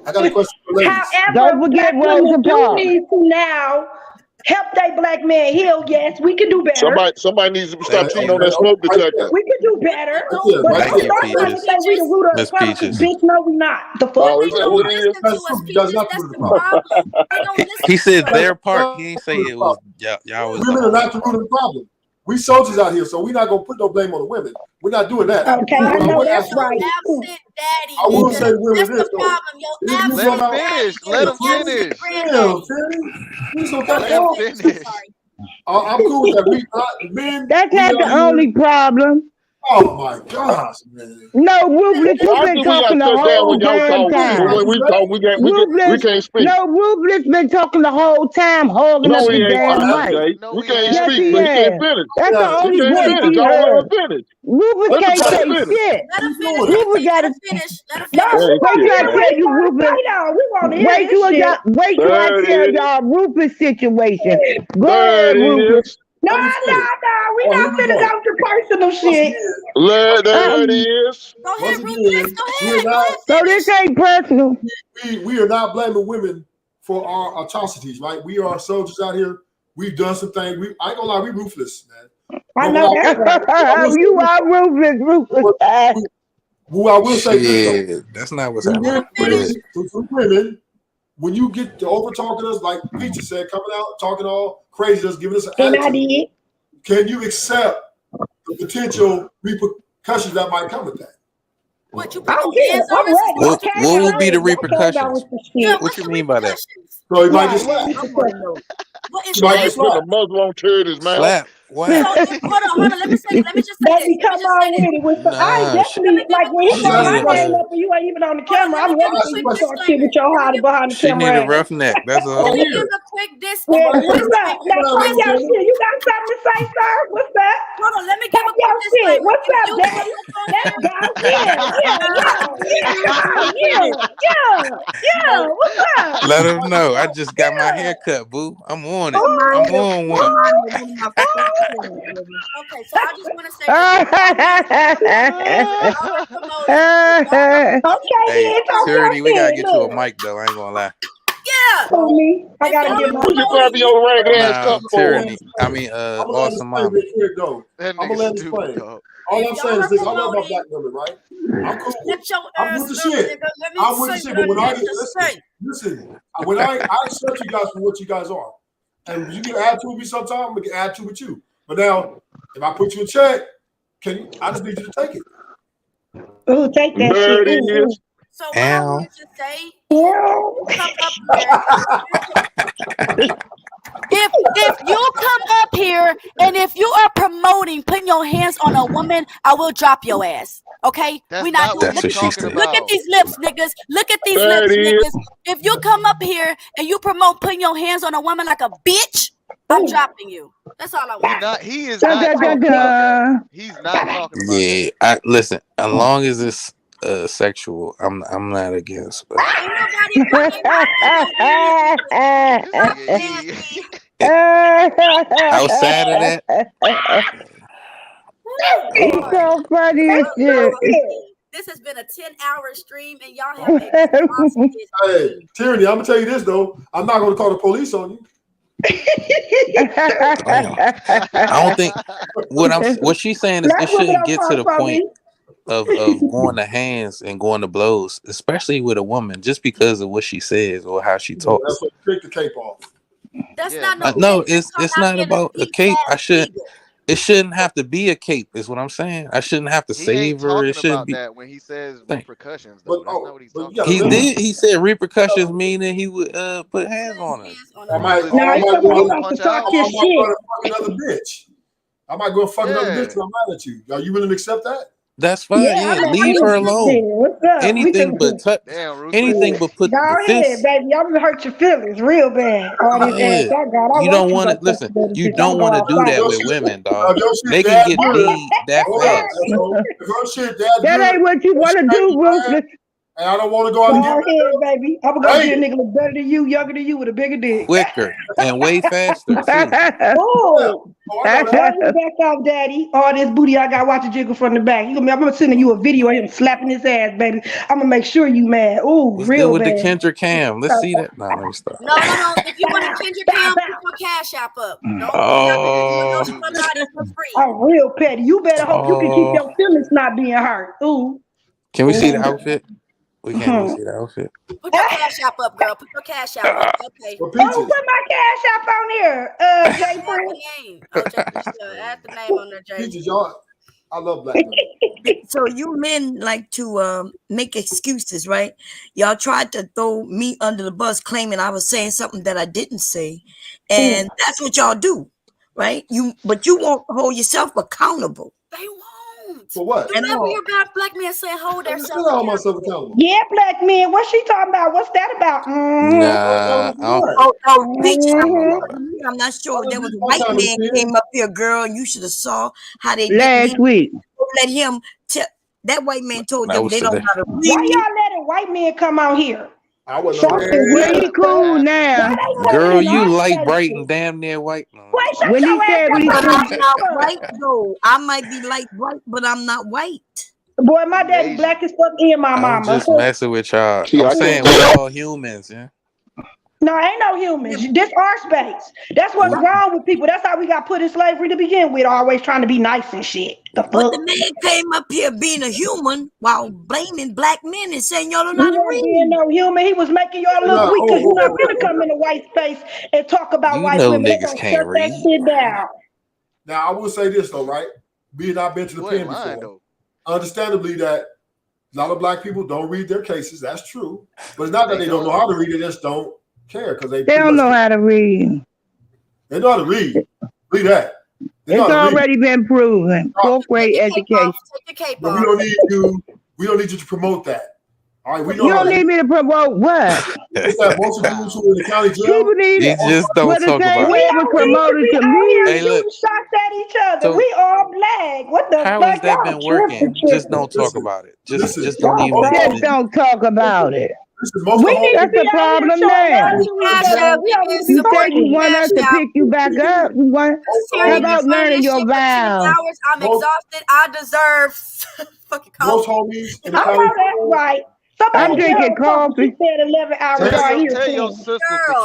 I got a question for ladies. However, Don't forget black women Rosa do Parks. need to now help that black man heal. Yes, we can do better. Somebody needs to stop cheating on that smoke detector. We can do better. Yeah, But Thank don't you, start trying to Peaches. say we the root of the Miss problem, 'cause Peaches. bitch, no, we not. The fuck? Oh, is that what it is? That's true. You guys are not the root of the problem. They don't listen He said to us. their part. He ain't say it was y'all was the Women are whole not the root of the problem. We soldiers out here, so we're not gonna put no blame on the women. We're not doing that. Okay, But I know would that's ask- right. Absent daddy. I will nigga. say women That's this the though. problem. Yo, If you absent Let him come out, finish. daddy. Let him Absent finish. granddaddy. Please don't Go cut Let me him off. ahead. finish. I'm cool with that. Men, That's we not out the here. only problem. Oh my gosh, man. No, Ruthless, you've Why been do we got talking the shut down whole when y'all damn talk? But time. when we talk, we Ruthless, can't speak. no, Ruthless been talking the whole time, holding No, up he the ain't. damn mic. Jay. No, We we can't haven't. Yes, speak, he but he can't has. finish. That's the Yeah, He only can't voice finish. he Y'all let heard. him finish. Rufus Let the can't brother say finish. shit. Let him He's finish. doing it. Rufus Let gotta him finish. Let him No, finish. we Hey, want to shit, hear wait till I man. tell you, Rufus. we want to hear Wait till this shit. wait till I There it tell is. y'all Rufus situation. Go There ahead, it Rufus. is. No, Let me finish. we Oh, here not we finna go. go to personal Once shit. again, There it is. Go once ahead, Rufus. again, Go we're ahead. Go not ahead. So this ain't personal. we are not blaming women for our atrocities, right? We are soldiers out here. We've done some things. I ain't gonna lie, we ruthless, man. I No, know but that's right. You are Rufus, Rufus. who I will say this though. Shit, that's not what's To happening. women, when you get to over talking us, like Peaches said, coming out talking all crazy, just giving us an And I attitude, did. can you accept the potential repercussions that might come with that? What you I put don't your care. hands on I'm us? ready. What Okay, what I'm would be the ready. Y'all came down repercussions? with the Yeah, shit. What what's you the mean by that? repercussions? So he might Right, just what slap. repercussions? What is He your might Hey, just put slap. a muzzle on Charity's mouth. Slap? So What? hold on. Let me say. Let me just say Baby, this. Let me come just say on this. with it. With some, I Nah, Let me definitely, give like, a when he I'm she brought just need my asking name a up and you ain't even on the Hold on. camera, Let me I'm give ready a for you quick to talk shit disclaimer. with your Let me heart give. behind the she camera need a ass. roughneck. That's right Let all. me here. give a quick Well, Right here. what's up? disclaimer. Now, Hold talk on, your Jamie. shit. You got something to say, sir? What's that? Hold on. Let me give Talk a quick your shit. disclaimer. What's If up, you Daddy? come up on Let's here, go. Yeah. What's up? Let her know. I just got my hair cut, boo. I'm on it. I'm on one. okay. So I just want to say this. Y'all are promoting. Okay, Hey, then talk your Tyranny, we gotta shit. get you a Look, mic though. I ain't gonna lie. Yeah. for me, I If gotta y'all get are my. Who you promoting, grabbing your ragged ass Nah, cup for? Tyranny. I mean, I'm gonna let awesome him explain mama. real quick though. That I'm gonna nigga let him stupid, explain. dog. All if I'm y'all saying are is this: I love my promoting, black women, right? I'm cool. let your I'm with the shit. let me I'm with the say shit. what But I when I need to say. listen, when I accept you guys for what you guys are, and you can add to me sometime, I'm gonna add to with you. But now, if I put you in check, I just need you to take it. Ooh, take that There shit. it Ooh, is. So what I wanted to say is, ooh. come up here. If you come up here and if you are promoting putting your hands on a woman, I will drop your ass. Okay? That's We not not doing. what That's we what she Look said. talking at about. these lips, niggas. Look at these There lips, it is. niggas. If you come up here and you promote putting your hands on a woman like a bitch, I'm dropping you. That's all I want. He is not talking about that. He's not talking about Yeah, I listen. As long as it's sexual, I'm not against. But... Outside of that, it's so funny as shit. This has been a 10-hour stream, and y'all have exhausted. Hey, Tyranny, I'm gonna tell you this though. I'm not gonna call the police on you. I don't think what she's saying is it shouldn't get to the point of going to hands and going to blows, especially with a woman, just because of what she says or how she talks. That's what take the cape off. That's not no, it's not about a cape. It shouldn't have to be a cape, is what I'm saying. I shouldn't have to save her. It shouldn't be that when he says repercussions, though. That's not what he's talking about. He did. He said repercussions, meaning he would put hands on her. I might go another bitch. I might go fuck another bitch. I'm mad at you. Are you willing to accept that? That's fine. Yeah, leave her alone. Anything but touch. Anything but put the fist. Baby, y'all gonna hurt your feelings real bad. All this ass I got. You don't want to listen. You don't want to do that with women, dog. They can get beat that fast. That ain't what you want to do, Ruthless. And I don't want to go out and get baby. I'm gonna go get a nigga look better than you, younger than you, with a bigger dick. Quicker and way faster. Oh, back off, daddy. All this booty I got, watch a jiggle from the back. I'm gonna send you a video of him slapping his ass, baby. I'm gonna make sure you mad. Ooh, Let's real go with bad. the Kendrick Cam. Let's see that. No, let me stop. No. If you want a Kendrick Cam, put your Cash App up. I'm real petty. You better hope you can keep your feelings not being hurt. Ooh. Can we see the outfit? We can't see the outfit. Put your Cash App up, girl. Put your Cash App up. Okay. Put my Cash App on here. Jay Prince. Add the name on there, Jay. I love black men. So you men like to make excuses, right? Y'all tried to throw me under the bus, claiming I was saying something that I didn't say, and that's what y'all do, right? But you won't hold yourself accountable. They won't. For what? You never hear about black men saying hold themselves accountable. Yeah, black men. What's she talking about? What's that about? I'm not sure. There was a white man came up here, girl, and you should have saw how they last week. Let him tell. That white man told them they don't know how to read. Why y'all letting white men come out here? I wasn't really cool now. Girl, you light, bright, and damn near white. When he said what he I'm said, not white though. I might be light bright, but I'm not white. Boy, my daddy black as fuck and my mama. I'm just messing with y'all. I'm saying we're all humans, yeah. No, ain't no humans. This our space. That's what's wrong with people. That's how we got put in slavery to begin with, always trying to be nice and shit. But the man came up here being a human while blaming black men and saying y'all don't know how to read. He no human. He was making y'all look weak because you're not gonna come in a white space and talk about white women. Niggas can't read. That shit down. Now I will say this though, right? Being I've been to the pen before, understandably that a lot of black people don't read their cases. That's true, but it's not that they don't know how to read. They just don't care because they don't know how to read. They know how to read. Read that. It's already been proven. Fourth grade education. But we don't need you to promote that. All right, we know you don't need me to promote what? People need it. Just don't talk about we it. Promoted to me. Hey, look. Shots at each other. So, we all black. What the how fuck? has that been working? Just don't talk about it. Just don't even. Just don't talk about it. That's the problem now. You say you want us to pick you back up. You want? How about learning your vows? I'm exhausted. I deserve fucking coffee. I know that's right. I'm drinking coffee. Said 11 hours. Tell your sisters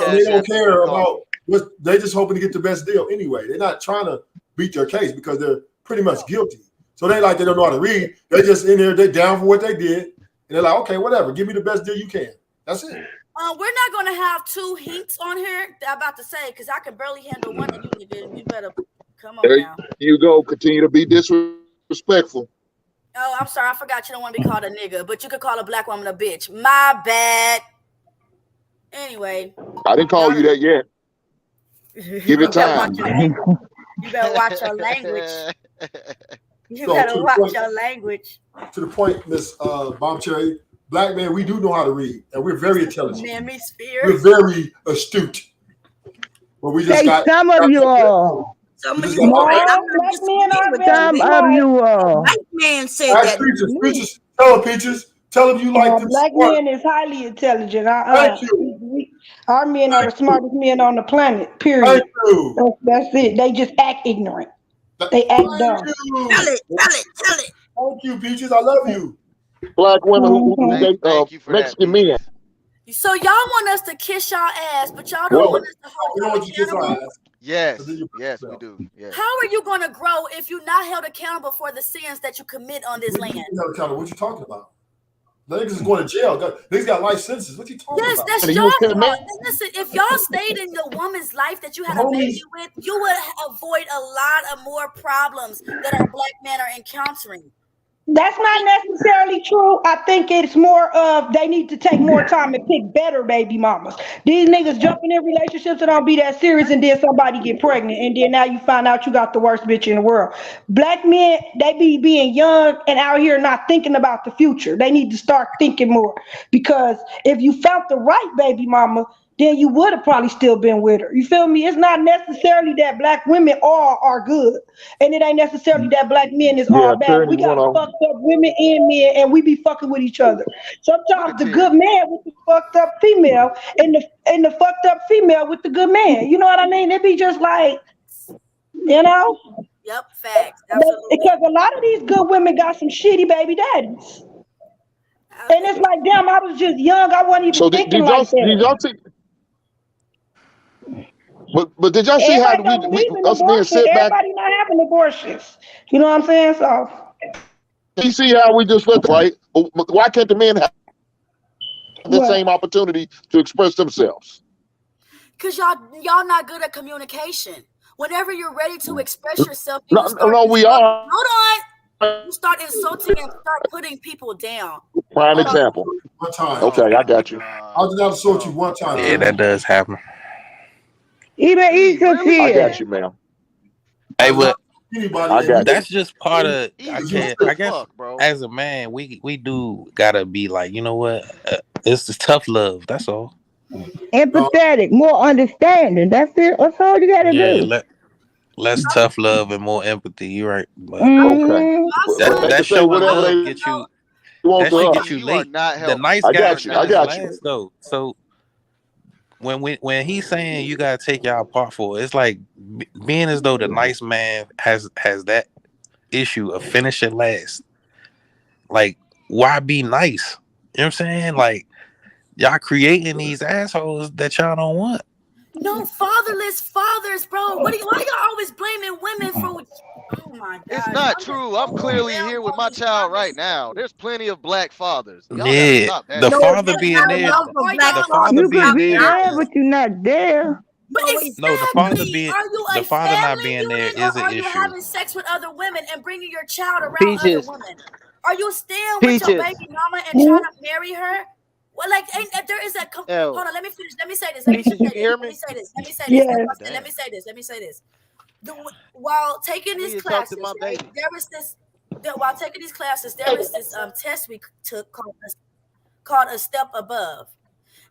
they don't care about what they just hoping to get the best deal anyway. They're not trying to beat their case because they're pretty much guilty. So they like they don't know how to read. They just in there, they down for what they did. And they're like, okay, whatever, give me the best deal you can. That's it. We're not gonna have two hinks on here. I'm about to say because I can barely handle one of you niggas. You better come on now. You go, continue to be disrespectful. Oh, I'm sorry. I forgot you don't want to be called a nigga, but you could call a black woman a bitch. My bad. Anyway. I didn't call you that yet. Give it time. You better watch your language. You better watch your language. To the point, Miss Bomb Cherry, black men, we do know how to read, and we're very intelligent. We're very astute. But we just Say got some of you all. Some of just you got- all, and I'm No, not black men disagreeing are with very that. Some of you all. White man said Ask that. Peaches. Peaches, tell them, Peaches. Tell them you like them black smart. men is highly intelligent. Thank you. Our men are the smartest men on the planet. Thank Period. you. That's it. They just act ignorant. They act dumb. Thank you. Tell it. Thank you, Peaches. I love you. Black women who Mhm. date Thank you for that, Mexican men. So y'all want us to kiss y'all ass, but y'all don't Well, want us to hold You know y'all what you kiss our accountable. ass. Yes, So then you- yes, we do. Yes. How are you going to grow if you're not held accountable for the sins that you commit on this land? What you talking about? The niggas is going to jail. Niggas got life sentences. What you talking Yes, about? that's And y'all you can fault. Listen, if y'all stayed in the woman's life that you had a baby with, you would avoid a lot of more problems that our black men are encountering. That's not necessarily true. I think it's more of they need to take more time and pick better baby mamas. These niggas jumping in relationships that don't be that serious, and then somebody get pregnant, and then now you find out you got the worst bitch in the world. Black men, they be being young and out here not thinking about the future. They need to start thinking more, because if you found the right baby mama, then you would have probably still been with her. You feel me? It's not necessarily that black women all are good, and it ain't necessarily that black men is all bad. Attorney, We got one of them. fucked up women and men, and we be fucking with each other. Sometimes the good man with the fucked up female, and the fucked up female with the good man. You know what I mean? It be just like, you know. Yep, facts. Absolutely. Because a lot of these good women got some shitty baby daddies. And it's like, damn, I was just young. I wasn't even So thinking did like that. y'all see? But did y'all see how Everybody don't believe in us men abortion. sit back? Everybody not having abortions. You know what I'm saying? So You see how we just look, right? Why can't the men have the What? same opportunity to express themselves? Because y'all not good at communication. Whenever you're ready to express yourself, you No, start no, we insulting- are. Hold on. You start insulting and start putting people down. Prime example. One time. Okay, I got you. I did not assault you one time. Yeah, that does happen. Even eat your I kids. got you, ma'am. Hey, but Anybody. I got you. that's just part of. Easy I as guess fuck, bro. as a man, we do gotta be like, you know what? It's the tough love. That's all. Empathetic, more understanding. That's it. That's all you gotta Yeah, do. less tough love and more empathy. You're right, but Mhm. that They can say showing whatever love they get you. want That to should us. get you You are late. not The helping. nice I guys got you. I finish got you. last though. So when he's saying you gotta take y'all apart for it, it's like being as though the nice man has that issue of finishing last. Like, why be nice? You know what I'm saying? Like, y'all creating these assholes that y'all don't want. No, fatherless fathers, bro. Why y'all always blaming women for? Oh my god. It's not true. I'm clearly here with my child right now. There's plenty of black fathers. Y'all gotta Yeah, stop that. the No, father that's being not there, love for black the fathers. father You being could be there there, is but you're not there. But no, the father exactly, being are you the a father not family being there unit, is or an are you issue. having sex with other women and bringing your child around other Peaches. women? Are you staying with your Peaches. baby mama and trying to marry her? Well, like, there is a. Yo, Hold on, let me finish. Let me say this. Let me Peaches, you say can this. hear Let me? me say this. Let me say this. yes. Let me say this. Let me say this. While taking I need these to talk to classes, my right, baby. there was this. While taking these classes, there was this test we took called a step above.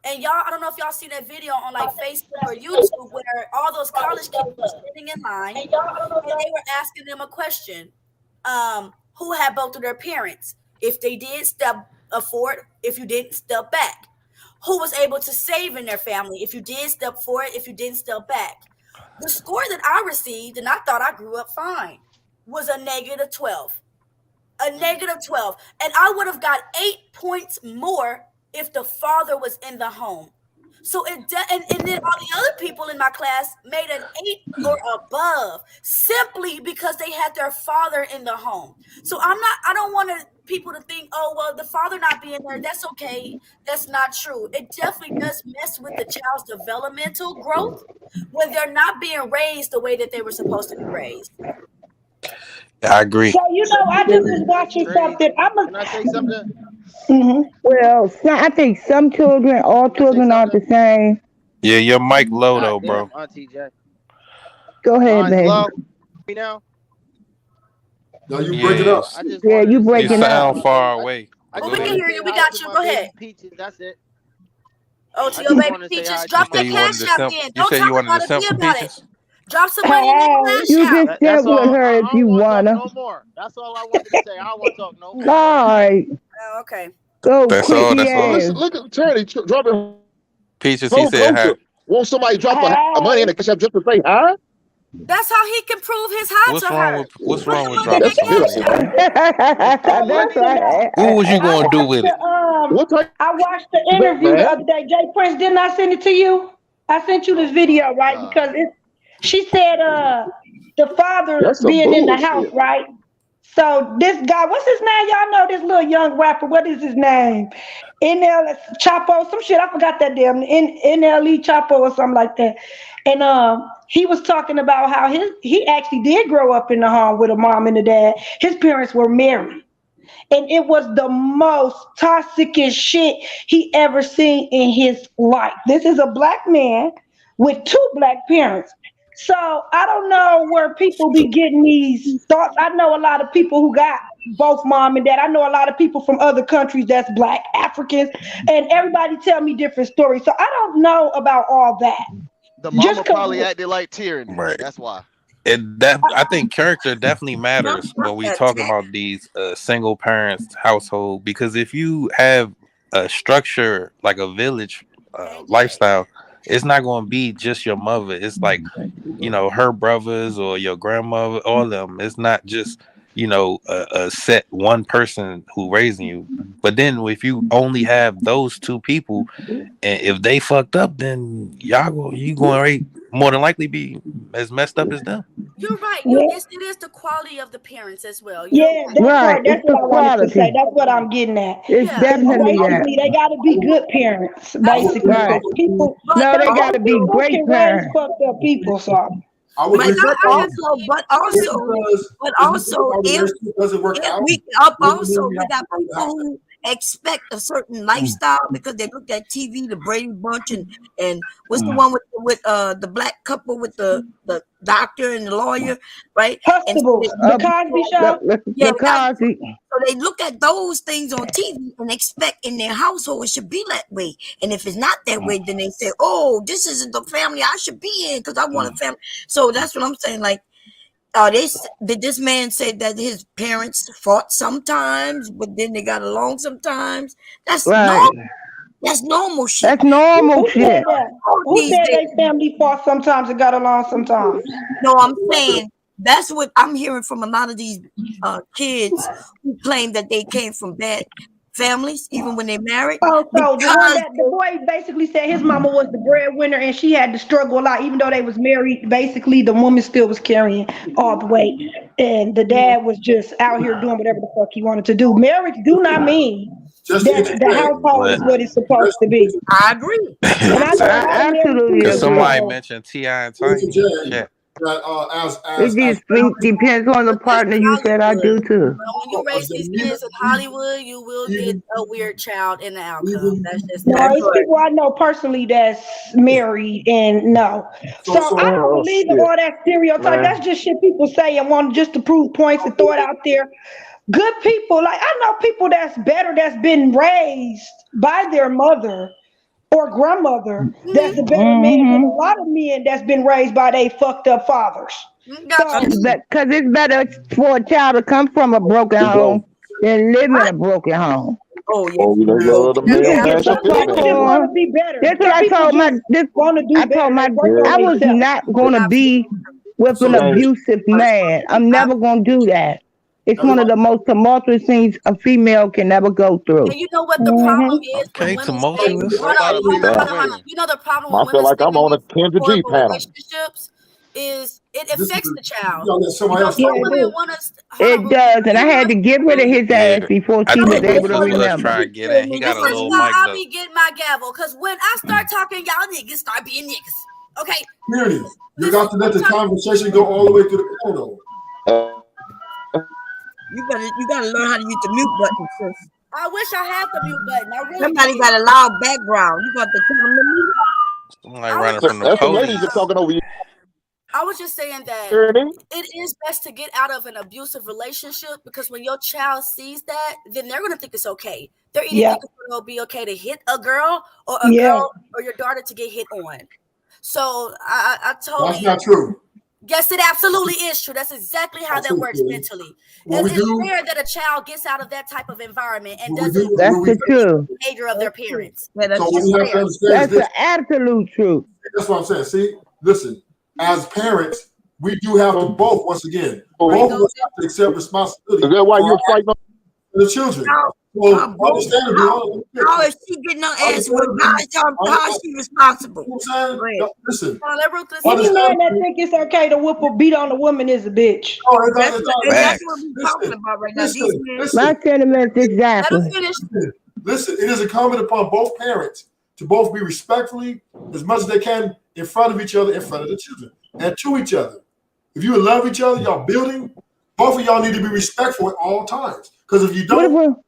And y'all, I don't know if y'all see that video on like Facebook or YouTube where all those college kids were sitting in line and they were asking them a question. Who had both of their parents? If they did step forward, if you didn't step back. Who was able to save in their family? If you did step forward, if you didn't step back. The score that I received, and I thought I grew up fine, was a -12. A -12. And I would have got 8 points more if the father was in the home. So and then all the other people in my class made an 8 or above simply because they had their father in the home. So I don't want people to think, oh, well, the father not being there, that's okay. That's not true. It definitely does mess with the child's developmental growth when they're not being raised the way that they were supposed to be raised. I agree. So I just was watching something. Can I say something? Well, I think some children, all children aren't the same. Yeah, your mic low though, bro. Damn, Auntie J. Go ahead, Mine's baby. low. Me now? No, you break it up. I just Yeah, wanted you to say breaking You up. sound far away. I Well, just we can wanted to hear say you. We hi got to you. my Go baby ahead. Peaches. That's it. Oh, to I your just baby want to say Peaches, hi drop to You say that you my wanted cash the out simple. then. You Don't say you talk wanted about the it. Be simple about it. Peaches. Drop some money in that cash You out. can stay That's with all. her if I you don't want to talk wanna. no more. That's all I wanted to say. I don't want to talk no more. All right, Oh, okay. go That's all. quickie That's Well, all. ass. listen, look at Charlie dropping Peaches. He so said hi. kosher. Won't somebody drop Hey, money in the cash app just to say hi? That's how he can prove his hi What's to wrong her. with What's Put the wrong with money in dropping that That's some cash money, pitiful. man? that's right. What was you I gonna do watched with the it? What type I watched the is that, interview the man? other day. Jay Prince, didn't I send it to you? I sent you this video, right? God. Because she said the father That's some being in the house, bullshit. right? So this guy, what's his name? Y'all know this little young rapper. What is his name? NL Chapo, some shit. I forgot that damn NLE Chapo or something like that. And he was talking about how he actually did grow up in the home with a mom and a dad. His parents were married. And it was the most toxicest shit he ever seen in his life. This is a black man with two black parents. So I don't know where people be getting these thoughts. I know a lot of people who got both mom and dad. I know a lot of people from other countries that's black, Africans, and everybody tell me different stories. So I don't know about all that. The mama Just 'cause- probably acted like Tyranny. Right. That's why. I think character definitely matters when we talk about these single parents household, because if you have a structure like a village lifestyle, it's not going to be just your mother. It's like, her brothers or your grandmother, all of them. It's not just a set one person who raising you. But then if you only have those two people, and if they fucked up, then you going to more than likely be as messed up as them. You're right. It is the quality of the parents as well. Yeah, that part. That's It's the what I wanted to quality. say. That's what I'm getting at. It's definitely that. Basically, they got to be good parents. Basically, Right. people. No, they some got to be people great can raise parents. fucked up people. So I would But reject that. also, if doesn't work out. we got people who expect a certain lifestyle because they looked at TV, the Brady Bunch, and what's the one with the black couple with the doctor and the lawyer, right? Huxtable, the Cosby Show. Yeah, Cosby. so they look at those things on TV and expect in their household it should be that way. And if it's not that way, then they say, "Oh, this isn't the family I should be in because I want a family." So that's what I'm saying. Like, did this man say that his parents fought sometimes, but then they got along sometimes? That's normal. That's normal shit. That's normal Who shit. said that? Who said they family fought sometimes and got along sometimes? No, I'm saying that's what I'm hearing from a lot of these kids who claim that they came from bad families, even when they married. Oh, so the boy basically said his mama was the breadwinner and she had to struggle a lot, even though they was married. Basically, the woman still was carrying all the weight, and the dad was just out here doing whatever the fuck he wanted to do. Marriage do not mean that the household is what it's supposed to be. I agree. And I absolutely Because somebody agree. mentioned T.I. and Tiny. Yeah. It just depends on the partner. You said I do too. When you raise these kids in Hollywood, you will get a weird child in the outcome. That's just No, it's people I know personally that's married and no. So I don't believe in all that stereotype. Man. That's just shit people say and want just to prove points and throw it out there. Good people, like I know people that's better, that's been raised by their mother or grandmother, that's a better man than a lot of men that's been raised by their fucked up fathers. Because it's better for a child to come from a broken home than live in a broken home. Oh yeah. Oh, you know, the male mash up this People just want to be better. That's what I told I was not gonna be with an abusive man. I'm never gonna do that. It's one of the most tumultuous things a female can never go through. And you know what the problem is? Okay, when tumultuous. hold on. You know the problem I with feel women like I'm on a Kendra G horrible panel. relationships is it affects the child. You gotta let somebody else Some talk. women want us. It does, and I had to get rid of his ass before I she think was able to both of us remember. try to get in. He got a This is little why mic I though. be getting my gavel, because when I start talking, y'all niggas start being niggas. Okay. Clearly, you got to let the conversation go all the way to the panel. You gotta learn how to use the mute button, sis. I wish I had the mute button. I really Somebody did. got a loud background. You got to tell them to mute. Somebody running from the That's the ladies police. that talking over you. I was just saying that it is best to get out of an abusive relationship because when your child sees that, then they're gonna think it's okay. They're either thinking it'll be okay to hit a girl or a girl or your daughter to get hit on. So I totally. That's not true. Yes, it absolutely is true. That's exactly how that works mentally. It's rare that a child gets out of that type of environment and doesn't. That's the truth. Behavior of their parents. So what you have to understand That's the absolute truth. That's what I'm saying. See, listen, as parents, we do have to both, once again, both of us have to accept responsibility. Is that why you're fighting for the children? So, understandably, how is she getting her ass whipped? How is she responsible? Listen, any man that think it's okay to whoop or beat on a woman is a bitch. That's what we're talking about right now. My sentiments exactly. Listen, it is incumbent upon both parents to both be respectfully as much as they can in front of each other, in front of the children, and to each other. If you love each other, y'all building, both of y'all need to be respectful at all times. Because if you don't,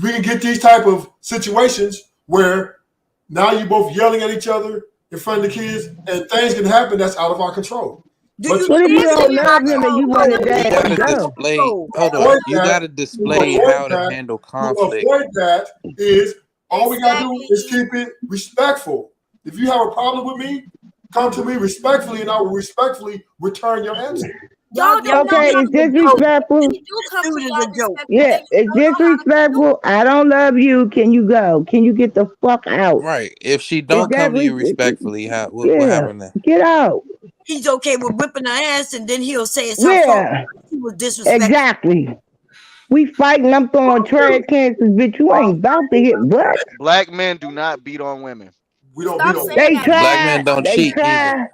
we can get these type of situations where now you're both yelling at each other in front of the kids, and things can happen that's out of our control. What if you don't love him and you want to display? Hold on, you gotta display how to handle conflict. To avoid that is all we gotta do is keep it respectful. If you have a problem with me, come to me respectfully, and I will respectfully return your answer. Okay, it's disrespectful. Yeah, it's disrespectful. I don't love you. Can you go? Can you get the fuck out? Right. If she don't come to you respectfully, what happened then? Get out. He's okay with whipping her ass, and then he'll say it's her fault. He was disrespectful. Exactly. We fighting. I'm throwing trash cans, bitch. You ain't about to hit butt. Black men do not beat on women. We don't beat on women. They try. Black men don't cheat either.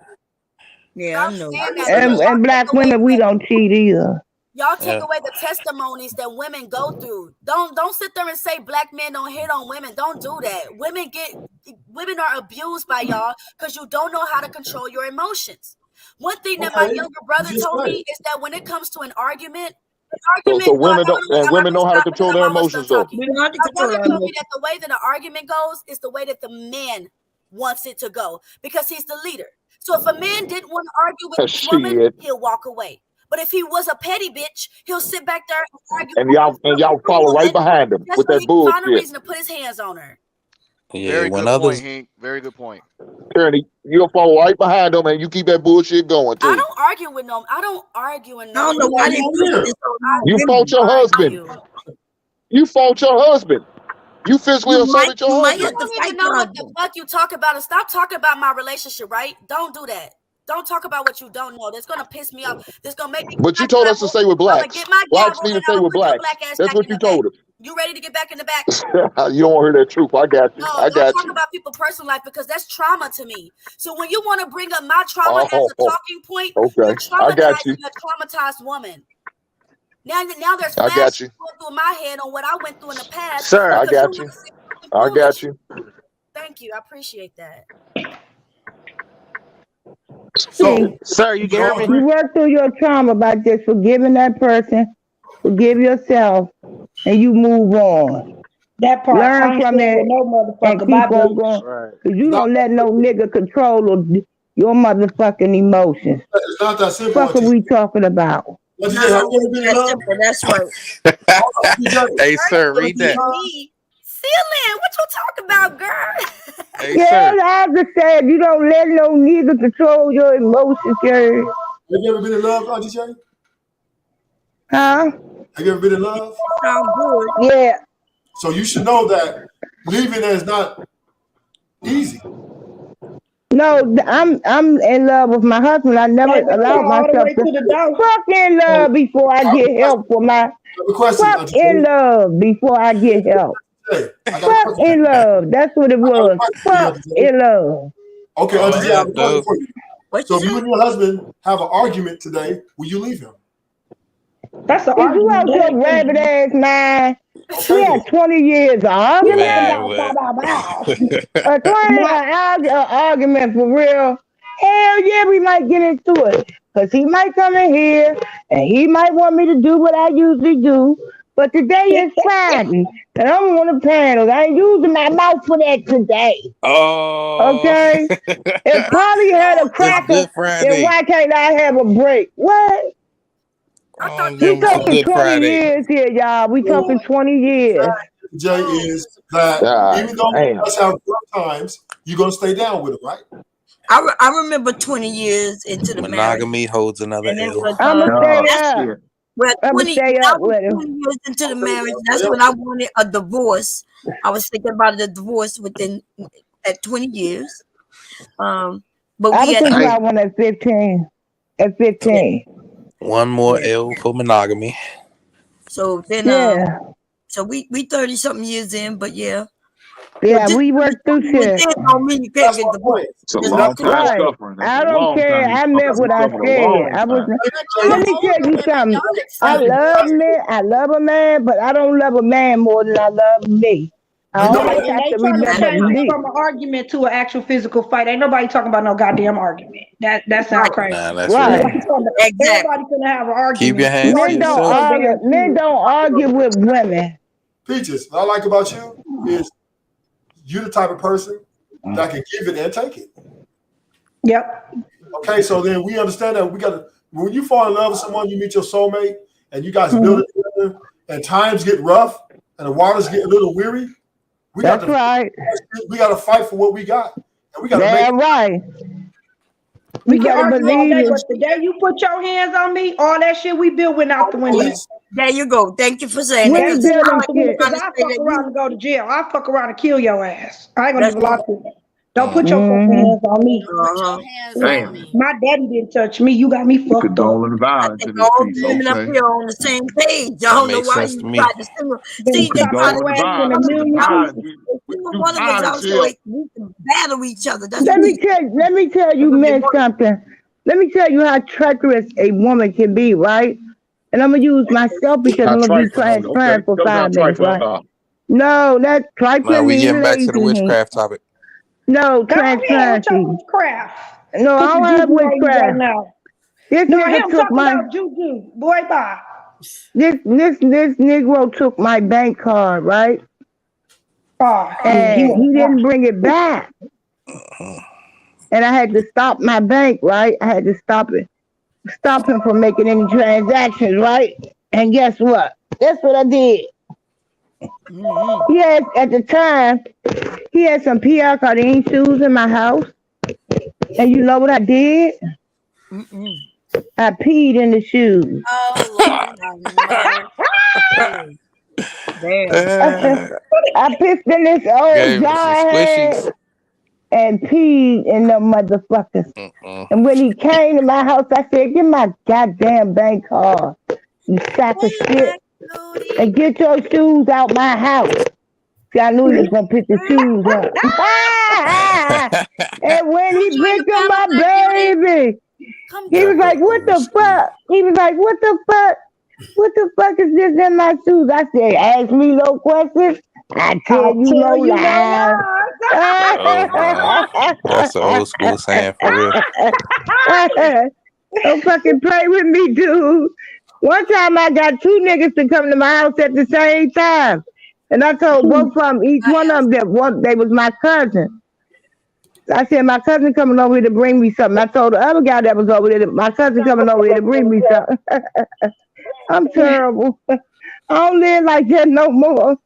Yeah, I know. And black women, we don't cheat either. Y'all take away the testimonies that women go through. Don't sit there and say black men don't hit on women. Don't do that. Women are abused by y'all because you don't know how to control your emotions. One thing that my younger brother told me is that when it comes to an argument, so women know how to control their emotions though. My brother told me that the way that an argument goes is the way that the man wants it to go because he's the leader. So if a man didn't want to argue with his woman, he'll walk away. But if he was a petty bitch, he'll sit back there and argue. And y'all follow right behind him with that bullshit. Find a reason to put his hands on her. Yeah, Very good point, Hank. Very good point. Tyranny, you'll follow right behind them, and you keep that bullshit going too. I don't argue with no. I don't argue with no. I don't know why they do this. You fought your husband. You fought your husband. You physically assaulted your husband. You don't even know what the fuck you talk about, and stop talking about my relationship, right? Don't do that. Don't talk about what you don't know. That's gonna piss me off. That's gonna make me. But you told us to stay with blacks. Blacks need to stay with blacks. That's what you told us. You ready to get back in the back? You don't want to hear that truth. I got you. No, I got don't talk about people's personal life because that's trauma to me. So when you want to bring up my trauma as a talking point, you're traumatizing a traumatized woman. Now there's flashes going through my head on what I went through in the past. Sir, I got you. I got you. Thank you. I appreciate that. So, sir, you can hear me? You work through your trauma by just forgiving that person, forgive yourself, and you move on. That part. Learn from it no and keep on going. Cause you don't let no nigga control your motherfucking emotions. It's not that simple. What are we talking about? That's right. Hey, sir, read that. Ceiling, what you talking about, girl? Hey, yeah, sir. I just said you don't let no nigga control your emotions, girl. Have you ever been in love, Auntie Jay? Huh? Have you ever been in love? Sound good. Yeah. So you should know that leaving is not easy. No, I'm in love with my husband. I never allowed myself to fuck in love before I get help for my fuck in love before I get help. Fuck in love. That's what it was. Fuck in love. Okay, Auntie Jay, I have a question for you. So if you and your husband have an argument today, will you leave him? That's an If you out your rabbit ass mind, we had 20 years of argument. A 20 argument for real. Hell yeah, we might get into it. Because he might come in here and he might want me to do what I usually do. But today is Friday, and I'm on the panel. I ain't using my mouth for that today. Oh. Okay? If Polly had a cracker, then why can't I have a break? What? We talking 20 years here, y'all. We talking 20 years. Jay is that even though you guys have rough times, you're gonna stay down with it, right? I remember 20 years into the marriage. Monogamy holds another And it L. was, I'm going to stay up. well, I'm 20, stay that up was with him. 20 years into the marriage. That's when I wanted a divorce. I was thinking about a divorce at 20 years. But I we was had thinking about one at 15. At 15. One more L for monogamy. so then so we 30 something years in, but yeah. Yeah, we worked through shit. Don't mean you can't get divorced. It's a long time suffering. I don't care. I meant what I said. I was. Let me tell you something. I love men. I love a man, but I don't love a man more than I love me. I always And have they to trying to remember change me. it from an argument to an actual physical fight. Ain't nobody talking about no goddamn argument. That sounds crazy. Nah, that's Right. Everybody gonna have an argument. Keep your hands to Men don't yourself. argue. Men don't argue with women. Peaches, what I like about you is you're the type of person that can give it and take it. Yep. Okay, so then we understand that we gotta when you fall in love with someone, you meet your soulmate, and you guys build it together, and times get rough, and the waters get a little weary. We got to fight for what we got, and we got to Damn right. We can gotta argue all believe day, it. but the day you put your hands on me, all that shit we built went out the window. There you go. Thank you for saying We that. ain't building shit. Because I fuck around and go to jail. I fuck around and kill your ass. I ain't gonna even lie to you. Don't put your fucking hands on me. Damn. My daddy didn't touch me. You got me fucked up. Condoling violence in this All piece. women up Okay. here on the same page. I don't know makes why sense you to me. tried to single. See, they Condoling tried to violence. single one of us out so we can battle each other. That's Let what me tell you men something. Let me tell you how treacherous a woman can be, right? And I'm gonna use myself because I'm gonna be transparent for 5 minutes, right? No, that's trifling. Now we getting back to lazy the means. witchcraft topic. No, Go ahead with transparency. your witchcraft. No, I don't have witchcraft. Right now. This No, nigga him took talking my about juju. Boy, bye. this Negro took my bank card, right? Oh, And he didn't bring it back. And I had to stop my bank, right? I had to stop him from making any transactions, right? And guess what? That's what I did. He had, at the time, he had some Pierre Cardin shoes in my house. And you know what I did? I peed in the shoes. Oh, Lord. I pissed in this old Gave jar us I some had squishies. and peed in them motherfuckers. And when he came to my house, I said, "Get my goddamn bank card, you sack of shit, and get your shoes out my house." See, I knew he was gonna pick the shoes up. And when he picked up my baby, he was like, "What the fuck?" He was like, "What the fuck? What the fuck is this in my shoes?" I said, "Ask me no questions. I tell you no lies." That's an old school saying for real. Don't fucking play with me, dude. One time I got 2 niggas to come to my house at the same time. And I told both of them, each one of them, they was my cousin. I said, my cousin coming over here to bring me something. I told the other guy that was over there, my cousin coming over here to bring me something. I'm terrible. I don't live like that no more.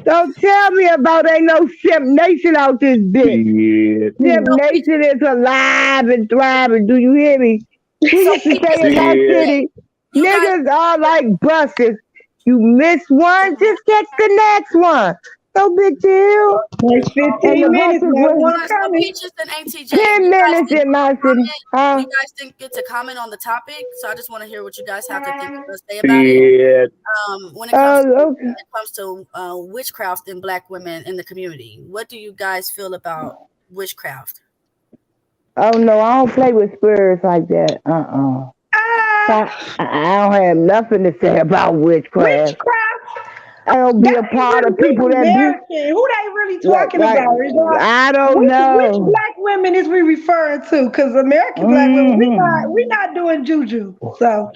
Don't tell me about ain't no Simp Nation out this bitch. Simp Nation is alive and thriving. Do you hear me? We used to say in my city, niggas are like buses. You miss one, just catch the next one. No big deal. It's 15 minutes. No one coming. Peaches and ATJ. 10 minutes in my city. You guys didn't get to comment on the topic, so I just want to hear what you guys have to think or say about it. When it comes to witchcraft and Black women in the community, what do you guys feel about witchcraft? Oh no, I don't play with spirits like that. I don't have nothing to say about witchcraft. I'll be a part of people that American. Who they really talking about? I don't know. Which black women is we referring to? Because American black women, we not doing juju. So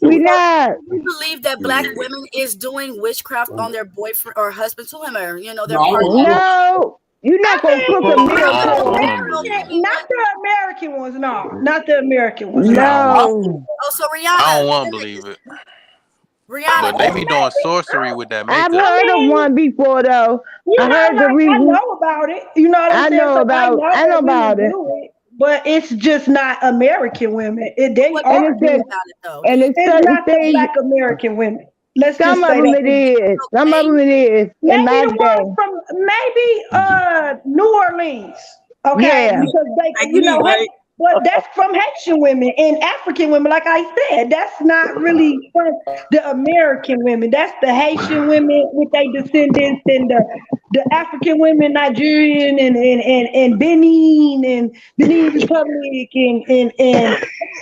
we not. We believe that black women is doing witchcraft on their boyfriend or husband to him, or their partner. No. You're not gonna cook a meal for them. Not the American ones, no. Not the American ones. No. Oh, so Rihanna. I don't want to believe it. Rihanna. But they be doing sorcery with that makeup. I've heard of one before though. I heard the reason. I know about it. You know what I'm saying? I know about it. But it's just not American women. It's not the black American women. Some of them it is. Some of them it is. Maybe the one from New Orleans. Okay, yeah. Because they, but that's from Haitian women and African women. Like I said, that's not really from the American women. That's the Haitian women with their descendants, and the African women, Nigerian and Benin Republic and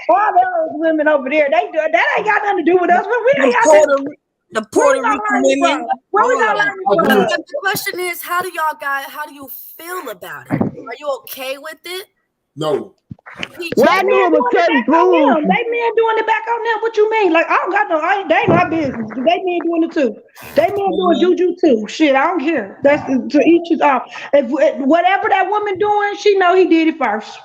all those women over there. That ain't got nothing to do with us. But we ain't got the Puerto Rican women. The question is, how do you feel about it? Are you okay with it? No. Well, I knew it was certain foods. They men doing it back on them. What you mean? Like, I don't got no, they ain't my business. They men doing it too. They men doing juju too. Shit, I don't care. That's to each his own. If whatever that woman doing, she know he did it first.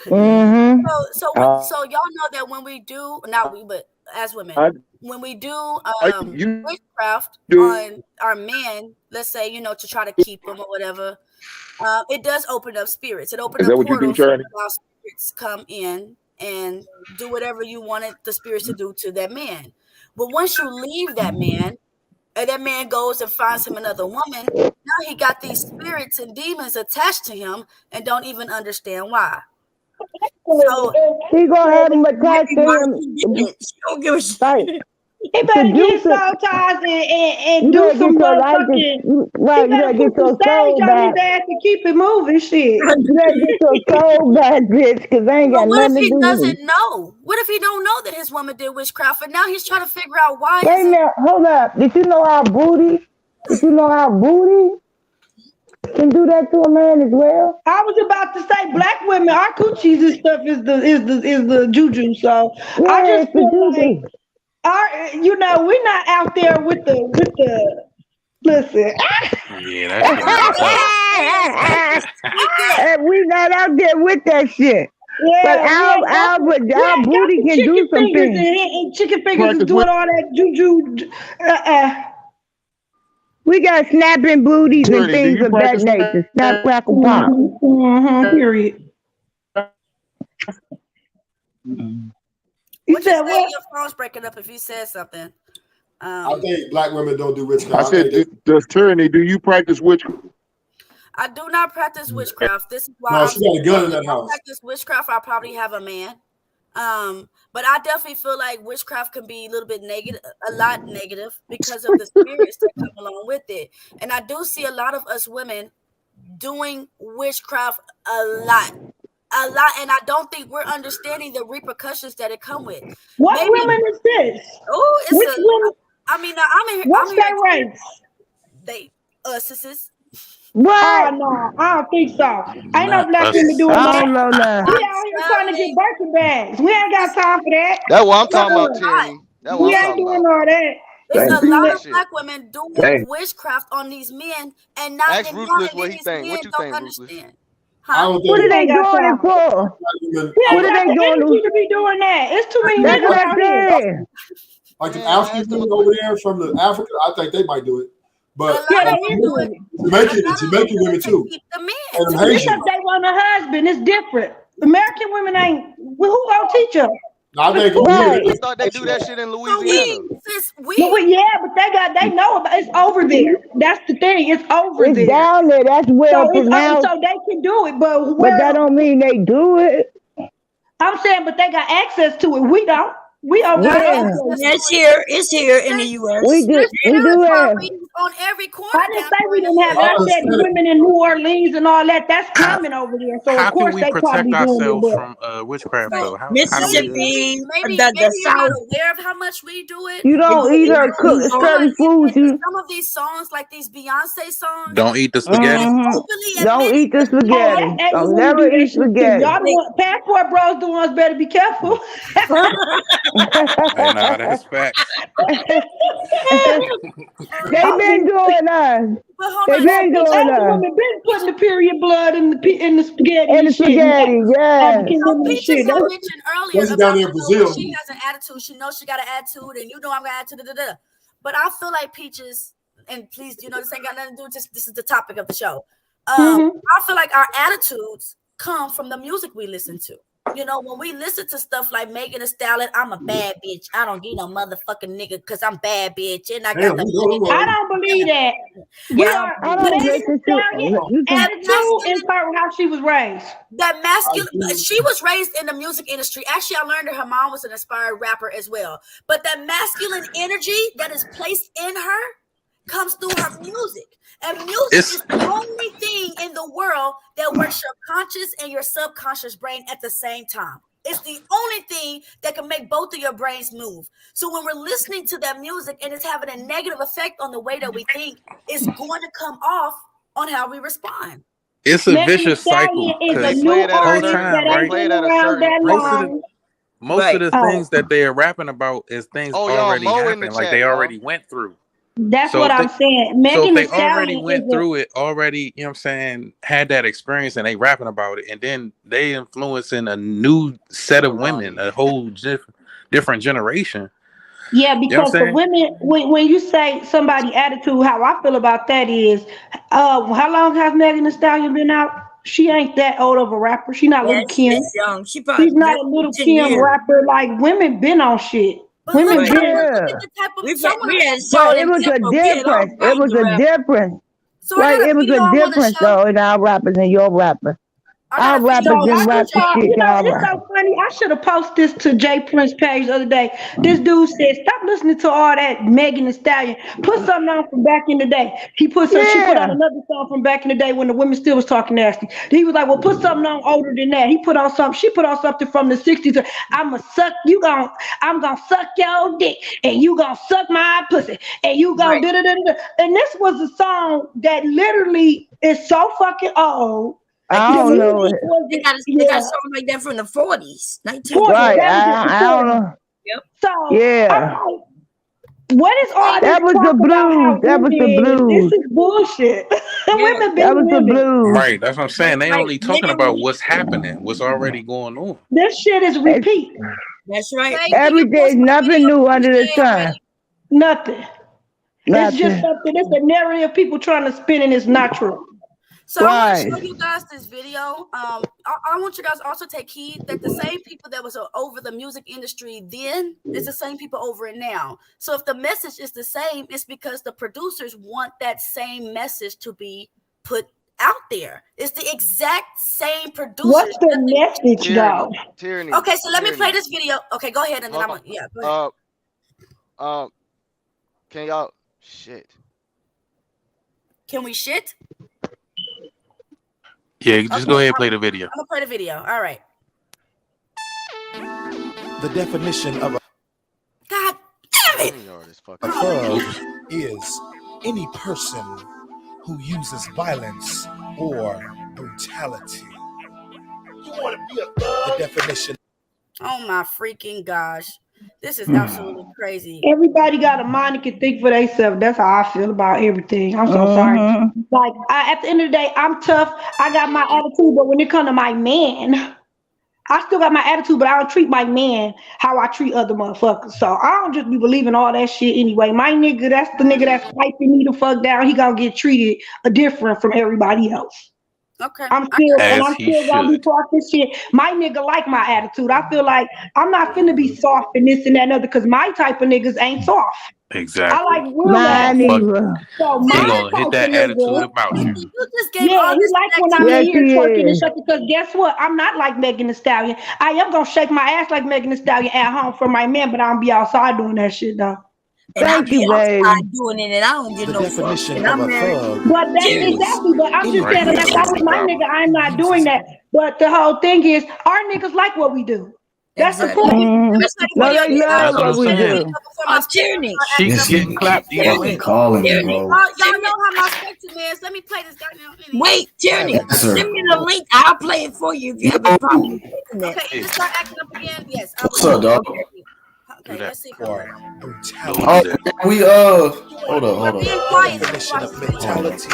Mm-hmm. So y'all know that when we do, but as women, when we do witchcraft on our men, let's say, to try to keep them or whatever, it does open up spirits. It opens up portals for spirits come in and do whatever you wanted the spirits to do to that man. But once you leave that man, and that man goes and finds him another woman, now he got these spirits and demons attached to him and don't even understand why. So he gonna have him attached to him. She don't give a shit. He better get soul ties and do some motherfucking. Right, you gotta get your soul back. His ass to keep it moving, shit. You gotta get your soul back, bitch, because I ain't got nothing to do with it. What if he doesn't know? What if he don't know that his woman did witchcraft, and now he's trying to figure out why? Wait a minute, hold up. Did you know how booty can do that to a man as well? I was about to say black women, our coochies and stuff is the juju. So yeah, I just feel like we're not out there with the listen. Yeah, that's we not out there with that shit. Yeah, but our booty can do some things. And chicken fingers is doing all that juju. We got snapping booties and things of that nature. Snap, crackle, pop. Period. You said what? Your phone's breaking up if you said something. I think black women don't do witchcraft. I said, does Tyranny, do you practice witchcraft? I do not practice witchcraft. This is why no, she got a gun in that house. I practice witchcraft. I probably have a man. But I definitely feel like witchcraft can be a little bit negative, a lot negative, because of the spirits that come along with it. And I do see a lot of us women doing witchcraft a lot. And I don't think we're understanding the repercussions that it come with. What women is this? Oh, it's which women? I mean, I'm in. What's their race? They sisters. What? Oh, no, I don't think so. Ain't no black women doing that. I don't know that. We out here trying to get Birkin bags. We ain't got time for that. That's what I'm talking about, Terry. We ain't doing all that. There's a lot of black women doing witchcraft on these men, and not ask Ruthless what he think. What you think, Ruthless? What are they doing it for? What are they doing to be doing that? It's too many niggas out here. Like the Africans coming over there from the Africa, I think they might do it. But Jamaican women too. And because they want a husband, it's different. American women ain't. Who gonna teach us? I thought they do that shit in Louisiana. But they know about it's over there. That's the thing. It's over there. Down there. That's well pronounced. So they can do it, but that don't mean they do it. I'm saying, but they got access to it. We don't. We don't. It's here in the U.S. We do. on every corner. I didn't say we didn't have it. I said women in New Orleans and all that. That's common over there. So How of course can we they protect probably doing ourselves it. from witchcraft though? How do we? Mississippi, Maybe the you're not South. aware of how much we do it. You don't eat or cook certain foods. Some of these songs, like these Beyonce songs, Don't eat the spaghetti. Don't eat the spaghetti. Don't never eat spaghetti. Y'all Passport Bros the ones better be careful. Hey, nah, that's facts. They been doing us. They been doing us. Women been putting the period blood in the spaghetti. And the spaghetti, yeah. Peaches I mentioned earlier Especially down there in Brazil. she has an attitude. She knows she got an attitude, and you know I'm gonna add to the. But I feel like Peaches, and please, you know, this ain't got nothing to do with this is the topic of the show. I feel like our attitudes come from the music we listen to. You know, when we listen to stuff like Megan Thee Stallion, I'm a bad bitch. I don't get no motherfucking nigga because I'm bad bitch. And I got the money. I don't believe that. Attitude is how she was raised. That masculine, she was raised in the music industry. Actually, I learned that her mom was an inspired rapper as well. But that masculine energy that is placed in her comes through her music. And music is the only thing in the world that works your conscious and your subconscious brain at the same time. It's the only thing that can make both of your brains move. So when we're listening to that music and it's having a negative effect on the way that we think, it's going to come off on how we respond. It's a vicious cycle. Most of the things that they are rapping about is things already happened, like they already went through. That's what I'm saying. Megan Thee Stallion already went through it, already, you know what I'm saying, had that experience and they rapping about it. And then they influencing a new set of women, a whole different generation. Yeah, because for women, when you say somebody attitude, how I feel about that is, how long has Megan Thee Stallion been out? She ain't that old of a rapper. She not little Kim. She's young. She's not a little Kim rapper. Like women been on shit. Women it was a difference. It was a difference. Like it was a difference though in our rappers and your rapper. Our rappers and rap shit. It's so funny. I should have posted this to Jay Prince page the other day. This dude said, "Stop listening to all that Megan Thee Stallion. Put something on from back in the day." She put on another song from back in the day when the women still was talking nasty. He was like, "Well, put something on older than that." He put on something. She put on something from the 60s. I'm gonna suck your dick, and you gonna suck my pussy, and you gonna da da da da. And this was a song that literally is so fucking old. I don't know. They got a song like that from the 40s, 1940s. Right, I don't know. Yep. So yeah. What is all that was the blues? That was the blues. This is bullshit. Women that was the blues. Right, that's what I'm saying. They only talking about what's happening, what's already going on. This shit is repeat. That's right. Every day, nothing new under the sun. Nothing. It's just something. It's a narrative people trying to spin, and it's not true. So I want to show you guys this video. I want you guys also take heed that the same people that was over the music industry then is the same people over it now. So if the message is the same, it's because the producers want that same message to be put out there. It's the exact same producer. What's the message, though? Okay, so let me play this video. Okay, go ahead, and then go ahead. Can y'all shit? Can we shit? Yeah, just go ahead and play the video. I'm gonna play the video. All right. The definition of a God damn it! A thug is any person who uses violence or brutality. You want to be a thug? The definition. Oh my freaking gosh. This is absolutely crazy. Everybody got a mind and can think for themselves. That's how I feel about everything. I'm so sorry. Like, at the end of the day, I'm tough. I got my attitude, but when it comes to my man, I still got my attitude, but I don't treat my man how I treat other motherfuckers. So I don't just be believing all that shit anyway. My nigga, that's the nigga that's piping me the fuck down. He gonna get treated different from everybody else. Okay. I'm still gonna be talking shit. My nigga like my attitude. I feel like I'm not finna be soft and this and that and other because my type of niggas ain't soft. Exactly. I like real ass. So he gonna hit that attitude about you. He like when I'm here twerking and stuff because guess what? I'm not like Megan Thee Stallion. I am gonna shake my ass like Megan Thee Stallion at home for my man, but I don't be outside doing that shit though. And Thank you, baby. outside doing it, and I don't get The no definition fuck. And of I'm a married. thug But that's is exactly. But I'm just Right. saying that if I was my nigga, I'm not doing that. But the whole thing is, our niggas like what we do. That's the Exactly. point. No, they love That's what what I'm we saying. do. Tyranny. She It's getting clapped. Fucking calling me, bro. Y'all know how my spectrum is. Let me play this goddamn. Wait, Tyranny, Yes, sir. send me the link. I'll play it for you if you have a problem with that. Okay, you just start acting up again. Yes. What's up, dog? Okay, let's see. Oh, we hold on. Being quiet. definition of mentality.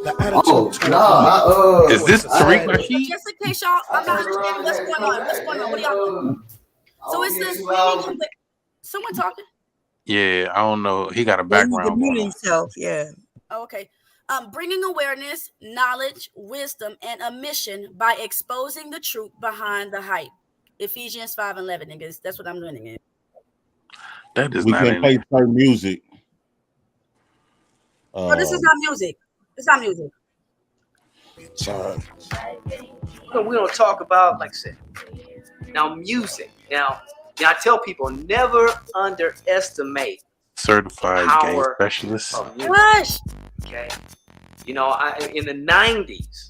The Oh, attitude. nah. Is this Tariq Nasheed? Just in case y'all, I'm not understanding what's going on. What's going on? What are y'all doing? So it's this. Someone talking? Yeah, I don't know. He got a background. Mute himself. Yeah. Oh, okay. Bringing awareness, knowledge, wisdom, and a mission by exposing the truth behind the hype. Ephesians 5:11, niggas. That's what I'm doing again. That is We not can in play her music. No, this is not music. It's not music. We don't talk about, like I said, now music. Now I tell people never underestimate certified gay power specialist. of music. Okay, in the 90s,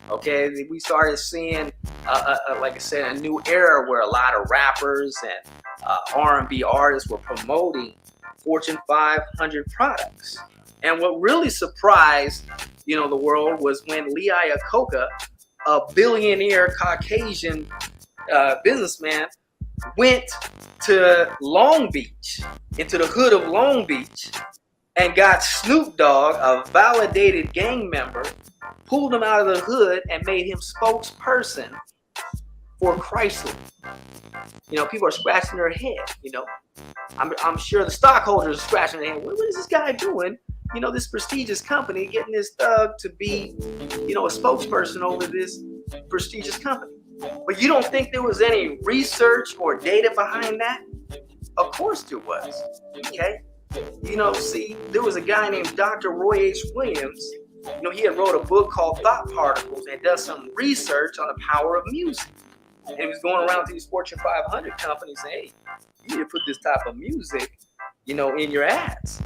okay, we started seeing, like I said, a new era where a lot of rappers and R&B artists were promoting Fortune 500 products. And what really surprised, the world was when Lee Iacocca, a billionaire Caucasian businessman, went to Long Beach, into the hood of Long Beach, and got Snoop Dogg, a validated gang member, pulled him out of the hood and made him spokesperson for Chrysler. People are scratching their head. I'm sure the stockholders are scratching their head. What is this guy doing? This prestigious company getting this thug to be, a spokesperson over this prestigious company. But you don't think there was any research or data behind that? Of course there was. Okay. There was a guy named Dr. Roy H. Williams. He had wrote a book called Thought Particles and does some research on the power of music. And he was going around to these Fortune 500 companies saying, hey, you need to put this type of music, in your ads.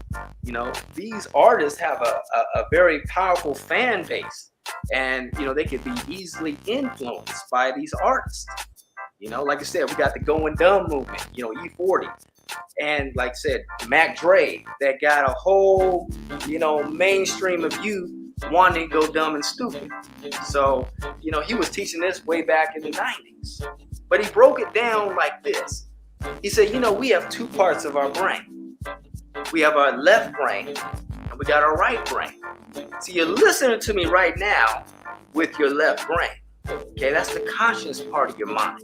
These artists have a very powerful fan base, and, they could be easily influenced by these artists. Like I said, we got the Going Dumb movement, E40. And like I said, Mac Dre, that got a whole, mainstream of youth wanting to go dumb and stupid. So, he was teaching this way back in the 90s. But he broke it down like this. He said, we have two parts of our brain. We have our left brain and we got our right brain. So you're listening to me right now with your left brain. Okay, that's the conscious part of your mind.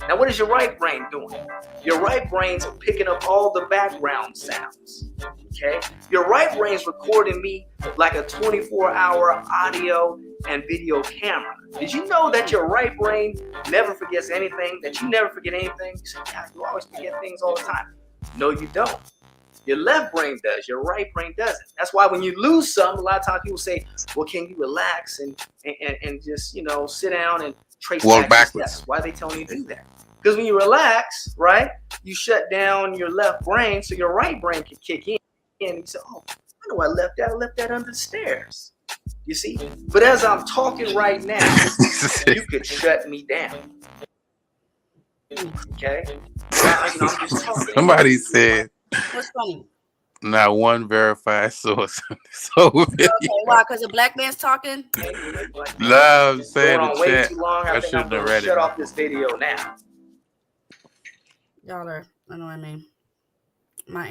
Now, what is your right brain doing? Your right brain's picking up all the background sounds. Okay? Your right brain's recording me like a 24-hour audio and video camera. Did you know that your right brain never forgets anything? That you never forget anything? You say, yeah, you always forget things all the time. No, you don't. Your left brain does. Your right brain doesn't. That's why when you lose something, a lot of times people say, well, can you relax and just, sit down and trace walk back backwards? That's why they tell you to do that. Because when you relax, right, you shut down your left brain so your right brain can kick in. And you say, oh, I know I left that under the stairs. You see? But as I'm talking right now, you could shut me down. Okay? I'm just talking. Somebody said What's funny? not one verified source. So Okay, why? Because a black man's talking? love saying Going the on way chat. too long. I I think I'm shouldn't have going read to shut it. off this video now. Y'all are, I know what I mean. My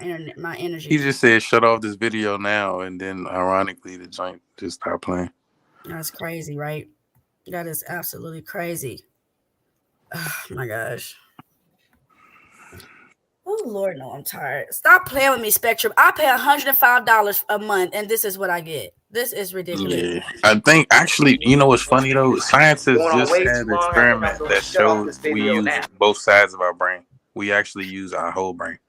internet, my energy. He just said shut off this video now, and then ironically the joint just stopped playing. That's crazy, right? That is absolutely crazy. Oh my gosh. Oh Lord, no, I'm tired. Stop playing with me, Spectrum. I pay $105 a month, and this is what I get. This is ridiculous. Yeah, I think actually, you know what's funny though? Scientists Going on just way had too an long. experiment I'm that shut off showed this we video use now. both sides of our brain. We actually use our whole brain.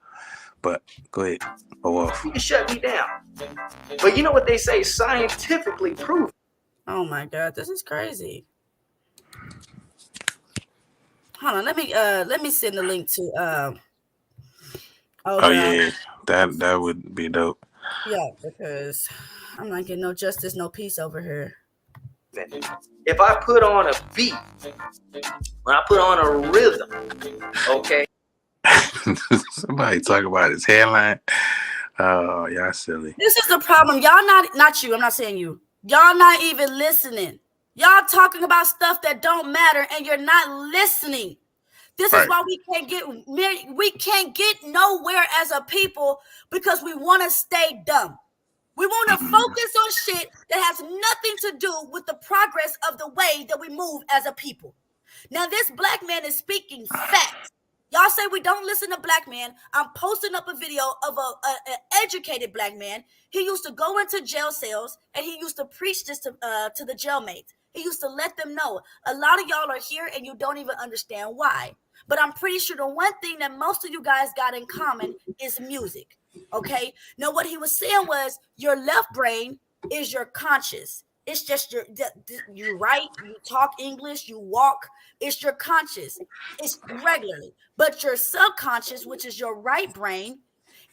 But go ahead, go off. You can shut me down. But you know what they say? Scientifically proven. Oh my God, this is crazy. Hold on, let me send the link to Oh yeah, that would be dope. Yeah, because I'm not getting no justice, no peace over here. If I put on a beat, when I put on a rhythm, okay. Somebody talk about his hairline. Oh, y'all silly. This is the problem. Y'all not you. I'm not saying you. Y'all not even listening. Y'all talking about stuff that don't matter, and you're not listening. This is why we can't get nowhere as a people, because we want to stay dumb. We want to focus on shit that has nothing to do with the progress of the way that we move as a people. Now, this black man is speaking facts. Y'all say we don't listen to black men. I'm posting up a video of an educated black man. He used to go into jail cells and he used to preach this to the jailmates. He used to let them know. A lot of y'all are here and you don't even understand why. But I'm pretty sure the one thing that most of you guys got in common is music. Okay? Now, what he was saying was your left brain is your conscious. It's just you write, you talk English, you walk. It's your conscious. It's regularly. But your subconscious, which is your right brain,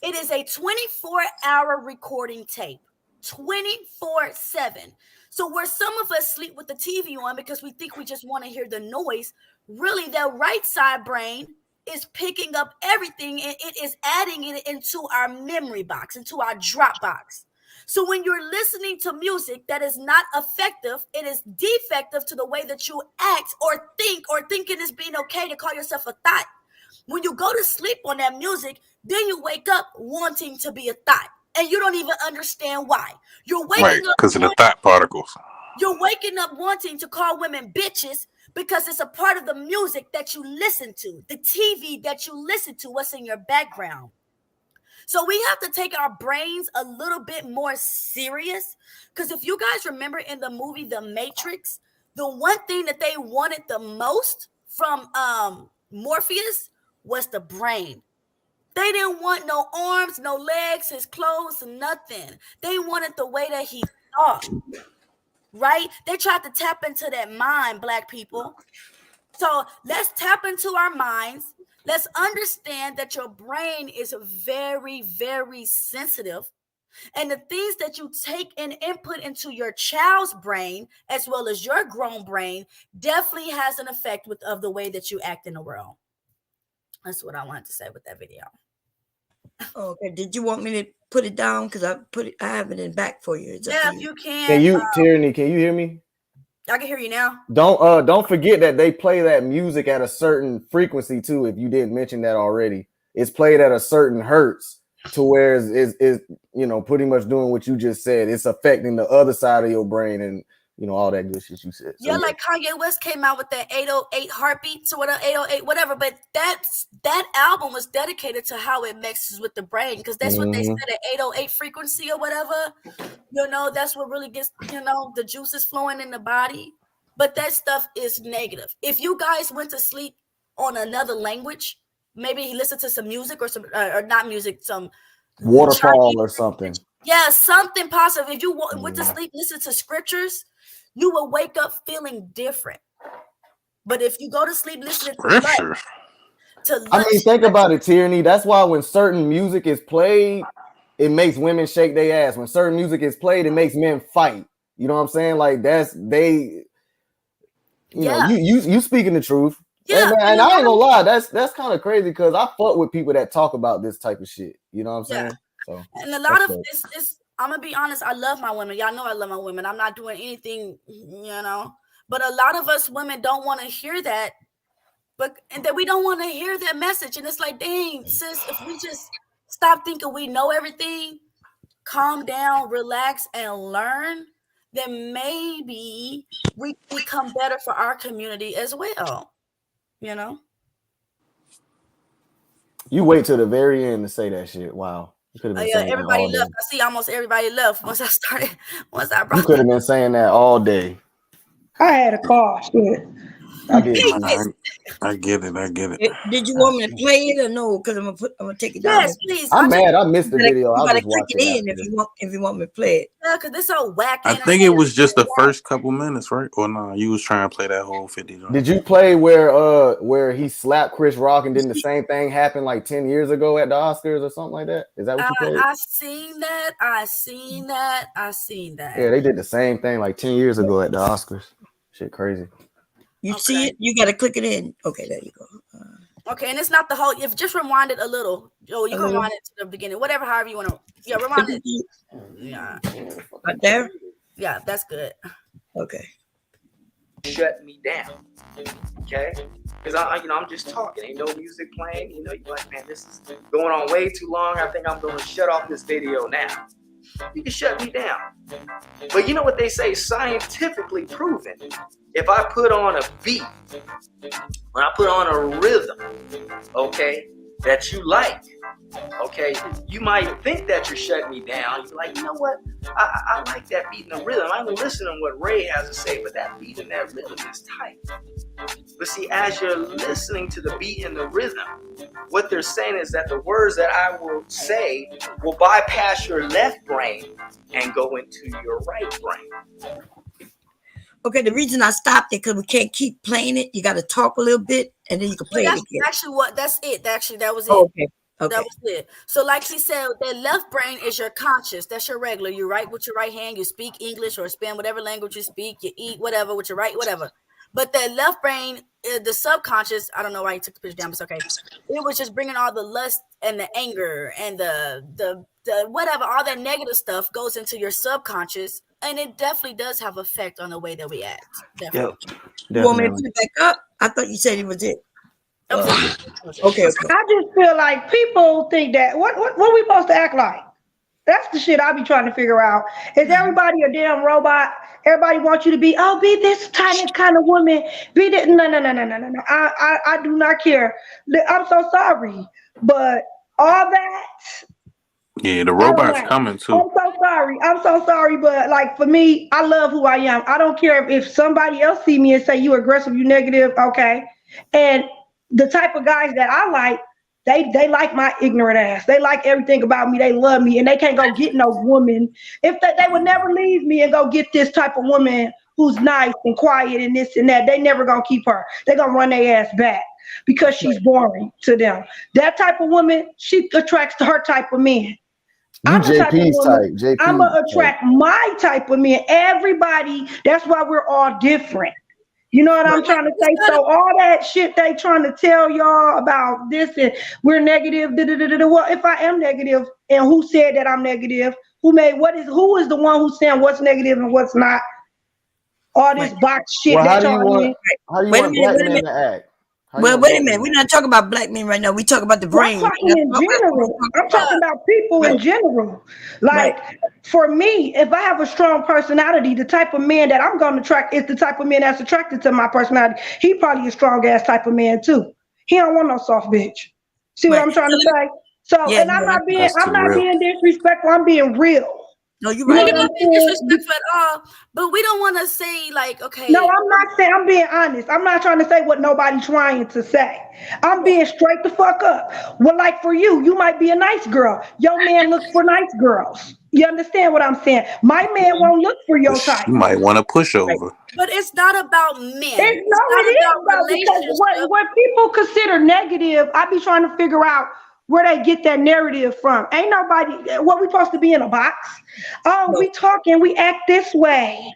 it is a 24-hour recording tape, 24/7. So where some of us sleep with the TV on because we think we just want to hear the noise, really the right side brain is picking up everything and it is adding it into our memory box, into our drop box. So when you're listening to music that is not effective, it is defective to the way that you act or thinking it's being okay to call yourself a thought. When you go to sleep on that music, then you wake up wanting to be a thought. And you don't even understand why. You're waking up because of the thought particles. You're waking up wanting to call women bitches because it's a part of the music that you listen to, the TV that you listen to, what's in your background. So we have to take our brains a little bit more serious, because if you guys remember in the movie The Matrix, the one thing that they wanted the most from Morpheus was the brain. They didn't want no arms, no legs, his clothes, nothing. They wanted the way that he thought, right? They tried to tap into that mind, black people. So let's tap into our minds. Let's understand that your brain is very, very sensitive. And the things that you take and input into your child's brain, as well as your grown brain, definitely has an effect of the way that you act in the world. That's what I wanted to say with that video. Okay. Did you want me to put it down? Because I have it in back for you. Yeah, if you can. Can you, Tyranny, can you hear me? I can hear you now. Don't forget that they play that music at a certain frequency too. If you didn't mention that already, it's played at a certain hertz to where is pretty much doing what you just said. It's affecting the other side of your brain and all that good shit you said. Yeah, like Kanye West came out with that 808 heartbeats or whatever, 808 whatever. But that album was dedicated to how it mixes with the brain, because that's what they said, at 808 frequency or whatever. That's what really gets the juices flowing in the body. But that stuff is negative. If you guys went to sleep on another language, maybe listen to some music or some or not music, some waterfall or something. Yeah, something positive. If you went to sleep, listen to scriptures, you will wake up feeling different. But if you go to sleep listening to think about it, Tyranny. That's why when certain music is played, it makes women shake their ass. When certain music is played, it makes men fight. You know what I'm saying? Like you speaking the truth. Yeah, and I ain't gonna lie, that's kind of crazy, because I fuck with people that talk about this type of shit. You know what I'm saying? So, and a lot of this, I'm gonna be honest, I love my women. Y'all know I love my women. I'm not doing anything, but a lot of us women don't want to hear that, and that we don't want to hear that message. And it's like, dang, sis, if we just stop thinking we know everything, calm down, relax, and learn, then maybe we become better for our community as well. You wait till the very end to say that shit. Wow. You could have been saying everybody that all left. day. I see almost everybody left once I brought You could have been saying that all day. I had a call. Shit. I did. I get it. Did you want me to play it or no? Because I'm gonna take it down. Yes, please. I'm mad. I missed the video. You I gotta was click watching it in if you want me to play it. Yeah, because this so whack. I think it was just the first couple minutes, right? Or no, you was trying to play that whole 50. Did you play where he slapped Chris Rock and then the same thing happened like 10 years ago at the Oscars or something like that? Is that what you played? I seen that. Yeah, they did the same thing like 10 years ago at the Oscars. Shit crazy. You see it? You gotta click it in. Okay, there you go. Okay, and it's not the whole. If just rewind it a little. Oh, you can rewind it to the beginning. Whatever, however you want to. Yeah, rewind it. Yeah. Right there. Yeah, that's good. Okay. Shut me down. Okay? Because I'm just talking. Ain't no music playing. You're like, man, this is going on way too long. I think I'm going to shut off this video now. You can shut me down. But you know what they say? Scientifically proven. If I put on a beat, when I put on a rhythm, okay, that you like, okay, you might think that you're shutting me down. You're like, you know what? I like that beat and the rhythm. I'm listening to what Ray has to say, but that beat and that rhythm is tight. But see, as you're listening to the beat and the rhythm, what they're saying is that the words that I will say will bypass your left brain and go into your right brain. Okay, the reason I stopped it because we can't keep playing it. You got to talk a little bit, and then you can play it again. Actually, that's it. Actually, that was it. Oh, okay. That was it. So, like she said, the left brain is your conscious. That's your regular. You write with your right hand. You speak English or spend whatever language you speak. You eat whatever with your right, whatever. But the left brain, the subconscious, I don't know why you took the picture down, but it's okay. It was just bringing all the lust and the anger and the whatever, all that negative stuff goes into your subconscious. And it definitely does have effect on the way that we act. Definitely. You want me to put it back up? I thought you said it was it. Okay. I just feel like people think that what we supposed to act like? That's the shit I be trying to figure out. Is everybody a damn robot? Everybody wants you to be, be this kind of woman. Be this. No. I do not care. I'm so sorry. But all that. Yeah, the robot's coming too. I'm so sorry, but like for me, I love who I am. I don't care if somebody else see me and say you aggressive, you negative, okay. And the type of guys that I like, they like my ignorant ass. They like everything about me. They love me, and they can't go get no woman. If they would never leave me and go get this type of woman who's nice and quiet and this and that. They never gonna keep her. They gonna run their ass back because she's boring to them. That type of woman, she attracts to her type of men. I'm JP's type. I'm gonna attract my type of men. Everybody. That's why we're all different. You know what I'm trying to say? So all that shit they trying to tell y'all about this and we're negative. Well, if I am negative, and who said that I'm negative? Who is the one who's saying what's negative and what's not? All this box shit. Well, how do you want black men to act? Well, wait a minute. We're not talking about black men right now. We talk about the brain. I'm talking in general. I'm talking about people in general. Like for me, if I have a strong personality, the type of man that I'm going to attract is the type of man that's attracted to my personality. He probably a strong ass type of man too. He don't want no soft bitch. See what I'm trying to say? So, and I'm not being disrespectful. I'm being real. No, you're right. You're not being disrespectful at all, but we don't want to say like, okay. No, I'm not saying. I'm being honest. I'm not trying to say what nobody's trying to say. I'm being straight the fuck up. Well, like for you, you might be a nice girl. Your man looks for nice girls. You understand what I'm saying? My man won't look for your type. You might want to push over. But it's not about men. It's not about because what people consider negative, I be trying to figure out where they get that narrative from. Ain't nobody, what we supposed to be in a box? Oh, we talking, we act this way.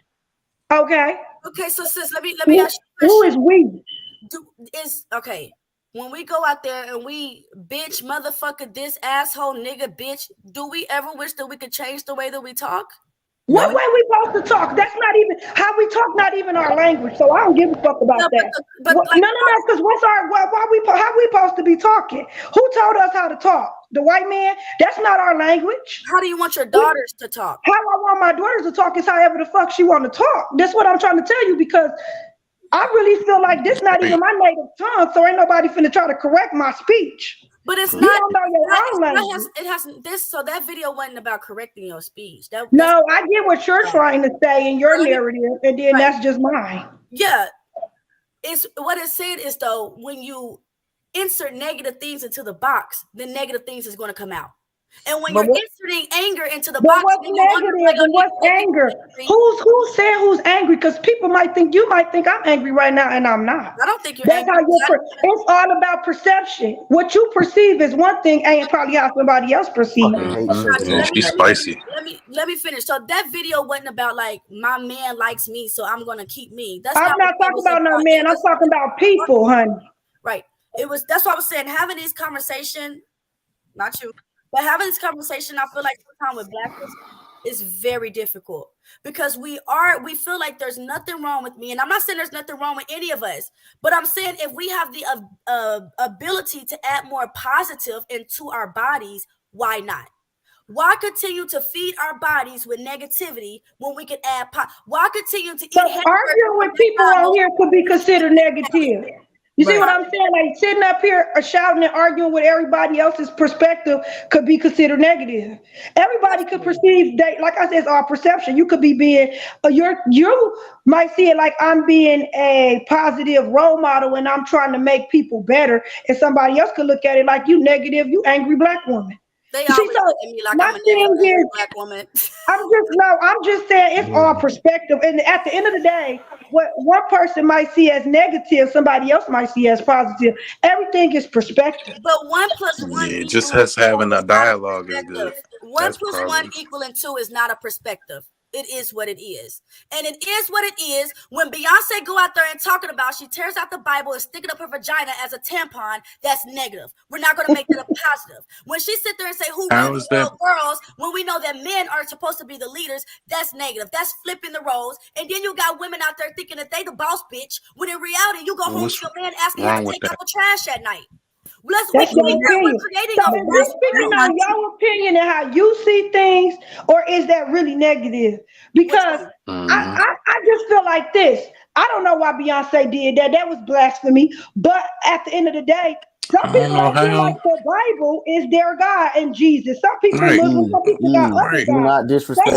Okay. Okay, so sis, let me ask you a question. Who is we? Okay. When we go out there and we bitch, motherfucker, this asshole, nigga, bitch, do we ever wish that we could change the way that we talk? What way we supposed to talk? That's not even how we talk. Not even our language. So I don't give a fuck about that. But no. Because how we supposed to be talking? Who told us how to talk? The white man. That's not our language. How do you want your daughters to talk? How I want my daughters to talk is however the fuck she want to talk. That's what I'm trying to tell you because I really feel like this not even my native tongue. So ain't nobody finna try to correct my speech. But it's you not. Don't know your own language. It hasn't. So that video wasn't about correcting your speech. No, I get what you're trying to say in your narrative, and then that's just mine. Yeah. It's what it said is though, when you insert negative things into the box, then negative things is going to come out. And when you're inserting anger into the box, what's negative and what's anger? Who's saying who's angry? Because people might think, you might think I'm angry right now, and I'm not. I don't think you're That's angry. how it's all about perception. What you perceive is one thing, ain't probably how somebody else perceives. She's spicy. Let me finish. So that video wasn't about like my man likes me, so I'm gonna keep me. That's I'm not talking about no man. I'm talking about people, honey. Right. That's what I was saying. Having these conversations, not you. But having this conversation, I feel like sometimes with Blackness is very difficult because we feel like there's nothing wrong with me. And I'm not saying there's nothing wrong with any of us, but I'm saying if we have the ability to add more positive into our bodies, why not? Why continue to feed our bodies with negativity when we can add why continue to eat? Arguing with people on here could be considered negative. You see what I'm saying? Like sitting up here shouting and arguing with everybody else's perspective could be considered negative. Everybody could perceive that, like I said, it's all perception. You could be being, you might see it like I'm being a positive role model and I'm trying to make people better. And somebody else could look at it like you negative, you angry black woman. They always look at me like I'm a negative black woman. I'm just saying it's all perspective. And at the end of the day, what one person might see as negative, somebody else might see as positive. Everything is perspective. But 1 + 1 Yeah, just us having a dialogue is good. 1 + 1 = 2 is not a perspective. It is what it is. And it is what it is. When Beyonce go out there and talking about, she tears out the Bible and stick it up her vagina as a tampon, that's negative. We're not going to make that a positive. When she sit there and say, who really girls, when we know that men are supposed to be the leaders, that's negative. That's flipping the roles. And then you got women out there thinking that they the boss bitch, when in reality, you go home to your man asking him to take out the trash at night. That's your opinion. So is this speaking on your opinion and how you see things, or is that really negative? Because I just feel like this. I don't know why Beyonce did that. That was blasphemy. But at the end of the day, some people don't feel like the Bible is their God and Jesus. Some people Muslims, some people got other Do not disrespect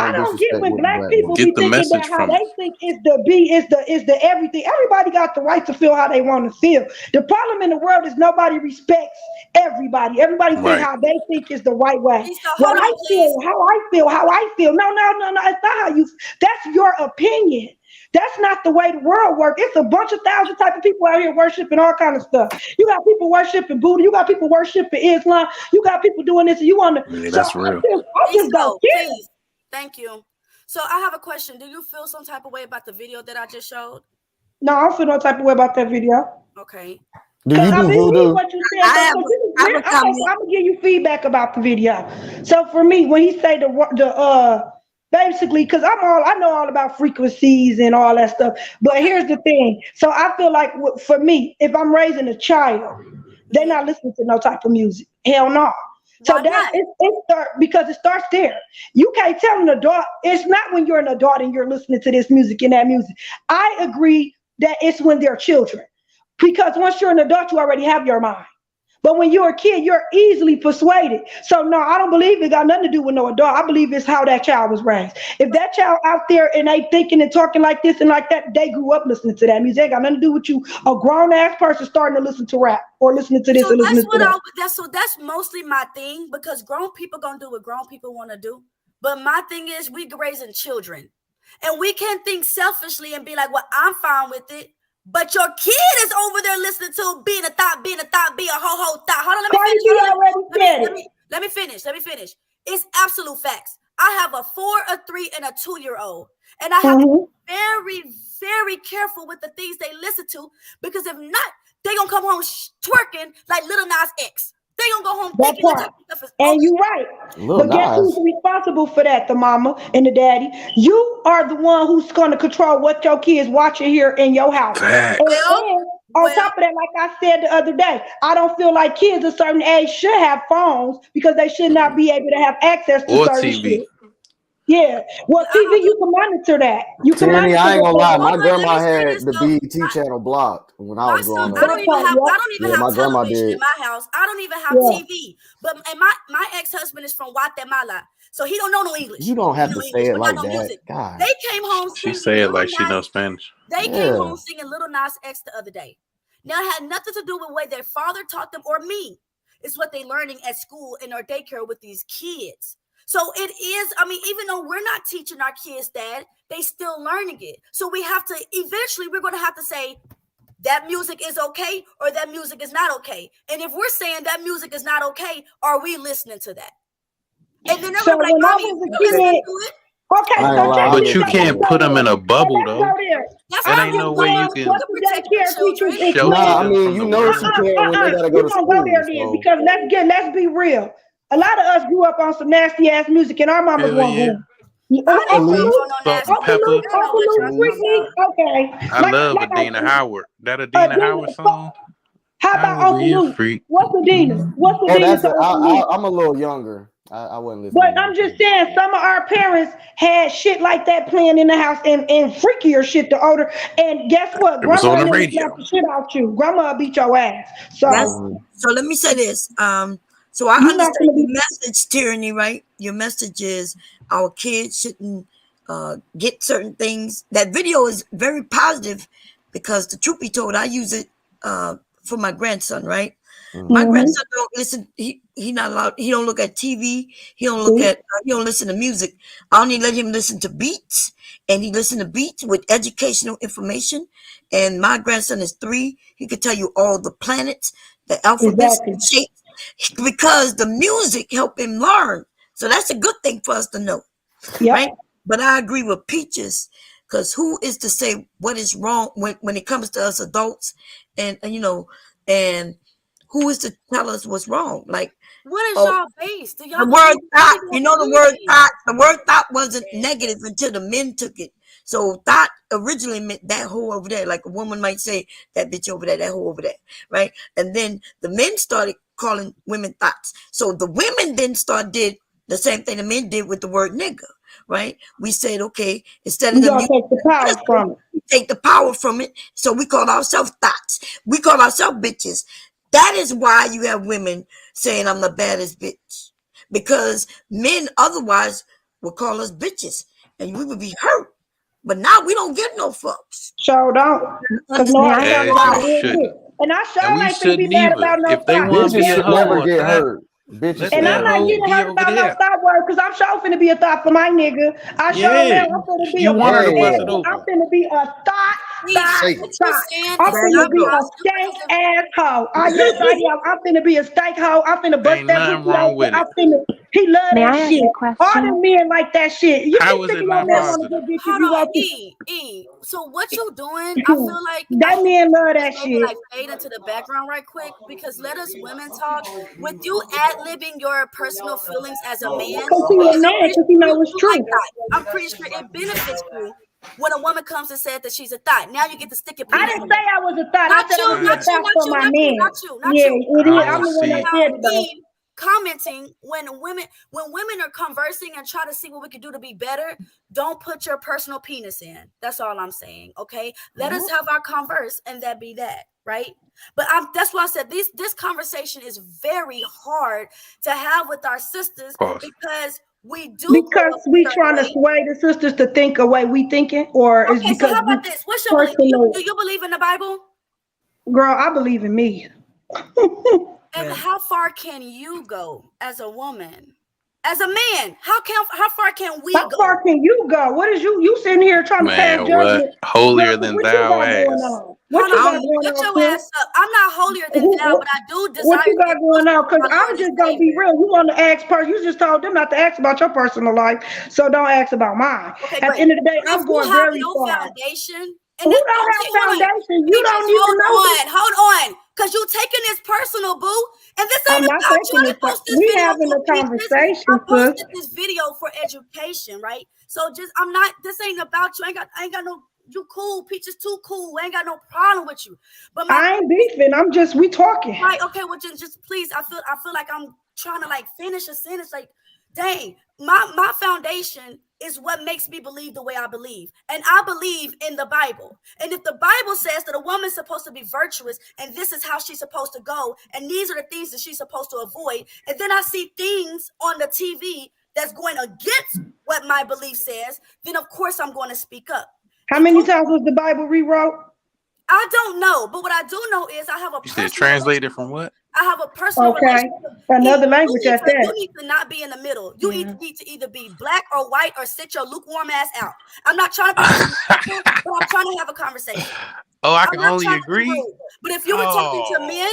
I don't get when black people be thinking that how they think is the everything. Everybody got the right to feel how they want to feel. The problem in the world is nobody respects everybody. Everybody think how they think is the right way. What I feel, how I feel. No. It's not how you. That's your opinion. That's not the way the world works. It's a bunch of thousand type of people out here worshiping all kind of stuff. You got people worshiping Buddha. You got people worshiping Islam. You got people doing this. And you want to. Yeah, that's real. I just don't care. Thank you. So I have a question. Do you feel some type of way about the video that I just showed? No, I don't feel no type of way about that video. Okay. Do you do voodoo? What you said, I'm gonna give you feedback about the video. So for me, when he say basically, because I know all about frequencies and all that stuff. But here's the thing. So I feel like for me, if I'm raising a child, they're not listening to no type of music. Hell no. So because it starts there. You can't tell an adult. It's not when you're an adult and you're listening to this music and that music. I agree that it's when they're children. Because once you're an adult, you already have your mind. But when you're a kid, you're easily persuaded. So no, I don't believe it got nothing to do with no adult. I believe it's how that child was raised. If that child out there and they thinking and talking like this and like that, they grew up listening to that music. It got nothing to do with you, a grown ass person starting to listen to rap or listening to this or listening to that. That's mostly my thing, because grown people gonna do what grown people want to do. But my thing is, we raising children, and we can't think selfishly and be like, "Well, I'm fine with it." But your kid is over there listening to being a thought, be a ho thought. Hold on, let me finish. It's absolute facts. I have a 4, a 3, and a 2-year-old. And I have to be very, very careful with the things they listen to, because if not, they gonna come home twerking like Lil Nas X. They gonna go home thinking that stuff is and you're right. But guess who's responsible for that? The mama and the daddy. You are the one who's gonna control what your kids watching here in your house. And on top of that, like I said the other day, I don't feel like kids a certain age should have phones, because they should not be able to have access to certain shit. Yeah. Well, TV, you can monitor that. You can Tierney, monitor I ain't gonna lie. that. My grandma had the BET channel blocked when I was growing I up. don't even have my grandma television did. in my house. I don't even have TV. But and my ex-husband is from Guatemala, so he don't know no English. You don't have to say it like no that. music. God. They came home She singing say it Lil like she Nas- knows Spanish. They came home singing Little Nas X the other day. Now it had nothing to do with the way their father taught them or me. It's what they learning at school in our daycare with these kids. So it is, I mean, even though we're not teaching our kids that, they still learning it. So we have to, eventually we're going to have to say that music is okay or that music is not okay. And if we're saying that music is not okay, are we listening to that? And then they're So like, when I Mommy, was a you listen kid, to it? okay, so But you can't put them in a bubble though. That ain't no way you can show Nah, I them mean, from you the know world. she can when they gotta go We to gonna school. go there then so. because let's be real. A lot of us grew up on some nasty ass music and our mamas Hell weren't yeah. going. Uncle Luke, Salt and pepper. freak me. Okay. I love I Adina said, Howard. That Adina Howard song. how about I would Uncle be a Luke? freak. What's Adina? What's Oh, Adina that's to Uncle Luke? I'm a little younger. I wasn't listening. But I'm just saying, some of our parents had shit like that playing in the house and freakier shit to older. And guess what? It was on the Grandma radio. slap the shit out you. Grandma beat your ass. So So let me say this. So I understand your message, Tyranny, right? Your message is our kids shouldn't get certain things. That video is very positive because the truth be told, I use it for my grandson, right? My grandson don't listen. He not allowed. He don't look at TV. He don't look at. He don't listen to music. I only let him listen to beats, and he listen to beats with educational information. And my grandson is 3. He could tell you all the planets, the alphabets, the shapes, because the music help him learn. So that's a good thing for us to know, right? But I agree with Peaches, because who is to say what is wrong when it comes to us adults, and you know, and who is to tell us what's wrong? Like, what is y'all based? Do y'all the word thought, you know, the word thought wasn't negative until the men took it. So thought originally meant that hoe over there, like a woman might say that bitch over there, that hoe over there, right? And then the men started calling women thoughts. So the women then did the same thing the men did with the word nigga, right? We said, okay, instead of we gonna take the power from it. Take the power from it. So we call ourselves thoughts. We call ourselves bitches. That is why you have women saying I'm the baddest bitch, because men otherwise would call us bitches and we would be hurt. But now we don't get no fucks. So don't. Because no, I As about you real shouldn't. shit. And I sure And we ain't finna be shouldn't mad either. about no If they thought. want to be Bitches a should hoe never or get thot, hurt. Bitches let And that I'm not hoe getting be hurt over about no there. thought word because I'm sure finna be a thought for my nigga. I sure Yeah, am. I'm finna be you a want her to bust bad. it open. I'm finna be a thought. What you saying I'm is finna be a not stank ass hoe. Yes, I am. I'm finna be a stank hoe. I'm finna bust Ain't that nothing pussy wrong open. with I'm it. finna. He love May I that ask shit. a All question? them men like that shit. You How can is think it of your not man on a positive? good bitch if Hold you on, want to. E. So what you doing? I feel like That man love that maybe shit. like fade into the background right quick because let us women talk. With you ad-libbing your personal feelings as a man, Cause he a man, cause he know it's you true. like that. I'm pretty sure it benefits you when a woman comes and says that she's a thought. Now you get to stick your I penis didn't in say it. I was a thought. Not I said I'm you, gonna be a not you, thought not for you, my not you, man. not you, not Yeah, you. it is. I'm the one that said it though. Me commenting when women are conversing and try to see what we can do to be better, don't put your personal penis in. That's all I'm saying. Okay, let us have our converse and that be that, right? But that's why I said this conversation is very hard to have with our sisters because we do because we trying to sway the sisters to think a way we thinking, or is Okay, so because how about this? What's your belief? Do you believe in the Bible? Girl, I believe in me. And how far can you go as a woman? As a man, how far can we go? How far can you go? What is you sitting here trying to pass Man, judgment? what? Holier than What you thou got going ass. on? What you got going Get on, your sis? ass up. I'm not holier than thou, but I do desire. What you got going on? Because my I'm Lord just and gonna be Savior. real. You want to ask person? You just told them not to ask about your personal life, so don't ask about mine. Okay, At the end of the day, I'm going have very no far. foundation. Who don't have foundation? You don't even know. Hold on, because you taking this personal, boo. And this ain't I'm not about you. taking I it. post this We video having for a Peaches. conversation, I posted sis. this video for education, right? So I'm not. This ain't about you. I ain't got no. You cool, Peaches too cool. I ain't got no problem with you. But I ain't beefing. We talking. Right? Okay. Well, just please. I feel like I'm trying to like finish a sentence. Like, dang, my foundation is what makes me believe the way I believe. And I believe in the Bible. And if the Bible says that a woman's supposed to be virtuous and this is how she's supposed to go, and these are the things that she's supposed to avoid, and then I see things on the TV that's going against what my belief says, then of course I'm going to speak up. How many times was the Bible rewrote? I don't know, but what I do know is I have a. You said translated from what? I have a personal relationship. Another language at that. You need to not be in the middle. You need to either be black or white or sit your lukewarm ass out. I'm not trying to be but I'm trying to have a conversation. Oh, I can only agree. But if you were talking to men,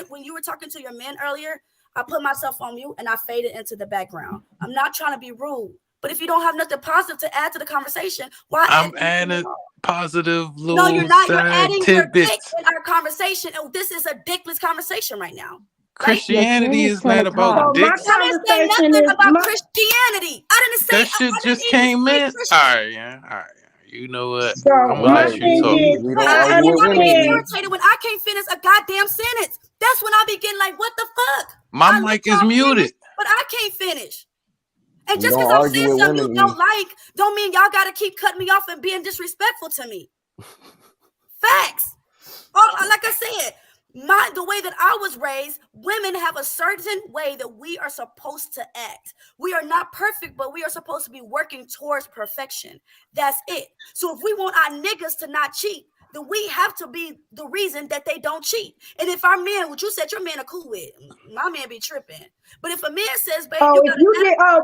when you were talking to your men earlier, I put myself on mute and I faded into the background. I'm not trying to be rude. But if you don't have nothing positive to add to the conversation, why? I'm adding positive little No, you're not. You're adding your dick tidbits. in our conversation. And this is a dickless conversation right now. Christianity is not about dicks. I didn't say nothing about Christianity. I didn't say That shit just came in. All right, yeah. All right. You know what? So I'm gonna let you talk. I get irritated when I can't finish a goddamn sentence. That's when I be getting like, what the fuck? My mic is muted. But I can't finish. And You just don't because I'm argue saying with something you women, don't like, don't mean y'all gotta keep cutting me off and being disrespectful to me. Facts. Like I said, the way that I was raised, women have a certain way that we are supposed to act. We are not perfect, but we are supposed to be working towards perfection. That's it. So if we want our niggas to not cheat, then we have to be the reason that they don't cheat. And if our men, what you said your men are cool with, my man be tripping. But if a man says, baby,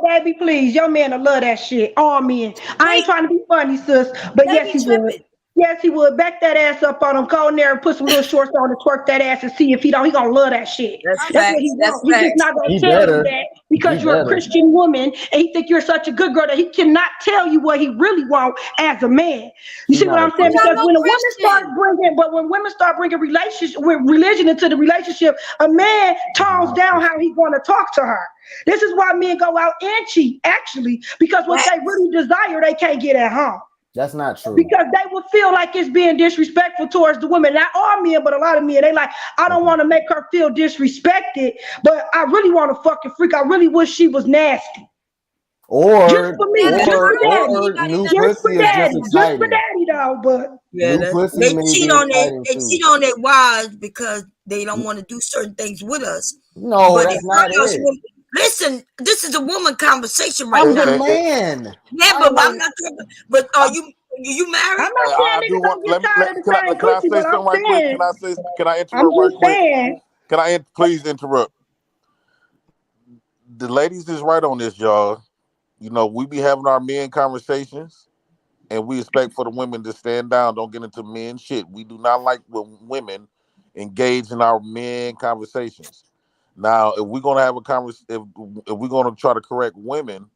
baby, please, your man will love that shit. All men. I ain't trying to be funny, sis, but yes, he would. Yes, he would. Back that ass up on him, go in there and put some little shorts on and twerk that ass and see if he gonna love that shit. That's what he wants. He's just not gonna tell you that because you're a Christian woman and he think you're such a good girl that he cannot tell you what he really wants as a man. You see what I'm saying? Because when women start bringing religion into the relationship, a man tones down how he's gonna talk to her. This is why men go out and cheat, actually, because what they really desire, they can't get at home. That's not true. Because they will feel like it's being disrespectful towards the women. Not all men, but a lot of men. They like, I don't want to make her feel disrespected, but I really want to fucking freak. I really wish she was nasty. Or just for me, just for daddy. Just for daddy, though. But they cheat on their wives because they don't want to do certain things with us. No, but that's not it. Listen, this is a woman conversation right now. I'm the man. Yeah, but I'm not talking. But are you married? I'm not saying niggas don't get tired of the same pussy, but I'm saying. Can I interrupt right quick? Can I please interrupt? The ladies is right on this, y'all. You know, we be having our men conversations, and we expect for the women to stand down, don't get into men shit. We do not like when women engage in our men conversations. Now, if we're gonna have a conversation, if we're gonna try to correct women,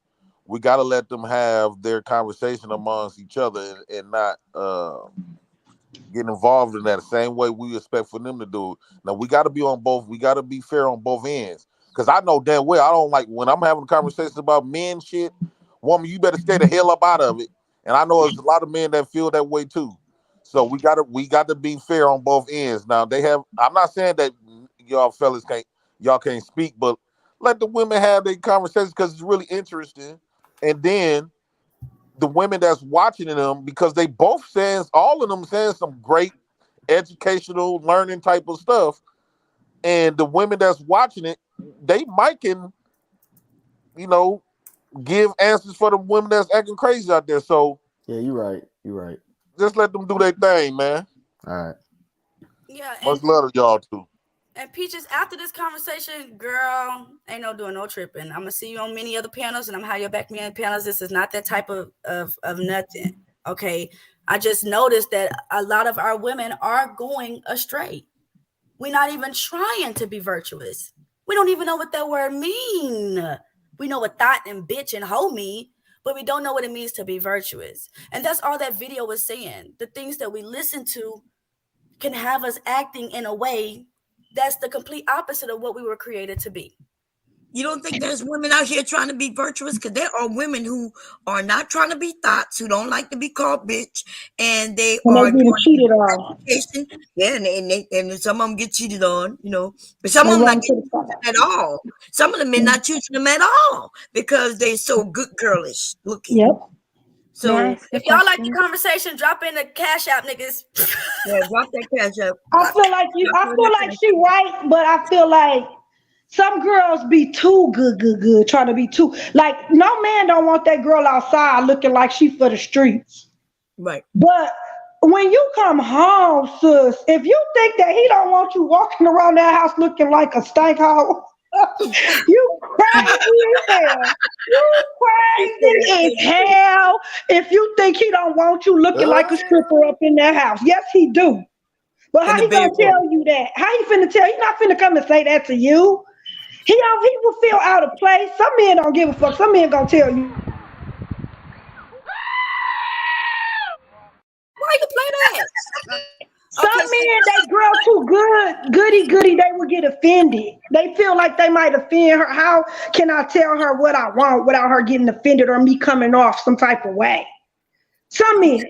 we gotta let them have their conversation amongst each other and not get involved in that the same way we expect for them to do it. Now, we gotta be on both. We gotta be fair on both ends. Because I know damn well I don't like when I'm having conversations about men shit. Woman, you better stay the hell up out of it. And I know there's a lot of men that feel that way too. So we gotta be fair on both ends. Now I'm not saying that y'all fellas can't speak, but let the women have their conversations because it's really interesting. And then the women that's watching them, because they both all of them saying some great educational learning type of stuff. And the women that's watching it, they might can, give answers for the women that's acting crazy out there. So yeah, you're right. You're right. Just let them do their thing, man. All right. Yeah. Much love to y'all too. And Peaches, after this conversation, girl, ain't no tripping. I'm gonna see you on many other panels, and I'm gonna have your back me on panels. This is not that type of nothing. Okay. I just noticed that a lot of our women are going astray. We're not even trying to be virtuous. We don't even know what that word mean. We know what thought and bitch and hoe mean, but we don't know what it means to be virtuous. And that's all that video was saying. The things that we listen to can have us acting in a way that's the complete opposite of what we were created to be. You don't think there's women out here trying to be virtuous? Because there are women who are not trying to be thoughts, who don't like to be called bitch, and they are getting cheated on. Yeah, and some of them get cheated on, you know. But some of them not getting choosing at all. Some of the men not choosing them at all because they're so good girlish looking. Yep. So if y'all like the conversation, drop in the Cash App, niggas. Yeah, drop that Cash App. I feel like she right, but I feel like some girls be too good, trying to be too like no man don't want that girl outside looking like she for the streets. Right. But when you come home, sis, if you think that he don't want you walking around that house looking like a stank hole, you crazy as hell. You crazy as hell if you think he don't want you looking like a stripper up in that house. Yes, he do. But how he gonna tell you that? How he finna tell? He not finna come and say that to you. He will feel out of place. Some men don't give a fuck. Some men gonna tell you. Why you play that? Some men, that girl too good, goody, they will get offended. They feel like they might offend her. How can I tell her what I want without her getting offended or me coming off some type of way? Some men.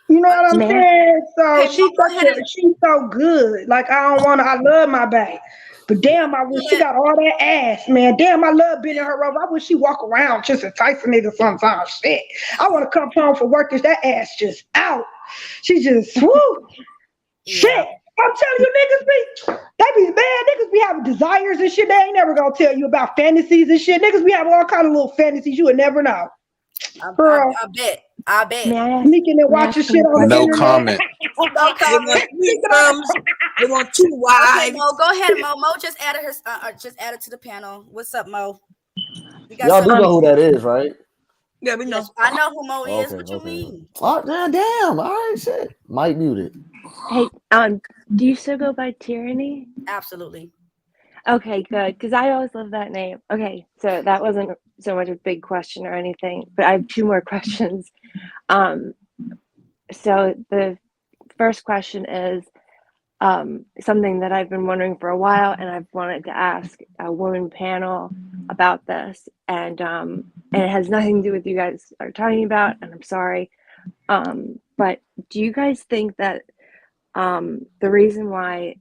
You know what I'm saying? So she's so good. Like I love my babe. But damn, I wish she got all that ass, man. Damn, I love being in her robe. I wish she walk around just enticing niggas sometimes. Shit. I want to come home from work. Is that ass just out? She just whoo. Shit. I'm telling you, niggas be having desires and shit. They ain't never gonna tell you about fantasies and shit. Niggas be having all kind of little fantasies you would never know. Girl. I bet. Sneaking and watching shit on the internet. Comment. No comment. They want 2 wives. Okay, Mo, go ahead, Mo. Mo just added to the panel. What's up, Mo? Y'all do know who that is, right? Yeah, we know. I know who Mo is. What you mean? Oh, damn. All right, shit. Mike muted. Hey, do you still go by Tyranny? Absolutely. Okay, good. Because I always love that name. Okay, so that wasn't so much a big question or anything, but I have 2 more questions. So the first question is something that I've been wondering for a while, and I've wanted to ask a woman panel about this, and it has nothing to do with you guys are talking about, and I'm sorry. But do you guys think that the reason why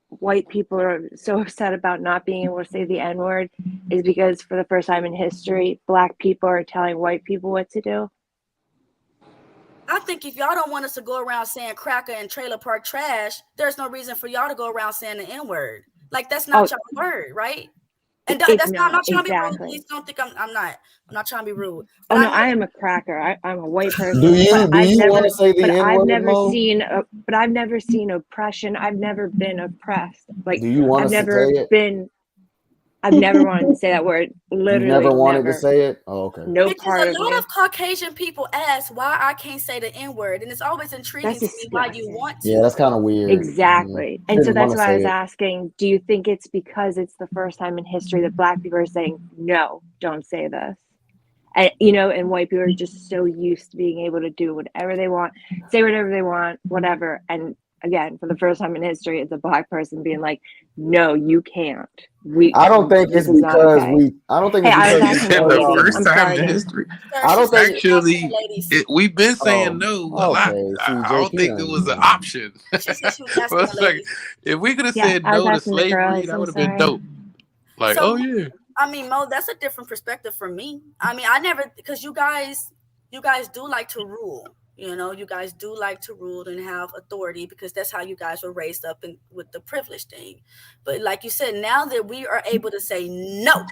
white people are so upset about not being able to say the N-word is because for the first time in history, Black people are telling white people what to do? I think if y'all don't want us to go around saying cracker and trailer park trash, there's no reason for y'all to go around saying the N-word. Like that's not y'all word, right? And that's not, I'm not trying to be rude. Please don't think I'm not trying to be rude. Oh no, I am a cracker. I'm a white person. Do you want to say the N-word? But I've never seen oppression. I've never been oppressed. Like do you want I've to never say it? been. I've never wanted to say that word. Literally, you never wanted to say it. Oh, okay. No because part a of lot me. of Caucasian people ask why I can't say the N-word, and it's always intriguing That's to me why you want to. Yeah, that's kind of weird. Exactly. And so that's why I was it. asking, do you think it's because it's the first time in history that Black people are saying, no, don't say this? And, and white people are just so used to being able to do whatever they want, say whatever they want, whatever. And again, for the first time in history, it's a Black person being like, no, you can't. I don't think it's because I don't think it's because the first time in history. I don't think actually we've been saying no a lot. I don't think it was an option. For a second. If we could have said no to slavery, that would have been dope. Like, So, oh yeah. I mean, Mo, that's a different perspective for me. I mean, because you guys do like to rule. You guys do like to rule and have authority because that's how you guys were raised up with the privilege thing. But like you said, now that we are able to say no,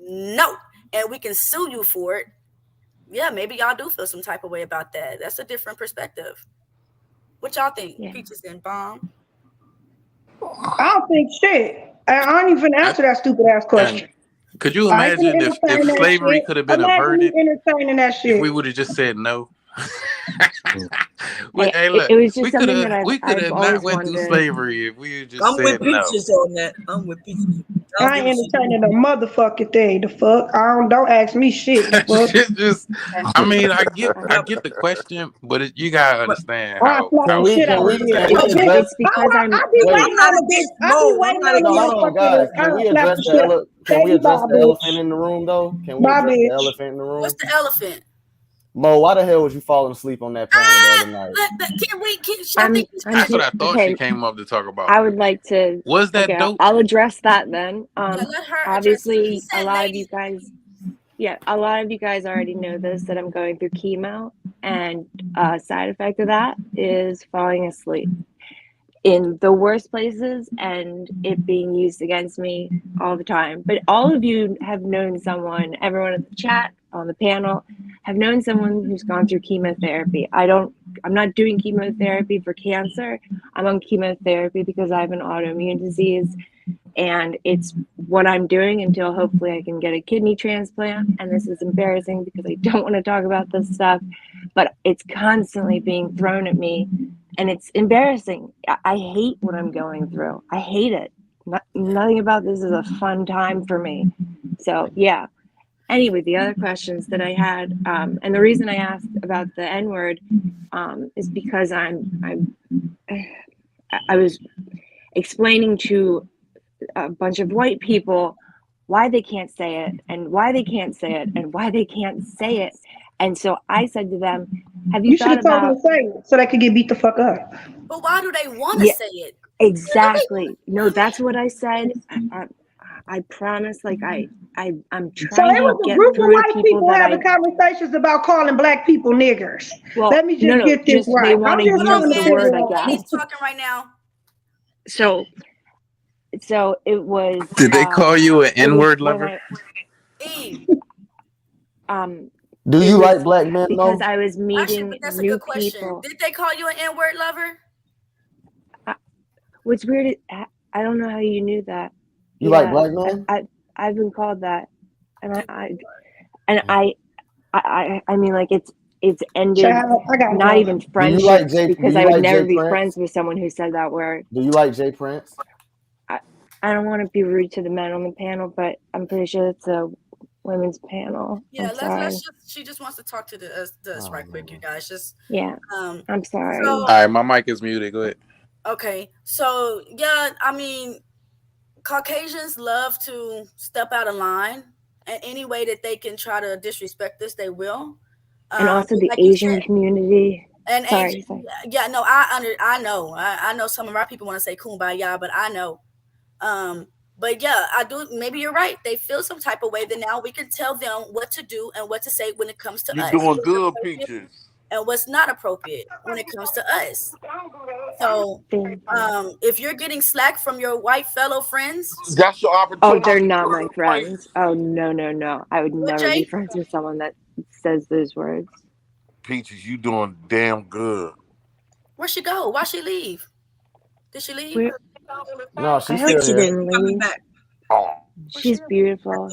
and we can sue you for it, yeah, maybe y'all do feel some type of way about that. That's a different perspective. What y'all think? Yeah. Peaches and Bomb? I don't think shit. I don't even answer that stupid ass question. Could you imagine if slavery could have been averted? Entertaining that shit. If we would have just said no. Hey, look, it was just something that we could have not went through slavery if we just I'm said with Peaches on that. I'm with Peaches. I ain't entertaining a motherfucking thing. The fuck? Don't ask me shit. The fuck? Shit just, I mean, I get the question, but you gotta understand I slap the shit out of we bitch. address? It's because I be Wait. waiting on the bitch. I be waiting on the Hold on, guys. motherfucker. Can we I'll slap address the shit out. can we Hey, address bye, the bitch. elephant in the room though? Can we Bye, address the bitch. elephant in the room? What's the elephant? Mo, why the hell was you falling asleep on that panel the other night? I think That's what I thought okay. she came up to talk about. I would like to. Was that okay, dope? I'll address that then. let her address it. Obviously, He said a lot of ladies. you guys, a lot of you guys already know this, that I'm going through chemo, and a side effect of that is falling asleep in the worst places and it being used against me all the time. But all of you have known someone, everyone in the chat, on the panel, have known someone who's gone through chemotherapy. I'm not doing chemotherapy for cancer. I'm on chemotherapy because I have an autoimmune disease, and it's what I'm doing until hopefully I can get a kidney transplant. And this is embarrassing because I don't want to talk about this stuff, but it's constantly being thrown at me, and it's embarrassing. I hate what I'm going through. I hate it. Nothing about this is a fun time for me. So yeah. Anyway, the other questions that I had, and the reason I asked about the N-word is because I was explaining to a bunch of white people why they can't say it and why they can't say it and why they can't say it. And so I said to them, have you should thought have told them about to say it so they could get beat the fuck up. But why do they want to say it? Exactly. No, that's what I said. I promise, like I'm So trying it to was a get group of through to white people that having conversations about calling black people niggers. Well, Let me just no, get this just right. they want to I'm just use trying to the word, figure I out. guess. He's talking right now. So it was. Did they call you an it was N-word when lover? Do it you was like black men, because Mo? I was Actually, meeting but that's a new good question. people. Did they call you an N-word lover? What's weird is I don't know how you knew that. You like black men? I've been called that, and I mean, like it's ended. Child, I gotta Not go. even Do you like friendships Jay? Do because you I would like never Jay be Prince? friends with someone who said that word. Do you like Jay Prince? I don't want to be rude to the men on the panel, but I'm pretty sure it's a women's panel. Yeah, I'm sorry. she just wants to talk to us right quick, you guys. Just Yeah, I'm sorry. So, All right, my mic is muted. Go ahead. okay, so yeah, I mean, Caucasians love to step out of line, and any way that they can try to disrespect us, they will. And also the like you Asian said, community. and Sorry. yeah, no, I know some of our people want to say kumbaya, but I know. But yeah, I do. Maybe you're right. They feel some type of way that now we can tell them what to do and what to say when it comes to You us. doing What's good, appropriate Peaches. and what's not appropriate when it comes to us. So, if you're getting slack from your white fellow friends, That's your opportunity. Oh, they're not my friends. Oh no. I would never be Jay? friends with someone that says those words. Peaches, you doing damn good. Where'd she go? Why'd she leave? Did she leave? No, I she's hope still she here. didn't leave. Oh. She's beautiful.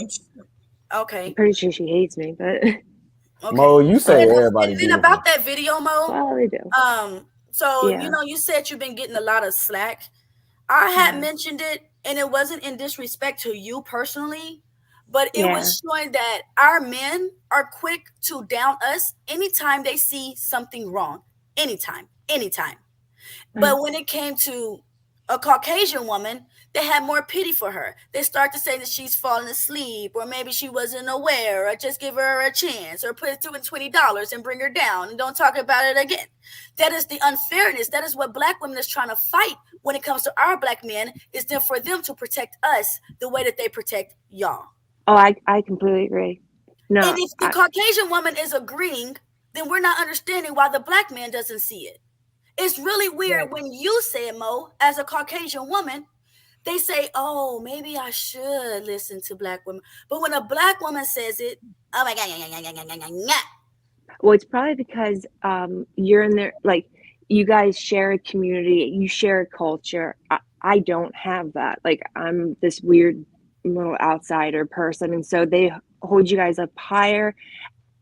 Okay. I'm pretty sure she hates me, but Okay. Mo, you say And everybody then beautiful. about that video, Mo. Well, they do. So Yeah. you said you've been getting a lot of slack. I had mentioned it, and it wasn't in disrespect to you personally, but it was showing that our men are quick to down us anytime they see something wrong. Anytime. But when it came to a Caucasian woman, they had more pity for her. They start to say that she's falling asleep, or maybe she wasn't aware, or just give her a chance, or put it to $20 and bring her down and don't talk about it again. That is the unfairness. That is what black women is trying to fight when it comes to our black men, is then for them to protect us the way that they protect y'all. Oh, I completely agree. No, And if the Caucasian woman is agreeing, then we're not understanding why the black man doesn't see it. It's really weird when you say it, Mo, as a Caucasian woman, they say, oh, maybe I should listen to black women. But when a black woman says it, oh my God. Well, it's probably because you're in there, like you guys share a community, you share a culture. I don't have that. Like I'm this weird little outsider person, and so they hold you guys up higher.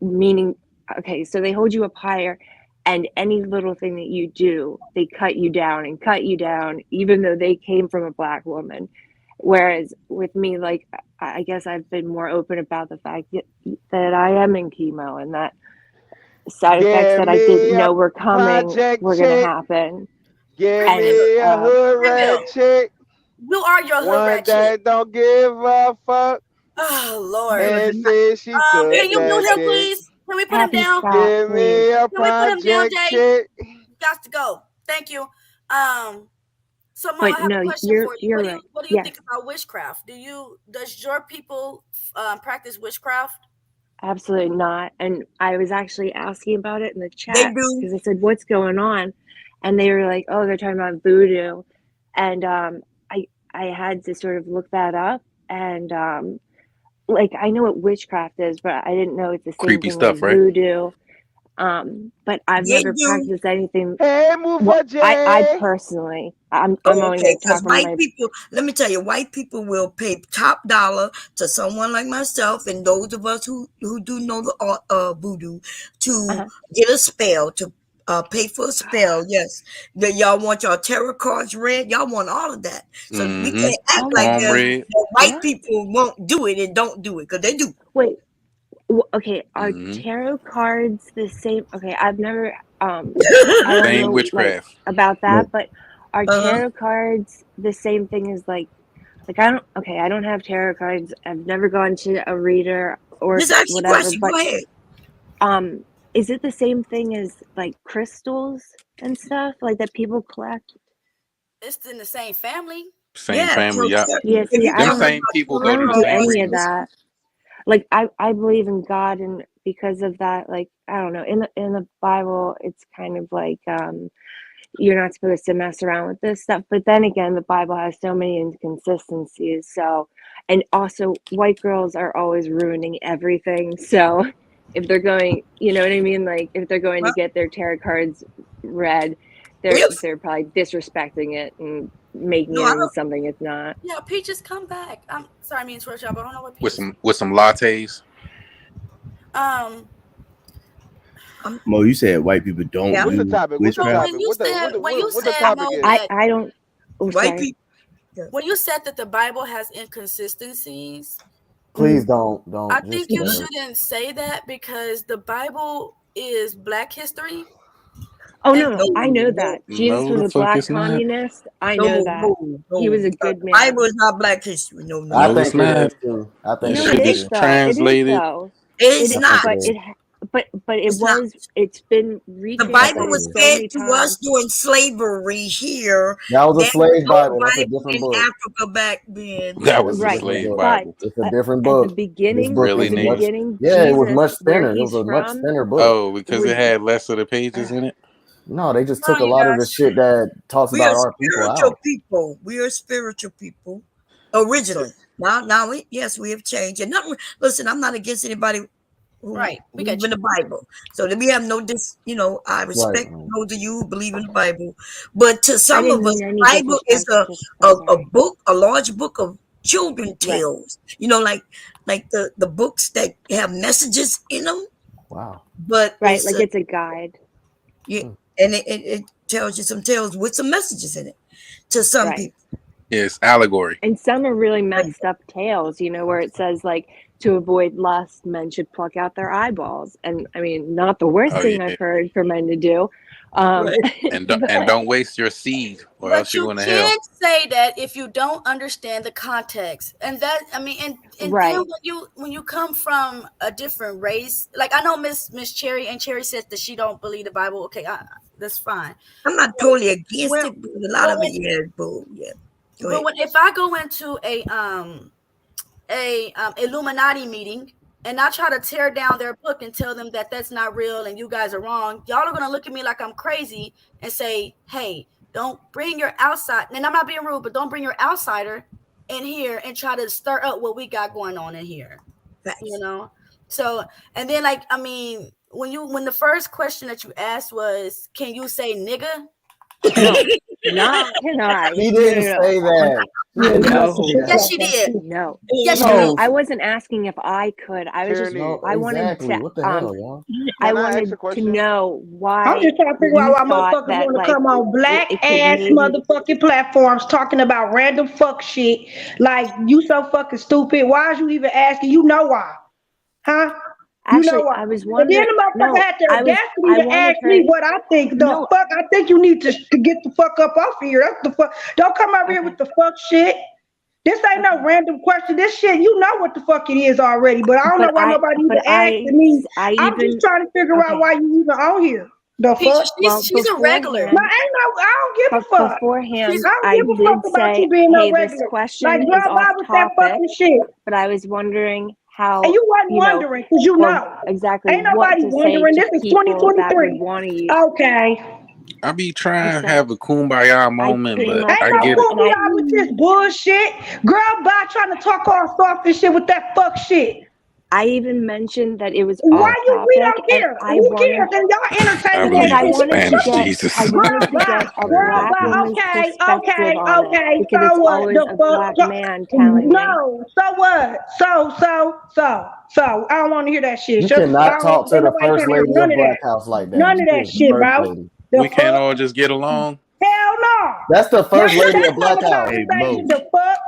Meaning, okay, so they hold you up higher, and any little thing that you do, they cut you down, even though they came from a black woman. Whereas with me, like, I guess I've been more open about the fact that I am in chemo and that side effects that I didn't know were coming were going to happen. Give And, me a hood rat chick. You are your hood One rat that chick. don't give a fuck. Oh Lord. And say she took Can you that mute him, dick. please? Can we put him down? Give me a Can we put him down, project Jay? chick. Got to go. Thank you. So Mo, But I have no, a question for you. you're right. What do you Yes. think about witchcraft? Does your people practice witchcraft? Absolutely not. And I was actually asking about it in the They chat do. because I said, "What's going on?" And they were like, "Oh, they're talking about voodoo." And I had to sort of look that up. And like I know what witchcraft is, but I didn't know it's the same Creepy thing stuff, as right? voodoo. But I've They never do. practiced anything. Hey, move Well, for Jay. I personally, I'm only Okay, going to because talk from white my. people, let me tell you, white people will pay top dollar to someone like myself and those of us who do know the voodoo to get a spell, to pay for a spell. Yes, that y'all want your tarot cards read. Y'all want all of that. So we can't act like Cornbread. that white people won't do it and don't do it, because they do. Wait. Okay, are tarot cards the same? Okay, I've never I don't Same know like witchcraft. about that, but are Uh-huh. tarot cards the same thing as like I don't have tarot cards. I've never gone to a reader or Just ask your whatever, question. but Go ahead. is it the same thing as like crystals and stuff like that people collect? It's in the same family. Same family, yeah. Yeah, see, I Them don't same people go to the do same any of readings. that. Like I believe in God, and because of that, like I don't know, in the Bible it's kind of like you're not supposed to mess around with this stuff, but then again the Bible has so many inconsistencies. So, and also white girls are always ruining everything. So if they're going, you know what I mean, like if they're going to get their tarot cards read, they're probably disrespecting it and making it into something it's not. Yeah, Peaches, come back. I'm sorry, I mean to interrupt y'all, but I don't know what With Peaches. some lattes. Mo, you said white people don't What's the do topic? What's the witchcraft. topic? When you What the said topic Mo, is? that I don't. Oh, White sorry. people. when you said that the Bible has inconsistencies, Please don't. I Just think you let her. shouldn't say that because the Bible is Black history. Oh no, I know that. Jesus No, was the a fuck black it's not. communist. I know that. He was a good man. Bible is not Black history. No, I No, it's think it not. is too. I That think No, shit it it is is is. though. It is translated. though. It's It, not. but it, but it It's not. was. It's been The Bible retranslated was so fed many to times. us during slavery here. That was a There slave was Bible. no That's a Bible different in book. Africa back then. That was a Right, slave book. Bible. It's a but different at the book. This beginning, book Really, is at the nigga? much. beginning, Yeah, it was Jesus, much where thinner. It was he's a much from, thinner book. Oh, because was it had less of the pages in it. No, they just No, took a you lot of the guys. shit that talks We about are our people spiritual out. people. We are spiritual people originally. Now, yes, we have changed. And nothing. Listen, I'm not against anybody who Right, we believe got in the Bible. So let me have no I respect those of you who believe in the Bible. But to I some didn't of us, mean any Bible is disrespect. Just a book, a large book of children right, tales. Like the books that have messages in them. Wow. But right, it's like it's a guide. yeah, and it tells you some tales with some messages in it to some Right. people. It's allegory. And some are really messed up tales, you know, where it says like to avoid lust, men should pluck out their eyeballs. And I mean, not the worst Oh thing yeah. I've heard for men to do. And don't waste your seed, or But else you're you going to hell. can't say that if you don't understand the context. And that, I mean, and Right. then when you come from a different race, like I know Miss Cherry, and Cherry says that she don't believe the Bible. Okay, that's fine. I'm not totally against Well, it, but a lot of it, yeah, bull, yeah. Go But ahead. if I go into a Illuminati meeting and I try to tear down their book and tell them that that's not real and you guys are wrong, y'all are gonna look at me like I'm crazy and say, "Hey, don't bring your outside." And I'm not being rude, but don't bring your outsider in here and try to stir up what we got going on in here. You know. So, and then like, I mean, when the first question that you asked was, "Can you say nigga?" No, not can I. He didn't No. say that. No. Yes, she did. No. Yes, she No, did. I wasn't asking if I could. I was just, Tyranny. I wanted Exactly. to, What the hell, y'all? I Can I ask wanted a to question? know why I'm just trying to figure out you why thought motherfuckers that, want to like, come on black it could ass maybe, motherfucking platforms talking about random fuck shit. Like, you so fucking stupid. Why is you even asking? You know why. Huh? You know actually, why. I was And then wondering, the motherfucker no, had the I audacity to wanted ask her, me what I think. The no, fuck? I think you need to get the fuck up off of here. That's the fuck. Don't come over here with the fuck shit. This ain't no random question. This shit, you know what the fuck it is already. But I don't know why nobody even asking me. I'm just trying to figure out why you even on here. The fuck? She's a regular. No, I don't give a fuck. beforehand, I don't give a fuck did about say, you being hey, no this regular. question Like, is girl, off why was that topic, fucking shit? but I was wondering how, And you wasn't wondering, because you know. exactly Ain't what nobody to say wondering. to This is people that would 2023. want to use. Okay. I be trying to have a kumbaya moment, pretty but much I Ain't get no it. kumbaya with this bullshit. Girl, bye trying to talk all soft and shit with that fuck shit. I even mentioned that it was Why off you? We topic, don't and care. I Who wanted, cares? And y'all I entertaining because believe that I in shit. wanted to Spanish get, Jesus. I wanted to Bye, get a girl, black bye. woman's Okay, perspective on it, because So it's what? always The a fuck? black man telling me. No. So what? So. I don't want to hear that shit. You Shut the fuck. cannot talk to Ain't the nobody first trying to hear lady none of of that. Black House like that. None of She that is the shit, first bro. lady. The We can't fuck? all just get along. Hell no. That's the first That's lady of that Black type of House. Hey, Mo. conversation. The fuck?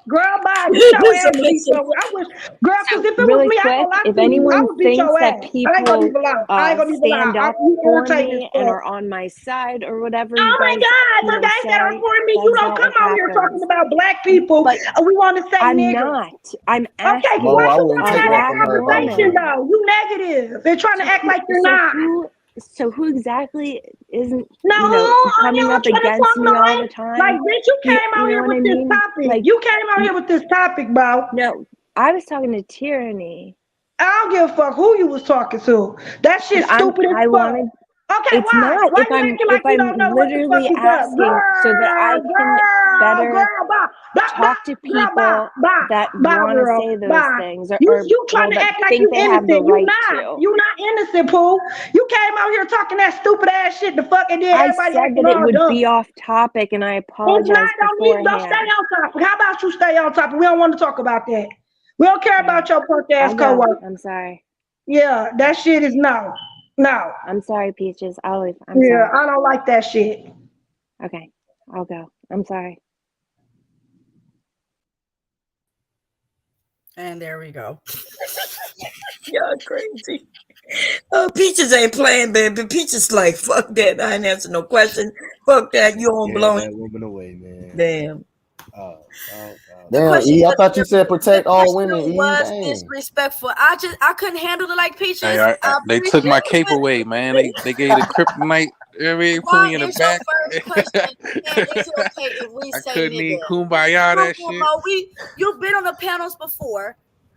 Girl, bye. Get your ass beat somewhere. I wish, girl, because if it was Really me, I ain't quick, gonna lie if to you. I anyone would beat thinks your that ass. I ain't gonna people even lie. I ain't gonna even lie. stand up You for irritating as me and fuck. are on my side or whatever you Oh my guys, God, so they said I'm say, for me. You that's don't not come what out here talking happens. about black people. But We want to say I'm niggas. not. I'm Okay, asking Mo, why I you wouldn't want to take have that that from her if I was conversation you. though? You negative. They're trying to act like you're not. So who exactly isn't, No, you know, on coming here up trying to against talk me all the noise. time? Like, bitch, you came out You know here what I with this mean? topic. Like, You came out here with this topic, bro. no, I was talking to Tyranny. I don't give a fuck who you was talking to. That shit's stupid as I fuck. wanted. Okay, It's why? not. Why you acting like you don't know what the fuck Literally is up? asking so that I can better talk to people that want to say those things or You trying to that act like think you they have innocent. the You right not. to. You not innocent, Pooh. You came out here talking that stupid ass shit the fuck and then I everybody said acting that it all would dumb. be off topic, and I It's apologize not, don't stay beforehand. on topic. How about you stay on topic? We don't want to talk about that. We don't care about your punk ass I'll go. coworker. I'm sorry. Yeah, that shit is no. I'm sorry, Peaches. I'll leave. I'm Yeah, sorry. I don't like that shit. Okay, I'll go. I'm sorry. And there we go. Y'all crazy. Oh, Peaches ain't playing, baby. Peaches like, fuck that. I ain't answer no question. Fuck that. You don't Yeah, belong. that woman away, man. Damn. Damn, E, I thought you said protect all women, E. Was Dang. disrespectful. I couldn't handle it like Peaches. Hey, they took my cape away, man. They gave the kryptonite. Put me in the back. First question, and is it okay if we I say couldn't nigga? even kumbaya that shit. You've been on the panels before.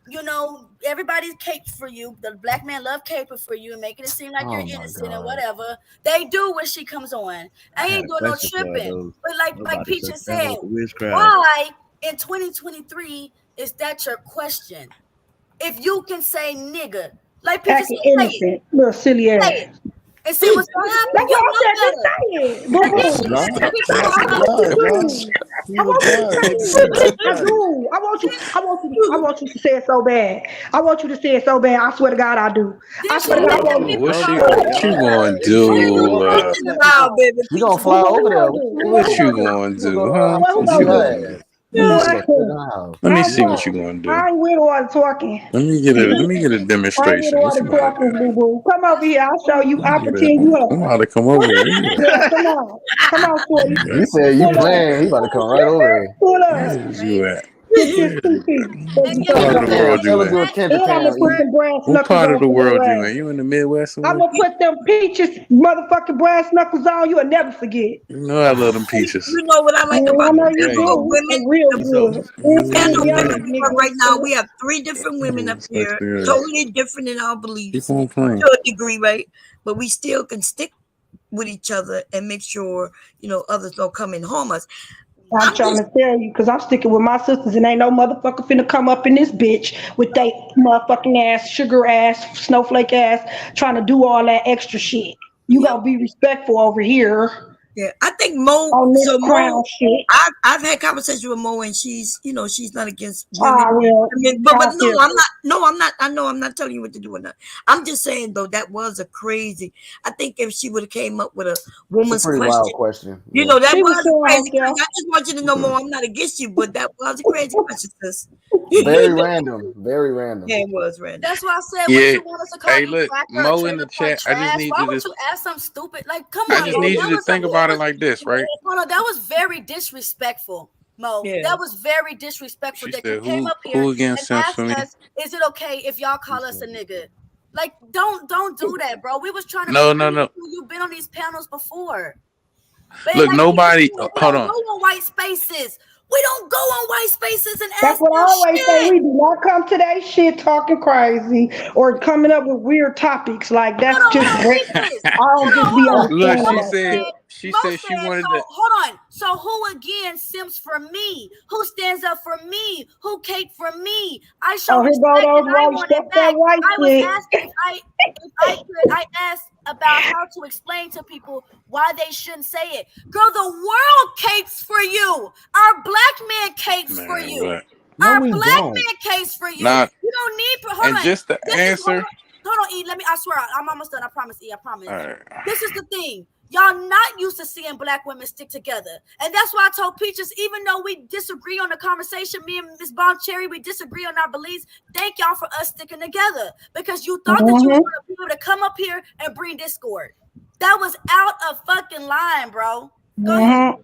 You know, everybody's caped for you. The black man love caping for you and making it seem like you're innocent and whatever. They do when she comes on. I ain't doing no tripping. But like Peaches said, why in 2023 is that your question? If you can say nigga, like Peaches said, Acting innocent, little silly ass. and see what's gonna happen. That's You what I know said. Just better. say it. Boo boo. No, I want you to say it. I do. I want you to say it so bad. I want you to say it so bad. I swear to God, I do. I swear to God, I want you. What you gonna do? You gonna fly over there? What you gonna do, huh? What you gonna do? Let me see what you gonna do. I ain't with all the talking. Let me get a I ain't with demonstration. all What the you gonna do? talking, boo boo. Come over here. I'll show you. I'll pretend you I'm have. about to come over there. Yeah, come on. Come on, Shorty. He said you playing. He about to come right over Pull up. Where's you at? Get this 2 feet. What part of the world Tell you her do a in? Kendra And I'm gonna put them brass What knuckles part on of the for world your you ass. in? You in the Midwest? I'm gonna put them peaches motherfucking brass knuckles on. You'll never forget. You know I love them peaches. You know what I like about I know the you panel of do. women? Real good. The panel of Young women nigga. right now, we have 3 different women up here, totally different in our Keep beliefs on playing. to a degree, right? But we still can stick with each other and make sure, you know, others don't come and harm us. I'm trying to tell you, because I'm sticking with my sisters and ain't no motherfucker finna come up in this bitch with they motherfucking ass, sugar ass, snowflake ass, trying to do all that extra shit. You gotta be respectful over here. Yeah, I think Mo. On this So crown Mo, shit. I've had conversations with Mo, and she's not against women. Well, I mean, but y'all no, feel I'm not. No, I'm not. I know I'm not telling you what to do or not. I'm just saying though that was a crazy. I think if she would have came up with a It's woman's a pretty question, wild question. you know, that She was was so crazy. out there. I just want you to know, Mo, I'm not against you, but that was a crazy question, sis. Very random. Very random. Yeah, it was random. That's why I said, Yeah. what you want us to call Hey, you, look, cracker, Mo in trailer the park chat. I just trash? need Why you would to. you ask something stupid? Like, come I on, just bro. need That you to was think about it like this, right? hold on, that was very disrespectful, Mo. Yeah. That was very disrespectful She that you said, came "Who up here who and against Sims asked for me?" us, is it okay if y'all call us a nigga? Like, don't do that, bro. We was trying to No, be no, no. you've been on these panels before. But Look, like nobody. we Hold don't on. go on white spaces. We don't go on white spaces and That's ask what I them always say. shit. We do not come to that shit talking crazy or coming up with weird topics. Like that's just Read this. I don't just be Look, understanding she that shit. said she wanted so to. hold on. So who again sims for me? Who stands up for me? Who cake for me? I show Oh, here go respect those and I white want stuff, it that back. white I was shit. asking if I asked about how to explain to people why they shouldn't say it. Girl, the world capes for you. Our black man capes for Man, you. what? No, Our we black don't. man capes for you. Nah. You don't need. Hold And on. just the answer. Hold on, E. Let me. I swear, I'm almost done. I promise, E. I promise. All right. This is the thing. Y'all not used to seeing black women stick together. And that's why I told Peaches, even though we disagree on the conversation, me and Miss Bon Cherry, we disagree on our beliefs. Thank y'all for us sticking together. Because you thought that you were going to be able to come up here and bring discord. That was out of fucking line, bro. Go ahead.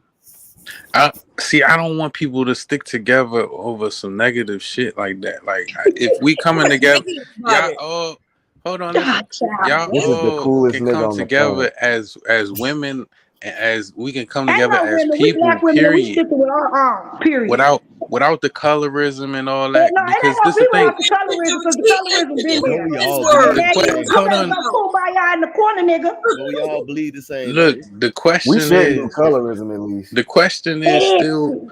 I don't want people to stick together over some negative shit like that. Like, if we coming together, y'all all hold on, listen. Y'all This is the all coolest can nigga come on the together planet. as women, as we can come Ain't together no as women. We people. black women. We Period. sticking with our own. Period. Without the colorism and all No, that. it ain't Because gonna this be the thing. without the colorism because the colorism been here. We all You Hold better on. go kumbaya in the corner, nigga. We all bleed the same. Look, the We question shouldn't do is. colorism at least. The question is still.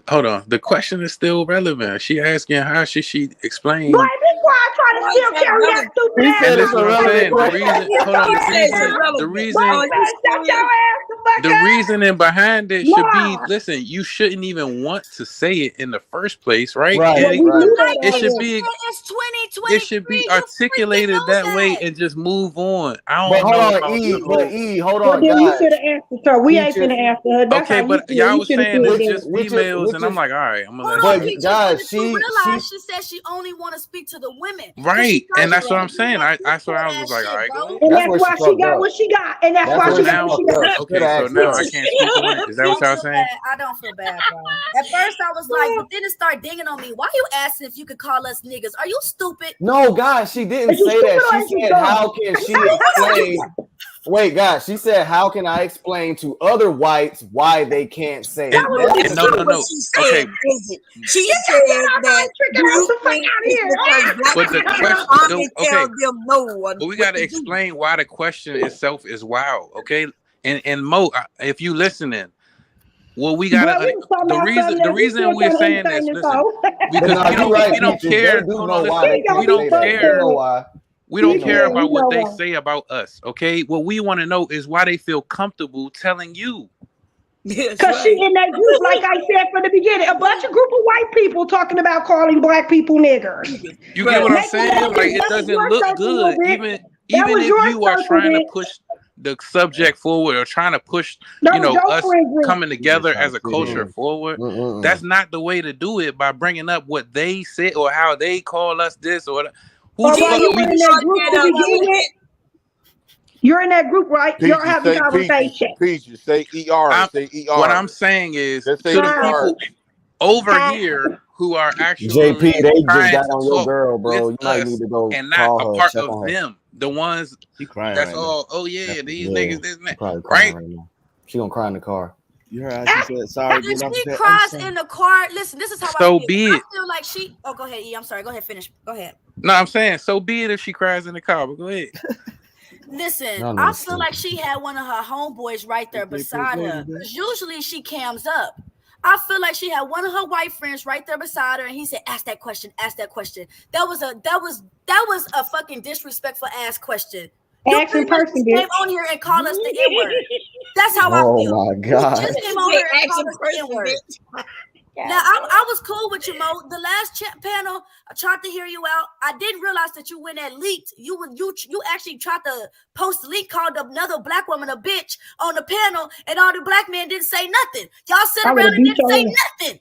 Hold on. The question is still relevant. She asking how should she explain. Boy, be quiet trying to still carry that stupid ass. And this is what I'm saying. The reason, hold on. The reasoning behind it should be. Listen, you shouldn't even want to say it in the first place, right? Right. And it should It's be. 2023. It should be articulated that way and just move on. I But don't hold know on, about E. the But whole. E, hold Well, on, then you guys. should have answered her. We ain't Peaches. finna answer her. That's Okay, how you but feel. y'all You was should have saying feel it's that. just females, and I'm like, all right, I'm gonna let Hold on, you. Peaches, guys, but you realize she said she only want to speak to the women. Right, and that's what I'm saying. That's why I was like, all right, go ahead. And That's that's where why she she fucked got up. what she got. And that's why That's she where she got what she Now, got. Should okay, have so asked now I her. can't speak on it. Is that what y'all saying? I don't feel bad, bro. At first, I was like, but then it started dinging on me. Why you asking if you could call us niggas? Are you stupid? No, guys, she didn't Is you say that. stupid or She is you said, dumb? how can she explain? Wait, guys, she said, how can I explain to other whites why they can't say And, it? and no. Okay, She said that do you think it's because but the black question, people tell them no? but we got to explain why the question itself is wild. Okay, and Mo, if you listening, well, we got Boy, we to. was talking about something The that we reason still we're trying to saying this, entertain this listen, hoe. because But no, we don't Peaches, care. they do Hold know on, why listen, they we can't don't say that. They care. know why. We don't They care know why. about what they say about us. Okay, what we want to know is why they feel comfortable telling you. Because she in that group, like I said from the beginning, a bunch of group of white people talking about calling black people niggers. You get what I'm Make it saying? look- Like, it that was doesn't your look circle, little good, bit. even was if your you are circle, trying to bitch. push the subject forward or trying to push, That was your us friend group. coming together as a culture Mm-mm. forward. Mm-mm. That's not the way to do it by bringing up what they said or how they call us this or that. Who All the right, fuck you we? were in that group to begin with. You're in that group, right? You're Peaches, having say peaches. conversation. Peaches, say ER. Say ER. What I'm saying is Just say to the ER. people over here who are actually JP, they just trying got to on your talk girl, bro. with You might us need to go and not call a her, part check of on her. them, the ones She crying that's right all. Oh yeah, these Yeah, niggas, this and she that, probably crying right? right now. She gonna cry in the car. You heard how she said sorry. If Get up she there. I'm cries sorry. in the car, listen, this is how I So feel. be I it. feel like she. Oh, go ahead, E. I'm sorry. Go ahead, finish. Go ahead. No, I'm saying so be it if she cries in the car. But go ahead. Listen, Y'all know I it's feel like she had one of her homeboys right there beside her. Because usually she cams up. I feel like she had one of her white friends right there beside her, and he said, "Ask that question. Ask that question." That was a fucking disrespectful ass question. Action person, came bitch. on here and called us the N-word. That's how I feel. Oh my God. You just came on here and called us the N-word. Now, I was cool with you, Mo. The last panel, I tried to hear you out. I didn't realize that you went and leaked. You actually tried to post a leak, called another black woman a bitch on the panel, and all the black men didn't say nothing. Y'all sit around and didn't say nothing.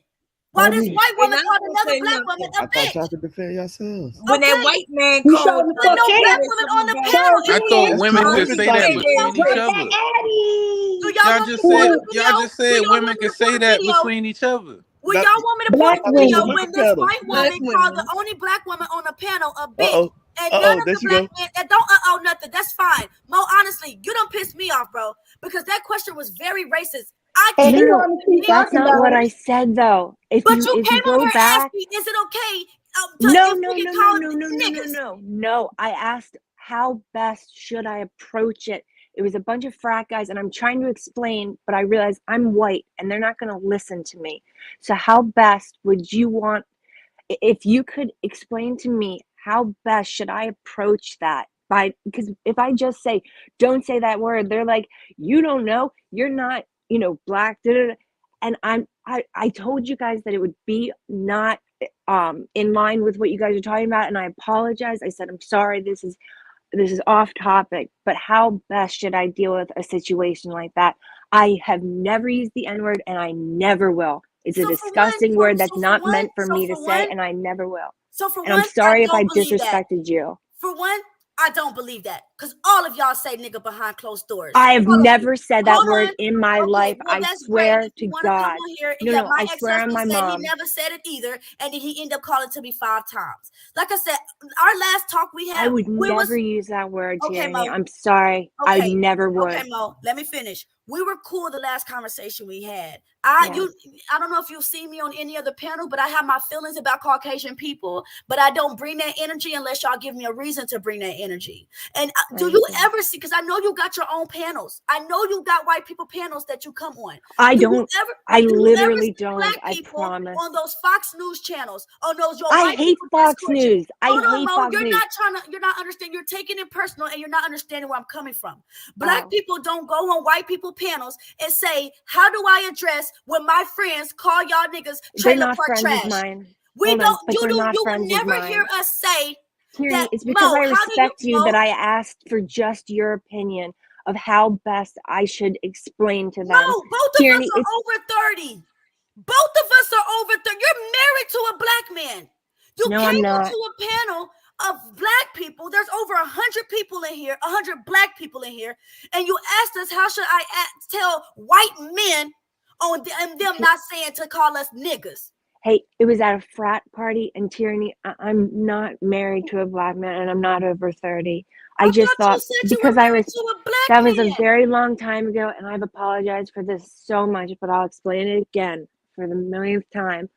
Why this white woman called another black woman a I bitch? thought y'all could defend yourselves. When that white man You called, showed the no fuck black in. women on the panel. I thought women could say that between each other. Y'all just said women could say that between each other. Well, y'all want me to Black play a video women. when this white woman called the only black woman on the panel a bitch, Uh-oh. and Uh-oh, none of there the she black go. men and don't nothing. That's fine. Mo, honestly, you don't piss me off, bro, because that question was very racist. I And can't. you want to keep That's talking not about what it. I said though. If But you you came on go here and back, asked me, is it okay No. I asked how best should I approach it. It was a bunch of frat guys, and I'm trying to explain, but I realized I'm white, and they're not going to listen to me. So how best would you want? If you could explain to me how best should I approach that? Because if I just say, don't say that word, they're like, you don't know, you're not, black. And I told you guys that it would be not in line with what you guys are talking about, and I apologize. I said, I'm sorry, this is off topic, but how best should I deal with a situation like that? I have never used the N-word, and I never will. It's a disgusting word that's not meant for me to say, and I never will. So for And I'm one, sorry if I don't believe that. disrespected you. For one, I don't believe that, because all of y'all say nigga behind closed doors. I have All of you. never said that Hold word on. in my Okay, life. well, I that's swear great. If to you want to come God. on here, No, my I swear on ex-husband my said mom. he never said it either, and then he ended up calling to me 5 times. Like I said, our last talk we had, I would never use that word, Okay, Tierney. Mo. I'm sorry. I Okay. never would. Okay, Mo, let me finish. We were cool the last conversation we had. I don't know if you've seen me on any other panel, but I have my feelings about Caucasian people, but I don't bring that energy unless y'all give me a reason to bring that energy. And do you ever see, because I know you got your own panels. I know you got white people panels that you come on. I Do you don't. ever- I do you ever literally see don't. black I people promise. on those Fox News channels, on those your I white hate people Fox Discord News. I Hold on, hate Mo. Fox You're News. you're not understanding. You're taking it personal, and you're not understanding where I'm coming from. Black Oh. people don't go on white people panels and say, how do I address when my friends call y'all niggas They're trailer not park friends trash? of mine. We Hold on, don't. but You they're do. not You would friends of never hear mine. us say Tierney, that. it's because Mo, I how do respect you Mo, that I asked for just your opinion of how best I should explain to them. Mo, both of Tierney, us are over 30. Both of us are over 30. You're married to a black man. You No, came I'm not. into a panel of black people. There's over 100 people in here, 100 black people in here, and you asked us how should I tell white men on them not saying to call us niggas. Hey, it was at a frat party, and Tierney, I'm not married to a black man, and I'm not over 30. I just thought, because I was, that was a very long time ago, and I've apologized for this so much, but I'll explain it again for the millionth time.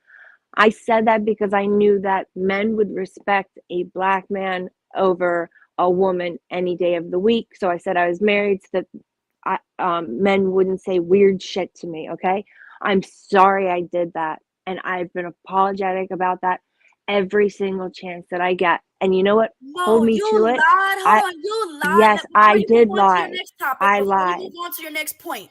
I said that because I knew that men would respect a black man over a woman any day of the week. So I said I was married so that men wouldn't say weird shit to me, okay? I'm sorry I did that. And I've been apologetic about that every single chance that I get. And you know what? Hold me to it. You lied. Yes, I did Move on to your lie. next topic, I before lied. you move on to your next point.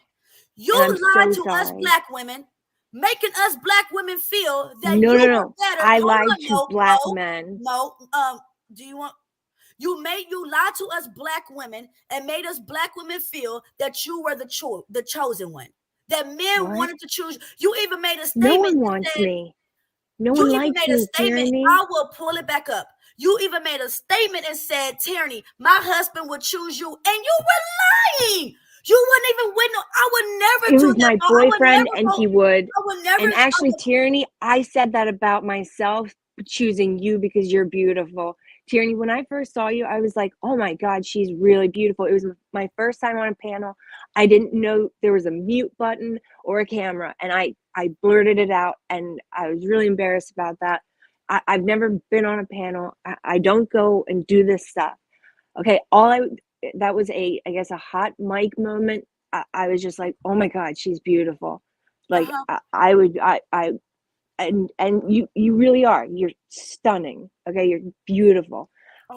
You And I'm lied so to us sorry. black women, making us black women feel that No, you no, were no. better. I Hold lied on, to black men. No. Do you want? You lied to us black women and made us black women feel that you were the chosen one. That men What? wanted to choose. You even made a No statement. one that wants said, me. No You one even likes made a me, statement. Tierney. I will pull it back up. You even made a statement and said, Tierney, my husband would choose you. And you were lying. You wouldn't even win. I would never It do was that. my No, I would boyfriend, never and go. he would. I would never. And actually, Tierney, I said that about myself, choosing you because you're beautiful. Tierney, when I first saw you, I was like, oh my God, she's really beautiful. It was my first time on a panel. I didn't know there was a mute button or a camera. And I blurted it out, and I was really embarrassed about that. I've never been on a panel. I don't go and do this stuff. Okay, that was I guess a hot mic moment. I was just like, oh my God, she's beautiful. Like and you really are. You're stunning. Okay, you're beautiful.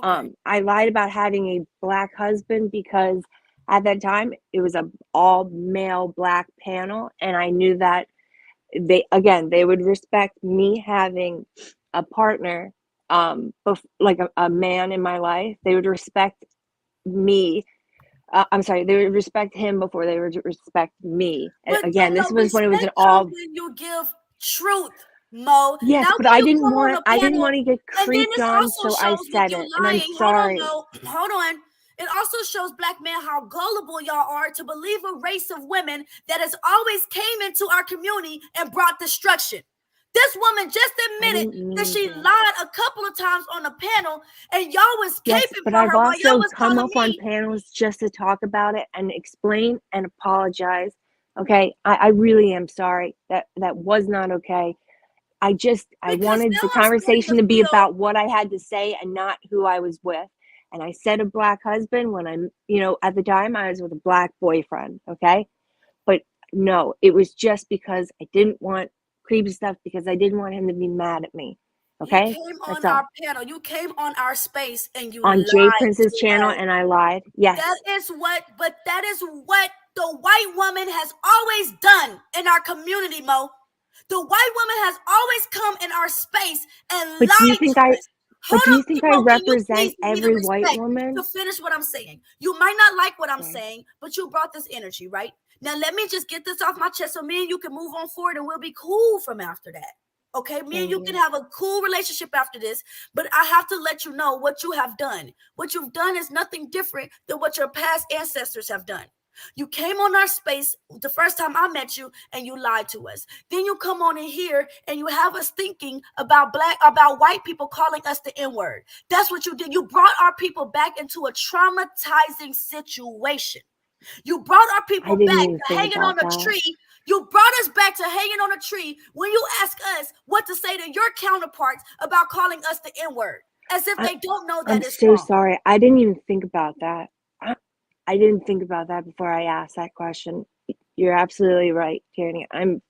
I lied about having a black husband because at that time it was a all male black panel, and I knew that they would respect me having a partner, like a man in my life. They would respect me. I'm sorry, they would respect him before they would respect me. And But again, they this don't was when it was an respect all. you when you give truth, Mo. Yes, Now but when I you didn't come on want. a I didn't panel, want to get and then creeped this on, also so I shows with said you it, and I'm lying. Hold on, sorry. no, hold on. It also shows black men how gullible y'all are to believe a race of women that has always came into our community and brought destruction. This woman just admitted that she lied a couple of times on the panel, and y'all was Yes, caping but for I've her while y'all also was come calling up on me. panels just to talk about it and explain and apologize. Okay, I really am sorry. That was not okay. I wanted the conversation to be about what I had to say and not who I was with. And I said a black husband when I'm, at the time I was with a black boyfriend. Okay, but no, it was just because I didn't want creepy stuff, because I didn't want him to be mad at me. Okay, You came on that's all. our panel. You came on our space and you On lied Jay Prince's to channel, us. and I lied. Yes. That is what the white woman has always done in our community, Mo. The white woman has always come in our space and But do you lied think to us. But do you think I Mo, can you represent please give me the every white respect woman? to finish what I'm saying? You might not like what I'm saying, but you brought this energy, right? Now let me just get this off my chest so me and you can move on forward and we'll be cool from after that. Okay, me and you can have a cool relationship after this, but I have to let you know what you have done. What you've done is nothing different than what your past ancestors have done. You came on our space the first time I met you and you lied to us. Then you come on in here and you have us thinking about white people calling us the N-word. That's what you did. You brought our people back into a traumatizing situation. You brought our people back to hanging on a tree. You brought us back to hanging on a tree when you ask us what to say to your counterparts about calling us the N-word, as if they don't know that I'm it's so wrong. sorry. I didn't even think about that. I didn't think about that before I asked that question. You're absolutely right, Tierney. I'm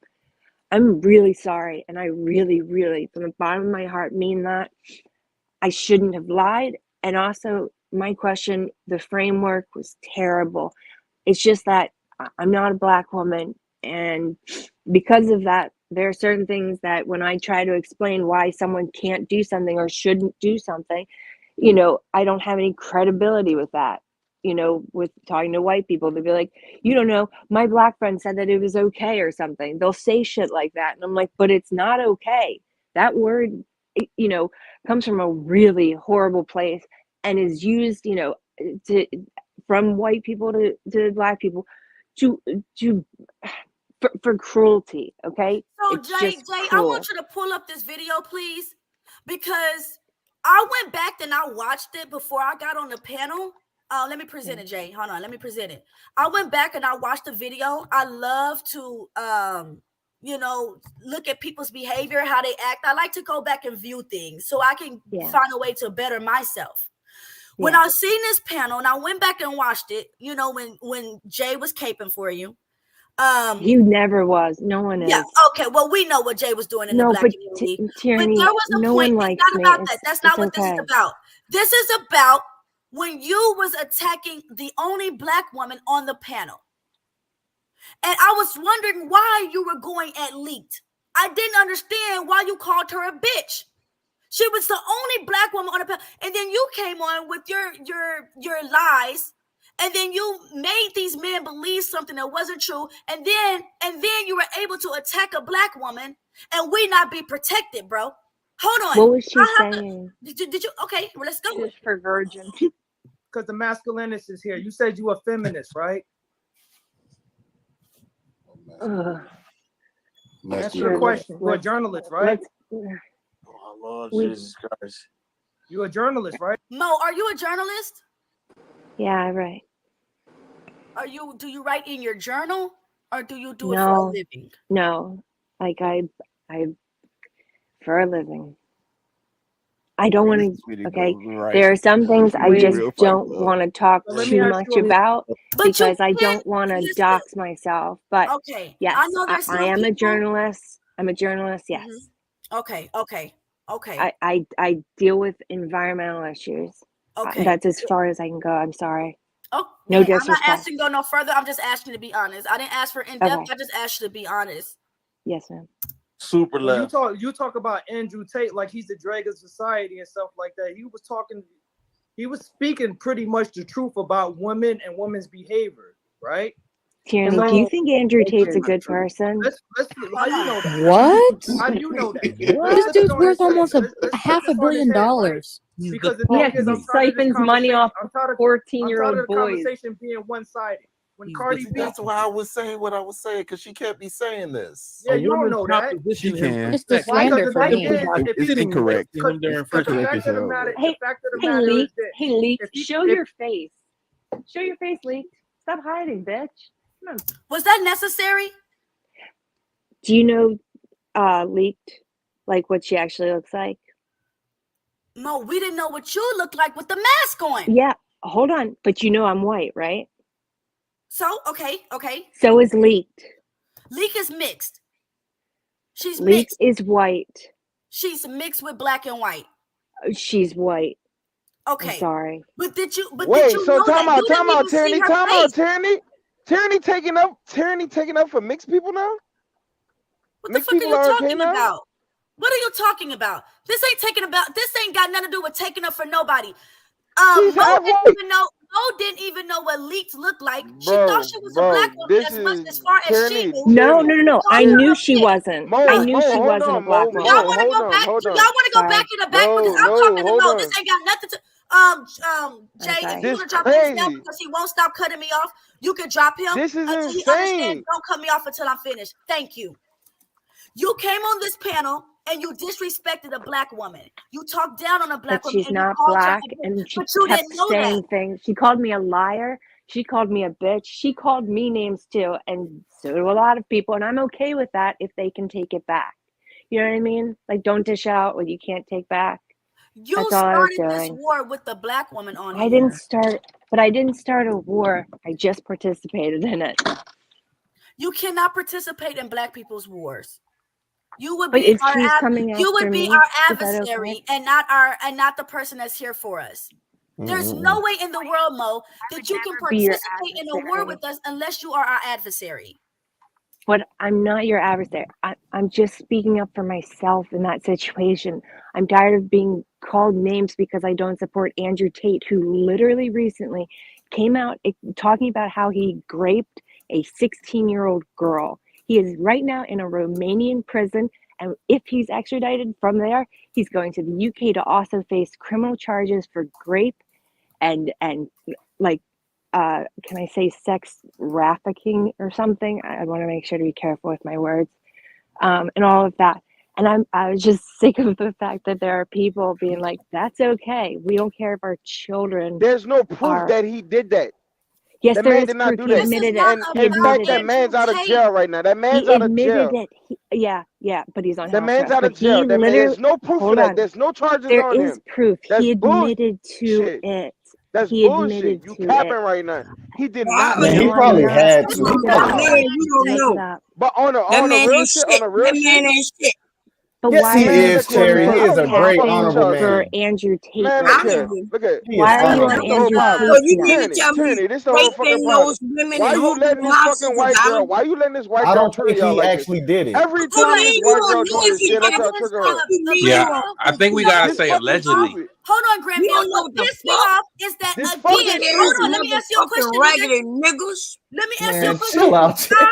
really sorry, and I really, really, from the bottom of my heart, mean that. I shouldn't have lied. And also, my question, the framework was terrible. It's just that I'm not a black woman, and because of that, there are certain things that when I try to explain why someone can't do something or shouldn't do something, I don't have any credibility with that. With talking to white people, they'll be like, you don't know, my black friend said that it was okay or something. They'll say shit like that. And I'm like, but it's not okay. That word, comes from a really horrible place and is used, from white people to black people for cruelty. Okay. So It's Jay, just I cruel. want you to pull up this video, please, because I went back and I watched it before I got on the panel. Let me present it, Jay. Hold on, let me present it. I went back and I watched the video. I love to look at people's behavior, how they act. I like to go back and view things so I can find a way to better myself. When I seen this panel and I went back and watched it, when Jay was caping for you. He never was. No one is. Yeah. Okay. Well, we know what Jay was doing in the No, black but community. Tierney, But there was a no point. one It's likes not me. about that. That's not what this is okay. about. This is about when you was attacking the only black woman on the panel. And I was wondering why you were going at Leaked. I didn't understand why you called her a bitch. She was the only black woman on the panel. And then you came on with your lies. And then you made these men believe something that wasn't true. And then you were able to attack a black woman and we not be protected, bro. Hold on. What was she saying? Did you? Okay, well, let's go. Just for virgin. Because the masculinist is here. You said you were feminist, right? Answer the question. You're a journalist, right? Oh, Lord Jesus Christ. You're a journalist, right? Mo, are you a journalist? Yeah, right. Do you write in your journal or do you do it for a living? No, like I for a living. I don't want to. Okay, there are some things I just don't want to talk too much about because I don't want to dox myself. But yes, I am a journalist. I'm a journalist. Yes. Okay. I deal with environmental issues. Okay. That's as far as I can go. I'm sorry. Oh, no I'm disrespect. not asking to go no further. I'm just asking to be honest. I didn't ask for in depth. Okay. I just asked you to be honest. Yes, ma'am. Super When left. you talk about Andrew Tate like he's the drag of society and stuff like that. He was speaking pretty much the truth about women and women's behavior, right? Tierney, do you think Andrew Tate's a good person? How you know that? What? How do you know that? This dude's worth almost $500 million. Because the Yeah, thing is, because he siphons money off 14-year-old boys. Conversation being one-sided. When Cardi B, That's why I was saying what I was saying, because she can't be saying this. Yeah, you don't know that. She can. It's the slander for him. It's incorrect. Hey, Leak. Hey, Leak. Show your face. Show your face, Leak. Stop hiding, bitch. Come on. Was that necessary? Do you know Leaked, like what she actually looks like? No, we didn't know what you looked like with the mask on. Yeah, hold on. But you know I'm white, right? So, okay. So is Leaked. Leak is mixed. She's Leaked mixed. is white. She's mixed with black and white. She's white. Okay. I'm sorry. But did you Wait, so so know time that out, you didn't even see Tierney, her time face? out, Tierney taking up for mixed people now? What the fuck are you talking about? What are you talking about? This ain't got nothing to do with taking up for nobody. Mo didn't even know what Leaked looked like. She thought she was a black woman as much as far as she knew. No. I knew she wasn't. I knew she wasn't a black woman. Y'all want to go back? Do y'all want to go back in the back? Because I'm talking to Mo. This ain't got nothing to. Jay, if you want to drop him down because he won't stop cutting me off, you can drop him. This is until he insane. understands. Don't cut me off until I'm finished. Thank you. You came on this panel and you disrespected a black woman. You talked down on a black But woman. she's not black, and she kept saying things. She called me a liar. She called me a bitch. She called me names too, and so do a lot of people. And I'm okay with that if they can take it back. You know what I mean? Like, don't dish out what you can't take back. You That's all I was started this doing. war with the black woman on I here. didn't start a war. I just participated in it. You cannot participate in black people's wars. You would But be if our she's coming you would after be me, our is that adversary okay? and not the person that's here for us. There's no way in the world, Mo, that you can be your participate in a war adversary. with us unless you are our adversary. But I'm not your adversary. I'm just speaking up for myself in that situation. I'm tired of being called names because I don't support Andrew Tate, who literally recently came out talking about how he raped a 16-year-old girl. He is right now in a Romanian prison, and if he's extradited from there, he's going to the UK to also face criminal charges for rape and like can I say sex trafficking or something? I want to make sure to be careful with my words, and all of that. And I was just sick of the fact that there are people being like, "That's okay. We don't care if our children." There's no proof that he did that. Yes, that there man is did not proof. do He that. admitted And it. He in fact, admitted that it. man's out of jail right now. That man's He out of admitted jail. it. Yeah, but he's on The house man's arrest. out of But he jail. That man, literally, there's no proof hold of that. on. There's no charges There on is him. proof. That's He admitted to bullshit. it. That's He bullshit. admitted You to capping it. right now. He did not. Man, he do probably that. had to. He Look it probably up. had You don't Look know. it up. But on the real shit, on the real shit. But Yes, why he are is, you Terry. He is a great, capping honorable for man. Andrew Tate? Man, right look now? here. Look at. He is Why are you on honorable. Andrew So Tate's you need neck? to tell me Tierney, this the whole fucking raping problem. those women Why and you holding letting them this hostage? fucking white girl? Why you letting this white I girl don't trigger think y'all he like actually this? did it. Every So time man, this you white are girl doing this shit, let's y'all lazy trigger her. Yeah, I think we gotta This say fucking allegedly. stupid. Hold on, Granville. You don't know What what the pissed me fuck? off is that This again. fucking Hold on, let me ask you a Motherfucking question, nigga. raggedy niggas. Let me ask you a Man, question. chill out. I That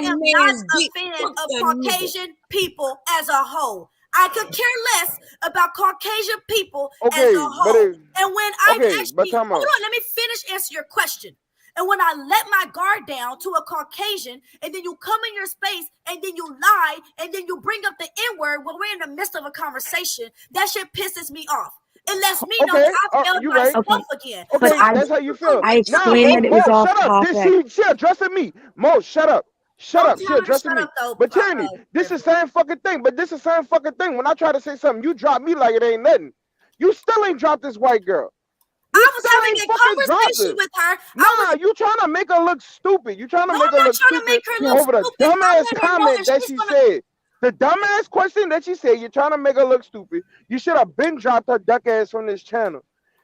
am not man's a dick. fan Fuck of that nigga. Caucasian people as a whole. I could care less about Caucasian people as Okay, a but whole. it, And when I okay, but actually time hold out. on, let me finish answer your question. And when I let my guard down to a Caucasian, and then you come in your space, and then you lie, and then you bring up the N-word when we're in the midst of a conversation, that shit pisses me off. It lets me know Okay, that I failed you right. myself again. But Okay, I that's how you feel. I Now, explained that it was off shut up. topic. She addressing me. Mo, shut up. Shut Don't up. She tell her to addressing shut me. up, though. But Tierney, this is the same fucking thing. But this is the same fucking thing. When I try to say something, you drop me like it ain't nothing. You still ain't dropped this white girl. I was still having ain't a fucking dropped conversation it. with her. Nah, you trying to make her look stupid. You trying to No, make I'm her not look trying to stupid make her look over the stupid. I dumbass let her know comment that that she she was gonna. said. The dumbass question that she said, you're trying to make her look stupid. You should have been dropped her duck ass from this channel.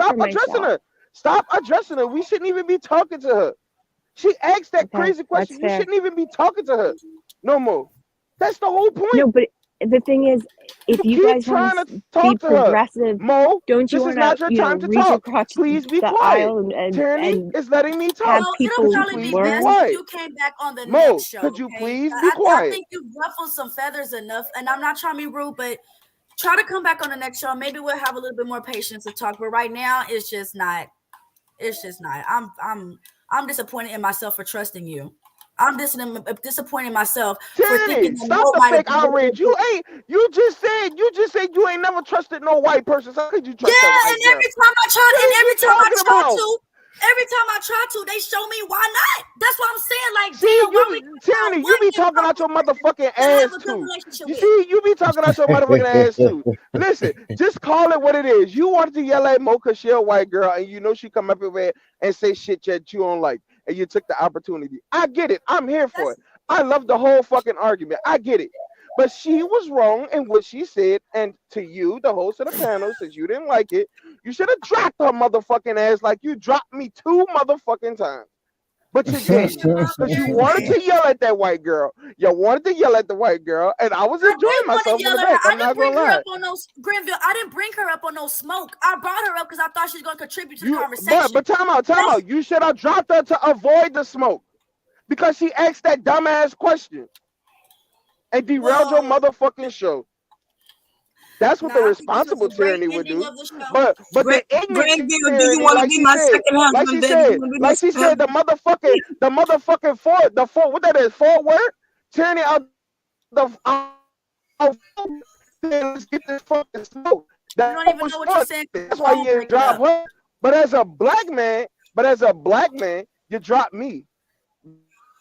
Stop for addressing myself. her. Stop addressing her. We shouldn't even be talking to her. She asked that Okay, crazy question. that's You fair. shouldn't even be talking to her no more. That's the whole point. No, but the thing is, if you keep guys trying want to to be talk to her. progressive, Mo, don't you this is want not to, your time to reach talk. across Please be the quiet. aisle Tyranny and is letting me talk. have Well, people it'll Could you probably be please be best learn? if quiet? you came back on the Mo, next show. could you Okay, please be I quiet? think you've ruffled some feathers enough, and I'm not trying to be rude, but try to come back on the next show. Maybe we'll have a little bit more patience to talk. But right now, it's just not. It's just not. I'm disappointed in myself for trusting you. I'm disappointing myself for Tyranny, thinking that stop the nobody. fake outrage. You just said you ain't never trusted no white person. So how could you trust that white And girl? every time I try, What and are every you time I talking try about? to, every time I try to, they show me why not. That's what I'm saying. Like, See, damn, why we Tyranny, you be talking out your motherfucking ass have a good too. relationship You with? see, you be talking out your motherfucking ass too. Listen, just call it what it is. You wanted to yell at Mo because she a white girl, and you know she come up here and say shit that you don't like, and you took the opportunity. I get it. I'm here for it. I love the whole fucking argument. I get it. But she was wrong in what she said, and to you, the host of the panel, since you didn't like it, you should have dropped her motherfucking ass like you dropped me 2 motherfucking times. But you didn't, because you wanted to yell at that white girl. You wanted to yell at the white girl, and I was enjoying myself in the back. I'm not gonna lie. Granville, I didn't bring her up on no smoke. I brought her up because I thought she was gonna contribute to the conversation. But time out. You should have dropped her to avoid the smoke, because she asked that dumbass question and derailed your motherfucking show. That's what the responsible tyranny would do. But the ignorant tyranny, like she said, the motherfucking what that is, forward tyranny out the let's get this fucking smoke. You don't even know what you're saying. That's why you didn't drop her. But as a black man, you dropped me.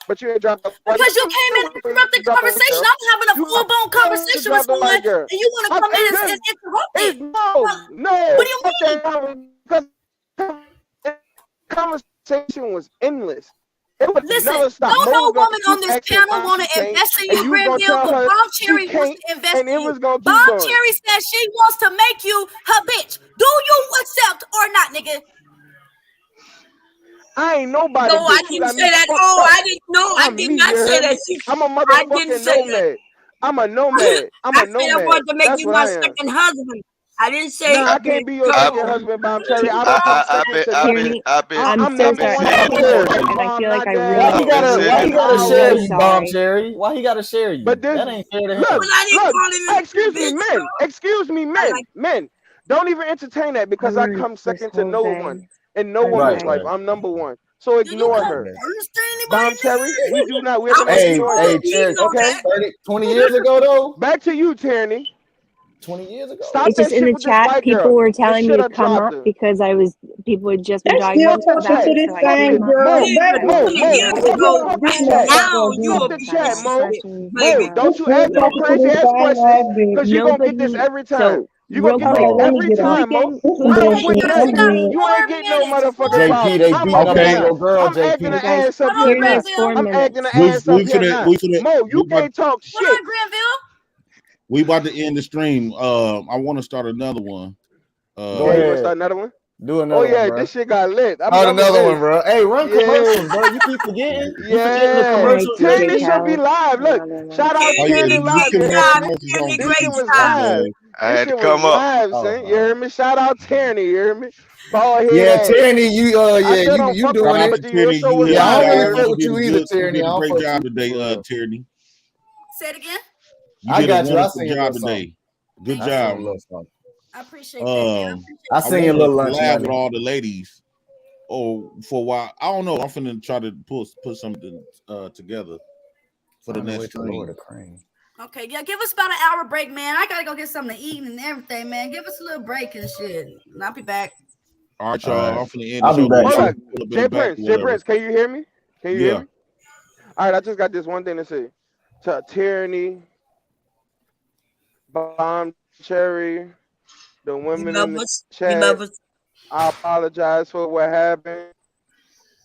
But you ain't dropped the because you came in and interrupted the conversation. I'm having a full-blown conversation with someone, and you want to come in and interrupt it. No. What do you mean? Because the conversation was endless. Listen, no woman on this panel want to invest in you, Granville, but Bomb Cherry wants to invest in you. Bomb Cherry says she wants to make you her bitch. Do you accept or not, nigga? I ain't nobody. No, I didn't say that. Oh, I didn't know. I did not say that. I'm a motherfucking nomad. I'm a nomad. I said I wanted to make you my second husband. I didn't say I can't be your second husband, Bomb Cherry. I've been. I'm so sorry. And I feel like I really. Why he gotta share you, Bomb Cherry? Why he gotta share you? But that ain't fair to him. Look, excuse me, men. Don't even entertain that, because I come second to no one. In no one's life. I'm number one. So ignore her. Bomb Cherry, we do not. We have Cherry, okay? 20 years ago, though? Back to you, Tyranny. 20 years ago. Stop It's just in the chat. People were telling me to come up because people would just be talking about to this same girl. Don't you ask no crazy ass questions, because you're going to get this every time. You're going to get this every time, Mo. You ain't getting no motherfucking JP, they beat up on your girl, JP. I'm acting the ass up here now. Mo, you can't talk shit. We about to end the stream. I want to start another one. Go ahead. You want to start another one? Do another one, bro. This shit got lit. Start another one, bro. Hey, run commercials, bro. You keep forgetting. Tyranny should be live. Look, shout out Tyranny live. This shit was live. I had to come up. You hear me? Shout out Tyranny. You hear me? Tyranny, you doing it. Yeah, I don't really fuck with you either, Tyranny. You did a great job today, Tyranny. Say it again. I got you. I seen your job today. Good job. I appreciate that. I seen your little lunch. Laugh with all the ladies. For a while. I don't know. I'm finna try to put something together for the next stream. Okay, yeah, give us about an hour break, man. I gotta go get something to eat and everything, man. Give us a little break and shit. And I'll be back. All right, y'all. I'm finna end I'll be back. Jay Prince, can you hear me? Can you hear me? All right, I just got this one thing to say. To Tyranny, Bomb Cherry, the women in the chat, I apologize for what happened.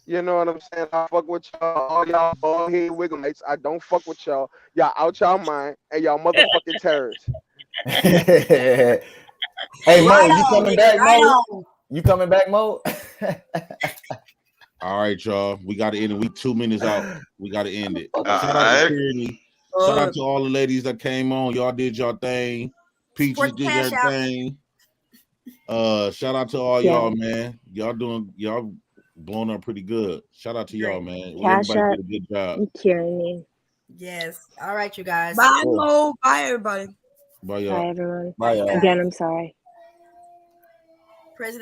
You know what I'm saying? I fuck with y'all, all y'all bald head wiggle mates. I don't fuck with y'all. Y'all out y'all mind, and y'all motherfucking terrorists. Hey, Mo, you coming back, Mo? You coming back, Mo? All right, y'all. We got to end it. We 2 minutes out. We got to end it. Shout out to Tyranny. Shout out to all the ladies that came on. Y'all did your thing. Peaches did their thing. Shout out to all y'all, man. Y'all blowing up pretty good. Shout out to y'all, man. Everybody did a good job. Tyranny. Yes. All right, you guys. Bye, Mo. Bye, everybody. Bye, y'all. Bye, everyone. Bye, y'all. Again, I'm sorry. President.